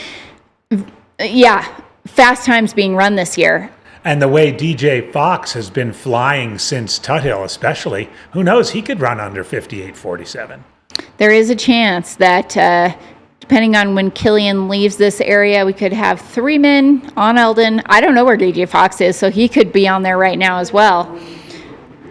yeah, fast times being run this year. And the way DJ Fox has been flying since Tuthill especially, who knows, he could run under 58.47. There is a chance that depending on when Killian leaves this area, we could have 3 men on Elden. I don't know where DJ Fox is, so he could be on there right now as well.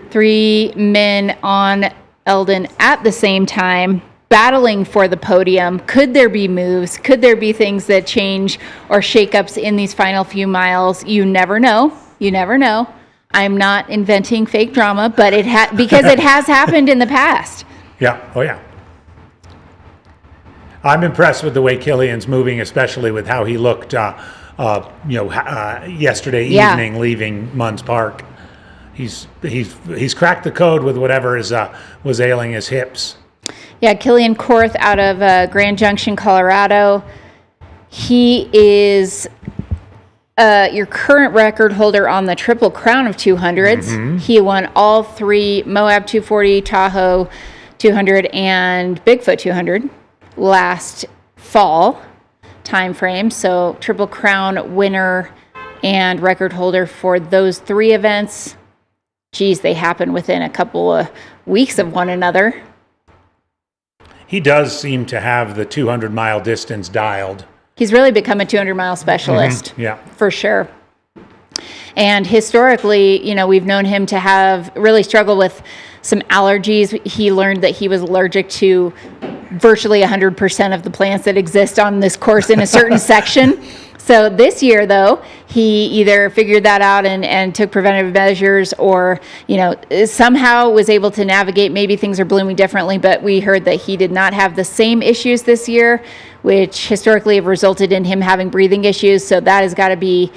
3 men on Elden at the same time, battling for the podium. Could there be moves? Could there be things that change or shakeups in these final few miles? You never know. You never know. I'm not inventing fake drama, but because it has happened in the past. Yeah. Oh, yeah. I'm impressed with the way Killian's moving, especially with how he looked, yesterday evening leaving Munns Park. He's cracked the code with whatever was ailing his hips. Yeah, Killian Korth out of Grand Junction, Colorado. He is your current record holder on the Triple Crown of 200s. Mm-hmm. He won all 3 Moab 240, Tahoe 200, and Bigfoot 200 last fall time frame. So Triple Crown winner and record holder for those 3 events. Geez, they happen within a couple of weeks of one another. He does seem to have the 200-mile distance dialed. He's really become a 200-mile specialist. Mm-hmm. Yeah. For sure. And historically, we've known him to have really struggled with some allergies. He learned that he was allergic to virtually 100% of the plants that exist on this course in a certain section. So this year, though, he either figured that out and took preventative measures, or, somehow was able to navigate. Maybe things are blooming differently, but we heard that he did not have the same issues this year, which historically have resulted in him having breathing issues. So that has got to be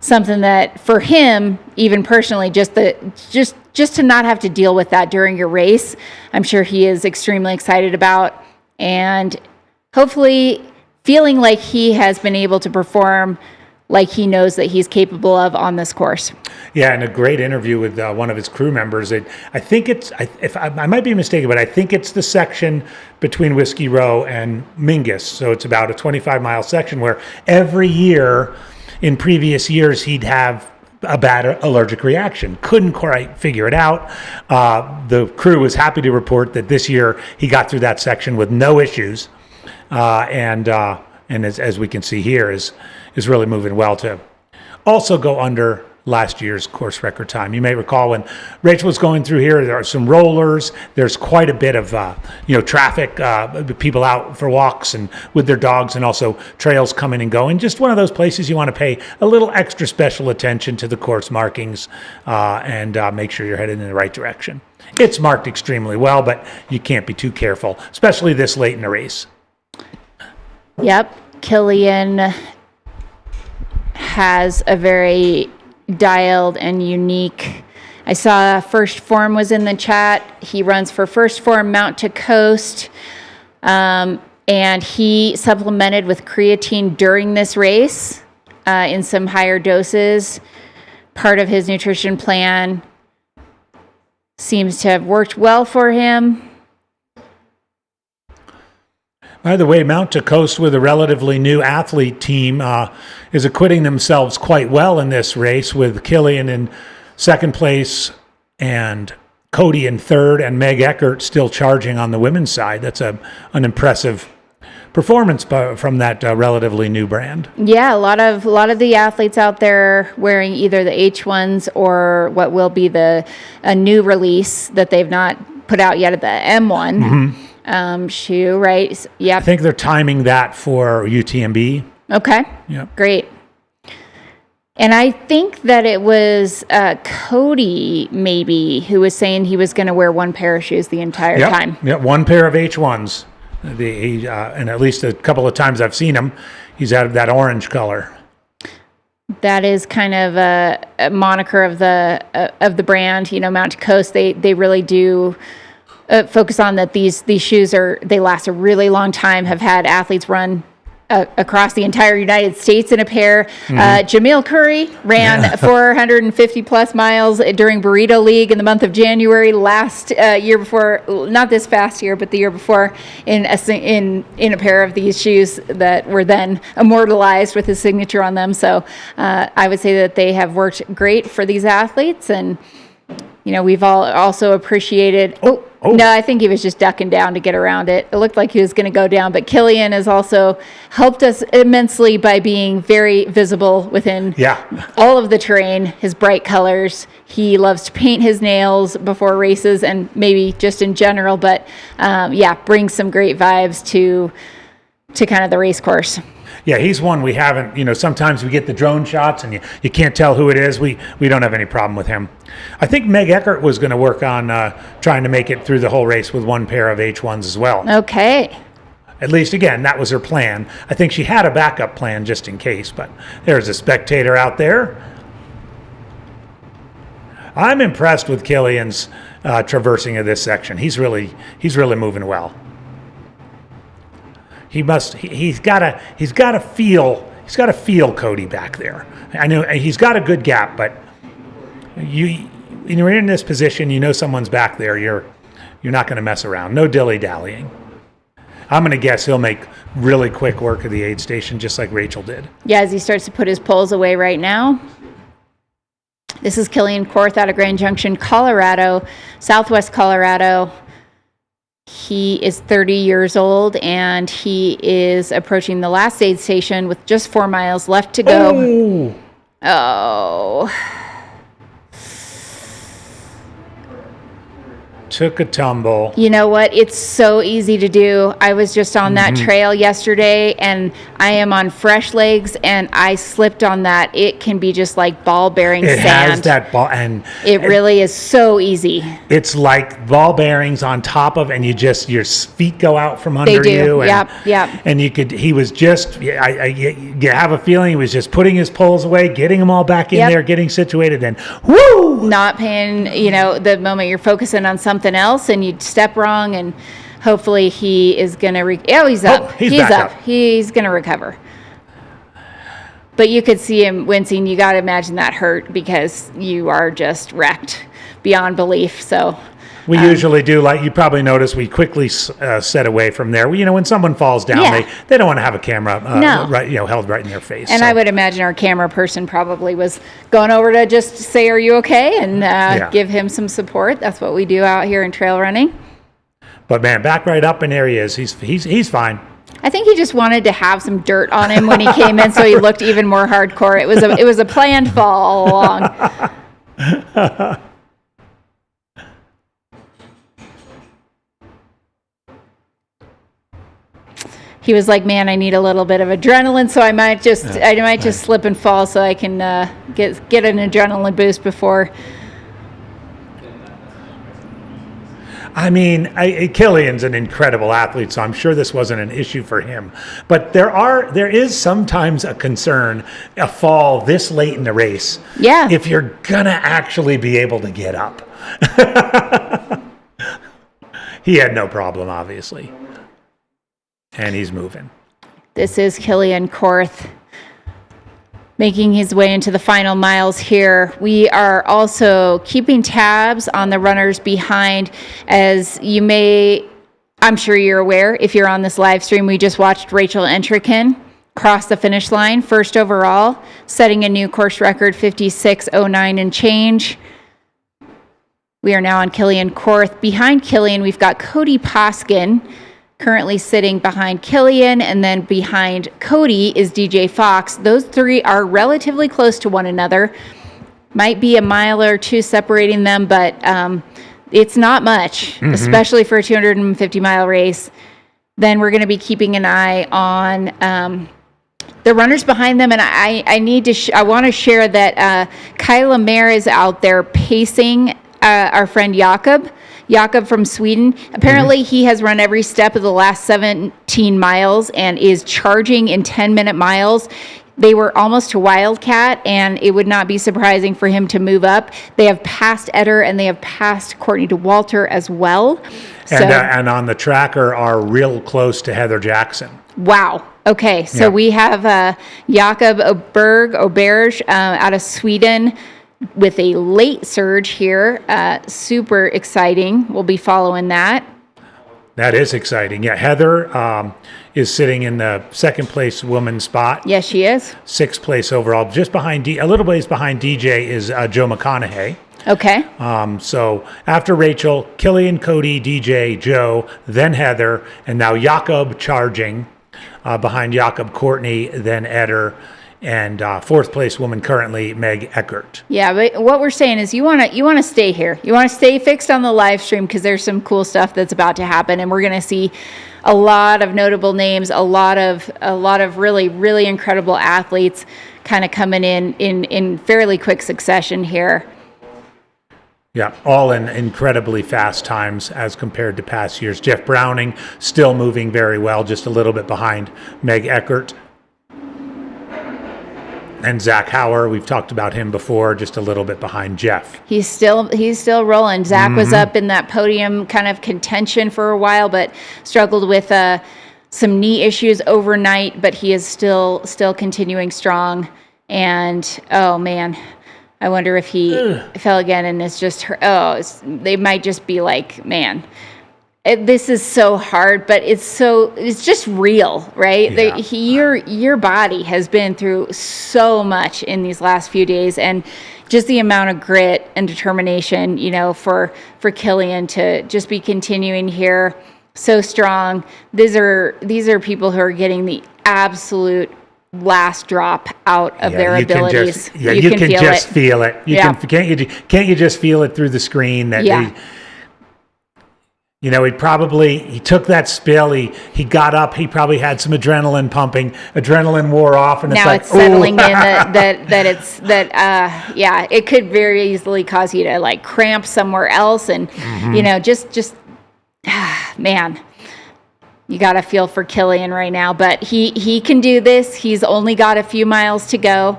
something that, for him, even personally, just to not have to deal with that during your race, I'm sure he is extremely excited about, and hopefully feeling like he has been able to perform like he knows that he's capable of on this course. Yeah, and a great interview with one of his crew members. I think I might be mistaken, but I think it's the section between Whiskey Row and Mingus. So it's about a 25-mile section where every year in previous years he'd have a bad allergic reaction. Couldn't quite figure it out. The crew was happy to report that this year he got through that section with no issues. And as we can see here, is really moving well to also go under last year's course record time. You may recall when Rachel was going through here, there are some rollers. There's quite a bit of traffic, people out for walks and with their dogs, and also trails coming and going. Just one of those places you want to pay a little extra special attention to the course markings and make sure you're headed in the right direction. It's marked extremely well, but you can't be too careful, especially this late in the race. Yep, Killian has a very dialed and unique. I saw First Form was in the chat. He runs for First Form Mount to Coast. And he supplemented with creatine during this race in some higher doses. Part of his nutrition plan seems to have worked well for him. By the way, Mount to Coast with a relatively new athlete team is acquitting themselves quite well in this race, with Killian in second place and Cody in third, and Meg Eckert still charging on the women's side. That's an impressive performance from that relatively new brand. Yeah, a lot of the athletes out there wearing either the H1s or what will be a new release that they've not put out yet, at the M1 shoe, right? Yeah, I think they're timing that for UTMB. Okay. Yeah. Great. And I think that it was Cody, maybe, who was saying he was going to wear one pair of shoes the entire time. Yeah, one pair of H1s. And at least a couple of times I've seen him, he's out of that orange color. That is kind of a moniker of the brand. You know, Mount Coast, they really do focus on that. These shoes they last a really long time. Have had athletes run across the entire United States in a pair. Jamil Curry ran 450 plus miles during Burrito League in the month of January last year before, not this past year, but the year before, in a pair of these shoes that were then immortalized with his signature on them. So I would say that they have worked great for these athletes, and you know, we've all also appreciated. No, I think he was just ducking down to get around it. It looked like he was going to go down, but Killian has also helped us immensely by being very visible within all of the terrain, his bright colors. He loves to paint his nails before races and maybe just in general, but brings some great vibes to kind of the race course. Yeah, he's one we haven't, you know, sometimes we get the drone shots and you can't tell who it is. We don't have any problem with him. I think Meg Eckert was going to work on trying to make it through the whole race with one pair of H1s as well. Okay. At least, again, that was her plan. I think she had a backup plan just in case, but there's a spectator out there. I'm impressed with Killian's traversing of this section. He's really moving well. He's got to feel Cody back there. I know he's got a good gap, but when you're in this position, you know someone's back there. You're not going to mess around. No dilly-dallying. I'm going to guess he'll make really quick work of the aid station, just like Rachel did. Yeah, as he starts to put his poles away right now. This is Killian Korth out of Grand Junction, Colorado, Southwest Colorado. He is 30 years old, and he is approaching the last aid station with just 4 miles left to go. Oh. Took a tumble. You know what? It's so easy to do. I was just on that trail yesterday, and I am on fresh legs, and I slipped on that. It can be just like ball-bearing sand. It has that ball, and it really is so easy. It's like ball bearings on top of, and your feet go out from under they do. you. And, yep. And he was just, you have a feeling he was just putting his poles away, getting them all back in there, getting situated, and whoo! Not paying, the moment you're focusing on something else and you'd step wrong, and hopefully he is going to he's up. He's up. He's going to recover. But you could see him wincing. You got to imagine that hurt, because you are just wrecked beyond belief. So we usually do, like you probably noticed, we quickly set away from there. When someone falls down, they don't want to have a camera held right in their face. And I would imagine our camera person probably was going over to just say, "Are you okay?" and give him some support. That's what we do out here in trail running. But man, back right up, and there he is. He's fine. I think he just wanted to have some dirt on him when he came in, so he looked even more hardcore. It was a planned fall all along. He was like, "Man, I need a little bit of adrenaline, so I might just slip and fall, so I can get an adrenaline boost before." I mean, Killian's an incredible athlete, so I'm sure this wasn't an issue for him. But there is sometimes a concern, a fall this late in the race. Yeah. If you're gonna actually be able to get up. He had no problem, obviously, and he's moving. This is Killian Korth making his way into the final miles here. We are also keeping tabs on the runners behind. As you may, I'm sure you're aware, if you're on this live stream, we just watched Rachel Entrekin cross the finish line, first overall, setting a new course record, 56:09 and change. We are now on Killian Korth. Behind Killian, we've got Cody Poskin, currently sitting behind Killian, and then behind Cody is DJ Fox. Those three are relatively close to one another. Might be a mile or two separating them, but it's not much, especially for a 250-mile race. Then we're going to be keeping an eye on the runners behind them, and I want to share that Kyla Mayer is out there pacing our friend Jakob from Sweden. Apparently he has run every step of the last 17 miles and is charging in 10-minute miles. They were almost to Wildcat, and it would not be surprising for him to move up. They have passed Eder, and they have passed Courtney DeWalter as well. And on the tracker are real close to Heather Jackson. Wow. Okay, so we have Jakob Oberg out of Sweden with a late surge here. Super exciting. We'll be following that. That is exciting. Yeah, Heather is sitting in the second place women's spot. Yes, she is. Sixth place overall. Just behind, a little ways behind DJ is Joe McConaughey. Okay. So after Rachel, Killian, Cody, DJ, Joe, then Heather, and now Jakob charging. Behind Jakob, Courtney, then Eder, and fourth place woman currently, Meg Eckert. Yeah, but what we're saying is you want to stay here. You want to stay fixed on the live stream because there's some cool stuff that's about to happen, and we're going to see a lot of notable names, a lot of really, really incredible athletes kind of coming in fairly quick succession here. Yeah, all in incredibly fast times as compared to past years. Jeff Browning still moving very well, just a little bit behind Meg Eckert. And Zach Hauer, we've talked about him before, just a little bit behind Jeff. He's still rolling. Zach was up in that podium kind of contention for a while, but struggled with some knee issues overnight, but he is still continuing strong. And, oh, man, I wonder if he fell again and it's just they might just be like, man, this is so hard, but it's just real, right? Yeah. Your body has been through so much in these last few days, and just the amount of grit and determination, for Killian to just be continuing here so strong. These are people who are getting the absolute last drop out of their abilities. You can just feel it. Can't you just feel it through the screen that he took that spill. He got up. He probably had some adrenaline pumping. Adrenaline wore off, and now it's settling in that it could very easily cause you to like cramp somewhere else, and man, you got to feel for Killian right now. But he can do this. He's only got a few miles to go.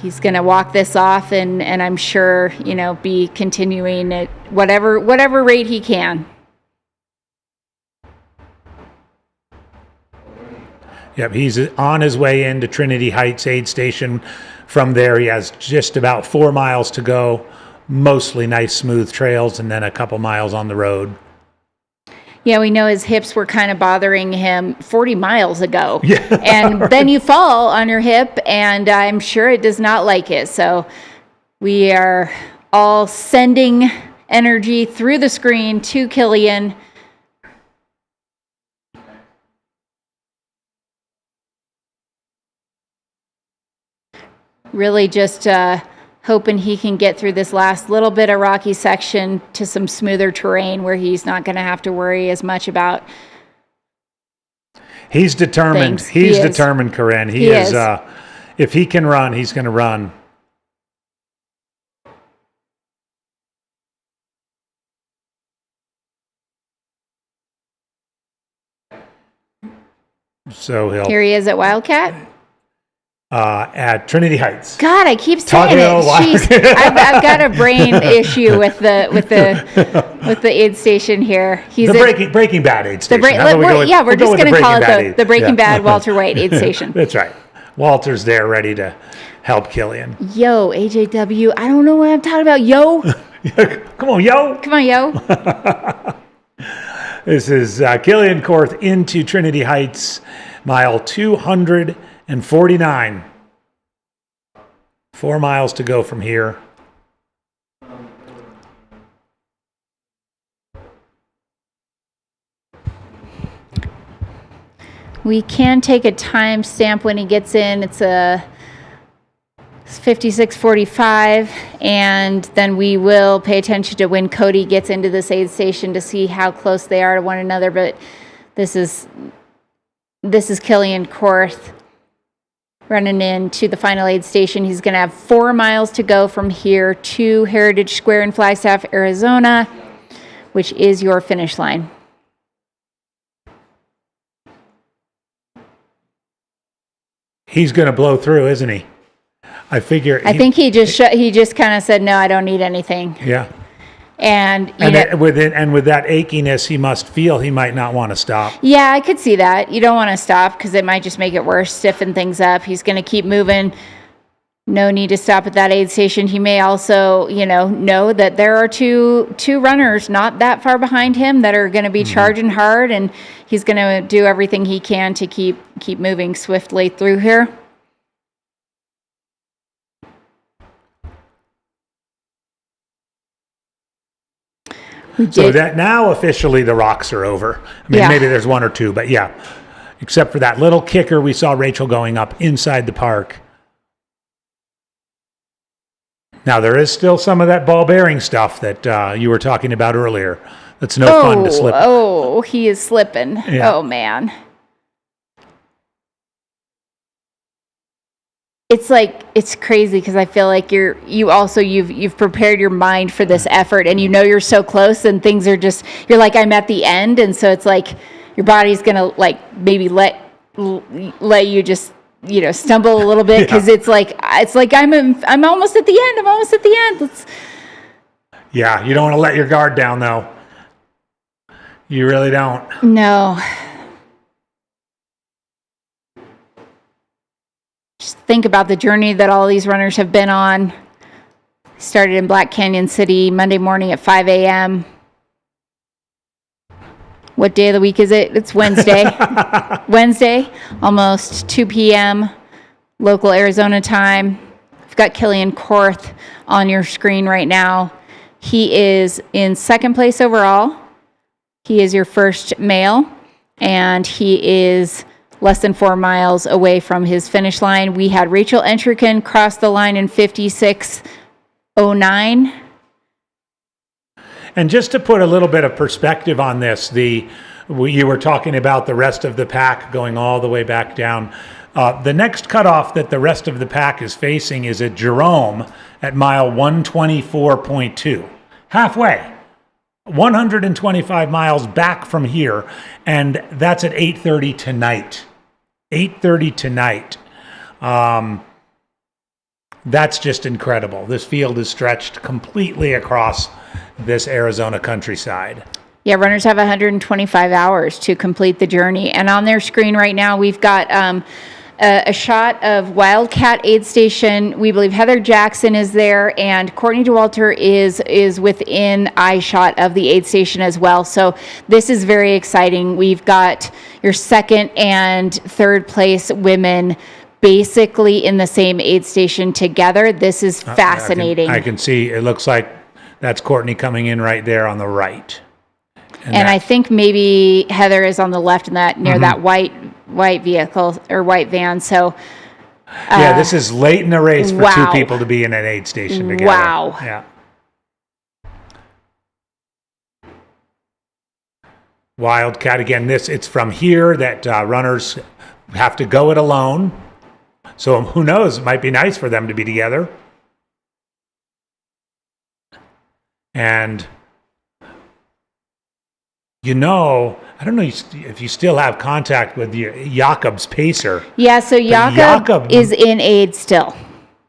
He's going to walk this off, and I'm sure be continuing at whatever rate he can. Yep, he's on his way into Trinity Heights aid station. From there, he has just about 4 miles to go, mostly nice smooth trails, and then a couple miles on the road. Yeah, we know his hips were kind of bothering him 40 miles ago. Yeah. And then you fall on your hip, and I'm sure it does not like it. So we are all sending energy through the screen to Killian. Really just hoping he can get through this last little bit of rocky section to some smoother terrain where he's not going to have to worry as much about. He's determined. Things. He's determined, Corinne. He is. If he can run, he's going to run. So Here he is at Wildcat. At Trinity Heights. God, I keep saying it. Jeez, I've got a brain issue with the aid station here. He's the Breaking Bad aid station. We're just going to call it the Breaking Yeah. Bad Walter White aid station. That's right. Walter's there ready to help Killian. Yo, AJW, I don't know what I'm talking about. Yo. Come on, yo. Come on, yo. This is Killian Korth into Trinity Heights, mile 249. 4 miles to go from here. We can take a timestamp when he gets in. It's a 56:45, and then we will pay attention to when Cody gets into this aid station to see how close they are to one another. But this is Killian Korth running into the final aid station. He's going to have 4 miles to go from here to Heritage Square in Flagstaff, Arizona, which is your finish line. He's going to blow through, isn't he? I think he just kind of said, no, I don't need anything. Yeah. And with that achiness he must feel, he might not want to stop. Yeah, I could see that. You don't want to stop because it might just make it worse, stiffen things up. He's going to keep moving. No need to stop at that aid station. He may also, know that there are two runners not that far behind him that are going to be charging hard, and he's going to do everything he can to keep moving swiftly through here. So that now officially the rocks are over. I mean, maybe there's one or two, but yeah, except for that little kicker we saw Rachel going up inside the park. Now there is still some of that ball bearing stuff that you were talking about earlier. That's no fun to slip. Oh, he is slipping. Yeah. Oh man. It's crazy because I feel like you've prepared your mind for this effort, and you're so close, and things are just, you're like, I'm at the end, and so it's like your body's gonna like maybe let you just stumble a little bit because it's like I'm almost at the end. I'm almost at the end. Yeah, you don't want to let your guard down though. You really don't. No. Just think about the journey that all these runners have been on. Started in Black Canyon City Monday morning at 5 a.m. What day of the week is it? It's Wednesday. Wednesday, almost 2 p.m. local Arizona time. I've got Killian Korth on your screen right now. He is in second place overall. He is your first male, and he is less than 4 miles away from his finish line. We had Rachel Entrican cross the line in 56:09. And just to put a little bit of perspective on this, you were talking about the rest of the pack going all the way back down. The next cutoff that the rest of the pack is facing is at Jerome at mile 124.2. Halfway. 125 miles back from here, and that's at 8:30 tonight. 8:30 tonight. That's just incredible. This field is stretched completely across this Arizona countryside. Yeah, runners have 125 hours to complete the journey. And on their screen right now, we've got a shot of Wildcat Aid Station. We believe Heather Jackson is there, and Courtney DeWalter is within eye shot of the aid station as well. So this is very exciting. We've got your second and third place women basically in the same aid station together. This is fascinating. I can see, it looks like that's Courtney coming in right there on the right. And I think maybe Heather is on the left in that near that white vehicle or white van. So yeah, this is late in the race for two people to be in an aid station together. Wow. Yeah. Wildcat again. It's from here that runners have to go it alone. So who knows? It might be nice for them to be together. And I don't know if you still have contact with Jakob's pacer. Yeah, so Jakob is in aid still.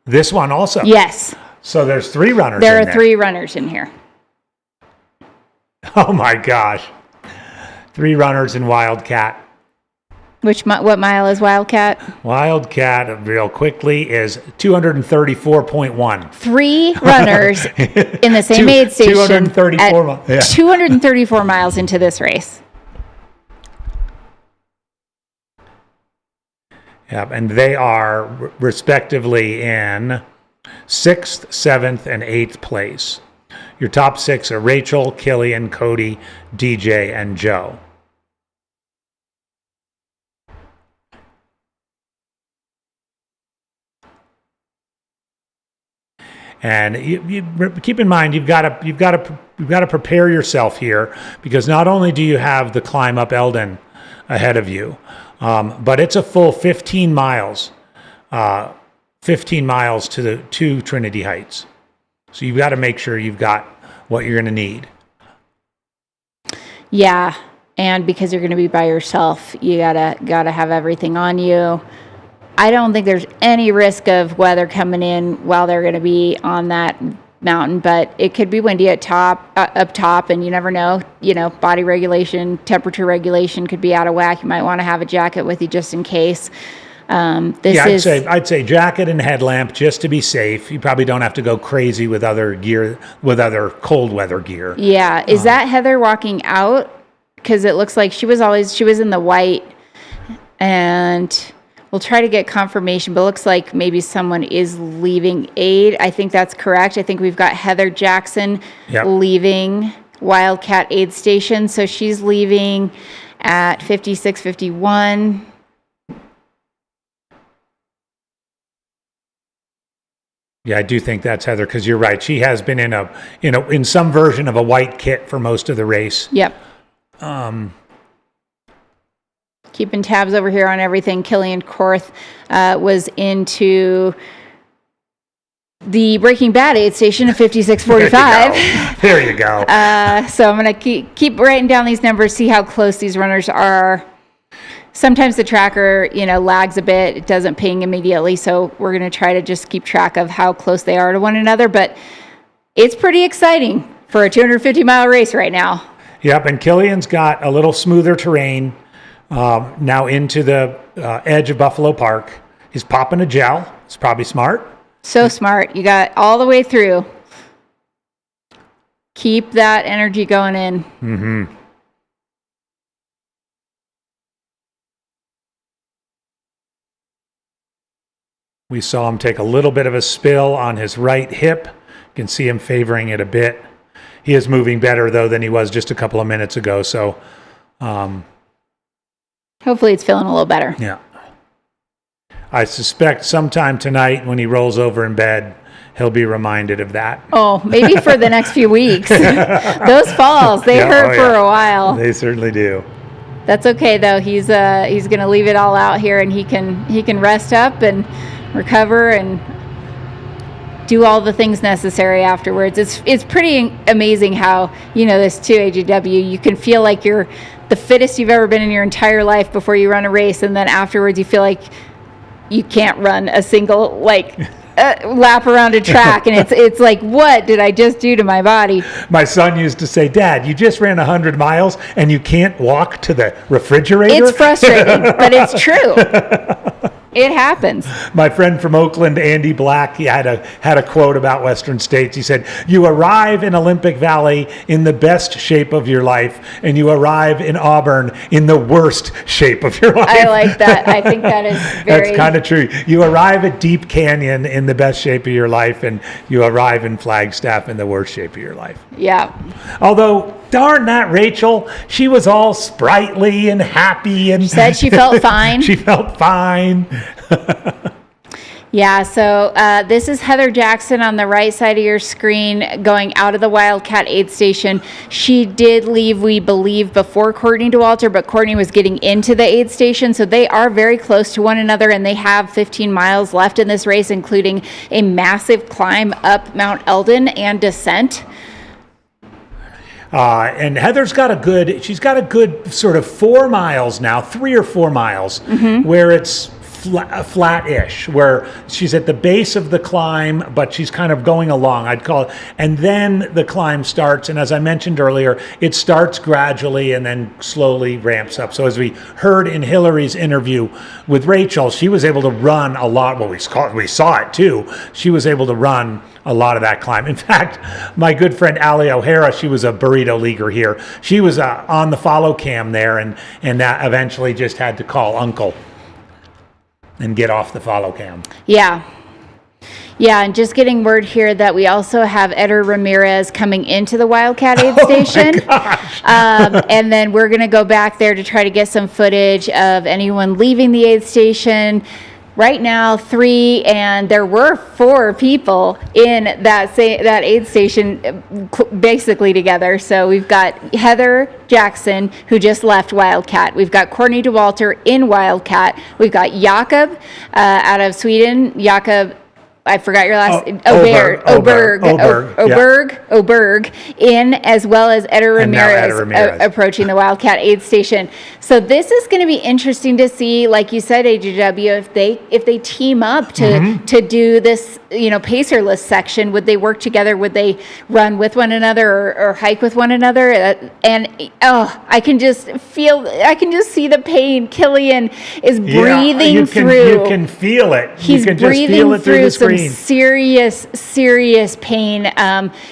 This one also? Yes. So there's 3 runners There in are 3 runners in here. Oh my gosh. 3 runners in Wildcat. What mile is Wildcat? Wildcat, real quickly, is 234.1. 3 runners in the same aid station 234 at 234 miles into this race. Yep, and they are respectively in 6th, 7th, and 8th place. Your top 6 are Rachel, Killian, Cody, DJ, and Joe. And you keep in mind you've got to prepare yourself here, because not only do you have the climb up Elden ahead of you, but it's a full 15 miles, 15 miles to Trinity Heights. So you've got to make sure you've got what you're going to need. Yeah, and because you're going to be by yourself, you gotta have everything on you. I don't think there's any risk of weather coming in while they're going to be on that mountain, but it could be windy up top, and you never know. Body regulation, temperature regulation could be out of whack. You might want to have a jacket with you just in case. I'd say jacket and headlamp just to be safe. You probably don't have to go crazy with other gear, with other cold weather gear. Yeah, is that Heather walking out? Because it looks like she was in the white, and we'll try to get confirmation, but it looks like maybe someone is leaving aid. I think that's correct. I think we've got Heather Jackson leaving Wildcat Aid Station. So she's leaving at 56:51. Yeah, I do think that's Heather, because you're right. She has been in some version of a white kit for most of the race. Yep. Keeping tabs over here on everything. Killian Korth was into the Breaking Bad aid station at 56:45. There you go. So I'm going to keep writing down these numbers, see how close these runners are. Sometimes the tracker, lags a bit. It doesn't ping immediately. So we're going to try to just keep track of how close they are to one another. But it's pretty exciting for a 250-mile race right now. Yep, and Killian's got a little smoother terrain now into the edge of Buffalo Park. He's popping a gel. It's probably smart. So smart. You got all the way through. Keep that energy going in. Mm-hmm. We saw him take a little bit of a spill on his right hip. You can see him favoring it a bit. He is moving better, though, than he was just a couple of minutes ago. So, hopefully it's feeling a little better. Yeah. I suspect sometime tonight when he rolls over in bed, he'll be reminded of that. Oh, maybe for the next few weeks. Those falls, they hurt for a while. They certainly do. That's okay, though. He's going to leave it all out here, and he can rest up and recover and do all the things necessary afterwards. It's pretty amazing how, this 2AGW, you can feel like you're the fittest you've ever been in your entire life before you run a race, and then afterwards you feel like you can't run a single lap around a track, and it's like, what did I just do to my body? My son used to say, Dad, you just ran 100 miles and you can't walk to the refrigerator? It's frustrating, but it's true. It happens. My friend from Oakland, Andy Black, he had a quote about Western States. He said, you arrive in Olympic Valley in the best shape of your life, and you arrive in Auburn in the worst shape of your life. I like that. I think that is very... That's kind of true. You arrive at Deep Canyon in the best shape of your life, and you arrive in Flagstaff in the worst shape of your life. Yeah. Although, darn that Rachel, she was all sprightly and happy. And she said she felt fine. She felt fine. Yeah, so this is Heather Jackson on the right side of your screen going out of the Wildcat aid station. She did leave, we believe, before Courtney DeWalter, but Courtney was getting into the aid station, so they are very close to one another, and they have 15 miles left in this race, including a massive climb up Mount Eldon and descent. And Heather's got she's got a good sort of 4 miles now, 3 or 4 miles, where it's flat-ish, where she's at the base of the climb, but she's kind of going along, I'd call it. And then the climb starts, and as I mentioned earlier, it starts gradually and then slowly ramps up. So as we heard in Hillary's interview with Rachel, she was able to run a lot. Well, we saw it too. She was able to run a lot of that climb. In fact, my good friend Allie O'Hara, she was a burrito leaguer here. She was on the follow cam there, and eventually just had to call Uncle and get off the follow cam. Yeah, and just getting word here that we also have Eder Ramirez coming into the Wildcat aid station. And then we're going to go back there to try to get some footage of anyone leaving the aid station. Right now, 3, and there were 4 people in that aid station basically together. So we've got Heather Jackson, who just left Wildcat. We've got Courtney DeWalter in Wildcat. We've got Jakob out of Sweden. Jakob, I forgot your last name. Oberg in, as well as Eder Ramirez approaching the Wildcat aid station. So this is going to be interesting to see, like you said, AJW, if they team up to do this, pacerless section. Would they work together? Would they run with one another or hike with one another? I can just see the pain. Killian is breathing through. You can feel it. He's breathing through some serious pain.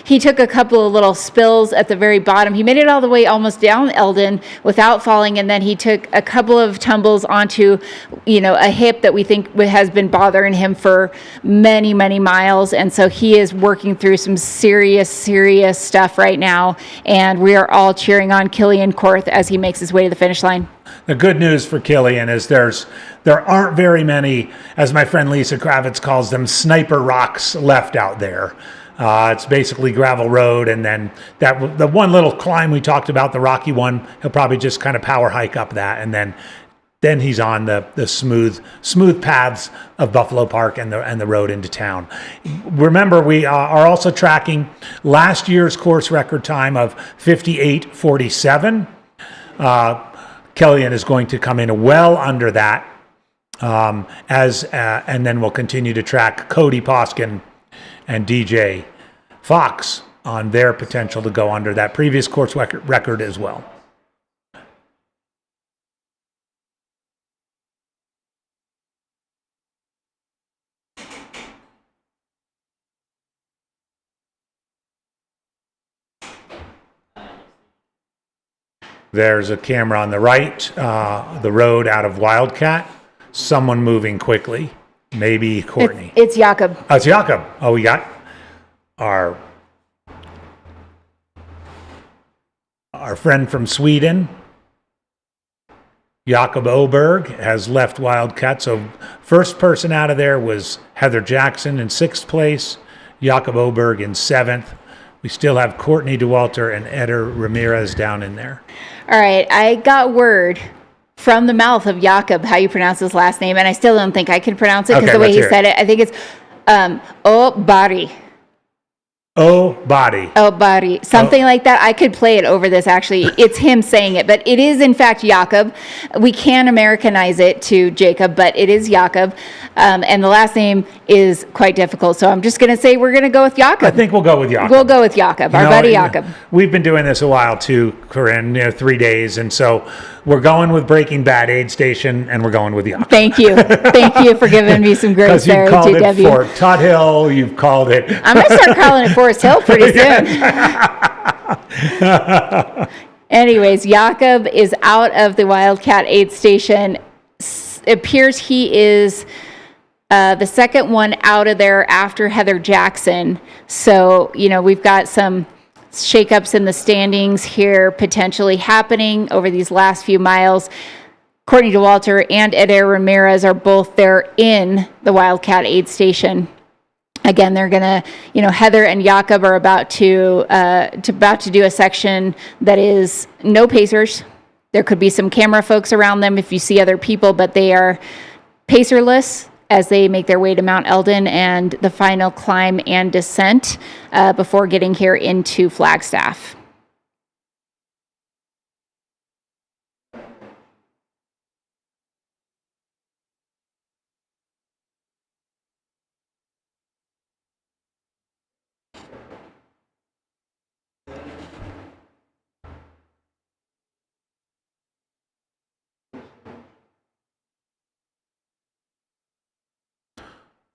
He took a couple of little spills at the very bottom. He made it all the way almost down Elden without falling, and then he took a couple of tumbles onto, a hip that we think has been bothering him for many miles, and so he is working through some serious stuff right now, and we are all cheering on Killian Korth as he makes his way to the finish line. The good news for Killian is there aren't very many, as my friend Lisa Kravitz calls them, sniper rocks left out there. It's basically gravel road, and then the one little climb we talked about, the rocky one, he'll probably just kind of power hike up that, and then he's on the smooth paths of Buffalo Park and the road into town. Remember, we are also tracking last year's course record time of 58:47. Killian is going to come in well under that, and then we'll continue to track Cody Poskin and DJ Fox on their potential to go under that previous course record as well. There's a camera on the right, the road out of Wildcat. Someone moving quickly. Maybe Courtney. It's Jakob. Oh, it's Jakob. Oh, we got our friend from Sweden. Jakob Oberg has left Wildcat. So first person out of there was Heather Jackson in 6th place. Jakob Oberg in 7th. We still have Courtney DeWalter and Eder Ramirez down in there. All right, I got word from the mouth of Jakob how you pronounce his last name, and I still don't think I can pronounce it because the way he said it, I think it's Obari. Obari. Something like that. I could play it over this, actually. It's him saying it, but it is, in fact, Jakob. We can Americanize it to Jacob, but it is Jakob. And the last name is quite difficult, so I'm just going to say we're going to go with Jakob. I think we'll go with Jakob. We'll go with Jakob, our buddy Jakob. We've been doing this a while, too, Corinne, 3 days, and so we're going with Breaking Bad aid station, and we're going with Jakob. Thank you. Thank you for giving me some grace there, Because you've called JW. it Fort Tut Hill, you've called it... I'm going to start calling it Forest Hill pretty soon. Anyways, Jakob is out of the Wildcat aid station. It appears he is the second one out of there after Heather Jackson. So, we've got some shakeups in the standings here potentially happening over these last few miles. Courtney DeWalter and Eder Ramirez are both there in the Wildcat aid station. Again, they're gonna, Heather and Jakob are about to do a section that is no pacers. There could be some camera folks around them if you see other people, but they are pacerless as they make their way to Mount Elden and the final climb and descent before getting here into Flagstaff.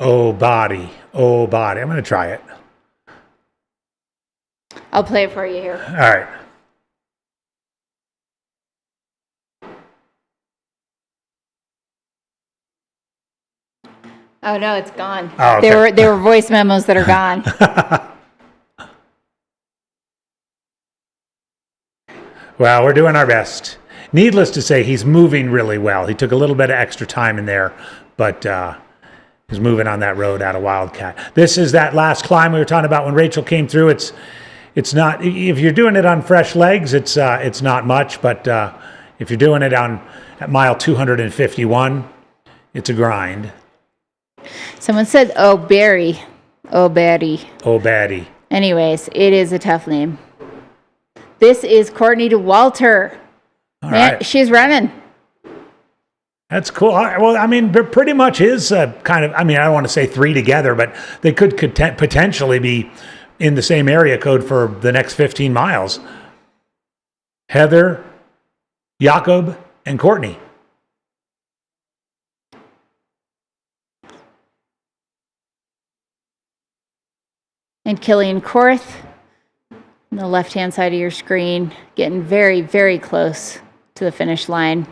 Oh, body. Oh, body. I'm going to try it. I'll play it for you here. All right. Oh no, it's gone. Oh, okay. There were voice memos that are gone. Well, we're doing our best. Needless to say, he's moving really well. He took a little bit of extra time in there, but he's moving on that road out of Wildcat. This is that last climb we were talking about when Rachel came through. It's not, if you're doing it on fresh legs, it's not much, but if you're doing it at mile 251, it's a grind. Someone said, "Oh, Barry, oh, Batty." Oh, Batty. Anyways, it is a tough name. This is Courtney DeWalter. All Man, right. she's running. That's cool. Well, I mean, pretty much is kind of, I mean, I don't want to say three together, but they could potentially be in the same area code for the next 15 miles. Heather, Jakob, and Courtney. And Killian Korth on the left-hand side of your screen, getting very, very close to the finish line.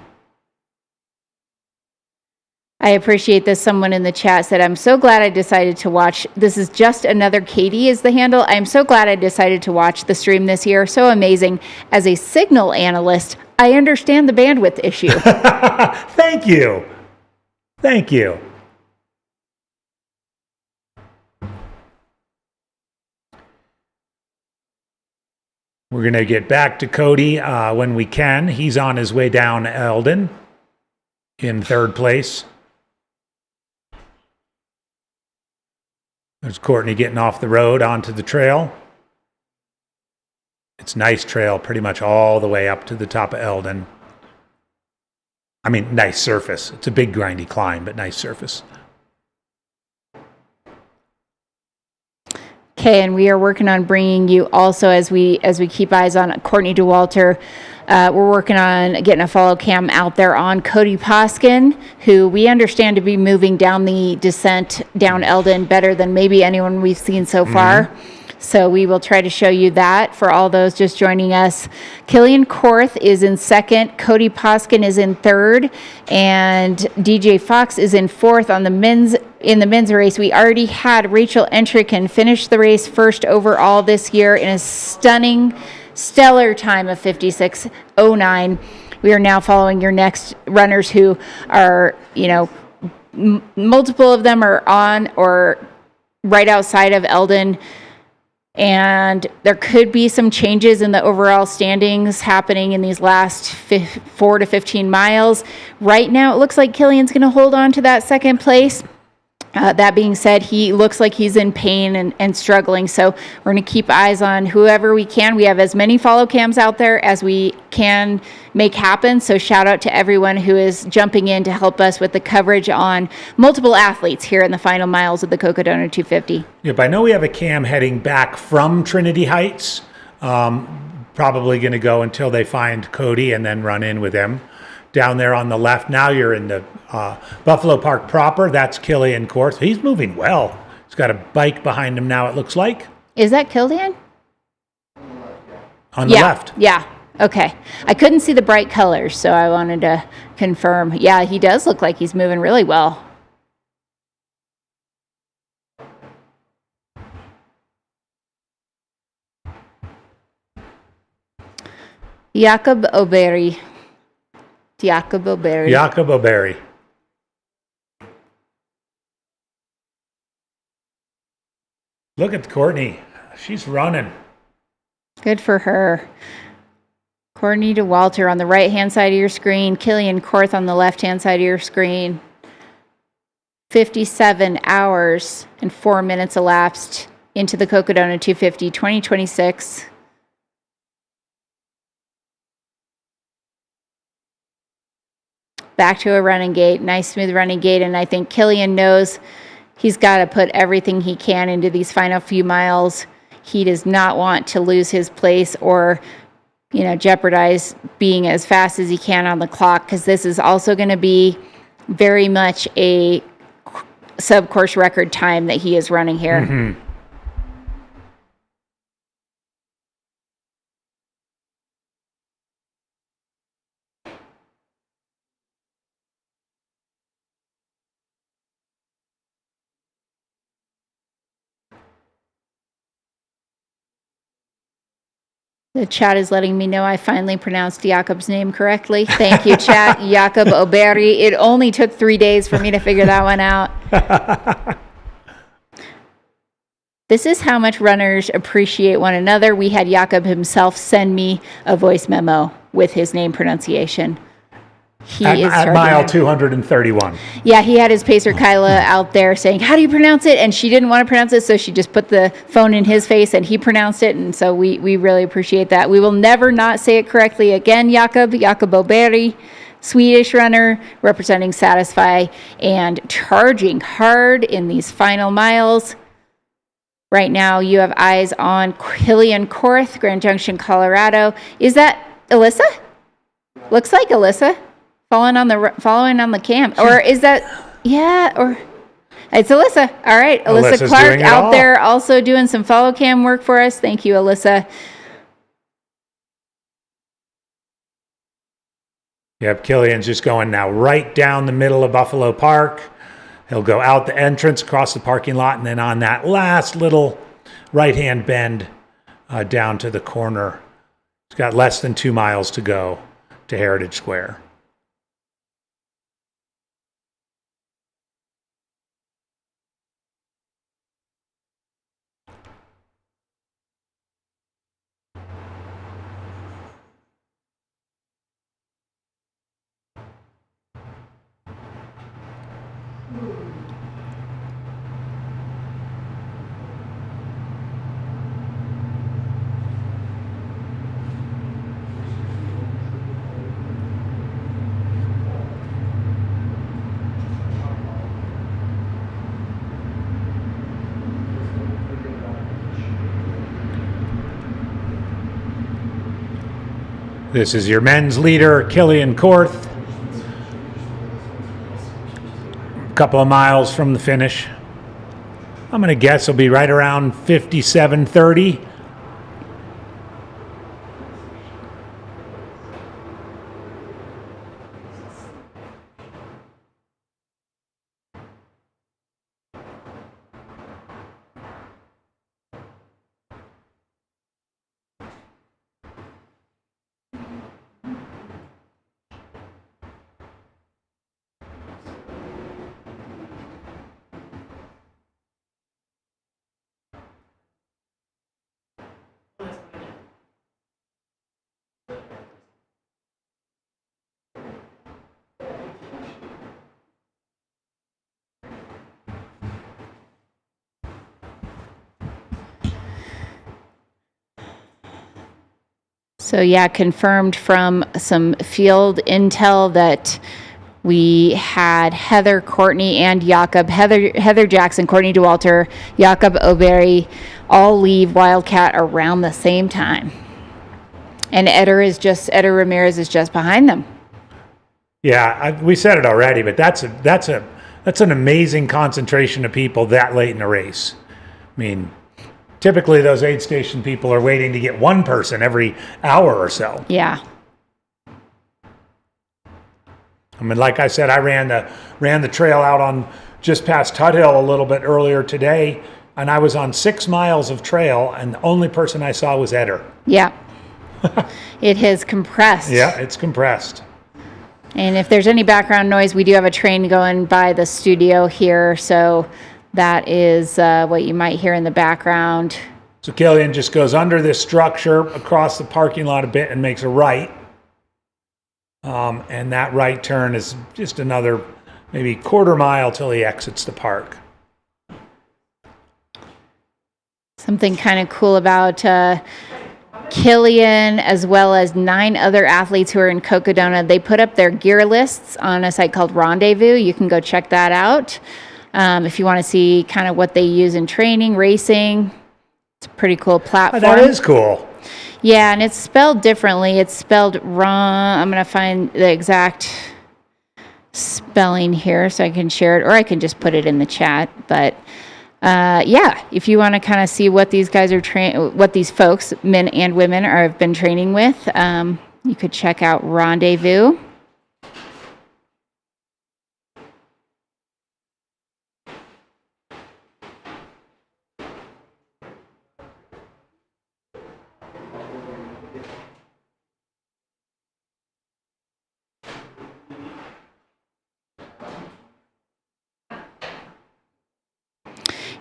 I appreciate this. Someone in the chat said, "I'm so glad I decided to watch." This is just another Katie is the handle. I'm so glad I decided to watch the stream this year. So amazing. As a signal analyst, I understand the bandwidth issue. Thank you. Thank you. We're going to get back to Cody when we can. He's on his way down Elden in third place. There's Courtney getting off the road onto the trail. It's nice trail pretty much all the way up to the top of Elden. I mean, nice surface. It's a big grindy climb, but nice surface. Okay, and we are working on bringing you also as we keep eyes on Courtney DeWalter. We're working on getting a follow cam out there on Cody Poskin, who we understand to be moving down the descent down Elden better than maybe anyone we've seen so far. So we will try to show you that for all those just joining us. Killian Korth is in second, Cody Poskin is in third, and DJ Fox is in fourth on the men's race. We already had Rachel Entricken finish the race first overall this year in a stunning, stellar time of 56:09. We are now following your next runners who are, multiple of them are on or right outside of Elden. And there could be some changes in the overall standings happening in these last 4 to 15 miles. Right now, it looks like Killian's going to hold on to that second place. That being said, he looks like he's in pain and struggling. So we're going to keep eyes on whoever we can. We have as many follow cams out there as we can make happen. So shout out to everyone who is jumping in to help us with the coverage on multiple athletes here in the final miles of the Cocodona 250. Yep, I know we have a cam heading back from Trinity Heights. Probably going to go until they find Cody and then run in with them. Down there on the left, now you're in the Buffalo Park proper. That's Killian Korth. He's moving well. He's got a bike behind him now, it looks like. Is that Killian? On the left. Yeah. Okay. I couldn't see the bright colors, so I wanted to confirm. Yeah, he does look like he's moving really well. Jakob O'Berry. Jakob O'Berry. Jakob O'Berry. Look at Courtney. She's running. Good for her. Courtney DeWalter on the right-hand side of your screen. Killian Korth on the left-hand side of your screen. 57 hours and 4 minutes elapsed into the Cocodona 250 2026. Back to a running gait, nice smooth running gait, and I think Killian knows he's got to put everything he can into these final few miles. He does not want to lose his place or, jeopardize being as fast as he can on the clock, because this is also going to be very much a sub-course record time that he is running here. Mm-hmm. The chat is letting me know I finally pronounced Jakob's name correctly. Thank you, chat. Jakob O'Berry. It only took 3 days for me to figure that one out. This is how much runners appreciate one another. We had Jakob himself send me a voice memo with his name pronunciation. At mile 231. Yeah, he had his pacer Kyla out there saying, "How do you pronounce it?" And she didn't want to pronounce it, so she just put the phone in his face and he pronounced it. And so we really appreciate that. We will never not say it correctly again. Jakob O'Berry, Swedish runner, representing Satisfy and charging hard in these final miles. Right now, you have eyes on Killian Korth, Grand Junction, Colorado. Is that Alyssa? Looks like Alyssa. Following on the cam, or is that or it's Alyssa? All right, Alyssa Clark out there also doing some follow cam work for us. Thank you, Alyssa. Yep, Killian's just going now right down the middle of Buffalo Park. He'll go out the entrance, across the parking lot, and then on that last little right-hand bend down to the corner. He's got less than 2 miles to go to Heritage Square. This is your men's leader, Killian Korth. A couple of miles from the finish. I'm going to guess he'll be right around 57:30. So yeah, confirmed from some field intel that we had Heather, Courtney, and Jakob, Heather Jackson, Courtney DeWalter, Jakob O'Berry, all leave Wildcat around the same time. And Eder Ramirez is just behind them. Yeah, we said it already, but that's an amazing concentration of people that late in the race. I mean, typically those aid station people are waiting to get one person every hour or so. Yeah. I mean, like I said, I ran the trail out on just past Tut Hill a little bit earlier today, and I was on 6 miles of trail, and the only person I saw was Eder. Yeah. It has compressed. Yeah, it's compressed. And if there's any background noise, we do have a train going by the studio here, so that is what you might hear in the background. So Killian just goes under this structure across the parking lot a bit and makes a right. And that right turn is just another maybe quarter mile till he exits the park. Something kind of cool about Killian, as well as 9 other athletes who are in Cocodona. They put up their gear lists on a site called Rendezvous. You can go check that out if you want to see kind of what they use in training, racing. It's a pretty cool platform. Oh, that is cool. Yeah, and it's spelled differently. It's spelled wrong. I'm going to find the exact spelling here so I can share it, or I can just put it in the chat. But yeah, if you want to kind of see what these guys are what these folks, men and women, have been training with, you could check out Rendezvous.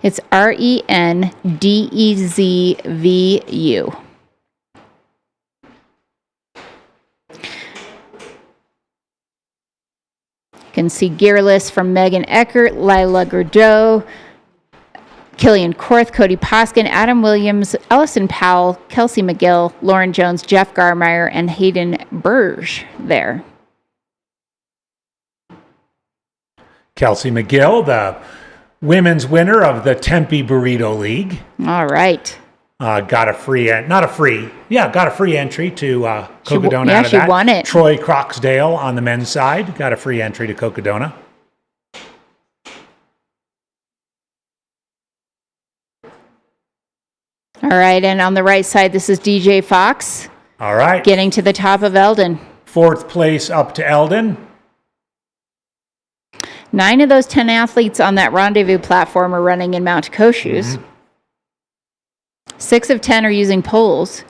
It's RENDEZVU. You can see gear lists from Megan Eckert, Lila Gordeau, Killian Korth, Cody Poskin, Adam Williams, Ellison Powell, Kelsey McGill, Lauren Jones, Jeff Garmeyer, and Hayden Burge there. Kelsey McGill, the women's winner of the Tempe Burrito League. All right. Got a free, got a free entry to Cocodona out of she that. won it. Troy Croxdale on the men's side got a free entry to Cocodona. All right, and on the right side, this is DJ Fox. All right. Getting to the top of Elden. 4th place up to Elden. 9 of those 10 athletes on that Rendezvous platform are running in Mount Taco shoes. 6 of 10 are using poles.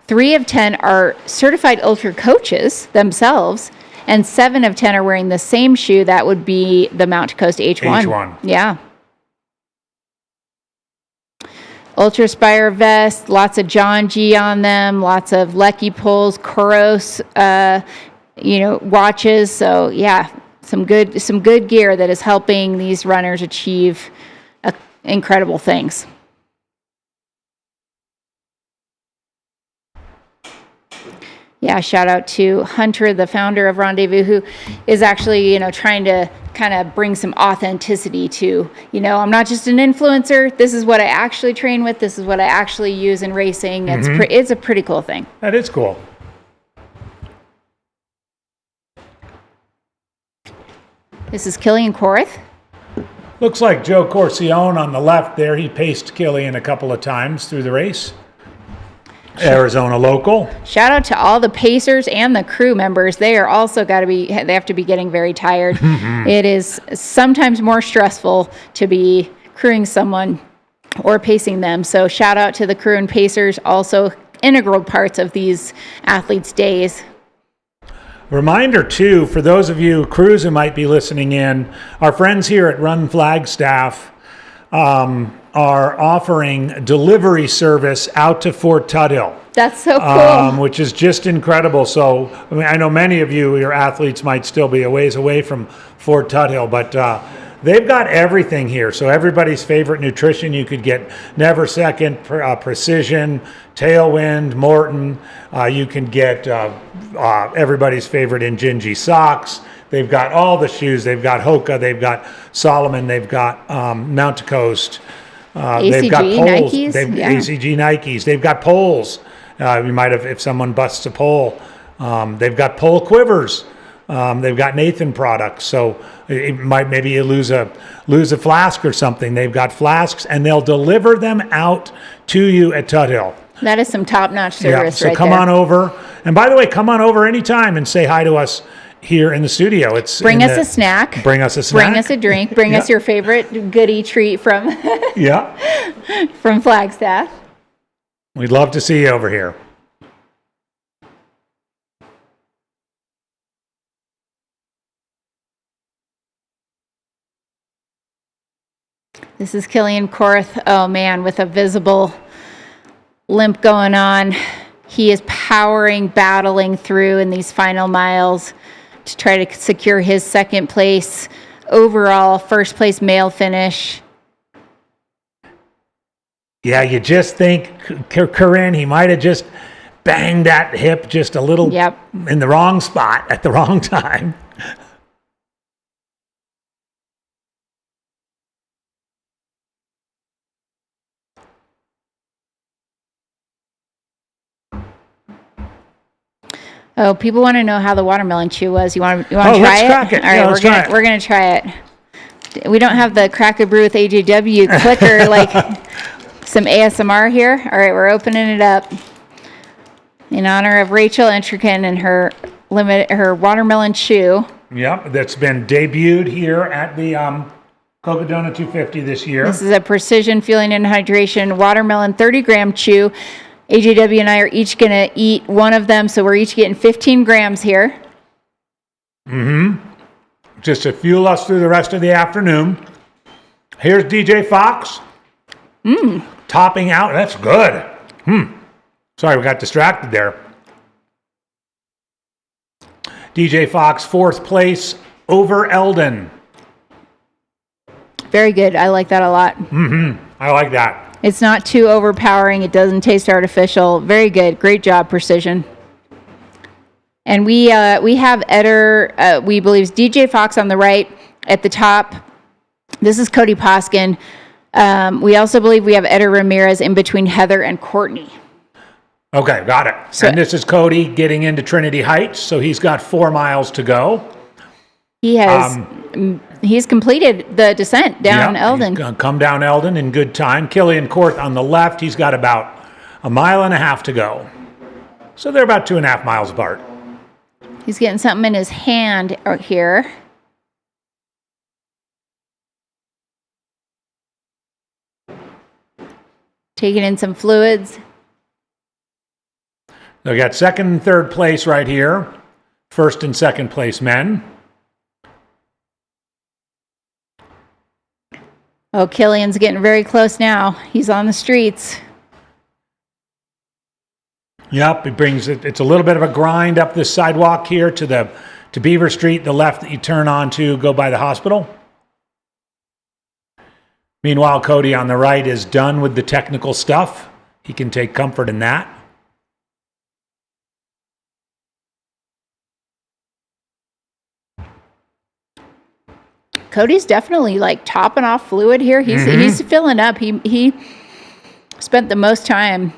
3 of 10 are certified ultra coaches themselves. And 7 of 10 are wearing the same shoe. That would be the Mount Coast H1. H1. Yeah. Ultra Spire vest, lots of John G on them, lots of Lecky poles, Kuros, watches. So yeah, some good gear that is helping these runners achieve incredible things. Yeah, shout out to Hunter, the founder of Rendezvous, who is actually, trying to kind of bring some authenticity to, I'm not just an influencer. This is what I actually train with. This is what I actually use in racing. It's a pretty cool thing. That is cool. This is Killian Korth. Looks like Joe Corcione on the left there. He paced Killian a couple of times through the race. Arizona local. Shout out to all the pacers and the crew members. They are also they have to be getting very tired. It is sometimes more stressful to be crewing someone or pacing them. So shout out to the crew and pacers, also integral parts of these athletes' days. Reminder too, for those of you crews who might be listening in, our friends here at Run Flagstaff are offering delivery service out to Fort Tuthill. That's so cool. Which is just incredible. So, I know many of you, your athletes might still be a ways away from Fort Tuthill, but they've got everything here. So everybody's favorite nutrition, you could get Never Second, Precision, Tailwind, Morton. You can get everybody's favorite Injinji socks. They've got all the shoes. They've got Hoka. They've got Solomon. They've got Mount Coast. They've got poles. Nikes? ACG Nikes. They've got poles. You might have, if someone busts a pole. They've got pole quivers. They've got Nathan products. So maybe you lose a flask or something. They've got flasks, and they'll deliver them out to you at Tuthill. That is some top-notch service so right come there. on over. And by the way, come on over anytime and say hi to us here in the studio. Bring us a snack. Bring us a snack. Bring us a drink. Bring us your favorite goodie treat from from Flagstaff. We'd love to see you over here. This is Killian Korth. Oh man, with a visible limp going on. He is powering, battling through in these final miles to try to secure his second place overall, first place male finish. Yeah, you just think, Corinne, he might have just banged that hip just a little in the wrong spot at the wrong time. Oh, people want to know how the watermelon chew was. You want to Oh, try let's it? crack it. All right, Yeah, let's try it. we're gonna try it. We don't have the Crack a Brew with AJW clicker like some ASMR here. All right, we're opening it up in honor of Rachel Entrekin and her watermelon chew. Yep, that's been debuted here at the Cocodona 250 this year. This is a precision fueling and hydration watermelon 30-gram chew. AJW and I are each going to eat one of them, so we're each getting 15 grams here. Just to fuel us through the rest of the afternoon. Here's DJ Fox. Topping out. That's good. Sorry, we got distracted there. DJ Fox, 4th place over Elden. Very good. I like that a lot. I like that. It's not too overpowering. It doesn't taste artificial. Very good. Great job, Precision. And we have Eder, we believe is DJ Fox on the right at the top. This is Cody Poskin. We also believe we have Eder Ramirez in between Heather and Courtney. Okay, got it. And this is Cody getting into Trinity Heights, so he's got 4 miles to go. He has he's completed the descent down Elden. He's gonna come down Elden in good time. Killian Korth on the left, he's got about 1.5 miles to go. So they're about 2.5 miles apart. He's getting something in his hand out here. Taking in some fluids. They got 2nd and 3rd place right here. 1st and 2nd place men. Oh, Killian's getting very close now. He's on the streets. Yep, it brings it. It's a little bit of a grind up this sidewalk here to Beaver Street, the left that you turn on to go by the hospital. Meanwhile, Cody on the right is done with the technical stuff. He can take comfort in that. Cody's definitely like topping off fluid here. He's filling up. He spent the most time.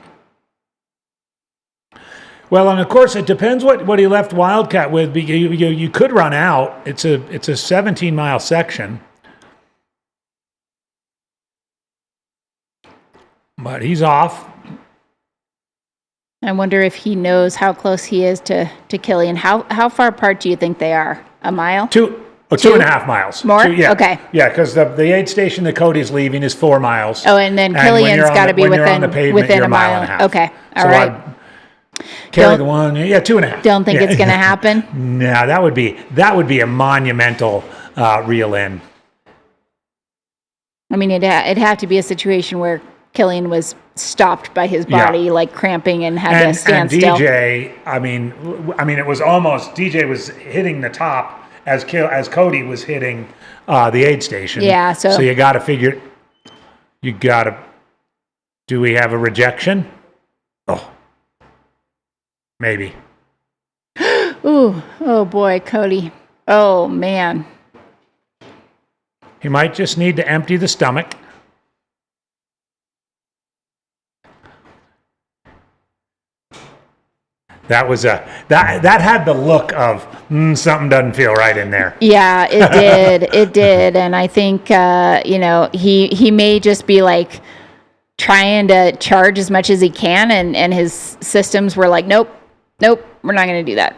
Well, and of course, it depends what he left Wildcat with. You could run out. It's a 17-mile section, but he's off. I wonder if he knows how close he is to Killian. How far apart do you think they are? A mile? 2.5 miles. More? Yeah. Okay. Yeah, because the aid station that Cody's leaving is 4 miles. Oh, and then Killian's got to be within a mile and a half. Okay. All right. Carry the one. Yeah, 2.5. Don't think it's going to happen? No, that would be a monumental reel in. I mean, it'd have to be a situation where Killian was stopped by his body, like cramping and had to stand still. And DJ, I mean, it was almost DJ was hitting the top as Cody was hitting the aid station. Yeah. So you got to figure. Do we have a rejection? Oh. Maybe. Ooh, oh boy, Cody. Oh man. He might just need to empty the stomach. That was that had the look of something doesn't feel right in there. Yeah, it did. It did, and I think he may just be like trying to charge as much as he can, and his systems were like, nope, we're not going to do that.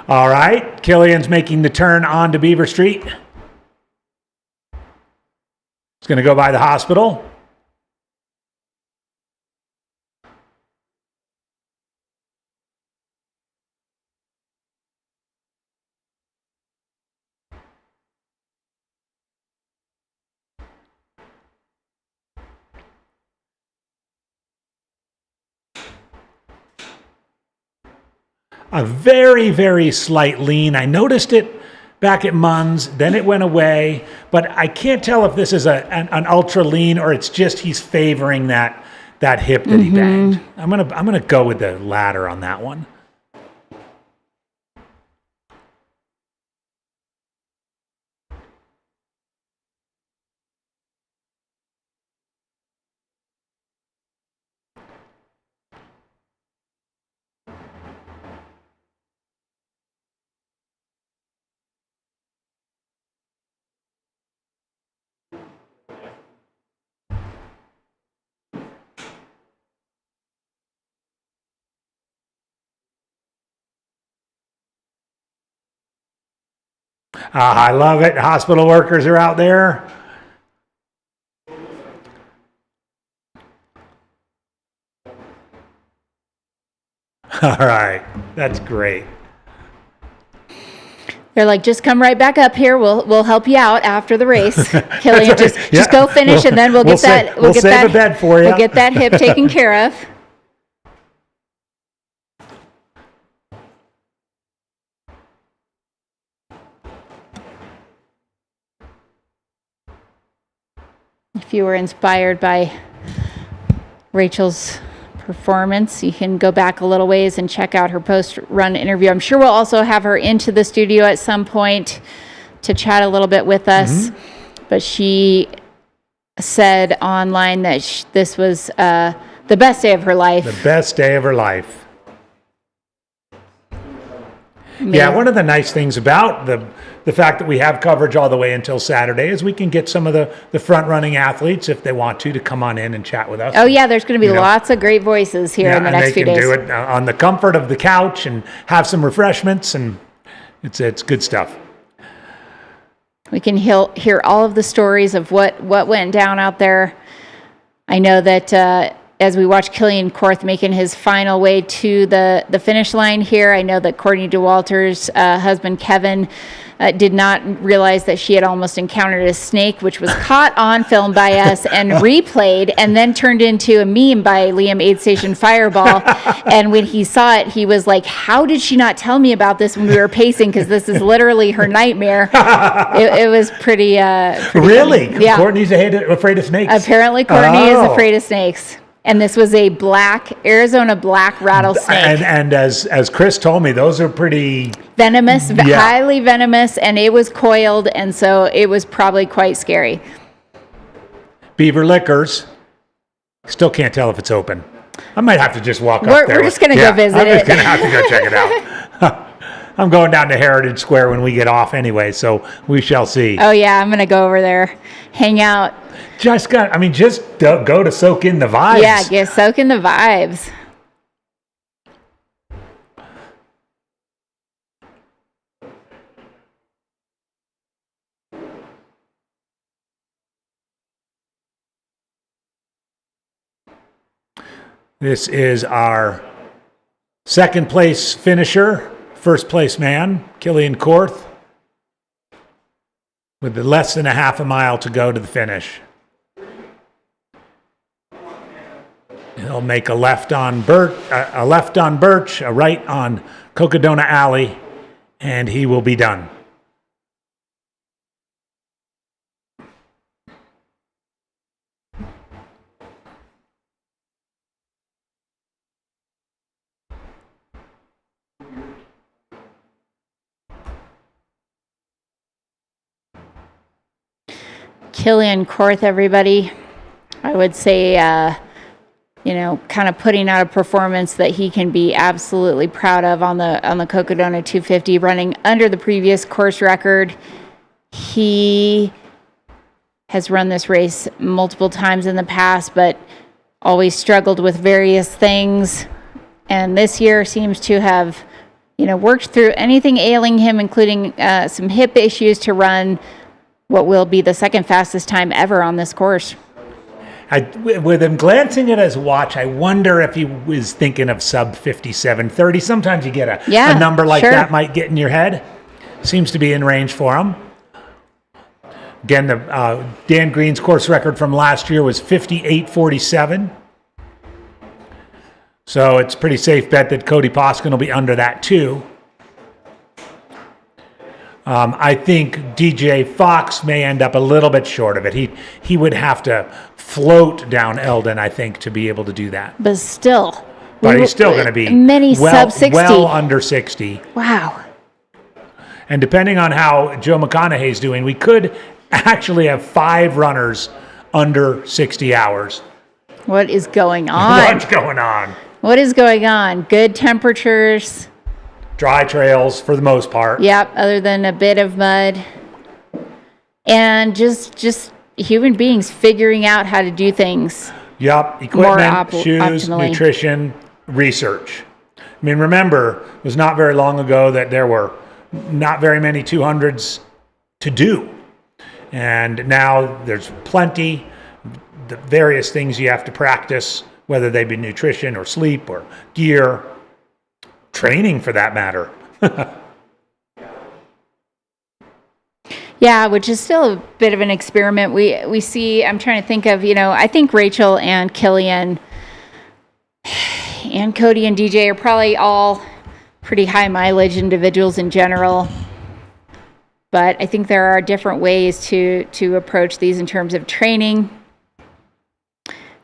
All right, Killian's making the turn onto Beaver Street. He's going to go by the hospital. A very, very slight lean. I noticed it back at Munns, then it went away, but I can't tell if this is an ultra lean or it's just he's favoring that hip that he banged. I'm gonna go with the latter on that one. I love it. Hospital workers are out there. All right, that's great. They're like, just come right back up here. We'll help you out after the race. Killian, right. just go finish, and then we'll get that. We'll save a bed for you. We'll get that hip taken care of. If you were inspired by Rachel's performance, you can go back a little ways and check out her post-run interview. I'm sure we'll also have her into the studio at some point to chat a little bit with us. But she said online that this was the best day of her life. The best day of her life. Amazing. Yeah, one of the nice things about the fact that we have coverage all the way until Saturday is we can get some of the front-running athletes, if they want to come on in and chat with us. Oh, yeah, there's going to be lots of great voices here in the next few days. And they can do it on the comfort of the couch and have some refreshments, and it's good stuff. We can hear all of the stories of what went down out there. I know that as we watch Killian Korth making his final way to the finish line here, I know that Courtney DeWalter's husband, Kevin, did not realize that she had almost encountered a snake, which was caught on film by us and replayed and then turned into a meme by Liam Aid Station Fireball. And when he saw it, he was like, how did she not tell me about this when we were pacing? Because this is literally her nightmare. It was pretty really? Funny. Yeah. Courtney's afraid of snakes? Apparently Courtney is afraid of snakes. And this was a Arizona black rattlesnake. And as Chris told me, those are pretty venomous, highly venomous, and it was coiled, and so it was probably quite scary. Beaver Liquors. Still can't tell if it's open. I might have to just walk up there. We're just going to go visit it. I'm just going to have to go check it out. I'm going down to Heritage Square when we get off anyway, so we shall see. Oh, yeah, I'm going to go over there, hang out. Just go to soak in the vibes. Yeah, soak in the vibes. This is our second place finisher, first place man, Killian Korth, with less than a half a mile to go to the finish. He'll make a left on Birch, a right on Cocodona Alley, and he will be done. Killian Korth, everybody. I would say, kind of putting out a performance that he can be absolutely proud of on the Cocodona 250, running under the previous course record. He has run this race multiple times in the past, but always struggled with various things. And this year seems to have, worked through anything ailing him, including some hip issues, to run what will be the second fastest time ever on this course. With him glancing at his watch, I wonder if he was thinking of sub 57:30. Sometimes you get a number like that might get in your head. Seems to be in range for him. Again, Dan Green's course record from last year was 58:47. So it's a pretty safe bet that Cody Poskin will be under that too. I think DJ Fox may end up a little bit short of it. He would have to float down Elden, I think, to be able to do that. But still. But he's still going to be sub 60. Well under 60. Wow. And depending on how Joe McConaughey's doing, we could actually have 5 runners under 60 hours. What is going on? What's going on? What is going on? Good temperatures. Dry trails for the most part. Yep, other than a bit of mud. And just human beings figuring out how to do things. Yep, equipment, shoes, optimally. Nutrition, research. I mean, remember, it was not very long ago that there were not very many 200s to do. And now there's plenty, the various things you have to practice, whether they be nutrition or sleep or gear, training for that matter. Yeah, which is still a bit of an experiment. We see, I'm trying to think of, I think Rachel and Killian and Cody and DJ are probably all pretty high mileage individuals in general. But I think there are different ways to approach these in terms of training.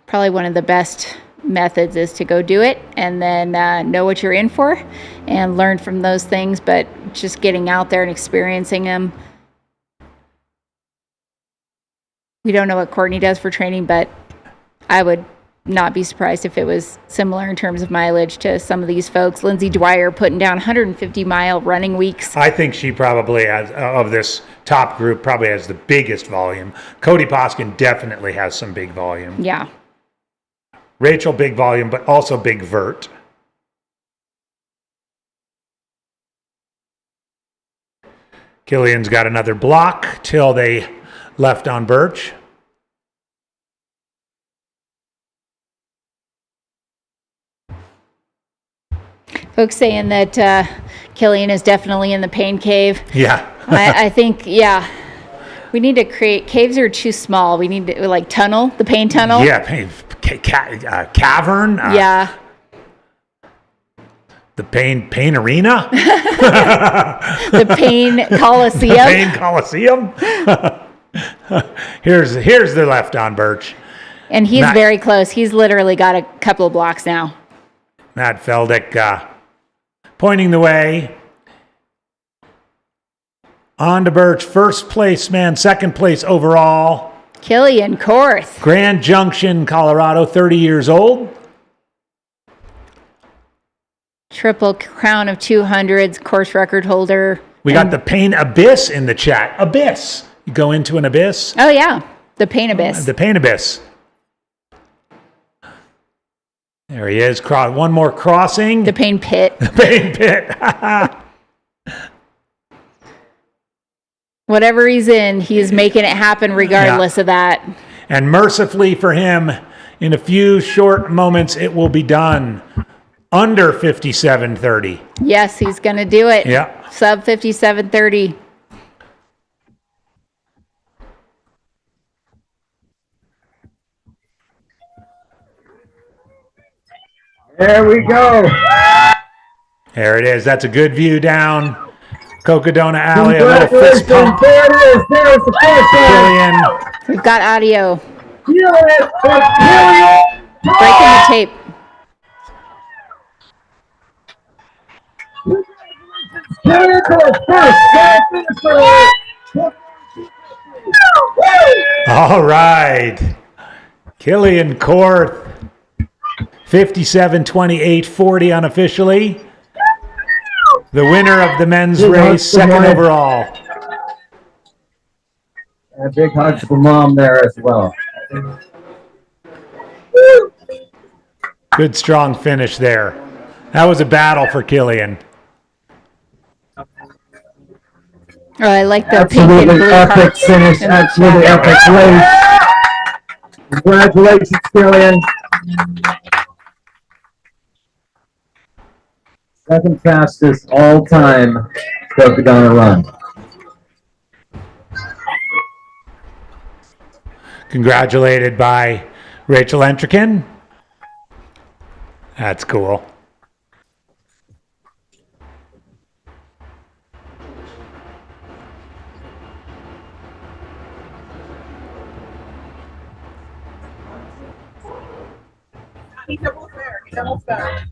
Probably one of the best methods is to go do it and then know what you're in for and learn from those things, but just getting out there and experiencing them. We don't know what Courtney does for training, but I would not be surprised if it was similar in terms of mileage to some of these folks. Lindsay Dwyer putting down 150-mile running weeks. I think she probably has, of this top group, probably has the biggest volume. Cody Poskin definitely has some big volume. Yeah. Rachel, big volume, but also big vert. Killian's got another block till they left on Birch. Folks saying that Killian is definitely in the pain cave. Yeah. I think, yeah. We need to create, caves are too small. We need to, like, tunnel, the pain tunnel. Yeah, cavern. Yeah. The pain arena. The pain coliseum. The pain coliseum. Here's the left on Birch. And he's very close. He's literally got a couple of blocks now. Matt Feldick pointing the way. On to Birch, first place man, second place overall. Killian Korth. Grand Junction, Colorado, 30 years old. Triple Crown of 200s, course record holder. We got the Pain Abyss in the chat. Abyss. You go into an abyss. Oh, yeah. The Pain Abyss. The Pain Abyss. There he is. One more crossing. The Pain Pit. The Pain Pit. Whatever he's in, he's making it happen regardless of that. And mercifully for him, in a few short moments, it will be done. Under 57:30. Yes, he's going to do it. Yeah. Sub 57:30. There we go. There it is. That's a good view down Cocodona Alley. A little fist pump. There it is. There's the finish line. We've got audio. Killian for Killian. Breaking the tape. Killian for the first. All right. Killian Korth. 57:28:40 unofficially. The winner of the men's race, second overall. And a big hug to the mom there as well. Good strong finish there. That was a battle for Killian. Oh, I like the Absolutely pink and blue epic hearts finish. in the Absolutely chat. epic race. Congratulations, Killian. Second fastest all-time Cocodona run. Congratulated by Rachel Entrikin. That's cool. He's almost there. He's almost there.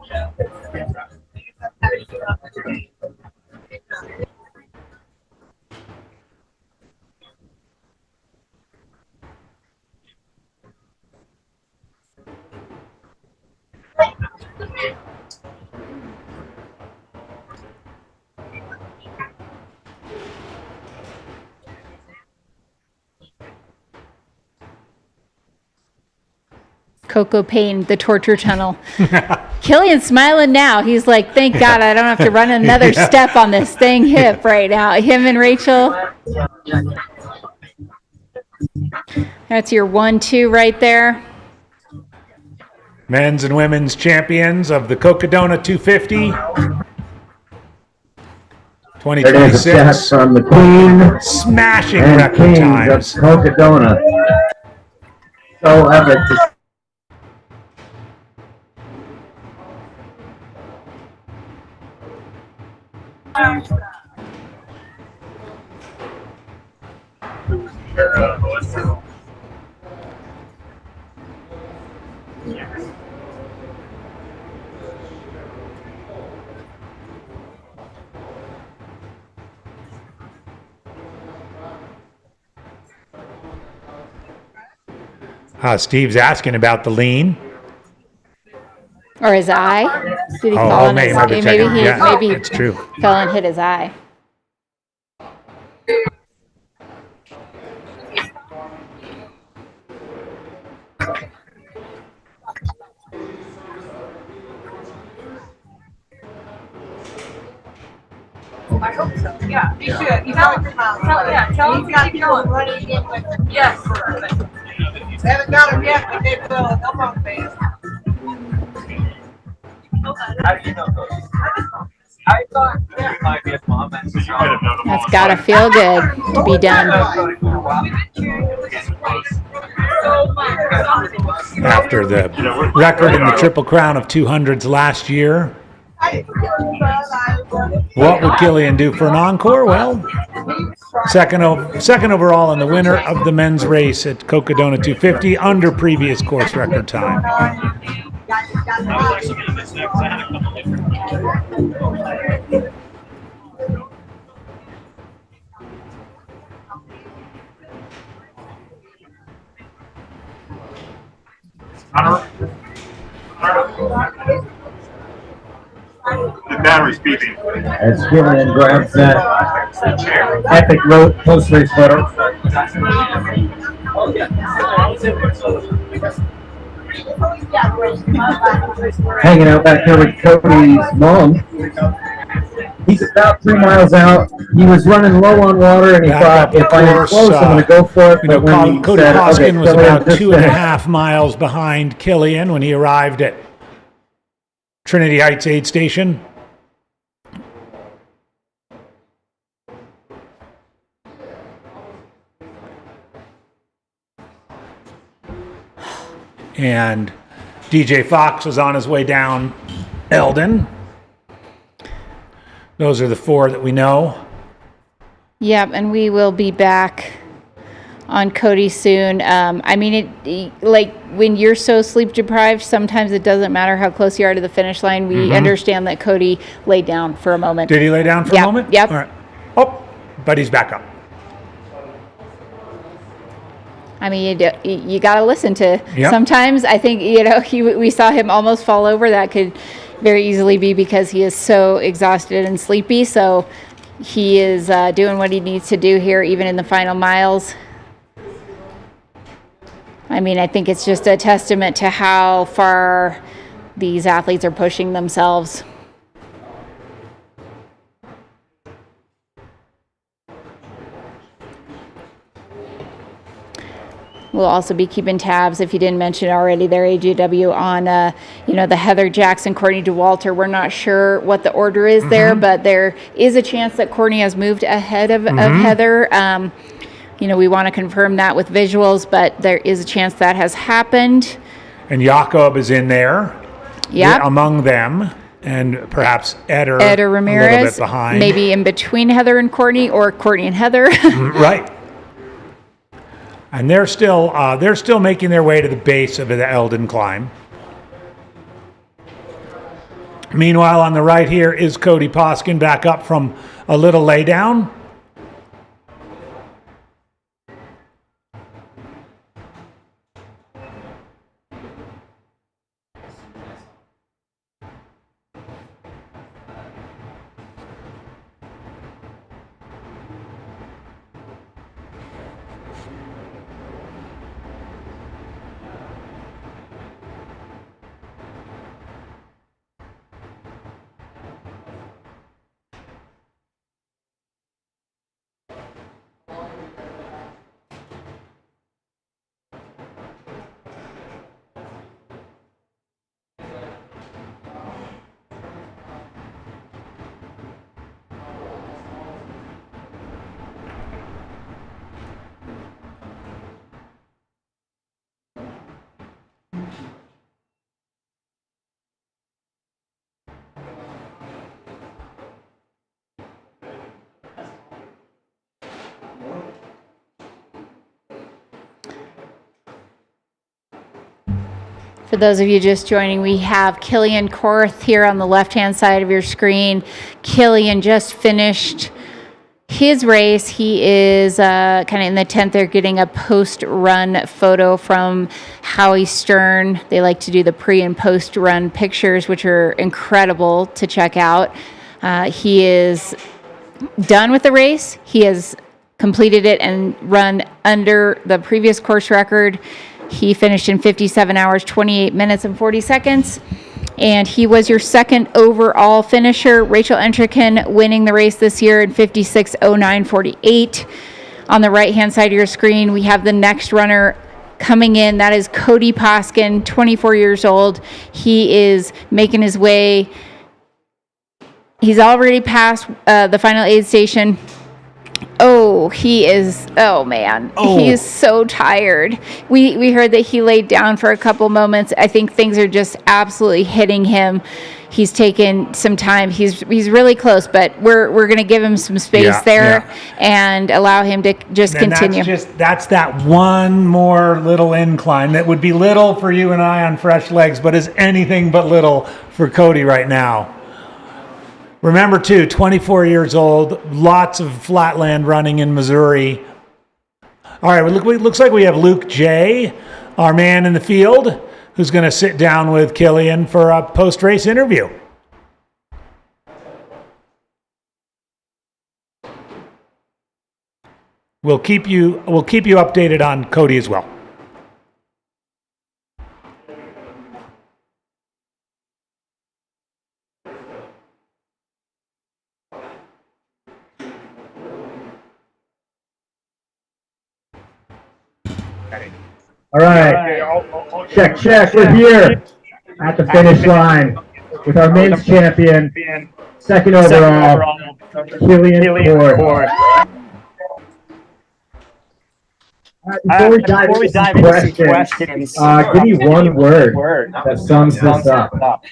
Coco Payne, the torture tunnel. Killian's smiling now. He's like, thank God I don't have to run another step on this thing hip right now. Him and Rachel. That's your 1-2 right there. Men's and women's champions of the Cocodona 250. It is a set from the Queen Smashing and record Kings times. of Cocodona. So epic to Steve's asking about the lean. Or his eye. Did he Oh, fall on maybe his check it. Yeah, maybe it's true. fell and hit his eye. I hope so. Yeah, you should. You know, tell him to keep going. Yes. They haven't got him yet, but they will. They'll bump face. How do you know those? I thought there might be a mom. That's gotta feel good to be done. After the record in the Triple Crown of 200s last year, what would Killian do for an encore? Well, second overall and the winner of the men's race at Cocodona 250 under previous course record time. The battery's beeping. as Killian grabs that epic post-race photo. Hanging out back here with Cody's mom. He's about 3 miles out. He was running low on water, and he thought, if I am close, I'm going to go for it. But when he Cody said, Hoskin okay, was Killian, about just 2.5 miles behind Killian when he arrived at Trinity Heights aid station. And DJ Fox was on his way down Elden. Those are the 4 that we know. Yep, and we will be back on Cody soon. I mean, like when you're so sleep deprived, sometimes it doesn't matter how close you are to the finish line. We understand that Cody laid down for a moment. Did he lay down for a moment? Yep. All right. Oh, but he's back up. I mean, you got to listen to. Yep. Sometimes I think, we saw him almost fall over. That could very easily be because he is so exhausted and sleepy. So he is doing what he needs to do here, even in the final miles. I mean, I think it's just a testament to how far these athletes are pushing themselves. We'll also be keeping tabs, if you didn't mention already, their AGW on, the Heather Jackson, Courtney DeWalter. We're not sure what the order is there, but there is a chance that Courtney has moved ahead of Heather. We want to confirm that with visuals, but there is a chance that has happened. And Jakob is in there. Yeah. Among them. And perhaps Eder Ramirez. A little bit behind. Maybe in between Heather and Courtney, or Courtney and Heather. Right. And they're still making their way to the base of the Elden climb. Meanwhile, on the right here is Cody Poskin back up from a little laydown. For those of you just joining, we have Killian Korth here on the left-hand side of your screen. Killian just finished his race. He is kind of in the 10th. They're getting a post-run photo from Howie Stern. They like to do the pre- and post-run pictures, which are incredible to check out. He is done with the race. He has completed it and run under the previous course record. He finished in 57 hours, 28 minutes, and 40 seconds. And he was your second overall finisher. Rachel Entrekin winning the race this year in 56:09:48. On the right-hand side of your screen, we have the next runner coming in. That is Cody Poskin, 24 years old. He is making his way. He's already passed the final aid station. Oh, he is, oh man, he is so tired. We heard that he laid down for a couple moments. I think things are just absolutely hitting him. He's taken some time. He's really close, but we're going to give him some space there and allow him to just continue. That's that one more little incline that would be little for you and I on fresh legs, but is anything but little for Cody right now. Remember, too, 24 years old, lots of flatland running in Missouri. All right, it looks like we have Luke J., our man in the field, who's going to sit down with Killian for a post-race interview. We'll keep you updated on Cody as well. All right, check. We're here at the finish line with our men's champion, second overall, Killian Korth. Before we dive into some questions, give me one word that sums this up.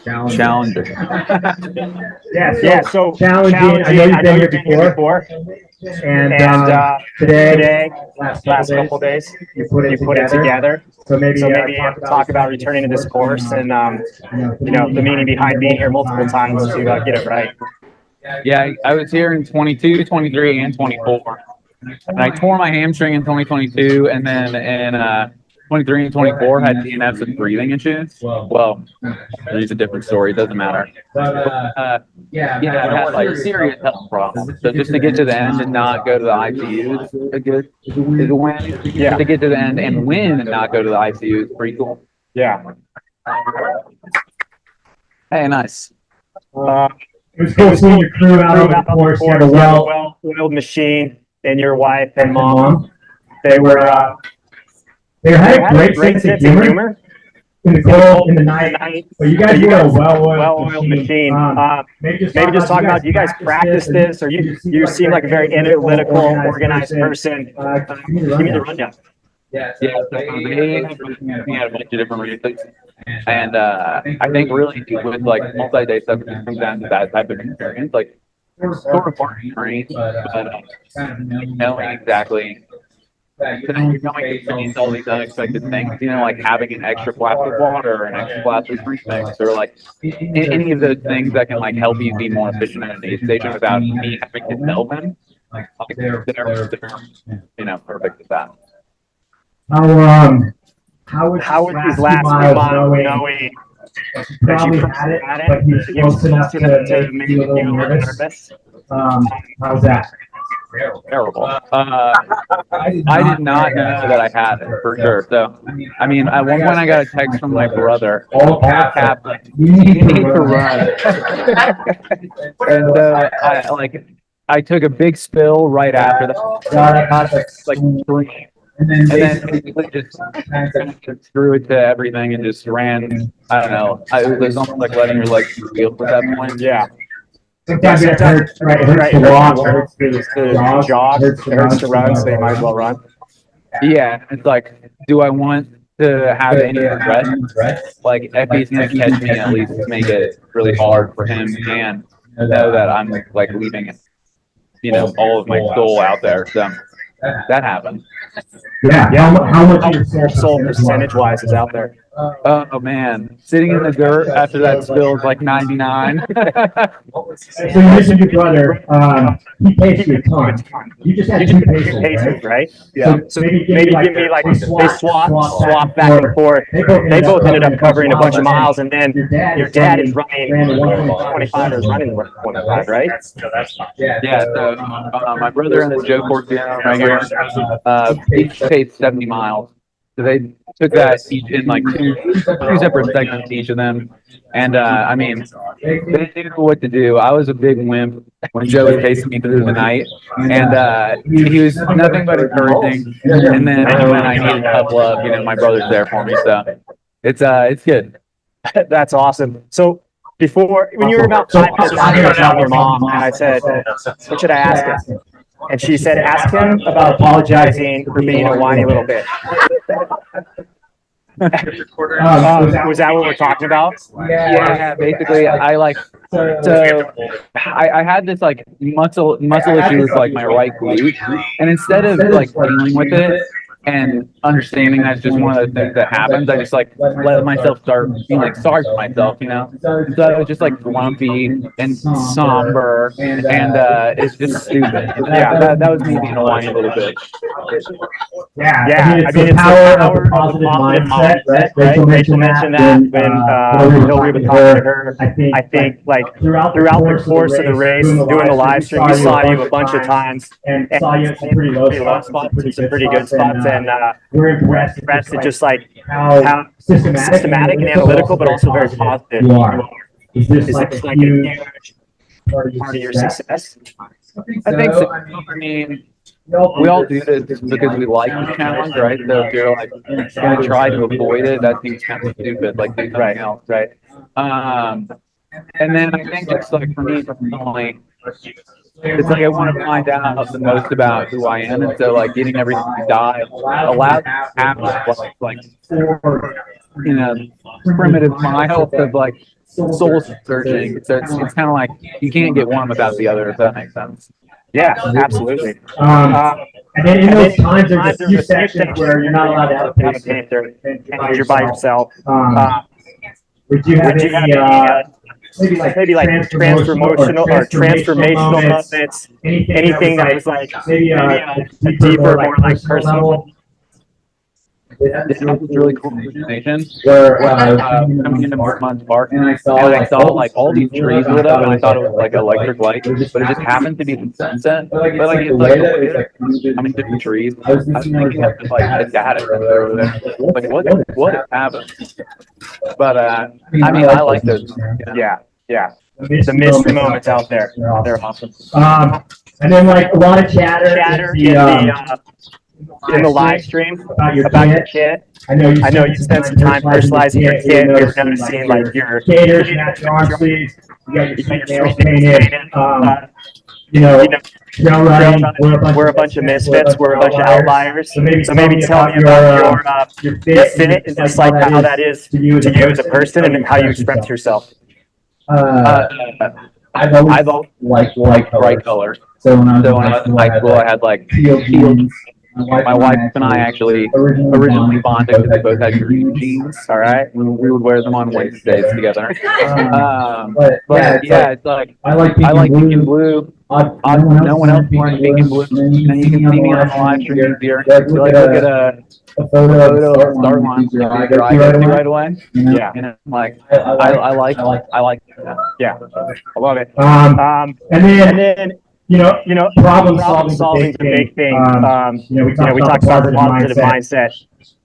Challenger. So challenging. I know you've been here before. And today, last couple of days, you put it together. So maybe talk about returning to this course and the meaning behind being here multiple times to get it right. Yeah, I was here in 22, 23, and 24. And I tore my hamstring in 2022, and then in 23 and 24 had DNFs with breathing issues. Well, there's a different story. It doesn't matter. I had like serious health problems. So just to get to the end and not go to the ICU is a win. Yeah. To get to the end and win and not go to the ICU is pretty cool. Yeah. Hey, nice. It was cool seeing your crew out on the course. You had a well-oiled machine, and your wife and mom. They had a great sense of humor in the cold, in the night. But you guys got a well-oiled machine. Maybe just talk about, do you guys practice this, or you seem like a very analytical, organized person. Give me the rundown. Yeah, we had a bunch of different reasons. And I think really with like multi-day stuff, it comes down to that type of experience. Like, it's so important, right? But knowing exactly, knowing all these unexpected things, like having an extra glass of water or an extra glass of drink mix, or like any of those things that can like help you be more efficient at an aid station without me having to tell them. Like they're perfect at that. How was these last 2 miles knowing that you probably had it, but he was close enough to make you a little nervous? How's that? Terrible. I did not know that I had it for sure. So, I mean, at one point I got a text from my brother. All caps, you need to run. And I took a big spill right after that. Like 3. And then basically just threw it to everything and just ran. I don't know. It was almost like letting your legs feel at that point. Yeah. Sometimes it hurts, right? It hurts to walk, it hurts to jog, it hurts to run, so you might as well run. Yeah, it's like, do I want to have any regrets? Like, if he's going to catch me, at least make it really hard for him and know that I'm like leaving, all of my soul out there. So that happened. Yeah. How much of your soul percentage wise is out there? Oh man, sitting in the dirt after that spill is like 99. So you mentioned your brother. He paced you a ton. You just had two paces, right? Yeah. So maybe give me like they swap back and forth. They both ended up covering a bunch of miles, and then your dad is running 125 or is running 125, right? Yeah. So my brother and the Joe Cortiano right here, each paced 70 miles. So they took that each in like two separate segments, each of them. And I mean, they knew what to do. I was a big wimp when Joe was pacing me through the night, and he was nothing but encouraging. And then when I needed tough love, my brother's there for me. So it's good. That's awesome. So when you were about 5 minutes talking about your mom, and I said, what should I ask him? And she said, ask him about apologizing for being a whiny little bitch. Was that what we're talking about? Yeah, basically, I had this like muscle issue with like my right glute, and instead of like dealing with it and understanding that's just one of the things that happens, I just like let myself start being like sorry for myself, And so I was just like grumpy and somber, and it's just stupid. Yeah, that was me being a whiny little bitch. Yeah. I mean, it's the power of a positive mindset, right? Rachel mentioned that when Hillary was talking to her. I think like throughout the course of the race, doing the live stream, we saw you a bunch of times and saw you in some pretty low spots, some pretty good spots. And we're impressed at just like how systematic and analytical, but also very positive you are. Is this like a huge part of your success? I think so. I mean, we all do this because we like the challenge, right? So if you're like going to try to avoid it, that seems kind of stupid, like doing something else, right? And then I think just like for me personally, it's like I want to find out the most about who I am, and so like getting everything to die allows me to have like 4 primitive miles of like soul searching. So it's kind of like you can't get one without the other, if that makes sense. Yeah, absolutely. And then in those times, there's a few sections where you're not allowed to have a pacer, and you're by yourself. Would you have any maybe like transformational moments, anything that was like maybe a deeper, more like personal? This was really cool presentation where coming into Markman's Park, and I saw like all these trees lit up, and I thought it was like electric light, but it just happened to be the sunset. But like it's like how many different trees? I was thinking of just like the data over there. Like what happened? But I mean, I like those. Yeah. The mist moments out there, they're awesome. And then like a lot of chatter in the live stream about your kit. I know you spent some time personalizing your kit. You're noticing like your gaiters, your arm sleeves, you got your nails painted. Trail running, we're a bunch of misfits. We're a bunch of outliers. So maybe tell me about your fit and just like how that is to you as a person and how you express yourself. I've always liked bright color. So when I was in high school, I had like teal jeans. My wife and I actually originally bonded because we both had green jeans. All right, we would wear them on Wednesdays together. But yeah, it's like I like pink and blue. No one else wearing pink and blue. And you can see me on the live stream here. Look at a photo of start line right away. Yeah, and like I like that. Yeah, I love it. And then. Problem solving is a big thing. We talked about the positive mindset.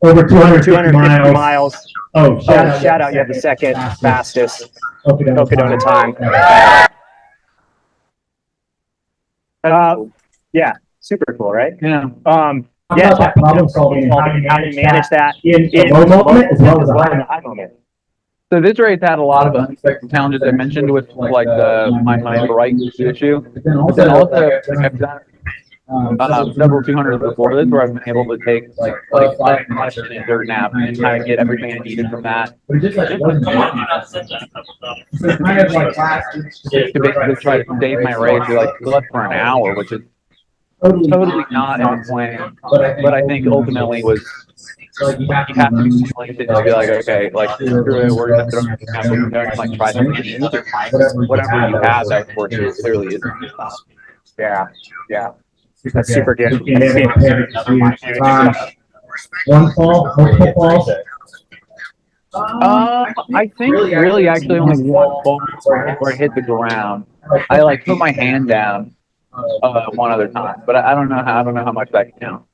Over 250 miles. Oh, shout out! You have the second fastest Cocodona time. Yeah, super cool, right? Yeah. Problem solving. How do you manage that in a low moment as well as a high moment? So this race had a lot of unexpected challenges I mentioned with like my right issue, but then also like I've done several 200s before this where I've been able to take like 5 dirt nap and kind of get everything I needed from that. To basically try to save my race. We like slept for an hour, which is totally not in the plan, but I think ultimately was you have to be willing to be like, okay, like screw it, we're gonna throw something out and like try something new. Whatever you have, that of course clearly isn't enough. Yeah, yeah. That's super good. One fall, multiple falls. I think really actually only one fall where I hit the ground. I like put my hand down one other time, but I don't know how much that can count.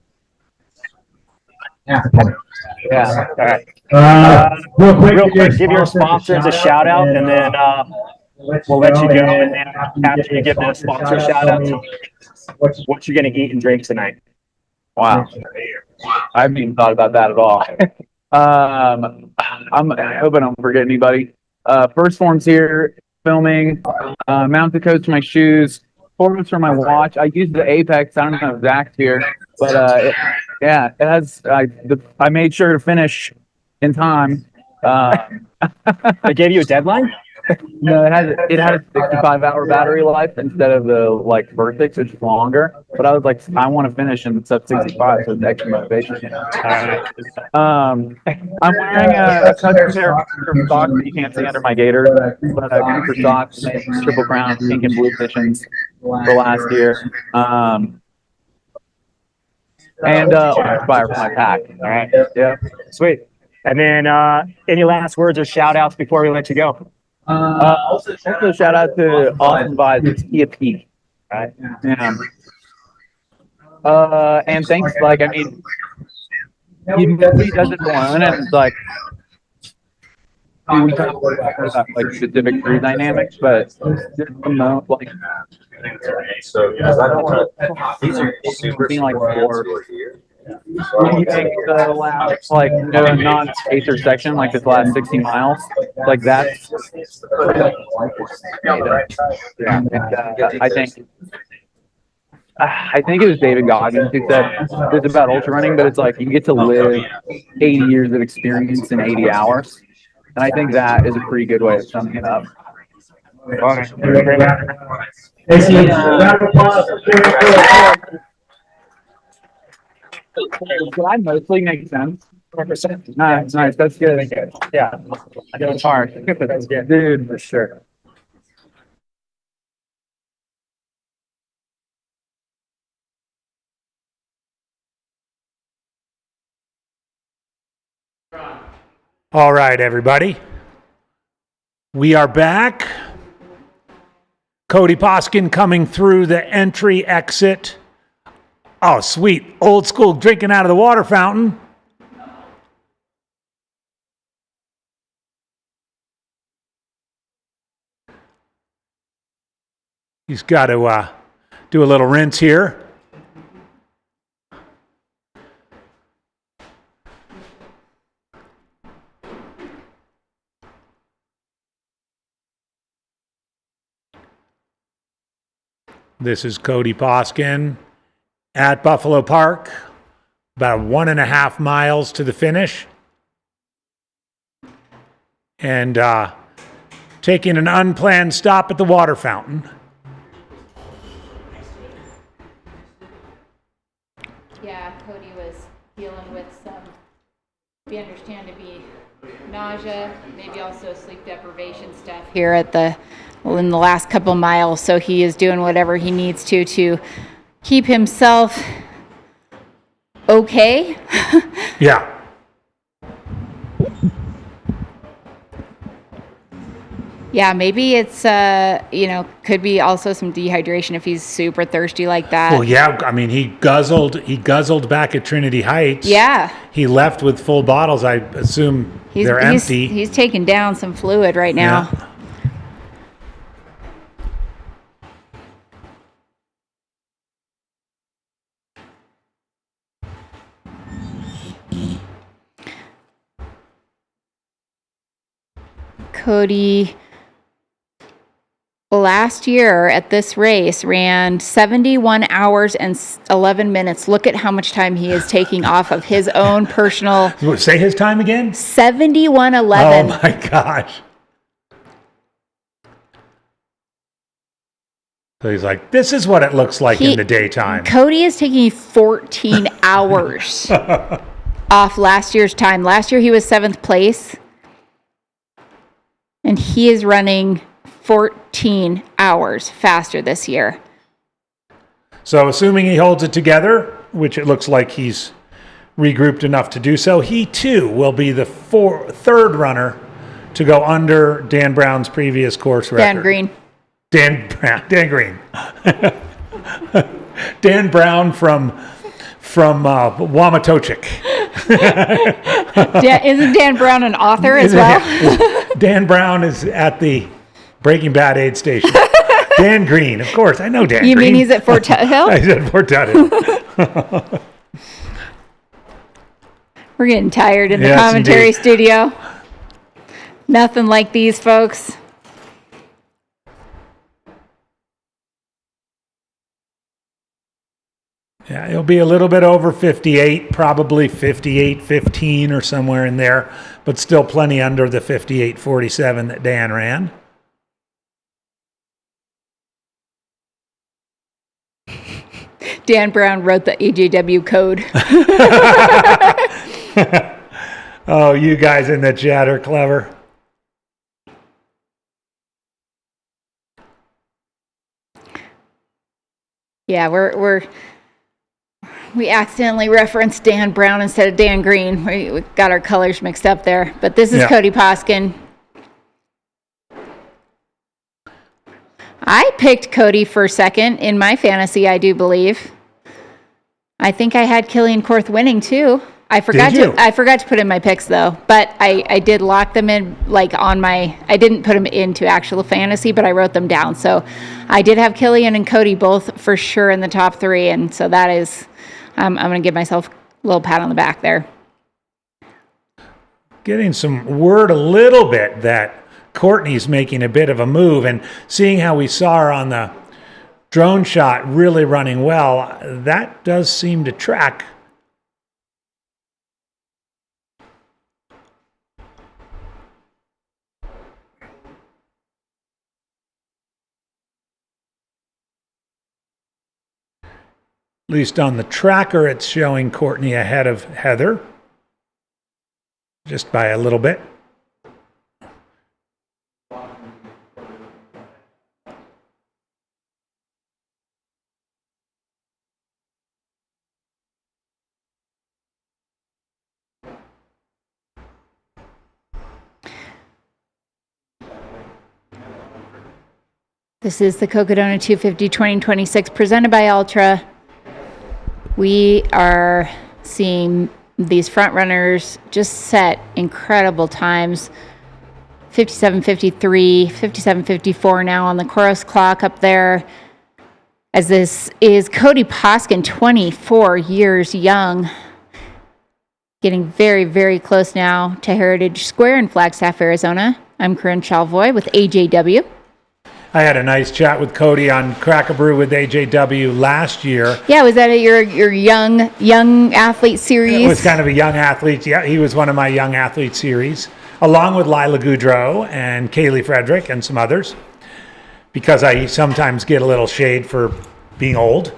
Yeah. All right. Real quick, give your sponsors a shout out, and then we'll let you go. And then after you give the sponsor shout out, what you're gonna eat and drink tonight. Wow. I haven't even thought about that at all. I hope I don't forget anybody. First Form's here filming. Mounted coats for my shoes. Forms for my watch. I used the Apex. I don't know if Zach's here, but it has. I made sure to finish in time. They gave you a deadline? No, it has a 65-hour battery life instead of the like Vertex, which is longer. But I was like, I want to finish in sub 65, so it's extra motivation. I'm wearing a custom pair of socks that you can't see under my gator, but Cooper socks, Triple Crown, pink and blue editions for last year. And fire for my pack. All right. Yeah. Sweet. And then any last words or shout outs before we let you go? Also shout out to Awesome Vibes. It's Peak. Right? Yeah. And thanks. Like, I mean, he does it alone, and it's like we talk about like specific crew dynamics, but just the like. So I don't want to. These are super being like four. When you take the last like non-spacer section, like this last 60 miles, like that's yeah. I think it was David Goggins who said it's about ultra running, but it's like you get to live 80 years of experience in 80 hours, and I think that is a pretty good way of summing it up. Did I mostly make sense? 100%. Nice. That's good. Yeah. I know it's hard. That's good. Dude, for sure. All right, everybody. We are back. Cody Poskin coming through the entry exit. Oh, sweet. Old school drinking out of the water fountain. He's got to do a little rinse here. This is Cody Poskin at Buffalo Park, about 1.5 miles to the finish. And taking an unplanned stop at the water fountain. Yeah, Cody was dealing with some, we understand to be nausea, maybe also sleep deprivation stuff here at in the last couple miles. So he is doing whatever he needs to keep himself okay. Yeah. Yeah, maybe it's could be also some dehydration if he's super thirsty like that. Well, yeah, I mean he guzzled back at Trinity Heights. Yeah. He left with full bottles. I assume they're empty. He's taking down some fluid right now. Yeah. Cody last year at this race ran 71 hours and 11 minutes. Look at how much time he is taking off of his own personal. Say his time again? 71:11. Oh my gosh. So he's like, this is what it looks like in the daytime. Cody is taking 14 hours off last year's time. Last year he was 7th place. And he is running 14 hours faster this year. So assuming he holds it together, which it looks like he's regrouped enough to do so, he too will be the third runner to go under Dan Brown's previous course record. Dan Green. Dan Green. Dan Brown from Wamatochik. Isn't Dan Brown an author as well? Dan Brown is at the Breaking Bad aid station. Dan Green, of course. I know Dan Green. You mean he's at Fort Tuthill? He's at Fort Tuthill. We're getting tired in the commentary studio. Nothing like these folks. Yeah, it'll be a little bit over 58, probably 58.15 or somewhere in there, but still plenty under the 58.47 that Dan ran. Dan Brown wrote the AJW code. Oh, you guys in the chat are clever. Yeah, we accidentally referenced Dan Brown instead of Dan Green. We got our colors mixed up there. But this is Cody Poskin. I picked Cody for second in my fantasy, I do believe. I think I had Killian Korth winning too. I forgot to put in my picks though, but I did lock them in I didn't put them into actual fantasy, but I wrote them down. So I did have Killian and Cody both for sure in the top 3, and so that is, I'm going to give myself a little pat on the back there. Getting some word a little bit that Courtney's making a bit of a move, and seeing how we saw her on the drone shot really running well, that does seem to track. At least on the tracker, it's showing Courtney ahead of Heather, just by a little bit. This is the Cocodona 250 2026 presented by Ultra. We are seeing these front runners just set incredible times. 57:53, 57:54 now on the chorus clock up there. As this is Cody Poskin, 24 years young. Getting very, very close now to Heritage Square in Flagstaff, Arizona. I'm Corinne Chalvoy with AJW. I had a nice chat with Cody on Crack a Brew with AJW last year. Yeah, was that at your young athlete series? It was kind of a young athlete. Yeah, he was one of my young athlete series, along with Lila Goudreau and Kaylee Frederick and some others, because I sometimes get a little shade for being old.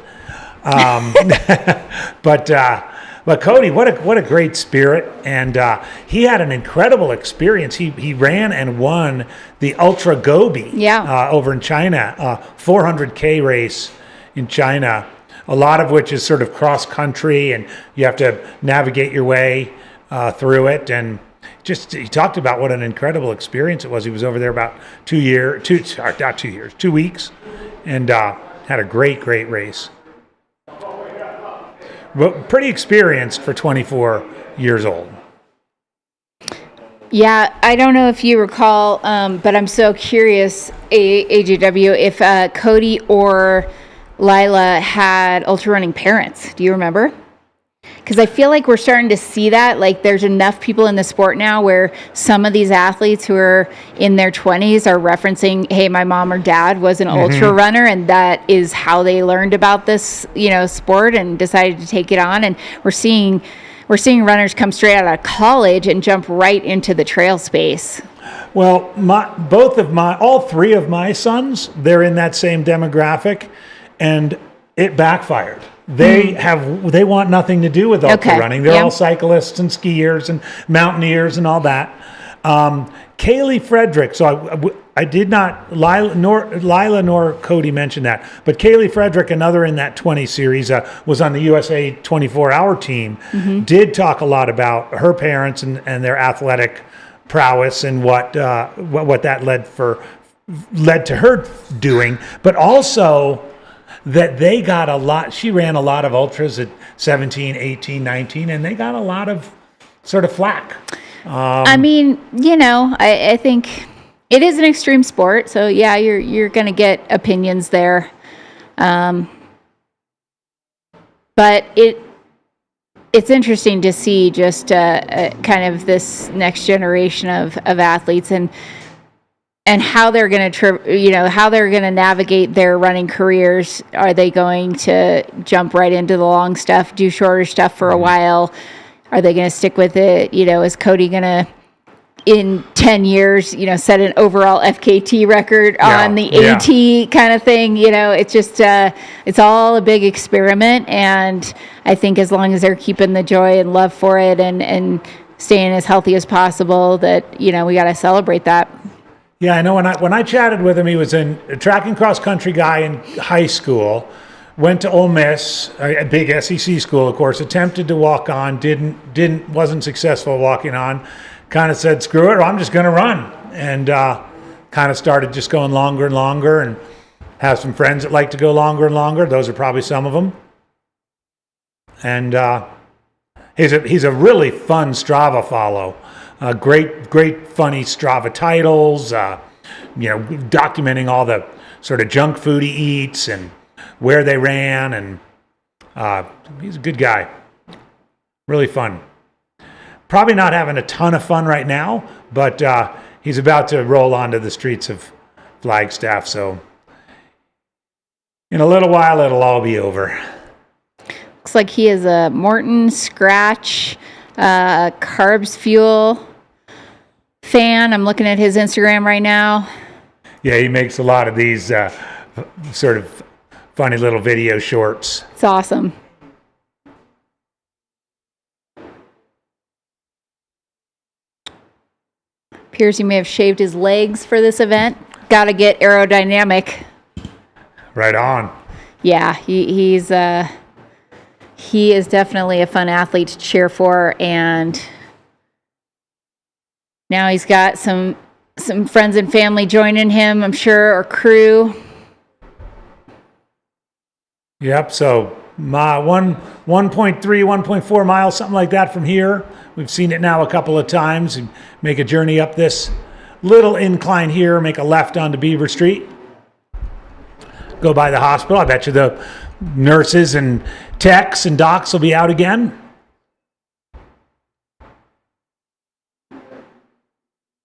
But Cody, what a great spirit, and he had an incredible experience. He ran and won the Ultra Gobi over in China, 400K race in China, a lot of which is sort of cross country, and you have to navigate your way through it. And he talked about what an incredible experience it was. He was over there about 2 weeks, and had a great race. But pretty experienced for 24 years old. Yeah, I don't know if you recall, but I'm so curious, AJW, if Cody or Lila had ultra running parents. Do you remember? Because I feel like we're starting to see that. Like, there's enough people in the sport now where some of these athletes who are in their 20s are referencing, hey, my mom or dad was an ultra runner, and that is how they learned about this, sport and decided to take it on. And we're seeing we're seeing runners come straight out of college and jump right into the trail space. Well, all three of my sons, they're in that same demographic, and it backfired. They want nothing to do with ultra running. They're all cyclists and skiers and mountaineers and all that. Kaylee Frederick. So I did not, Lila nor Cody mentioned that, but Kaylee Frederick, another in that 20 series, was on the USA 24-hour team. Did talk a lot about her parents and their athletic prowess and what that led to her doing, but also that they got a lot. She ran a lot of ultras at 17, 18, 19, and they got a lot of sort of flack. I mean, I think it is an extreme sport, so yeah, you're going to get opinions there. But it's interesting to see just kind of this next generation of athletes and how they're going to how they're going to navigate their running careers. Are they going to jump right into the long stuff, do shorter stuff for a while? Are they going to stick with it? Is Cody going to, in 10 years, set an overall FKT record on the AT kind of thing? It's just, it's all a big experiment. And I think as long as they're keeping the joy and love for it and staying as healthy as possible, that, we got to celebrate that. Yeah, I know when I chatted with him, he was a track and cross country guy in high school. Went to Ole Miss, a big SEC school, of course. Attempted to walk on, wasn't successful walking on. Kind of said, "Screw it, I'm just going to run," and kind of started just going longer and longer. And have some friends that like to go longer and longer. Those are probably some of them. And he's a really fun Strava follow. Great, funny Strava titles. Documenting all the sort of junk food he eats and where they ran, and he's a good guy. Really fun. Probably not having a ton of fun right now, but he's about to roll onto the streets of Flagstaff, so in a little while it'll all be over. Looks like he is a Morton Scratch Carbs Fuel fan. I'm looking at his Instagram right now. Yeah, he makes a lot of these sort of funny little video shorts. It's awesome. Appears he may have shaved his legs for this event. Got to get aerodynamic. Right on. Yeah, he is definitely a fun athlete to cheer for, and now he's got some friends and family joining him, I'm sure, or crew. Yep, so 1.3, 1.4 miles, something like that from here. We've seen it now a couple of times. Make a journey up this little incline here, make a left onto Beaver Street. Go by the hospital. I bet you the nurses and techs and docs will be out again.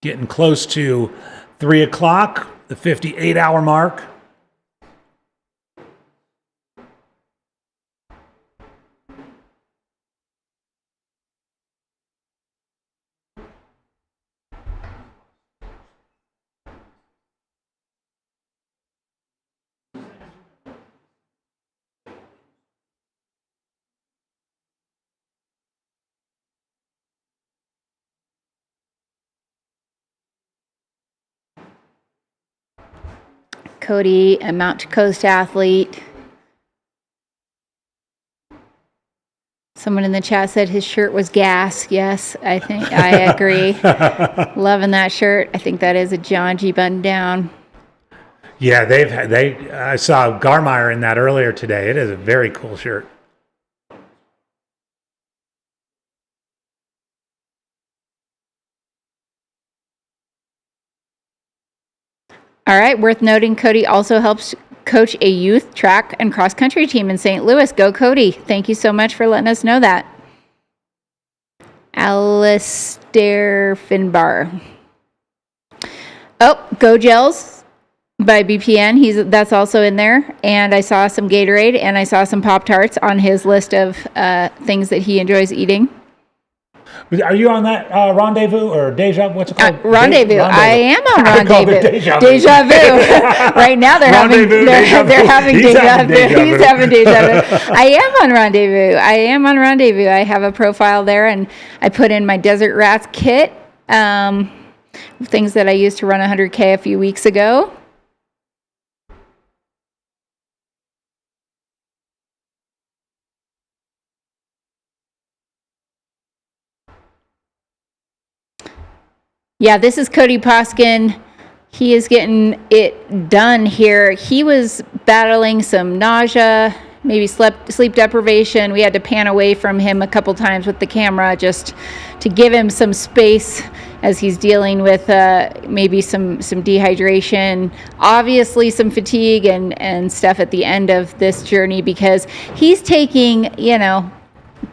Getting close to 3 o'clock, the 58-hour mark. Cody, a Mount Coast athlete. Someone in the chat said his shirt was gas. Yes, I think I agree. Loving that shirt. I think that is a John G. button down. Yeah, I saw Garmeyer in that earlier today. It is a very cool shirt. All right, worth noting, Cody also helps coach a youth track and cross country team in St. Louis. Go Cody. Thank you so much for letting us know that. Alistair Finbar. Oh, Go Gels by BPN. That's also in there. And I saw some Gatorade and I saw some Pop-Tarts on his list of things that he enjoys eating. Are you on that rendezvous or deja? What's it called? Rendezvous. I am on I called it rendezvous. deja vu. Right now they're having they're having deja vu. He's having deja vu. I am on rendezvous. I have a profile there, and I put in my Desert Rats kit, things that I used to run 100K a few weeks ago. Yeah, this is Cody Poskin. He is getting it done here. He was battling some nausea, maybe sleep deprivation. We had to pan away from him a couple times with the camera just to give him some space as he's dealing with maybe some dehydration, obviously some fatigue and stuff at the end of this journey, because he's taking,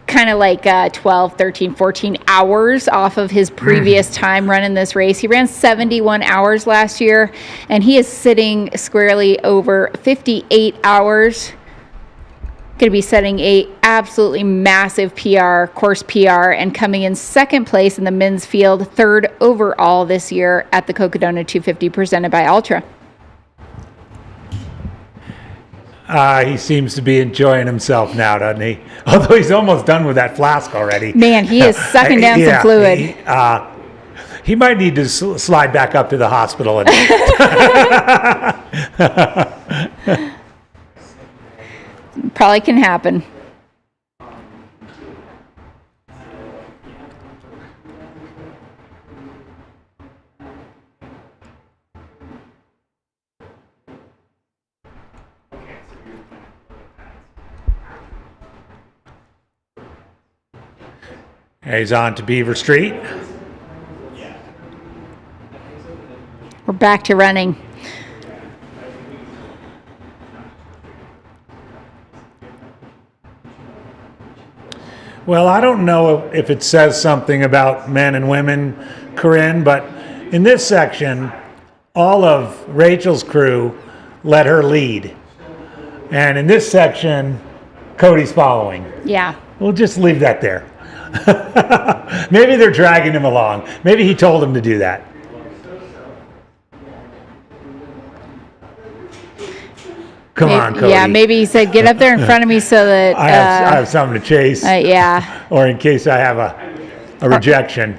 kind of like 12, 13, 14 hours off of his previous time running this race. He ran 71 hours last year, and he is sitting squarely over 58 hours. Going to be setting a absolutely massive PR, course PR, and coming in second place in the men's field, third overall this year at the Cocodona 250 presented by Ultra. He seems to be enjoying himself now, doesn't he? Although he's almost done with that flask already. Man, he is sucking down some fluid. He might need to slide back up to the hospital. Probably can happen. He's on to Beaver Street. We're back to running. Well, I don't know if it says something about men and women, Corinne, but in this section, all of Rachel's crew let her lead. And in this section, Cody's following. Yeah. We'll just leave that there. Maybe they're dragging him along. Maybe he told him to do that. Come on, Cody. Yeah, maybe he said, get up there in front of me so that... I have something to chase. Yeah. Or in case I have a rejection.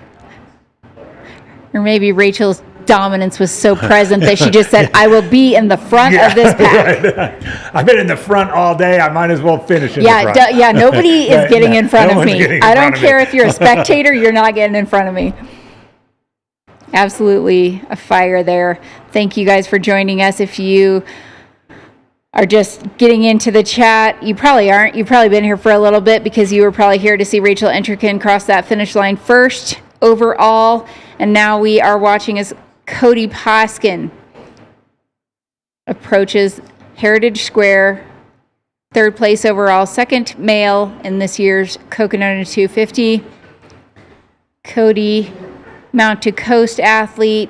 Or maybe Rachel's dominance was so present that she just said, I will be in the front of this pack. Right. I've been in the front all day. I might as well finish in the front. Nobody is getting in front of me. I don't care if you're a spectator, you're not getting in front of me. Absolutely a fire there. Thank you guys for joining us. If you are just getting into the chat, you probably aren't. You've probably been here for a little bit because you were probably here to see Rachel Entrekin cross that finish line first overall. And now we are watching as Cody Poskin approaches Heritage Square, third place overall, second male in this year's Cocodona 250. Cody, Mount to Coast athlete,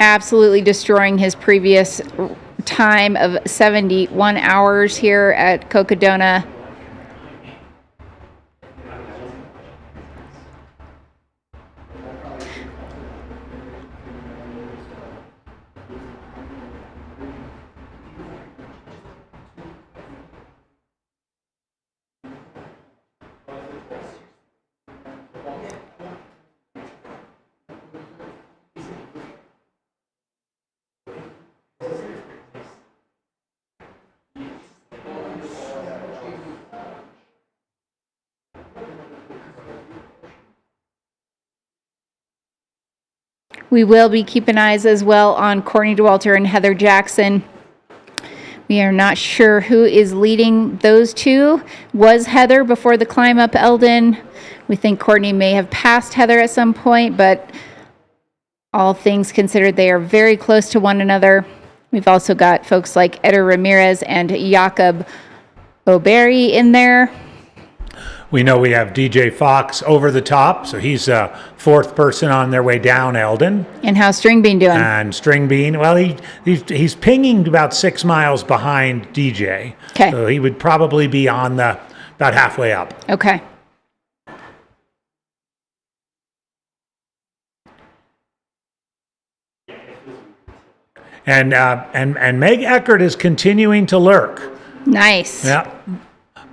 absolutely destroying his previous time of 71 hours here at Cocodona. We will be keeping eyes as well on Courtney DeWalter and Heather Jackson. We are not sure who is leading those two. Was Heather before the climb up Elden? We think Courtney may have passed Heather at some point, but all things considered, they are very close to one another. We've also got folks like Eder Ramirez and Jakob O'Berry in there. We know we have DJ Fox over the top, so he's a fourth person on their way down Elden. And how's Stringbean doing? And Stringbean, well, he's pinging about 6 miles behind DJ. Okay. So he would probably be on the about halfway up. Okay. And Meg Eckert is continuing to lurk. Nice. Yeah.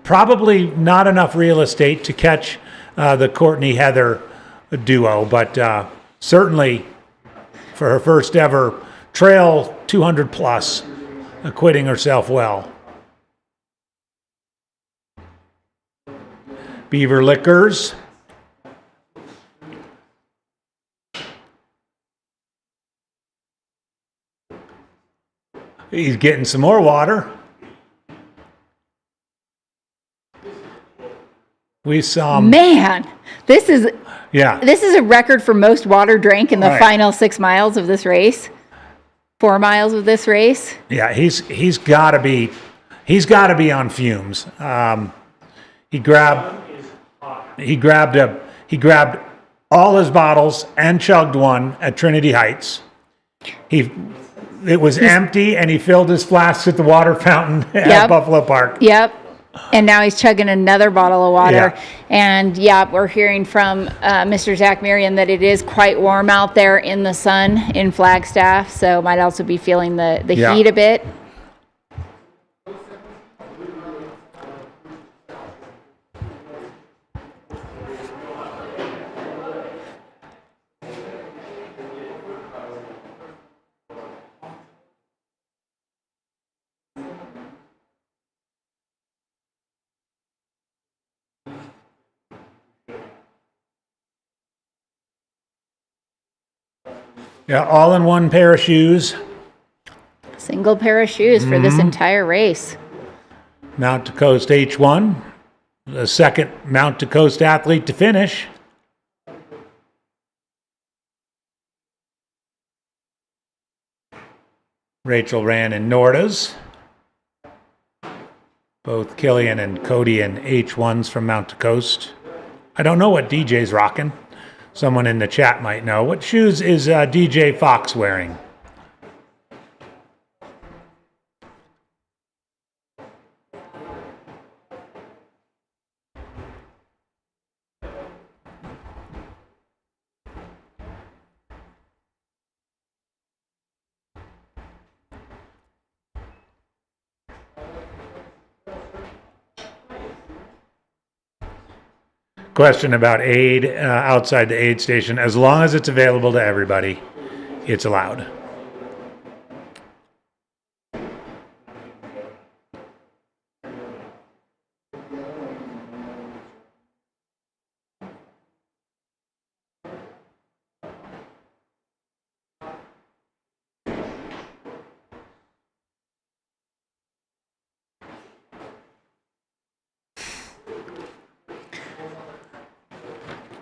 Probably not enough real estate to catch the Courtney Heather duo, but certainly for her first ever trail 200 plus, acquitting herself well. Beaver Liquors. He's getting some more water. We saw Man, this is This is a record for most water drank in the Right. final 6 miles of this race. 4 miles of this race. Yeah, he's got to be on fumes. He grabbed all his bottles and chugged one at Trinity Heights. It was empty, and he filled his flasks at the water fountain at Buffalo Park. Yep. And now he's chugging another bottle of water. Yeah. And we're hearing from Mr. Zach Marion that it is quite warm out there in the sun in Flagstaff. So might also be feeling the heat a bit. Yeah, all in one pair of shoes. Single pair of shoes for this entire race. Mount to Coast H1, the second Mount to Coast athlete to finish. Rachel ran in Nordas. Both Killian and Cody in H1s from Mount to Coast. I don't know what DJ's rocking. Someone in the chat might know. What shoes is DJ Fox wearing? Question about aid outside the aid station. As long as it's available to everybody, it's allowed.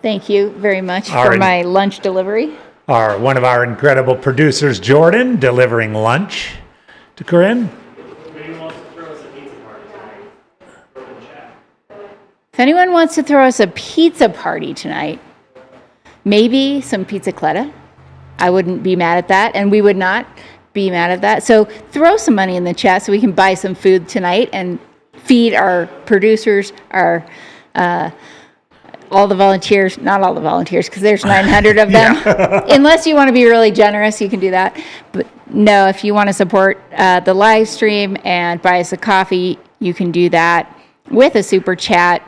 Thank you very much for my lunch delivery. One of our incredible producers, Jordan, delivering lunch to Corinne. If anyone wants to throw us a pizza party tonight, maybe some pizzacletta. I wouldn't be mad at that, and we would not be mad at that. So throw some money in the chat so we can buy some food tonight and feed our producers, our all the volunteers, not all the volunteers, because there's 900 of them. Unless you want to be really generous, you can do that. But no, if you want to support the live stream and buy us a coffee, you can do that with a super chat.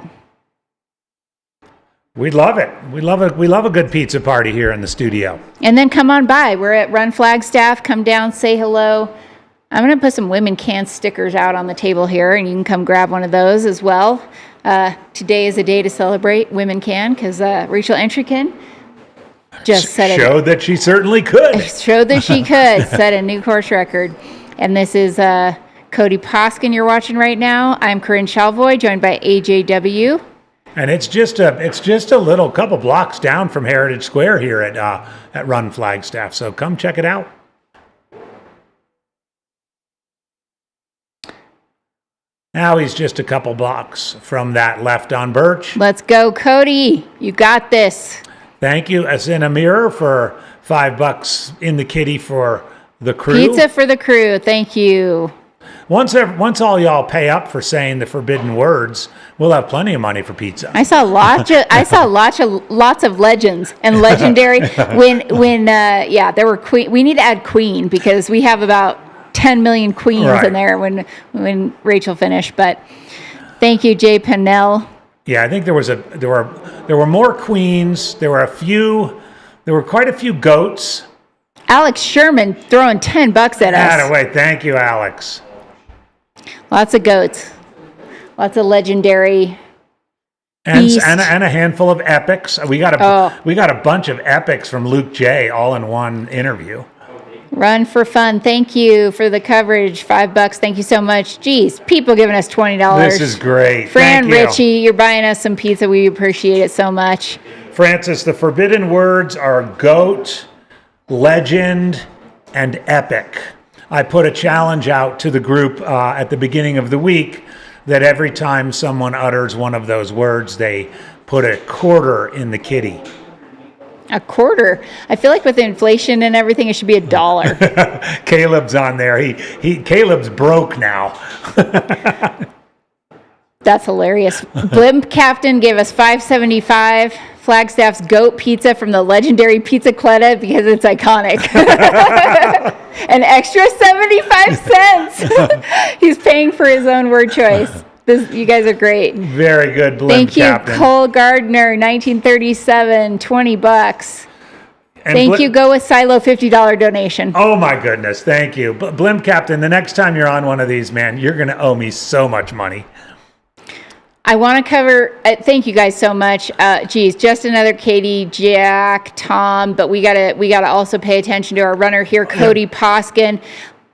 We love it. We love a good pizza party here in the studio. And then come on by. We're at Run Flagstaff. Come down, say hello. I'm going to put some Women Can stickers out on the table here, and you can come grab one of those as well. Today is a day to celebrate Women Can, because Rachel Entrekin just showed that she certainly could. Showed that she could. Set a new course record. And this is Cody Poskin you're watching right now. I'm Corinne Chalvoy, joined by AJW. And it's just a little couple blocks down from Heritage Square here at Run Flagstaff. So come check it out. Now he's just a couple blocks from that left on Birch. Let's go, Cody. You got this. Thank you, Asina Mirror, for $5 in the kitty for the crew. Pizza for the crew. Thank you. once all y'all pay up for saying the forbidden words, we'll have plenty of money for pizza. I saw lots of legends and legendary there were queen. We need to add queen because we have about 10 million queens in there when Rachel finished. But thank you, Jay Pennell. Yeah, I think there were more queens. There were quite a few goats. Alex Sherman throwing $10 at us. Wait, thank you, Alex. Lots of goats. Lots of legendary. And a handful of epics. We got a bunch of epics from Luke J. all in one interview. Run for fun. Thank you for the coverage. $5. Thank you so much. Geez, people giving us $20. This is great. Fran Ritchie, you're buying us some pizza. We appreciate it so much. Francis, the forbidden words are goat, legend, and epic. I put a challenge out to the group at the beginning of the week that every time someone utters one of those words, they put a quarter in the kitty. A quarter? I feel like with inflation and everything, it should be $1. Caleb's on there. Caleb's broke now. That's hilarious. Blimp Captain gave us $5.75. Flagstaff's goat pizza from the legendary Pizzacletta because it's iconic. An extra 75 cents. He's paying for his own word choice. You guys are great. Very good, Blimp Thank you, Captain. Cole Gardner, 1937, $20. Thank you. Go with Silo, $50 donation. Oh my goodness, thank you. Blimp Captain, the next time you're on one of these, man, you're going to owe me so much money. I want to cover, thank you guys so much. Just another Katie, Jack, Tom, but we gotta also pay attention to our runner here, Cody Poskin,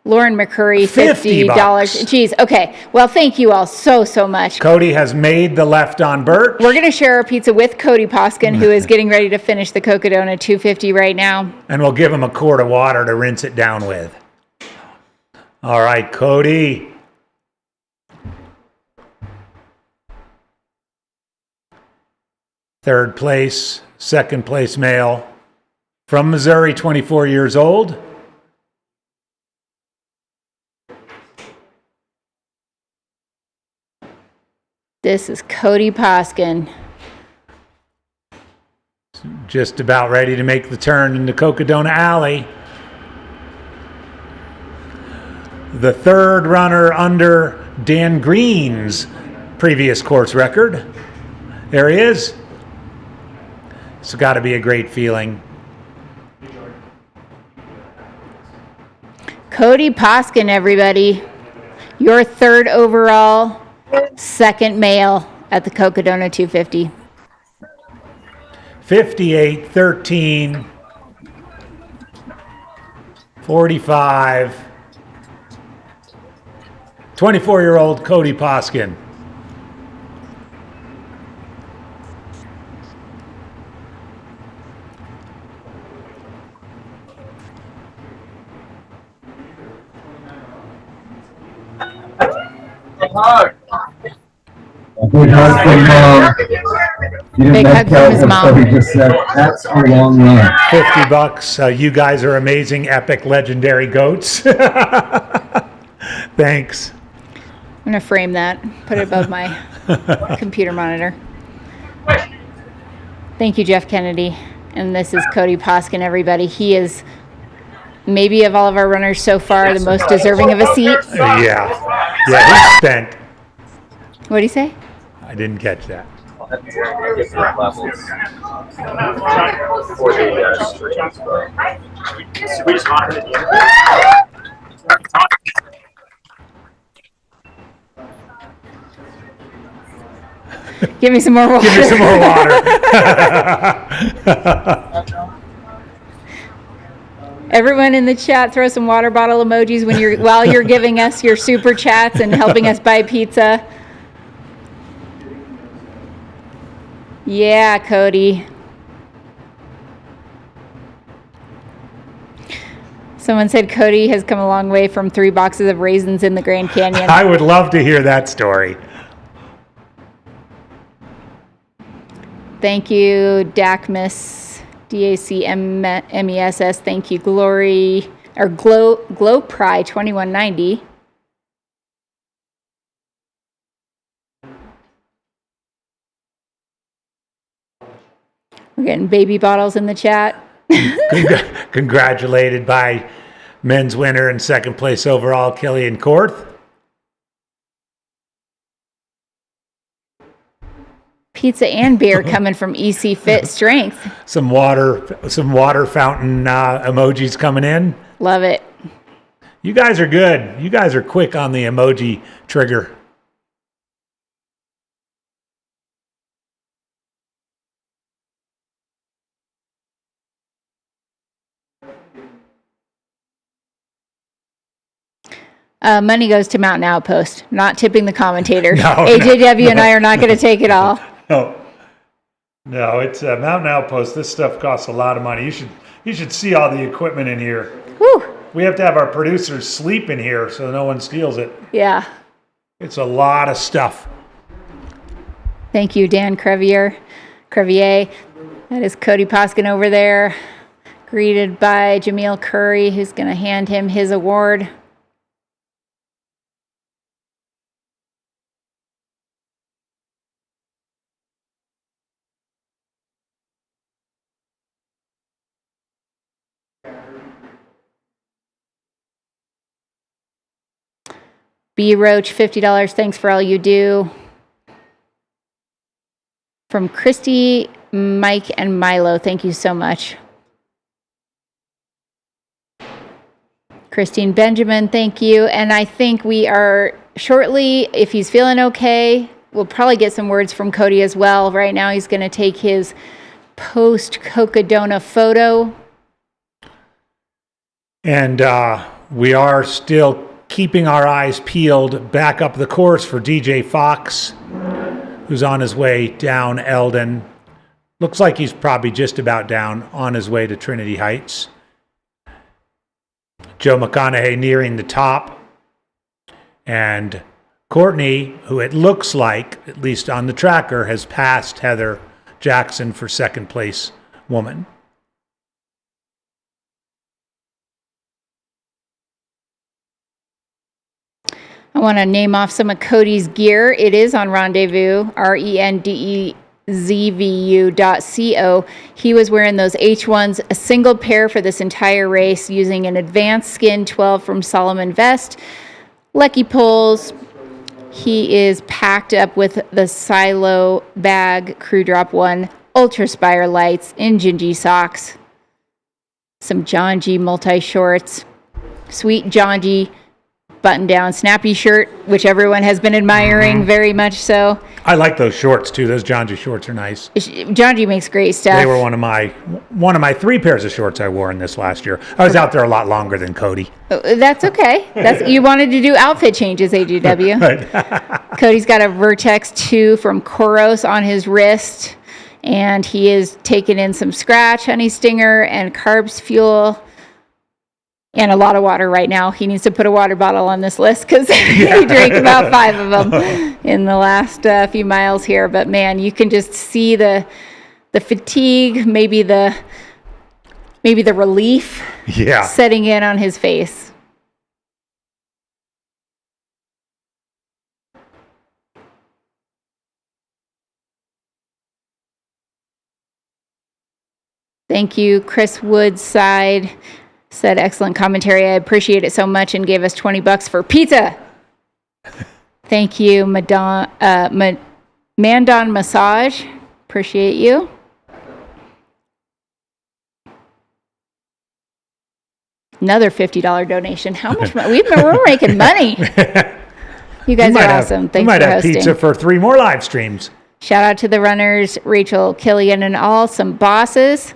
Lauren McCurry, $50. Geez, okay. Well, thank you all so much. Cody has made the left on Birch. We're gonna share our pizza with Cody Poskin, who is getting ready to finish the Cocodona 250 right now. And we'll give him a quart of water to rinse it down with. All right, Cody. Third place, second place male from Missouri, 24 years old. This is Cody Poskin. Just about ready to make the turn into Cocodona Alley. The third runner under Dan Green's previous course record. There he is. It's got to be a great feeling. Cody Poskin, everybody. Your third overall, second male at the Cocodona 250. 58, 13, 45, 24-year-old Cody Poskin. Big hug from mom. Big hug from his mom. He just said, that's a long run. $50. You guys are amazing, epic, legendary goats. Thanks. I'm going to frame that, put it above my computer monitor. Thank you, Jeff Kennedy. And this is Cody Poskin, everybody. He is maybe of all of our runners so far the most deserving of a seat. Yeah, he's spent. What do you say? I didn't catch that. Give me some more water. Give me some more water. Everyone in the chat, throw some water bottle emojis while you're giving us your super chats and helping us buy pizza. Yeah, Cody. Someone said Cody has come a long way from 3 boxes of raisins in the Grand Canyon. I would love to hear that story. Thank you, Dacmess, DACMESS. Thank you, Glory, or Glow Pry 2190. We're getting baby bottles in the chat. Congratulated by men's winner and second place overall, Killian Korth. Pizza and beer coming from EC Fit Strength. Some water fountain emojis coming in. Love it. You guys are good. You guys are quick on the emoji trigger. Money goes to Mountain Outpost. Not tipping the commentator. No, AJW and I are not going to take it all. No, it's Mountain Outpost. This stuff costs a lot of money. You should see all the equipment in here. Whew. We have to have our producers sleep in here so no one steals it. Yeah. It's a lot of stuff. Thank you, Dan Crevier. That is Cody Poskin over there, greeted by Jameel Curry, who's going to hand him his award. B Roach, $50. Thanks for all you do. From Christy, Mike, and Milo, thank you so much. Christine Benjamin, thank you. And I think we are shortly, if he's feeling okay, we'll probably get some words from Cody as well. Right now, he's going to take his post-Cocodona photo. And we are still keeping our eyes peeled back up the course for DJ Fox, who's on his way down Elden. Looks like he's probably just about down on his way to Trinity Heights. Joe McConaughey nearing the top. And Courtney, who it looks like, at least on the tracker, has passed Heather Jackson for second place woman. I want to name off some of Cody's gear. It is on Rendezvous, rendezvous.co. He was wearing those H1s, a single pair for this entire race, using an advanced skin 12 from Solomon Vest, Lucky Poles. He is packed up with the Silo bag, Crew Drop 1, Ultra Spire lights, Injinji socks, some John G multi-shorts, sweet John G button-down snappy shirt, which everyone has been admiring very much so. I like those shorts too. Those John G shorts are nice. John G makes great stuff. They were one of my 3 pairs of shorts I wore in this last year. I was out there a lot longer than Cody. That's okay. You wanted to do outfit changes, AGW. Right. Cody's got a Vertex 2 from Koros on his wrist, and he is taking in some Scratch, Honey Stinger, and Carbs Fuel. And a lot of water right now. He needs to put a water bottle on this list because he drank about 5 of them in the last few miles here. But man, you can just see the fatigue, maybe the relief setting in on his face. Thank you, Chris Woodside. Said excellent commentary. I appreciate it so much, and gave us $20 for pizza. Thank you, Mandon Massage. Appreciate you. Another $50 donation. How much money? We're making money. You guys are awesome. Thanks for hosting. We might have pizza for 3 more live streams. Shout out to the runners, Rachel, Killian, and all, some bosses.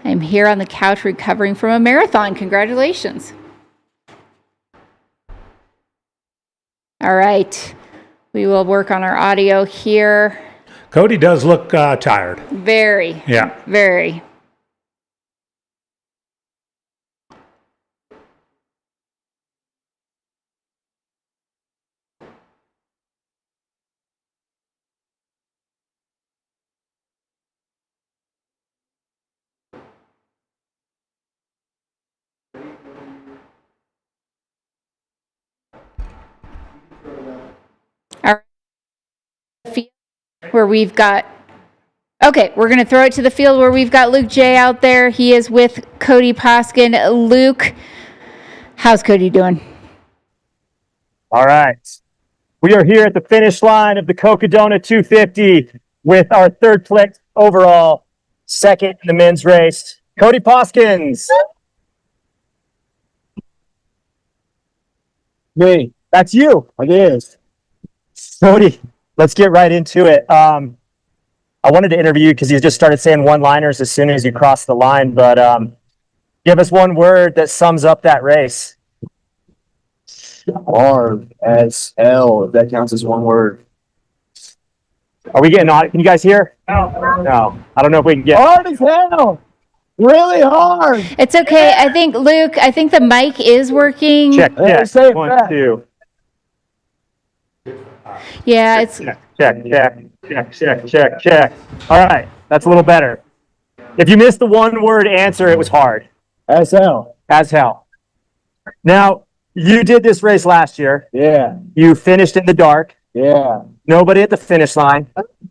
I'm here on the couch recovering from a marathon. Congratulations. All right. We will work on our audio here. Cody does look tired. Very. Yeah. Very. Where we've got Okay, we're going to throw it to the field where we've got Luke J out there. He is with Cody Poskin. Luke, how's Cody doing? All right. We are here at the finish line of the Cocodona 250 with our third place overall, second in the men's race, Cody Poskins. Me. That's you. It is. Cody, let's get right into it. I wanted to interview you because you just started saying one-liners as soon as you crossed the line, but give us one word that sums up that race. Hard as hell, if that counts as one word. Are we getting on? Can you guys hear? No. I don't know if we can get Hard as hell. Really hard. It's okay. I think, Luke, the mic is working. Check. Yeah, say it 1, back. 2. Yeah, it's Check. All right. That's a little better. If you missed the one-word answer, it was hard. As hell. As hell. Now, you did this race last year. Yeah. You finished in the dark. Yeah. Nobody at the finish line.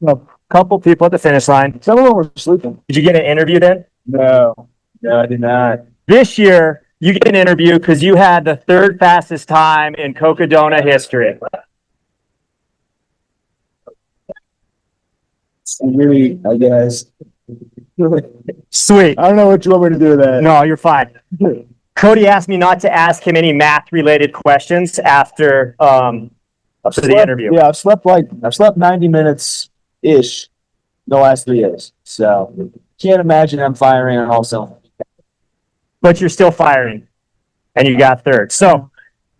A couple people at the finish line. Some of them were sleeping. Did you get an interview then? No, I did not. This year, you get an interview because you had the third fastest time in Cocodona history. Really, I guess. Sweet. I don't know what you want me to do with that. No, you're fine. Cody asked me not to ask him any math-related questions after the interview. Yeah, I've slept 90 minutes-ish the last 3 days. So can't imagine I'm firing on all cylinders. But you're still firing, and you got third. So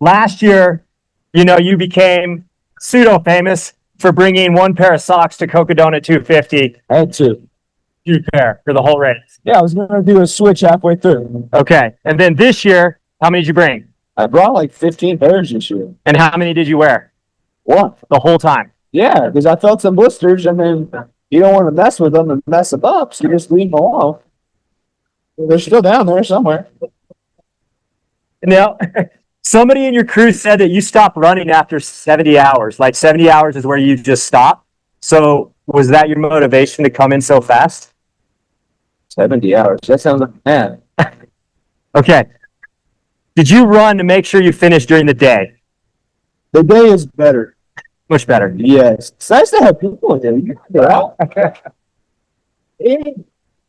last year, you became pseudo-famous for bringing one pair of socks to Cocodona 250. I had two. 2 pair for the whole race. Yeah, I was going to do a switch halfway through. Okay. And then this year, how many did you bring? I brought like 15 pairs this year. And how many did you wear? One. The whole time? Yeah, because I felt some blisters, and then you don't want to mess with them and mess them up, so you just leave them alone. They're still down there somewhere. Now, somebody in your crew said that you stopped running after 70 hours. Like 70 hours is where you just stop. So was that your motivation to come in so fast? 70 hours. That sounds like man. Okay. Did you run to make sure you finished during the day? The day is better. Much better. Yes. It's nice to have people in there.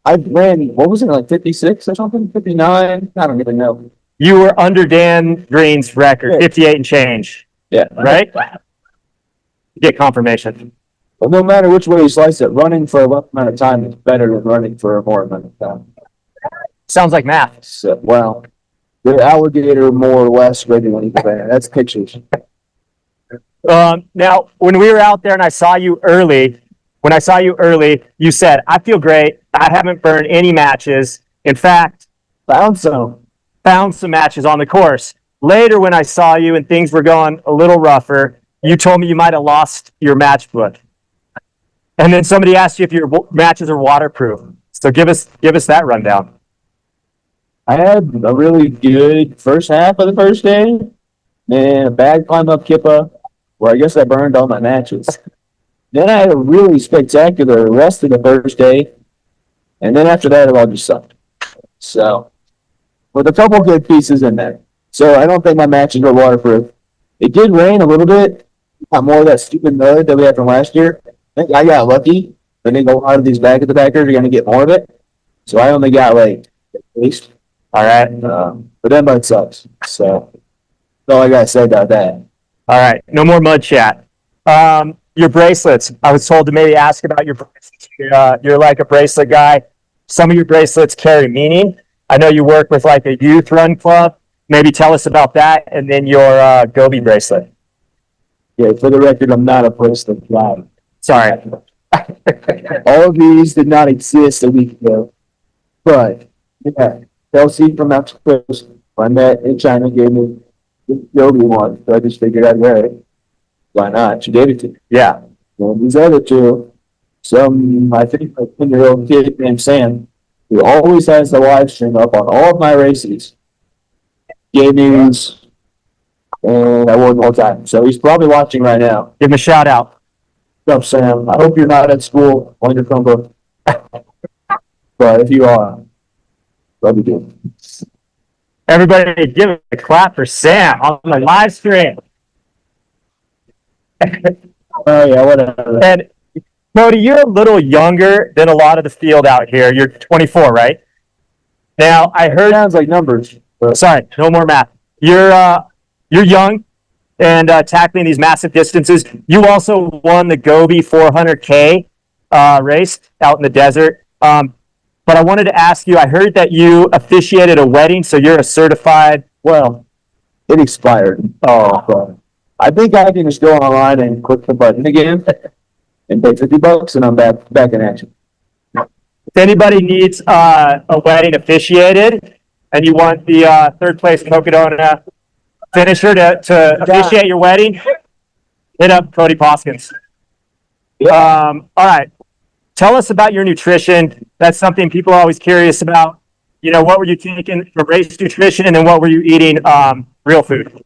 I ran, what was it, like 56 or something? 59? I don't even know. You were under Dan Green's record, 58 and change. Yeah. Right? Get confirmation. But no matter which way you slice it, running for a less amount of time is better than running for a more amount of time. Sounds like math. So, well, the alligator more or less regularly. That's pictures. Now, when we were out there and I saw you early, you said, I feel great. I haven't burned any matches. In fact, found some matches on the course. Later, when I saw you and things were going a little rougher, you told me you might have lost your match book. And then somebody asked you if your matches are waterproof. So give us that rundown. I had a really good first half of the first day, and a bad climb up Kippa, where I guess I burned all my matches. Then I had a really spectacular rest of the first day, and then after that, it all just sucked. So, with a couple good pieces in there. So I don't think my matches are waterproof. It did rain a little bit. Got more of that stupid mud that we had from last year. I think I got lucky. I think a lot of these back at the backers are going to get more of it. So I only got like at least. All right. But that mud sucks. So that's all I got to say about that. All right. No more mud chat. Your bracelets. I was told to maybe ask about your bracelets. You're like a bracelet guy. Some of your bracelets carry meaning. I know you work with like a youth run club. Maybe tell us about that, and then your Gobi bracelet. Yeah, for the record, I'm not a bracelet guy. Sorry. All of these did not exist a week ago. But, yeah, Kelsey from Mount Coast, I met in China, gave me the Gobi one, so I just figured I'd wear it. Why not? She gave it to me. Yeah. And these other two, I think, a 10-year-old kid named Sam, who always has the live stream up on all of my races, gave me these, and I wore them all the time. So he's probably watching right now. Give him a shout out. What's up, Sam? I hope you're not at school on your Chromebook. But if you are, love you, dude. Everybody give a clap for Sam on the live stream. Oh yeah, whatever. And Cody, you're a little younger than a lot of the field out here. You're 24, right? Now I heard Sounds like numbers. sorry, no more math. You're young and tackling these massive distances. You also won the Gobi 400K race out in the desert. But I wanted to ask you, I heard that you officiated a wedding, so you're a certified. Well, it expired. Oh, God. I think I can just go online and click the button again and pay $50, and I'm back in action. If anybody needs a wedding officiated and you want the third place Cocodona finisher to officiate your wedding, hit up Cody Poskins. All right. Tell us about your nutrition. That's something people are always curious about. You know, what were you taking for race nutrition, and then what were you eating real food?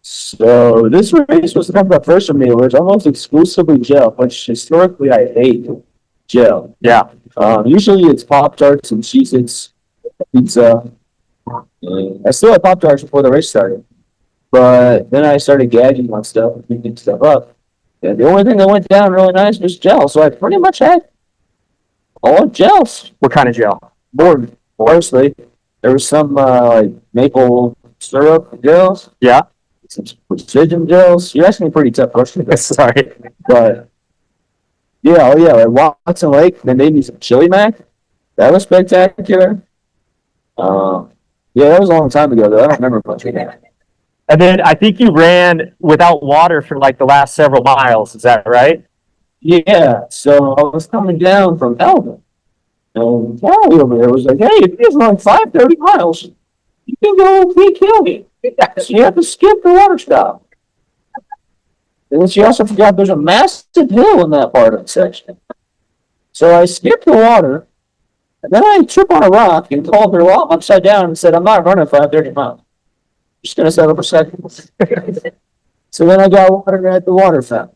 So this race was kind of the first for me. It was almost exclusively gel, which historically I hate gel. Yeah. Usually it's Pop-Tarts and Cheez-Its, pizza. And I still had Pop-Tarts before the race started. But then I started gagging on stuff and picking stuff up. And the only thing that went down really nice was gel. So I pretty much had all gels. What kind of gel? Board. Mostly. There was some like maple syrup gels. Yeah. Some precision gels. You're asking me pretty tough questions. Sorry. But yeah, like Watson Lake, they made me some chili mac. That was spectacular. Yeah, that was a long time ago though. I don't remember much of that. And then I think you ran without water for like the last several miles. Is that right? Yeah. So I was coming down from Elden. And Callie over there was like, hey, if you just run 5:30 miles, you can go be killing. So you have to skip the water stop. And then she also forgot there's a massive hill in that part of the section. So I skipped the water, and then I tripped on a rock and called her while upside down and said, I'm not running 5:30 miles. I'm just going to settle for seconds. So then I got water at the water fountain.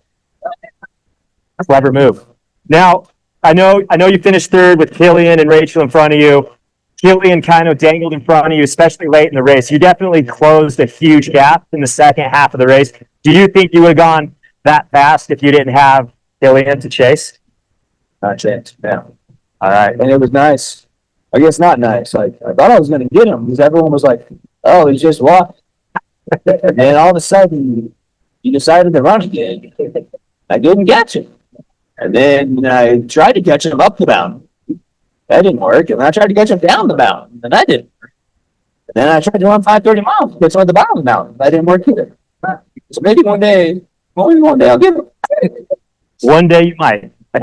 Clever move. Now, I know you finished third with Killian and Rachel in front of you. Killian kind of dangled in front of you, especially late in the race. You definitely closed a huge gap in the second half of the race. Do you think you would have gone that fast if you didn't have Killian to chase? Not a chance, yeah. All right, and it was nice. I guess not nice. Like I thought I was going to get him because everyone was like, "Oh, he's just walking." And then all of a sudden, he decided to run again. I didn't catch him, and then I tried to catch him up the mountain. That didn't work, and I tried to catch him down the mountain, and that didn't work. And then I tried to run 5:30 miles to catch him at the bottom of the mountain. That didn't work either. So maybe one day I'll get him. One day you might. I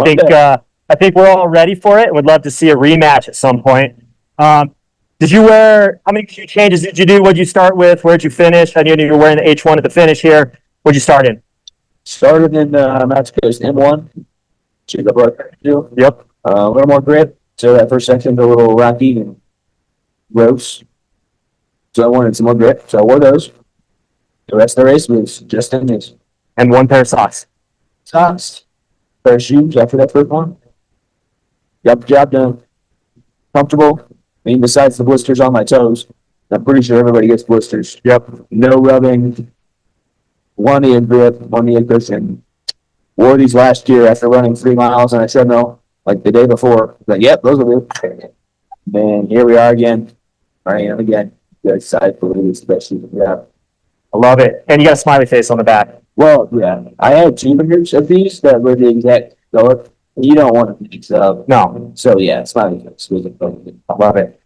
think we're all ready for it. Would love to see a rematch at some point. How many changes did you do? What'd you start with? Where'd you finish? I knew you were wearing the H1 at the finish here. What'd you start in? Started in Mount Coast M1. Yep. A little more grip. So that first section's a little rocky and gross. So I wanted some more grip. So I wore those. The rest of the race was just in these. And one pair of socks. Pair of shoes after that first one. Got the job done. Comfortable. I mean, besides the blisters on my toes, I'm pretty sure everybody gets blisters. Yep. No rubbing. One knee grip, one knee cushion. Wore these last year after running 3 miles on a treadmill, like the day before. Like, yep, those will do. Then here we are again. Running them again. Good side for it's the best shoes we have. I love it. And you got a smiley face on the back. Well, yeah. I had 2 pairs of these that were the exact color. You don't want to mix up. No. So yeah, smiley face was a I love it.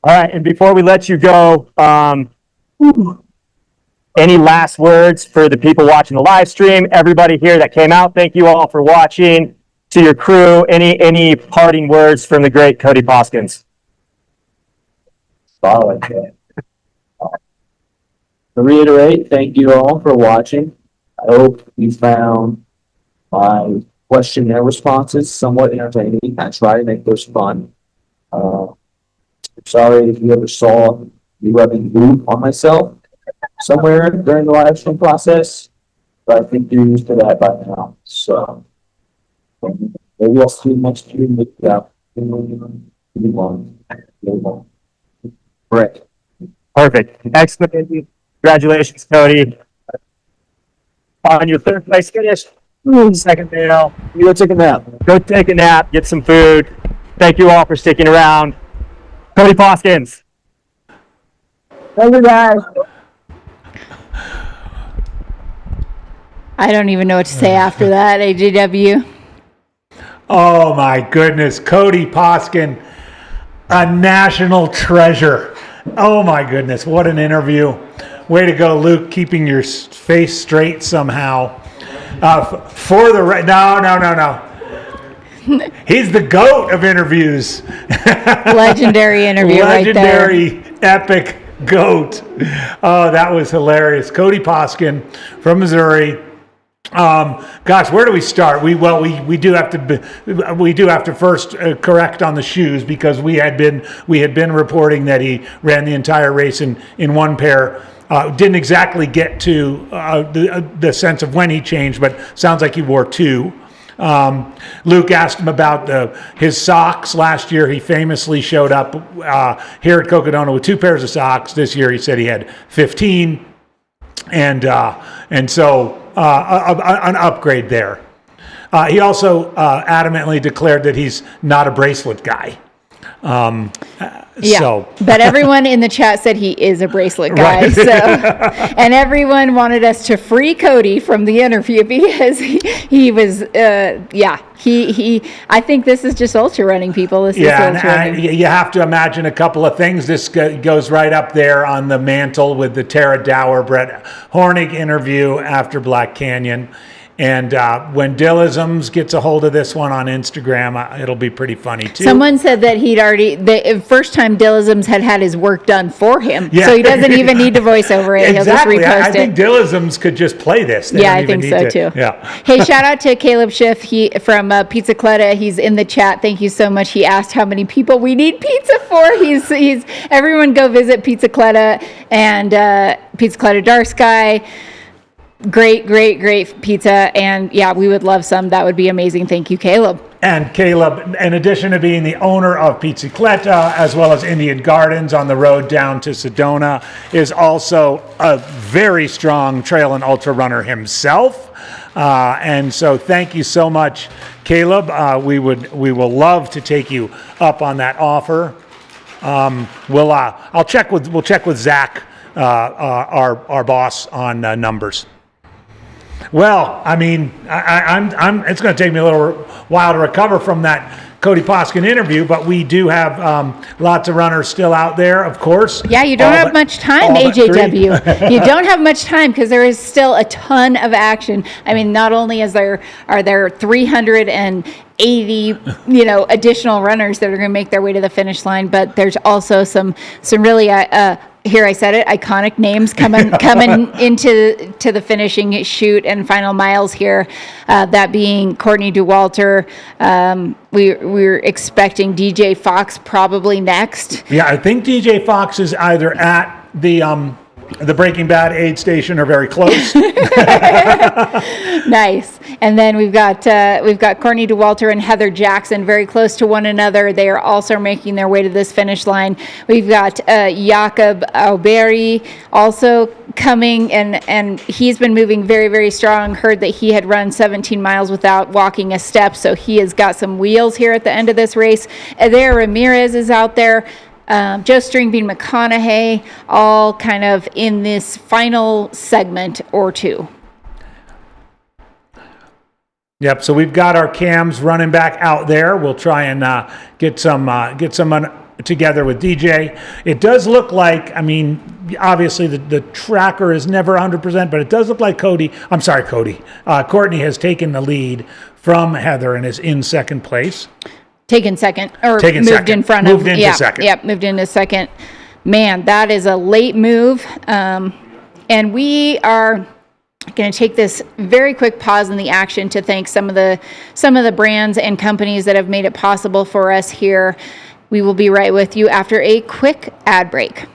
All right, and before we let you go, any last words for the people watching the live stream? Everybody here that came out, thank you all for watching. To your crew, any parting words from the great Cody Poskins? Solid. To reiterate, thank you all for watching. I hope you found my questionnaire responses somewhat entertaining. I try to make those fun. Sorry if you ever saw me rubbing glue on myself somewhere during the live stream process, but I think you're used to that by now. So, Maybe I'll see much too much out. Right. Perfect. Excellent. Congratulations, Cody. On your third place finish. Second male. You go take a nap. Go take a nap, get some food. Thank you all for sticking around. Cody Poskins. Thank you, guys. I don't even know what to say after that, AJW. Oh my goodness, Cody Poskin, a national treasure. Oh my goodness, what an interview. Way to go, Luke, keeping your face straight somehow. For the no. He's the GOAT of interviews. Legendary interview right there. Legendary, epic GOAT. Oh, that was hilarious. Cody Poskin from Missouri. Gosh, where do we start? We do have to first correct on the shoes, because we had been reporting that he ran the entire race in one pair. Didn't exactly get to the sense of when he changed, but sounds like he wore two. Luke asked him about his socks. Last year, he famously showed up here at Cocodona with 2 pairs of socks. This year, he said he had 15, and so an upgrade there. He also adamantly declared that he's not a bracelet guy. But everyone in the chat said he is a bracelet guy. Right. So, and everyone wanted us to free Cody from the interview because he was, I think this is just ultra running, people. This is ultra running. You have to imagine a couple of things. This goes right up there on the mantle with the Tara Dower, Brett Hornig interview after Black Canyon. And when Dillisms gets a hold of this one on Instagram, it'll be pretty funny too. Someone said that the first time Dillisms had his work done for him, so he doesn't even need to voice over it. Exactly. He'll just repost I think Dillisms could just play this. I think so too. Yeah. Hey, shout out to Caleb Schiff. He from Pizzicletta. He's in the chat. Thank you so much. He asked how many people we need pizza for. He's everyone go visit Pizzicletta and Pizzicletta Dark Sky. Great pizza, and we would love some. That would be amazing. Thank you, Caleb. And Caleb, in addition to being the owner of Pizzicletta as well as Indian Gardens on the road down to Sedona, is also a very strong trail and ultra runner himself. And so thank you so much, Caleb. We will love to take you up on that offer. We'll check with Zach, our boss, on numbers. Well, I mean, it's going to take me a little while to recover from that Cody Poskin interview, but we do have lots of runners still out there, of course. Yeah, you don't have much time, AJW. You don't have much time because there is still a ton of action. I mean, not only are there 380, additional runners that are going to make their way to the finish line, but there's also some really here I said it, iconic names coming into the finishing chute and final miles here. That being Courtney Dauwalter. We're expecting DJ Fox probably next. Yeah, I think DJ Fox is either at the Breaking Bad aid station or very close. Nice. And then we've got Courtney Dauwalter and Heather Jackson very close to one another. They are also making their way to this finish line. We've got Jakob Auberi also coming, and he's been moving very, very strong. Heard that he had run 17 miles without walking a step, so he has got some wheels here at the end of this race. Adair Ramirez is out there. Joe Stringbean McConaughey, all kind of in this final segment or two. Yep. So we've got our cams running back out there. We'll try and get some together with DJ. It does look like, I mean, obviously the tracker is never 100%, but it does look like Courtney has taken the lead from Heather and is in second place. Taken second, or taken moved second. In front moved of. Into second. Yep, moved into second. Man, that is a late move. And we are going to take this very quick pause in the action to thank some of the brands and companies that have made it possible for us here. We will be right with you after a quick ad break.